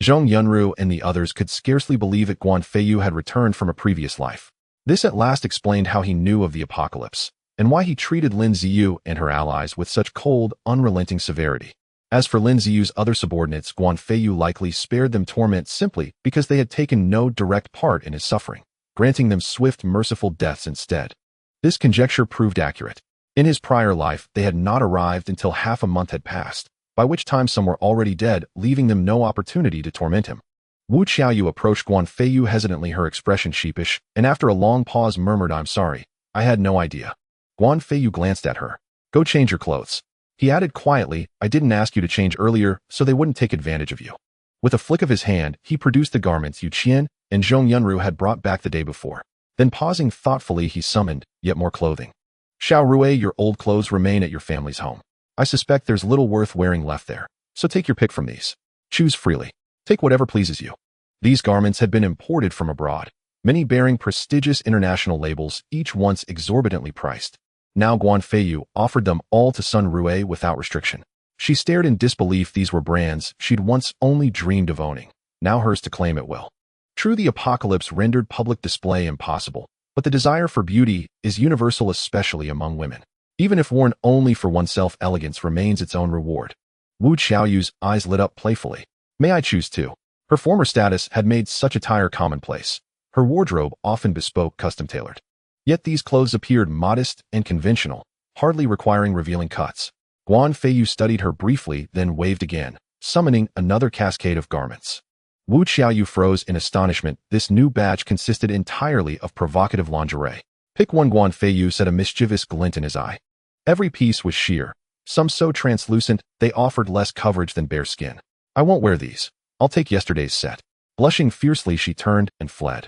Speaker 1: Zhong Yunru and the others could scarcely believe that Guan Feiyu had returned from a previous life. This at last explained how he knew of the apocalypse, and why he treated Lin Ziyu and her allies with such cold, unrelenting severity. As for Lin Ziyu's other subordinates, Guan Feiyu likely spared them torment simply because they had taken no direct part in his suffering, granting them swift, merciful deaths instead. This conjecture proved accurate. In his prior life, they had not arrived until half a month had passed, by which time some were already dead, leaving them no opportunity to torment him. Wu Qiaoyu approached Guan Feiyu hesitantly, her expression sheepish, and after a long pause murmured, I'm sorry, I had no idea. Guan Feiyu glanced at her. Go change your clothes. He added quietly, I didn't ask you to change earlier, so they wouldn't take advantage of you. With a flick of his hand, he produced the garments Yu Qian and Zhong Yunru had brought back the day before. Then pausing thoughtfully, he summoned yet more clothing. Xiao Rui, your old clothes remain at your family's home. I suspect there's little worth wearing left there, so take your pick from these. Choose freely. Take whatever pleases you. These garments had been imported from abroad, many bearing prestigious international labels, each once exorbitantly priced. Now Guan Feiyu offered them all to Sun Rui without restriction. She stared in disbelief. These were brands she'd once only dreamed of owning, now hers to claim at will. True, the apocalypse rendered public display impossible, but the desire for beauty is universal, especially among women. Even if worn only for oneself, elegance remains its own reward. Wu Qiaoyu's eyes lit up playfully. May I choose too? Her former status had made such attire commonplace. Her wardrobe often bespoke, custom-tailored. Yet these clothes appeared modest and conventional, hardly requiring revealing cuts. Guan Feiyu studied her briefly, then waved again, summoning another cascade of garments. Wu Qiaoyu froze in astonishment. This new batch consisted entirely of provocative lingerie. Pick one. Guan Feiyu said, a mischievous glint in his eye. Every piece was sheer, some so translucent they offered less coverage than bare skin. I won't wear these. I'll take yesterday's set. Blushing fiercely, she turned and fled.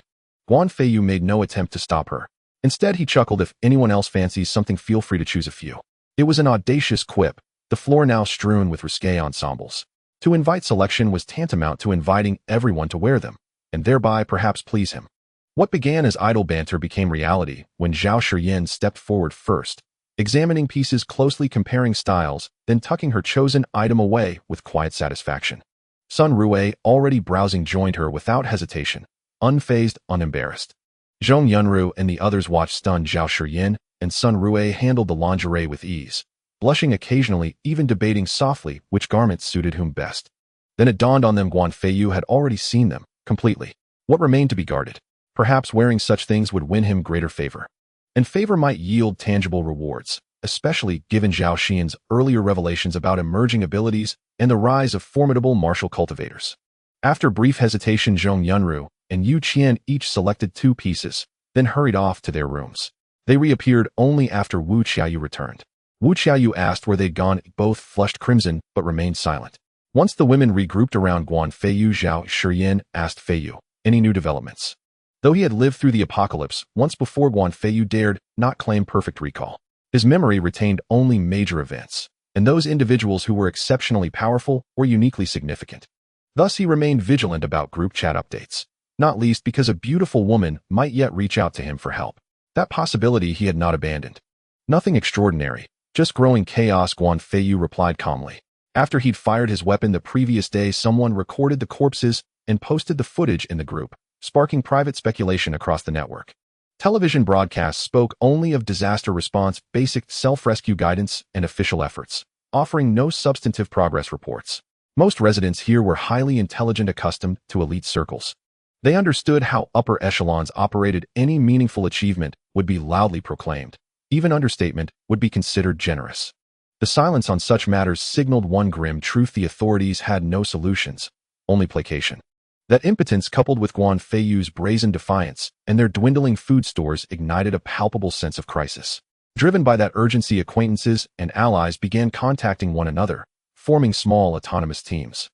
Speaker 1: Guan Feiyu made no attempt to stop her. Instead, he chuckled, if anyone else fancies something, feel free to choose a few. It was an audacious quip, the floor now strewn with risque ensembles. To invite selection was tantamount to inviting everyone to wear them, and thereby perhaps please him. What began as idle banter became reality when Zhao Shiyin stepped forward first, examining pieces closely, comparing styles, then tucking her chosen item away with quiet satisfaction. Sun Rue, already browsing, joined her without hesitation, unfazed, unembarrassed. Zhong Yunru and the others watched stunned. Zhao Shiyin and Sun Rue handled the lingerie with ease, blushing occasionally, even debating softly which garments suited whom best. Then it dawned on them, Guan Feiyu had already seen them, completely. What remained to be guarded? Perhaps wearing such things would win him greater favor. And favor might yield tangible rewards, especially given Zhao Xin's earlier revelations about emerging abilities and the rise of formidable martial cultivators. After brief hesitation, Zhong Yunru and Yu Qian each selected 2 pieces, then hurried off to their rooms. They reappeared only after Wu Qiaoyu returned. Wu Qiaoyu asked where they'd gone. Both flushed crimson but remained silent. Once the women regrouped around Guan Feiyu, Zhao Shiyin asked Feiyu, any new developments? Though he had lived through the apocalypse once before, Guan Feiyu dared not claim perfect recall. His memory retained only major events, and those individuals who were exceptionally powerful or uniquely significant. Thus he remained vigilant about group chat updates, not least because a beautiful woman might yet reach out to him for help. That possibility he had not abandoned. Nothing extraordinary, just growing chaos, Guan Feiyu replied calmly. After he'd fired his weapon the previous day, someone recorded the corpses and posted the footage in the group, sparking private speculation across the network. Television broadcasts spoke only of disaster response, basic self-rescue guidance, and official efforts, offering no substantive progress reports. Most residents here were highly intelligent, accustomed to elite circles. They understood how upper echelons operated. Any meaningful achievement would be loudly proclaimed. Even understatement would be considered generous. The silence on such matters signaled one grim truth: the authorities had no solutions, only placation. That impotence, coupled with Guan Feiyu's brazen defiance and their dwindling food stores, ignited a palpable sense of crisis. Driven by that urgency, acquaintances and allies began contacting one another, forming small autonomous teams.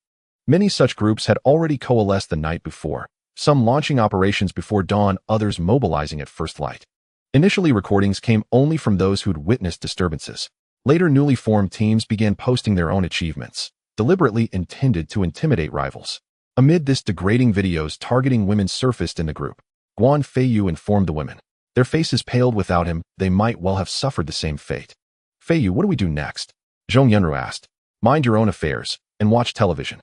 Speaker 1: Many such groups had already coalesced the night before, some launching operations before dawn, others mobilizing at first light. Initially, recordings came only from those who'd witnessed disturbances. Later, newly formed teams began posting their own achievements, deliberately intended to intimidate rivals. Amid this, degrading videos targeting women surfaced in the group. Guan Feiyu informed the women. Their faces paled. Without him, they might well have suffered the same fate. Feiyu, what do we do next? Zhong Yunru asked. Mind your own affairs and watch television.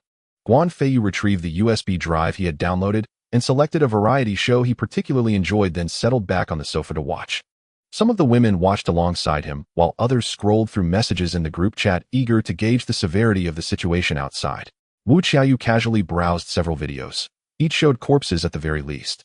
Speaker 1: Guan Feiyu retrieved the USB drive he had downloaded and selected a variety show he particularly enjoyed, then settled back on the sofa to watch. Some of the women watched alongside him, while others scrolled through messages in the group chat, eager to gauge the severity of the situation outside. Wu Qiaoyu casually browsed several videos. Each showed corpses at the very least.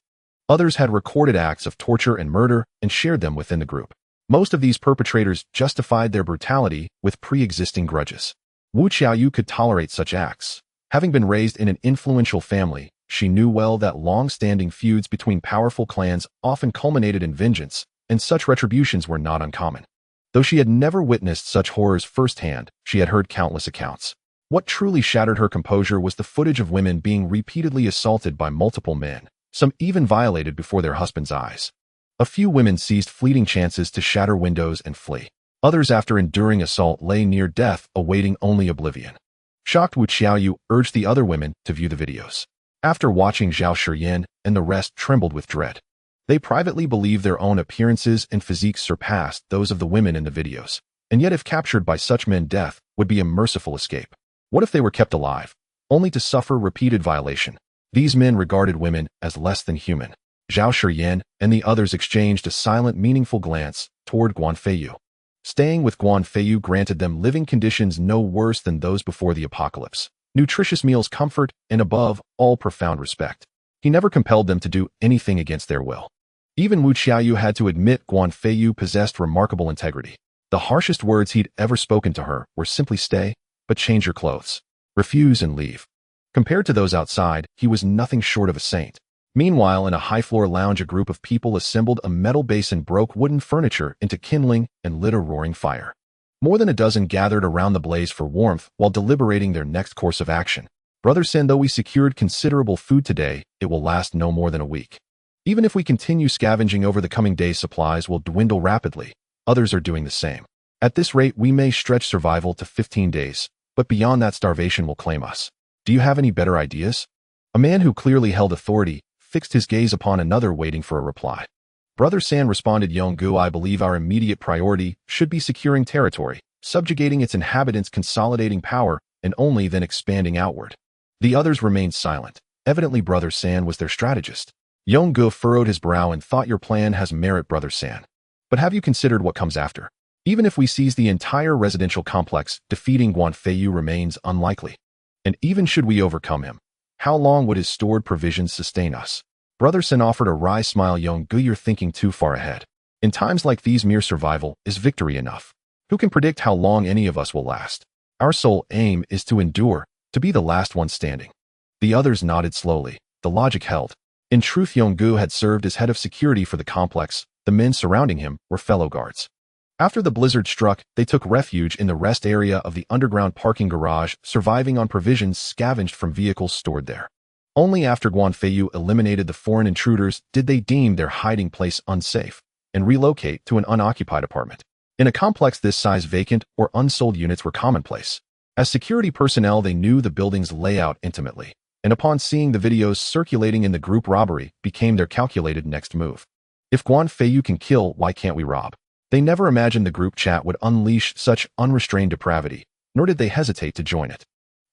Speaker 1: Others had recorded acts of torture and murder and shared them within the group. Most of these perpetrators justified their brutality with pre-existing grudges. Wu Qiaoyu could tolerate such acts. Having been raised in an influential family, she knew well that long-standing feuds between powerful clans often culminated in vengeance, and such retributions were not uncommon. Though she had never witnessed such horrors firsthand, she had heard countless accounts. What truly shattered her composure was the footage of women being repeatedly assaulted by multiple men, some even violated before their husbands' eyes. A few women seized fleeting chances to shatter windows and flee. Others, after enduring assault, lay near death, awaiting only oblivion. Shocked, Wu Qiaoyu urged the other women to view the videos. After watching, Zhao Shiyin and the rest trembled with dread. They privately believed their own appearances and physiques surpassed those of the women in the videos, and yet if captured by such men, death would be a merciful escape. What if they were kept alive, only to suffer repeated violation? These men regarded women as less than human. Zhao Shiyin and the others exchanged a silent, meaningful glance toward Guan Feiyu. Staying with Guan Feiyu granted them living conditions no worse than those before the apocalypse. Nutritious meals, comfort, and above all, profound respect. He never compelled them to do anything against their will. Even Wu Qiaoyu had to admit Guan Feiyu possessed remarkable integrity. The harshest words he'd ever spoken to her were simply, stay, but change your clothes. Refuse and leave. Compared to those outside, he was nothing short of a saint. Meanwhile, in a high-floor lounge, a group of people assembled a metal basin, broke wooden furniture into kindling, and lit a roaring fire. More than a dozen gathered around the blaze for warmth while deliberating their next course of action. Brother Sin, though we secured considerable food today, it will last no more than a week. Even if we continue scavenging over the coming days, supplies will dwindle rapidly. Others are doing the same. At this rate, we may stretch survival to 15 days, but beyond that, starvation will claim us. Do you have any better ideas? A man who clearly held authority fixed his gaze upon another, waiting for a reply. Brother San responded, Yonggu, I believe our immediate priority should be securing territory, subjugating its inhabitants, consolidating power, and only then expanding outward. The others remained silent. Evidently, Brother San was their strategist. Yonggu furrowed his brow and thought, your plan has merit, Brother San. But have you considered what comes after? Even if we seize the entire residential complex, defeating Guan Feiyu remains unlikely. And even should we overcome him, how long would his stored provisions sustain us? Brother Sin offered a wry smile. Yonggu, you're thinking too far ahead. In times like these, mere survival is victory enough. Who can predict how long any of us will last? Our sole aim is to endure, to be the last one standing. The others nodded slowly. The logic held. In truth, Yonggu had served as head of security for the complex. The men surrounding him were fellow guards. After the blizzard struck, they took refuge in the rest area of the underground parking garage, surviving on provisions scavenged from vehicles stored there. Only after Guan Feiyu eliminated the foreign intruders did they deem their hiding place unsafe and relocate to an unoccupied apartment. In a complex this size, vacant or unsold units were commonplace. As security personnel, they knew the building's layout intimately, and upon seeing the videos circulating in the group, robbery became their calculated next move. If Guan Feiyu can kill, why can't we rob? They never imagined the group chat would unleash such unrestrained depravity, nor did they hesitate to join it.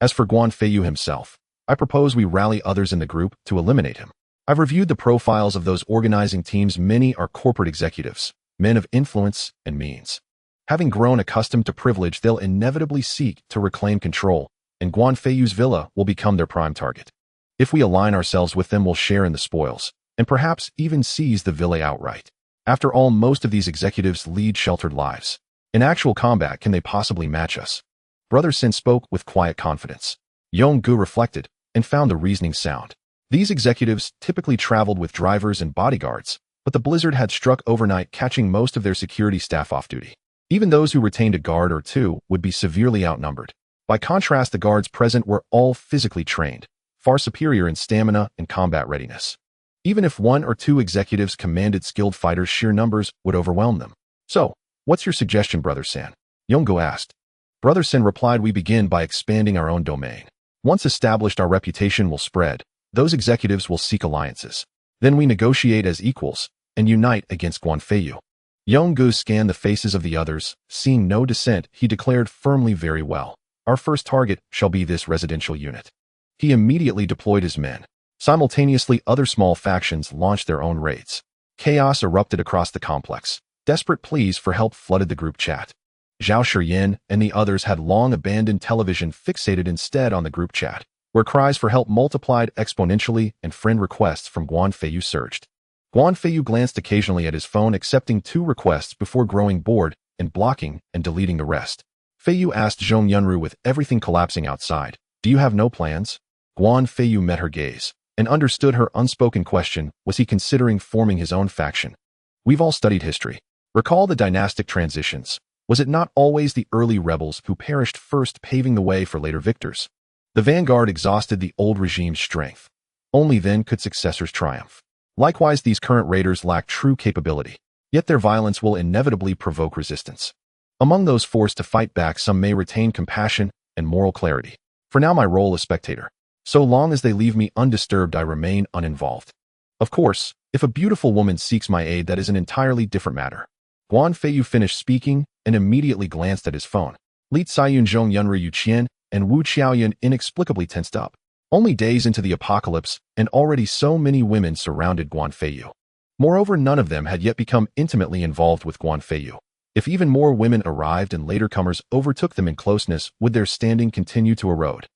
Speaker 1: As for Guan Feiyu himself, I propose we rally others in the group to eliminate him. I've reviewed the profiles of those organizing teams. Many are corporate executives, men of influence and means. Having grown accustomed to privilege, they'll inevitably seek to reclaim control, and Guan Feiyu's villa will become their prime target. If we align ourselves with them, we'll share in the spoils, and perhaps even seize the villa outright. After all, most of these executives lead sheltered lives. In actual combat, can they possibly match us? Brother Sin spoke with quiet confidence. Yonggu reflected and found the reasoning sound. These executives typically traveled with drivers and bodyguards, but the blizzard had struck overnight, catching most of their security staff off duty. Even those who retained a guard or two would be severely outnumbered. By contrast, the guards present were all physically trained, far superior in stamina and combat readiness. Even if one or two executives commanded skilled fighters, sheer numbers would overwhelm them. So, what's your suggestion, Brother San? Yonggu asked. Brother Sin replied, we begin by expanding our own domain. Once established, our reputation will spread. Those executives will seek alliances. Then we negotiate as equals and unite against Guan Feiyu. Yonggu scanned the faces of the others. Seeing no dissent, he declared firmly, very well. Our first target shall be this residential unit. He immediately deployed his men. Simultaneously, other small factions launched their own raids. Chaos erupted across the complex. Desperate pleas for help flooded the group chat. Zhao Shiyin and the others had long abandoned television, fixated instead on the group chat, where cries for help multiplied exponentially and friend requests from Guan Feiyu surged. Guan Feiyu glanced occasionally at his phone, accepting 2 requests before growing bored and blocking and deleting the rest. Feiyu asked Zhong Yunru, with everything collapsing outside, do you have no plans? Guan Feiyu met her gaze and understood her unspoken question. Was he considering forming his own faction? We've all studied history. Recall the dynastic transitions. Was it not always the early rebels who perished first, paving the way for later victors? The vanguard exhausted the old regime's strength. Only then could successors triumph. Likewise, these current raiders lack true capability, yet their violence will inevitably provoke resistance. Among those forced to fight back, some may retain compassion and moral clarity. For now, my role is spectator. So long as they leave me undisturbed, I remain uninvolved. Of course, if a beautiful woman seeks my aid, that is an entirely different matter. Guan Feiyu finished speaking and immediately glanced at his phone. Li Ziyun, Zhong Yunru, Yu Qian, and Wu Qiaoyun inexplicably tensed up. Only days into the apocalypse, and already so many women surrounded Guan Feiyu. Moreover, none of them had yet become intimately involved with Guan Feiyu. If even more women arrived and later comers overtook them in closeness, would their standing continue to erode?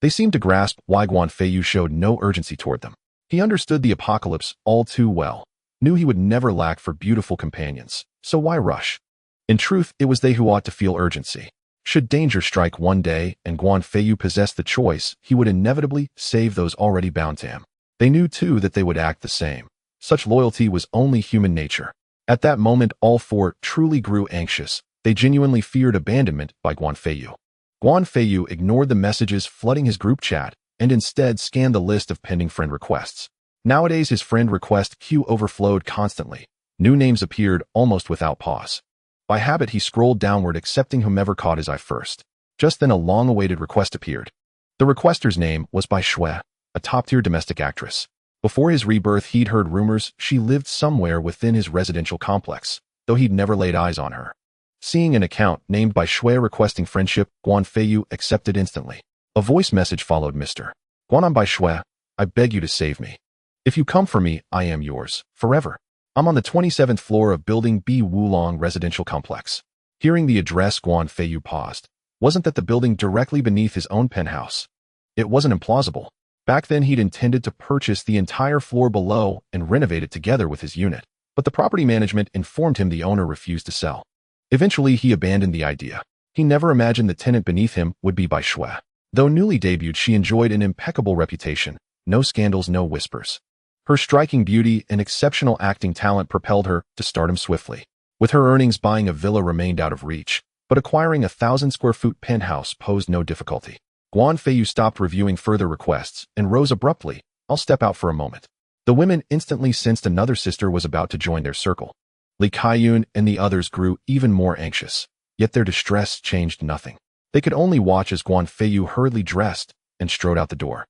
Speaker 1: They seemed to grasp why Guan Feiyu showed no urgency toward them. He understood the apocalypse all too well, knew he would never lack for beautiful companions, so why rush? In truth, it was they who ought to feel urgency. Should danger strike one day and Guan Feiyu possess the choice, he would inevitably save those already bound to him. They knew too that they would act the same. Such loyalty was only human nature. At that moment, all four truly grew anxious. They genuinely feared abandonment by Guan Feiyu. Guan Feiyu ignored the messages flooding his group chat and instead scanned the list of pending friend requests. Nowadays, his friend request queue overflowed constantly. New names appeared almost without pause. By habit, he scrolled downward, accepting whomever caught his eye first. Just then, a long-awaited request appeared. The requester's name was Bai Shui, a top-tier domestic actress. Before his rebirth, he'd heard rumors she lived somewhere within his residential complex, though he'd never laid eyes on her. Seeing an account named Bai Shui requesting friendship, Guan Feiyu accepted instantly. A voice message followed. Mr. Guan Bai Shui, I beg you to save me. If you come for me, I am yours, forever. I'm on the 27th floor of Building B Wulong Residential Complex. Hearing the address, Guan Feiyu paused. Wasn't that the building directly beneath his own penthouse? It wasn't implausible. Back then, he'd intended to purchase the entire floor below and renovate it together with his unit. But the property management informed him the owner refused to sell. Eventually, he abandoned the idea. He never imagined the tenant beneath him would be Bai Shui. Though newly debuted, she enjoyed an impeccable reputation. No scandals, no whispers. Her striking beauty and exceptional acting talent propelled her to stardom swiftly. With her earnings, buying a villa remained out of reach, but acquiring a 1,000-square-foot penthouse posed no difficulty. Guan Feiyu stopped reviewing further requests and rose abruptly. I'll step out for a moment. The women instantly sensed another sister was about to join their circle. Li Kaiyun and the others grew even more anxious, yet their distress changed nothing. They could only watch as Guan Feiyu hurriedly dressed and strode out the door.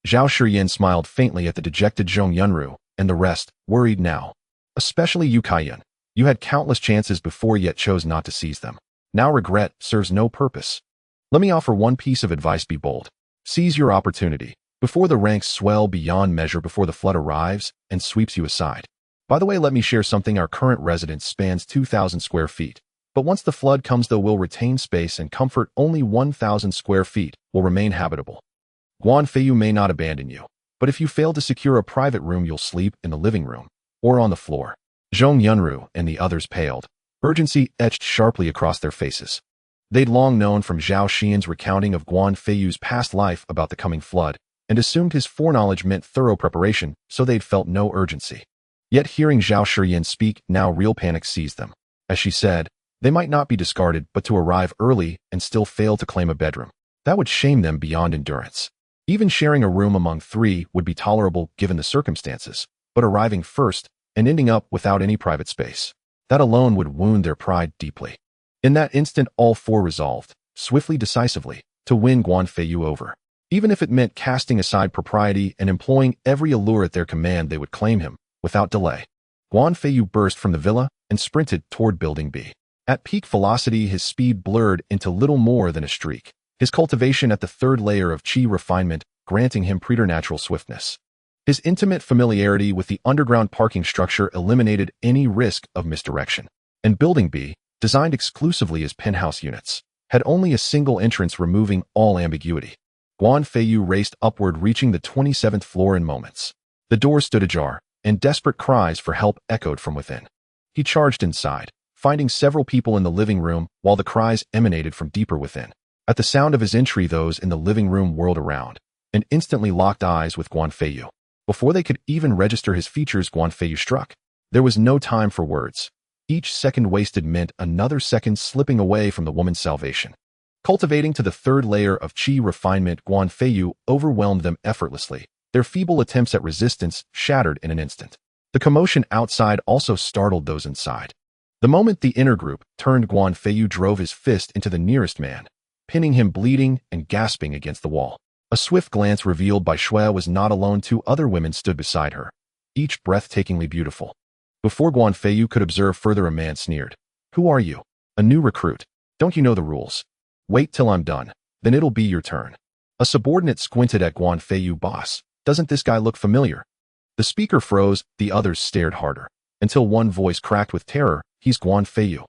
Speaker 1: Zhao Shiyan smiled faintly at the dejected Zhong Yunru, and the rest worried now. Especially you, Kaiyun. You had countless chances before yet chose not to seize them. Now regret serves no purpose. Let me offer one piece of advice: be bold. Seize your opportunity, before the ranks swell beyond measure, before the flood arrives and sweeps you aside. By the way, let me share something. Our current residence spans 2,000 square feet. But once the flood comes, though, we'll retain space and comfort. Only 1,000 square feet will remain habitable. Guan Feiyu may not abandon you, but if you fail to secure a private room, you'll sleep in the living room or on the floor. Zhong Yunru and the others paled. Urgency etched sharply across their faces. They'd long known from Zhao Xian's recounting of Guan Feiyu's past life about the coming flood, and assumed his foreknowledge meant thorough preparation, so they'd felt no urgency. Yet hearing Zhao Shiyan speak, now real panic seized them. As she said, they might not be discarded, but to arrive early and still fail to claim a bedroom. That would shame them beyond endurance. Even sharing a room among three would be tolerable given the circumstances, but arriving first and ending up without any private space, that alone would wound their pride deeply. In that instant, all four resolved, swiftly, decisively, to win Guan Feiyu over. Even if it meant casting aside propriety and employing every allure at their command, they would claim him, without delay. Guan Feiyu burst from the villa and sprinted toward Building B. At peak velocity, his speed blurred into little more than a streak. His cultivation at the third layer of qi refinement granting him preternatural swiftness. His intimate familiarity with the underground parking structure eliminated any risk of misdirection. And Building B, designed exclusively as penthouse units, had only a single entrance, removing all ambiguity. Guan Feiyu raced upward, reaching the 27th floor in moments. The door stood ajar, and desperate cries for help echoed from within. He charged inside, finding several people in the living room, while the cries emanated from deeper within. At the sound of his entry, those in the living room whirled around and instantly locked eyes with Guan Feiyu. Before they could even register his features, Guan Feiyu struck. There was no time for words. Each second wasted meant another second slipping away from the woman's salvation. Cultivating to the third layer of qi refinement, Guan Feiyu overwhelmed them effortlessly. Their feeble attempts at resistance shattered in an instant. The commotion outside also startled those inside. The moment the inner group turned, Guan Feiyu drove his fist into the nearest man, pinning him bleeding and gasping against the wall. A swift glance revealed Bai Shui was not alone. Two other women stood beside her, each breathtakingly beautiful. Before Guan Feiyu could observe further, a man sneered. "Who are you? A new recruit? Don't you know the rules? Wait till I'm done, then it'll be your turn." A subordinate squinted at Guan Feiyu. "Boss, doesn't this guy look familiar?" The speaker froze, the others stared harder, until one voice cracked with terror. "He's Guan Feiyu."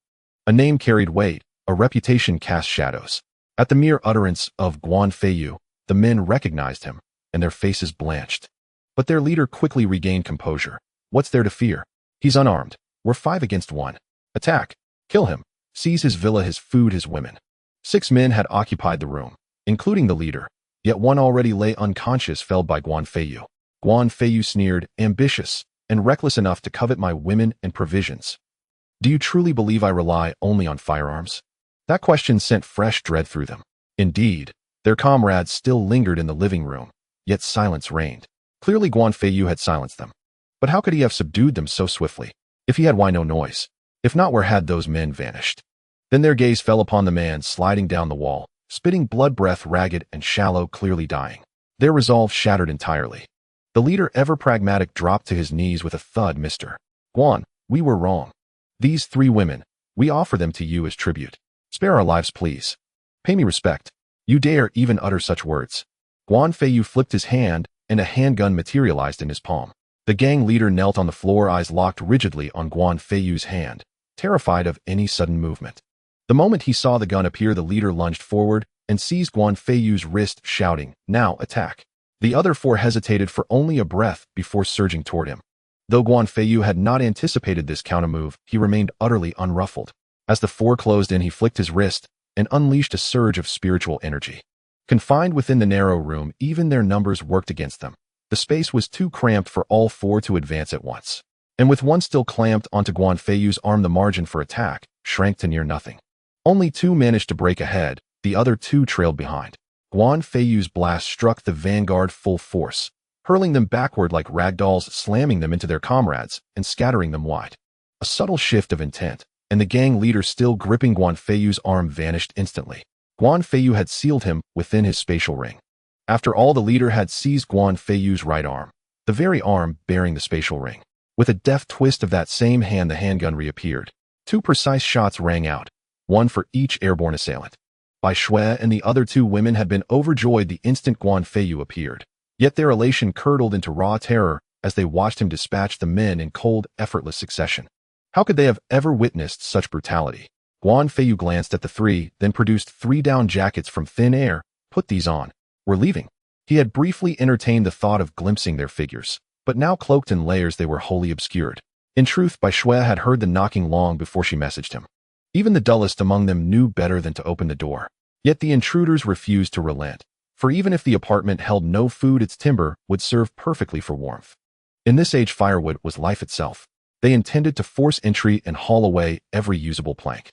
Speaker 1: A name carried weight, a reputation cast shadows. At the mere utterance of Guan Feiyu, the men recognized him, and their faces blanched. But their leader quickly regained composure. "What's there to fear? He's unarmed. We're 5 against 1. Attack. Kill him. Seize his villa, his food, his women." 6 men had occupied the room, including the leader, yet one already lay unconscious, felled by Guan Feiyu. Guan Feiyu sneered, ambitious and reckless enough to covet my women and provisions. Do you truly believe I rely only on firearms? That question sent fresh dread through them. Indeed, their comrades still lingered in the living room, yet silence reigned. Clearly Guan Feiyu had silenced them. But how could he have subdued them so swiftly? If he had, why no noise? If not, where had those men vanished? Then their gaze fell upon the man sliding down the wall, spitting blood breath, ragged and shallow, clearly dying. Their resolve shattered entirely. The leader, ever pragmatic, dropped to his knees with a thud. Mr. Guan, we were wrong. These 3 women, we offer them to you as tribute. Spare our lives, please. Pay me respect. You dare even utter such words? Guan Feiyu flipped his hand, and a handgun materialized in his palm. The gang leader knelt on the floor, eyes locked rigidly on Guan Feiyu's hand, terrified of any sudden movement. The moment he saw the gun appear, the leader lunged forward and seized Guan Feiyu's wrist, shouting, "Now attack!" The other 4 hesitated for only a breath before surging toward him. Though Guan Feiyu had not anticipated this countermove, he remained utterly unruffled. As the 4 closed in, he flicked his wrist and unleashed a surge of spiritual energy. Confined within the narrow room, even their numbers worked against them. The space was too cramped for all 4 to advance at once. And with one still clamped onto Guan Feiyu's arm, the margin for attack shrank to near nothing. Only 2 managed to break ahead, the other 2 trailed behind. Guan Feiyu's blast struck the vanguard full force, hurling them backward like ragdolls, slamming them into their comrades and scattering them wide. A subtle shift of intent, and the gang leader, still gripping Guan Feiyu's arm, vanished instantly. Guan Feiyu had sealed him within his spatial ring. After all, the leader had seized Guan Feiyu's right arm, the very arm bearing the spatial ring. With a deft twist of that same hand, the handgun reappeared. 2 precise shots rang out, one for each airborne assailant. Bai Shui and the other 2 women had been overjoyed the instant Guan Feiyu appeared. Yet their elation curdled into raw terror as they watched him dispatch the men in cold, effortless succession. How could they have ever witnessed such brutality? Guan Feiyu glanced at the 3, then produced 3 down jackets from thin air. Put these on. We're leaving. He had briefly entertained the thought of glimpsing their figures, but now cloaked in layers they were wholly obscured. In truth, Bai Shui had heard the knocking long before she messaged him. Even the dullest among them knew better than to open the door. Yet the intruders refused to relent, for even if the apartment held no food, its timber would serve perfectly for warmth. In this age, firewood was life itself. They intended to force entry and haul away every usable plank.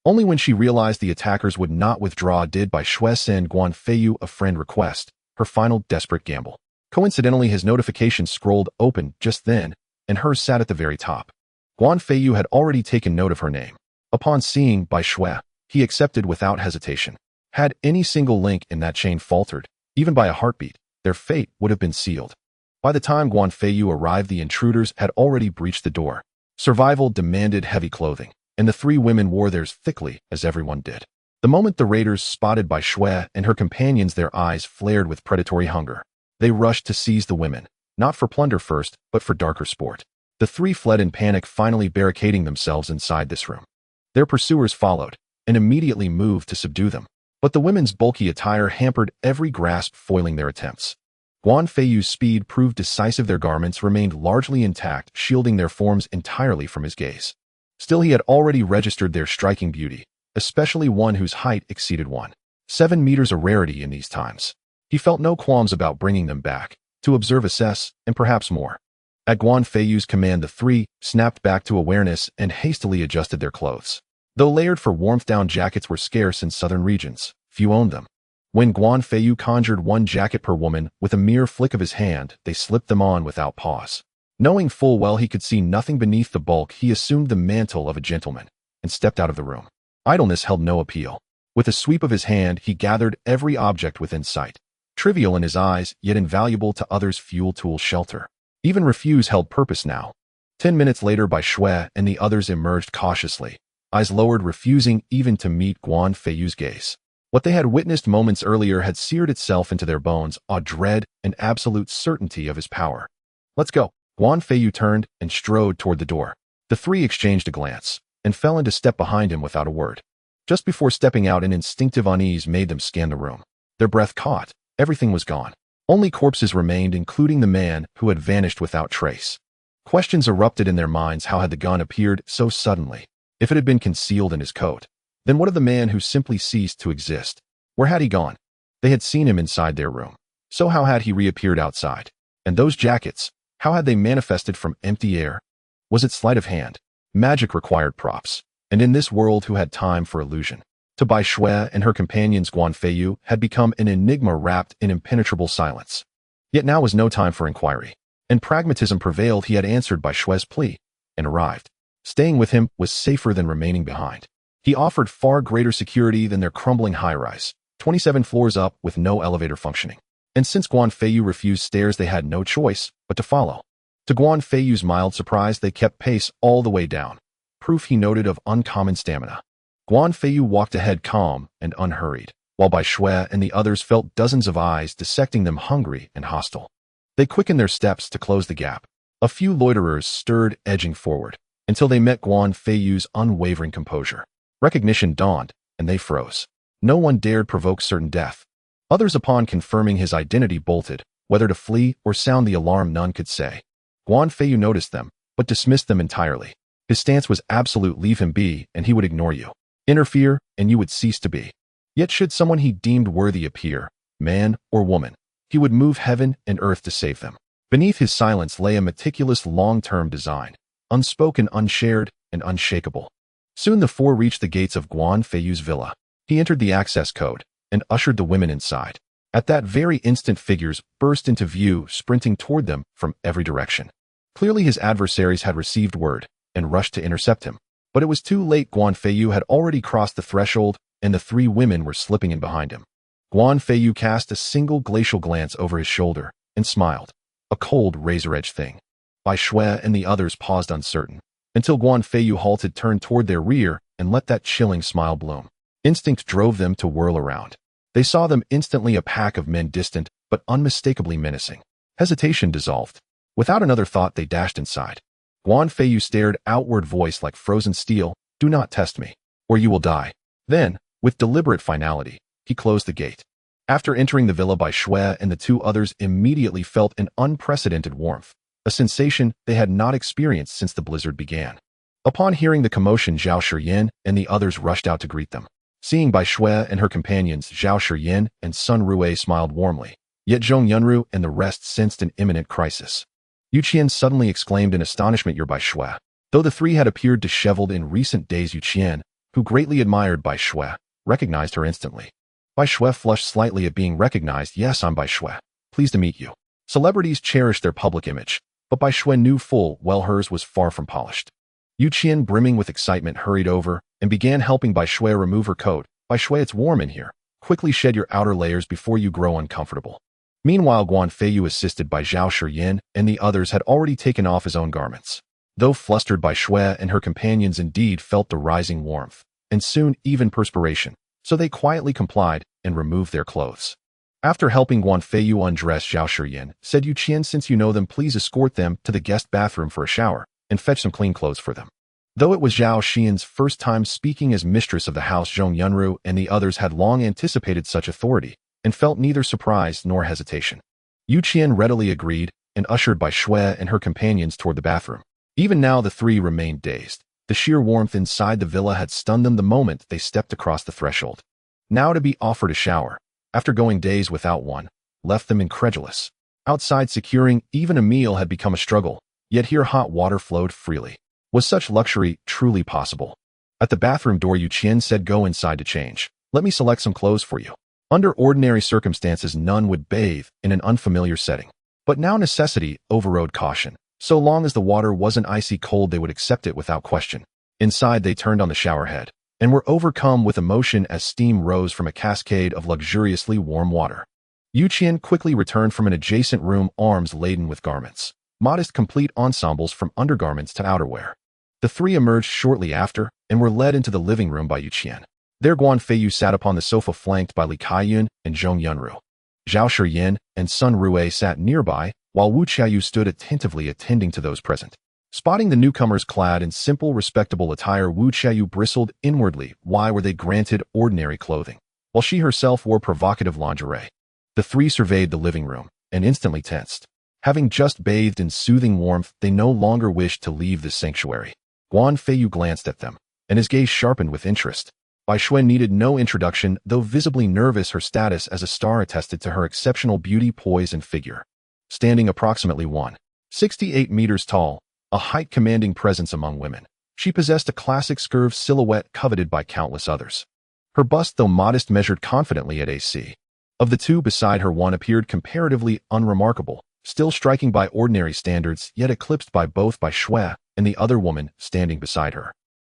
Speaker 1: Only when she realized the attackers would not withdraw did Bai Shui send Guan Feiyu a friend request, her final desperate gamble. Coincidentally, his notification scrolled open just then, and hers sat at the very top. Guan Feiyu had already taken note of her name. Upon seeing Bai Shui, he accepted without hesitation. Had any single link in that chain faltered, even by a heartbeat, their fate would have been sealed. By the time Guan Feiyu arrived, the intruders had already breached the door. Survival demanded heavy clothing, and the 3 women wore theirs thickly, as everyone did. The moment the raiders spotted Bai Shui and her companions, their eyes flared with predatory hunger. They rushed to seize the women, not for plunder first, but for darker sport. The 3 fled in panic, finally barricading themselves inside this room. Their pursuers followed, and immediately moved to subdue them. But the women's bulky attire hampered every grasp, foiling their attempts. Guan Feiyu's speed proved decisive. Their garments remained largely intact, shielding their forms entirely from his gaze. Still, he had already registered their striking beauty, especially one whose height exceeded 1.7 meters, a rarity in these times. He felt no qualms about bringing them back, to observe, assess, and perhaps more. At Guan Feiyu's command, the 3 snapped back to awareness and hastily adjusted their clothes. Though layered for warmth, down jackets were scarce in southern regions. Few owned them. When Guan Feiyu conjured 1 jacket per woman with a mere flick of his hand, they slipped them on without pause. Knowing full well he could see nothing beneath the bulk, he assumed the mantle of a gentleman and stepped out of the room. Idleness held no appeal. With a sweep of his hand, he gathered every object within sight. Trivial in his eyes, yet invaluable to others, fuel, tool, shelter. Even refuse held purpose now. 10 minutes later, Bai Shui and the others emerged cautiously, eyes lowered, refusing even to meet Guan Feiyu's gaze. What they had witnessed moments earlier had seared itself into their bones, a dread and absolute certainty of his power. Let's go. Guan Feiyu turned and strode toward the door. The 3 exchanged a glance and fell into step behind him without a word. Just before stepping out, an instinctive unease made them scan the room. Their breath caught. Everything was gone. Only corpses remained, including the man who had vanished without trace. Questions erupted in their minds. How had the gun appeared so suddenly? If it had been concealed in his coat, Then what of the man who simply ceased to exist? Where had he gone? They had seen him inside their room. So how had he reappeared outside? And those jackets, how had they manifested from empty air? Was it sleight of hand? Magic required props. And in this world, who had time for illusion? To Bai Shui and her companions Guan Feiyu had become an enigma wrapped in impenetrable silence. Yet now was no time for inquiry. And pragmatism prevailed. He had answered Bai Shui's plea and arrived. Staying with him was safer than remaining behind. He offered far greater security than their crumbling high-rise, 27 floors up with no elevator functioning. And since Guan Feiyu refused stairs, they had no choice but to follow. To Guan Feiyu's mild surprise, they kept pace all the way down, proof he noted of uncommon stamina. Guan Feiyu walked ahead calm and unhurried, while Bai Shui and the others felt dozens of eyes dissecting them, hungry and hostile. They quickened their steps to close the gap. A few loiterers stirred, edging forward, until they met Guan Feiyu's unwavering composure. Recognition dawned, and they froze. No one dared provoke certain death. Others, upon confirming his identity, bolted. Whether to flee or sound the alarm, none could say. Guan Feiyu noticed them, but dismissed them entirely. His stance was absolute: leave him be, and he would ignore you. Interfere, and you would cease to be. Yet should someone he deemed worthy appear, man or woman, he would move heaven and earth to save them. Beneath his silence lay a meticulous long-term design, unspoken, unshared, and unshakable. Soon the four reached the gates of Guan Feiyu's villa. He entered the access code and ushered the women inside. At that very instant, figures burst into view, sprinting toward them from every direction. Clearly his adversaries had received word and rushed to intercept him. But it was too late. Guan Feiyu had already crossed the threshold, and the three women were slipping in behind him. Guan Feiyu cast a single glacial glance over his shoulder and smiled. A cold, razor-edged thing. Bai Shui and the others paused, uncertain, until Guan Feiyu halted, turned toward their rear, and let that chilling smile bloom. Instinct drove them to whirl around. They saw them instantly, a pack of men, distant but unmistakably menacing. Hesitation dissolved. Without another thought, they dashed inside. Guan Feiyu stared outward, voice like frozen steel, "Do not test me, or you will die." Then, with deliberate finality, he closed the gate. After entering the villa, Bai Shui and the two others immediately felt an unprecedented warmth, a sensation they had not experienced since the blizzard began. Upon hearing the commotion, Zhao Shiyin and the others rushed out to greet them. Seeing Bai Shui and her companions, Zhao Shiyin and Sun Rue smiled warmly, yet Zhong Yunru and the rest sensed an imminent crisis. Yu Qian suddenly exclaimed in astonishment, "You're Bai Shui." Though the three had appeared disheveled in recent days, Yu Qian, who greatly admired Bai Shui, recognized her instantly. Bai Shui flushed slightly at being recognized. "Yes, I'm Bai Shui. Pleased to meet you." Celebrities cherish their public image, but Bai Shui knew full well hers was far from polished. Yu Qian, brimming with excitement, hurried over and began helping Bai Shui remove her coat. "Bai Shui, it's warm in here. Quickly shed your outer layers before you grow uncomfortable." Meanwhile, Guan Feiyu, assisted by Zhao Shiyin and the others, had already taken off his own garments. Though flustered, Bai Shui and her companions indeed felt the rising warmth, and soon even perspiration, so they quietly complied and removed their clothes. After helping Guan Feiyu undress, Zhao Shiyin said, "Yu Qian, since you know them, please escort them to the guest bathroom for a shower and fetch some clean clothes for them." Though it was Zhao Shiyin's first time speaking as mistress of the house, Zhong Yunru and the others had long anticipated such authority and felt neither surprise nor hesitation. Yu Qian readily agreed and ushered Bai Shui and her companions toward the bathroom. Even now the three remained dazed. The sheer warmth inside the villa had stunned them the moment they stepped across the threshold. Now to be offered a shower, after going days without one, left them incredulous. Outside, securing even a meal had become a struggle, yet here hot water flowed freely. Was such luxury truly possible? At the bathroom door, Yu Qian said, "Go inside to change. Let me select some clothes for you." Under ordinary circumstances, none would bathe in an unfamiliar setting. But now necessity overrode caution. So long as the water wasn't icy cold, they would accept it without question. Inside, they turned on the shower head and were overcome with emotion as steam rose from a cascade of luxuriously warm water. Yu Qian quickly returned from an adjacent room, arms laden with garments, modest complete ensembles from undergarments to outerwear. The three emerged shortly after and were led into the living room by Yu Qian. There Guan Feiyu sat upon the sofa, flanked by Li Kaiyun and Zhong Yunru. Zhao Shiyin and Sun Rue sat nearby, while Wu Qiaoyu stood attentively attending to those present. Spotting the newcomers clad in simple, respectable attire, Wu Qiaoyu bristled inwardly. Why were they granted ordinary clothing, while she herself wore provocative lingerie? The three surveyed the living room and instantly tensed. Having just bathed in soothing warmth, they no longer wished to leave this sanctuary. Guan Feiyu glanced at them, and his gaze sharpened with interest. Bai Shui needed no introduction, though visibly nervous. Her status as a star attested to her exceptional beauty, poise, and figure. Standing approximately 168 meters tall, a height commanding presence among women, she possessed a classic curved silhouette coveted by countless others. Her bust, though modest, measured confidently at AC. Of the two beside her, one appeared comparatively unremarkable, still striking by ordinary standards, yet eclipsed by both Bai Shui and the other woman standing beside her.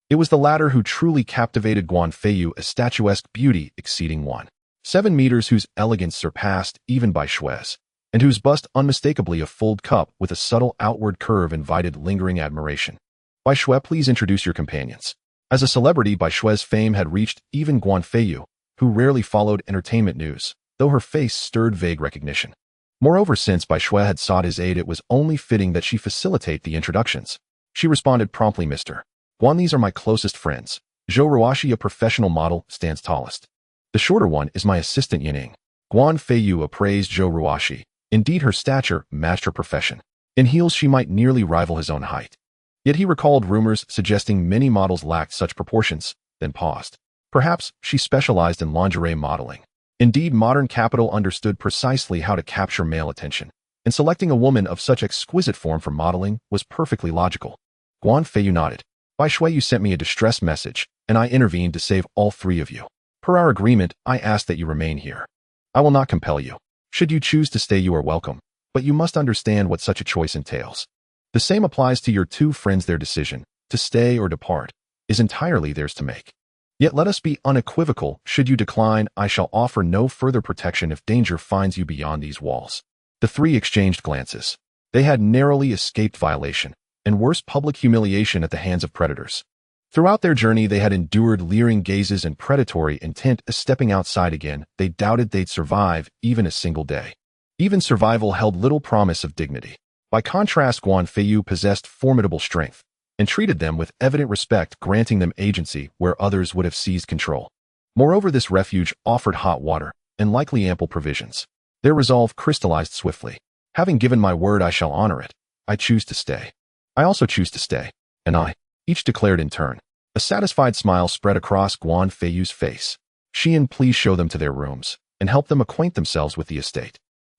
Speaker 1: It was the latter who truly captivated Guan Feiyu, a statuesque beauty exceeding 1.7 meters, whose elegance surpassed even Bai Shui's, and whose bust, unmistakably a fulled cup with a subtle outward curve, invited lingering admiration. Bai Shui, please introduce your companions. As a celebrity, Bai Shui's fame had reached even Guan Feiyu, who rarely followed entertainment news, though her face stirred vague recognition. Moreover, since Bai Shui had sought his aid, it was only fitting that she facilitate the introductions. She responded promptly, Mr. Guan, these are my closest friends. Zhou Ruoxi, a professional model, stands tallest. The shorter one is my assistant Yining. Guan Feiyu appraised Zhou Ruoxi. Indeed, her stature matched her profession. In heels, she might nearly rival his own height. Yet he recalled rumors suggesting many models lacked such proportions, then paused. Perhaps she specialized in lingerie modeling. Indeed, modern capital understood precisely how to capture male attention, and selecting a woman of such exquisite form for modeling was perfectly logical. Guan Feiyu nodded. Bai Shui, you sent me a distress message, and I intervened to save all three of you. Per our agreement, I ask that you remain here. I will not compel you. Should you choose to stay, you are welcome, but you must understand what such a choice entails. The same applies to your two friends. Their decision, to stay or depart, is entirely theirs to make. Yet let us be unequivocal. Should you decline, I shall offer no further protection if danger finds you beyond these walls. The three exchanged glances. They had narrowly escaped violation and worse, public humiliation at the hands of predators. Throughout their journey, they had endured leering gazes and predatory intent. As stepping outside again, they doubted they'd survive even a single day. Even survival held little promise of dignity. By contrast, Guan Feiyu possessed formidable strength and treated them with evident respect, granting them agency where others would have seized control. Moreover, this refuge offered hot water and likely ample provisions. Their resolve crystallized swiftly. Having given my word, I shall honor it. I choose to stay. I also choose to stay. And I, each declared in turn. A satisfied smile spread across Guan Feiyu's face. Xian, please show them to their rooms and help them acquaint themselves with the estate.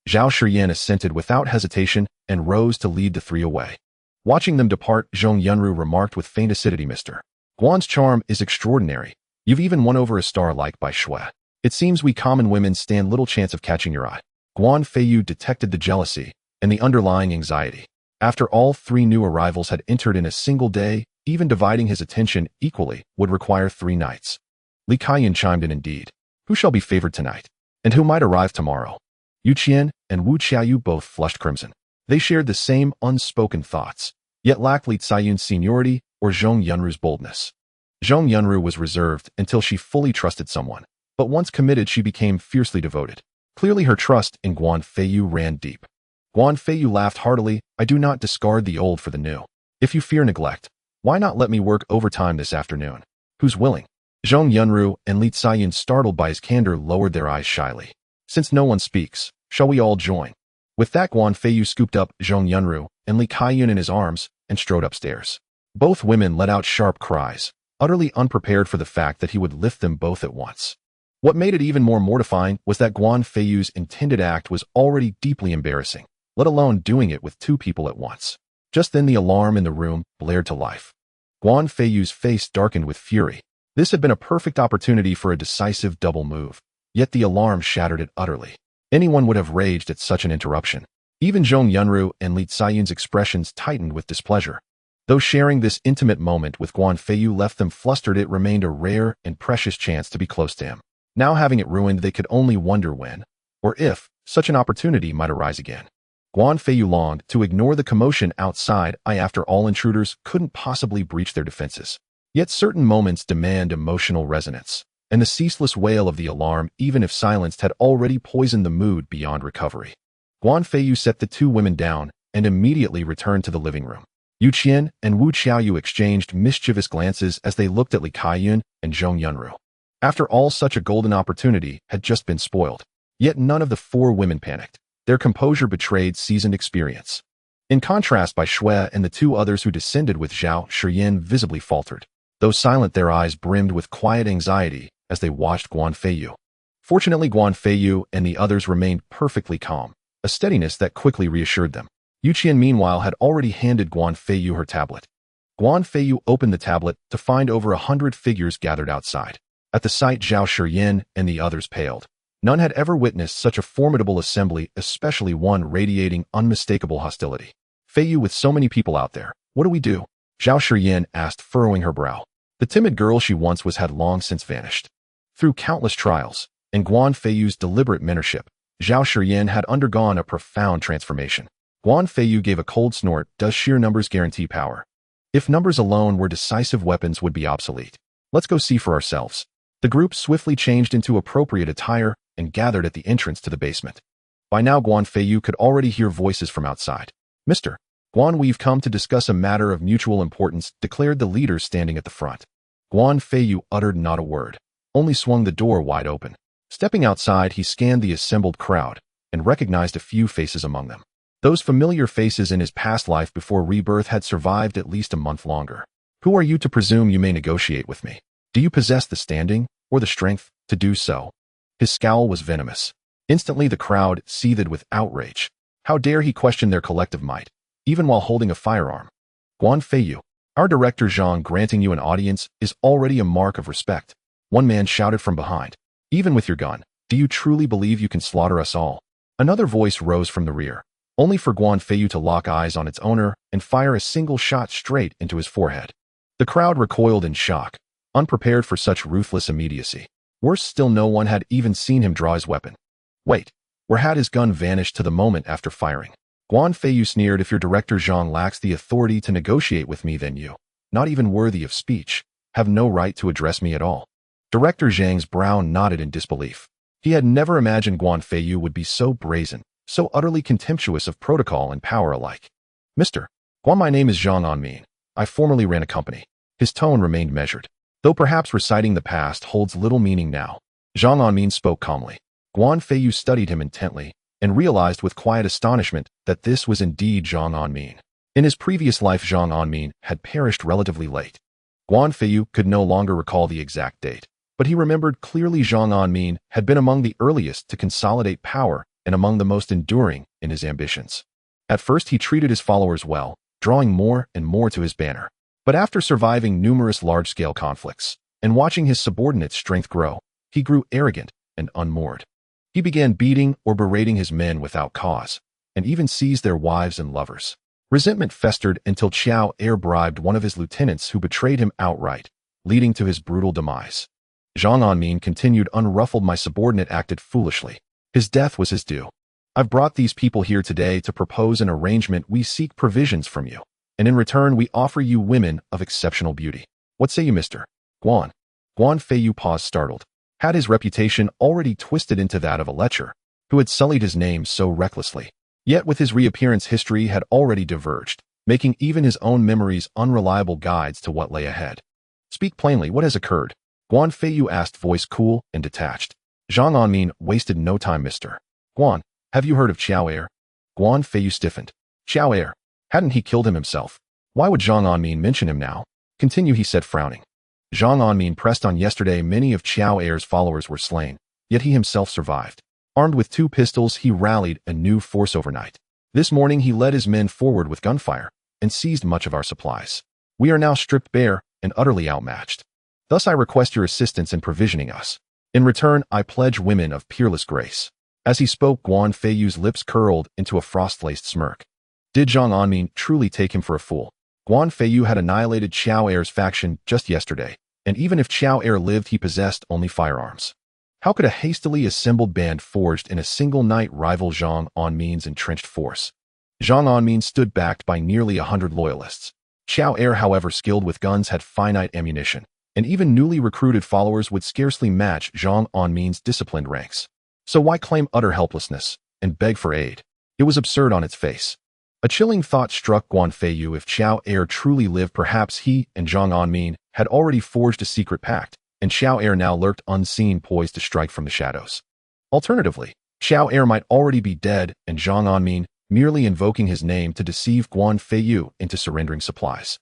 Speaker 1: Zhao Shiyan assented without hesitation and rose to lead the three away. Watching them depart, Zhong Yunru remarked with faint acidity, Mr. Guan's charm is extraordinary. You've even won over a star like Bai Shui. It seems we common women stand little chance of catching your eye. Guan Feiyu detected the jealousy and the underlying anxiety. After all three new arrivals had entered in a single day, even dividing his attention equally would require 3 nights. Li Kaiyun chimed in, indeed. Who shall be favored tonight? And who might arrive tomorrow? Yu Qian and Wu Qiaoyu both flushed crimson. They shared the same unspoken thoughts, yet lacked Li Caiyun's seniority or Zhong Yunru's boldness. Zhong Yunru was reserved until she fully trusted someone, but once committed, she became fiercely devoted. Clearly, her trust in Guan Feiyu ran deep. Guan Feiyu laughed heartily. I do not discard the old for the new. If you fear neglect, why not let me work overtime this afternoon? Who's willing? Zhong Yunru and Li Caiyun, startled by his candor, lowered their eyes shyly. Since no one speaks, shall we all join? With that, Guan Feiyu scooped up Zhong Yunru and Li Caiyun in his arms and strode upstairs. Both women let out sharp cries, utterly unprepared for the fact that he would lift them both at once. What made it even more mortifying was that Guan Feiyu's intended act was already deeply embarrassing, let alone doing it with 2 people at once. Just then the alarm in the room blared to life. Guan Feiyu's face darkened with fury. This had been a perfect opportunity for a decisive double move, yet the alarm shattered it utterly. Anyone would have raged at such an interruption. Even Zhong Yunru and Li Caiyun's expressions tightened with displeasure. Though sharing this intimate moment with Guan Feiyu left them flustered, it remained a rare and precious chance to be close to him. Now having it ruined, they could only wonder when, or if, such an opportunity might arise again. Guan Feiyu longed to ignore the commotion outside. After all, intruders couldn't possibly breach their defenses. Yet certain moments demand emotional resonance, and the ceaseless wail of the alarm, even if silenced, had already poisoned the mood beyond recovery. Guan Feiyu set the 2 women down and immediately returned to the living room. Yu Qian and Wu Qiaoyu exchanged mischievous glances as they looked at Li Caiyun and Zhong Yunru. After all, such a golden opportunity had just been spoiled. Yet none of the 4 women panicked. Their composure betrayed seasoned experience. In contrast, Bai Shui and the 2 others who descended with Zhao Shiyan visibly faltered. Though silent, their eyes brimmed with quiet anxiety as they watched Guan Feiyu. Fortunately, Guan Feiyu and the others remained perfectly calm, a steadiness that quickly reassured them. Yu Qian, meanwhile, had already handed Guan Feiyu her tablet. Guan Feiyu opened the tablet to find over 100 figures gathered outside. At the sight, Zhao Shiyin and the others paled. None had ever witnessed such a formidable assembly, especially one radiating unmistakable hostility. Feiyu, with so many people out there, what do we do? Zhao Shiyin asked, furrowing her brow. The timid girl she once was had long since vanished. Through countless trials, and Guan Feiyu's deliberate mentorship, Zhao Shiyin had undergone a profound transformation. Guan Feiyu gave a cold snort. Does sheer numbers guarantee power? If numbers alone were decisive, weapons would be obsolete. Let's go see for ourselves. The group swiftly changed into appropriate attire and gathered at the entrance to the basement. By now, Guan Feiyu could already hear voices from outside. Mr. Guan, we've come to discuss a matter of mutual importance, declared the leader standing at the front. Guan Feiyu uttered not a word, only swung the door wide open. Stepping outside, he scanned the assembled crowd and recognized a few faces among them. Those familiar faces in his past life before rebirth had survived at least a month longer. Who are you to presume you may negotiate with me? Do you possess the standing or the strength to do so? His scowl was venomous. Instantly, the crowd seethed with outrage. How dare he question their collective might, even while holding a firearm? Guan Feiyu, our director Zhang granting you an audience is already a mark of respect. One man shouted from behind. Even with your gun, do you truly believe you can slaughter us all? Another voice rose from the rear, only for Guan Feiyu to lock eyes on its owner and fire a single shot straight into his forehead. The crowd recoiled in shock, unprepared for such ruthless immediacy. Worse still, no one had even seen him draw his weapon. Wait, where had his gun vanished to the moment after firing? Guan Feiyu sneered. If your director Zhang lacks the authority to negotiate with me, then you, not even worthy of speech, have no right to address me at all. Director Zhang's brow nodded in disbelief. He had never imagined Guan Feiyu would be so brazen, so utterly contemptuous of protocol and power alike. Mr. Guan, my name is Zhang Anmin. I formerly ran a company. His tone remained measured, though perhaps reciting the past holds little meaning now. Zhang Anmin spoke calmly. Guan Feiyu studied him intently and realized with quiet astonishment that this was indeed Zhang Anmin. In his previous life, Zhang Anmin had perished relatively late. Guan Feiyu could no longer recall the exact date, but he remembered clearly Zhang Anmin had been among the earliest to consolidate power and among the most enduring in his ambitions. At first, he treated his followers well, drawing more and more to his banner. But after surviving numerous large-scale conflicts and watching his subordinates' strength grow, he grew arrogant and unmoored. He began beating or berating his men without cause, and even seized their wives and lovers. Resentment festered until Qiao Er bribed one of his lieutenants who betrayed him outright, leading to his brutal demise. Zhang Anmin continued unruffled. My subordinate acted foolishly. His death was his due. I've brought these people here today to propose an arrangement. We seek provisions from you, and in return we offer you women of exceptional beauty. What say you, Mr. Guan? Guan Feiyu paused, startled. Had his reputation already twisted into that of a lecher, who had sullied his name so recklessly? Yet with his reappearance, history had already diverged, making even his own memories unreliable guides to what lay ahead. Speak plainly, what has occurred? Guan Feiyu asked, voice cool and detached. Zhang Anmin wasted no time. Mr. Guan, have you heard of Qiao Er? Guan Feiyu stiffened. Qiao Er? Hadn't he killed him himself? Why would Zhang Anmin mention him now? Continue, he said, frowning. Zhang Anmin pressed on. Yesterday, many of Qiao Er's followers were slain, yet he himself survived. Armed with 2 pistols, he rallied a new force overnight. This morning, he led his men forward with gunfire and seized much of our supplies. We are now stripped bare and utterly outmatched. Thus, I request your assistance in provisioning us. In return, I pledge women of peerless grace. As he spoke, Guan Feiyu's lips curled into a frost-laced smirk. Did Zhang Anmin truly take him for a fool? Guan Feiyu had annihilated Qiao Er's faction just yesterday, and even if Qiao Er lived, he possessed only firearms. How could a hastily assembled band forged in a single night rival Zhang Anmin's entrenched force? Zhang Anmin stood backed by nearly 100 loyalists. Qiao Er, however skilled with guns, had finite ammunition, and even newly recruited followers would scarcely match Zhang Anmin's disciplined ranks. So why claim utter helplessness and beg for aid? It was absurd on its face. A chilling thought struck Guan Feiyu. If Qiao Er truly lived, perhaps he and Zhang Anmin had already forged a secret pact, and Qiao Er now lurked unseen, poised to strike from the shadows. Alternatively, Qiao Er might already be dead, and Zhang Anmin merely invoking his name to deceive Guan Feiyu into surrendering supplies.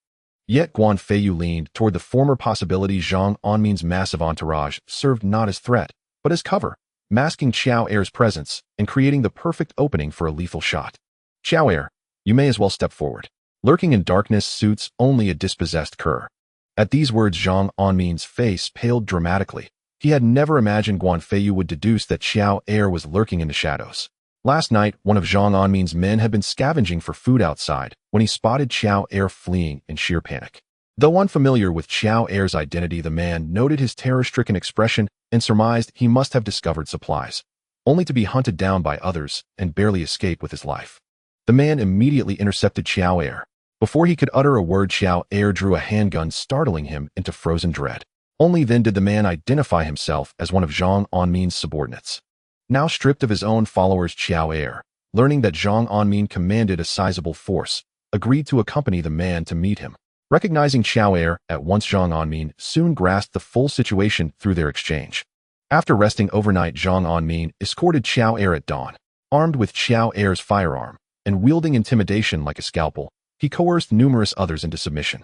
Speaker 1: Yet Guan Feiyu leaned toward the former possibility. Zhang Anmin's massive entourage served not as threat, but as cover, masking Qiao Er's presence and creating the perfect opening for a lethal shot. Qiao Er, you may as well step forward. Lurking in darkness suits only a dispossessed cur. At these words, Zhang Anmin's face paled dramatically. He had never imagined Guan Feiyu would deduce that Qiao Er was lurking in the shadows. Last night, one of Zhang Anmin's men had been scavenging for food outside when he spotted Qiao Er fleeing in sheer panic. Though unfamiliar with Qiao Er's identity, the man noted his terror-stricken expression and surmised he must have discovered supplies, only to be hunted down by others and barely escape with his life. The man immediately intercepted Qiao Er. Before he could utter a word, Qiao Er drew a handgun, startling him into frozen dread. Only then did the man identify himself as one of Zhang Anmin's subordinates. Now stripped of his own followers, Qiao Er, learning that Zhang Anmin commanded a sizable force, agreed to accompany the man to meet him. Recognizing Qiao Er at once, Zhang Anmin soon grasped the full situation through their exchange. After resting overnight, Zhang Anmin escorted Qiao Er at dawn. Armed with Qiao Er's firearm and wielding intimidation like a scalpel, he coerced numerous others into submission.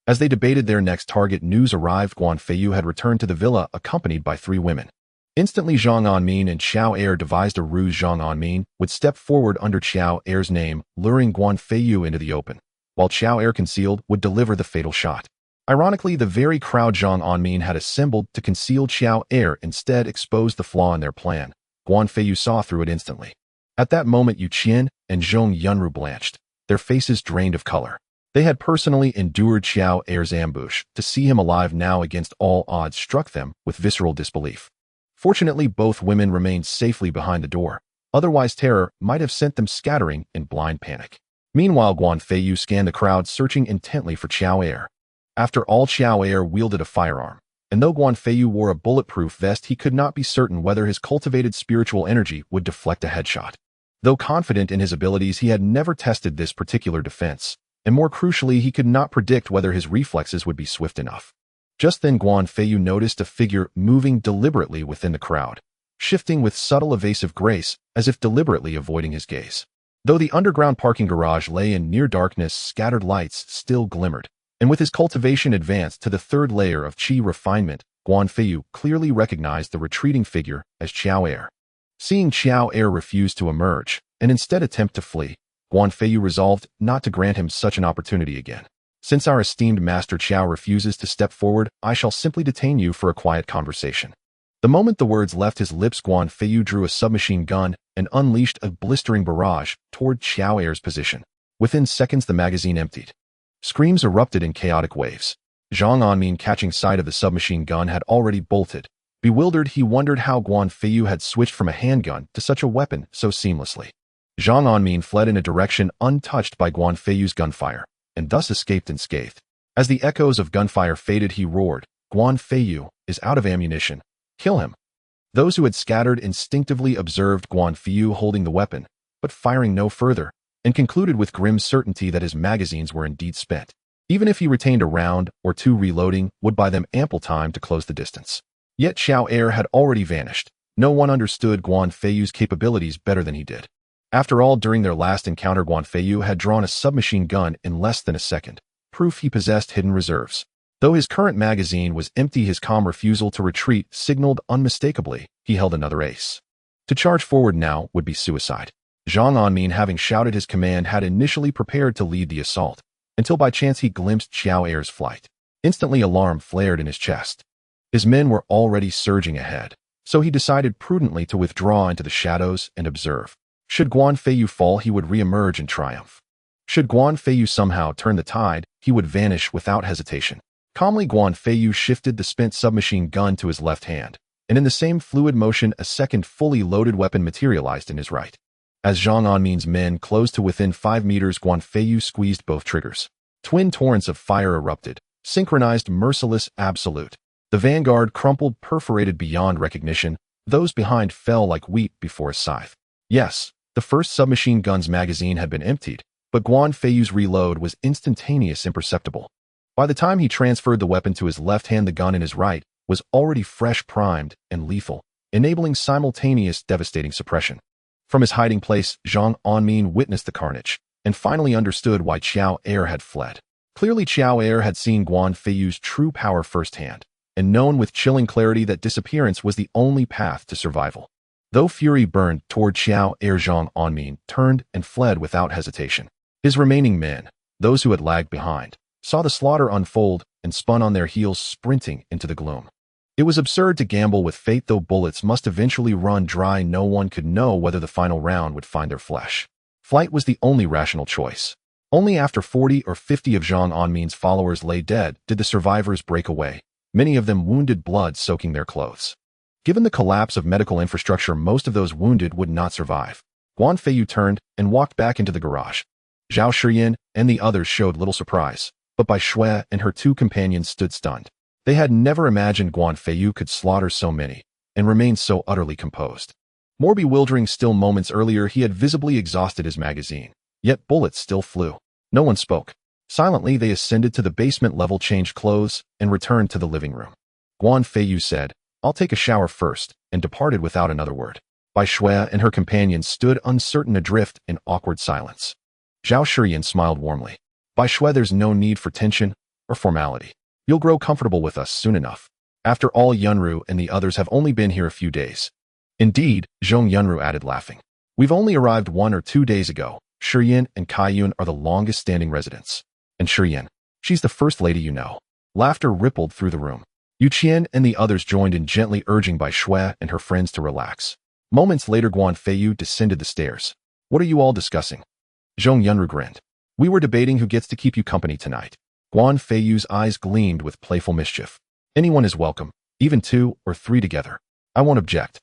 Speaker 1: As they debated their next target, news arrived. Guan Feiyu had returned to the villa accompanied by 3 women. Instantly, Zhang Anmin and Qiao Er devised a ruse. Zhang Anmin would step forward under Qiao Er's name, luring Guan Feiyu into the open, while Qiao Er, concealed, would deliver the fatal shot. Ironically, the very crowd Zhang Anmin had assembled to conceal Qiao Er instead exposed the flaw in their plan. Guan Feiyu saw through it instantly. At that moment, Yu Qian and Zhong Yunru blanched, their faces drained of color. They had personally endured Qiao Er's ambush. To see him alive now against all odds struck them with visceral disbelief. Fortunately, both women remained safely behind the door. Otherwise, terror might have sent them scattering in blind panic. Meanwhile, Guan Feiyu scanned the crowd, searching intently for Qiao Er. After all, Qiao Er wielded a firearm, and though Guan Feiyu wore a bulletproof vest, he could not be certain whether his cultivated spiritual energy would deflect a headshot. Though confident in his abilities, he had never tested this particular defense, and more crucially, he could not predict whether his reflexes would be swift enough. Just then, Guan Feiyu noticed a figure moving deliberately within the crowd, shifting with subtle evasive grace, as if deliberately avoiding his gaze. Though the underground parking garage lay in near darkness, scattered lights still glimmered, and with his cultivation advanced to the 3rd layer of qi refinement, Guan Feiyu clearly recognized the retreating figure as Qiao Er. Seeing Qiao Er refuse to emerge, and instead attempt to flee, Guan Feiyu resolved not to grant him such an opportunity again. Since our esteemed master Qiao refuses to step forward, I shall simply detain you for a quiet conversation. The moment the words left his lips, Guan Feiyu drew a submachine gun and unleashed a blistering barrage toward Qiao Er's position. Within seconds, the magazine emptied. Screams erupted in chaotic waves. Zhang Anmin, catching sight of the submachine gun, had already bolted. Bewildered, he wondered how Guan Feiyu had switched from a handgun to such a weapon so seamlessly. Zhang Anmin fled in a direction untouched by Guan Feiyu's gunfire, and thus escaped unscathed. As the echoes of gunfire faded, he roared, "Guan Feiyu is out of ammunition. Kill him." Those who had scattered instinctively observed Guan Feiyu holding the weapon, but firing no further, and concluded with grim certainty that his magazines were indeed spent. Even if he retained a round or 2, reloading would buy them ample time to close the distance. Yet Qiao Er had already vanished. No one understood Guan Feiyu's capabilities better than he did. After all, during their last encounter, Guan Feiyu had drawn a submachine gun in less than a second, proof he possessed hidden reserves. Though his current magazine was empty, his calm refusal to retreat signaled unmistakably he held another ace. To charge forward now would be suicide. Zhang Anmin, having shouted his command, had initially prepared to lead the assault, until by chance he glimpsed Qiao Er's flight. Instantly, alarm flared in his chest. His men were already surging ahead, so he decided prudently to withdraw into the shadows and observe. Should Guan Feiyu fall, he would re-emerge in triumph. Should Guan Feiyu somehow turn the tide, he would vanish without hesitation. Calmly, Guan Feiyu shifted the spent submachine gun to his left hand, and in the same fluid motion, a second fully loaded weapon materialized in his right. As Zhang Anmin's men closed to within 5 meters, Guan Feiyu squeezed both triggers. Twin torrents of fire erupted, synchronized, merciless, absolute. The vanguard crumpled, perforated beyond recognition. Those behind fell like wheat before a scythe. Yes, the first submachine gun's magazine had been emptied, but Guan Feiyu's reload was instantaneous, imperceptible. By the time he transferred the weapon to his left hand, the gun in his right was already fresh, primed, and lethal, enabling simultaneous devastating suppression. From his hiding place, Zhang Anmin witnessed the carnage, and finally understood why Qiao Er had fled. Clearly Xiao Er had seen Guan Feiyu's true power firsthand, and known with chilling clarity that disappearance was the only path to survival. Though fury burned toward Xiao Er, Zhang Anmin turned and fled without hesitation. His remaining men, those who had lagged behind, saw the slaughter unfold and spun on their heels, sprinting into the gloom. It was absurd to gamble with fate, though bullets must eventually run dry. No one could know whether the final round would find their flesh. Flight was the only rational choice. Only after 40 or 50 of Zhang Anmin's followers lay dead did the survivors break away, many of them wounded, blood soaking their clothes. Given the collapse of medical infrastructure, most of those wounded would not survive. Guan Feiyu turned and walked back into the garage. Zhao Shiyin and the others showed little surprise, but Bai Shui and her two companions stood stunned. They had never imagined Guan Feiyu could slaughter so many and remain so utterly composed. More bewildering still, moments earlier he had visibly exhausted his magazine, yet bullets still flew. No one spoke. Silently they ascended to the basement level, changed clothes, and returned to the living room. Guan Feiyu said, "I'll take a shower first," and departed without another word. Bai Shui and her companions stood uncertain, adrift in awkward silence. Zhao Shiyin smiled warmly. "Bai Shui, there's no need for tension or formality. You'll grow comfortable with us soon enough. After all, Yunru and the others have only been here a few days." "Indeed," Zhong Yunru added, laughing. "We've only arrived 1 or 2 days ago. Shiyin and Kaiyun are the longest-standing residents. And Shiyin, she's the first lady you know." Laughter rippled through the room. Yu Qian and the others joined in, gently urging Bai Shui and her friends to relax. Moments later, Guan Feiyu descended the stairs. "What are you all discussing?" Zhong Yunru grinned. "We were debating who gets to keep you company tonight." Guan Feiyu's eyes gleamed with playful mischief. "Anyone is welcome, even 2 or 3 together. I won't object."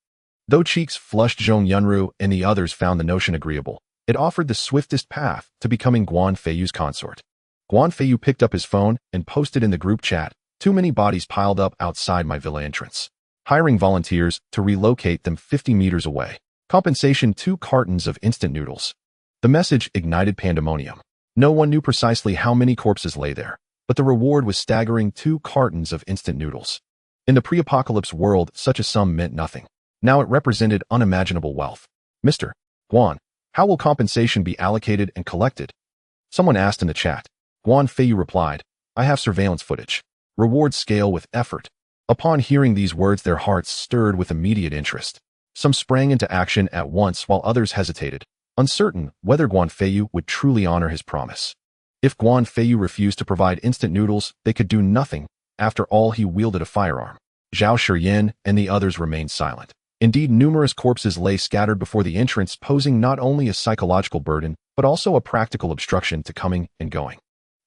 Speaker 1: Though cheeks flushed, Zhong Yunru and the others found the notion agreeable. It offered the swiftest path to becoming Guan Feiyu's consort. Guan Feiyu picked up his phone and posted in the group chat, "Too many bodies piled up outside my villa entrance. Hiring volunteers to relocate them 50 meters away. Compensation 2 cartons of instant noodles." The message ignited pandemonium. No one knew precisely how many corpses lay there, but the reward was staggering: 2 cartons of instant noodles. In the pre-apocalypse world, such a sum meant nothing. Now it represented unimaginable wealth. "Mr. Guan, how will compensation be allocated and collected?" someone asked in the chat. Guan Feiyu replied, "I have surveillance footage. Rewards scale with effort." Upon hearing these words, their hearts stirred with immediate interest. Some sprang into action at once while others hesitated, uncertain whether Guan Feiyu would truly honor his promise. If Guan Feiyu refused to provide instant noodles, they could do nothing. After all, he wielded a firearm. Zhao Shiyin and the others remained silent. Indeed, numerous corpses lay scattered before the entrance, posing not only a psychological burden, but also a practical obstruction to coming and going.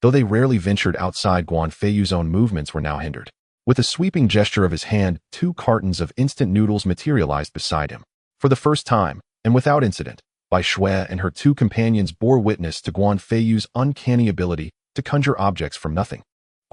Speaker 1: Though they rarely ventured outside, Guan Feiyu's own movements were now hindered. With a sweeping gesture of his hand, 2 cartons of instant noodles materialized beside him. For the first time, and without incident, Bai Shui and her 2 companions bore witness to Guan Feiyu's uncanny ability to conjure objects from nothing.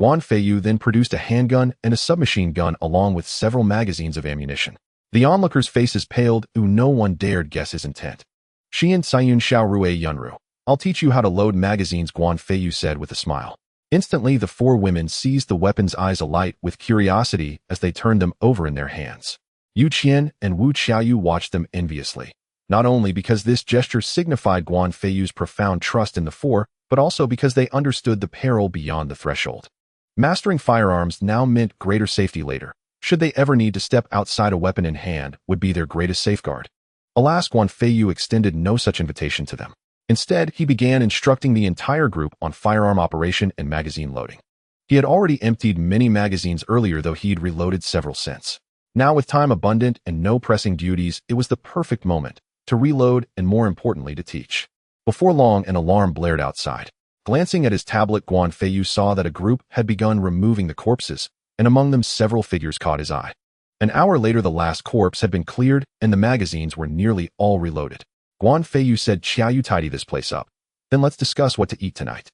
Speaker 1: Guan Feiyu then produced a handgun and a submachine gun along with several magazines of ammunition. The onlookers' faces paled, no one dared guess his intent. "Xian Saiyun Xiao Rue Yunru, I'll teach you how to load magazines," Guan Feiyu said with a smile. Instantly, the 4 women seized the weapons, eyes alight with curiosity as they turned them over in their hands. Yu Qian and Wu Xiaoyu watched them enviously, not only because this gesture signified Guan Feiyu's profound trust in the 4, but also because they understood the peril beyond the threshold. Mastering firearms now meant greater safety later. Should they ever need to step outside, a weapon in hand would be their greatest safeguard. Alas, Guan Feiyu extended no such invitation to them. Instead, he began instructing the entire group on firearm operation and magazine loading. He had already emptied many magazines earlier, though he'd reloaded several since. Now, with time abundant and no pressing duties, it was the perfect moment to reload and, more importantly, to teach. Before long, an alarm blared outside. Glancing at his tablet, Guan Feiyu saw that a group had begun removing the corpses, and among them several figures caught his eye. An hour later, the last corpse had been cleared and the magazines were nearly all reloaded. Guan Feiyu said, "Xiaoyu, tidy this place up. Then let's discuss what to eat tonight.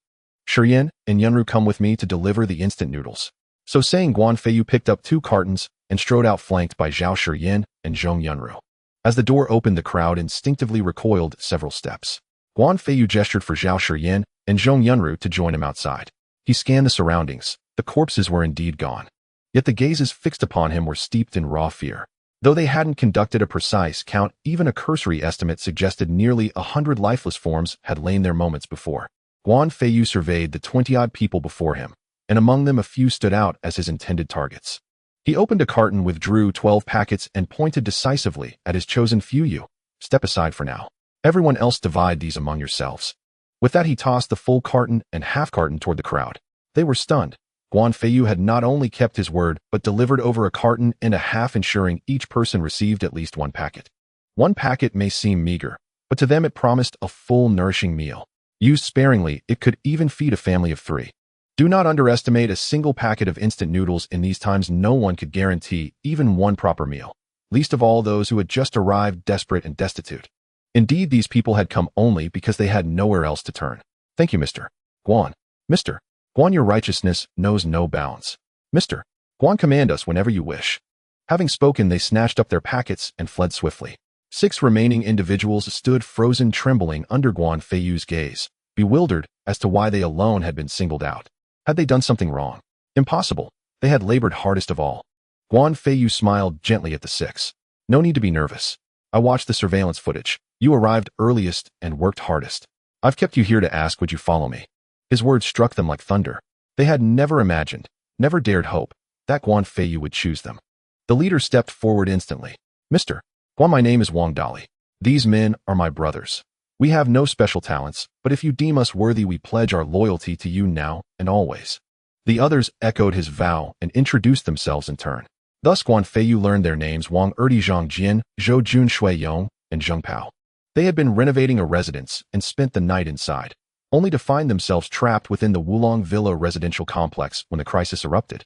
Speaker 1: Shiyin and Yunru, come with me to deliver the instant noodles." So saying, Guan Feiyu picked up 2 cartons and strode out, flanked by Zhao Shiyin and Zhong Yunru. As the door opened, the crowd instinctively recoiled several steps. Guan Feiyu gestured for Zhao Shiyin and Zhong Yunru to join him outside. He scanned the surroundings. The corpses were indeed gone. Yet the gazes fixed upon him were steeped in raw fear. Though they hadn't conducted a precise count, even a cursory estimate suggested nearly 100 lifeless forms had lain there moments before. Guan Feiyu surveyed the 20-odd people before him, and among them a few stood out as his intended targets. He opened a carton, withdrew 12 packets, and pointed decisively at his chosen few. Step aside for now. Everyone else divide these among yourselves. With that, he tossed the full carton and half carton toward the crowd. They were stunned. Guan Feiyu had not only kept his word, but delivered over a carton and a half, ensuring each person received at least 1 packet. 1 packet may seem meager, but to them it promised a full, nourishing meal. Used sparingly, it could even feed a family of 3. Do not underestimate a single packet of instant noodles. In these times, no one could guarantee even one proper meal, least of all those who had just arrived desperate and destitute. Indeed, these people had come only because they had nowhere else to turn. Thank you, Mr. Guan. Mr. Guan, your righteousness knows no bounds. Mr. Guan, command us whenever you wish. Having spoken, they snatched up their packets and fled swiftly. 6 remaining individuals stood frozen, trembling under Guan Feiyu's gaze, bewildered as to why they alone had been singled out. Had they done something wrong? Impossible. They had labored hardest of all. Guan Feiyu smiled gently at the 6. No need to be nervous. I watched the surveillance footage. You arrived earliest and worked hardest. I've kept you here to ask, would you follow me? His words struck them like thunder. They had never imagined, never dared hope, that Guan Feiyu would choose them. The leader stepped forward instantly. Mr. Guan, my name is Wang Dali. These men are my brothers. We have no special talents, but if you deem us worthy, we pledge our loyalty to you now and always. The others echoed his vow and introduced themselves in turn. Thus Guan Feiyu learned their names: Wang Erdi, Zhang Jin, Zhou Jun Shui Yong, and Zheng Pao. They had been renovating a residence and spent the night inside, only to find themselves trapped within the Wulong Villa residential complex when the crisis erupted.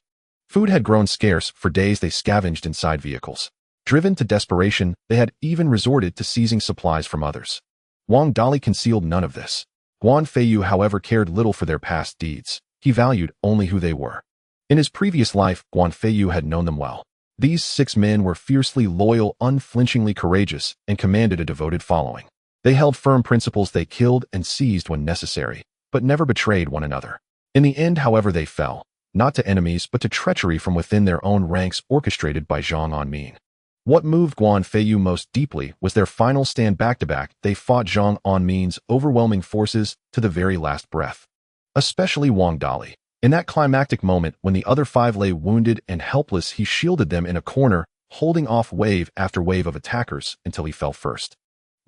Speaker 1: Food had grown scarce. For days they scavenged inside vehicles. Driven to desperation, they had even resorted to seizing supplies from others. Wang Dali concealed none of this. Guan Feiyu, however, cared little for their past deeds. He valued only who they were. In his previous life, Guan Feiyu had known them well. These 6 men were fiercely loyal, unflinchingly courageous, and commanded a devoted following. They held firm principles. They killed and seized when necessary, but never betrayed one another. In the end, however, they fell, not to enemies, but to treachery from within their own ranks, orchestrated by Zhang Anmin. What moved Guan Feiyu most deeply was their final stand. Back-to-back, they fought Zhang Anmin's overwhelming forces to the very last breath. Especially Wang Dali. In that climactic moment, when the other 5 lay wounded and helpless, he shielded them in a corner, holding off wave after wave of attackers until he fell first.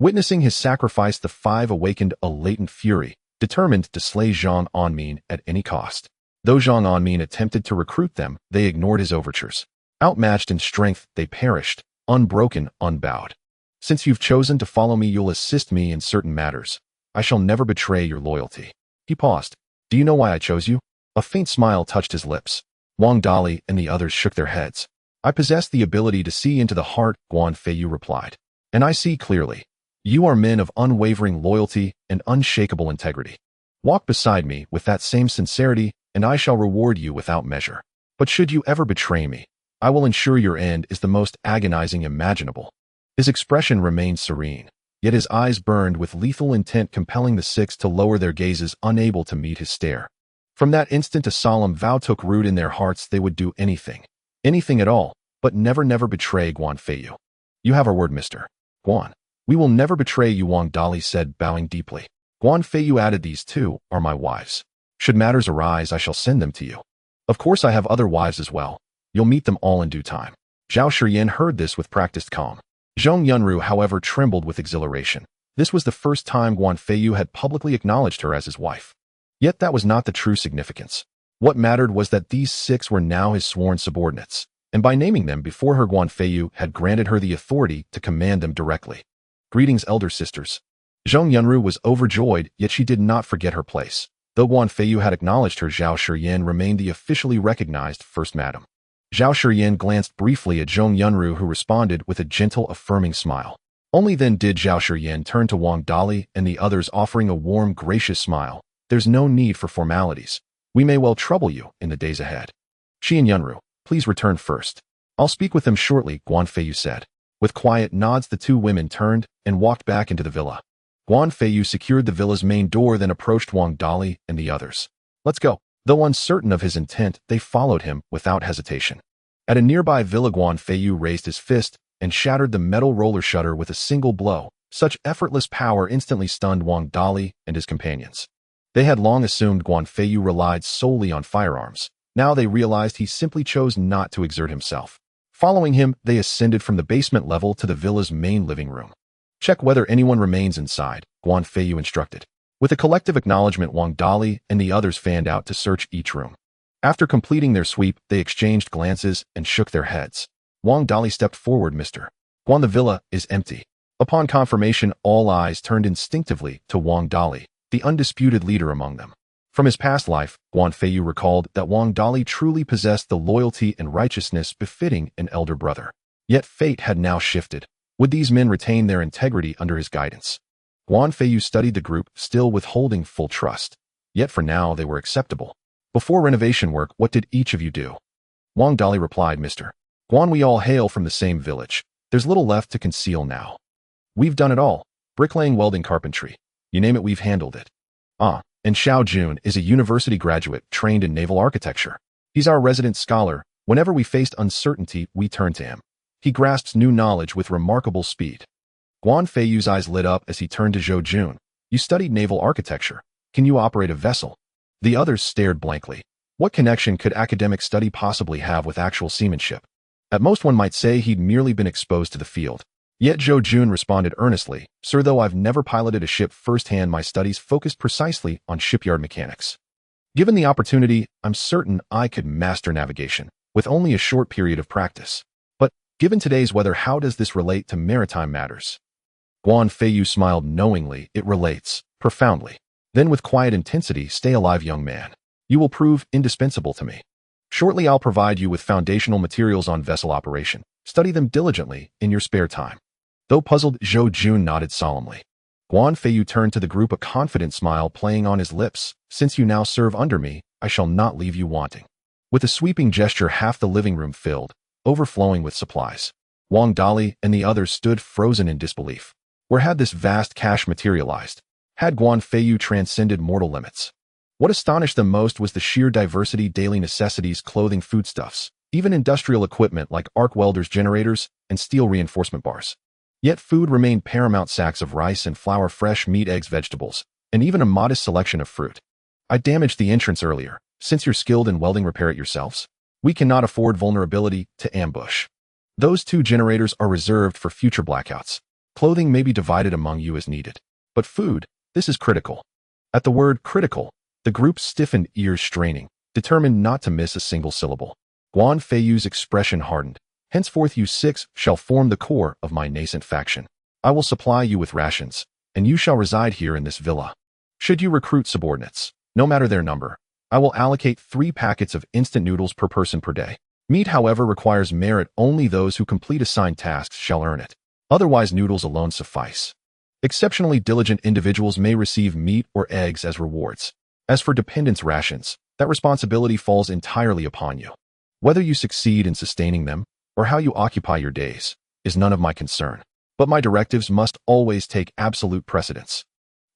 Speaker 1: Witnessing his sacrifice, the 5 awakened a latent fury, determined to slay Zhang Anmin at any cost. Though Zhang Anmin attempted to recruit them, they ignored his overtures. Outmatched in strength, they perished, unbroken, unbowed. Since you've chosen to follow me, you'll assist me in certain matters. I shall never betray your loyalty. He paused. Do you know why I chose you? A faint smile touched his lips. Wang Dali and the others shook their heads. I possess the ability to see into the heart, Guan Feiyu replied. And I see clearly. You are men of unwavering loyalty and unshakable integrity. Walk beside me with that same sincerity, and I shall reward you without measure. But should you ever betray me, I will ensure your end is the most agonizing imaginable. His expression remained serene, yet his eyes burned with lethal intent, compelling the 6 to lower their gazes, unable to meet his stare. From that instant, a solemn vow took root in their hearts. They would do anything at all, but never betray Guan Feiyu. You have our word, Mr. Guan. We will never betray you, Wang Dali said, bowing deeply. Guan Feiyu added, these 2 are my wives. Should matters arise, I shall send them to you. Of course, I have other wives as well. You'll meet them all in due time. Zhao Shiyan heard this with practiced calm. Zhong Yunru, however, trembled with exhilaration. This was the first time Guan Feiyu had publicly acknowledged her as his wife. Yet that was not the true significance. What mattered was that these 6 were now his sworn subordinates, and by naming them before her, Guan Feiyu had granted her the authority to command them directly. Greetings, elder sisters. Zhong Yunru was overjoyed, yet she did not forget her place. Though Guan Feiyu had acknowledged her, Zhao Shiyan remained the officially recognized first madam. Zhao Shiyan glanced briefly at Zhong Yunru, who responded with a gentle, affirming smile. Only then did Zhao Shiyan turn to Wang Dali and the others, offering a warm, gracious smile. There's no need for formalities. We may well trouble you in the days ahead. Qian Yunru, please return first. I'll speak with them shortly, Guan Feiyu said. With quiet nods, the 2 women turned and walked back into the villa. Guan Feiyu secured the villa's main door, then approached Wang Dali and the others. Let's go. Though uncertain of his intent, they followed him without hesitation. At a nearby villa, Guan Feiyu raised his fist and shattered the metal roller shutter with a single blow. Such effortless power instantly stunned Wang Dali and his companions. They had long assumed Guan Feiyu relied solely on firearms. Now they realized he simply chose not to exert himself. Following him, they ascended from the basement level to the villa's main living room. Check whether anyone remains inside, Guan Feiyu instructed. With a collective acknowledgement, Wang Dali and the others fanned out to search each room. After completing their sweep, they exchanged glances and shook their heads. Wang Dali stepped forward. Mr. Guan, the villa is empty. Upon confirmation, all eyes turned instinctively to Wang Dali, the undisputed leader among them. From his past life, Guan Feiyu recalled that Wang Dali truly possessed the loyalty and righteousness befitting an elder brother. Yet fate had now shifted. Would these men retain their integrity under his guidance? Guan Feiyu studied the group, still withholding full trust. Yet for now they were acceptable. Before renovation work, what did each of you do? Wang Dali replied, Mr. Guan, we all hail from the same village. There's little left to conceal now. We've done it all. Bricklaying, welding, carpentry. You name it, we've handled it. And Xiao Jun is a university graduate trained in naval architecture. He's our resident scholar. Whenever we faced uncertainty, we turned to him. He grasps new knowledge with remarkable speed. Guan Feiyu's eyes lit up as he turned to Zhou Jun. You studied naval architecture. Can you operate a vessel? The others stared blankly. What connection could academic study possibly have with actual seamanship? At most one might say he'd merely been exposed to the field. Yet Zhou Jun responded earnestly, Sir, though I've never piloted a ship firsthand, my studies focused precisely on shipyard mechanics. Given the opportunity, I'm certain I could master navigation, with only a short period of practice. But, given today's weather, how does this relate to maritime matters? Guan Feiyu smiled knowingly. It relates, profoundly. Then with quiet intensity, stay alive, young man. You will prove indispensable to me. Shortly I'll provide you with foundational materials on vessel operation. Study them diligently in your spare time. Though puzzled, Zhou Jun nodded solemnly. Guan Feiyu turned to the group, a confident smile playing on his lips. Since you now serve under me, I shall not leave you wanting. With a sweeping gesture, half the living room filled, overflowing with supplies. Wang Dali and the others stood frozen in disbelief. Where had this vast cache materialized? Had Guan Feiyu transcended mortal limits? What astonished them most was the sheer diversity: daily necessities, clothing, foodstuffs, even industrial equipment like arc welders, generators, and steel reinforcement bars. Yet food remained paramount: sacks of rice and flour, fresh meat, eggs, vegetables, and even a modest selection of fruit. I damaged the entrance earlier. Since you're skilled in welding, repair it yourselves. We cannot afford vulnerability to ambush. Those 2 generators are reserved for future blackouts. Clothing may be divided among you as needed. But food, this is critical. At the word critical, the group stiffened, ears straining, determined not to miss a single syllable. Guan Feiyu's expression hardened. Henceforth you 6 shall form the core of my nascent faction. I will supply you with rations, and you shall reside here in this villa. Should you recruit subordinates, no matter their number, I will allocate 3 packets of instant noodles per person per day. Meat, however, requires merit. Only those who complete assigned tasks shall earn it. Otherwise, noodles alone suffice. Exceptionally diligent individuals may receive meat or eggs as rewards. As for dependents' rations, that responsibility falls entirely upon you. Whether you succeed in sustaining them, or how you occupy your days, is none of my concern. But my directives must always take absolute precedence.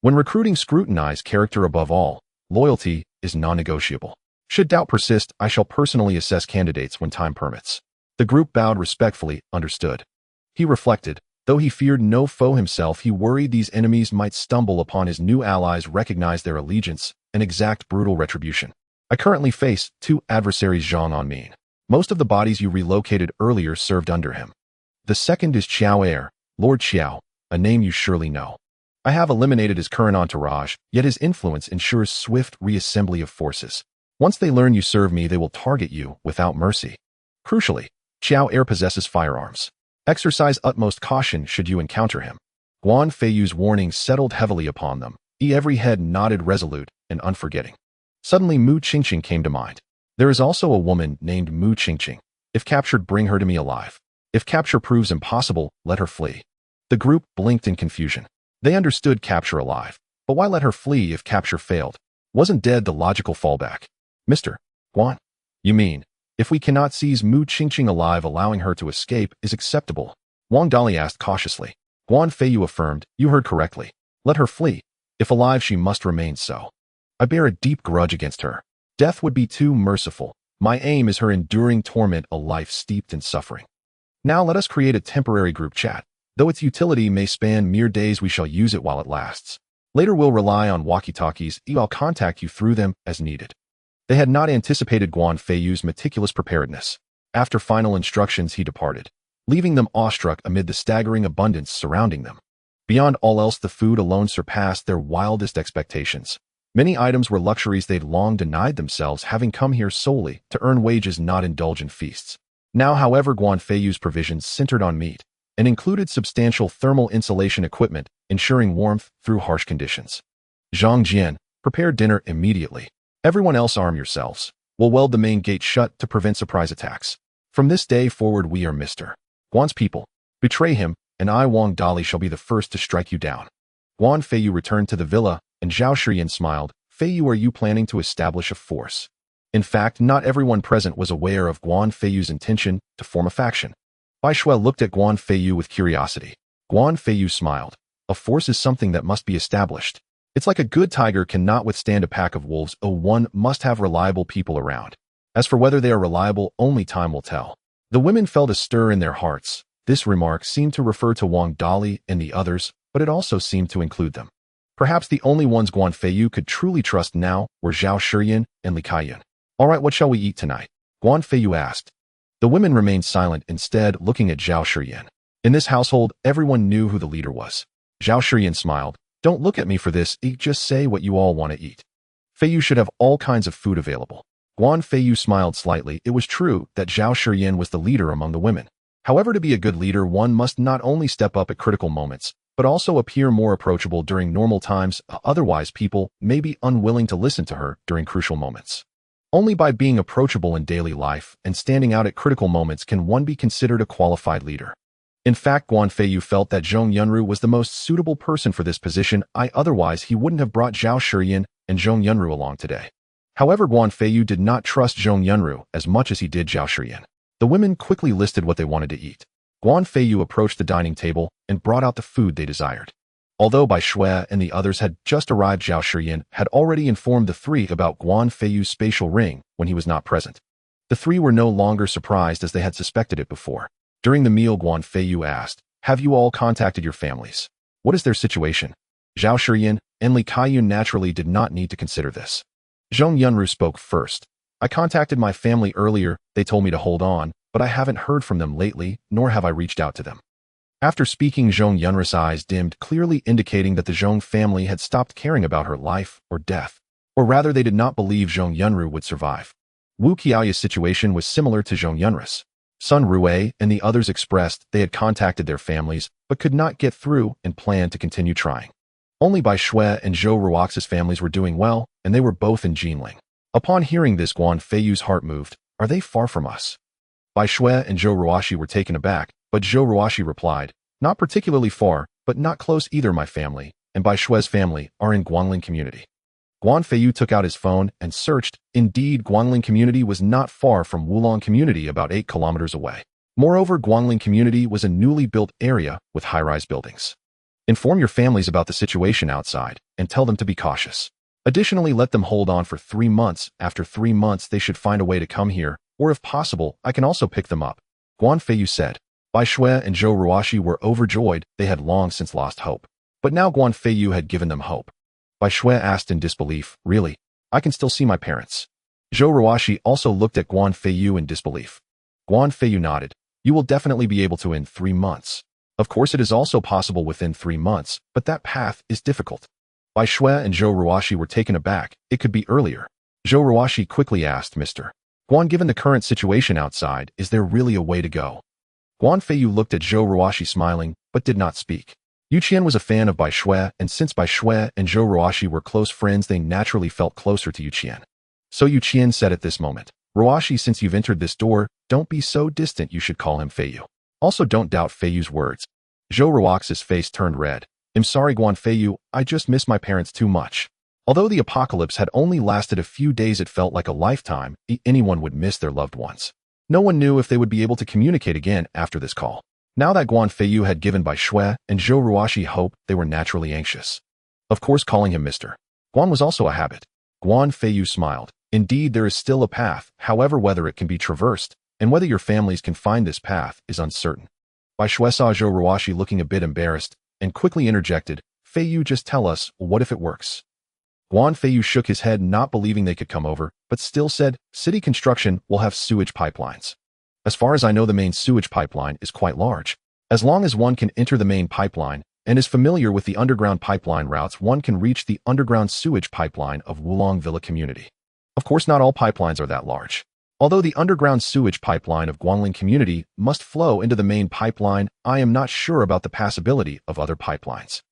Speaker 1: When recruiting, scrutinize character above all. Loyalty is non-negotiable. Should doubt persist, I shall personally assess candidates when time permits. The group bowed respectfully. Understood. He reflected. Though he feared no foe himself, he worried these enemies might stumble upon his new allies, recognize their allegiance, and exact brutal retribution. I currently face 2 adversaries: Zhang Anmin. Most of the bodies you relocated earlier served under him. The second is Qiao Er, Lord Qiao, a name you surely know. I have eliminated his current entourage, yet his influence ensures swift reassembly of forces. Once they learn you serve me, they will target you without mercy. Crucially, Qiao Er possesses firearms. Exercise utmost caution should you encounter him. Guan Feiyu's warning settled heavily upon them. Every head nodded, resolute and unforgetting. Suddenly Mu Qingqing came to mind. There is also a woman named Mu Qingqing. If captured, bring her to me alive. If capture proves impossible, let her flee. The group blinked in confusion. They understood capture alive, but why let her flee if capture failed? Wasn't dead the logical fallback? Mr. Guan, you mean, if we cannot seize Mu Qingqing alive, allowing her to escape is acceptable? Wang Dali asked cautiously. Guan Feiyu affirmed, you heard correctly. Let her flee. If alive, she must remain so. I bear a deep grudge against her. Death would be too merciful. My aim is her enduring torment, a life steeped in suffering. Now let us create a temporary group chat. Though its utility may span mere days, we shall use it while it lasts. Later we'll rely on walkie-talkies. I'll contact you through them as needed. They had not anticipated Guan Feiyu's meticulous preparedness. After final instructions, he departed, leaving them awestruck amid the staggering abundance surrounding them. Beyond all else, the food alone surpassed their wildest expectations. Many items were luxuries they'd long denied themselves, having come here solely to earn wages, not indulge in feasts. Now, however, Guan Feiyu's provisions centered on meat and included substantial thermal insulation equipment, ensuring warmth through harsh conditions. Zhang Jian, prepare dinner immediately. Everyone else arm yourselves. We'll weld the main gate shut to prevent surprise attacks. From this day forward, we are Mr. Guan's people. Betray him, and I, Wang Dali, shall be the first to strike you down. Guan Feiyu returned to the villa, and Zhao Shiyan smiled. Feiyu, are you planning to establish a force? In fact, not everyone present was aware of Guan Feiyu's intention to form a faction. Bai Shui looked at Guan Feiyu with curiosity. Guan Feiyu smiled. A force is something that must be established. It's like a good tiger cannot withstand a pack of wolves. One must have reliable people around. As for whether they are reliable, only time will tell. The women felt a stir in their hearts. This remark seemed to refer to Wang Dali and the others, but it also seemed to include them. Perhaps the only ones Guan Feiyu could truly trust now were Zhao Shiyan and Li Kaiyan. All right, what shall we eat tonight? Guan Feiyu asked. The women remained silent, instead looking at Zhao Shiyan. In this household, everyone knew who the leader was. Zhao Shiyan smiled. Don't look at me for this, just say what you all want to eat. Feiyu should have all kinds of food available. Guan Feiyu smiled slightly. It was true that Zhao Shiyan was the leader among the women. However, to be a good leader, one must not only step up at critical moments, but also appear more approachable during normal times. Otherwise, people may be unwilling to listen to her during crucial moments. Only by being approachable in daily life and standing out at critical moments can one be considered a qualified leader. In fact, Guan Feiyu felt that Zhong Yunru was the most suitable person for this position. Otherwise, he wouldn't have brought Zhao Shiyan and Zhong Yunru along today. However, Guan Feiyu did not trust Zhong Yunru as much as he did Zhao Shiyan. The women quickly listed what they wanted to eat. Guan Feiyu approached the dining table and brought out the food they desired. Although Bai Shui and the others had just arrived, Zhao Shiyan had already informed the three about Guan Feiyu's spatial ring when he was not present. The three were no longer surprised as they had suspected it before. During the meal, Guan Feiyu asked, have you all contacted your families? What is their situation? Zhao Shiyan and Li Kaiyan naturally did not need to consider this. Zhong Yunru spoke first. I contacted my family earlier. They told me to hold on, but I haven't heard from them lately, nor have I reached out to them. After speaking, Zhong Yunru's eyes dimmed, clearly indicating that the Zhong family had stopped caring about her life or death. Or rather, they did not believe Zhong Yunru would survive. Wu Qiaoya's situation was similar to Zhong Yunru's. Sun Rui and the others expressed they had contacted their families, but could not get through and planned to continue trying. Only Bai Shui and Zhou Ruox's families were doing well, and they were both in Jinling. Upon hearing this, Guan Feiyu's heart moved. Are they far from us? Bai Shui and Zhou Ruoxi were taken aback, but Zhou Ruoxi replied, not particularly far, but not close either. My family and Bai Shui's family are in Guanling community. Guan Feiyu took out his phone and searched. Indeed, Guanling community was not far from Wulong community, about 8 kilometers away. Moreover, Guanling community was a newly built area with high-rise buildings. Inform your families about the situation outside and tell them to be cautious. Additionally, let them hold on for 3 months. After 3 months, they should find a way to come here, or if possible, I can also pick them up. Guan Feiyu said. Bai Shui and Zhou Ruoxi were overjoyed. They had long since lost hope. But now Guan Feiyu had given them hope. Bai Shui asked in disbelief, really? I can still see my parents. Zhou Ruoxi also looked at Guan Feiyu in disbelief. Guan Feiyu nodded. You will definitely be able to in 3 months. Of course, it is also possible within 3 months, but that path is difficult. Bai Shui and Zhou Ruoxi were taken aback. It could be earlier. Zhou Ruoxi quickly asked, Mr. Guan, given the current situation outside, is there really a way to go? Guan Feiyu looked at Zhou Ruoxi smiling, but did not speak. Yu Qian was a fan of Bai Shui, and since Bai Shui and Zhou Ruoxi were close friends, they naturally felt closer to Yu Qian. So Yu Qian said at this moment, Ruoxi, since you've entered this door, don't be so distant. You should call him Feiyu. Also, don't doubt Feiyu's words. Zhou Ruox's face turned red. I'm sorry, Guan Feiyu, I just miss my parents too much. Although the apocalypse had only lasted a few days, it felt like a lifetime. Anyone would miss their loved ones. No one knew if they would be able to communicate again after this call. Now that Guan Feiyu had given Bai Shui and Zhou Ruoxi hope, they were naturally anxious. Of course, calling him Mr. Guan was also a habit. Guan Feiyu smiled. Indeed, there is still a path, however, whether it can be traversed, and whether your families can find this path is uncertain. Bai Shui saw Zhou Ruoxi looking a bit embarrassed, and quickly interjected, Feiyu just tell us, what if it works? Guan Feiyu shook his head, not believing they could come over, but still said, city construction will have sewage pipelines. As far as I know, the main sewage pipeline is quite large. As long as one can enter the main pipeline and is familiar with the underground pipeline routes, one can reach the underground sewage pipeline of Wulong Villa community. Of course, not all pipelines are that large. Although the underground sewage pipeline of Guanling community must flow into the main pipeline, I am not sure about the passability of other pipelines.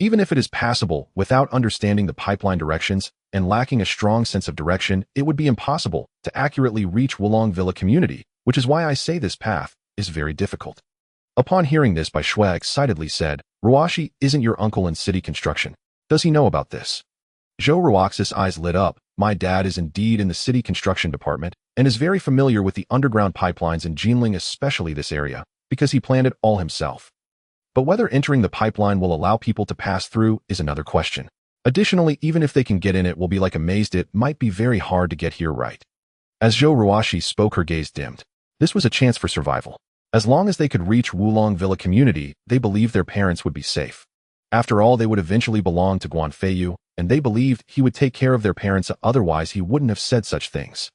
Speaker 1: Even if it is passable, without understanding the pipeline directions and lacking a strong sense of direction, it would be impossible to accurately reach Wulong Villa community, which is why I say this path is very difficult. Upon hearing this, Bai Shui excitedly said, Ruashi isn't your uncle in city construction. Does he know about this? Zhou Ruox's eyes lit up. My dad is indeed in the city construction department and is very familiar with the underground pipelines in Jinling, especially this area, because he planned it all himself. But whether entering the pipeline will allow people to pass through is another question. Additionally, even if they can get in, it will be like amazed. It might be very hard to get here right. As Zhou Ruoxi spoke, her gaze dimmed. This was a chance for survival. As long as they could reach Wulong Villa community, they believed their parents would be safe. After all, they would eventually belong to Guan Feiyu, and they believed he would take care of their parents, otherwise he wouldn't have said such things.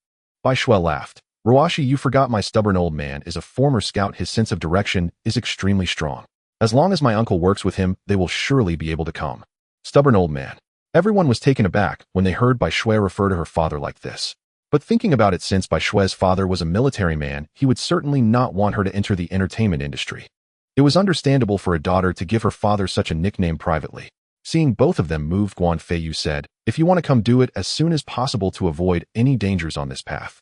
Speaker 1: Bai Shui laughed. Ruashi, you forgot my stubborn old man is a former scout. His sense of direction is extremely strong. As long as my uncle works with him, they will surely be able to come. Stubborn old man. Everyone was taken aback when they heard Bai Shui refer to her father like this. But thinking about it, since Bai Shui's father was a military man, he would certainly not want her to enter the entertainment industry. It was understandable for a daughter to give her father such a nickname privately. Seeing both of them move, Guan Feiyu said, if you want to come, do it as soon as possible to avoid any dangers on this path.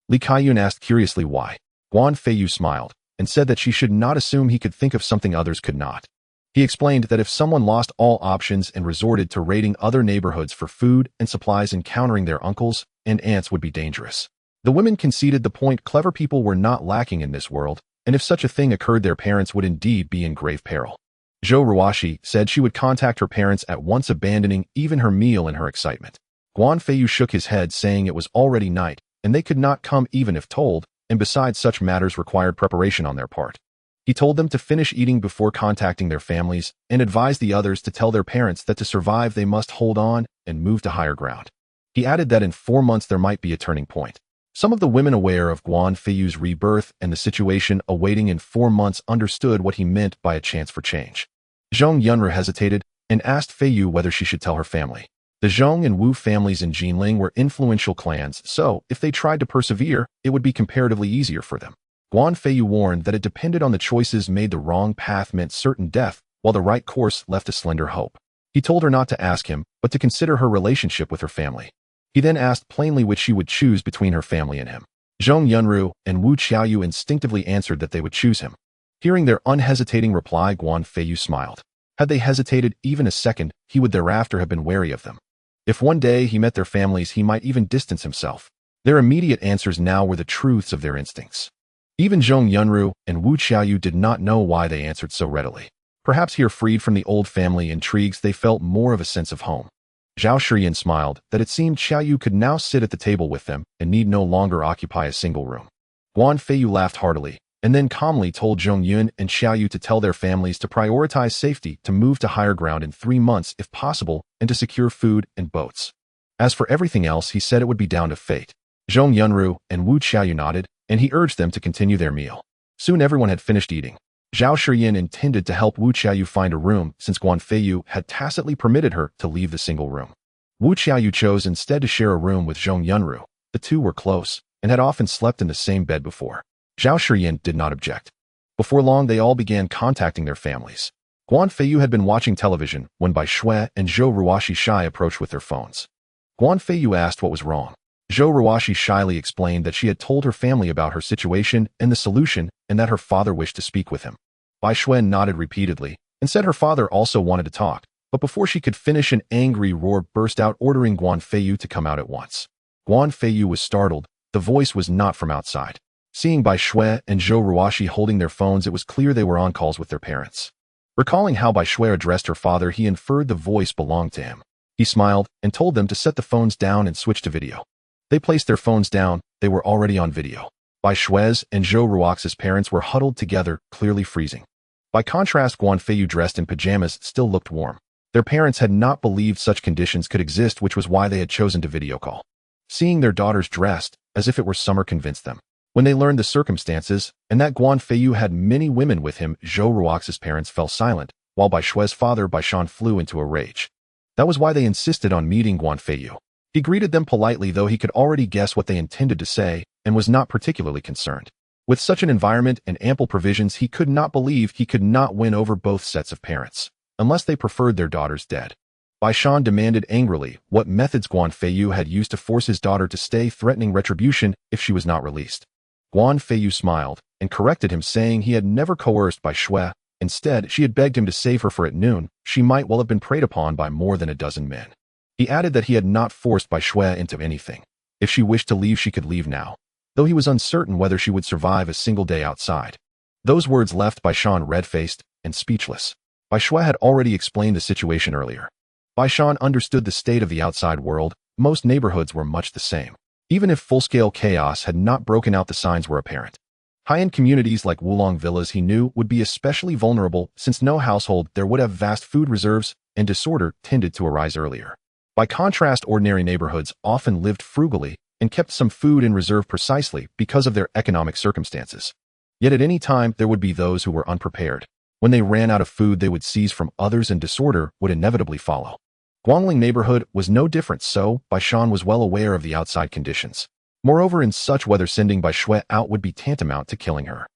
Speaker 1: Li Kaiyun asked curiously why. Guan Feiyu smiled and said that she should not assume he could think of something others could not. He explained that if someone lost all options and resorted to raiding other neighborhoods for food and supplies, encountering their uncles and aunts would be dangerous. The women conceded the point. Clever people were not lacking in this world, and if such a thing occurred, their parents would indeed be in grave peril. Zhou Ruoxi said she would contact her parents at once, abandoning even her meal in her excitement. Guan Feiyu shook his head, saying it was already night, and they could not come even if told, and besides, such matters required preparation on their part. He told them to finish eating before contacting their families, and advised the others to tell their parents that to survive they must hold on and move to higher ground. He added that in 4 months there might be a turning point. Some of the women, aware of Guan Feiyu's rebirth and the situation awaiting in 4 months, understood what he meant by a chance for change. Zhong Yunru hesitated and asked Feiyu whether she should tell her family. The Zhong and Wu families in Jinling were influential clans, so if they tried to persevere, it would be comparatively easier for them. Guan Feiyu warned that it depended on the choices made. The wrong path meant certain death, while the right course left a slender hope. He told her not to ask him, but to consider her relationship with her family. He then asked plainly which she would choose between her family and him. Zhong Yunru and Wu Qiaoyu instinctively answered that they would choose him. Hearing their unhesitating reply, Guan Feiyu smiled. Had they hesitated even a second, he would thereafter have been wary of them. If one day he met their families, he might even distance himself. Their immediate answers now were the truths of their instincts. Even Zhong Yunru and Wu Qiaoyu did not know why they answered so readily. Perhaps here, freed from the old family intrigues, they felt more of a sense of home. Zhao Shiyan smiled that it seemed Qiaoyu could now sit at the table with them and need no longer occupy a single room. Guan Feiyu laughed heartily and then calmly told Zhong Yun and Qiaoyu to tell their families to prioritize safety, to move to higher ground in 3 months if possible, and to secure food and boats. As for everything else, he said it would be down to fate. Zhong Yunru and Wu Qiaoyu nodded, and he urged them to continue their meal. Soon everyone had finished eating. Zhao Shiyan intended to help Wu Qiaoyu find a room, since Guan Feiyu had tacitly permitted her to leave the single room. Wu Qiaoyu chose instead to share a room with Zhong Yunru. The two were close and had often slept in the same bed before. Zhao Shiyan did not object. Before long, they all began contacting their families. Guan Feiyu had been watching television when Bai Shui and Zhou Ruoxi Shai approached with their phones. Guan Feiyu asked what was wrong. Zhou Ruoxi shyly explained that she had told her family about her situation and the solution, and that her father wished to speak with him. Bai Shui nodded repeatedly and said her father also wanted to talk, but before she could finish, an angry roar burst out, ordering Guan Feiyu to come out at once. Guan Feiyu was startled. The voice was not from outside. Seeing Bai Shui and Zhou Ruoxi holding their phones, it was clear they were on calls with their parents. Recalling how Bai Shui addressed her father, he inferred the voice belonged to him. He smiled and told them to set the phones down and switch to video. They placed their phones down. They were already on video. Bai Shui's and Zhou Ruoxi's parents were huddled together, clearly freezing. By contrast, Guan Feiyu, dressed in pajamas, still looked warm. Their parents had not believed such conditions could exist, which was why they had chosen to video call. Seeing their daughters dressed as if it were summer convinced them. When they learned the circumstances and that Guan Feiyu had many women with him, Zhou Ruox's parents fell silent, while Bai Shue's father Bai Shan flew into a rage. That was why they insisted on meeting Guan Feiyu. He greeted them politely, though he could already guess what they intended to say, and was not particularly concerned. With such an environment and ample provisions, he could not believe he could not win over both sets of parents, unless they preferred their daughters dead. Bai Shan demanded angrily what methods Guan Feiyu had used to force his daughter to stay, threatening retribution if she was not released. Guan Feiyu smiled and corrected him, saying he had never coerced Bai Shue. Instead, she had begged him to save her, for at noon she might well have been preyed upon by more than a dozen men. He added that he had not forced Bai Shue into anything. If she wished to leave, she could leave now, though he was uncertain whether she would survive a single day outside. Those words left Bai Shan red-faced and speechless. Bai Shue had already explained the situation earlier. Bai Shan understood the state of the outside world. Most neighborhoods were much the same. Even if full-scale chaos had not broken out, the signs were apparent. High-end communities like Wulong villas, he knew, would be especially vulnerable, since no household there would have vast food reserves, and disorder tended to arise earlier. By contrast, ordinary neighborhoods often lived frugally and kept some food in reserve precisely because of their economic circumstances. Yet at any time there would be those who were unprepared. When they ran out of food, they would seize from others, and disorder would inevitably follow. Guangling neighborhood was no different, so Bai Shan was well aware of the outside conditions. Moreover, in such weather, sending Bai Shue out would be tantamount to killing her.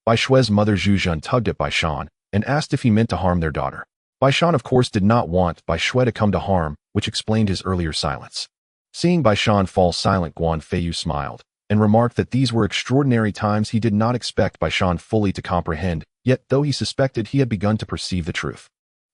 Speaker 1: Bai Shue's mother Zhu Zhen tugged at Bai Shan and asked if he meant to harm their daughter. Bai Shan, of course, did not want Bai Shue to come to harm, which explained his earlier silence. Seeing Bai Shan fall silent, Guan Feiyu smiled and remarked that these were extraordinary times. He did not expect Bai Shan fully to comprehend, yet though he suspected, he had begun to perceive the truth.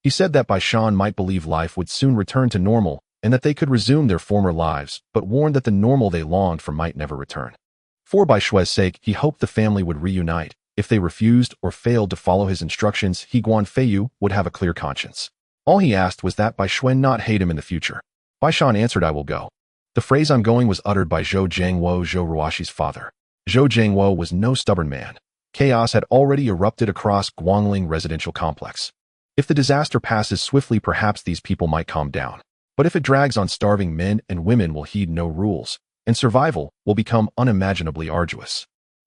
Speaker 1: He said that Bai Shan might believe life would soon return to normal and that they could resume their former lives, but warned that the normal they longed for might never return. For Bai Shue's sake, he hoped the family would reunite. If they refused or failed to follow his instructions, he, Guan Feiyu, would have a clear conscience. All he asked was that Bai Shue not hate him in the future. Bai Shan answered, "I will go." The phrase "I'm going" was uttered by Zhou Jiangwo, Zhou Ruoxi's father. Zhou Jiangwo was no stubborn man. Chaos had already erupted across Guangling residential complex. If the disaster passes swiftly, perhaps these people might calm down. But if it drags on, starving men and women will heed no rules, and survival will become unimaginably arduous.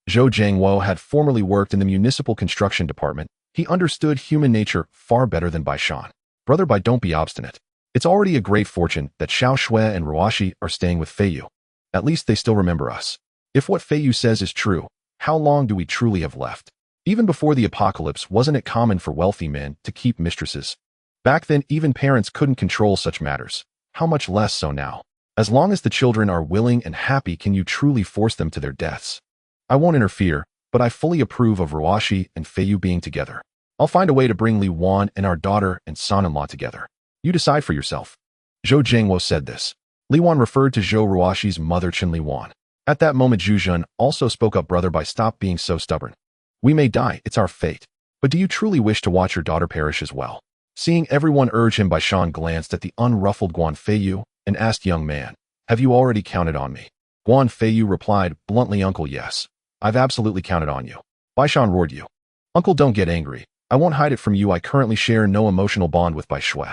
Speaker 1: Zhou Jiangwo had formerly worked in the municipal construction department. He understood human nature far better than Bai Shan. "Brother Bai, don't be obstinate. It's already a great fortune that Xiao Shui and Ruoxi are staying with Feiyu. At least they still remember us. If what Feiyu says is true, how long do we truly have left? Even before the apocalypse, wasn't it common for wealthy men to keep mistresses? Back then, even parents couldn't control such matters. How much less so now? As long as the children are willing and happy, can you truly force them to their deaths? I won't interfere, but I fully approve of Ruoxi and Feiyu being together. I'll find a way to bring Li Wan and our daughter and son-in-law together. You decide for yourself." Zhou Jiangwo said this. Li Wan referred to Zhou Ruoxi's mother, Qin Li Wan. At that moment, Zhu Zhen also spoke up. "Brother Bai, stop being so stubborn. We may die, it's our fate. But do you truly wish to watch your daughter perish as well?" Seeing everyone urge him, Bai Shan glanced at the unruffled Guan Feiyu and asked, "Young man, have you already counted on me?" Guan Feiyu replied bluntly, "Uncle, yes. I've absolutely counted on you." Bai Shan roared, "You. Uncle, don't get angry. I won't hide it from you. I currently share no emotional bond with Bai Shue.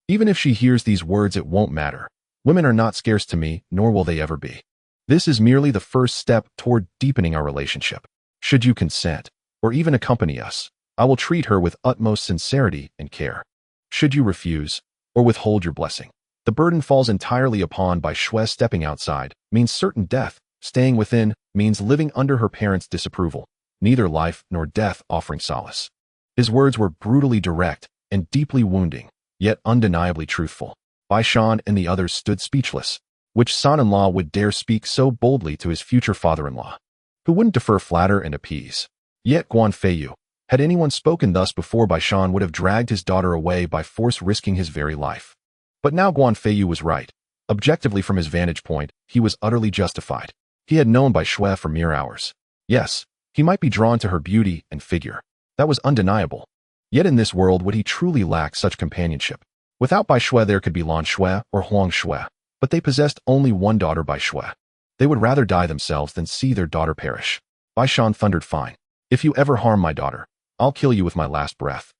Speaker 1: Even if she hears these words, it won't matter. Women are not scarce to me, nor will they ever be. This is merely the first step toward deepening our relationship. Should you consent, or even accompany us, I will treat her with utmost sincerity and care. Should you refuse, or withhold your blessing, the burden falls entirely upon Bai Shue. Stepping outside means certain death. Staying within means living under her parents' disapproval. Neither life nor death offering solace." His words were brutally direct and deeply wounding, yet undeniably truthful. Bai Shan and the others stood speechless. Which son-in-law would dare speak so boldly to his future father-in-law? Who wouldn't defer, flatter, and appease? Yet Guan Feiyu, had anyone spoken thus before, Bai Shan would have dragged his daughter away by force, risking his very life. But now Guan Feiyu was right. Objectively, from his vantage point, he was utterly justified. He had known Bai Shue for mere hours. Yes, he might be drawn to her beauty and figure. That was undeniable. Yet in this world would he truly lack such companionship? Without Bai Shue, there could be Lan Shue or Huang Shue, but they possessed only one daughter, Bai Shue. They would rather die themselves than see their daughter perish. Bai Shan thundered, "Fine. If you ever harm my daughter, I'll kill you with my last breath."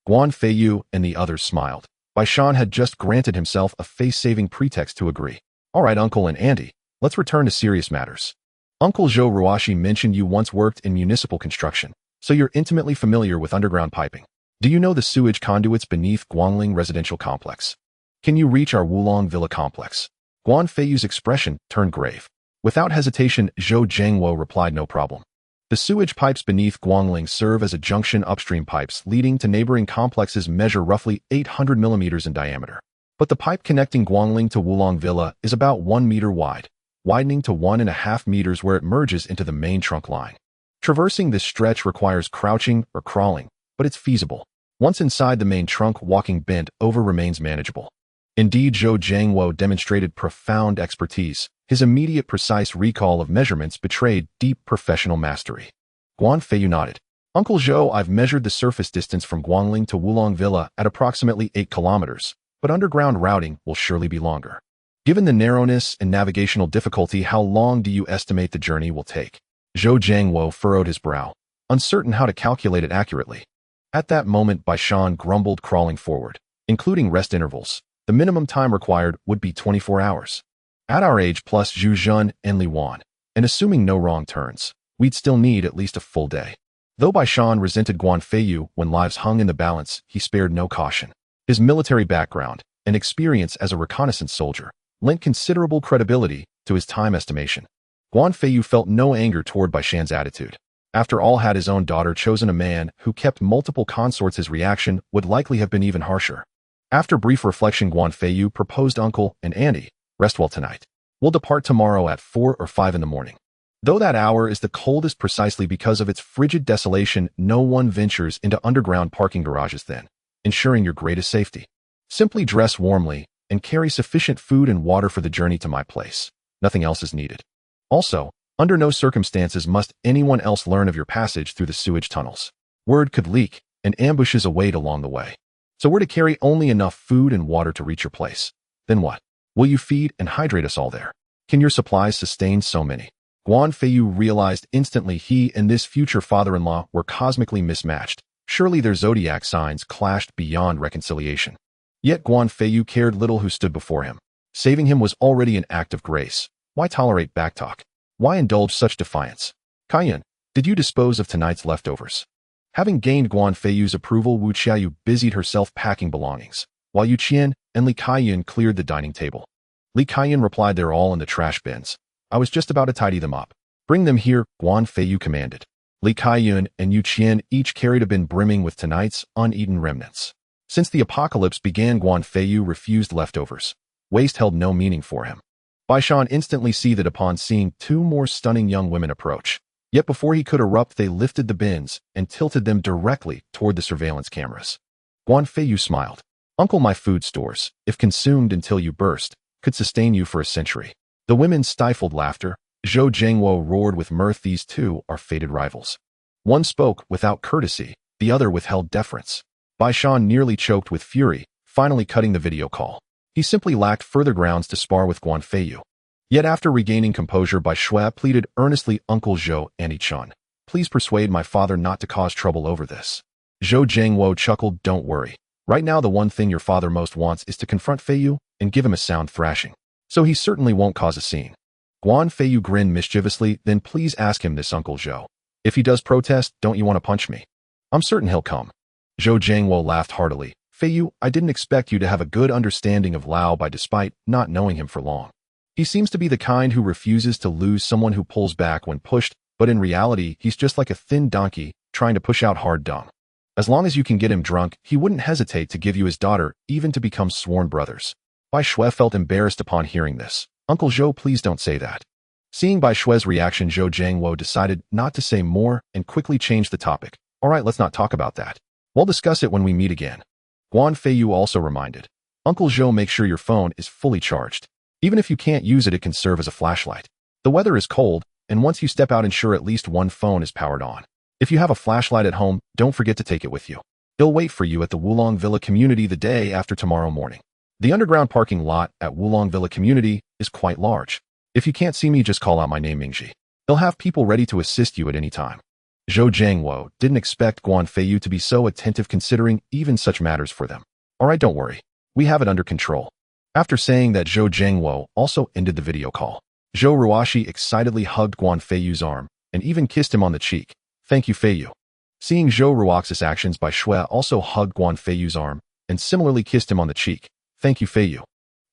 Speaker 1: Guan Feiyu and the others smiled. Baishan had just granted himself a face-saving pretext to agree. All right, Uncle and Auntie, let's return to serious matters. Uncle Zhou Ruashi mentioned you once worked in municipal construction, so you're intimately familiar with underground piping. Do you know the sewage conduits beneath Guangling residential complex? Can you reach our Wulong Villa complex? Guan Feiyu's expression turned grave. Without hesitation, Zhou Jiangwo replied no problem. The sewage pipes beneath Guangling serve as a junction upstream pipes leading to neighboring complexes measure roughly 800 millimeters in diameter. But the pipe connecting Guangling to Wulong Villa is about 1 meter wide, widening to 1.5 meters where it merges into the main trunk line. Traversing this stretch requires crouching or crawling, but it's feasible. Once inside the main trunk, walking bent over remains manageable. Indeed, Zhou Jiangwo demonstrated profound expertise. His immediate precise recall of measurements betrayed deep professional mastery. Guan Feiyu nodded. Uncle Zhou, I've measured the surface distance from Guangling to Wulong Villa at approximately 8 kilometers, but underground routing will surely be longer. Given the narrowness and navigational difficulty, how long do you estimate the journey will take? Zhou Jiangwo furrowed his brow, uncertain how to calculate it accurately. At that moment, Baishan grumbled, crawling forward. Including rest intervals, the minimum time required would be 24 hours. At our age plus Zhu Zhun and Li Wan, and assuming no wrong turns, we'd still need at least a full day. Though Baishan resented Guan Feiyu when lives hung in the balance, he spared no caution. His military background and experience as a reconnaissance soldier lent considerable credibility to his time estimation. Guan Feiyu felt no anger toward Baishan's attitude. After all, had his own daughter chosen a man who kept multiple consorts, his reaction would likely have been even harsher. After brief reflection, Guan Feiyu proposed, Uncle and Auntie, rest well tonight. We'll depart tomorrow at 4 or 5 in the morning. Though that hour is the coldest precisely because of its frigid desolation, no one ventures into underground parking garages then, ensuring your greatest safety. Simply dress warmly and carry sufficient food and water for the journey to my place. Nothing else is needed. Also, under no circumstances must anyone else learn of your passage through the sewage tunnels. Word could leak, and ambushes await along the way. So we're to carry only enough food and water to reach your place. Then what? Will you feed and hydrate us all there? Can your supplies sustain so many? Guan Feiyu realized instantly he and this future father-in-law were cosmically mismatched. Surely their zodiac signs clashed beyond reconciliation. Yet Guan Feiyu cared little who stood before him. Saving him was already an act of grace. Why tolerate backtalk? Why indulge such defiance? Kaiyan, did you dispose of tonight's leftovers? Having gained Guan Feiyu's approval, Wu Qiaoyu busied herself packing belongings, while Yu Qian and Li Kaiyan cleared the dining table. Li Kaiyan replied, they're all in the trash bins. I was just about to tidy them up. Bring them here, Guan Feiyu commanded. Li Kaiyan and Yu Qian each carried a bin brimming with tonight's uneaten remnants. Since the apocalypse began, Guan Feiyu refused leftovers. Waste held no meaning for him. Baishan instantly seethed upon seeing 2 more stunning young women approach. Yet before he could erupt, they lifted the bins and tilted them directly toward the surveillance cameras. Guan Feiyu smiled. Uncle, my food stores, if consumed until you burst, could sustain you for a century. The women stifled laughter. Zhou Jiangwo roared with mirth. These 2 are fated rivals. One spoke without courtesy, the other withheld deference. Baishan nearly choked with fury, finally cutting the video call. He simply lacked further grounds to spar with Guan Feiyu. Yet after regaining composure, Bai Shui pleaded earnestly, Uncle Zhou, Auntie Chun, please persuade my father not to cause trouble over this. Zhou Jiangwo chuckled, don't worry. Right now the one thing your father most wants is to confront Feiyu and give him a sound thrashing. So he certainly won't cause a scene. Guan Feiyu grinned mischievously, then please ask him this, Uncle Zhou. If he does protest, don't you want to punch me? I'm certain he'll come. Zhou Jiangwo laughed heartily. Feiyu, I didn't expect you to have a good understanding of Lao Bai despite not knowing him for long. He seems to be the kind who refuses to lose, someone who pulls back when pushed, but in reality, he's just like a thin donkey trying to push out hard dung. As long as you can get him drunk, he wouldn't hesitate to give you his daughter, even to become sworn brothers. Bai Shui felt embarrassed upon hearing this. Uncle Zhou, please don't say that. Seeing Bai Shui's reaction, Zhou Jiangwo decided not to say more and quickly changed the topic. All right, let's not talk about that. We'll discuss it when we meet again. Guan Feiyu also reminded. Uncle Zhou, make sure your phone is fully charged. Even if you can't use it, it can serve as a flashlight. The weather is cold, and once you step out, ensure at least one phone is powered on. If you have a flashlight at home, don't forget to take it with you. It'll wait for you at the Wulong Villa Community the day after tomorrow morning. The underground parking lot at Wulong Villa Community is quite large. If you can't see me, just call out my name, Mingji. They'll have people ready to assist you at any time. Zhou Jiangwo didn't expect Guan Feiyu to be so attentive considering even such matters for them. All right, don't worry. We have it under control. After saying that, Zhou Zhengwo also ended the video call. Zhou Ruoxi excitedly hugged Guan Feiyu's arm and even kissed him on the cheek. Thank you, Feiyu. Seeing Zhou Ruoxi's actions, Bai Shui also hugged Guan Feiyu's arm and similarly kissed him on the cheek. Thank you, Feiyu.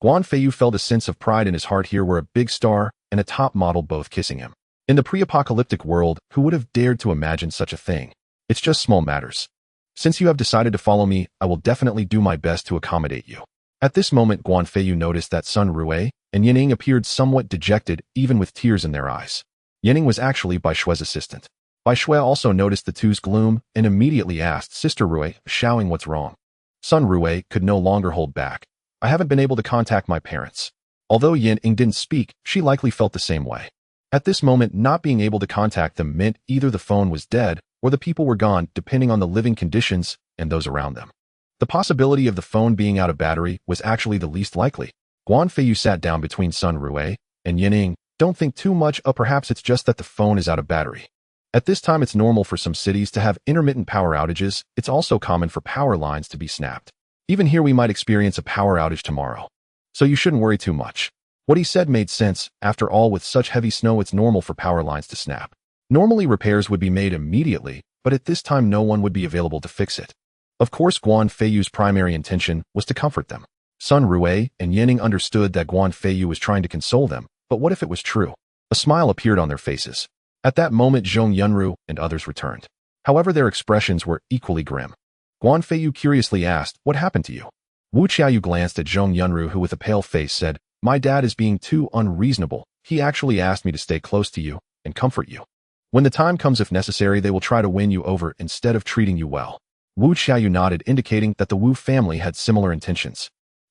Speaker 1: Guan Feiyu felt a sense of pride in his heart. Here were a big star and a top model both kissing him. In the pre-apocalyptic world, who would have dared to imagine such a thing? It's just small matters. Since you have decided to follow me, I will definitely do my best to accommodate you. At this moment, Guan Feiyu noticed that Sun Rui and Yanning appeared somewhat dejected, even with tears in their eyes. Yanning was actually Bai Shui's assistant. Bai Shui also noticed the two's gloom and immediately asked Sister Rui, shouting, what's wrong? Sun Rui could no longer hold back. I haven't been able to contact my parents. Although Yanning didn't speak, she likely felt the same way. At this moment, not being able to contact them meant either the phone was dead or the people were gone, depending on the living conditions and those around them. The possibility of the phone being out of battery was actually the least likely. Guan Feiyu sat down between Sun Rui and Yanning. Don't think too much, perhaps it's just that the phone is out of battery. At this time, it's normal for some cities to have intermittent power outages. It's also common for power lines to be snapped. Even here, we might experience a power outage tomorrow. So you shouldn't worry too much. What he said made sense. After all, with such heavy snow, it's normal for power lines to snap. Normally, repairs would be made immediately, but at this time, no one would be available to fix it. Of course, Guan Feiyu's primary intention was to comfort them. Sun Rui and Yanning understood that Guan Feiyu was trying to console them, but what if it was true? A smile appeared on their faces. At that moment, Zhong Yunru and others returned. However, their expressions were equally grim. Guan Feiyu curiously asked, what happened to you? Wu Qiaoyu glanced at Zhong Yunru, who with a pale face said, my dad is being too unreasonable. He actually asked me to stay close to you and comfort you. When the time comes, if necessary, they will try to win you over instead of treating you well. Wu Qiaoyu nodded, indicating that the Wu family had similar intentions.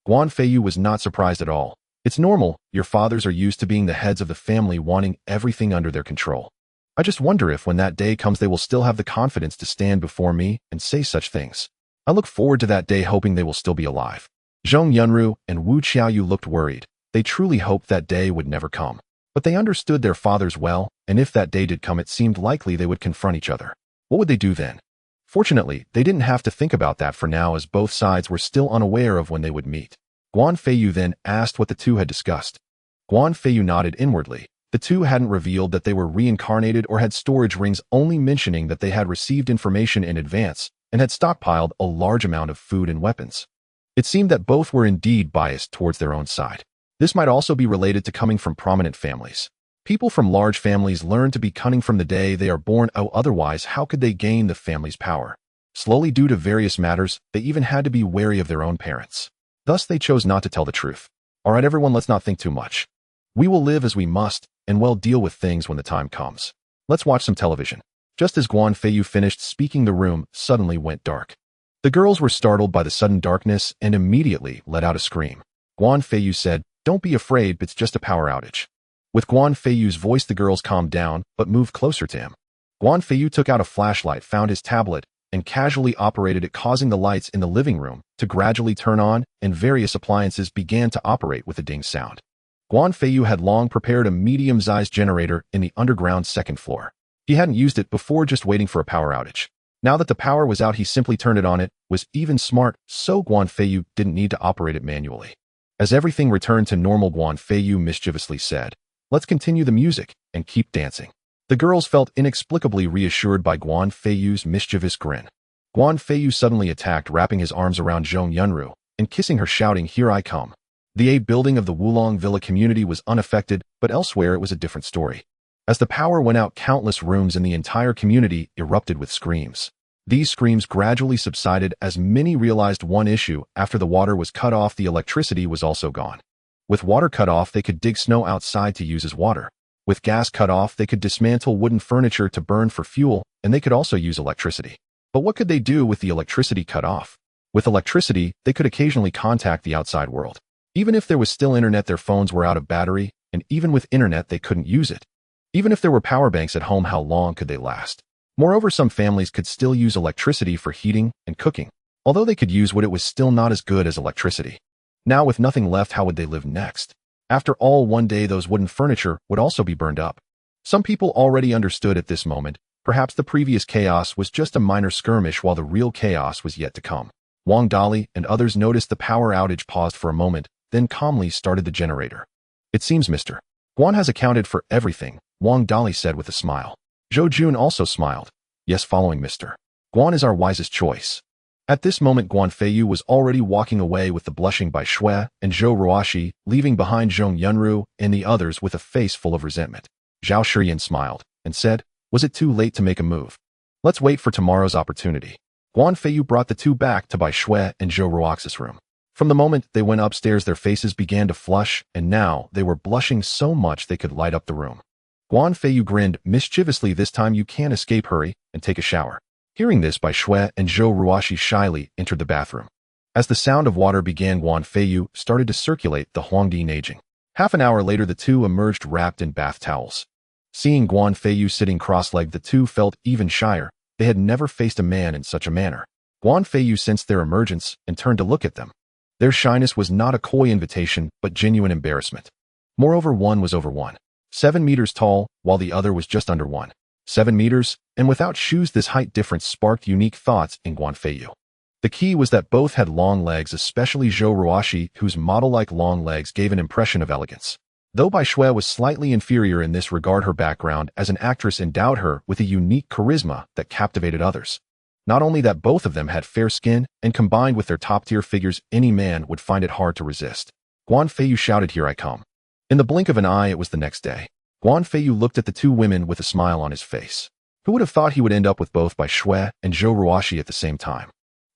Speaker 1: Guan Feiyu was not surprised at all. It's normal. Your fathers are used to being the heads of the family, wanting everything under their control. I just wonder if when that day comes, they will still have the confidence to stand before me and say such things. I look forward to that day, hoping they will still be alive. Zhong Yunru and Wu Qiaoyu looked worried. They truly hoped that day would never come. But they understood their fathers well, and if that day did come, it seemed likely they would confront each other. What would they do then? Fortunately, they didn't have to think about that for now, as both sides were still unaware of when they would meet. Guan Feiyu then asked what the two had discussed. Guan Feiyu nodded inwardly. The two hadn't revealed that they were reincarnated or had storage rings, only mentioning that they had received information in advance and had stockpiled a large amount of food and weapons. It seemed that both were indeed biased towards their own side. This might also be related to coming from prominent families. People from large families learn to be cunning from the day they are born. Otherwise, how could they gain the family's power? Slowly, due to various matters, they even had to be wary of their own parents. Thus, they chose not to tell the truth. All right, everyone, let's not think too much. We will live as we must, and well deal with things when the time comes. Let's watch some television. Just as Guan Feiyu finished speaking, the room suddenly went dark. The girls were startled by the sudden darkness and immediately let out a scream. Guan Feiyu said, don't be afraid, it's just a power outage. With Guan Feiyu's voice, the girls calmed down, but moved closer to him. Guan Feiyu took out a flashlight, found his tablet, and casually operated it, causing the lights in the living room to gradually turn on, and various appliances began to operate with a ding sound. Guan Feiyu had long prepared a medium-sized generator in the underground second floor. He hadn't used it before, just waiting for a power outage. Now that the power was out, he simply turned it on. It was even smart, so Guan Feiyu didn't need to operate it manually. As everything returned to normal, Guan Feiyu mischievously said, let's continue the music and keep dancing. The girls felt inexplicably reassured by Guan Feiyu's mischievous grin. Guan Feiyu suddenly attacked, wrapping his arms around Zhong Yunru and kissing her, shouting, here I come. The A building of the Wulong Villa community was unaffected, but elsewhere it was a different story. As the power went out, countless rooms in the entire community erupted with screams. These screams gradually subsided as many realized one issue. After the water was cut off, the electricity was also gone. With water cut off, they could dig snow outside to use as water. With gas cut off, they could dismantle wooden furniture to burn for fuel, and they could also use electricity. But what could they do with the electricity cut off? With electricity, they could occasionally contact the outside world. Even if there was still internet, their phones were out of battery, and even with internet, they couldn't use it. Even if there were power banks at home, how long could they last? Moreover, some families could still use electricity for heating and cooking. Although they could use wood, it was still not as good as electricity. Now, with nothing left, how would they live next? After all, one day those wooden furniture would also be burned up. Some people already understood at this moment, perhaps the previous chaos was just a minor skirmish while the real chaos was yet to come. Wang Dali and others noticed the power outage paused for a moment, then calmly started the generator. It seems Mr. Guan has accounted for everything, Wang Dali said with a smile. Zhou Jun also smiled. Yes, following Mr. Guan is our wisest choice. At this moment Guan Feiyu was already walking away with the blushing Bai Shui and Zhou Ruoxi, leaving behind Zhong Yunru and the others with a face full of resentment. Zhao Shiyan smiled and said, was it too late to make a move? Let's wait for tomorrow's opportunity. Guan Feiyu brought the two back to Bai Shui and Zhou Ruoxi's room. From the moment they went upstairs their faces began to flush, and now they were blushing so much they could light up the room. Guan Feiyu grinned mischievously. This time you can't escape, hurry and take a shower. Hearing this, Bai Shui and Zhou Ruoxi shyly entered the bathroom. As the sound of water began, Guan Feiyu started to circulate the Huangdi Neijing. Half an hour later the two emerged wrapped in bath towels. Seeing Guan Feiyu sitting cross-legged, the two felt even shyer. They had never faced a man in such a manner. Guan Feiyu sensed their emergence and turned to look at them. Their shyness was not a coy invitation, but genuine embarrassment. Moreover, one was over 1.7 meters tall, while the other was just under 1.7 meters, and without shoes this height difference sparked unique thoughts in Guan Feiyu. The key was that both had long legs, especially Zhou Ruoxi, whose model-like long legs gave an impression of elegance. Though Bai Shui was slightly inferior in this regard, her background as an actress endowed her with a unique charisma that captivated others. Not only that, both of them had fair skin, and combined with their top-tier figures, any man would find it hard to resist. Guan Feiyu shouted, "Here I come." In the blink of an eye, it was the next day. Guan Feiyu looked at the two women with a smile on his face. Who would have thought he would end up with both Bai Shui and Zhou Ruoxi at the same time?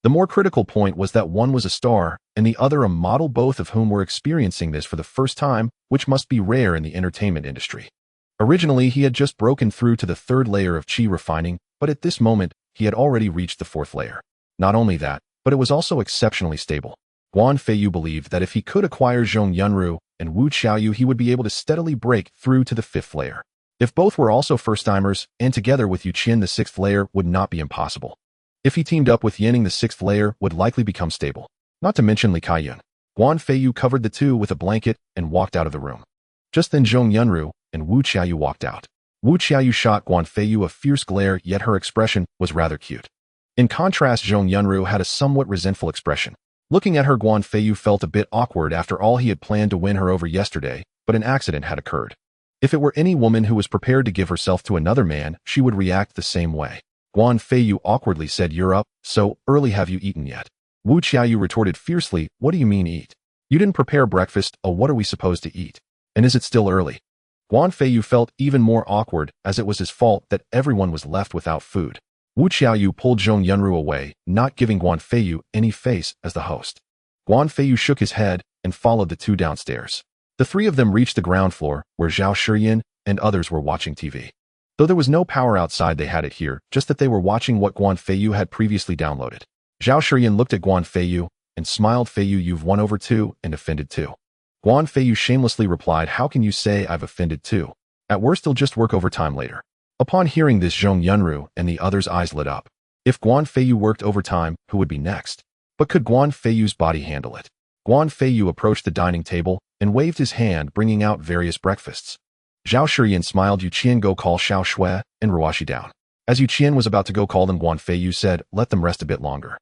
Speaker 1: The more critical point was that one was a star, and the other a model, both of whom were experiencing this for the first time, which must be rare in the entertainment industry. Originally, he had just broken through to the third layer of qi refining, but at this moment, he had already reached the fourth layer. Not only that, but it was also exceptionally stable. Guan Feiyu believed that if he could acquire Zhong Yunru and Wu Qiaoyu, he would be able to steadily break through to the fifth layer. If both were also first-timers, and together with Yu Qian the sixth layer would not be impossible. If he teamed up with Yanning, the sixth layer would likely become stable. Not to mention Li Kaiyun. Guan Feiyu covered the two with a blanket and walked out of the room. Just then Zhong Yunru and Wu Qiaoyu walked out. Wu Qiaoyu shot Guan Feiyu a fierce glare, yet her expression was rather cute. In contrast, Zhong Yunru had a somewhat resentful expression. Looking at her, Guan Feiyu felt a bit awkward. After all, he had planned to win her over yesterday, but an accident had occurred. If it were any woman who was prepared to give herself to another man, she would react the same way. Guan Feiyu awkwardly said, "You're up so early, have you eaten yet?" Wu Qiaoyu retorted fiercely, "What do you mean eat? You didn't prepare breakfast, oh what are we supposed to eat? And is it still early?" Guan Feiyu felt even more awkward, as it was his fault that everyone was left without food. Wu Qiaoyu pulled Zhong Yunru away, not giving Guan Feiyu any face as the host. Guan Feiyu shook his head and followed the two downstairs. The three of them reached the ground floor, where Zhao Shiyan and others were watching TV. Though there was no power outside, they had it here, just that they were watching what Guan Feiyu had previously downloaded. Zhao Shiyan looked at Guan Feiyu and smiled. "Feiyu, you've won over two and offended two." Guan Feiyu shamelessly replied, "How can you say I've offended two? At worst, I'll just work overtime later." Upon hearing this, Zhong Yunru and the others' eyes lit up. If Guan Feiyu worked overtime, who would be next? But could Guan Feiyu's body handle it? Guan Feiyu approached the dining table and waved his hand, bringing out various breakfasts. Zhao Shiyan smiled. "Yu Qian, go call Xiao Shui and Ruoxi down." As Yu Qian was about to go call them, Guan Feiyu said, "Let them rest a bit longer."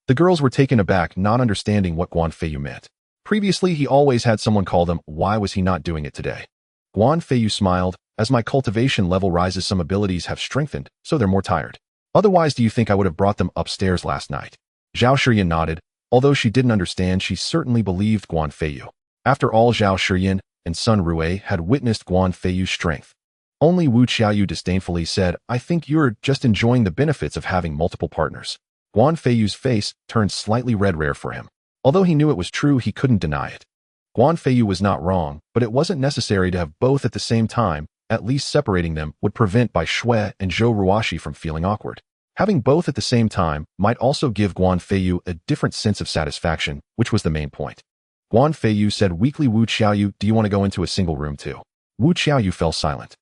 Speaker 1: The girls were taken aback, not understanding what Guan Feiyu meant. Previously, he always had someone call them. Why was he not doing it today? Guan Feiyu smiled. "As my cultivation level rises, some abilities have strengthened, so they're more tired. Otherwise, do you think I would have brought them upstairs last night?" Zhao Shiyan nodded. Although she didn't understand, she certainly believed Guan Feiyu. After all, Zhao Shiyan and Sun Rui had witnessed Guan Feiyu's strength. Only Wu Qiaoyu disdainfully said, "I think you're just enjoying the benefits of having multiple partners." Guan Feiyu's face turned slightly red, rare for him. Although he knew it was true, he couldn't deny it. Guan Feiyu was not wrong, but it wasn't necessary to have both at the same time. At least separating them would prevent Bai Shui and Zhou Ruoxi from feeling awkward. Having both at the same time might also give Guan Feiyu a different sense of satisfaction, which was the main point. Guan Feiyu said weakly, "Wu Qiaoyu, do you want to go into a single room too?" Wu Qiaoyu fell silent.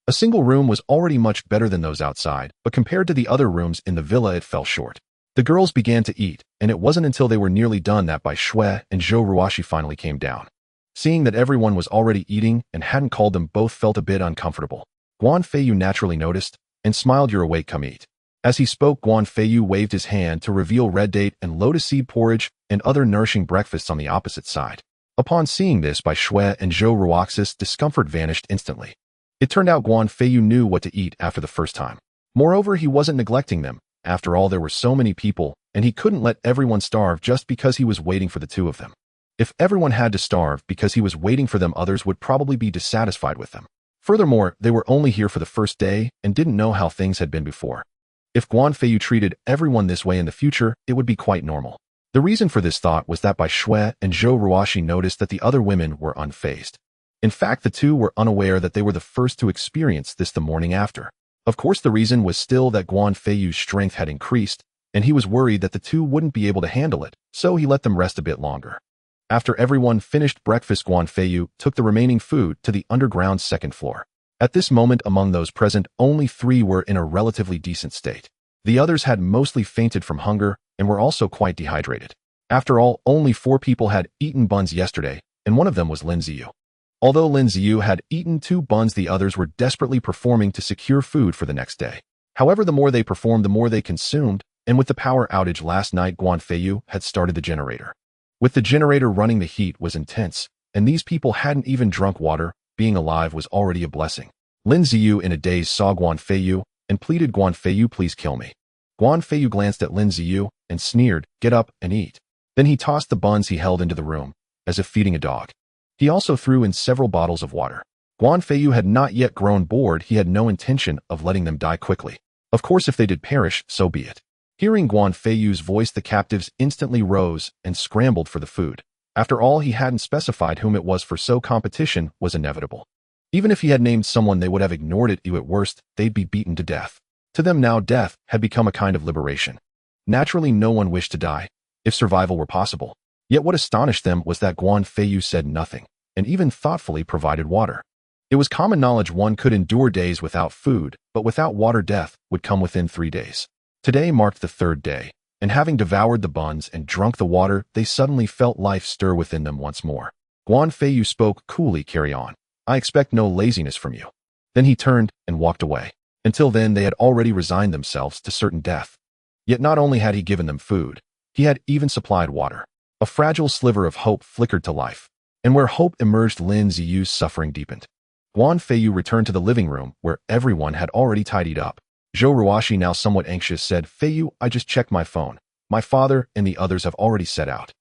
Speaker 1: A single room was already much better than those outside, but compared to the other rooms in the villa, it fell short. The girls began to eat, and it wasn't until they were nearly done that Bai Shui and Zhou Ruoxi finally came down. Seeing that everyone was already eating and hadn't called them, both felt a bit uncomfortable. Guan Feiyu naturally noticed and smiled. "You're awake, come eat." As he spoke, Guan Feiyu waved his hand to reveal red date and lotus seed porridge and other nourishing breakfasts on the opposite side. Upon seeing this by Shui and Zhou Ruox's, discomfort vanished instantly. It turned out Guan Feiyu knew what to eat after the first time. Moreover, he wasn't neglecting them. After all, there were so many people, and he couldn't let everyone starve just because he was waiting for the two of them. If everyone had to starve because he was waiting for them, others would probably be dissatisfied with them. Furthermore, they were only here for the first day and didn't know how things had been before. If Guan Feiyu treated everyone this way in the future, it would be quite normal. The reason for this thought was that Bai Shui and Zhou Ruoxi noticed that the other women were unfazed. In fact, the two were unaware that they were the first to experience this the morning after. Of course, the reason was still that Guan Feiyu's strength had increased, and he was worried that the two wouldn't be able to handle it, so he let them rest a bit longer. After everyone finished breakfast, Guan Feiyu took the remaining food to the underground second floor. At this moment, among those present, only 3 were in a relatively decent state. The others had mostly fainted from hunger and were also quite dehydrated. After all, only 4 people had eaten buns yesterday, and one of them was Lin Ziyu. Although Lin Ziyu had eaten 2 buns, the others were desperately performing to secure food for the next day. However, the more they performed, the more they consumed, and with the power outage last night, Guan Feiyu had started the generator. With the generator running, the heat was intense, and these people hadn't even drunk water. Being alive was already a blessing. Lin Ziyu in a daze saw Guan Feiyu and pleaded, "Guan Feiyu, please kill me." Guan Feiyu glanced at Lin Ziyu and sneered, "Get up and eat." Then he tossed the buns he held into the room, as if feeding a dog. He also threw in several bottles of water. Guan Feiyu had not yet grown bored. He had no intention of letting them die quickly. Of course, if they did perish, so be it. Hearing Guan Feiyu's voice, the captives instantly rose and scrambled for the food. After all, he hadn't specified whom it was for, so competition was inevitable. Even if he had named someone, they would have ignored it. At worst, they'd be beaten to death. To them now, death had become a kind of liberation. Naturally, no one wished to die, if survival were possible. Yet what astonished them was that Guan Feiyu said nothing, and even thoughtfully provided water. It was common knowledge one could endure days without food, but without water, death would come within 3 days. Today marked the 3rd day, and having devoured the buns and drunk the water, they suddenly felt life stir within them once more. Guan Feiyu spoke coolly, "Carry on. I expect no laziness from you." Then he turned and walked away. Until then, they had already resigned themselves to certain death. Yet not only had he given them food, he had even supplied water. A fragile sliver of hope flickered to life, and where hope emerged, Lin Ziyu's suffering deepened. Guan Feiyu returned to the living room, where everyone had already tidied up. Zhou Ruoxi, now somewhat anxious, said, "Feiyu, I just checked my phone. My father and the others have already set out.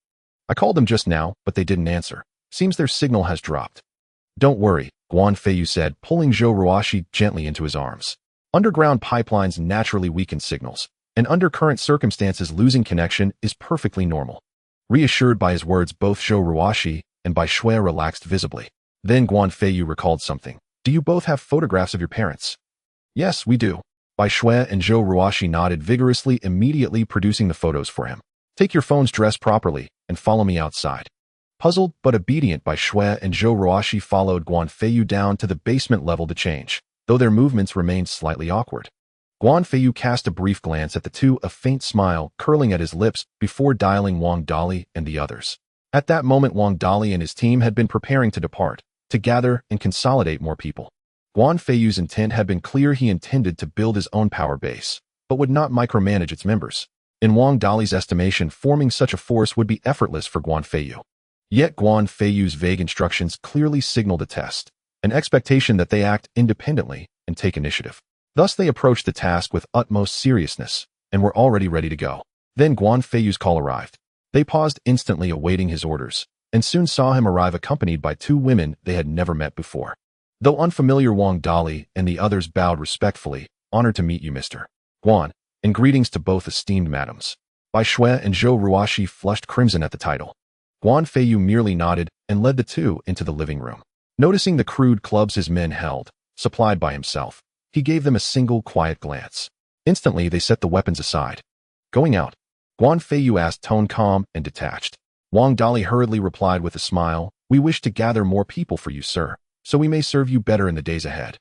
Speaker 1: I called them just now, but they didn't answer. Seems their signal has dropped." "Don't worry," Guan Feiyu said, pulling Zhou Ruoxi gently into his arms. Underground pipelines naturally weaken signals, and under current circumstances, losing connection is perfectly normal. Reassured by his words, both Zhou Ruoxi and Bai Shui relaxed visibly. Then Guan Feiyu recalled something. "Do you both have photographs of your parents?" "Yes, we do." Bai Shui and Zhou Ruoxi nodded vigorously, immediately producing the photos for him. "Take your phones, dress properly, and follow me outside." Puzzled but obedient, Bai Shui and Zhou Ruoxi followed Guan Feiyu down to the basement level to change, though their movements remained slightly awkward. Guan Feiyu cast a brief glance at the two, a faint smile curling at his lips before dialing Wang Dali and the others. At that moment, Wang Dali and his team had been preparing to depart, to gather and consolidate more people. Guan Feiyu's intent had been clear. He intended to build his own power base, but would not micromanage its members. In Wang Dali's estimation, forming such a force would be effortless for Guan Feiyu. Yet Guan Feiyu's vague instructions clearly signaled a test, an expectation that they act independently and take initiative. Thus they approached the task with utmost seriousness, and were already ready to go. Then Guan Feiyu's call arrived. They paused instantly, awaiting his orders, and soon saw him arrive accompanied by 2 women they had never met before. Though unfamiliar, Wang Dali and the others bowed respectfully. "Honored to meet you, Mr. Guan, and greetings to both esteemed madams." Bai Shui and Zhou Ruoxi flushed crimson at the title. Guan Feiyu merely nodded and led the 2 into the living room. Noticing the crude clubs his men held, supplied by himself, he gave them a single quiet glance. Instantly, they set the weapons aside. "Going out?" Guan Feiyu asked, tone calm and detached. Wang Dali hurriedly replied with a smile, "We wish to gather more people for you, sir, so we may serve you better in the days ahead."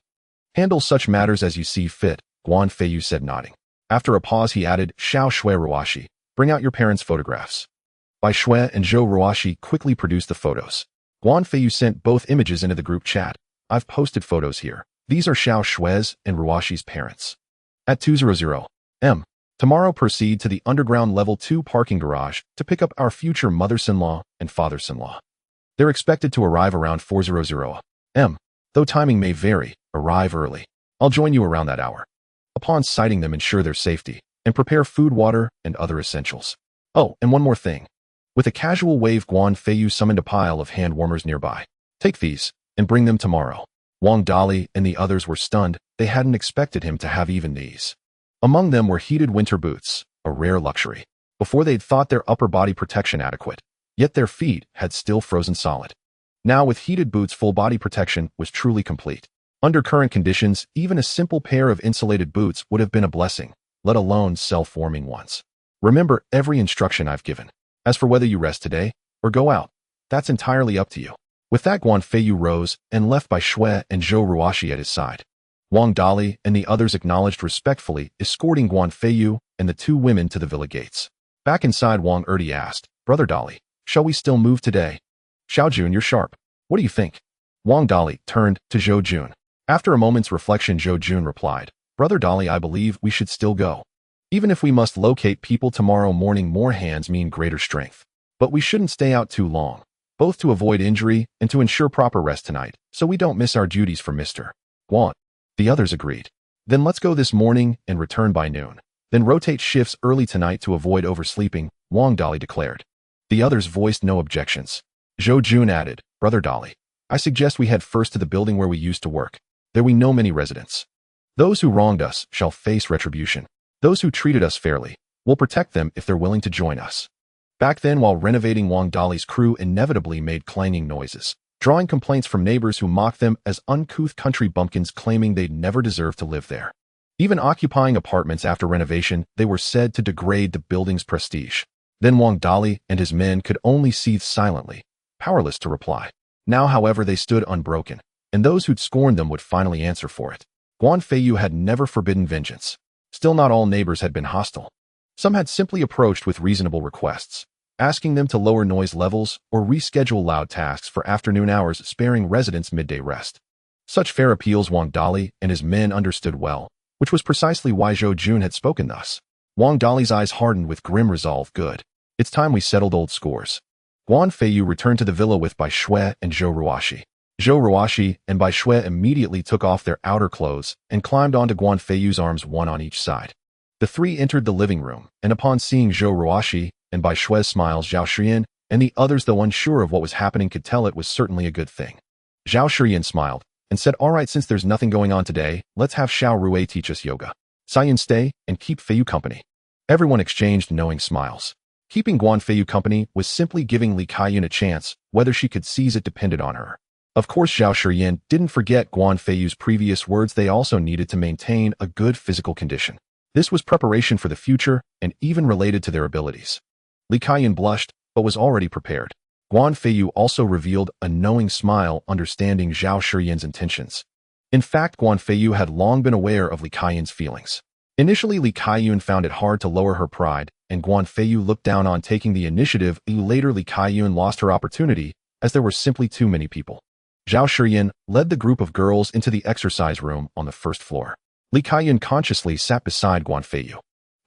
Speaker 1: "Handle such matters as you see fit," Guan Feiyu said, nodding. After a pause, he added, "Xiao Shui Ruoxi, bring out your parents' photographs." Bai Shui and Zhou Ruoxi quickly produced the photos. Guan Feiyu sent both images into the group chat. "I've posted photos here. These are Xiao Shui's and Ruoxi's parents." At 200, Tomorrow proceed to the underground level 2 parking garage to pick up our future mothers-in-law and fathers-in-law. They're expected to arrive around 4:00 am. Though timing may vary, arrive early. I'll join you around that hour. Upon sighting them, ensure their safety and prepare food, water, and other essentials. Oh, and one more thing. With a casual wave, Guan Feiyu summoned a pile of hand warmers nearby. Take these and bring them tomorrow. Wang Dali and the others were stunned. They hadn't expected him to have even these. Among them were heated winter boots, a rare luxury. Before, they'd thought their upper body protection adequate, yet their feet had still frozen solid. Now, with heated boots, full body protection was truly complete. Under current conditions, even a simple pair of insulated boots would have been a blessing, let alone self-warming ones. Remember every instruction I've given. As for whether you rest today or go out, that's entirely up to you. With that, Guan Feiyu rose and left by Shui and Zhou Ruoxi at his side. Wang Dali and the others acknowledged respectfully, escorting Guan Feiyu and the two women to the villa gates. Back inside, Wang Erdi asked, "Brother Dali, shall we still move today?" "Xiao Jun, you're sharp. What do you think?" Wang Dali turned to Zhou Jun. After a moment's reflection, Zhou Jun replied, "Brother Dali, I believe we should still go. Even if we must locate people tomorrow morning, more hands mean greater strength. But we shouldn't stay out too long, both to avoid injury and to ensure proper rest tonight, so we don't miss our duties for Mr. Guan." The others agreed. "Then let's go this morning and return by noon. Then rotate shifts early tonight to avoid oversleeping," Wang Dali declared. The others voiced no objections. Zhou Jun added, "Brother Dali, I suggest we head first to the building where we used to work. There we know many residents. Those who wronged us shall face retribution. Those who treated us fairly, we'll protect them if they're willing to join us." Back then, while renovating, Wang Dali's crew inevitably made clanging noises, drawing complaints from neighbors who mocked them as uncouth country bumpkins, claiming they'd never deserved to live there. Even occupying apartments after renovation, they were said to degrade the building's prestige. Then Wang Dali and his men could only seethe silently, powerless to reply. Now, however, they stood unbroken, and those who'd scorned them would finally answer for it. Guan Feiyu had never forbidden vengeance. Still, not all neighbors had been hostile. Some had simply approached with reasonable requests, asking them to lower noise levels or reschedule loud tasks for afternoon hours, sparing residents midday rest. Such fair appeals Wang Dali and his men understood well, which was precisely why Zhou Jun had spoken thus. Wang Dali's eyes hardened with grim resolve. "Good. It's time we settled old scores." Guan Feiyu returned to the villa with Bai Shui and Zhou Ruoxi. Zhou Ruoxi and Bai Shui immediately took off their outer clothes and climbed onto Guan Feiyu's arms, one on each side. The three entered the living room, and upon seeing Zhou Ruoxi and Bai Shui's smiles, Zhao Shiyan and the others, though unsure of what was happening, could tell it was certainly a good thing. Zhao Shiyan smiled and said, "All right, since there's nothing going on today, let's have Xiao Rui teach us yoga. Xian, stay and keep Feiyu company." Everyone exchanged knowing smiles. Keeping Guan Feiyu company was simply giving Li Kaiyun a chance. Whether she could seize it depended on her. Of course, Zhao Shiyan didn't forget Guan Feiyu's previous words. They also needed to maintain a good physical condition. This was preparation for the future and even related to their abilities. Li Kaiyun blushed, but was already prepared. Guan Feiyu also revealed a knowing smile, understanding Zhao Shiyan's intentions. In fact, Guan Feiyu had long been aware of Li Kaiyun's feelings. Initially, Li Kaiyun found it hard to lower her pride, and Guan Feiyu looked down on taking the initiative. Later, Li Kaiyun lost her opportunity, as there were simply too many people. Zhao Shiyan led the group of girls into the exercise room on the first floor. Li Kaiyun consciously sat beside Guan Feiyu.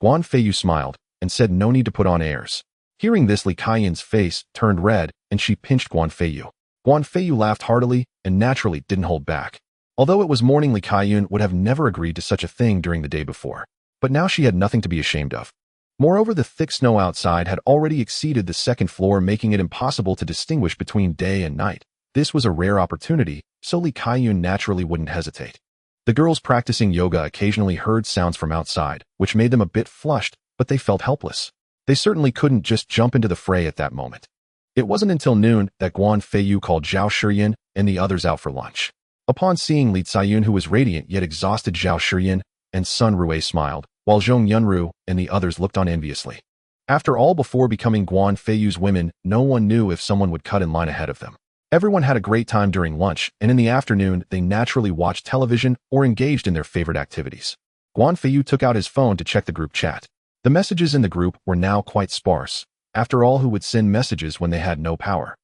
Speaker 1: Guan Feiyu smiled and said no need to put on airs. Hearing this, Li Kaiyun's face turned red and she pinched Guan Feiyu. Guan Feiyu laughed heartily and naturally didn't hold back. Although it was morning, Li Kaiyun would have never agreed to such a thing during the day before. But now she had nothing to be ashamed of. Moreover, the thick snow outside had already exceeded the second floor, making it impossible to distinguish between day and night. This was a rare opportunity, so Li Kaiyun naturally wouldn't hesitate. The girls practicing yoga occasionally heard sounds from outside, which made them a bit flushed, but they felt helpless. They certainly couldn't just jump into the fray at that moment. It wasn't until noon that Guan Feiyu called Zhao Shiyan and the others out for lunch. Upon seeing Li Ziyun, who was radiant yet exhausted, Zhao Shiyan and Sun Rui smiled, while Zhong Yunru and the others looked on enviously. After all, before becoming Guan Feiyu's women, no one knew if someone would cut in line ahead of them. Everyone had a great time during lunch, and in the afternoon, they naturally watched television or engaged in their favorite activities. Guan Feiyu took out his phone to check the group chat. The messages in the group were now quite sparse. After all, who would send messages when they had no power?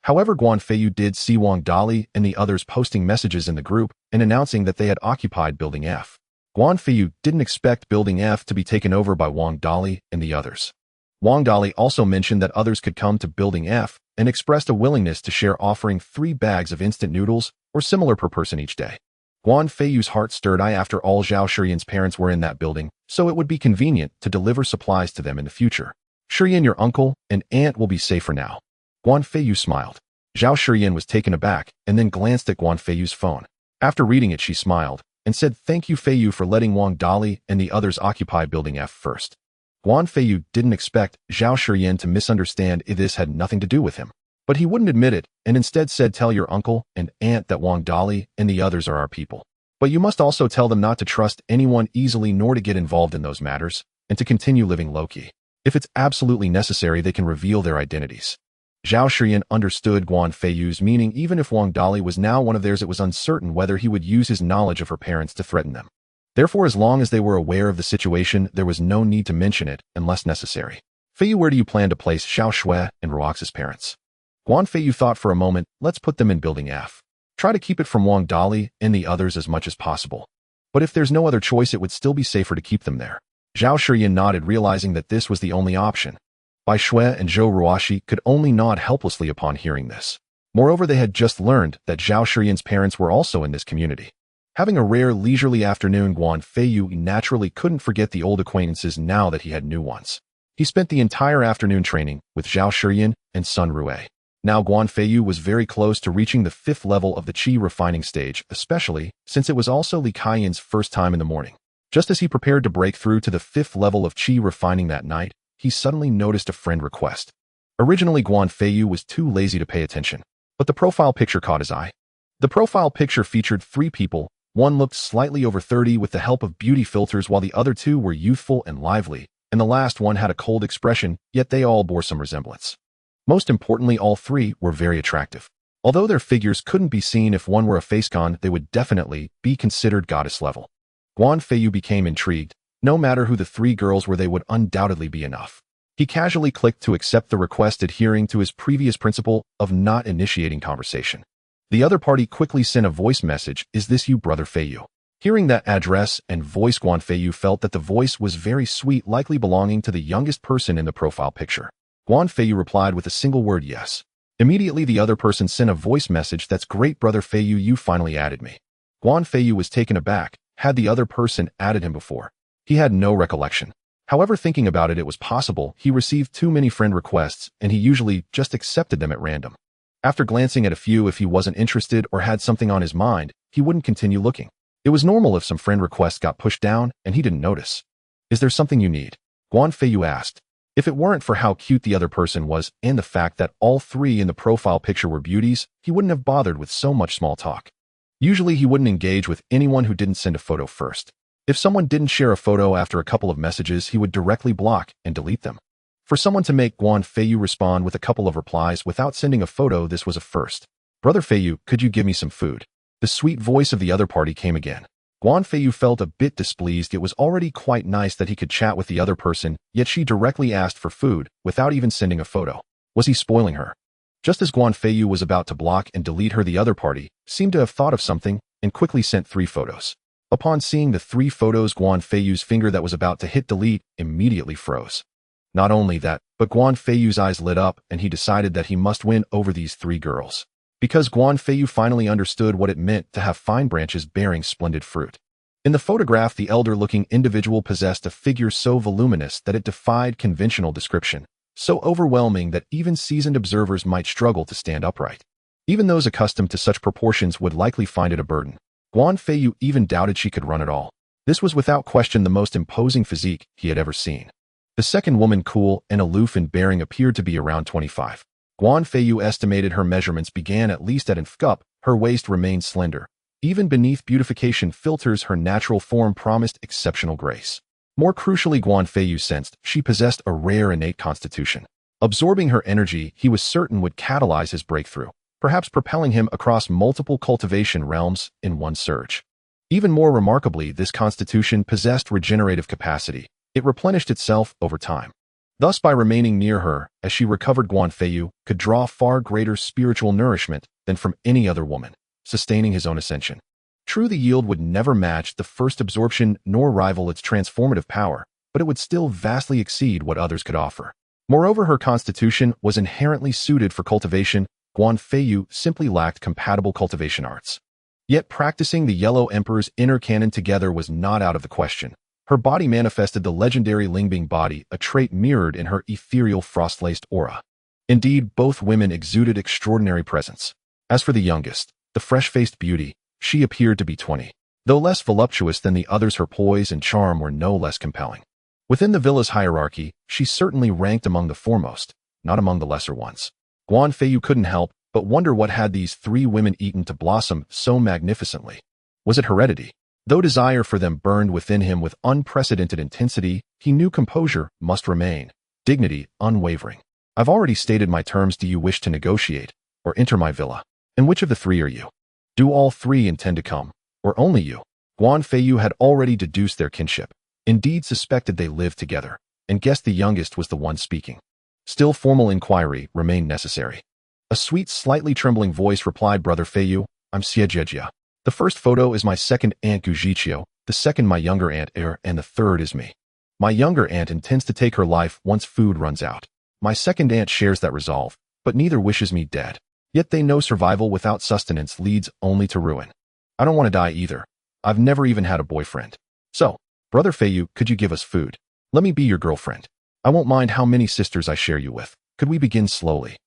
Speaker 1: However, Guan Feiyu did see Wang Dali and the others posting messages in the group and announcing that they had occupied Building F. Guan Feiyu didn't expect Building F to be taken over by Wang Dali and the others. Wang Dali also mentioned that others could come to Building F and expressed a willingness to share, offering 3 bags of instant noodles or similar per person each day. Guan Feiyu's heart stirred. After all, Zhao Shiyan's parents were in that building, so it would be convenient to deliver supplies to them in the future. Shiyan, your uncle and aunt will be safer now. Guan Feiyu smiled. Zhao Shiyan was taken aback and then glanced at Guan Feiyu's phone. After reading it, she smiled and said, "Thank you, Feiyu, for letting Wang Dali and the others occupy Building F first." Guan Feiyu didn't expect Zhao Shiyan to misunderstand if this had nothing to do with him. But he wouldn't admit it, and instead said, "Tell your uncle and aunt that Wang Dali and the others are our people. But you must also tell them not to trust anyone easily nor to get involved in those matters, and to continue living low-key. If it's absolutely necessary, they can reveal their identities." Zhao Shiyan understood Guan Feiyu's meaning. Even if Wang Dali was now one of theirs, it was uncertain whether he would use his knowledge of her parents to threaten them. Therefore, as long as they were aware of the situation, there was no need to mention it unless necessary. "Feiyu, where do you plan to place Xiao Shui and Ruox's parents?" Guan Feiyu thought for a moment. "Let's put them in Building F. Try to keep it from Wang Dali and the others as much as possible. But if there's no other choice, it would still be safer to keep them there." Zhao Shiyan nodded, realizing that this was the only option. Bai Shui and Zhou Ruoxi could only nod helplessly upon hearing this. Moreover, they had just learned that Zhao Shiyan's parents were also in this community. Having a rare leisurely afternoon, Guan Feiyu naturally couldn't forget the old acquaintances now that he had new ones. He spent the entire afternoon training with Zhao Shiyan and Sun Rue. Now Guan Feiyu was very close to reaching the 5th level of the Qi refining stage, especially since it was also Li Kaiyan's first time in the morning. Just as he prepared to break through to the 5th level of Qi refining that night, he suddenly noticed a friend request. Originally, Guan Feiyu was too lazy to pay attention, but the profile picture caught his eye. The profile picture featured 3 people. One looked slightly over 30 with the help of beauty filters, while the other 2 were youthful and lively, and the last one had a cold expression, yet they all bore some resemblance. Most importantly, all 3 were very attractive. Although their figures couldn't be seen, if one were a facecon, they would definitely be considered goddess level. Guan Feiyu became intrigued. No matter who the 3 girls were, they would undoubtedly be enough. He casually clicked to accept the request, adhering to his previous principle of not initiating conversation. The other party quickly sent a voice message, "Is this you, brother Feiyu?" Hearing that address and voice, Guan Feiyu felt that the voice was very sweet, likely belonging to the youngest person in the profile picture. Guan Feiyu replied with a single word, "Yes." Immediately, the other person sent a voice message, "That's great, brother Feiyu, you finally added me." Guan Feiyu was taken aback. Had the other person added him before? He had no recollection. However, thinking about it, it was possible he received too many friend requests, and he usually just accepted them at random. After glancing at a few, if he wasn't interested or had something on his mind, he wouldn't continue looking. It was normal if some friend requests got pushed down and he didn't notice. "Is there something you need?" Guan Feiyu asked. If it weren't for how cute the other person was and the fact that all 3 in the profile picture were beauties, he wouldn't have bothered with so much small talk. Usually, he wouldn't engage with anyone who didn't send a photo first. If someone didn't share a photo after a couple of messages, he would directly block and delete them. For someone to make Guan Feiyu respond with a couple of replies without sending a photo, this was a first. "Brother Feiyu, could you give me some food?" The sweet voice of the other party came again. Guan Feiyu felt a bit displeased. It was already quite nice that he could chat with the other person, yet she directly asked for food without even sending a photo. Was he spoiling her? Just as Guan Feiyu was about to block and delete her, the other party seemed to have thought of something and quickly sent 3 photos. Upon seeing the 3 photos, Guan Feiyu's finger that was about to hit delete immediately froze. Not only that, but Guan Feiyu's eyes lit up and he decided that he must win over these 3 girls. Because Guan Feiyu finally understood what it meant to have fine branches bearing splendid fruit. In the photograph, the elder-looking individual possessed a figure so voluminous that it defied conventional description, so overwhelming that even seasoned observers might struggle to stand upright. Even those accustomed to such proportions would likely find it a burden. Guan Feiyu even doubted she could run at all. This was without question the most imposing physique he had ever seen. The second woman, cool and aloof in bearing, appeared to be around 25. Guan Feiyu estimated her measurements began at least at an cup. Her waist remained slender. Even beneath beautification filters, her natural form promised exceptional grace. More crucially, Guan Feiyu sensed she possessed a rare innate constitution. Absorbing her energy, he was certain would catalyze his breakthrough, perhaps propelling him across multiple cultivation realms in one surge. Even more remarkably, this constitution possessed regenerative capacity. It replenished itself over time. Thus, by remaining near her as she recovered, Guan Feiyu could draw far greater spiritual nourishment than from any other woman, sustaining his own ascension. True, the yield would never match the first absorption nor rival its transformative power, but it would still vastly exceed what others could offer. Moreover, her constitution was inherently suited for cultivation. Guan Feiyu simply lacked compatible cultivation arts. Yet practicing the Yellow Emperor's inner canon together was not out of the question. Her body manifested the legendary Lingbing body, a trait mirrored in her ethereal frost-laced aura. Indeed, both women exuded extraordinary presence. As for the youngest, the fresh-faced beauty, she appeared to be 20. Though less voluptuous than the others, her poise and charm were no less compelling. Within the villa's hierarchy, she certainly ranked among the foremost, not among the lesser ones. Guan Feiyu couldn't help but wonder what had these three women eaten to blossom so magnificently. Was it heredity? Though desire for them burned within him with unprecedented intensity, he knew composure must remain, dignity unwavering. I've already stated my terms. Do you wish to negotiate, or enter my villa? And which of the three are you? Do all three intend to come, or only you? Guan Feiyu had already deduced their kinship, indeed suspected they lived together, and guessed the youngest was the one speaking. Still, formal inquiry remained necessary. A sweet, slightly trembling voice replied, Brother Feiyu, I'm Xiejia. The first photo is my second aunt Gujiqiu, the second my younger aunt and the third is me. My younger aunt intends to take her life once food runs out. My second aunt shares that resolve, but neither wishes me dead. Yet they know survival without sustenance leads only to ruin. I don't want to die either. I've never even had a boyfriend. So, Brother Feiyu, could you give us food? Let me be your girlfriend. I won't mind how many sisters I share you with. Could we begin slowly?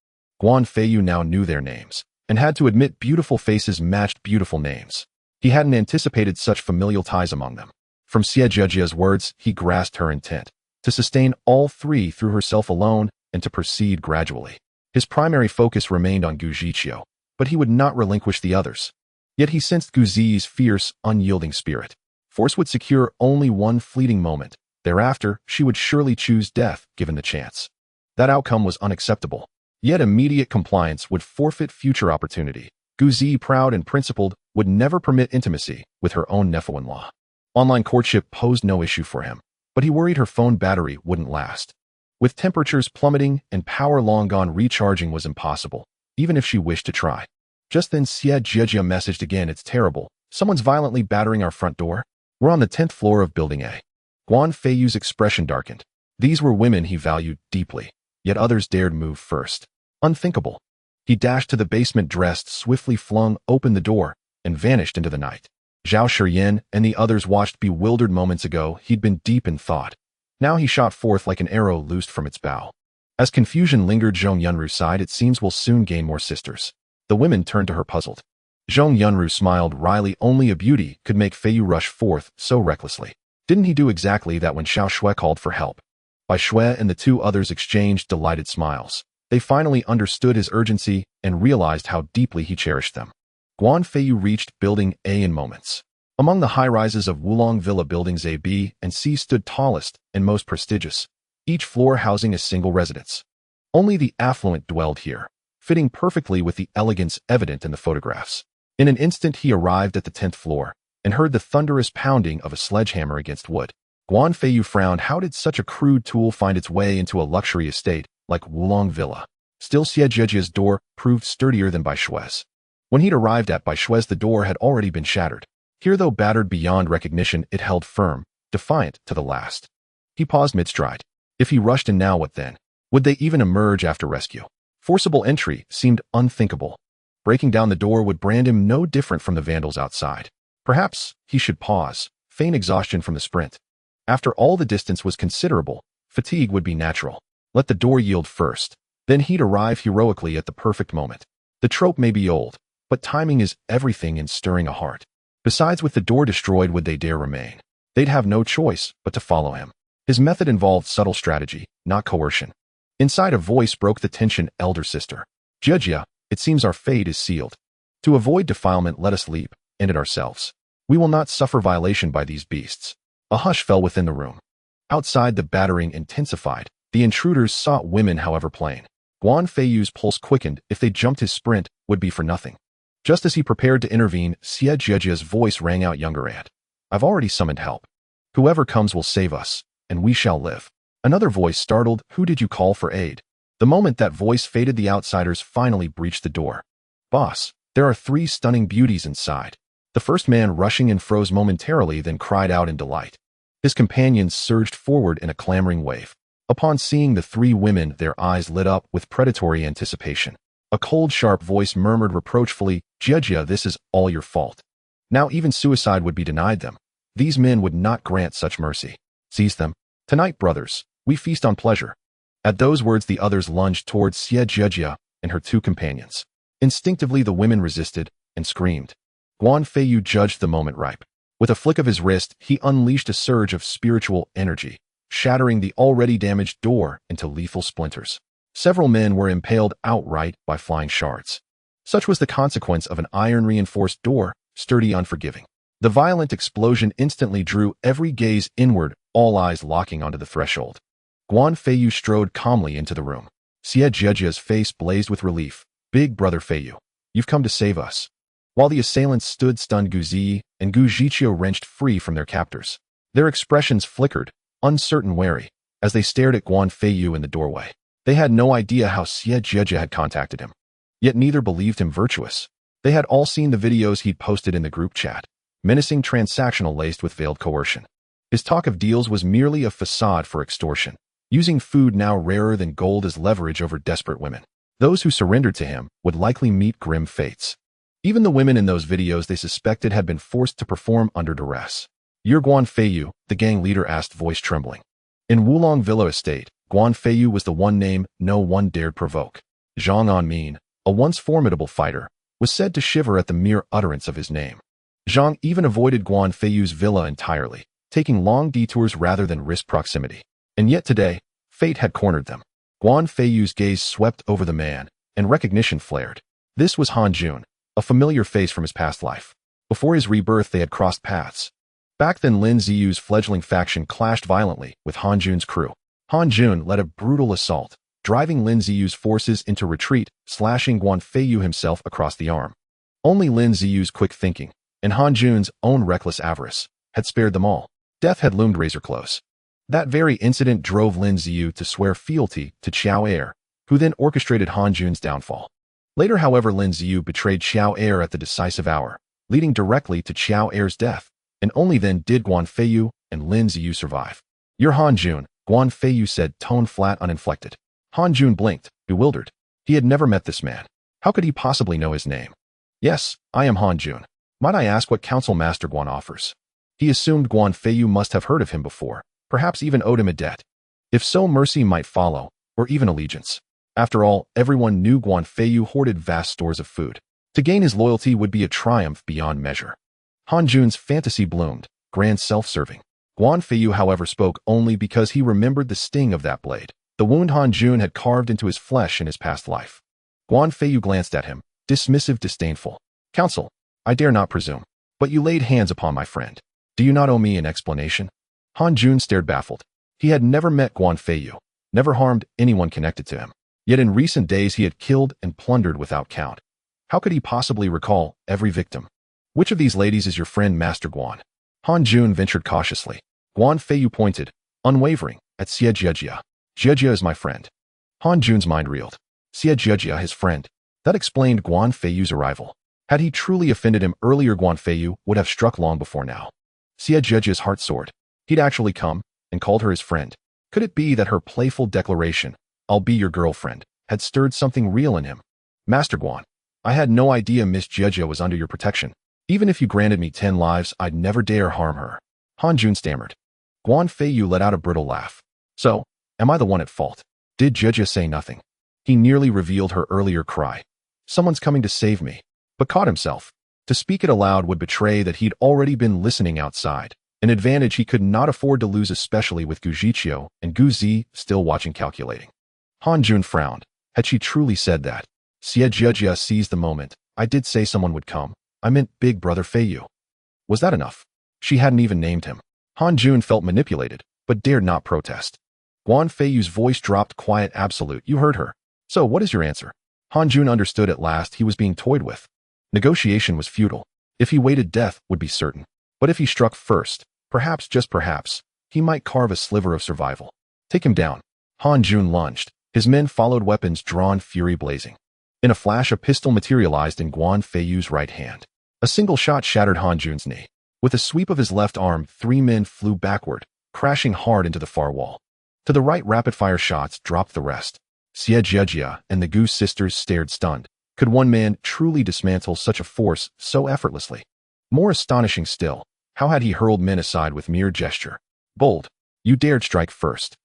Speaker 1: Guan Feiyu now knew their names, and had to admit beautiful faces matched beautiful names. He hadn't anticipated such familial ties among them. From Xiejiejia's words, he grasped her intent, to sustain all three through herself alone and to proceed gradually. His primary focus remained on Gujiqiu, but he would not relinquish the others. Yet he sensed Guzi's fierce, unyielding spirit. Force would secure only one fleeting moment. Thereafter, she would surely choose death, given the chance. That outcome was unacceptable. Yet immediate compliance would forfeit future opportunity. Guzi, proud and principled, would never permit intimacy with her own nephew-in-law. Online courtship posed no issue for him, but he worried her phone battery wouldn't last. With temperatures plummeting and power long gone, recharging was impossible, even if she wished to try. Just then Xiejia messaged again, it's terrible. Someone's violently battering our front door. We're on the 10th floor of Building A. Guan Feiyu's expression darkened. These were women he valued deeply, yet others dared move first. Unthinkable. He dashed to the basement, dressed, swiftly flung open the door, and vanished into the night. Zhao Shiyin and the others watched bewildered. Moments ago, he'd been deep in thought. Now he shot forth like an arrow loosed from its bow. As confusion lingered, Zhong Yunru sighed, it seems we'll soon gain more sisters. The women turned to her puzzled. Zhong Yunru smiled wryly, only a beauty could make Feiyu rush forth so recklessly. Didn't he do exactly that when Xiao Shui called for help? Bai Shui and the two others exchanged delighted smiles. They finally understood his urgency and realized how deeply he cherished them. Guan Feiyu reached Building A in moments. Among the high-rises of Wulong Villa, buildings A, B, and C stood tallest and most prestigious, each floor housing a single residence. Only the affluent dwelled here, fitting perfectly with the elegance evident in the photographs. In an instant he arrived at the 10th floor, and heard the thunderous pounding of a sledgehammer against wood. Guan Feiyu frowned. How did such a crude tool find its way into a luxury estate like Wulong Villa? Still, Xiejiejia's door proved sturdier than Bai Shui's. When he'd arrived at Bai Shui's, the door had already been shattered. Here, though battered beyond recognition, it held firm, defiant to the last. He paused mid-stride. If he rushed in now, what then? Would they even emerge after rescue? Forcible entry seemed unthinkable. Breaking down the door would brand him no different from the vandals outside. Perhaps he should pause, feign exhaustion from the sprint. After all, the distance was considerable. Fatigue would be natural. Let the door yield first. Then he'd arrive heroically at the perfect moment. The trope may be old, but timing is everything in stirring a heart. Besides, with the door destroyed, would they dare remain? They'd have no choice but to follow him. His method involved subtle strategy, not coercion. Inside, a voice broke the tension. Elder sister. Jiejia, it seems our fate is sealed. To avoid defilement, let us leap, end it ourselves. We will not suffer violation by these beasts. A hush fell within the room. Outside, the battering intensified. The intruders sought women, however plain. Guan Feiyu's pulse quickened. If they jumped, his sprint would be for nothing. Just as he prepared to intervene, Xiejiejia's voice rang out, younger aunt. I've already summoned help. Whoever comes will save us, and we shall live. Another voice startled, who did you call for aid? The moment that voice faded, the outsiders finally breached the door. Boss, there are 3 stunning beauties inside. The first man rushing in froze momentarily, then cried out in delight. His companions surged forward in a clamoring wave. Upon seeing the three women, their eyes lit up with predatory anticipation. A cold, sharp voice murmured reproachfully, "Jia, this is all your fault." Now even suicide would be denied them. These men would not grant such mercy. Seize them. Tonight, brothers, we feast on pleasure. At those words, the others lunged towards Jia and her two companions. Instinctively, the women resisted and screamed. Guan Feiyu judged the moment ripe. With a flick of his wrist, he unleashed a surge of spiritual energy, shattering the already damaged door into lethal splinters. Several men were impaled outright by flying shards. Such was the consequence of an iron-reinforced door, sturdy, unforgiving. The violent explosion instantly drew every gaze inward, all eyes locking onto the threshold. Guan Feiyu strode calmly into the room. Jiajia's face blazed with relief. "Big brother Feiyu, you've come to save us." While the assailants stood stunned, Gu Zi and Gu Zhiqiu wrenched free from their captors. Their expressions flickered, uncertain, wary, as they stared at Guan Feiyu in the doorway. They had no idea how Jia had contacted him. Yet neither believed him virtuous. They had all seen the videos he'd posted in the group chat, menacing, transactional, laced with veiled coercion. His talk of deals was merely a facade for extortion, using food now rarer than gold as leverage over desperate women. Those who surrendered to him would likely meet grim fates. Even the women in those videos they suspected had been forced to perform under duress. "You're Guan Feiyu?" the gang leader asked, voice trembling. In Wulong Villa Estate, Guan Feiyu was the one name no one dared provoke. Zhang Anmin, a once formidable fighter, was said to shiver at the mere utterance of his name. Zhang even avoided Guan Feiyu's villa entirely, taking long detours rather than risk proximity. And yet today, fate had cornered them. Guan Feiyu's gaze swept over the man, and recognition flared. This was Han Jun, a familiar face from his past life. Before his rebirth, they had crossed paths. Back then, Lin Ziyu's fledgling faction clashed violently with Han Jun's crew. Han Jun led a brutal assault, driving Lin Ziyu's forces into retreat, slashing Guan Feiyu himself across the arm. Only Lin Ziyu's quick thinking, and Han Jun's own reckless avarice, had spared them all. Death had loomed razor close. That very incident drove Lin Ziyu to swear fealty to Qiao Er, who then orchestrated Han Jun's downfall. Later, however, Lin Ziyu betrayed Qiao Er at the decisive hour, leading directly to Qiao Er's death, and only then did Guan Feiyu and Lin Ziyu survive. "You're Han Jun," Guan Feiyu said, tone flat, uninflected. Han Jun blinked, bewildered. He had never met this man. How could he possibly know his name? "Yes, I am Han Jun. Might I ask what counsel Master Guan offers?" He assumed Guan Feiyu must have heard of him before, perhaps even owed him a debt. If so, mercy might follow, or even allegiance. After all, everyone knew Guan Feiyu hoarded vast stores of food. To gain his loyalty would be a triumph beyond measure. Han Jun's fantasy bloomed, grand self-serving. Guan Feiyu, however, spoke only because he remembered the sting of that blade, the wound Han Jun had carved into his flesh in his past life. Guan Feiyu glanced at him, dismissive, disdainful. "Counsel, I dare not presume, but you laid hands upon my friend. Do you not owe me an explanation?" Han Jun stared baffled. He had never met Guan Feiyu, never harmed anyone connected to him. Yet in recent days he had killed and plundered without count. How could he possibly recall every victim? "Which of these ladies is your friend, Master Guan?" Han Jun ventured cautiously. Guan Feiyu pointed, unwavering, at Jia. "Jia is my friend." Han Jun's mind reeled. Jia, his friend. That explained Guan Feiyu's arrival. Had he truly offended him earlier, Guan Feiyu would have struck long before now. Jia's heart soared. He'd actually come and called her his friend. Could it be that her playful declaration, "I'll be your girlfriend," had stirred something real in him? "Master Guan, I had no idea Miss Jia was under your protection. Even if you granted me 10 lives, I'd never dare harm her." Han Jun stammered. Guan Feiyu let out a brittle laugh. "So, am I the one at fault?" Did Jia say nothing? He nearly revealed her earlier cry. "Someone's coming to save me," but caught himself. To speak it aloud would betray that he'd already been listening outside, an advantage he could not afford to lose, especially with Gu Zhiqiu and Gu Zi still watching, calculating. Han Jun frowned. Had she truly said that? Jia seized the moment. "I did say someone would come. I meant Big Brother Feiyu." Was that enough? She hadn't even named him. Han Jun felt manipulated, but dared not protest. Guan Feiyu's voice dropped, quiet, absolute. "You heard her. So what is your answer?" Han Jun understood at last he was being toyed with. Negotiation was futile. If he waited, death would be certain. But if he struck first, perhaps, just perhaps, he might carve a sliver of survival. "Take him down." Han Jun lunged. His men followed, weapons drawn, fury blazing. In a flash, a pistol materialized in Guan Feiyu's right hand. A single shot shattered Han Jun's knee. With a sweep of his left arm, 3 men flew backward, crashing hard into the far wall. To the right, rapid-fire shots dropped the rest. Xie Jejia and the Gu sisters stared stunned. Could one man truly dismantle such a force so effortlessly? More astonishing still, how had he hurled men aside with mere gesture? Bold, you dared strike first.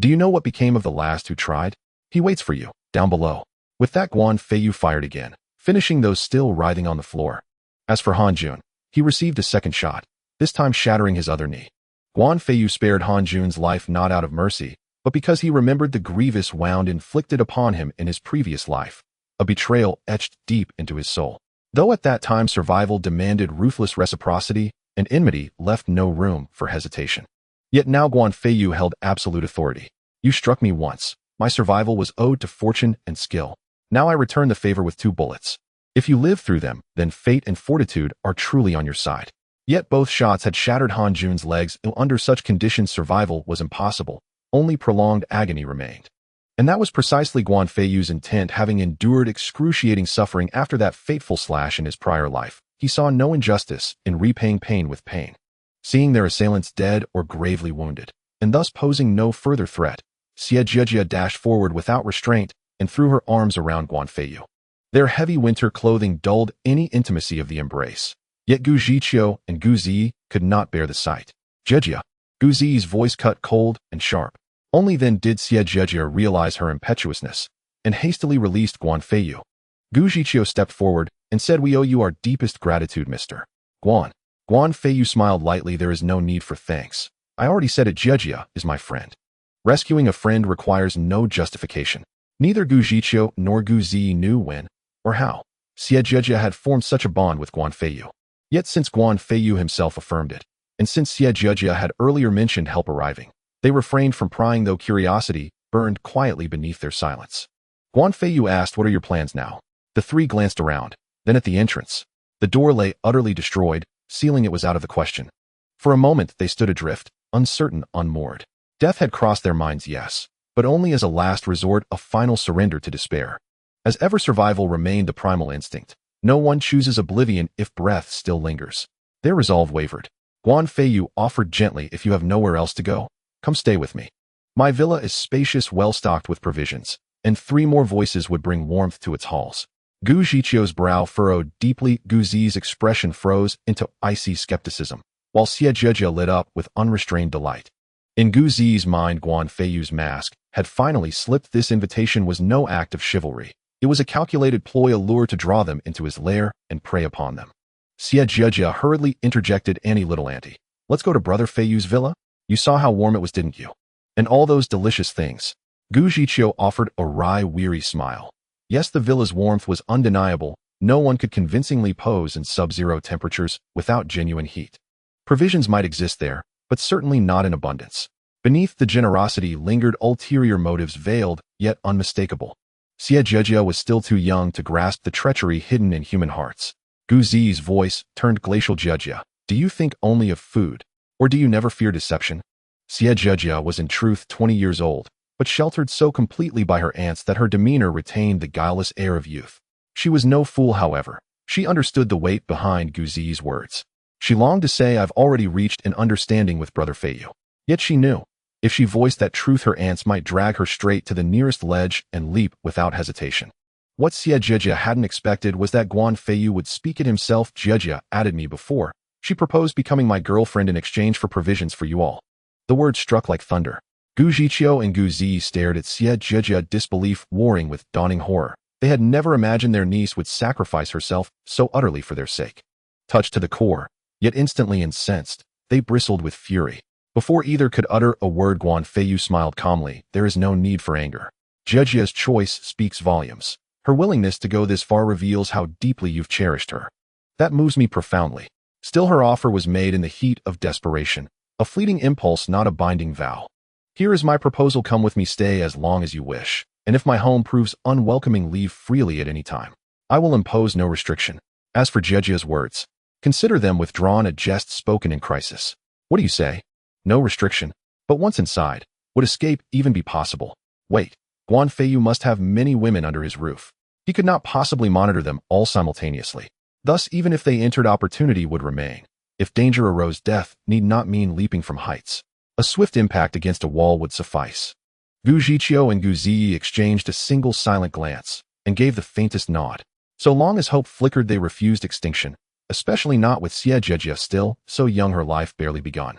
Speaker 1: Do you know what became of the last who tried? He waits for you, down below. With that, Guan Feiyu fired again, finishing those still writhing on the floor. As for Han Jun, he received a second shot, this time shattering his other knee. Guan Feiyu spared Han Jun's life not out of mercy, but because he remembered the grievous wound inflicted upon him in his previous life, a betrayal etched deep into his soul. Though at that time survival demanded ruthless reciprocity, and enmity left no room for hesitation. Yet now Guan Feiyu held absolute authority. You struck me once. My survival was owed to fortune and skill. Now I return the favor with 2 bullets. If you live through them, then fate and fortitude are truly on your side. Yet both shots had shattered Han Jun's legs, and under such conditions survival was impossible. Only prolonged agony remained. And that was precisely Guan Feiyu's intent. Having endured excruciating suffering after that fateful slash in his prior life, he saw no injustice in repaying pain with pain. Seeing their assailants dead or gravely wounded, and thus posing no further threat, Xie Jejia dashed forward without restraint and threw her arms around Guan Feiyu. Their heavy winter clothing dulled any intimacy of the embrace. Yet Gu Zhiqiu and Gu Zi could not bear the sight. Jejia. Gu Zi's voice cut cold and sharp. Only then did Xie Jejia realize her impetuousness, and hastily released Guan Feiyu. Gu Zhiqiu stepped forward and said, "We owe you our deepest gratitude, Mr. Guan." Guan Feiyu smiled lightly. "There is no need for thanks. I already said it. Jejia is my friend. Rescuing a friend requires no justification." Neither Gu Zhiqiu nor Gu Zi knew when or how Xie Jejia had formed such a bond with Guan Feiyu. Yet since Guan Feiyu himself affirmed it, and since Xie Jejia had earlier mentioned help arriving, they refrained from prying, though curiosity burned quietly beneath their silence. Guan Feiyu asked, "What are your plans now?" The 3 glanced around, then at the entrance. The door lay utterly destroyed, sealing it was out of the question. For a moment they stood adrift, uncertain, unmoored. Death had crossed their minds, yes, but only as a last resort, a final surrender to despair. As ever, survival remained the primal instinct. No one chooses oblivion if breath still lingers. Their resolve wavered. Guan Feiyu offered gently, "If you have nowhere else to go, come stay with me. My villa is spacious, well-stocked with provisions," and 3 more voices would bring warmth to its halls. Gu Zhiqiu's brow furrowed deeply. Gu Zi's expression froze into icy skepticism, while Xie Jejia lit up with unrestrained delight. In Gu Zi's mind, Guan Feiyu's mask had finally slipped. This invitation was no act of chivalry. It was a calculated ploy, a lure to draw them into his lair and prey upon them. Xie Jejia hurriedly interjected, "Annie, little auntie, let's go to Brother Feiyu's villa. You saw how warm it was, didn't you? And all those delicious things." Gu Zhiqiu offered a wry, weary smile. Yes, the villa's warmth was undeniable. No one could convincingly pose in sub-zero temperatures without genuine heat. Provisions might exist there, but certainly not in abundance. Beneath the generosity lingered ulterior motives, veiled yet unmistakable. Xie Jejia was still too young to grasp the treachery hidden in human hearts. Gu Zi's voice turned glacial. "Jejia, do you think only of food, or do you never fear deception?" Xie Jejia was in truth 20 years old, but sheltered so completely by her aunts that her demeanor retained the guileless air of youth. She was no fool, however. She understood the weight behind Gu Zi's words. She longed to say, "I've already reached an understanding with Brother Feiyu." Yet she knew, if she voiced that truth, her aunts might drag her straight to the nearest ledge and leap without hesitation. What Xie Jejia hadn't expected was that Guan Feiyu would speak it himself. "Jejia added me before. She proposed becoming my girlfriend in exchange for provisions for you all." The words struck like thunder. Gu Zhiqiu and Gu Zi stared at Xie Jejia, disbelief warring with dawning horror. They had never imagined their niece would sacrifice herself so utterly for their sake. Touched to the core, yet instantly incensed, they bristled with fury. Before either could utter a word, Guan Feiyu smiled calmly. "There is no need for anger. Jejia's choice speaks volumes. Her willingness to go this far reveals how deeply you've cherished her. That moves me profoundly." Still, her offer was made in the heat of desperation, a fleeting impulse, not a binding vow. "Here is my proposal. Come with me, stay as long as you wish, and if my home proves unwelcoming, leave freely at any time. I will impose no restriction." As for Jejia's words, consider them withdrawn, a jest spoken in crisis. "What do you say? No restriction? But once inside, would escape even be possible?" Wait, Guan Feiyu must have many women under his roof. He could not possibly monitor them all simultaneously. Thus, even if they entered, opportunity would remain. If danger arose, death need not mean leaping from heights. A swift impact against a wall would suffice. Gu Zhiqiu and Gu Ziyi exchanged a single silent glance and gave the faintest nod. So long as hope flickered, they refused extinction, especially not with Xie Jejia still so young, her life barely begun.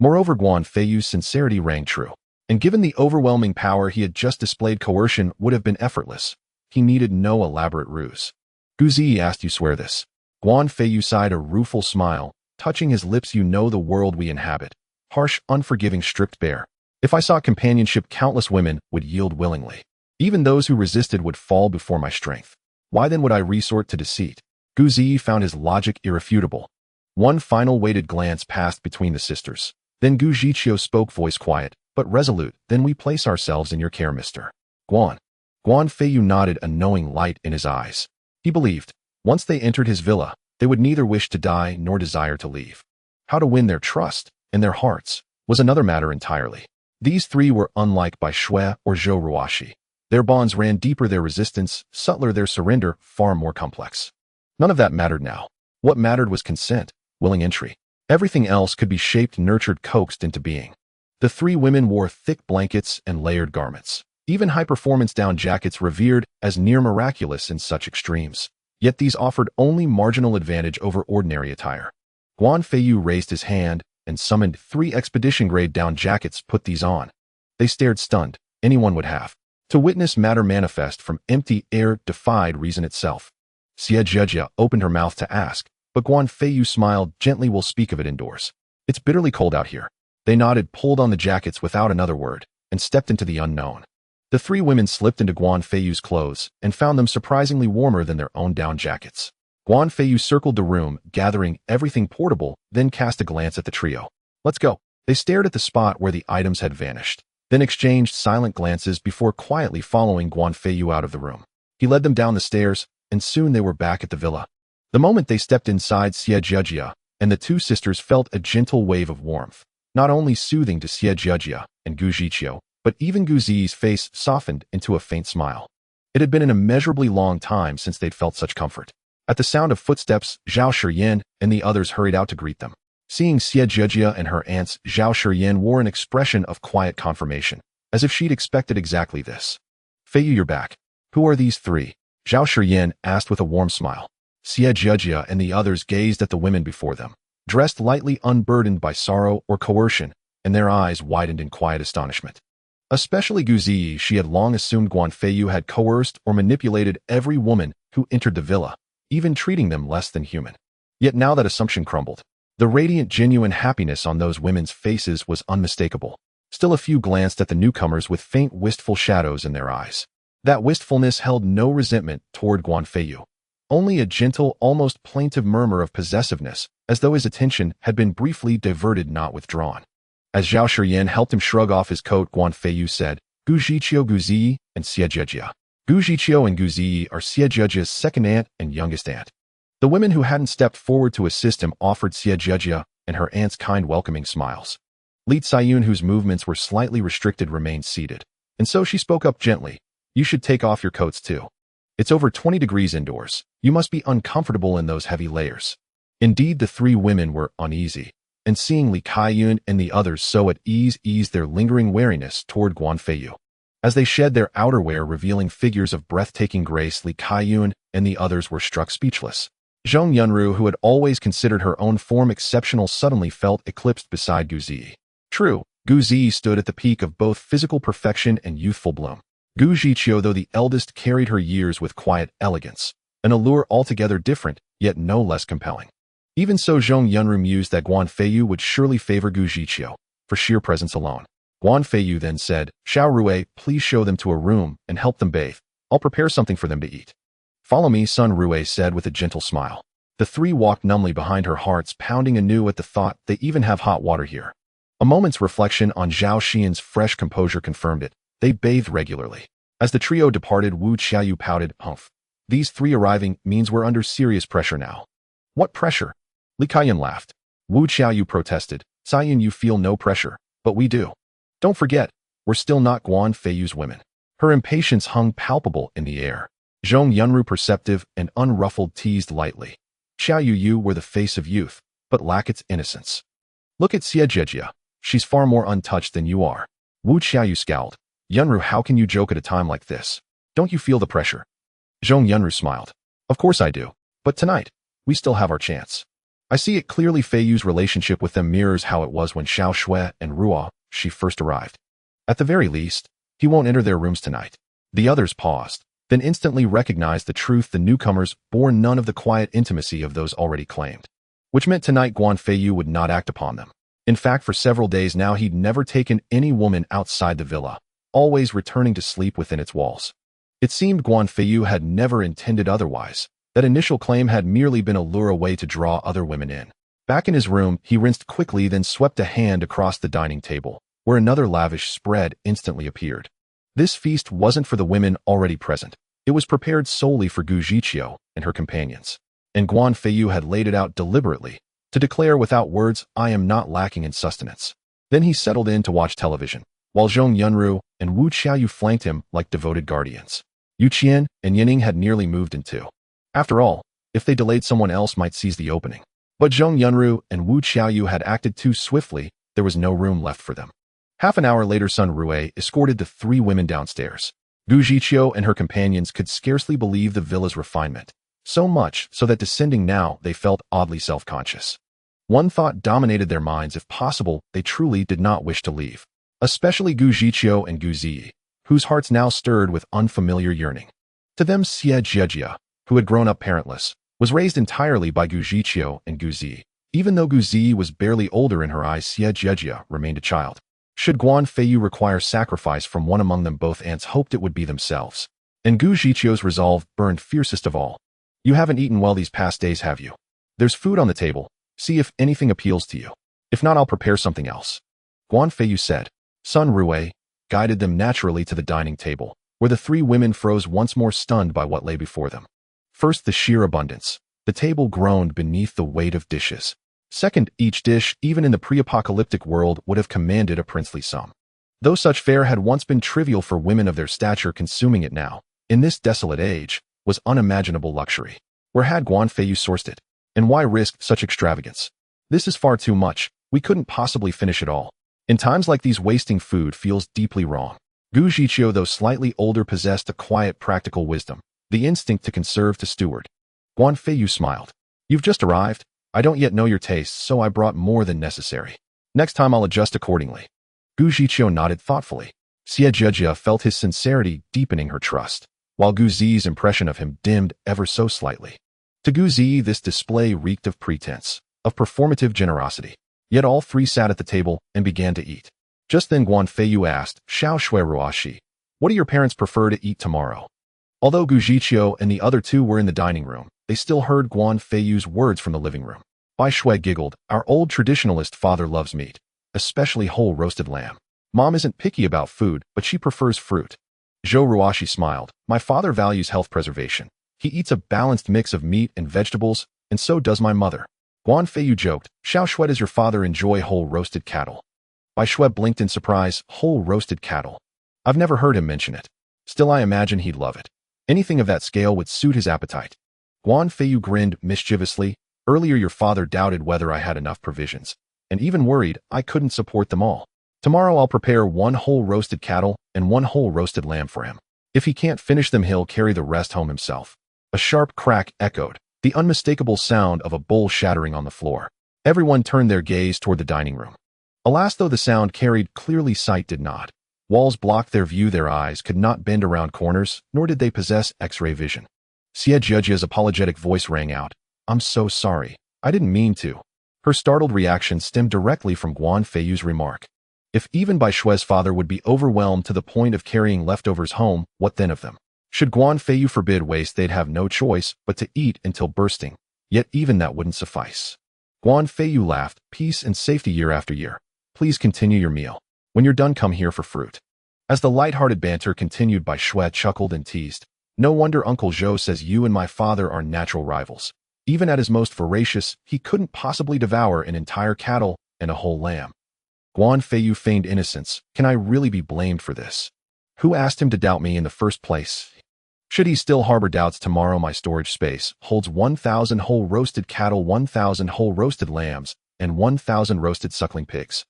Speaker 1: Moreover, Guan Feiyu's sincerity rang true, and given the overwhelming power he had just displayed, coercion would have been effortless. He needed no elaborate ruse. Gu Ziyi asked, "You swear this?" Guan Feiyu sighed, a rueful smile touching his lips. "You know the world we inhabit. Harsh, unforgiving, stripped bare. If I sought companionship, countless women would yield willingly. Even those who resisted would fall before my strength. Why then would I resort to deceit?" Gu Ziyi found his logic irrefutable. One final weighted glance passed between the sisters. Then Gu Zhiqiu spoke, voice quiet but resolute. "Then we place ourselves in your care, Mr. Guan." Guan Feiyu nodded, a knowing light in his eyes. He believed, once they entered his villa, they would neither wish to die nor desire to leave. How to win their trust and their hearts was another matter entirely. These three were unlike Bai Shui or Zhou Ruoxi. Their bonds ran deeper, their resistance subtler, their surrender far more complex. None of that mattered now. What mattered was consent, willing entry. Everything else could be shaped, nurtured, coaxed into being. The three women wore thick blankets and layered garments, even high-performance down jackets revered as near miraculous in such extremes. Yet these offered only marginal advantage over ordinary attire. Guan Feiyu raised his hand and summoned 3 expedition-grade down jackets. "Put these on." They stared, stunned. Anyone would have. To witness matter manifest from empty air defied reason itself. Xie Jejia opened her mouth to ask, but Guan Feiyu smiled gently. "We'll speak of it indoors. It's bitterly cold out here." They nodded, pulled on the jackets without another word, and stepped into the unknown. The three women slipped into Guan Feiyu's clothes and found them surprisingly warmer than their own down jackets. Guan Feiyu circled the room, gathering everything portable, then cast a glance at the trio. "Let's go." They stared at the spot where the items had vanished, then exchanged silent glances before quietly following Guan Feiyu out of the room. He led them down the stairs, and soon they were back at the villa. The moment they stepped inside, Xie Jejia and the two sisters felt a gentle wave of warmth, not only soothing to Xie Jejia and Gu Zhiqiu, but even Gu Ziyi's face softened into a faint smile. It had been an immeasurably long time since they'd felt such comfort. At the sound of footsteps, Zhao Shiyan and the others hurried out to greet them. Seeing Xie Jejia and her aunts, Zhao Shiyan wore an expression of quiet confirmation, as if she'd expected exactly this. "Feiyu, you're back." "Who are these three?" Zhao Shiyan asked with a warm smile. Xie Jejia and the others gazed at the women before them, dressed lightly, unburdened by sorrow or coercion, and their eyes widened in quiet astonishment. Especially Gu Ziyi, she had long assumed Guan Feiyu had coerced or manipulated every woman who entered the villa, even treating them less than human. Yet now that assumption crumbled. The radiant, genuine happiness on those women's faces was unmistakable. Still, a few glanced at the newcomers with faint, wistful shadows in their eyes. That wistfulness held no resentment toward Guan Feiyu, only a gentle, almost plaintive murmur of possessiveness, as though his attention had been briefly diverted, not withdrawn. As Zhao Shiyan helped him shrug off his coat, Guan Feiyu said, "Gu Zhiqiu, Gu Ziyi, and Xie Jejia. Gu Zhiqiu and Gu Ziyi are Xie Jejia's second aunt and youngest aunt." The women who hadn't stepped forward to assist him offered Xie Jejia and her aunt's kind, welcoming smiles. Li Ziyun, whose movements were slightly restricted, remained seated, and so she spoke up gently. "You should take off your coats too. It's over 20 degrees indoors. You must be uncomfortable in those heavy layers." Indeed, the three women were uneasy, and seeing Li Ziyun and the others so at ease eased their lingering wariness toward Guan Feiyu. As they shed their outerwear, revealing figures of breathtaking grace, Li Ziyun and the others were struck speechless. Zhong Yunru, who had always considered her own form exceptional, suddenly felt eclipsed beside Gu Ziyi. True, Gu Ziyi stood at the peak of both physical perfection and youthful bloom. Gu Zhiqiu, though the eldest, carried her years with quiet elegance, an allure altogether different, yet no less compelling. Even so, Zhong Yunru mused that Guan Feiyu would surely favor Gu Zhiqiu, for sheer presence alone. Guan Feiyu then said, "Xiao Rui, please show them to a room and help them bathe. I'll prepare something for them to eat." "Follow me," Sun Rui said with a gentle smile. The three walked numbly behind her, hearts pounding anew at the thought they even have hot water here. A moment's reflection on Zhao Xian's fresh composure confirmed it. They bathed regularly. As the trio departed, Wu Qiaoyu pouted, "Humph. These three arriving means we're under serious pressure now." "What pressure?" Li Kaiyan laughed. Wu Qiaoyu protested, "Ziyan, you feel no pressure, but we do. Don't forget, we're still not Guan Feiyu's women." Her impatience hung palpable in the air. Zhong Yunru, perceptive and unruffled, teased lightly, Xiao Yu were the face of youth, but lack its innocence. Look at Xie Jejia. She's far more untouched than you are. Wu Qiaoyu scowled. Yunru, how can you joke at a time like this? Don't you feel the pressure? Zhong Yunru smiled. Of course I do. But tonight, we still have our chance. I see it clearly. Feiyu's relationship with them mirrors how it was when Xiao Shui and Ruo she first arrived. At the very least, he won't enter their rooms tonight. The others paused, then instantly recognized the truth. The newcomers bore none of the quiet intimacy of those already claimed, which meant tonight Guan Feiyu would not act upon them. In fact, for several days now he'd never taken any woman outside the villa, always returning to sleep within its walls. It seemed Guan Feiyu had never intended otherwise. That initial claim had merely been a lure way to draw other women in. Back in his room, he rinsed quickly, then swept a hand across the dining table, where another lavish spread instantly appeared. This feast wasn't for the women already present. It was prepared solely for Gu Zhiqiu and her companions. And Guan Feiyu had laid it out deliberately, to declare without words, I am not lacking in sustenance. Then he settled in to watch television, while Zhong Yunru and Wu Qiaoyu flanked him like devoted guardians. Yu Qian and Yining had nearly moved in too. After all, if they delayed, someone else might seize the opening. But Zhong Yunru and Wu Qiaoyu had acted too swiftly. There was no room left for them. Half an hour later, Sun Rue escorted the three women downstairs. Gu Zhiqiu and her companions could scarcely believe the villa's refinement, so much so that descending now they felt oddly self-conscious. One thought dominated their minds: if possible, they truly did not wish to leave. Especially Gu Zhiqiu and Gu Ziyi, whose hearts now stirred with unfamiliar yearning. To them, Xie Jejia, who had grown up parentless, was raised entirely by Gu Zhiqiu and Gu Ziyi. Even though Gu Ziyi was barely older in her eyes, Xie Jejia remained a child. Should Guan Feiyu require sacrifice from one among them, both aunts hoped it would be themselves. And Gu Zhiqiu's resolve burned fiercest of all. You haven't eaten well these past days, have you? There's food on the table. See if anything appeals to you. If not, I'll prepare something else. Guan Feiyu said. Sun Rue guided them naturally to the dining table, where the three women froze once more, stunned by what lay before them. First, the sheer abundance. The table groaned beneath the weight of dishes. Second, each dish, even in the pre-apocalyptic world, would have commanded a princely sum. Though such fare had once been trivial for women of their stature, consuming it now, in this desolate age, was unimaginable luxury. Where had Guan Feiyu sourced it? And why risk such extravagance? This is far too much. We couldn't possibly finish it all. In times like these, wasting food feels deeply wrong. Gu Zhiqiu, though slightly older, possessed a quiet, practical wisdom, the instinct to conserve, to steward. Guan Feiyu smiled. You've just arrived. I don't yet know your tastes, so I brought more than necessary. Next time I'll adjust accordingly. Gu Zhiqiu nodded thoughtfully. Xie Jejia felt his sincerity deepening her trust, while Gu Ziyi's impression of him dimmed ever so slightly. To Gu Ziyi, this display reeked of pretense, of performative generosity. Yet all three sat at the table and began to eat. Just then Guan Feiyu asked, Xiao Shui Ruashi, what do your parents prefer to eat tomorrow? Although Gu Zhiqiu and the other two were in the dining room, they still heard Guan Feiyu's words from the living room. Bai Shui giggled. Our old traditionalist father loves meat, especially whole roasted lamb. Mom isn't picky about food, but she prefers fruit. Zhou Ruashi smiled. My father values health preservation. He eats a balanced mix of meat and vegetables, and so does my mother. Guan Feiyu joked. Xiao Shui, does your father enjoy whole roasted cattle? Bai Shui blinked in surprise. Whole roasted cattle? I've never heard him mention it. Still, I imagine he'd love it. Anything of that scale would suit his appetite. Guan Feiyu grinned mischievously. Earlier your father doubted whether I had enough provisions, and even worried I couldn't support them all. Tomorrow I'll prepare one whole roasted cattle and one whole roasted lamb for him. If he can't finish them, he'll carry the rest home himself. A sharp crack echoed, the unmistakable sound of a bowl shattering on the floor. Everyone turned their gaze toward the dining room. Alas, though the sound carried clearly, sight did not. Walls blocked their view, their eyes could not bend around corners, nor did they possess X-ray vision. Xie Jejia's apologetic voice rang out. I'm so sorry. I didn't mean to. Her startled reaction stemmed directly from Guan Feiyu's remark. If even Bai Shui's father would be overwhelmed to the point of carrying leftovers home, what then of them? Should Guan Feiyu forbid waste, they'd have no choice but to eat until bursting. Yet even that wouldn't suffice. Guan Feiyu laughed. Peace and safety year after year. Please continue your meal. When you're done, come here for fruit. As the light-hearted banter continued, Bai Shui chuckled and teased. No wonder Uncle Zhou says you and my father are natural rivals. Even at his most voracious, he couldn't possibly devour an entire cattle and a whole lamb. Guan Feiyu feigned innocence. Can I really be blamed for this? Who asked him to doubt me in the first place? Should he still harbor doubts, tomorrow my storage space holds 1,000 whole roasted cattle, 1,000 whole roasted lambs, and 1,000 roasted suckling pigs.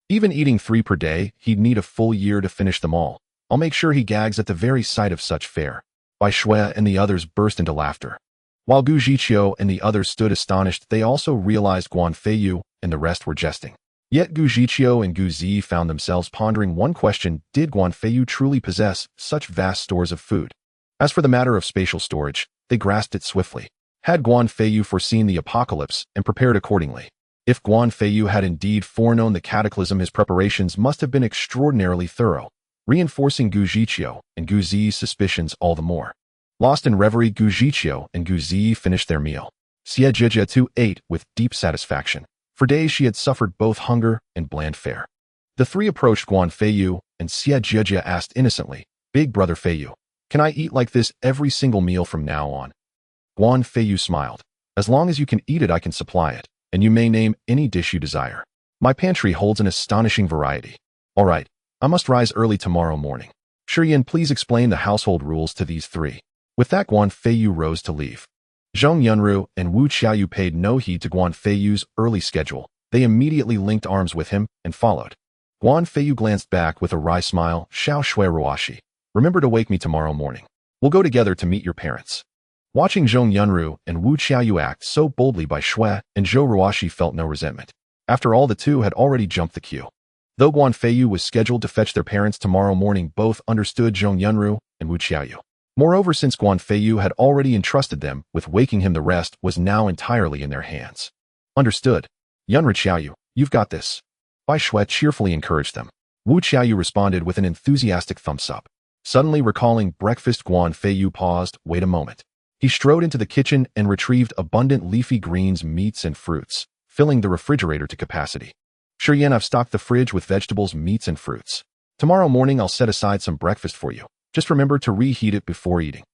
Speaker 1: Even eating 3 per day, he'd need a full year to finish them all. I'll make sure he gags at the very sight of such fare. Bai Shui and the others burst into laughter. While Gu Zhiqiu and the others stood astonished, they also realized Guan Feiyu and the rest were jesting. Yet Gu Zhiqiu and Gu Zi found themselves pondering one question: did Guan Feiyu truly possess such vast stores of food? As for the matter of spatial storage, they grasped it swiftly. Had Guan Feiyu foreseen the apocalypse and prepared accordingly? If Guan Feiyu had indeed foreknown the cataclysm, his preparations must have been extraordinarily thorough, reinforcing Gu Zhiqiu and Gu Zi's suspicions all the more. Lost in reverie, Gu Zhiqiu and Gu Zi finished their meal. Xie Jie too ate with deep satisfaction. For days she had suffered both hunger and bland fare. The three approached Guan Feiyu, and Xie Jie asked innocently, "Big brother Feiyu, can I eat like this every single meal from now on?" Guan Feiyu smiled. "As long as you can eat it, I can supply it, and you may name any dish you desire. My pantry holds an astonishing variety. All right, I must rise early tomorrow morning. Shiyan, please explain the household rules to these three." With that, Guan Feiyu rose to leave. Zhong Yunru and Wu Qiaoyu paid no heed to Guan Feiyu's early schedule. They immediately linked arms with him and followed. Guan Feiyu glanced back with a wry smile. "Xiao Shui Ruashi, remember to wake me tomorrow morning. We'll go together to meet your parents." Watching Zhong Yunru and Wu Qiaoyu act so boldly, Bai Shui and Zhou Ruashi felt no resentment. After all, the two had already jumped the queue. Though Guan Feiyu was scheduled to fetch their parents tomorrow morning, both understood Zhong Yunru and Wu Qiaoyu. Moreover, since Guan Feiyu had already entrusted them with waking him, the rest was now entirely in their hands. "Understood. Yunru Qiaoyu, you've got this." Bai Shui cheerfully encouraged them. Wu Qiaoyu responded with an enthusiastic thumbs up. Suddenly recalling breakfast, Guan Feiyu paused. Wait a moment. He strode into the kitchen and retrieved abundant leafy greens, meats, and fruits, filling the refrigerator to capacity. "Shiyan, I've stocked the fridge with vegetables, meats, and fruits. Tomorrow morning I'll set aside some breakfast for you. Just remember to reheat it before eating.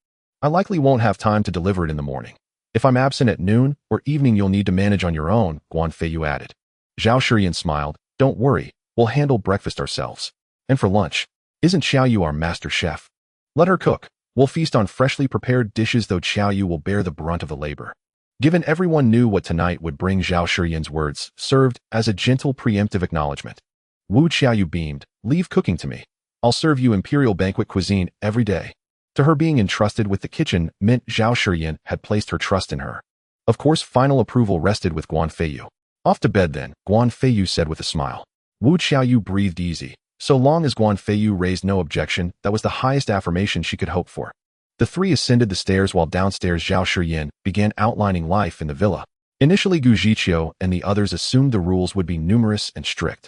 Speaker 1: I likely won't have time to deliver it in the morning. If I'm absent at noon or evening, you'll need to manage on your own," Guan Feiyu added. Zhao Shiyan smiled. "Don't worry, we'll handle breakfast ourselves. And for lunch, isn't Xiaoyu our master chef? Let her cook. We'll feast on freshly prepared dishes, though Xiaoyu will bear the brunt of the labor." Given everyone knew what tonight would bring, Zhao Shiyan's words served as a gentle preemptive acknowledgement. Wu Qiaoyu beamed. "Leave cooking to me. I'll serve you imperial banquet cuisine every day." To her, being entrusted with the kitchen meant Zhao Shiyan had placed her trust in her. Of course, final approval rested with Guan Feiyu. "Off to bed then," Guan Feiyu said with a smile. Wu Qiaoyu breathed easy. So long as Guan Feiyu raised no objection, that was the highest affirmation she could hope for. The three ascended the stairs, while downstairs Zhao Shiyan began outlining life in the villa. Initially, Gu Zhiqiu and the others assumed the rules would be numerous and strict.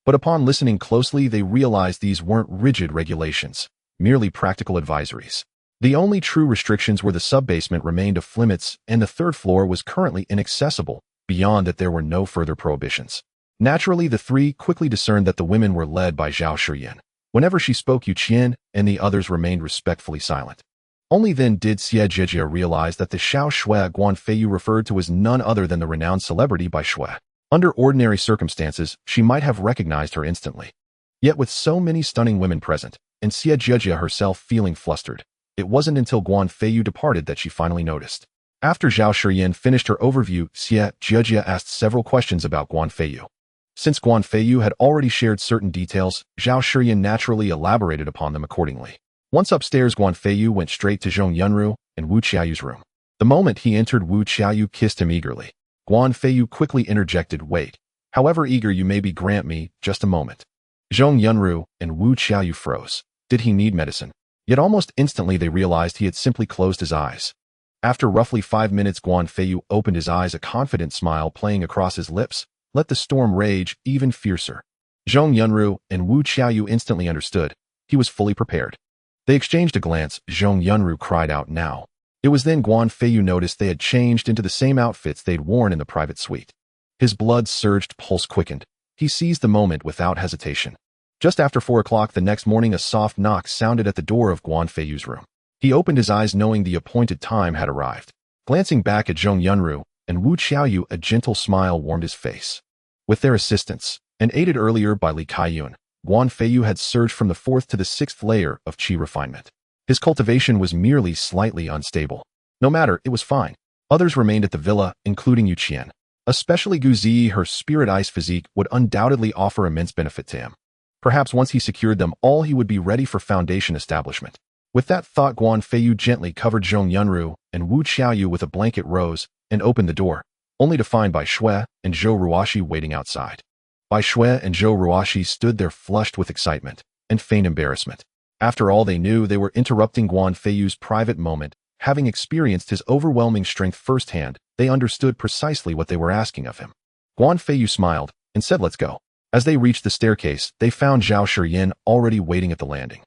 Speaker 1: But upon listening closely, they realized these weren't rigid regulations, merely practical advisories. The only true restrictions were the sub-basement remained off limits, and the third floor was currently inaccessible. Beyond that, there were no further prohibitions. Naturally, the three quickly discerned that the women were led by Zhao Shiyan. Whenever she spoke, Yu Qian and the others remained respectfully silent. Only then did Xie Jie realize that the Xiao Shui Guan Feiyu referred to was none other than the renowned celebrity Bai Shui. Under ordinary circumstances, she might have recognized her instantly. Yet with so many stunning women present, and Xie Jie herself feeling flustered, it wasn't until Guan Feiyu departed that she finally noticed. After Zhao Shiyan finished her overview, Xie Jie asked several questions about Guan Feiyu. Since Guan Feiyu had already shared certain details, Zhao Shiyan naturally elaborated upon them accordingly. Once upstairs, Guan Feiyu went straight to Zhong Yunru and Wu Qiaoyu's room. The moment he entered, Wu Qiaoyu kissed him eagerly. Guan Feiyu quickly interjected, "Wait. However eager you may be, grant me just a moment." Zhong Yunru and Wu Qiaoyu froze. Did he need medicine? Yet almost instantly they realized he had simply closed his eyes. After roughly 5 minutes, Guan Feiyu opened his eyes, a confident smile playing across his lips. Let the storm rage even fiercer. Zhong Yunru and Wu Qiaoyu instantly understood. He was fully prepared. They exchanged a glance. Zhong Yunru cried out, "Now." It was then Guan Feiyu noticed they had changed into the same outfits they'd worn in the private suite. His blood surged, pulse quickened. He seized the moment without hesitation. Just after 4 o'clock the next morning, a soft knock sounded at the door of Guan Feiyu's room. He opened his eyes, knowing the appointed time had arrived. Glancing back at Zhong Yunru and Wu Qiaoyu, a gentle smile warmed his face. With their assistance, and aided earlier by Li Kaiyun, Guan Feiyu had surged from the 4th to the 6th layer of qi refinement. His cultivation was merely slightly unstable. No matter, it was fine. Others remained at the villa, including Yu Qian. Especially Gu Zi, her spirit ice physique would undoubtedly offer immense benefit to him. Perhaps once he secured them all, he would be ready for foundation establishment. With that thought, Guan Feiyu gently covered Zhong Yunru and Wu Xiaoyu with a blanket rose and opened the door, only to find Bai Shui and Zhou Ruoxi waiting outside. Bai Shui and Zhou Ruoxi stood there flushed with excitement and feigned embarrassment. After all, they knew they were interrupting Guan Feiyu's private moment. Having experienced his overwhelming strength firsthand, they understood precisely what they were asking of him. Guan Feiyu smiled and said, "Let's go." As they reached the staircase, they found Zhao Shiyin already waiting at the landing.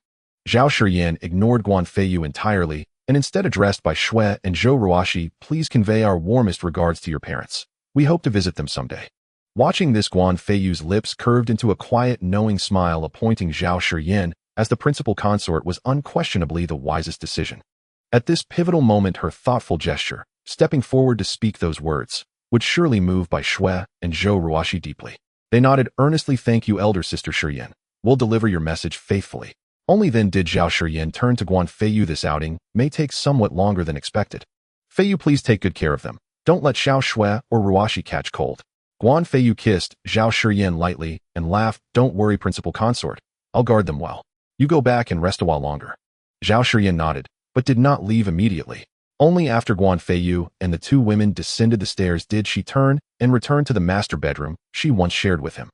Speaker 1: Zhao Shiyin ignored Guan Feiyu entirely and instead addressed Bai Shui and Zhou Ruoxi, "Please convey our warmest regards to your parents. We hope to visit them someday." Watching this, Guan Feiyu's lips curved into a quiet, knowing smile, appointing Zhao Shiyin as the principal consort was unquestionably the wisest decision. At this pivotal moment, her thoughtful gesture, stepping forward to speak those words, would surely move Bai Shui and Zhou Ruoxi deeply. They nodded earnestly. "Thank you, elder sister Shiyin. We'll deliver your message faithfully." Only then did Zhao Shiyin turn to Guan Feiyu. "This outing may take somewhat longer than expected. Feiyu, please take good care of them. Don't let Xiao Shui or Ruoxi catch cold." Guan Feiyu kissed Zhao Shiyin lightly and laughed. "Don't worry, principal consort. I'll guard them well. You go back and rest a while longer." Zhao Shiyin nodded, but did not leave immediately. Only after Guan Feiyu and the two women descended the stairs did she turn and return to the master bedroom she once shared with him.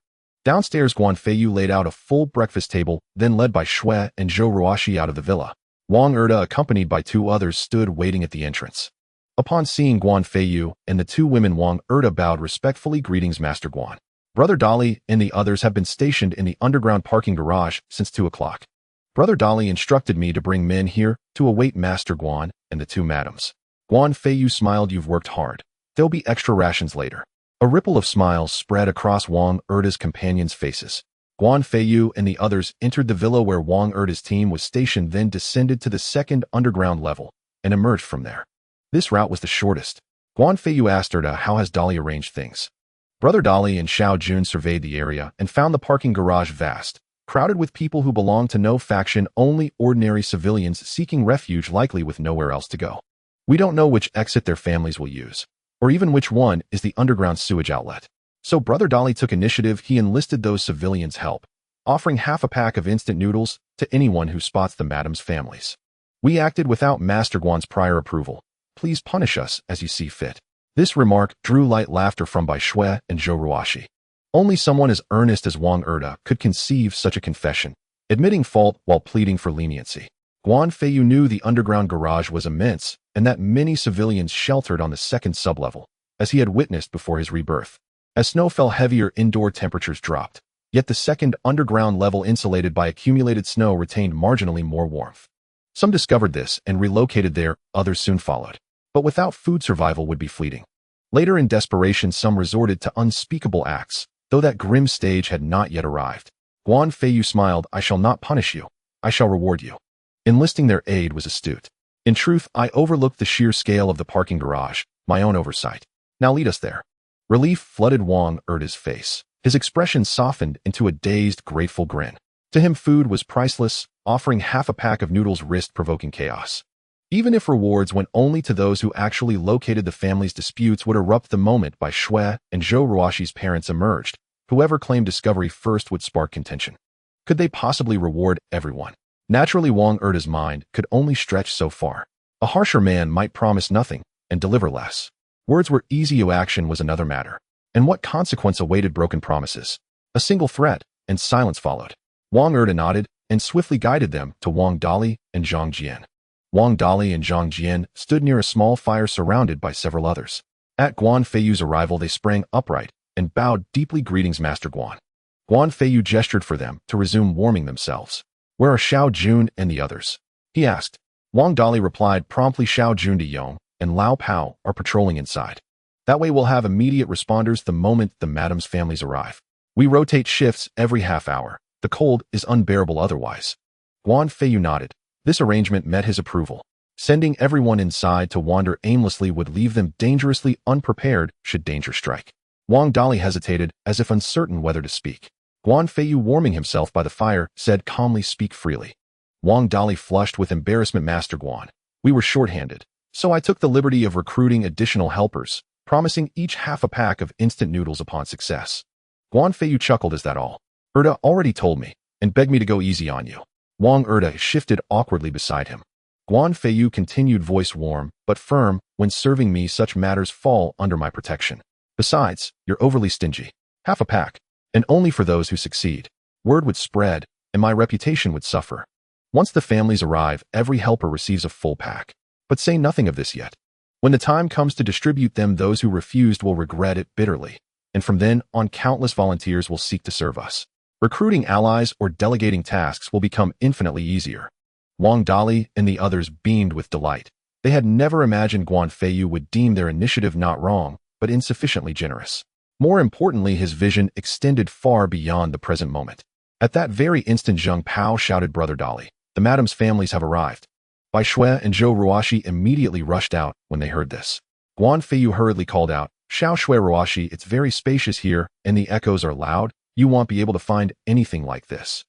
Speaker 1: Downstairs, Guan Feiyu laid out a full breakfast table, then led Bai Shui and Zhou Ruoxi out of the villa. Wang Erda, accompanied by two others, stood waiting at the entrance. Upon seeing Guan Feiyu and the two women, Wang Erda bowed respectfully. "Greetings, Master Guan. Brother Dali and the others have been stationed in the underground parking garage since 2 o'clock. Brother Dali instructed me to bring men here to await Master Guan and the two madams." Guan Feiyu smiled. "You've worked hard. There'll be extra rations later." A ripple of smiles spread across Wang Erda's companions' faces. Guan Feiyu and the others entered the villa where Wang Erda's team was stationed, then descended to the second underground level and emerged from there. This route was the shortest. Guan Feiyu asked Erda, "How has Dali arranged things?" Brother Dali and Xiao Jun surveyed the area and found the parking garage vast, crowded with people who belonged to no faction, only ordinary civilians seeking refuge, likely with nowhere else to go. "We don't know which exit their families will use, or even which one is the underground sewage outlet." So Brother Dali took initiative. He enlisted those civilians' help, offering half a pack of instant noodles to anyone who spots the madam's families. "We acted without Master Guan's prior approval. Please punish us as you see fit." This remark drew light laughter from Bai Shui and Zhou Ruoxi. Only someone as earnest as Wang Erda could conceive such a confession, admitting fault while pleading for leniency. Guan Feiyu knew the underground garage was immense and that many civilians sheltered on the second sublevel, as he had witnessed before his rebirth. As snow fell heavier, indoor temperatures dropped, yet the second underground level, insulated by accumulated snow, retained marginally more warmth. Some discovered this and relocated there, others soon followed. But without food, survival would be fleeting. Later, in desperation, some resorted to unspeakable acts, though that grim stage had not yet arrived. Guan Feiyu smiled. "I shall not punish you. I shall reward you." Enlisting their aid was astute. "In truth, I overlooked the sheer scale of the parking garage, my own oversight. Now lead us there." Relief flooded Wang Erda's face. His expression softened into a dazed, grateful grin. To him, food was priceless. Offering half a pack of noodles risked provoking chaos. Even if rewards went only to those who actually located the families, disputes would erupt the moment Bai Shui and Zhou Ruoxi's parents emerged. Whoever claimed discovery first would spark contention. Could they possibly reward everyone? Naturally, Wang Erda's mind could only stretch so far. A harsher man might promise nothing and deliver less. Words were easy, action was another matter. And what consequence awaited broken promises? A single threat, and silence followed. Wang Erda nodded and swiftly guided them to Wang Dali and Zhang Jian. Wang Dali and Zhang Jian stood near a small fire surrounded by several others. At Guan Feiyu's arrival, they sprang upright and bowed deeply. "Greetings, Master Guan." Guan Feiyu gestured for them to resume warming themselves. "Where are Xiao Jun and the others?" he asked. Wang Dali replied promptly. "Xiao Jun, De Yong, and Lao Pao are patrolling inside. That way we'll have immediate responders the moment the madam's families arrive. We rotate shifts every half hour. The cold is unbearable otherwise." Guan Feiyu nodded. This arrangement met his approval. Sending everyone inside to wander aimlessly would leave them dangerously unprepared should danger strike. Wang Dali hesitated, as if uncertain whether to speak. Guan Feiyu, warming himself by the fire, said calmly, "Speak freely." Wang Dali flushed with embarrassment. Master Guan. We were short-handed, so I took the liberty of recruiting additional helpers, promising each half a pack of instant noodles upon success. Guan Feiyu chuckled. Is that all? Erda already told me, and begged me to go easy on you. Wang Erda shifted awkwardly beside him. Guan Feiyu continued, voice warm but firm, when serving me such matters fall under my protection. Besides, you're overly stingy. Half a pack, and only for those who succeed. Word would spread, and my reputation would suffer. Once the families arrive, every helper receives a full pack. But say nothing of this yet. When the time comes to distribute them, those who refused will regret it bitterly, and from then on countless volunteers will seek to serve us. Recruiting allies or delegating tasks will become infinitely easier. Wang Dali and the others beamed with delight. They had never imagined Guan Feiyu would deem their initiative not wrong, but insufficiently generous. More importantly, his vision extended far beyond the present moment. At that very instant, Zheng Pao shouted, Brother Dali, the madam's families have arrived. Bai Shui and Zhou Ruoxi immediately rushed out when they heard this. Guan Feiyu hurriedly called out, Xiao Shui Ruoxi, it's very spacious here, and the echoes are loud. You won't be able to find anything like this.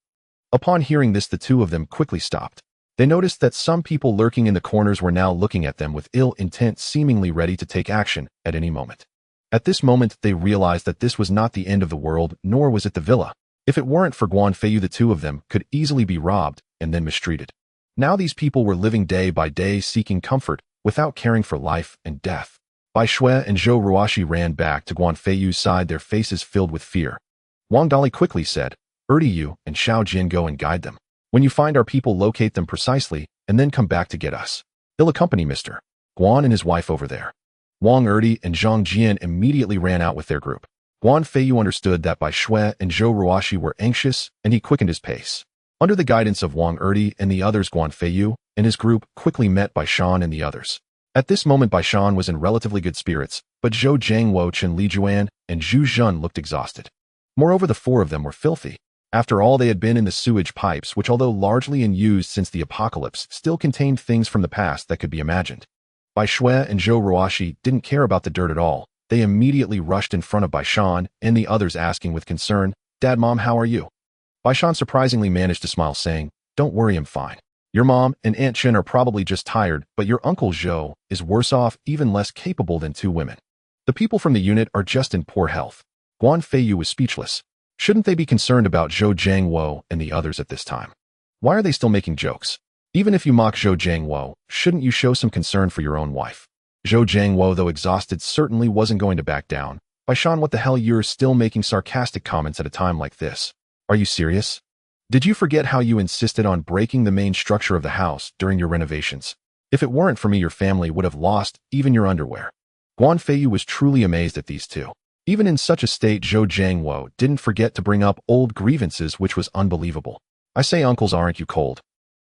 Speaker 1: Upon hearing this, the two of them quickly stopped. They noticed that some people lurking in the corners were now looking at them with ill intent, seemingly ready to take action at any moment. At this moment, they realized that this was not the end of the world, nor was it the villa. If it weren't for Guan Feiyu, the two of them could easily be robbed and then mistreated. Now these people were living day by day, seeking comfort, without caring for life and death. Bai Shui and Zhou Ruoxi ran back to Guan Feiyu's side, their faces filled with fear. Wang Dali quickly said, Yu and Xiao Jin, go and guide them. When you find our people, locate them precisely, and then come back to get us. He'll accompany Mr. Guan and his wife over there. Wang Erdi and Zhang Jian immediately ran out with their group. Guan Feiyu understood that Bai Shui and Zhou Ruoxi were anxious, and he quickened his pace. Under the guidance of Wang Erdi and the others, Guan Feiyu and his group quickly met Bai Shan and the others. At this moment, Bai Shan was in relatively good spirits, but Zhou Jiangwo, Chen Li Juan, and Zhu Zhun looked exhausted. Moreover, the four of them were filthy. After all, they had been in the sewage pipes, which, although largely unused since the apocalypse, still contained things from the past that could be imagined. Bai Shui and Zhou Ruoxi didn't care about the dirt at all. They immediately rushed in front of Bai Shan and the others, asking with concern, Dad, Mom, how are you? Bai Shan surprisingly managed to smile, saying, Don't worry, I'm fine. Your mom and Aunt Chen are probably just tired, but your Uncle Zhou is worse off, even less capable than two women. The people from the unit are just in poor health. Guan Feiyu was speechless. Shouldn't they be concerned about Zhou Jiangwo and the others at this time? Why are they still making jokes? Even if you mock Zhou Jiangwo, shouldn't you show some concern for your own wife? Zhou Jiangwo, though exhausted, certainly wasn't going to back down. Bai Shan, what the hell, you're still making sarcastic comments at a time like this? Are you serious? Did you forget how you insisted on breaking the main structure of the house during your renovations? If it weren't for me, your family would have lost even your underwear. Guan Feiyu was truly amazed at these two. Even in such a state, Zhou Jiangwo didn't forget to bring up old grievances, which was unbelievable. I say, uncles, aren't you cold?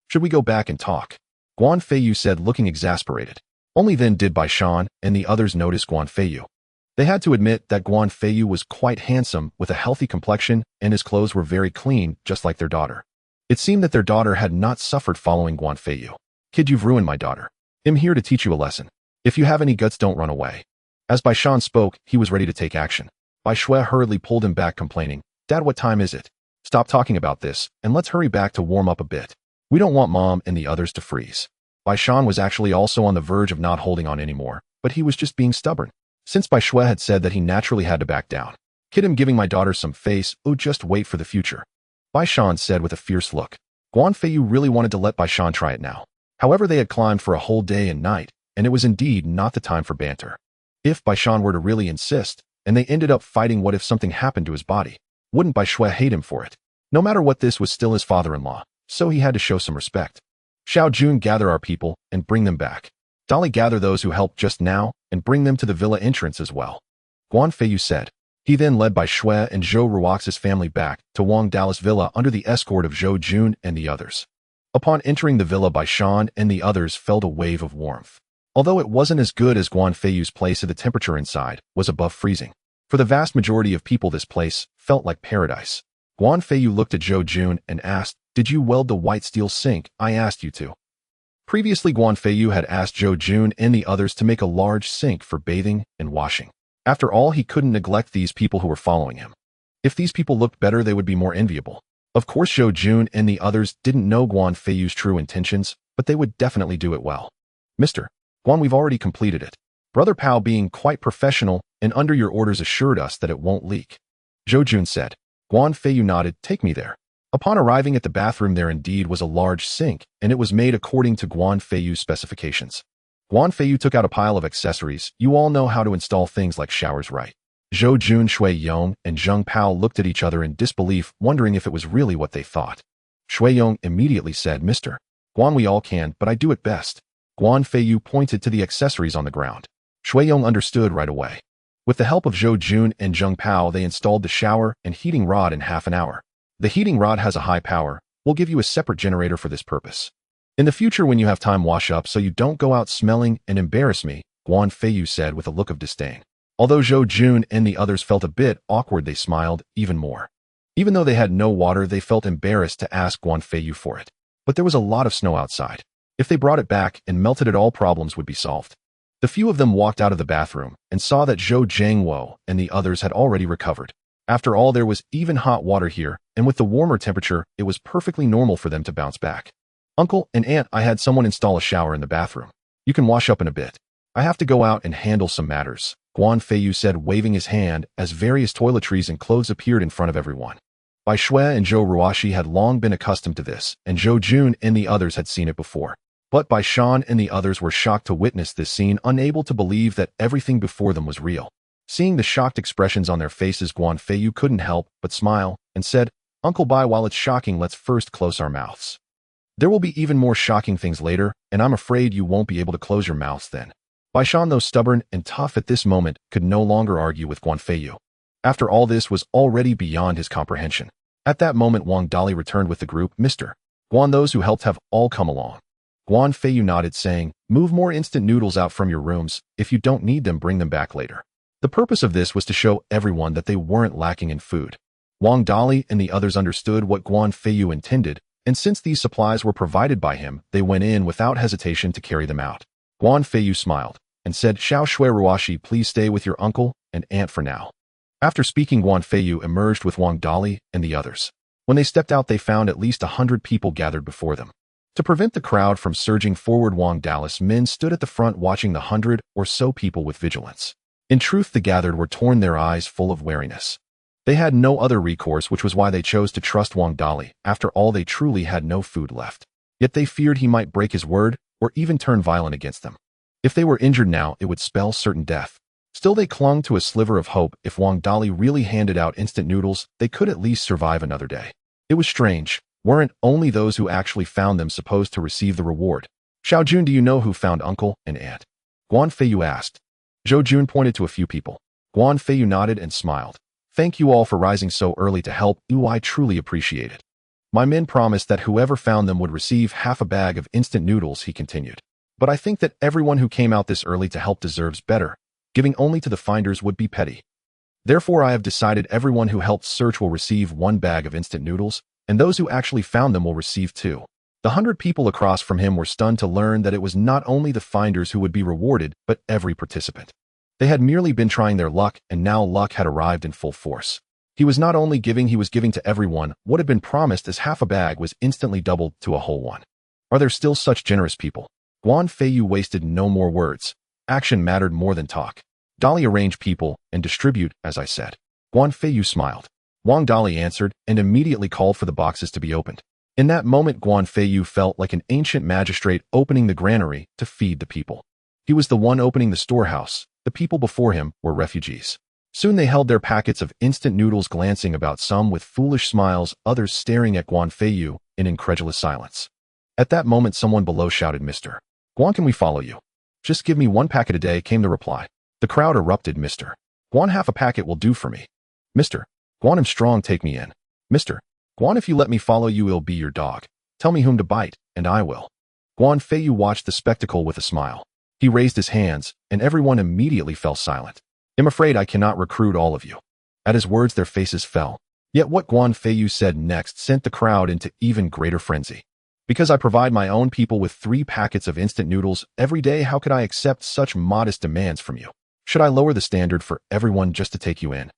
Speaker 1: Should we go back and talk? Guan Feiyu said, looking exasperated. Only then did Bai Shan and the others notice Guan Feiyu. They had to admit that Guan Feiyu was quite handsome, with a healthy complexion, and his clothes were very clean, just like their daughter. It seemed that their daughter had not suffered following Guan Feiyu. Kid, you've ruined my daughter. I'm here to teach you a lesson. If you have any guts, don't run away. As Bai Shan spoke, he was ready to take action. Bai Shui hurriedly pulled him back, complaining, Dad, what time is it? Stop talking about this, and let's hurry back to warm up a bit. We don't want Mom and the others to freeze. Bai Shan was actually also on the verge of not holding on anymore, but he was just being stubborn. Since Bai Shui had said that he naturally had to back down. Kid, I'm giving my daughter some face, oh, just wait for the future. Bai Shan said with a fierce look. Guan Feiyu really wanted to let Bai Shan try it now. However, they had climbed for a whole day and night, and it was indeed not the time for banter. If Bai Shan were to really insist, and they ended up fighting, what if something happened to his body? Wouldn't Bai Shui hate him for it? No matter what, this was still his father-in-law, so he had to show some respect. Xiao Jun, gather our people and bring them back. Dali, gather those who helped just now and bring them to the villa entrance as well. Guan Feiyu said. He then led Bai Shui and Zhou Ruoxi's family back to Wang Dali's villa under the escort of Zhou Jun and the others. Upon entering the villa, Bai Shan and the others felt a wave of warmth. Although it wasn't as good as Guan Feiyu's place, the temperature inside was above freezing. For the vast majority of people, this place felt like paradise. Guan Feiyu looked at Zhou Jun and asked, Did you weld the white steel sink I asked you to? Previously, Guan Feiyu had asked Zhou Jun and the others to make a large sink for bathing and washing. After all, he couldn't neglect these people who were following him. If these people looked better, they would be more enviable. Of course Zhou Jun and the others didn't know Guan Feiyu's true intentions, but they would definitely do it well. Mr. Guan, we've already completed it. Brother Pao, being quite professional and under your orders, assured us that it won't leak. Zhou Jun said. Guan Feiyu nodded. Take me there. Upon arriving at the bathroom, there indeed was a large sink, and it was made according to Guan Feiyu's specifications. Guan Feiyu took out a pile of accessories. You all know how to install things like showers, right? Zhou Jun, Shui Yong, and Zheng Pao looked at each other in disbelief, wondering if it was really what they thought. Shui Yong immediately said, Mr. Guan, we all can, but I do it best. Guan Feiyu pointed to the accessories on the ground. Shui Yong understood right away. With the help of Zhou Jun and Zheng Pao, they installed the shower and heating rod in half an hour. The heating rod has a high power. We'll give you a separate generator for this purpose. In the future, when you have time, wash up so you don't go out smelling and embarrass me, Guan Feiyu said with a look of disdain. Although Zhou Jun and the others felt a bit awkward, they smiled even more. Even though they had no water, they felt embarrassed to ask Guan Feiyu for it. But there was a lot of snow outside. If they brought it back and melted it, all problems would be solved. The few of them walked out of the bathroom and saw that Zhou Jiangwo and the others had already recovered. After all, there was even hot water here, and with the warmer temperature, it was perfectly normal for them to bounce back. Uncle and Aunt, I had someone install a shower in the bathroom. You can wash up in a bit. I have to go out and handle some matters, Guan Feiyu said, waving his hand as various toiletries and clothes appeared in front of everyone. Bai Shui and Zhou Ruoxi had long been accustomed to this, and Zhou Jun and the others had seen it before. But Bai Shan and the others were shocked to witness this scene, unable to believe that everything before them was real. Seeing the shocked expressions on their faces, Guan Feiyu couldn't help but smile and said, Uncle Bai, while it's shocking, let's first close our mouths. There will be even more shocking things later, and I'm afraid you won't be able to close your mouths then. Bai Shan, though stubborn and tough at this moment, could no longer argue with Guan Feiyu. After all, this was already beyond his comprehension. At that moment, Wang Dali returned with the group. Mr. Guan, those who helped have all come along. Guan Feiyu nodded, saying, move more instant noodles out from your rooms. If you don't need them, bring them back later. The purpose of this was to show everyone that they weren't lacking in food. Wang Dali and the others understood what Guan Feiyu intended, and since these supplies were provided by him, they went in without hesitation to carry them out. Guan Feiyu smiled and said, Xiao Shui Ruoxi, please stay with your uncle and aunt for now. After speaking, Guan Feiyu emerged with Wang Dali and the others. When they stepped out, they found at least 100 people gathered before them. To prevent the crowd from surging forward, Wang Dali's men stood at the front watching the 100 or so people with vigilance. In truth, the gathered were torn, their eyes full of wariness. They had no other recourse, which was why they chose to trust Wang Dali. After all, they truly had no food left. Yet they feared he might break his word or even turn violent against them. If they were injured now, it would spell certain death. Still, they clung to a sliver of hope. If Wang Dali really handed out instant noodles, they could at least survive another day. It was strange. Weren't only those who actually found them supposed to receive the reward? Xiao Jun, do you know who found uncle and aunt? Guan Feiyu asked. Zhou Jun pointed to a few people. Guan Feiyu nodded and smiled. Thank you all for rising so early to help. I truly appreciate it. My men promised that whoever found them would receive half a bag of instant noodles, he continued. But I think that everyone who came out this early to help deserves better. Giving only to the finders would be petty. Therefore, I have decided everyone who helped search will receive 1 bag of instant noodles, and those who actually found them will receive 2. The 100 people across from him were stunned to learn that it was not only the finders who would be rewarded, but every participant. They had merely been trying their luck, and now luck had arrived in full force. He was not only giving, he was giving to everyone. What had been promised as half a bag was instantly doubled to a whole one. Are there still such generous people? Guan Feiyu wasted no more words. Action mattered more than talk. Dali, arrange people and distribute, as I said. Guan Feiyu smiled. Wang Dali answered and immediately called for the boxes to be opened. In that moment, Guan Feiyu felt like an ancient magistrate opening the granary to feed the people. He was the one opening the storehouse. The people before him were refugees. Soon they held their packets of instant noodles, glancing about, some with foolish smiles, others staring at Guan Feiyu in incredulous silence. At that moment, someone below shouted, Mr. Guan, can we follow you? Just give me 1 packet a day, came the reply. The crowd erupted. Mr. Guan, half a packet will do for me. Mr. Guan, I'm strong, take me in. Mr. Guan, if you let me follow you, I'll be your dog. Tell me whom to bite, and I will. Guan Feiyu watched the spectacle with a smile. He raised his hands, and everyone immediately fell silent. I'm afraid I cannot recruit all of you. At his words, their faces fell. Yet what Guan Feiyu said next sent the crowd into even greater frenzy. Because I provide my own people with 3 packets of instant noodles every day, how could I accept such modest demands from you? Should I lower the standard for everyone just to take you in?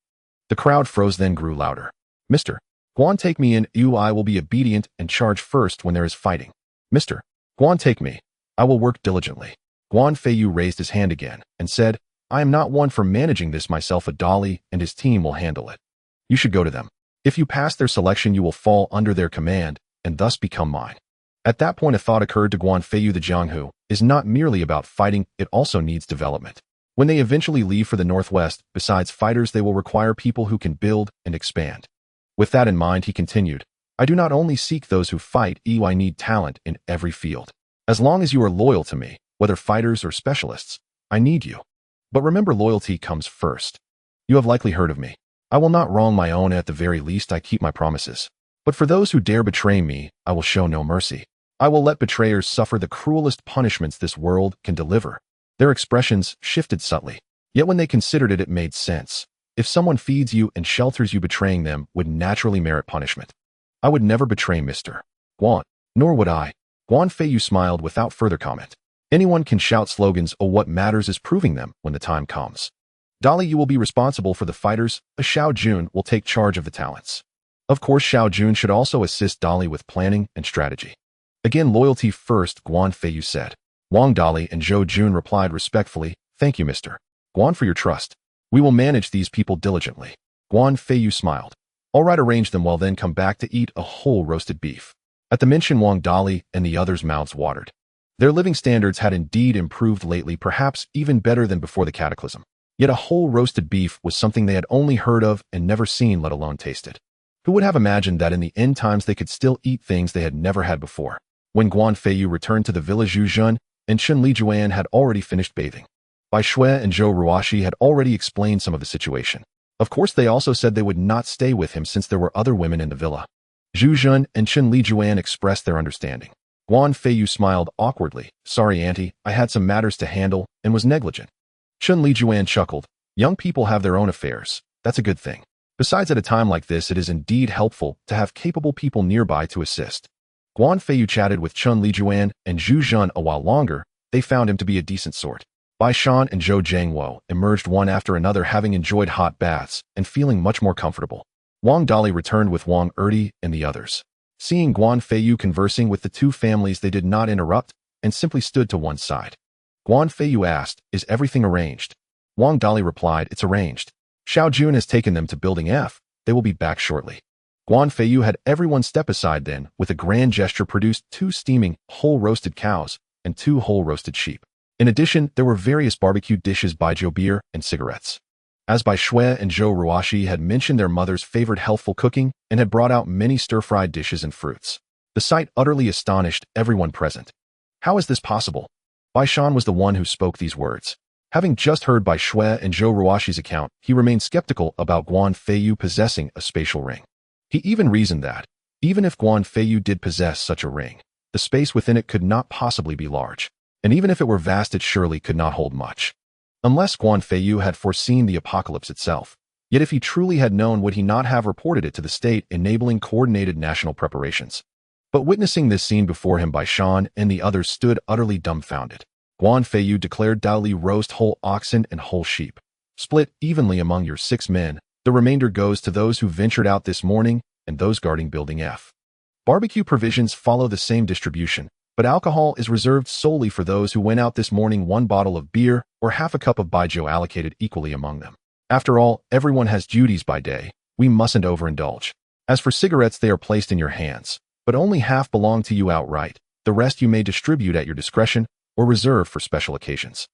Speaker 1: The crowd froze, then grew louder. Mr. Guan, take me in. I will be obedient and charge first when there is fighting. Mr. Guan, take me. I will work diligently. Guan Feiyu raised his hand again and said, I am not one for managing this myself. Adali and his team will handle it. You should go to them. If you pass their selection, you will fall under their command and thus become mine. At that point, a thought occurred to Guan Feiyu. The Jianghu is not merely about fighting, it also needs development. When they eventually leave for the northwest, besides fighters, they will require people who can build and expand. With that in mind, he continued, I do not only seek those who fight, I need talent in every field. As long as you are loyal to me, whether fighters or specialists, I need you. But remember, loyalty comes first. You have likely heard of me. I will not wrong my own. At the very least, I keep my promises. But for those who dare betray me, I will show no mercy. I will let betrayers suffer the cruelest punishments this world can deliver. Their expressions shifted subtly, yet when they considered it, it made sense. If someone feeds you and shelters you, betraying them would naturally merit punishment. I would never betray Mr. Guan, nor would I. Guan Feiyu smiled without further comment. Anyone can shout slogans, what matters is proving them when the time comes. Dali, you will be responsible for the fighters. Xiao Jun will take charge of the talents. Of course, Xiao Jun should also assist Dali with planning and strategy. Again, loyalty first, Guan Feiyu said. Wang Dali and Zhou Jun replied respectfully, Thank you, Mr. Guan, for your trust. We will manage these people diligently. Guan Feiyu smiled. All right, arrange them well, then come back to eat a whole roasted beef. At the mention, Wang Dali and the others' mouths watered. Their living standards had indeed improved lately, perhaps even better than before the cataclysm. Yet a whole roasted beef was something they had only heard of and never seen, let alone tasted. Who would have imagined that in the end times they could still eat things they had never had before? When Guan Feiyu returned to the village, Zhu Zhun and Chen Lijuan had already finished bathing. Bai Shui and Zhou Ruoxi had already explained some of the situation. Of course, they also said they would not stay with him since there were other women in the villa. Zhu Zhun and Chen Lijuan expressed their understanding. Guan Feiyu smiled awkwardly. Sorry, auntie, I had some matters to handle and was negligent. Chen Lijuan chuckled. Young people have their own affairs. That's a good thing. Besides, at a time like this, it is indeed helpful to have capable people nearby to assist. Guan Feiyu chatted with Chen Lijuan and Zhu Zhun a while longer. They found him to be a decent sort. Bai Shan and Zhou Jiangwo emerged one after another, having enjoyed hot baths and feeling much more comfortable. Wang Dali returned with Wang Erdi and the others. Seeing Guan Feiyu conversing with the two families, they did not interrupt and simply stood to one side. Guan Feiyu asked, Is everything arranged? Wang Dali replied, It's arranged. Xiao Jun has taken them to Building F. They will be back shortly. Guan Feiyu had everyone step aside, then, with a grand gesture, produced 2 steaming, whole roasted cows and 2 whole roasted sheep. In addition, there were various barbecue dishes, baijiu beer, and cigarettes. As Bai Shui and Zhou Ruoxi had mentioned their mother's favored healthful cooking and had brought out many stir-fried dishes and fruits. The sight utterly astonished everyone present. How is this possible? Bai Shan was the one who spoke these words. Having just heard Bai Shui and Zhou Ruoxi's account, he remained skeptical about Guan Feiyu possessing a spatial ring. He even reasoned that, even if Guan Feiyu did possess such a ring, the space within it could not possibly be large. And even if it were vast, it surely could not hold much. Unless Guan Feiyu had foreseen the apocalypse itself. Yet if he truly had known, would he not have reported it to the state, enabling coordinated national preparations? But witnessing this scene before him, Bai Shan and the others stood utterly dumbfounded. Guan Feiyu declared, Dali, roast whole oxen and whole sheep. Split evenly among your 6 men. The remainder goes to those who ventured out this morning and those guarding Building F. Barbecue provisions follow the same distribution, but alcohol is reserved solely for those who went out this morning. 1 bottle of beer or half a cup of baijiu allocated equally among them. After all, everyone has duties by day. We mustn't overindulge. As for cigarettes, they are placed in your hands, but only half belong to you outright. The rest you may distribute at your discretion or reserve for special occasions.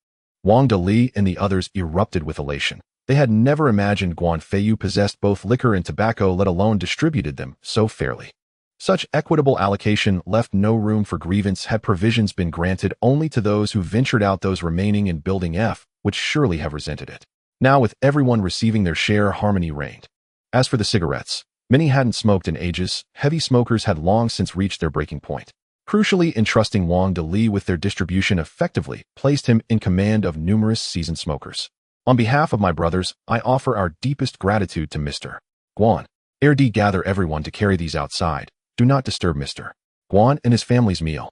Speaker 1: Wang Dali and the others erupted with elation. They had never imagined Guan Feiyu possessed both liquor and tobacco, let alone distributed them so fairly. Such equitable allocation left no room for grievance. Had provisions been granted only to those who ventured out, those remaining in Building F would surely have resented it. Now, with everyone receiving their share, harmony reigned. As for the cigarettes, many hadn't smoked in ages. Heavy smokers had long since reached their breaking point. Crucially, entrusting Wang Dali with their distribution effectively placed him in command of numerous seasoned smokers. On behalf of my brothers, I offer our deepest gratitude to Mr. Guan. Erdi, gather everyone to carry these outside. Do not disturb Mr. Guan and his family's meal.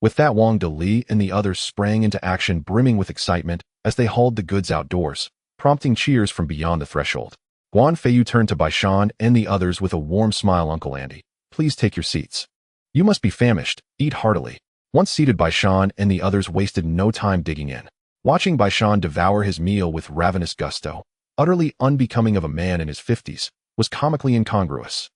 Speaker 1: With that, Wang Dali and the others sprang into action, brimming with excitement as they hauled the goods outdoors, prompting cheers from beyond the threshold. Guan Feiyu turned to Baishan and the others with a warm smile. Uncle Andy, please take your seats. You must be famished, eat heartily. Once seated, Baishan and the others wasted no time digging in. Watching Baishan devour his meal with ravenous gusto, utterly unbecoming of a man in his 50s, was comically incongruous.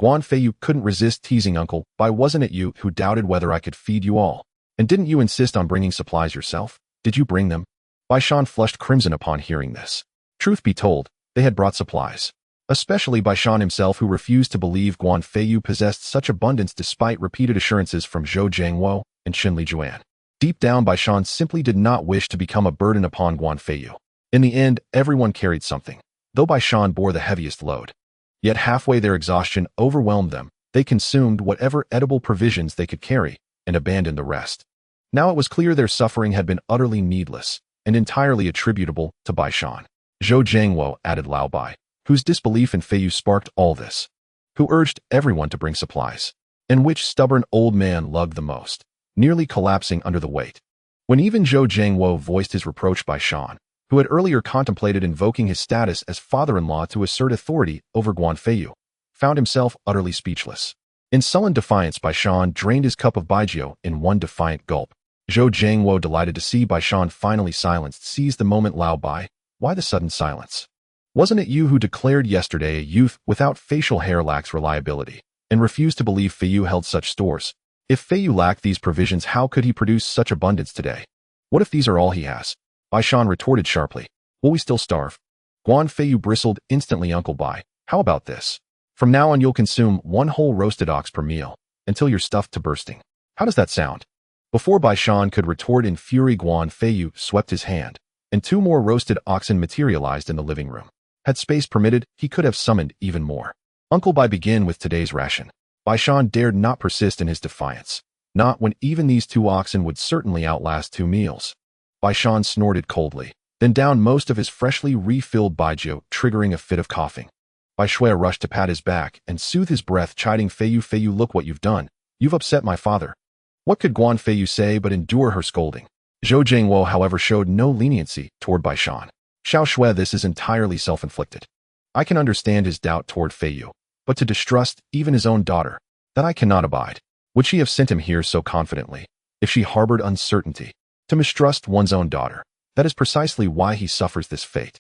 Speaker 1: Guan Feiyu couldn't resist teasing. Uncle, wasn't it you who doubted whether I could feed you all? And didn't you insist on bringing supplies yourself? Did you bring them? Baishan flushed crimson upon hearing this. Truth be told, they had brought supplies. Especially Baishan himself, who refused to believe Guan Feiyu possessed such abundance despite repeated assurances from Zhou Jiangwo and Qin Lijuan. Deep down, Baishan simply did not wish to become a burden upon Guan Feiyu. In the end, everyone carried something, though Baishan bore the heaviest load. Yet halfway their exhaustion overwhelmed them. They consumed whatever edible provisions they could carry and abandoned the rest. Now it was clear their suffering had been utterly needless and entirely attributable to Baishan. Zhou Jiangwo added Lao Bai, whose disbelief in Feiyu sparked all this, who urged everyone to bring supplies, and which stubborn old man lugged the most, nearly collapsing under the weight. When even Zhou Jiangwo voiced his reproach, Baishan, who had earlier contemplated invoking his status as father-in-law to assert authority over Guan Feiyu, found himself utterly speechless. In sullen defiance, Baishan drained his cup of baijiu in one defiant gulp. Zhou Jiangwo, delighted to see Baishan finally silenced, seized the moment. Lao Bai, why the sudden silence? Wasn't it you who declared yesterday a youth without facial hair lacks reliability, and refused to believe Feiyu held such stores? If Feiyu lacked these provisions, how could he produce such abundance today? What if these are all he has? Baishan retorted sharply. Will we still starve? Guan Feiyu bristled instantly. Uncle Bai, how about this? From now on you'll consume one whole roasted ox per meal, until you're stuffed to bursting. How does that sound? Before Baishan could retort in fury, Guan Feiyu swept his hand, and 2 more roasted oxen materialized in the living room. Had space permitted, he could have summoned even more. Uncle Bai, begin with today's ration. Baishan dared not persist in his defiance, not when even these 2 oxen would certainly outlast 2 meals. Baishan snorted coldly, then downed most of his freshly refilled baijiu, triggering a fit of coughing. Bai Shui rushed to pat his back and soothe his breath, chiding Feiyu. Feiyu, look what you've done. You've upset my father. What could Guan Feiyu say but endure her scolding? Zhou Jiangwo, however, showed no leniency toward Baishan. Xiao Shui, this is entirely self-inflicted. I can understand his doubt toward Feiyu, but to distrust even his own daughter, that I cannot abide. Would she have sent him here so confidently, if she harbored uncertainty? To mistrust one's own daughter, that is precisely why he suffers this fate.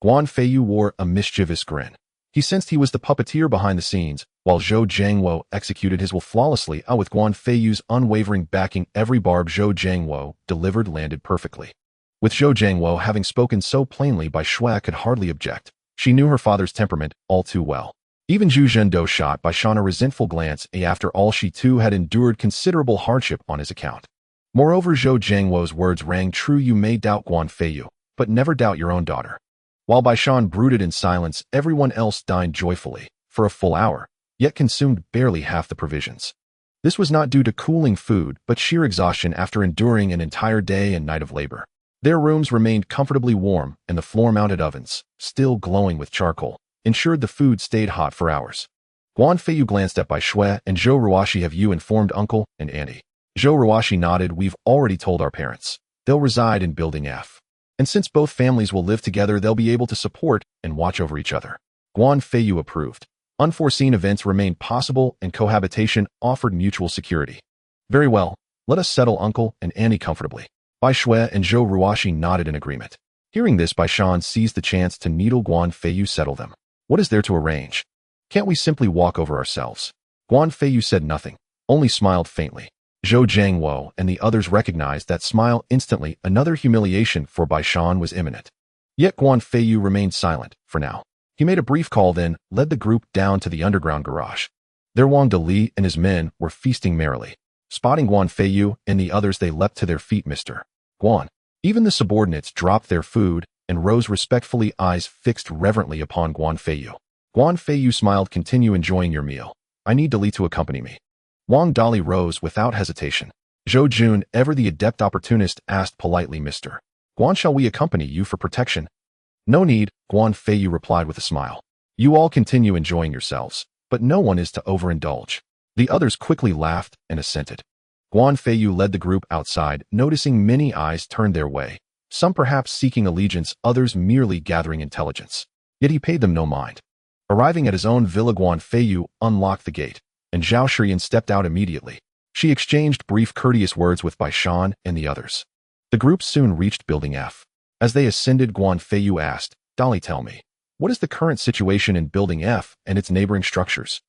Speaker 1: Guan Feiyu wore a mischievous grin. He sensed he was the puppeteer behind the scenes, while Zhou Jiangwo executed his will flawlessly. With Guan Feiyu's unwavering backing, every barb Zhou Jiangwo delivered landed perfectly. With Zhou Jiangwo having spoken so plainly, Bai Shui could hardly object. She knew her father's temperament all too well. Even Zhu Zhendo shot Baishan a resentful glance. After all, she too had endured considerable hardship on his account. Moreover, Zhou Jiangwo's words rang true. You may doubt Guan Feiyu, but never doubt your own daughter. While Baishan brooded in silence, everyone else dined joyfully, for a full hour, yet consumed barely half the provisions. This was not due to cooling food, but sheer exhaustion after enduring an entire day and night of labor. Their rooms remained comfortably warm, and the floor-mounted ovens, still glowing with charcoal, ensured the food stayed hot for hours. Guan Feiyu glanced at Bai Shui and Zhou Ruoshi. Have you informed Uncle and Auntie? Zhou Ruoshi nodded. We've already told our parents. They'll reside in Building F. And since both families will live together, they'll be able to support and watch over each other. Guan Feiyu approved. Unforeseen events remained possible, and cohabitation offered mutual security. Very well, let us settle Uncle and Auntie comfortably. Bai Shui and Zhou Ruoshi nodded in agreement. Hearing this, Baishan seized the chance to needle Guan Feiyu. Settle them. What is there to arrange? Can't we simply walk over ourselves? Guan Feiyu said nothing, only smiled faintly. Zhou Jiangwo and the others recognized that smile instantly. Another humiliation for Baishan was imminent. Yet Guan Feiyu remained silent, for now. He made a brief call, then led the group down to the underground garage. There Wang Deli and his men were feasting merrily. Spotting Guan Feiyu and the others, they leapt to their feet. Mr. Guan. Even the subordinates dropped their food and rose respectfully, eyes fixed reverently upon Guan Feiyu. Guan Feiyu smiled. Continue enjoying your meal. I need Deli to accompany me. Wang Dali rose without hesitation. Zhou Jun, ever the adept opportunist, asked politely, Mr. Guan, shall we accompany you for protection? No need, Guan Feiyu replied with a smile. You all continue enjoying yourselves, but no one is to overindulge. The others quickly laughed and assented. Guan Feiyu led the group outside, noticing many eyes turned their way, some perhaps seeking allegiance, others merely gathering intelligence. Yet he paid them no mind. Arriving at his own villa, Guan Feiyu unlocked the gate, and Zhao Shiyan stepped out immediately. She exchanged brief courteous words with Bai Shan and the others. The group soon reached Building F. As they ascended, Guan Feiyu asked, "Dolly, tell me, what is the current situation in Building F and its neighboring structures?"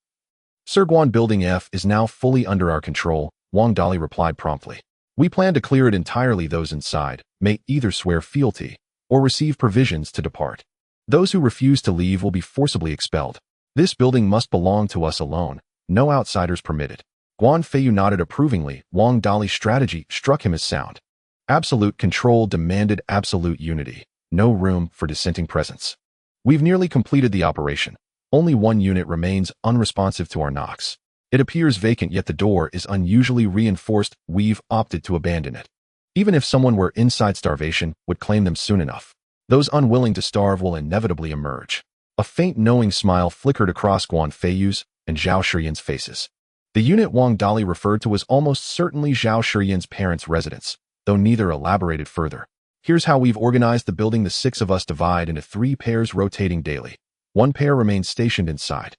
Speaker 1: "Sir Guan, Building F is now fully under our control," Wang Dali replied promptly. "We plan to clear it entirely. Those inside may either swear fealty or receive provisions to depart. Those who refuse to leave will be forcibly expelled. This building must belong to us alone. No outsiders permitted." Guan Feiyu nodded approvingly. Wang Dali's strategy struck him as sound. Absolute control demanded absolute unity. No room for dissenting presence. "We've nearly completed the operation. Only one unit remains unresponsive to our knocks. It appears vacant, yet the door is unusually reinforced. We've opted to abandon it. Even if someone were inside, starvation would claim them soon enough. Those unwilling to starve will inevitably emerge." A faint knowing smile flickered across Guan Feiyu's and Zhao Shiyan's faces. The unit Wang Dali referred to was almost certainly Zhao Shiyan's parents' residence, though neither elaborated further. "Here's how we've organized the building. The 6 of us divide into 3 pairs, rotating daily. 1 pair remains stationed inside.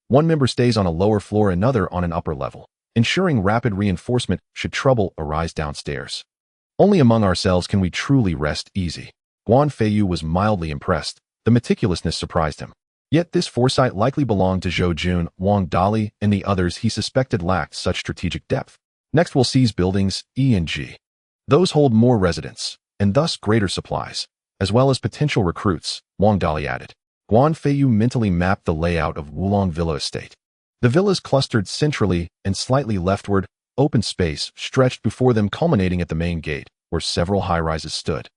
Speaker 1: 1 member stays on a lower floor, another on an upper level, ensuring rapid reinforcement should trouble arise downstairs. Only among ourselves can we truly rest easy." Guan Feiyu was mildly impressed. The meticulousness surprised him. Yet this foresight likely belonged to Zhou Jun. Wang Dali and the others he suspected lacked such strategic depth. "Next we'll seize buildings E and G. Those hold more residents, and thus greater supplies, as well as potential recruits," Wang Dali added. Guan Feiyu mentally mapped the layout of Wulong Villa Estate. The villas clustered centrally and slightly leftward. Open space stretched before them, culminating at the main gate, where several high-rises stood.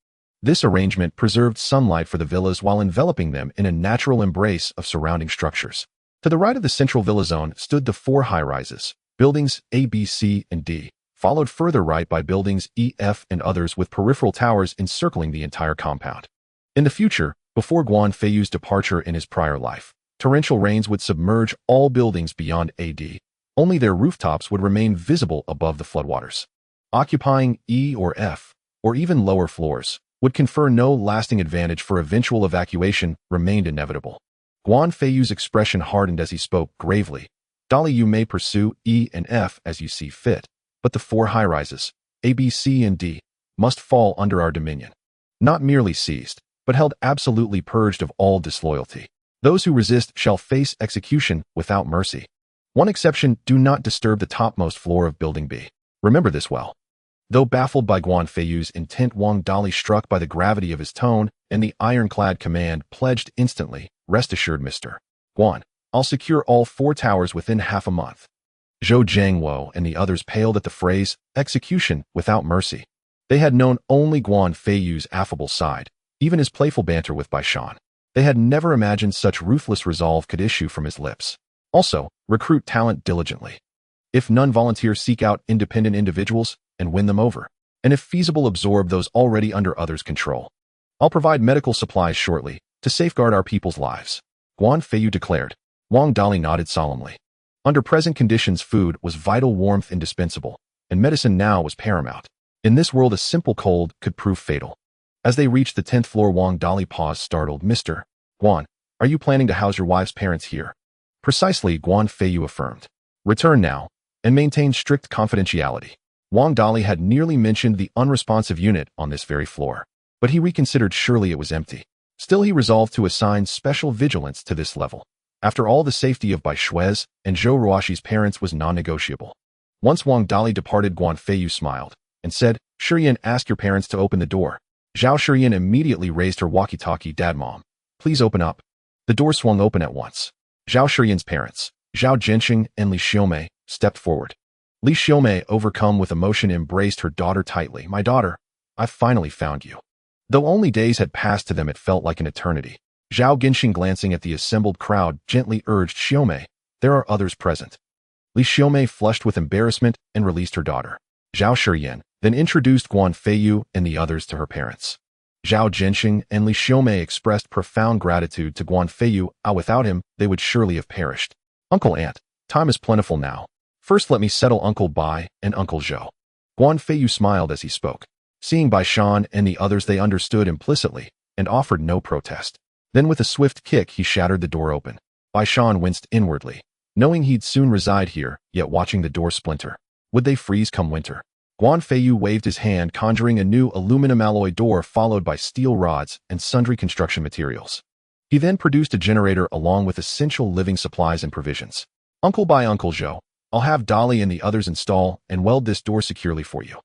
Speaker 1: This arrangement preserved sunlight for the villas while enveloping them in a natural embrace of surrounding structures. To the right of the central villa zone stood the 4 high-rises, buildings A, B, C, and D, followed further right by buildings E, F, and others with peripheral towers encircling the entire compound. In the future, before Guan Feiyu's departure in his prior life, torrential rains would submerge all buildings beyond AD. Only their rooftops would remain visible above the floodwaters. Occupying E or F, or even lower floors, would confer no lasting advantage, for eventual evacuation remained inevitable. Guan Feiyu's expression hardened as he spoke gravely. "Dolly, you may pursue E and F as you see fit, but the 4 high-rises, A, B, C, and D, must fall under our dominion. Not merely seized, but held absolutely purged of all disloyalty. Those who resist shall face execution without mercy. One exception: do not disturb the topmost floor of Building B. Remember this well." Though baffled by Guan Feiyu's intent, Wang Dali, struck by the gravity of his tone and the ironclad command, pledged instantly, "Rest assured, Mr. Guan, I'll secure all 4 towers within half a month." Zhou Jiangwo and the others paled at the phrase, "execution without mercy." They had known only Guan Feiyu's affable side, even his playful banter with Bai Shan. They had never imagined such ruthless resolve could issue from his lips. Also, recruit talent diligently. If none volunteer, seek out independent individuals and win them over. And if feasible, absorb those already under others' control. I'll provide medical supplies shortly to safeguard our people's lives," Guan Feiyu declared. Wang Dali nodded solemnly. Under present conditions, food was vital, warmth indispensable, and medicine now was paramount. In this world, a simple cold could prove fatal. As they reached the 10th floor, Wang Dali paused, startled. "Mr. Guan, are you planning to house your wife's parents here?" "Precisely," Guan Feiyu affirmed. "Return now, and maintain strict confidentiality." Wang Dali had nearly mentioned the unresponsive unit on this very floor, but he reconsidered. Surely it was empty. Still, he resolved to assign special vigilance to this level. After all, the safety of Bai Shui's and Zhou Ruoxi's parents was non-negotiable. Once Wang Dali departed, Guan Feiyu smiled and said, "Shiyan, ask your parents to open the door." Zhao Shiyan immediately raised her walkie-talkie. "Dad, Mom, please open up." The door swung open at once. Zhao Shiyan's parents, Zhao Jianxing and Li Xiaomei, stepped forward. Li Xiaomei, overcome with emotion, embraced her daughter tightly. "My daughter, I've finally found you." Though only days had passed, to them it felt like an eternity. Zhao Jianxing, glancing at the assembled crowd, gently urged, "Xiaomei, there are others present." Li Xiaomei flushed with embarrassment and released her daughter. Zhao Shiyan then introduced Guan Feiyu and the others to her parents. Zhao Jianxing and Li Xiaomei expressed profound gratitude to Guan Feiyu. Without him, they would surely have perished. "Uncle, Aunt, time is plentiful now. First, let me settle Uncle Bai and Uncle Zhou." Guan Feiyu smiled as he spoke. Seeing Bai Shan and the others, they understood implicitly and offered no protest. Then with a swift kick he shattered the door open. Bai Shan winced inwardly, knowing he'd soon reside here, yet watching the door splinter. Would they freeze come winter? Guan Feiyu waved his hand, conjuring a new aluminum alloy door followed by steel rods and sundry construction materials. He then produced a generator along with essential living supplies and provisions. Uncle Bai, Uncle Zhou, I'll have Dolly and the others install and weld this door securely for you.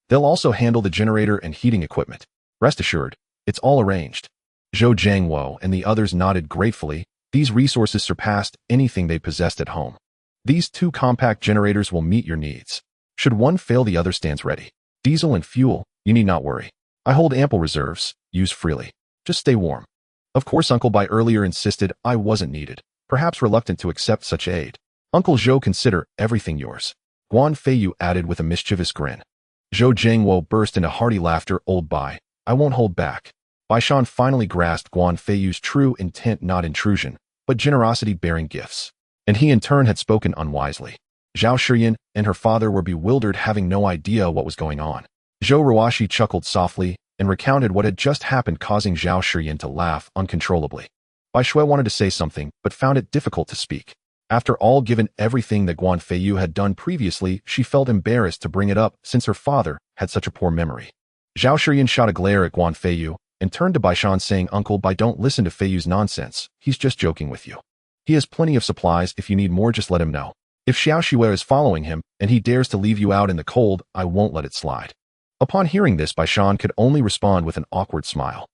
Speaker 1: They'll also handle the generator and heating equipment. Rest assured, it's all arranged. Zhou Jiangwo and the others nodded gratefully. These resources surpassed anything they possessed at home. These two compact generators will meet your needs. Should one fail, the other stands ready. Diesel and fuel, you need not worry. I hold ample reserves, use freely. Just stay warm. Of course, Uncle Bai earlier insisted I wasn't needed, perhaps reluctant to accept such aid. Uncle Zhou, consider everything yours. Guan Feiyu added with a mischievous grin. Zhou Jiangwo burst into hearty laughter. Old Bai, I won't hold back. Bai Shan finally grasped Guan Feiyu's true intent, not intrusion, but generosity bearing gifts. And he in turn had spoken unwisely. Zhao Shiyan and her father were bewildered, having no idea what was going on. Zhou Ruoxi chuckled softly and recounted what had just happened, causing Zhao Shiyan to laugh uncontrollably. Bai Shui wanted to say something, but found it difficult to speak. After all, given everything that Guan Feiyu had done previously, she felt embarrassed to bring it up since her father had such a poor memory. Zhao Shiyan shot a glare at Guan Feiyu and turned to Bai Shan, saying, Uncle Bai, don't listen to Feiyu's nonsense. He's just joking with you. He has plenty of supplies. If you need more, just let him know. If Xiao Xue is following him, and he dares to leave you out in the cold, I won't let it slide. Upon hearing this, Bai Shan could only respond with an awkward smile.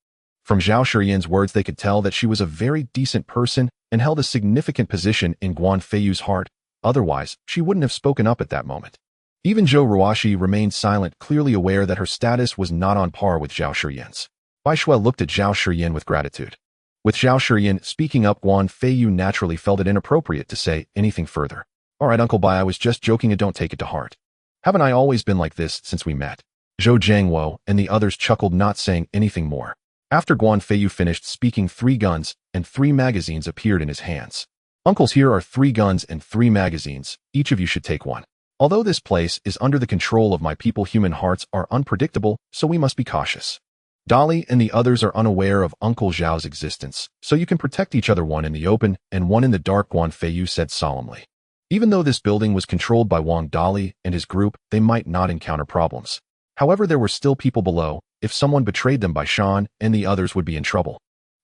Speaker 1: From Zhao Shiyan's words, they could tell that she was a very decent person and held a significant position in Guan Feiyu's heart. Otherwise, she wouldn't have spoken up at that moment. Even Zhou Ruoxi remained silent, clearly aware that her status was not on par with Zhao Shiyan's. Bai Shui looked at Zhao Shiyan with gratitude. With Zhao Shiyan speaking up, Guan Feiyu naturally felt it inappropriate to say anything further. All right, Uncle Bai, I was just joking and don't take it to heart. Haven't I always been like this since we met? Zhou Jiangwo and the others chuckled, not saying anything more. After Guan Feiyu finished speaking, 3 guns and 3 magazines appeared in his hands. Uncles, here are 3 guns and 3 magazines. Each of you should take one. Although this place is under the control of my people, human hearts are unpredictable, so we must be cautious. Dolly and the others are unaware of Uncle Zhao's existence, so you can protect each other, one in the open and one in the dark, Guan Feiyu said solemnly. Even though this building was controlled by Wang Dali and his group, they might not encounter problems. However, there were still people below. If someone betrayed them, Bai Shan and the others would be in trouble.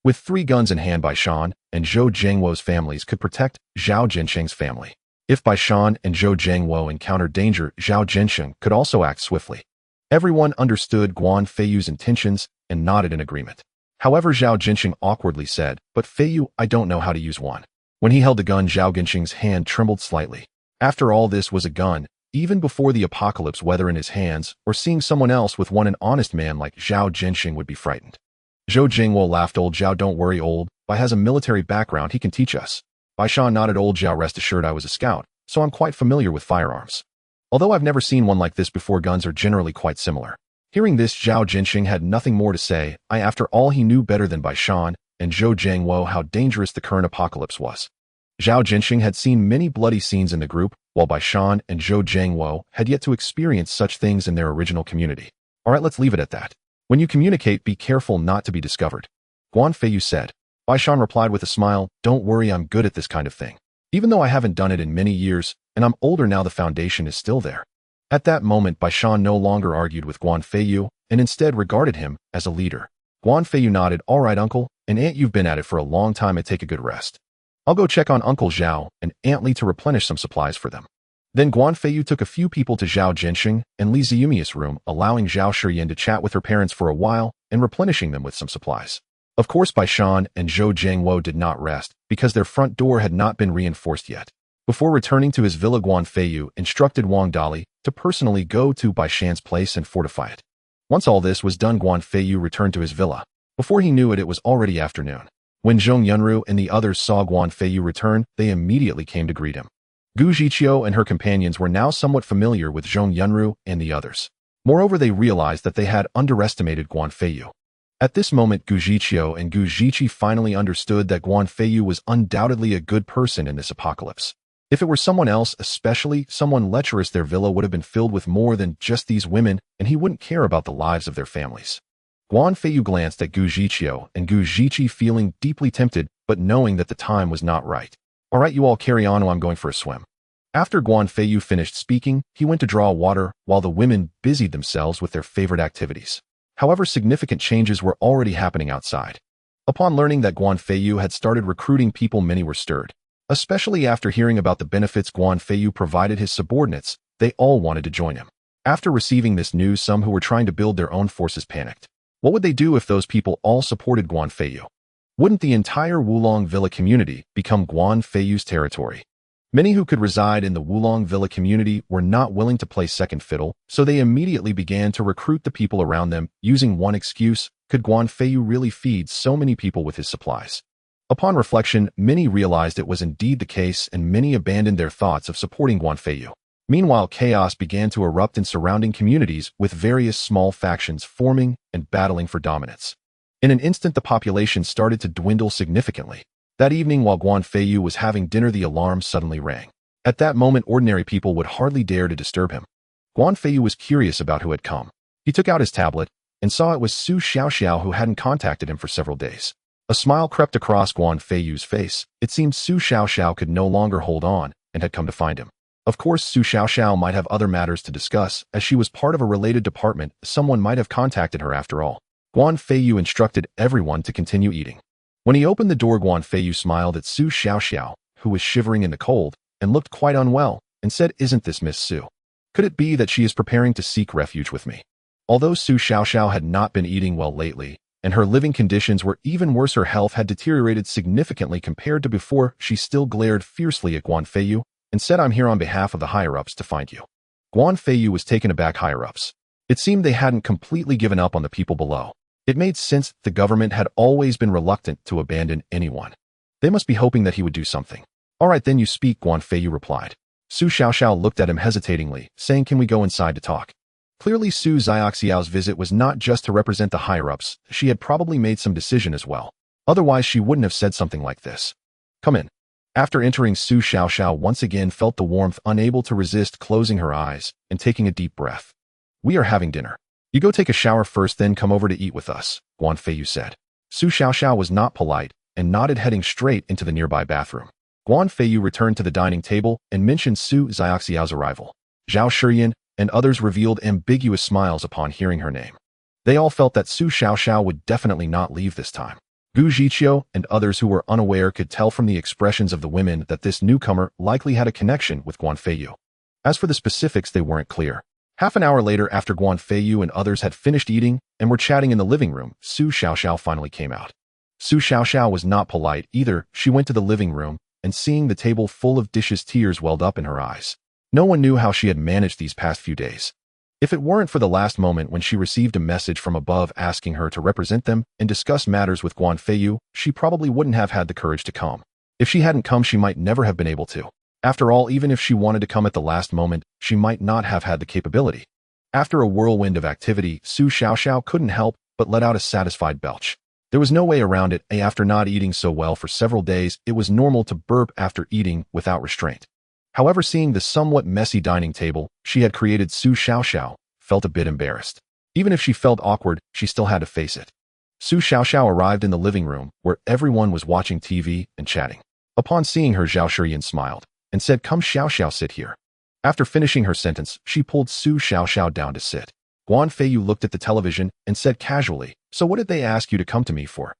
Speaker 1: With 3 guns in hand, Bai Shan and Zhou Jiangwo's families could protect Zhao Jinsheng's family. If Bai Shan and Zhou Jiangwo encountered danger, Zhao Jinsheng could also act swiftly. Everyone understood Guan Feiyu's intentions and nodded in agreement. However, Zhao Jinsheng awkwardly said, But Feiyu, I don't know how to use one. When he held the gun, Zhao Jinsheng's hand trembled slightly. After all, this was a gun. Even before the apocalypse, whether in his hands or seeing someone else with one, an honest man like Zhao Jinsheng would be frightened. Zhou Jingwo laughed. Old Zhao, don't worry, old Bai has a military background, he can teach us. Bai Shan nodded. Old Zhao, rest assured, I was a scout, so I'm quite familiar with firearms. Although I've never seen one like this before, guns are generally quite similar. Hearing this, Zhao Jinsheng had nothing more to say. After all, he knew better than Bai Shan and Zhou Jiangwo how dangerous the current apocalypse was. Zhao Jinsheng had seen many bloody scenes in the group, while Bai Shan and Zhou Jiangwo had yet to experience such things in their original community. All right, let's leave it at that. When you communicate, be careful not to be discovered. Guan Feiyu said. Bai Shan replied with a smile, Don't worry, I'm good at this kind of thing. Even though I haven't done it in many years, and I'm older now, the foundation is still there. At that moment, Bai Shan no longer argued with Guan Feiyu, and instead regarded him as a leader. Guan Feiyu nodded. All right, uncle, and aunt, you've been at it for a long time, and take a good rest. I'll go check on Uncle Zhao and Aunt Li to replenish some supplies for them. Then Guan Feiyu took a few people to Zhao Jinsheng and Li Ziyu's room, allowing Zhao Shiyan to chat with her parents for a while and replenishing them with some supplies. Of course, Bai Shan and Zhou Jiangwo did not rest because their front door had not been reinforced yet. Before returning to his villa, Guan Feiyu instructed Wang Dali to personally go to Bai Shan's place and fortify it. Once all this was done, Guan Feiyu returned to his villa. Before he knew it, it was already afternoon. When Zhong Yunru and the others saw Guan Feiyu return, they immediately came to greet him. Gu Zhiqiu and her companions were now somewhat familiar with Zhong Yunru and the others. Moreover, they realized that they had underestimated Guan Feiyu. At this moment, Gu Zhiqiu and Gu Zhiqi finally understood that Guan Feiyu was undoubtedly a good person in this apocalypse. If it were someone else, especially someone lecherous, their villa would have been filled with more than just these women, and he wouldn't care about the lives of their families. Guan Feiyu glanced at Gu Zhiqiu, and Gu Zhiqi feeling deeply tempted, but knowing that the time was not right. All right, you all carry on while I'm going for a swim. After Guan Feiyu finished speaking, he went to draw water while the women busied themselves with their favorite activities. However, significant changes were already happening outside. Upon learning that Guan Feiyu had started recruiting people, many were stirred. Especially after hearing about the benefits Guan Feiyu provided his subordinates, they all wanted to join him. After receiving this news, some who were trying to build their own forces panicked. What would they do if those people all supported Guan Feiyu? Wouldn't the entire Wulong Villa community become Guan Feiyu's territory? Many who could reside in the Wulong Villa community were not willing to play second fiddle, so they immediately began to recruit the people around them, using one excuse: could Guan Feiyu really feed so many people with his supplies? Upon reflection, many realized it was indeed the case, and many abandoned their thoughts of supporting Guan Feiyu. Meanwhile, chaos began to erupt in surrounding communities, with various small factions forming and battling for dominance. In an instant, the population started to dwindle significantly. That evening, while Guan Feiyu was having dinner, the alarm suddenly rang. At that moment, ordinary people would hardly dare to disturb him. Guan Feiyu was curious about who had come. He took out his tablet and saw it was Su Xiaoxiao, who hadn't contacted him for several days. A smile crept across Guan Feiyu's face. It seemed Su Xiaoxiao could no longer hold on and had come to find him. Of course, Su Xiaoxiao might have other matters to discuss, as she was part of a related department. Someone might have contacted her after all. Guan Feiyu instructed everyone to continue eating. When he opened the door, Guan Feiyu smiled at Su Xiaoxiao, who was shivering in the cold and looked quite unwell, and said, "Isn't this Miss Su? Could it be that she is preparing to seek refuge with me?" Although Su Xiaoxiao had not been eating well lately, and her living conditions were even worse, her health had deteriorated significantly compared to before. She still glared fiercely at Guan Feiyu and said, "I'm here on behalf of the higher-ups to find you." Guan Feiyu was taken aback. Higher-ups. It seemed they hadn't completely given up on the people below. It made sense. The government had always been reluctant to abandon anyone. They must be hoping that he would do something. "All right, then you speak," Guan Feiyu replied. Su Xiaoxiao looked at him hesitatingly, saying, "Can we go inside to talk?" Clearly, Su Xiaoxiao's visit was not just to represent the higher-ups. She had probably made some decision as well. Otherwise, she wouldn't have said something like this. "Come in." After entering, Su Xiaoxiao once again felt the warmth, unable to resist closing her eyes and taking a deep breath. "We are having dinner. You go take a shower first, then come over to eat with us," Guan Feiyu said. Su Xiaoxiao was not polite and nodded, heading straight into the nearby bathroom. Guan Feiyu returned to the dining table and mentioned Su Xiaoxiao's arrival. Zhao Shiyan and others revealed ambiguous smiles upon hearing her name. They all felt that Su Xiaoxiao would definitely not leave this time. Gu Zhiqiu and others who were unaware could tell from the expressions of the women that this newcomer likely had a connection with Guan Feiyu. As for the specifics, they weren't clear. Half an hour later, after Guan Feiyu and others had finished eating and were chatting in the living room, Su Xiaoxiao finally came out. Su Xiaoxiao was not polite either. She went to the living room, and seeing the table full of dishes, tears welled up in her eyes. No one knew how she had managed these past few days. If it weren't for the last moment when she received a message from above asking her to represent them and discuss matters with Guan Feiyu, she probably wouldn't have had the courage to come. If she hadn't come, she might never have been able to. After all, even if she wanted to come at the last moment, she might not have had the capability. After a whirlwind of activity, Su Xiaoxiao couldn't help but let out a satisfied belch. There was no way around it. After not eating so well for several days, it was normal to burp after eating without restraint. However, seeing the somewhat messy dining table she had created, Su Xiaoxiao felt a bit embarrassed. Even if she felt awkward, she still had to face it. Su Xiaoxiao arrived in the living room, where everyone was watching TV and chatting. Upon seeing her, Zhao Shiyan smiled and said, "Come Xiaoxiao, sit here." After finishing her sentence, she pulled Su Xiaoxiao down to sit. Guan Feiyu looked at the television and said casually, "So what did they ask you to come to me for?"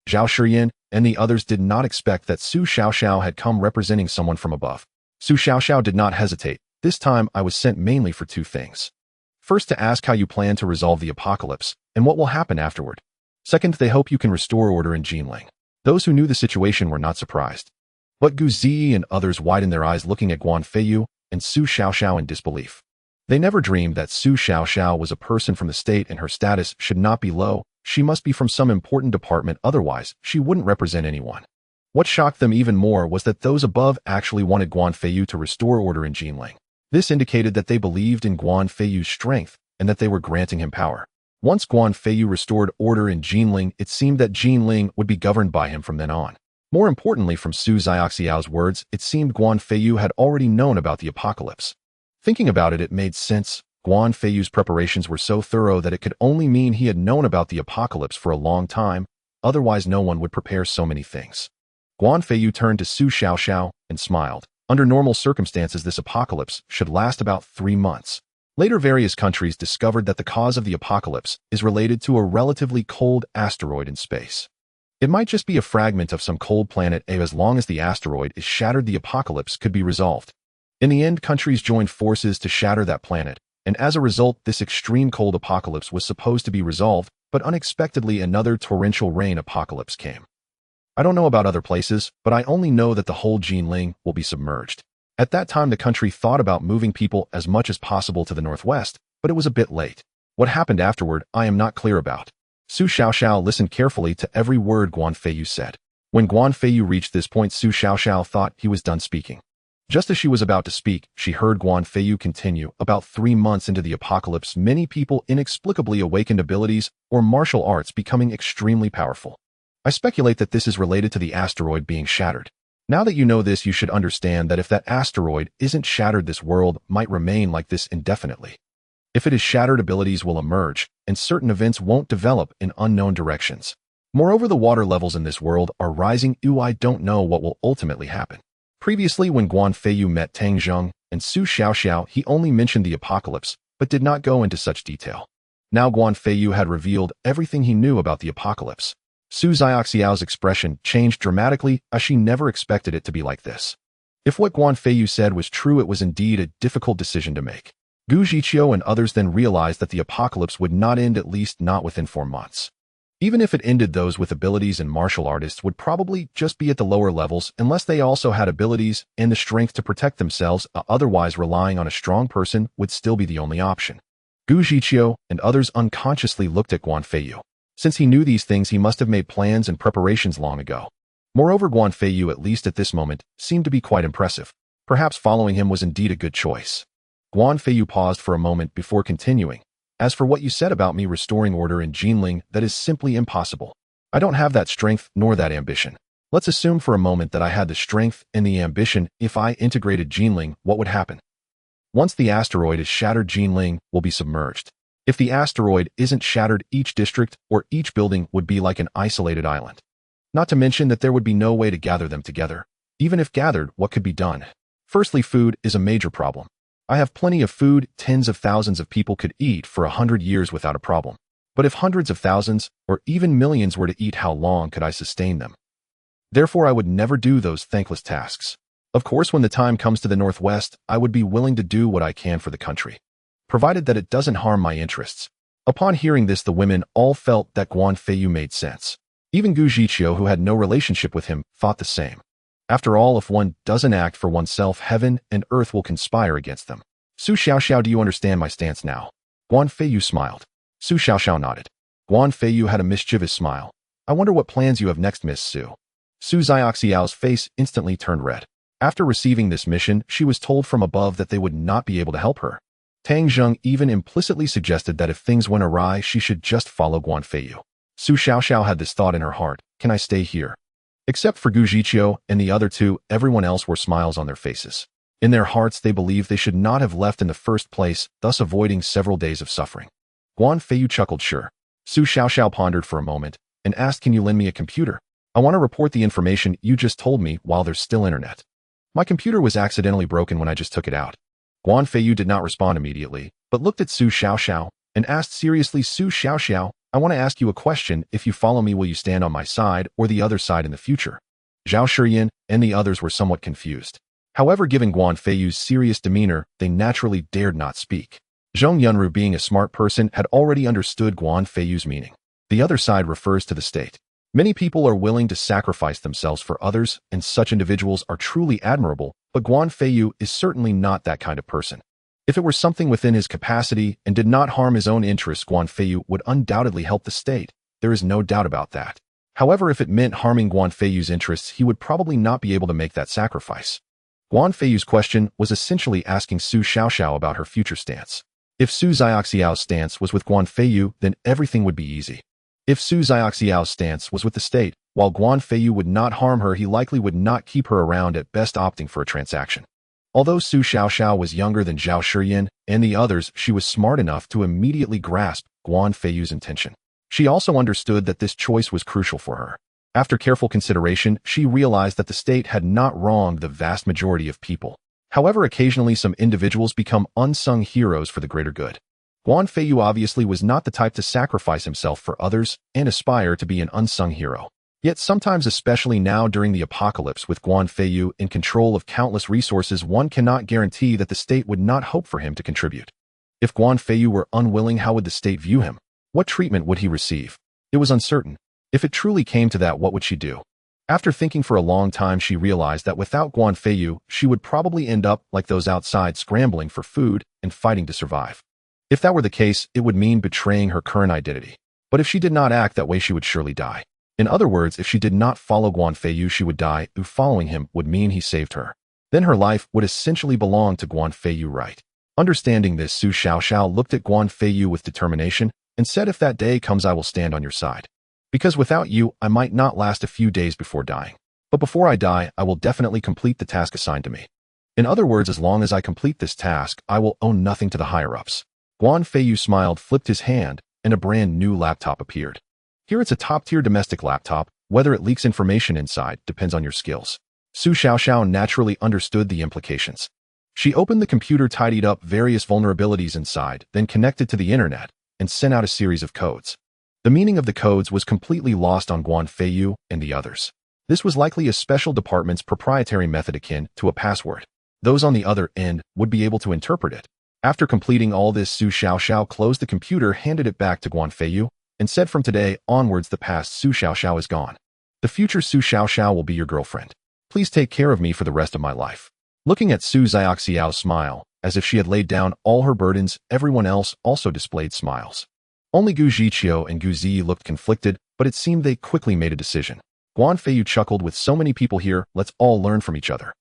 Speaker 1: Zhao Shiyan and the others did not expect that Su Xiaoxiao had come representing someone from above. Su Xiaoxiao did not hesitate. "This time I was sent mainly for two things. First, to ask how you plan to resolve the apocalypse and what will happen afterward. Second, they hope you can restore order in Jinling." Those who knew the situation were not surprised. But Gu Zi and others widened their eyes, looking at Guan Feiyu and Su Xiaoxiao in disbelief. They never dreamed that Su Xiaoxiao was a person from the state, and her status should not be low. She must be from some important department, otherwise she wouldn't represent anyone. What shocked them even more was that those above actually wanted Guan Feiyu to restore order in Jinling. This indicated that they believed in Guan Feiyu's strength and that they were granting him power. Once Guan Feiyu restored order in Jinling, it seemed that Jinling would be governed by him from then on. More importantly, from Su Xiaoxiao's words, it seemed Guan Feiyu had already known about the apocalypse. Thinking about it, it made sense. Guan Feiyu's preparations were so thorough that it could only mean he had known about the apocalypse for a long time, otherwise no one would prepare so many things. Guan Feiyu turned to Su Xiaoxiao and smiled. Under normal circumstances, this apocalypse should last about 3 months. Later, various countries discovered that the cause of the apocalypse is related to a relatively cold asteroid in space. It might just be a fragment of some cold planet, as long as the asteroid is shattered, the apocalypse could be resolved. In the end, countries joined forces to shatter that planet, and as a result, this extreme cold apocalypse was supposed to be resolved, but unexpectedly another torrential rain apocalypse came. I don't know about other places, but I only know that the whole Jinling will be submerged. At that time, the country thought about moving people as much as possible to the northwest, but it was a bit late. What happened afterward, I am not clear about. Su Xiaoxiao listened carefully to every word Guan Feiyu said. When Guan Feiyu reached this point, Su Xiaoxiao thought he was done speaking. Just as she was about to speak, she heard Guan Feiyu continue. About 3 months into the apocalypse, many people inexplicably awakened abilities or martial arts becoming extremely powerful. I speculate that this is related to the asteroid being shattered. Now that you know this, you should understand that if that asteroid isn't shattered, this world might remain like this indefinitely. If it is shattered, abilities will emerge, and certain events won't develop in unknown directions. Moreover, the water levels in this world are rising. I don't know what will ultimately happen. Previously, when Guan Feiyu met Tang Zheng and Su Xiaoxiao, he only mentioned the apocalypse, but did not go into such detail. Now Guan Feiyu had revealed everything he knew about the apocalypse. Su Xiaoxiao's expression changed dramatically, as she never expected it to be like this. If what Guan Feiyu said was true, it was indeed a difficult decision to make. Gu Zhiqiu and others then realized that the apocalypse would not end, at least not within 4 months. Even if it ended, those with abilities and martial artists would probably just be at the lower levels unless they also had abilities and the strength to protect themselves, otherwise relying on a strong person would still be the only option. Gu Zhiqiu and others unconsciously looked at Guan Feiyu. Since he knew these things, he must have made plans and preparations long ago. Moreover, Guan Feiyu, at least at this moment, seemed to be quite impressive. Perhaps following him was indeed a good choice. Guan Feiyu paused for a moment before continuing. As for what you said about me restoring order in Jinling, that is simply impossible. I don't have that strength nor that ambition. Let's assume for a moment that I had the strength and the ambition. If I integrated Jinling, what would happen? Once the asteroid is shattered, Jinling will be submerged. If the asteroid isn't shattered, each district or each building would be like an isolated island. Not to mention that there would be no way to gather them together. Even if gathered, what could be done? Firstly, food is a major problem. I have plenty of food. Tens of thousands of people could eat for 100 years without a problem. But if hundreds of thousands or even millions were to eat, how long could I sustain them? Therefore, I would never do those thankless tasks. Of course, when the time comes to the northwest, I would be willing to do what I can for the country, provided that it doesn't harm my interests. Upon hearing this, the women all felt that Guan Feiyu made sense. Even Gu Zhiqiu, who had no relationship with him, thought the same. After all, if one doesn't act for oneself, heaven and earth will conspire against them. Su Xiaoxiao, do you understand my stance now? Guan Feiyu smiled. Su Xiaoxiao nodded. Guan Feiyu had a mischievous smile. I wonder what plans you have next, Miss Su. Su Xiaoxiao's face instantly turned red. After receiving this mission, she was told from above that they would not be able to help her. Tang Zheng even implicitly suggested that if things went awry, she should just follow Guan Feiyu. Su Xiaoxiao had this thought in her heart: can I stay here? Except for Gu Zhiqiu and the other two, everyone else wore smiles on their faces. In their hearts, they believed they should not have left in the first place, thus avoiding several days of suffering. Guan Feiyu chuckled. Sure. Su Xiaoxiao pondered for a moment and asked, can you lend me a computer? I want to report the information you just told me while there's still internet. My computer was accidentally broken when I just took it out. Guan Feiyu did not respond immediately, but looked at Su Xiaoxiao and asked seriously, Su Xiaoxiao, I want to ask you a question. If you follow me, will you stand on my side or the other side in the future? Zhao Shiyan and the others were somewhat confused. However, given Guan Feiyu's serious demeanor, they naturally dared not speak. Zhong Yunru, being a smart person, had already understood Guan Feiyu's meaning. The other side refers to the state. Many people are willing to sacrifice themselves for others, and such individuals are truly admirable, but Guan Feiyu is certainly not that kind of person. If it were something within his capacity and did not harm his own interests, Guan Feiyu would undoubtedly help the state. There is no doubt about that. However, if it meant harming Guan Feiyu's interests, he would probably not be able to make that sacrifice. Guan Feiyu's question was essentially asking Su Xiaoxiao about her future stance. If Su Xiaoxiao's stance was with Guan Feiyu, then everything would be easy. If Su Xiaoxiao's stance was with the state, while Guan Feiyu would not harm her, he likely would not keep her around, at best opting for a transaction. Although Su Xiaoxiao was younger than Zhao Shiyin and the others, she was smart enough to immediately grasp Guan Feiyu's intention. She also understood that this choice was crucial for her. After careful consideration, she realized that the state had not wronged the vast majority of people. However, occasionally some individuals become unsung heroes for the greater good. Guan Feiyu obviously was not the type to sacrifice himself for others and aspire to be an unsung hero. Yet sometimes, especially now during the apocalypse with Guan Feiyu in control of countless resources, one cannot guarantee that the state would not hope for him to contribute. If Guan Feiyu were unwilling, how would the state view him? What treatment would he receive? It was uncertain. If it truly came to that, what would she do? After thinking for a long time, she realized that without Guan Feiyu, she would probably end up like those outside, scrambling for food and fighting to survive. If that were the case, it would mean betraying her current identity. But if she did not act that way, she would surely die. In other words, if she did not follow Guan Feiyu, she would die. Following him would mean he saved her. Then her life would essentially belong to Guan Feiyu, right? Understanding this, Su Xiaoxiao looked at Guan Feiyu with determination and said, "If that day comes, I will stand on your side. Because without you, I might not last a few days before dying. But before I die, I will definitely complete the task assigned to me. In other words, as long as I complete this task, I will owe nothing to the higher-ups." Guan Feiyu smiled, flipped his hand, and a brand new laptop appeared. Here it's a top-tier domestic laptop. Whether it leaks information inside depends on your skills. Su Xiaoxiao naturally understood the implications. She opened the computer, tidied up various vulnerabilities inside, then connected to the internet, and sent out a series of codes. The meaning of the codes was completely lost on Guan Feiyu and the others. This was likely a special department's proprietary method akin to a password. Those on the other end would be able to interpret it. After completing all this, Su Xiaoxiao closed the computer, handed it back to Guan Feiyu, and said, "From today onwards, the past Su Xiaoxiao is gone. The future Su Xiaoxiao will be your girlfriend. Please take care of me for the rest of my life." Looking at Su Xiaoxiao's smile, as if she had laid down all her burdens, everyone else also displayed smiles. Only Gu Zhiqiu and Gu Zi looked conflicted, but it seemed they quickly made a decision. Guan Feiyu chuckled, "With so many people here, let's all learn from each other."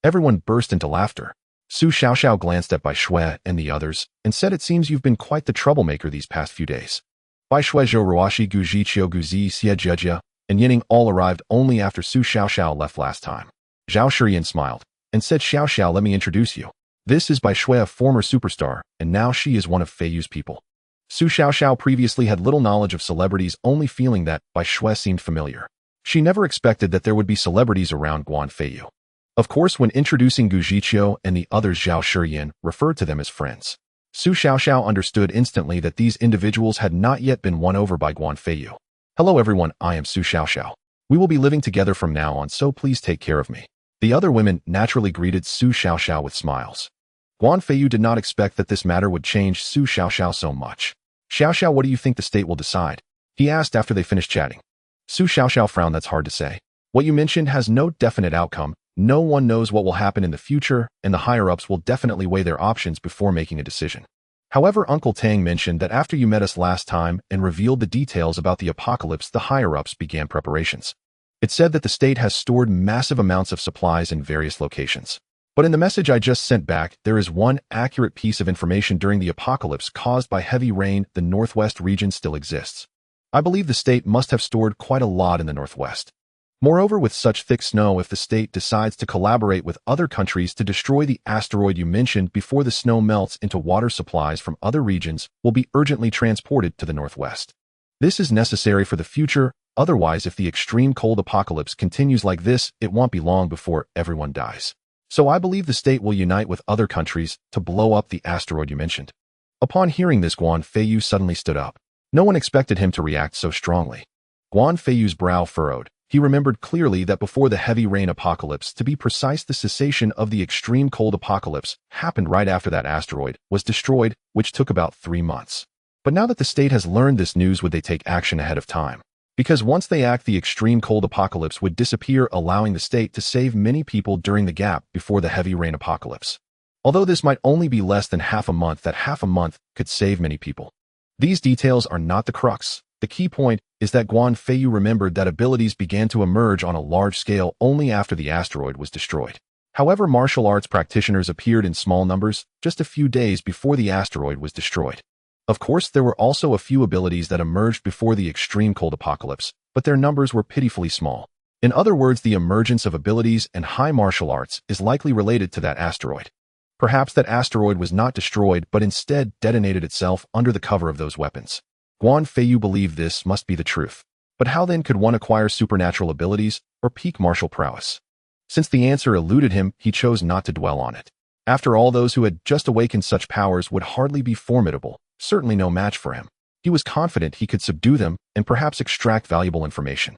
Speaker 1: Everyone burst into laughter. Su Xiaoxiao glanced at Bai Shui and the others and said, "It seems you've been quite the troublemaker these past few days." Bai Shui, Zhou Ruoshi, Gu Zhiqiu, Gu Zi, Xie Jejia, and Yining all arrived only after Su Xiaoxiao left last time. Zhao Shiyin smiled and said, "Xiaoxiao, let me introduce you. This is Bai Shui, a former superstar, and now she is one of Feiyu's people." Su Xiaoxiao previously had little knowledge of celebrities, only feeling that Bai Shui seemed familiar. She never expected that there would be celebrities around Guan Feiyu. Of course, when introducing Gu Zhiqiu and the others, Zhao Shiyin referred to them as friends. Su Xiaoxiao understood instantly that these individuals had not yet been won over by Guan Feiyu. "Hello everyone, I am Su Xiaoxiao. We will be living together from now on, so please take care of me." The other women naturally greeted Su Xiaoxiao with smiles. Guan Feiyu did not expect that this matter would change Su Xiaoxiao so much. "Xiaoxiao, what do you think the state will decide?" he asked after they finished chatting. Su Xiaoxiao frowned. "That's hard to say. What you mentioned has no definite outcome. No one knows what will happen in the future, and the higher-ups will definitely weigh their options before making a decision. However, Uncle Tang mentioned that after you met us last time and revealed the details about the apocalypse, the higher-ups began preparations. It said that the state has stored massive amounts of supplies in various locations. But in the message I just sent back, there is one accurate piece of information. During the apocalypse caused by heavy rain, the northwest region still exists. I believe the state must have stored quite a lot in the northwest. Moreover, with such thick snow, if the state decides to collaborate with other countries to destroy the asteroid you mentioned before the snow melts into water, supplies from other regions will be urgently transported to the northwest. This is necessary for the future. Otherwise, if the extreme cold apocalypse continues like this, it won't be long before everyone dies. So I believe the state will unite with other countries to blow up the asteroid you mentioned." Upon hearing this, Guan Feiyu suddenly stood up. No one expected him to react so strongly. Guan Feiyu's brow furrowed. He remembered clearly that before the heavy rain apocalypse, to be precise, the cessation of the extreme cold apocalypse happened right after that asteroid was destroyed, which took about 3 months. But now that the state has learned this news, would they take action ahead of time? Because once they act, the extreme cold apocalypse would disappear, allowing the state to save many people during the gap before the heavy rain apocalypse. Although this might only be less than half a month, that half a month could save many people. These details are not the crux. The key point is that Guan Feiyu remembered that abilities began to emerge on a large scale only after the asteroid was destroyed. However, martial arts practitioners appeared in small numbers just a few days before the asteroid was destroyed. Of course, there were also a few abilities that emerged before the extreme cold apocalypse, but their numbers were pitifully small. In other words, the emergence of abilities and high martial arts is likely related to that asteroid. Perhaps that asteroid was not destroyed but instead detonated itself under the cover of those weapons. Guan Feiyu believed this must be the truth. But how then could one acquire supernatural abilities or peak martial prowess? Since the answer eluded him, he chose not to dwell on it. After all, those who had just awakened such powers would hardly be formidable, certainly no match for him. He was confident he could subdue them and perhaps extract valuable information.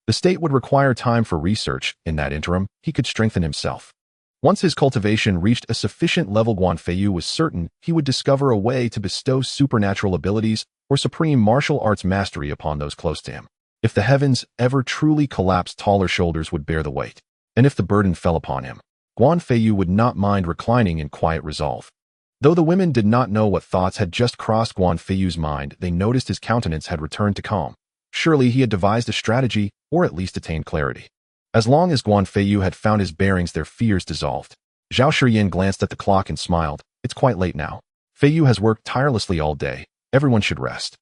Speaker 1: The state would require time for research. In that interim, he could strengthen himself. Once his cultivation reached a sufficient level, Guan Feiyu was certain he would discover a way to bestow supernatural abilities or supreme martial arts mastery upon those close to him. If the heavens ever truly collapsed, taller shoulders would bear the weight. And if the burden fell upon him, Guan Feiyu would not mind reclining in quiet resolve. Though the women did not know what thoughts had just crossed Guan Feiyu's mind, they noticed his countenance had returned to calm. Surely he had devised a strategy, or at least attained clarity. As long as Guan Feiyu had found his bearings, their fears dissolved. Zhao Shiyan glanced at the clock and smiled. It's quite late now. Feiyu has worked tirelessly all day. Everyone should rest.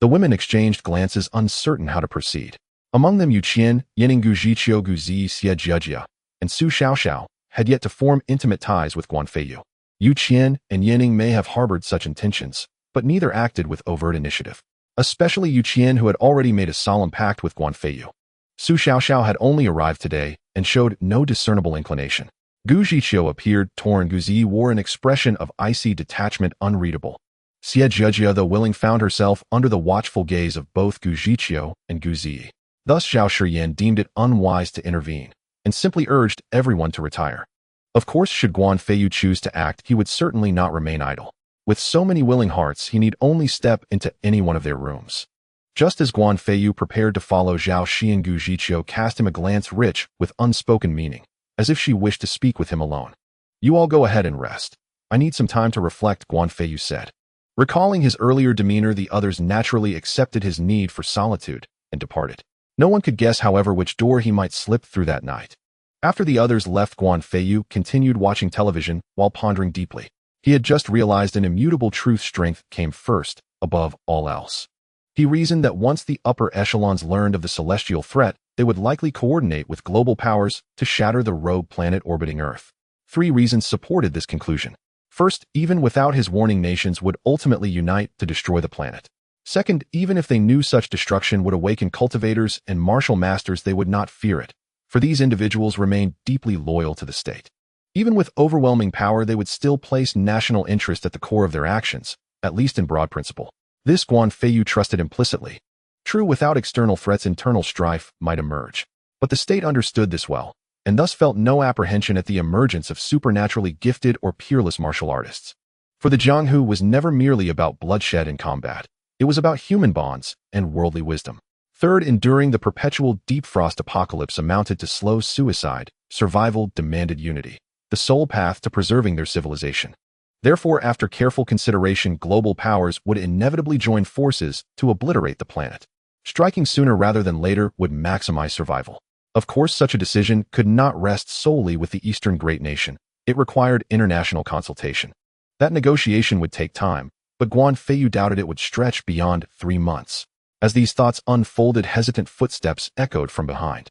Speaker 1: The women exchanged glances, uncertain how to proceed. Among them, Yu Qian, Yining Gujiqiu Guzi Xie Jiejia, and Su Xiaoxiao had yet to form intimate ties with Guan Feiyu. Yu Qian and Yining may have harbored such intentions, but neither acted with overt initiative. Especially Yu Qian, who had already made a solemn pact with Guan Feiyu. Su Xiaoxiao had only arrived today and showed no discernible inclination. Gu Jiqiu appeared torn. Guzi wore an expression of icy detachment unreadable. Xie Jiejia, though willing, found herself under the watchful gaze of both Gu Jiqiu and Gu Zi. Thus Zhao Shiyan deemed it unwise to intervene, and simply urged everyone to retire. Of course, should Guan Feiyu choose to act, he would certainly not remain idle. With so many willing hearts, he need only step into any one of their rooms. Just as Guan Feiyu prepared to follow, Zhao Shiyan, Gu Jiqiu cast him a glance rich with unspoken meaning, as if she wished to speak with him alone. You all go ahead and rest. I need some time to reflect, Guan Feiyu said. Recalling his earlier demeanor, the others naturally accepted his need for solitude and departed. No one could guess, however, which door he might slip through that night. After the others left, Guan Feiyu continued watching television while pondering deeply. He had just realized an immutable truth: strength came first, above all else. He reasoned that once the upper echelons learned of the celestial threat, they would likely coordinate with global powers to shatter the rogue planet orbiting Earth. 3 reasons supported this conclusion. First, even without his warning, nations would ultimately unite to destroy the planet. Second, even if they knew such destruction would awaken cultivators and martial masters, they would not fear it, for these individuals remained deeply loyal to the state. Even with overwhelming power, they would still place national interest at the core of their actions, at least in broad principle. This Guan Feiyu trusted implicitly. True, without external threats, internal strife might emerge. But the state understood this well, and thus felt no apprehension at the emergence of supernaturally gifted or peerless martial artists. For the Jianghu was never merely about bloodshed and combat. It was about human bonds and worldly wisdom. Third, enduring the perpetual deep frost apocalypse amounted to slow suicide. Survival demanded unity, the sole path to preserving their civilization. Therefore, after careful consideration, global powers would inevitably join forces to obliterate the planet. Striking sooner rather than later would maximize survival. Of course, such a decision could not rest solely with the Eastern great nation. It required international consultation. That negotiation would take time, but Guan Feiyu doubted it would stretch beyond 3 months. As these thoughts unfolded, hesitant footsteps echoed from behind.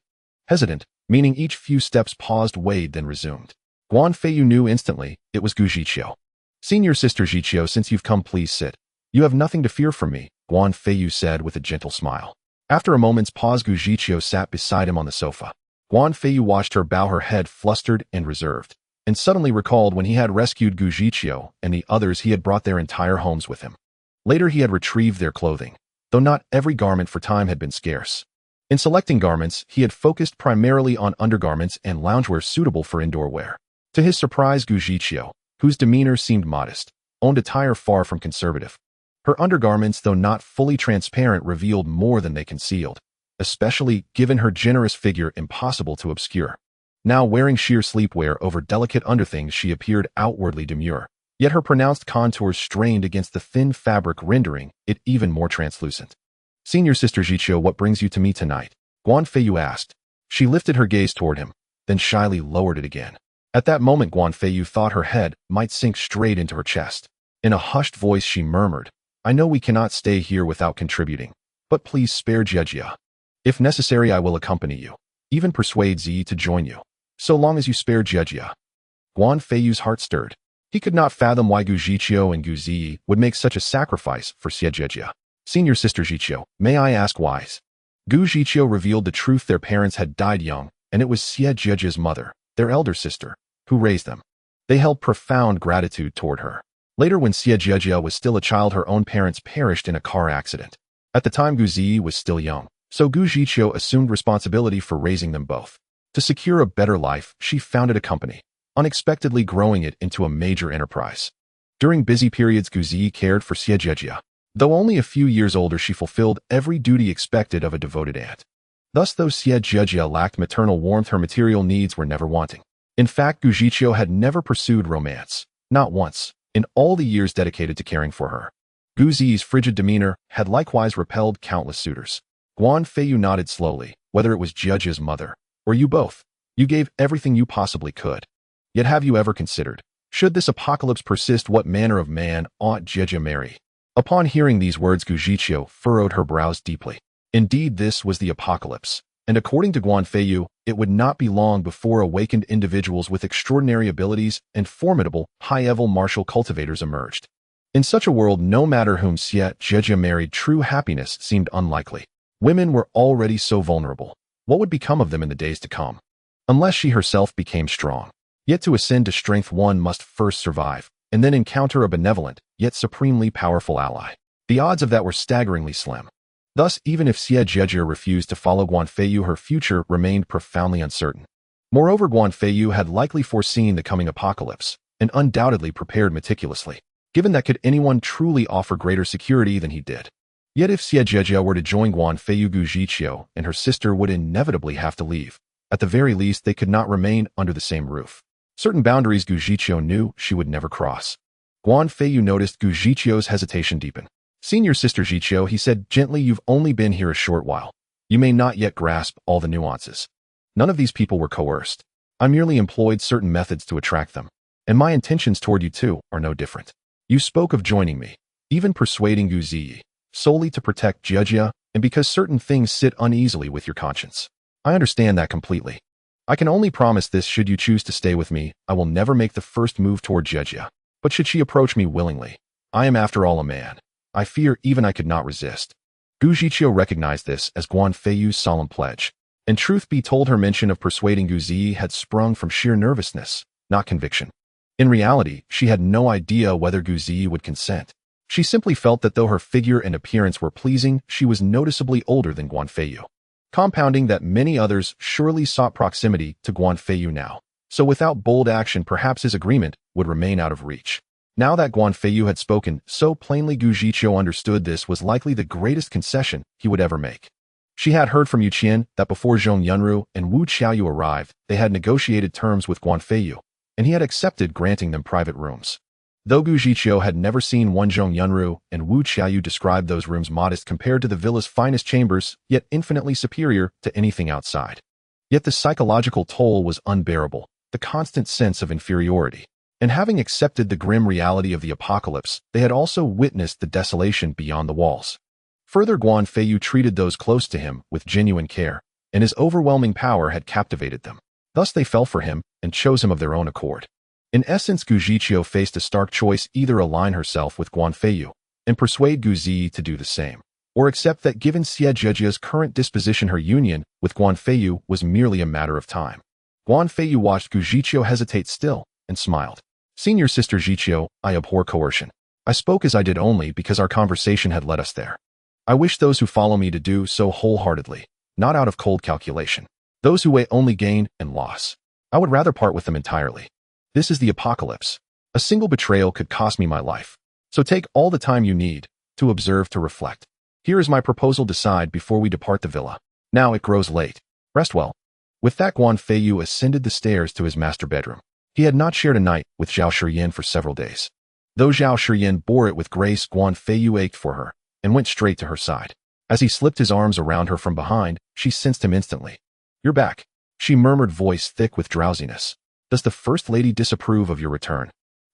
Speaker 1: Hesitant, meaning each few steps paused, weighed, then resumed. Guan Feiyu knew instantly it was Gu Jiqiu. Senior Sister Jiqiu, since you've come, please sit. You have nothing to fear from me, Guan Feiyu said with a gentle smile. After a moment's pause, Gu Jiqiu sat beside him on the sofa. Guan Feiyu watched her bow her head, flustered and reserved, and suddenly recalled when he had rescued Gu Jiqiu and the others, he had brought their entire homes with him. Later he had retrieved their clothing, though not every garment, for time had been scarce. In selecting garments, he had focused primarily on undergarments and loungewear suitable for indoor wear. To his surprise, Gu Jiqiu, whose demeanor seemed modest, owned attire far from conservative. Her undergarments, though not fully transparent, revealed more than they concealed, especially given her generous figure, impossible to obscure. Now wearing sheer sleepwear over delicate underthings, she appeared outwardly demure, yet her pronounced contours strained against the thin fabric, rendering it even more translucent. Senior Sister Jiqiu, what brings you to me tonight? Guan Feiyu asked. She lifted her gaze toward him, then shyly lowered it again. At that moment, Guan Feiyu thought her head might sink straight into her chest. In a hushed voice, she murmured, I know we cannot stay here without contributing, but please spare Jiejia. If necessary, I will accompany you. even persuade Ziyi to join you, so long as you spare Jejia. Guan Feiyu's heart stirred. He could not fathom why Gu Zhiqiu and Gu Ziyi would make such a sacrifice for Xie Jejia. Senior sister Zhiqiu, may I ask why? Gu Zhiqiu revealed the truth: their parents had died young, and it was Xie Jejia's mother, their elder sister, who raised them. They held profound gratitude toward her. Later, when Xie Jejia was still a child, her own parents perished in a car accident. At the time, Gu Ziyi was still young, so Gu Zhiqiu assumed responsibility for raising them both. To secure a better life, she founded a company, unexpectedly growing it into a major enterprise. During busy periods, Gu Ziyi cared for Xie Jejia. Though only a few years older, she fulfilled every duty expected of a devoted aunt. Thus, though Xie Jejia lacked maternal warmth, her material needs were never wanting. In fact, Gu Zhiqiu had never pursued romance, not once, in all the years dedicated to caring for her. Gu Ziyi's frigid demeanor had likewise repelled countless suitors. Guan Feiyu nodded slowly. Whether it was Jejia's mother, or you both, you gave everything you possibly could. Yet have you ever considered, should this apocalypse persist, what manner of man ought Jejia marry? Upon hearing these words, Gu Zhiqiu furrowed her brows deeply. Indeed, this was the apocalypse, and according to Guan Feiyu, it would not be long before awakened individuals with extraordinary abilities and formidable, high-level martial cultivators emerged. In such a world, no matter whom Xie Jejia married, true happiness seemed unlikely. Women were already so vulnerable. What would become of them in the days to come? Unless she herself became strong. Yet to ascend to strength, one must first survive, and then encounter a benevolent, yet supremely powerful ally. The odds of that were staggeringly slim. Thus, even if Xie Jejia refused to follow Guan Feiyu, her future remained profoundly uncertain. Moreover, Guan Feiyu had likely foreseen the coming apocalypse, and undoubtedly prepared meticulously, given that could anyone truly offer greater security than he did. Yet if Xie Jejia were to join Guan Feiyu, Gu Zhiqiu and her sister would inevitably have to leave. At the very least, they could not remain under the same roof. Certain boundaries Gu Zhiqiu knew she would never cross. Guan Feiyu noticed Gu Zhiqiu's hesitation deepen. Senior sister Zhiqiu, he said gently, you've only been here a short while. You may not yet grasp all the nuances. None of these people were coerced. I merely employed certain methods to attract them, and my intentions toward you too are no different. You spoke of joining me, even persuading Gu Ziyi, solely to protect Jejia, and because certain things sit uneasily with your conscience. I understand that completely. I can only promise this: should you choose to stay with me, I will never make the first move toward Jejia. But should she approach me willingly, I am after all a man. I fear even I could not resist. Gu Zhiqiu recognized this as Guan Feiyu's solemn pledge. And truth be told, her mention of persuading Gu Ziyi had sprung from sheer nervousness, not conviction. In reality, she had no idea whether Gu Ziyi would consent. She simply felt that though her figure and appearance were pleasing, she was noticeably older than Guan Feiyu. Compounding that, many others surely sought proximity to Guan Feiyu now. So without bold action, perhaps his agreement would remain out of reach. Now that Guan Feiyu had spoken so plainly, Gu Zhiqiu understood this was likely the greatest concession he would ever make. She had heard from Yu Qian that before Zhong Yunru and Wu Qiaoyu arrived, they had negotiated terms with Guan Feiyu, and he had accepted granting them private rooms. Though Gu Zhiqiu had never seen one, Zhong Yunru and Wu Qiaoyu described those rooms modest compared to the villa's finest chambers, yet infinitely superior to anything outside. Yet the psychological toll was unbearable, the constant sense of inferiority. And having accepted the grim reality of the apocalypse, they had also witnessed the desolation beyond the walls. Further, Guan Feiyu treated those close to him with genuine care, and his overwhelming power had captivated them. Thus they fell for him and chose him of their own accord. In essence, Gu Zhiqiu faced a stark choice: either align herself with Guan Feiyu and persuade Gu Ziyi to do the same, or accept that given Xie Jejia's current disposition, her union with Guan Feiyu was merely a matter of time. Guan Feiyu watched Gu Zhiqiu hesitate still and smiled. Senior sister Zhiqiu, I abhor coercion. I spoke as I did only because our conversation had led us there. I wish those who follow me to do so wholeheartedly, not out of cold calculation. Those who weigh only gain and loss, I would rather part with them entirely. This is the apocalypse. A single betrayal could cost me my life. So take all the time you need to observe, to reflect. Here is my proposal. Decide before we depart the villa. Now it grows late. Rest well. With that, Guan Feiyu ascended the stairs to his master bedroom. He had not shared a night with Zhao Shiyin for several days. Though Zhao Shiyin bore it with grace, Guan Feiyu ached for her and went straight to her side. As he slipped his arms around her from behind, she sensed him instantly. You're back, she murmured, voice thick with drowsiness. Does the First Lady disapprove of your return?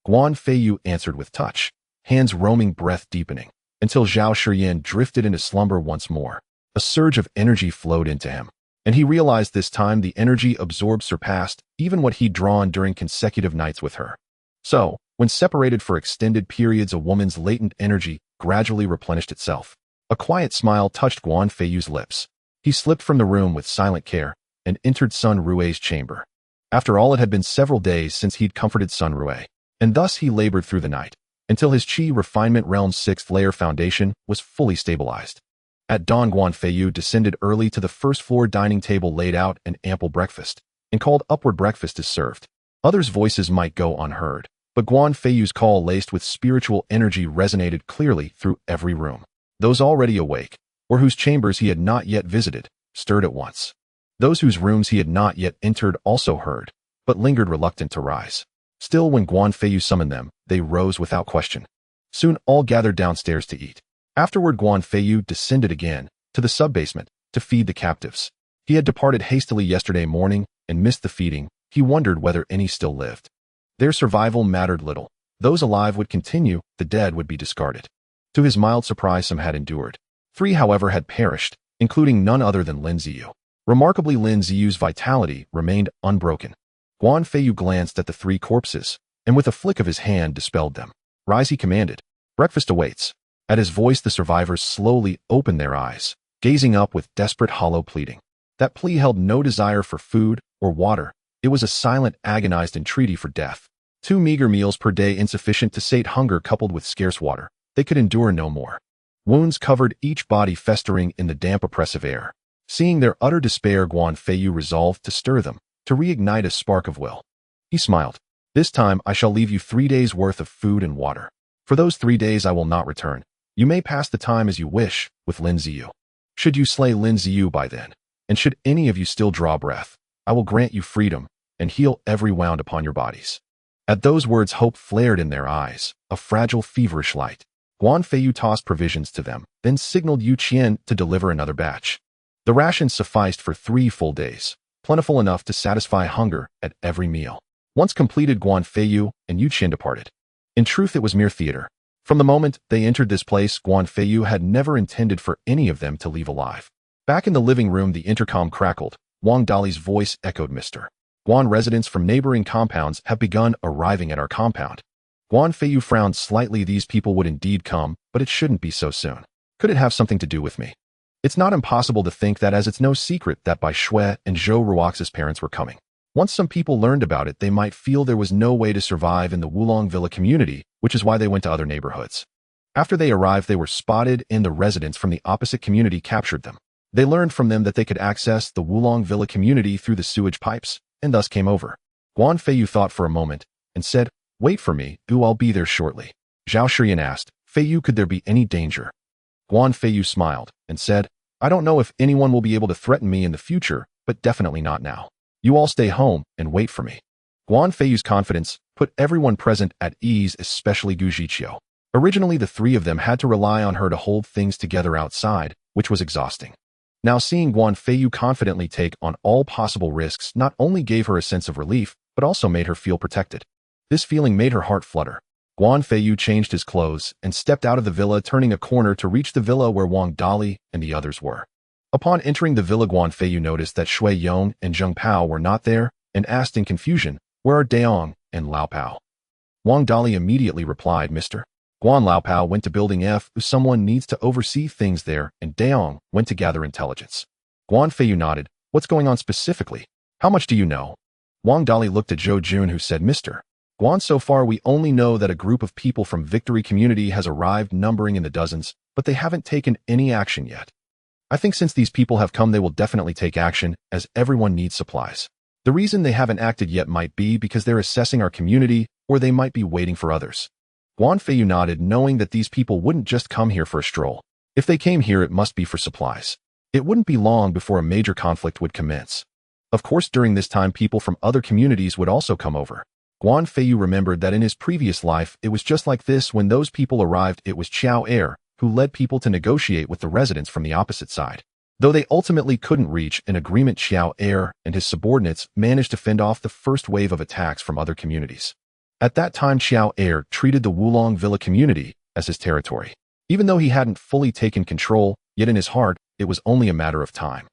Speaker 1: Guan Feiyu answered with touch, hands roaming, breath deepening, until Zhao Shiyin drifted into slumber once more. A surge of energy flowed into him, and he realized this time the energy absorbed surpassed even what he'd drawn during consecutive nights with her. So, when separated for extended periods, a woman's latent energy gradually replenished itself. A quiet smile touched Guan Feiyu's lips. He slipped from the room with silent care and entered Sun Rue's chamber. After all, it had been several days since he'd comforted Sun Rue, and thus he labored through the night, until his Qi Refinement Realm's 6th layer foundation was fully stabilized. At dawn, Guan Feiyu descended early to the first-floor dining table, laid out an ample breakfast, and called upward. Breakfast is served. Others' voices might go unheard, but Guan Feiyu's call, laced with spiritual energy, resonated clearly through every room. Those already awake, or whose chambers he had not yet visited, stirred at once. Those whose rooms he had not yet entered also heard, but lingered reluctant to rise. Still, when Guan Feiyu summoned them, they rose without question. Soon all gathered downstairs to eat. Afterward, Guan Feiyu descended again to the sub-basement to feed the captives. He had departed hastily yesterday morning and missed the feeding. He wondered whether any still lived. Their survival mattered little. Those alive would continue, the dead would be discarded. To his mild surprise, some had endured. 3, however, had perished, including none other than Lin Ziyu. Remarkably, Lin Ziyu's vitality remained unbroken. Guan Feiyu glanced at the 3 corpses, and with a flick of his hand dispelled them. Rise, he commanded. Breakfast awaits. At his voice, the survivors slowly opened their eyes, gazing up with desperate, hollow pleading. That plea held no desire for food or water. It was a silent, agonized entreaty for death. 2 meager meals per day, insufficient to sate hunger, coupled with scarce water. They could endure no more. Wounds covered each body, festering in the damp, oppressive air. Seeing their utter despair, Guan Feiyu resolved to stir them, to reignite a spark of will. He smiled. This time I shall leave you 3 days' worth of food and water. For those 3 days I will not return. You may pass the time as you wish with Lin Ziyu. Should you slay Lin Ziyu by then, and should any of you still draw breath, I will grant you freedom and heal every wound upon your bodies. At those words, hope flared in their eyes, a fragile, feverish light. Guan Feiyu tossed provisions to them, then signaled Yu Qian to deliver another batch. The rations sufficed for 3 full days, plentiful enough to satisfy hunger at every meal. Once completed, Guan Feiyu and Yu Qian departed. In truth, it was mere theater. From the moment they entered this place, Guan Feiyu had never intended for any of them to leave alive. Back in the living room, the intercom crackled. Wang Dali's voice echoed, "Mr. Guan, residents from neighboring compounds have begun arriving at our compound." Guan Feiyu frowned slightly. These people would indeed come, but it shouldn't be so soon. Could it have something to do with me? It's not impossible to think that, as it's no secret that Bai Shui and Zhou Ruox's parents were coming. Once some people learned about it, they might feel there was no way to survive in the Wulong Villa community, which is why they went to other neighborhoods. After they arrived, they were spotted, and the residents from the opposite community captured them. They learned from them that they could access the Wulong Villa community through the sewage pipes, and thus came over. Guan Feiyu thought for a moment and said, "Wait for me, I'll be there shortly." Zhao Shiyan asked, "Feiyu, could there be any danger?" Guan Feiyu smiled and said, "I don't know if anyone will be able to threaten me in the future, but definitely not now. You all stay home and wait for me." Guan Feiyu's confidence put everyone present at ease, especially Gu Zhiqiu. Originally, the 3 of them had to rely on her to hold things together outside, which was exhausting. Now, seeing Guan Feiyu confidently take on all possible risks not only gave her a sense of relief, but also made her feel protected. This feeling made her heart flutter. Guan Feiyu changed his clothes and stepped out of the villa, turning a corner to reach the villa where Wang Dali and the others were. Upon entering the villa, Guan Feiyu noticed that Shui Yong and Zheng Pao were not there and asked in confusion, "Where are Daong and Lao Pao?" Wang Dali immediately replied, "Mr. Guan, Lao Pao went to Building F. Someone needs to oversee things there, and Daong went to gather intelligence." Guan Feiyu nodded. "What's going on specifically? How much do you know?" Wang Dali looked at Zhou Jun, who said, "Mr. Guan, so far we only know that a group of people from Victory Community has arrived, numbering in the dozens, but they haven't taken any action yet. I think since these people have come, they will definitely take action, as everyone needs supplies. The reason they haven't acted yet might be because they're assessing our community, or they might be waiting for others." Guan Feiyu nodded, knowing that these people wouldn't just come here for a stroll. If they came here, it must be for supplies. It wouldn't be long before a major conflict would commence. Of course, during this time, people from other communities would also come over. Guan Feiyu remembered that in his previous life, it was just like this. When those people arrived, it was Qiao Er who led people to negotiate with the residents from the opposite side. Though they ultimately couldn't reach an agreement, Qiao Er and his subordinates managed to fend off the first wave of attacks from other communities. At that time, Qiao Er treated the Wulong Villa community as his territory. Even though he hadn't fully taken control, yet in his heart, it was only a matter of time.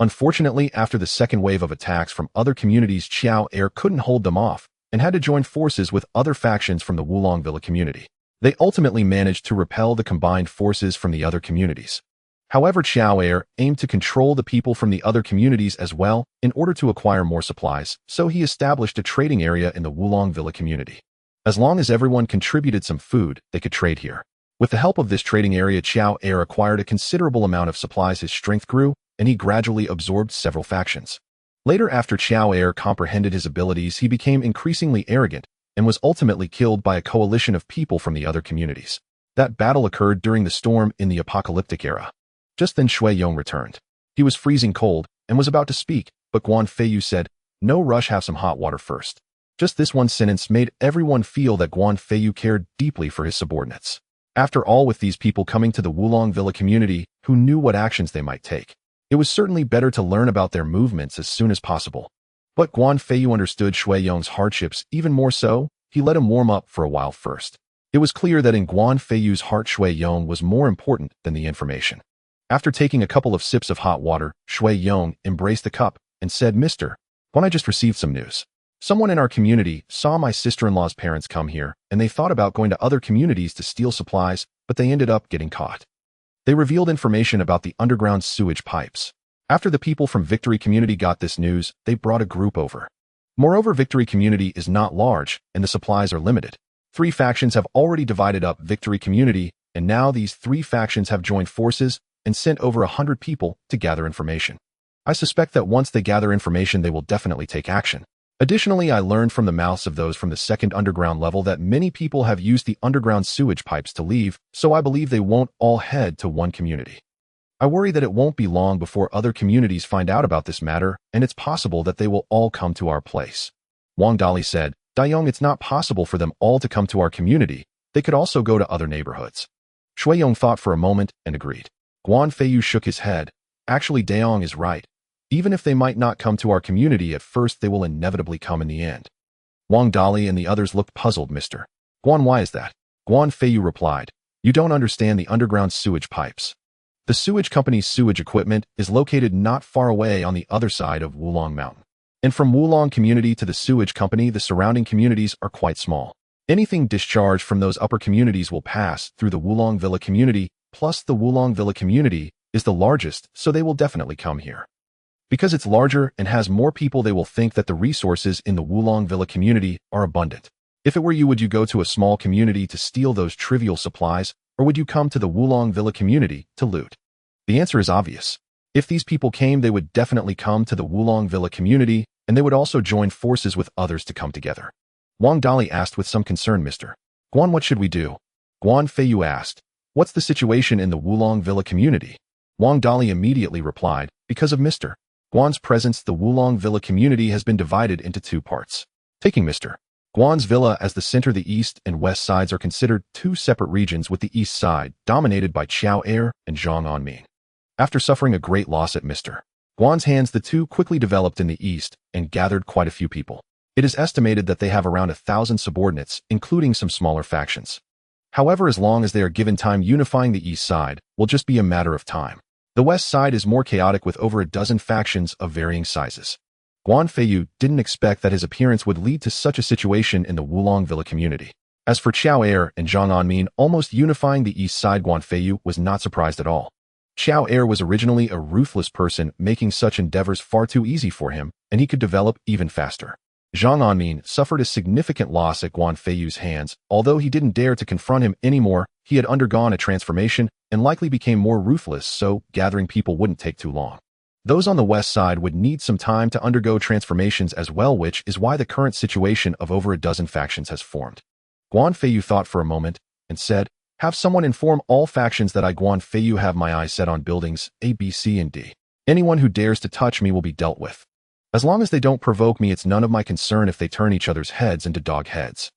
Speaker 1: Unfortunately, after the second wave of attacks from other communities, Xiao Air couldn't hold them off and had to join forces with other factions from the Wulong Villa community. They ultimately managed to repel the combined forces from the other communities. However, Xiao Air aimed to control the people from the other communities as well in order to acquire more supplies, so he established a trading area in the Wulong Villa community. As long as everyone contributed some food, they could trade here. With the help of this trading area, Xiao Air acquired a considerable amount of supplies. His strength grew, and he gradually absorbed several factions. Later, after Xiao Air comprehended his abilities, he became increasingly arrogant and was ultimately killed by a coalition of people from the other communities. That battle occurred during the storm in the apocalyptic era. Just then Shui Yong returned. He was freezing cold and was about to speak, but Guan Feiyu said, "No rush, have some hot water first." Just this one sentence made everyone feel that Guan Feiyu cared deeply for his subordinates. After all, with these people coming to the Wulong Villa community, who knew what actions they might take, it was certainly better to learn about their movements as soon as possible. But Guan Feiyu understood Shui Yong's hardships even more so. He let him warm up for a while first. It was clear that in Guan Feiyu's heart, Shui Yong was more important than the information. After taking a couple of sips of hot water, Shui Yong embraced the cup and said, "Mr. Guan, I just received some news. Someone in our community saw my sister-in-law's parents come here, and they thought about going to other communities to steal supplies, but they ended up getting caught. They revealed information about the underground sewage pipes. After the people from Victory Community got this news, they brought a group over. Moreover, Victory Community is not large, and the supplies are limited. 3 factions have already divided up Victory Community, and now these 3 factions have joined forces and sent over 100 people to gather information. I suspect that once they gather information, they will definitely take action. Additionally, I learned from the mouths of those from the second underground level that many people have used the underground sewage pipes to leave, so I believe they won't all head to one community. I worry that it won't be long before other communities find out about this matter, and it's possible that they will all come to our place." Wang Dali said, "Dayong, it's not possible for them all to come to our community. They could also go to other neighborhoods." Shui Yong thought for a moment and agreed. Guan Feiyu shook his head. "Actually, Dayong is right. Even if they might not come to our community at first, they will inevitably come in the end." Wang Dali and the others looked puzzled. "Mr. Guan, why is that?" Guan Feiyu replied, "You don't understand the underground sewage pipes. The sewage company's sewage equipment is located not far away on the other side of Wulong Mountain. And from Wulong community to the sewage company, the surrounding communities are quite small. Anything discharged from those upper communities will pass through the Wulong Villa community, plus the Wulong Villa community is the largest, so they will definitely come here. Because it's larger and has more people, they will think that the resources in the Wulong Villa community are abundant. If it were you, would you go to a small community to steal those trivial supplies, or would you come to the Wulong Villa community to loot? The answer is obvious. If these people came, they would definitely come to the Wulong Villa community, and they would also join forces with others to come together." Wang Dali asked with some concern, "Mr. Guan, what should we do?" Guan Feiyu asked, "What's the situation in the Wulong Villa community?" Wang Dali immediately replied, "Because of Mr. Guan's presence, the Wulong Villa community has been divided into 2 parts. Taking Mr. Guan's villa as the center, the east and west sides are considered 2 separate regions, with the east side dominated by Xiao Air and Zhang Anmin. After suffering a great loss at Mr. Guan's hands, the 2 quickly developed in the east and gathered quite a few people. It is estimated that they have around 1,000 subordinates, including some smaller factions. However, as long as they are given time, unifying the east side will just be a matter of time. The west side is more chaotic, with over a dozen factions of varying sizes." Guan Feiyu didn't expect that his appearance would lead to such a situation in the Wulong Villa community. As for Xiao Air and Zhang Anmin almost unifying the east side, Guan Feiyu was not surprised at all. Xiao Air was originally a ruthless person, making such endeavors far too easy for him, and he could develop even faster. Zhang Anmin suffered a significant loss at Guan Feiyu's hands. Although he didn't dare to confront him anymore, he had undergone a transformation and likely became more ruthless, so gathering people wouldn't take too long. Those on the west side would need some time to undergo transformations as well, which is why the current situation of over a dozen factions has formed. Guan Feiyu thought for a moment and said, "Have someone inform all factions that I, Guan Feiyu, have my eyes set on buildings A, B, C, and D. Anyone who dares to touch me will be dealt with. As long as they don't provoke me, it's none of my concern if they turn each other's heads into dog heads."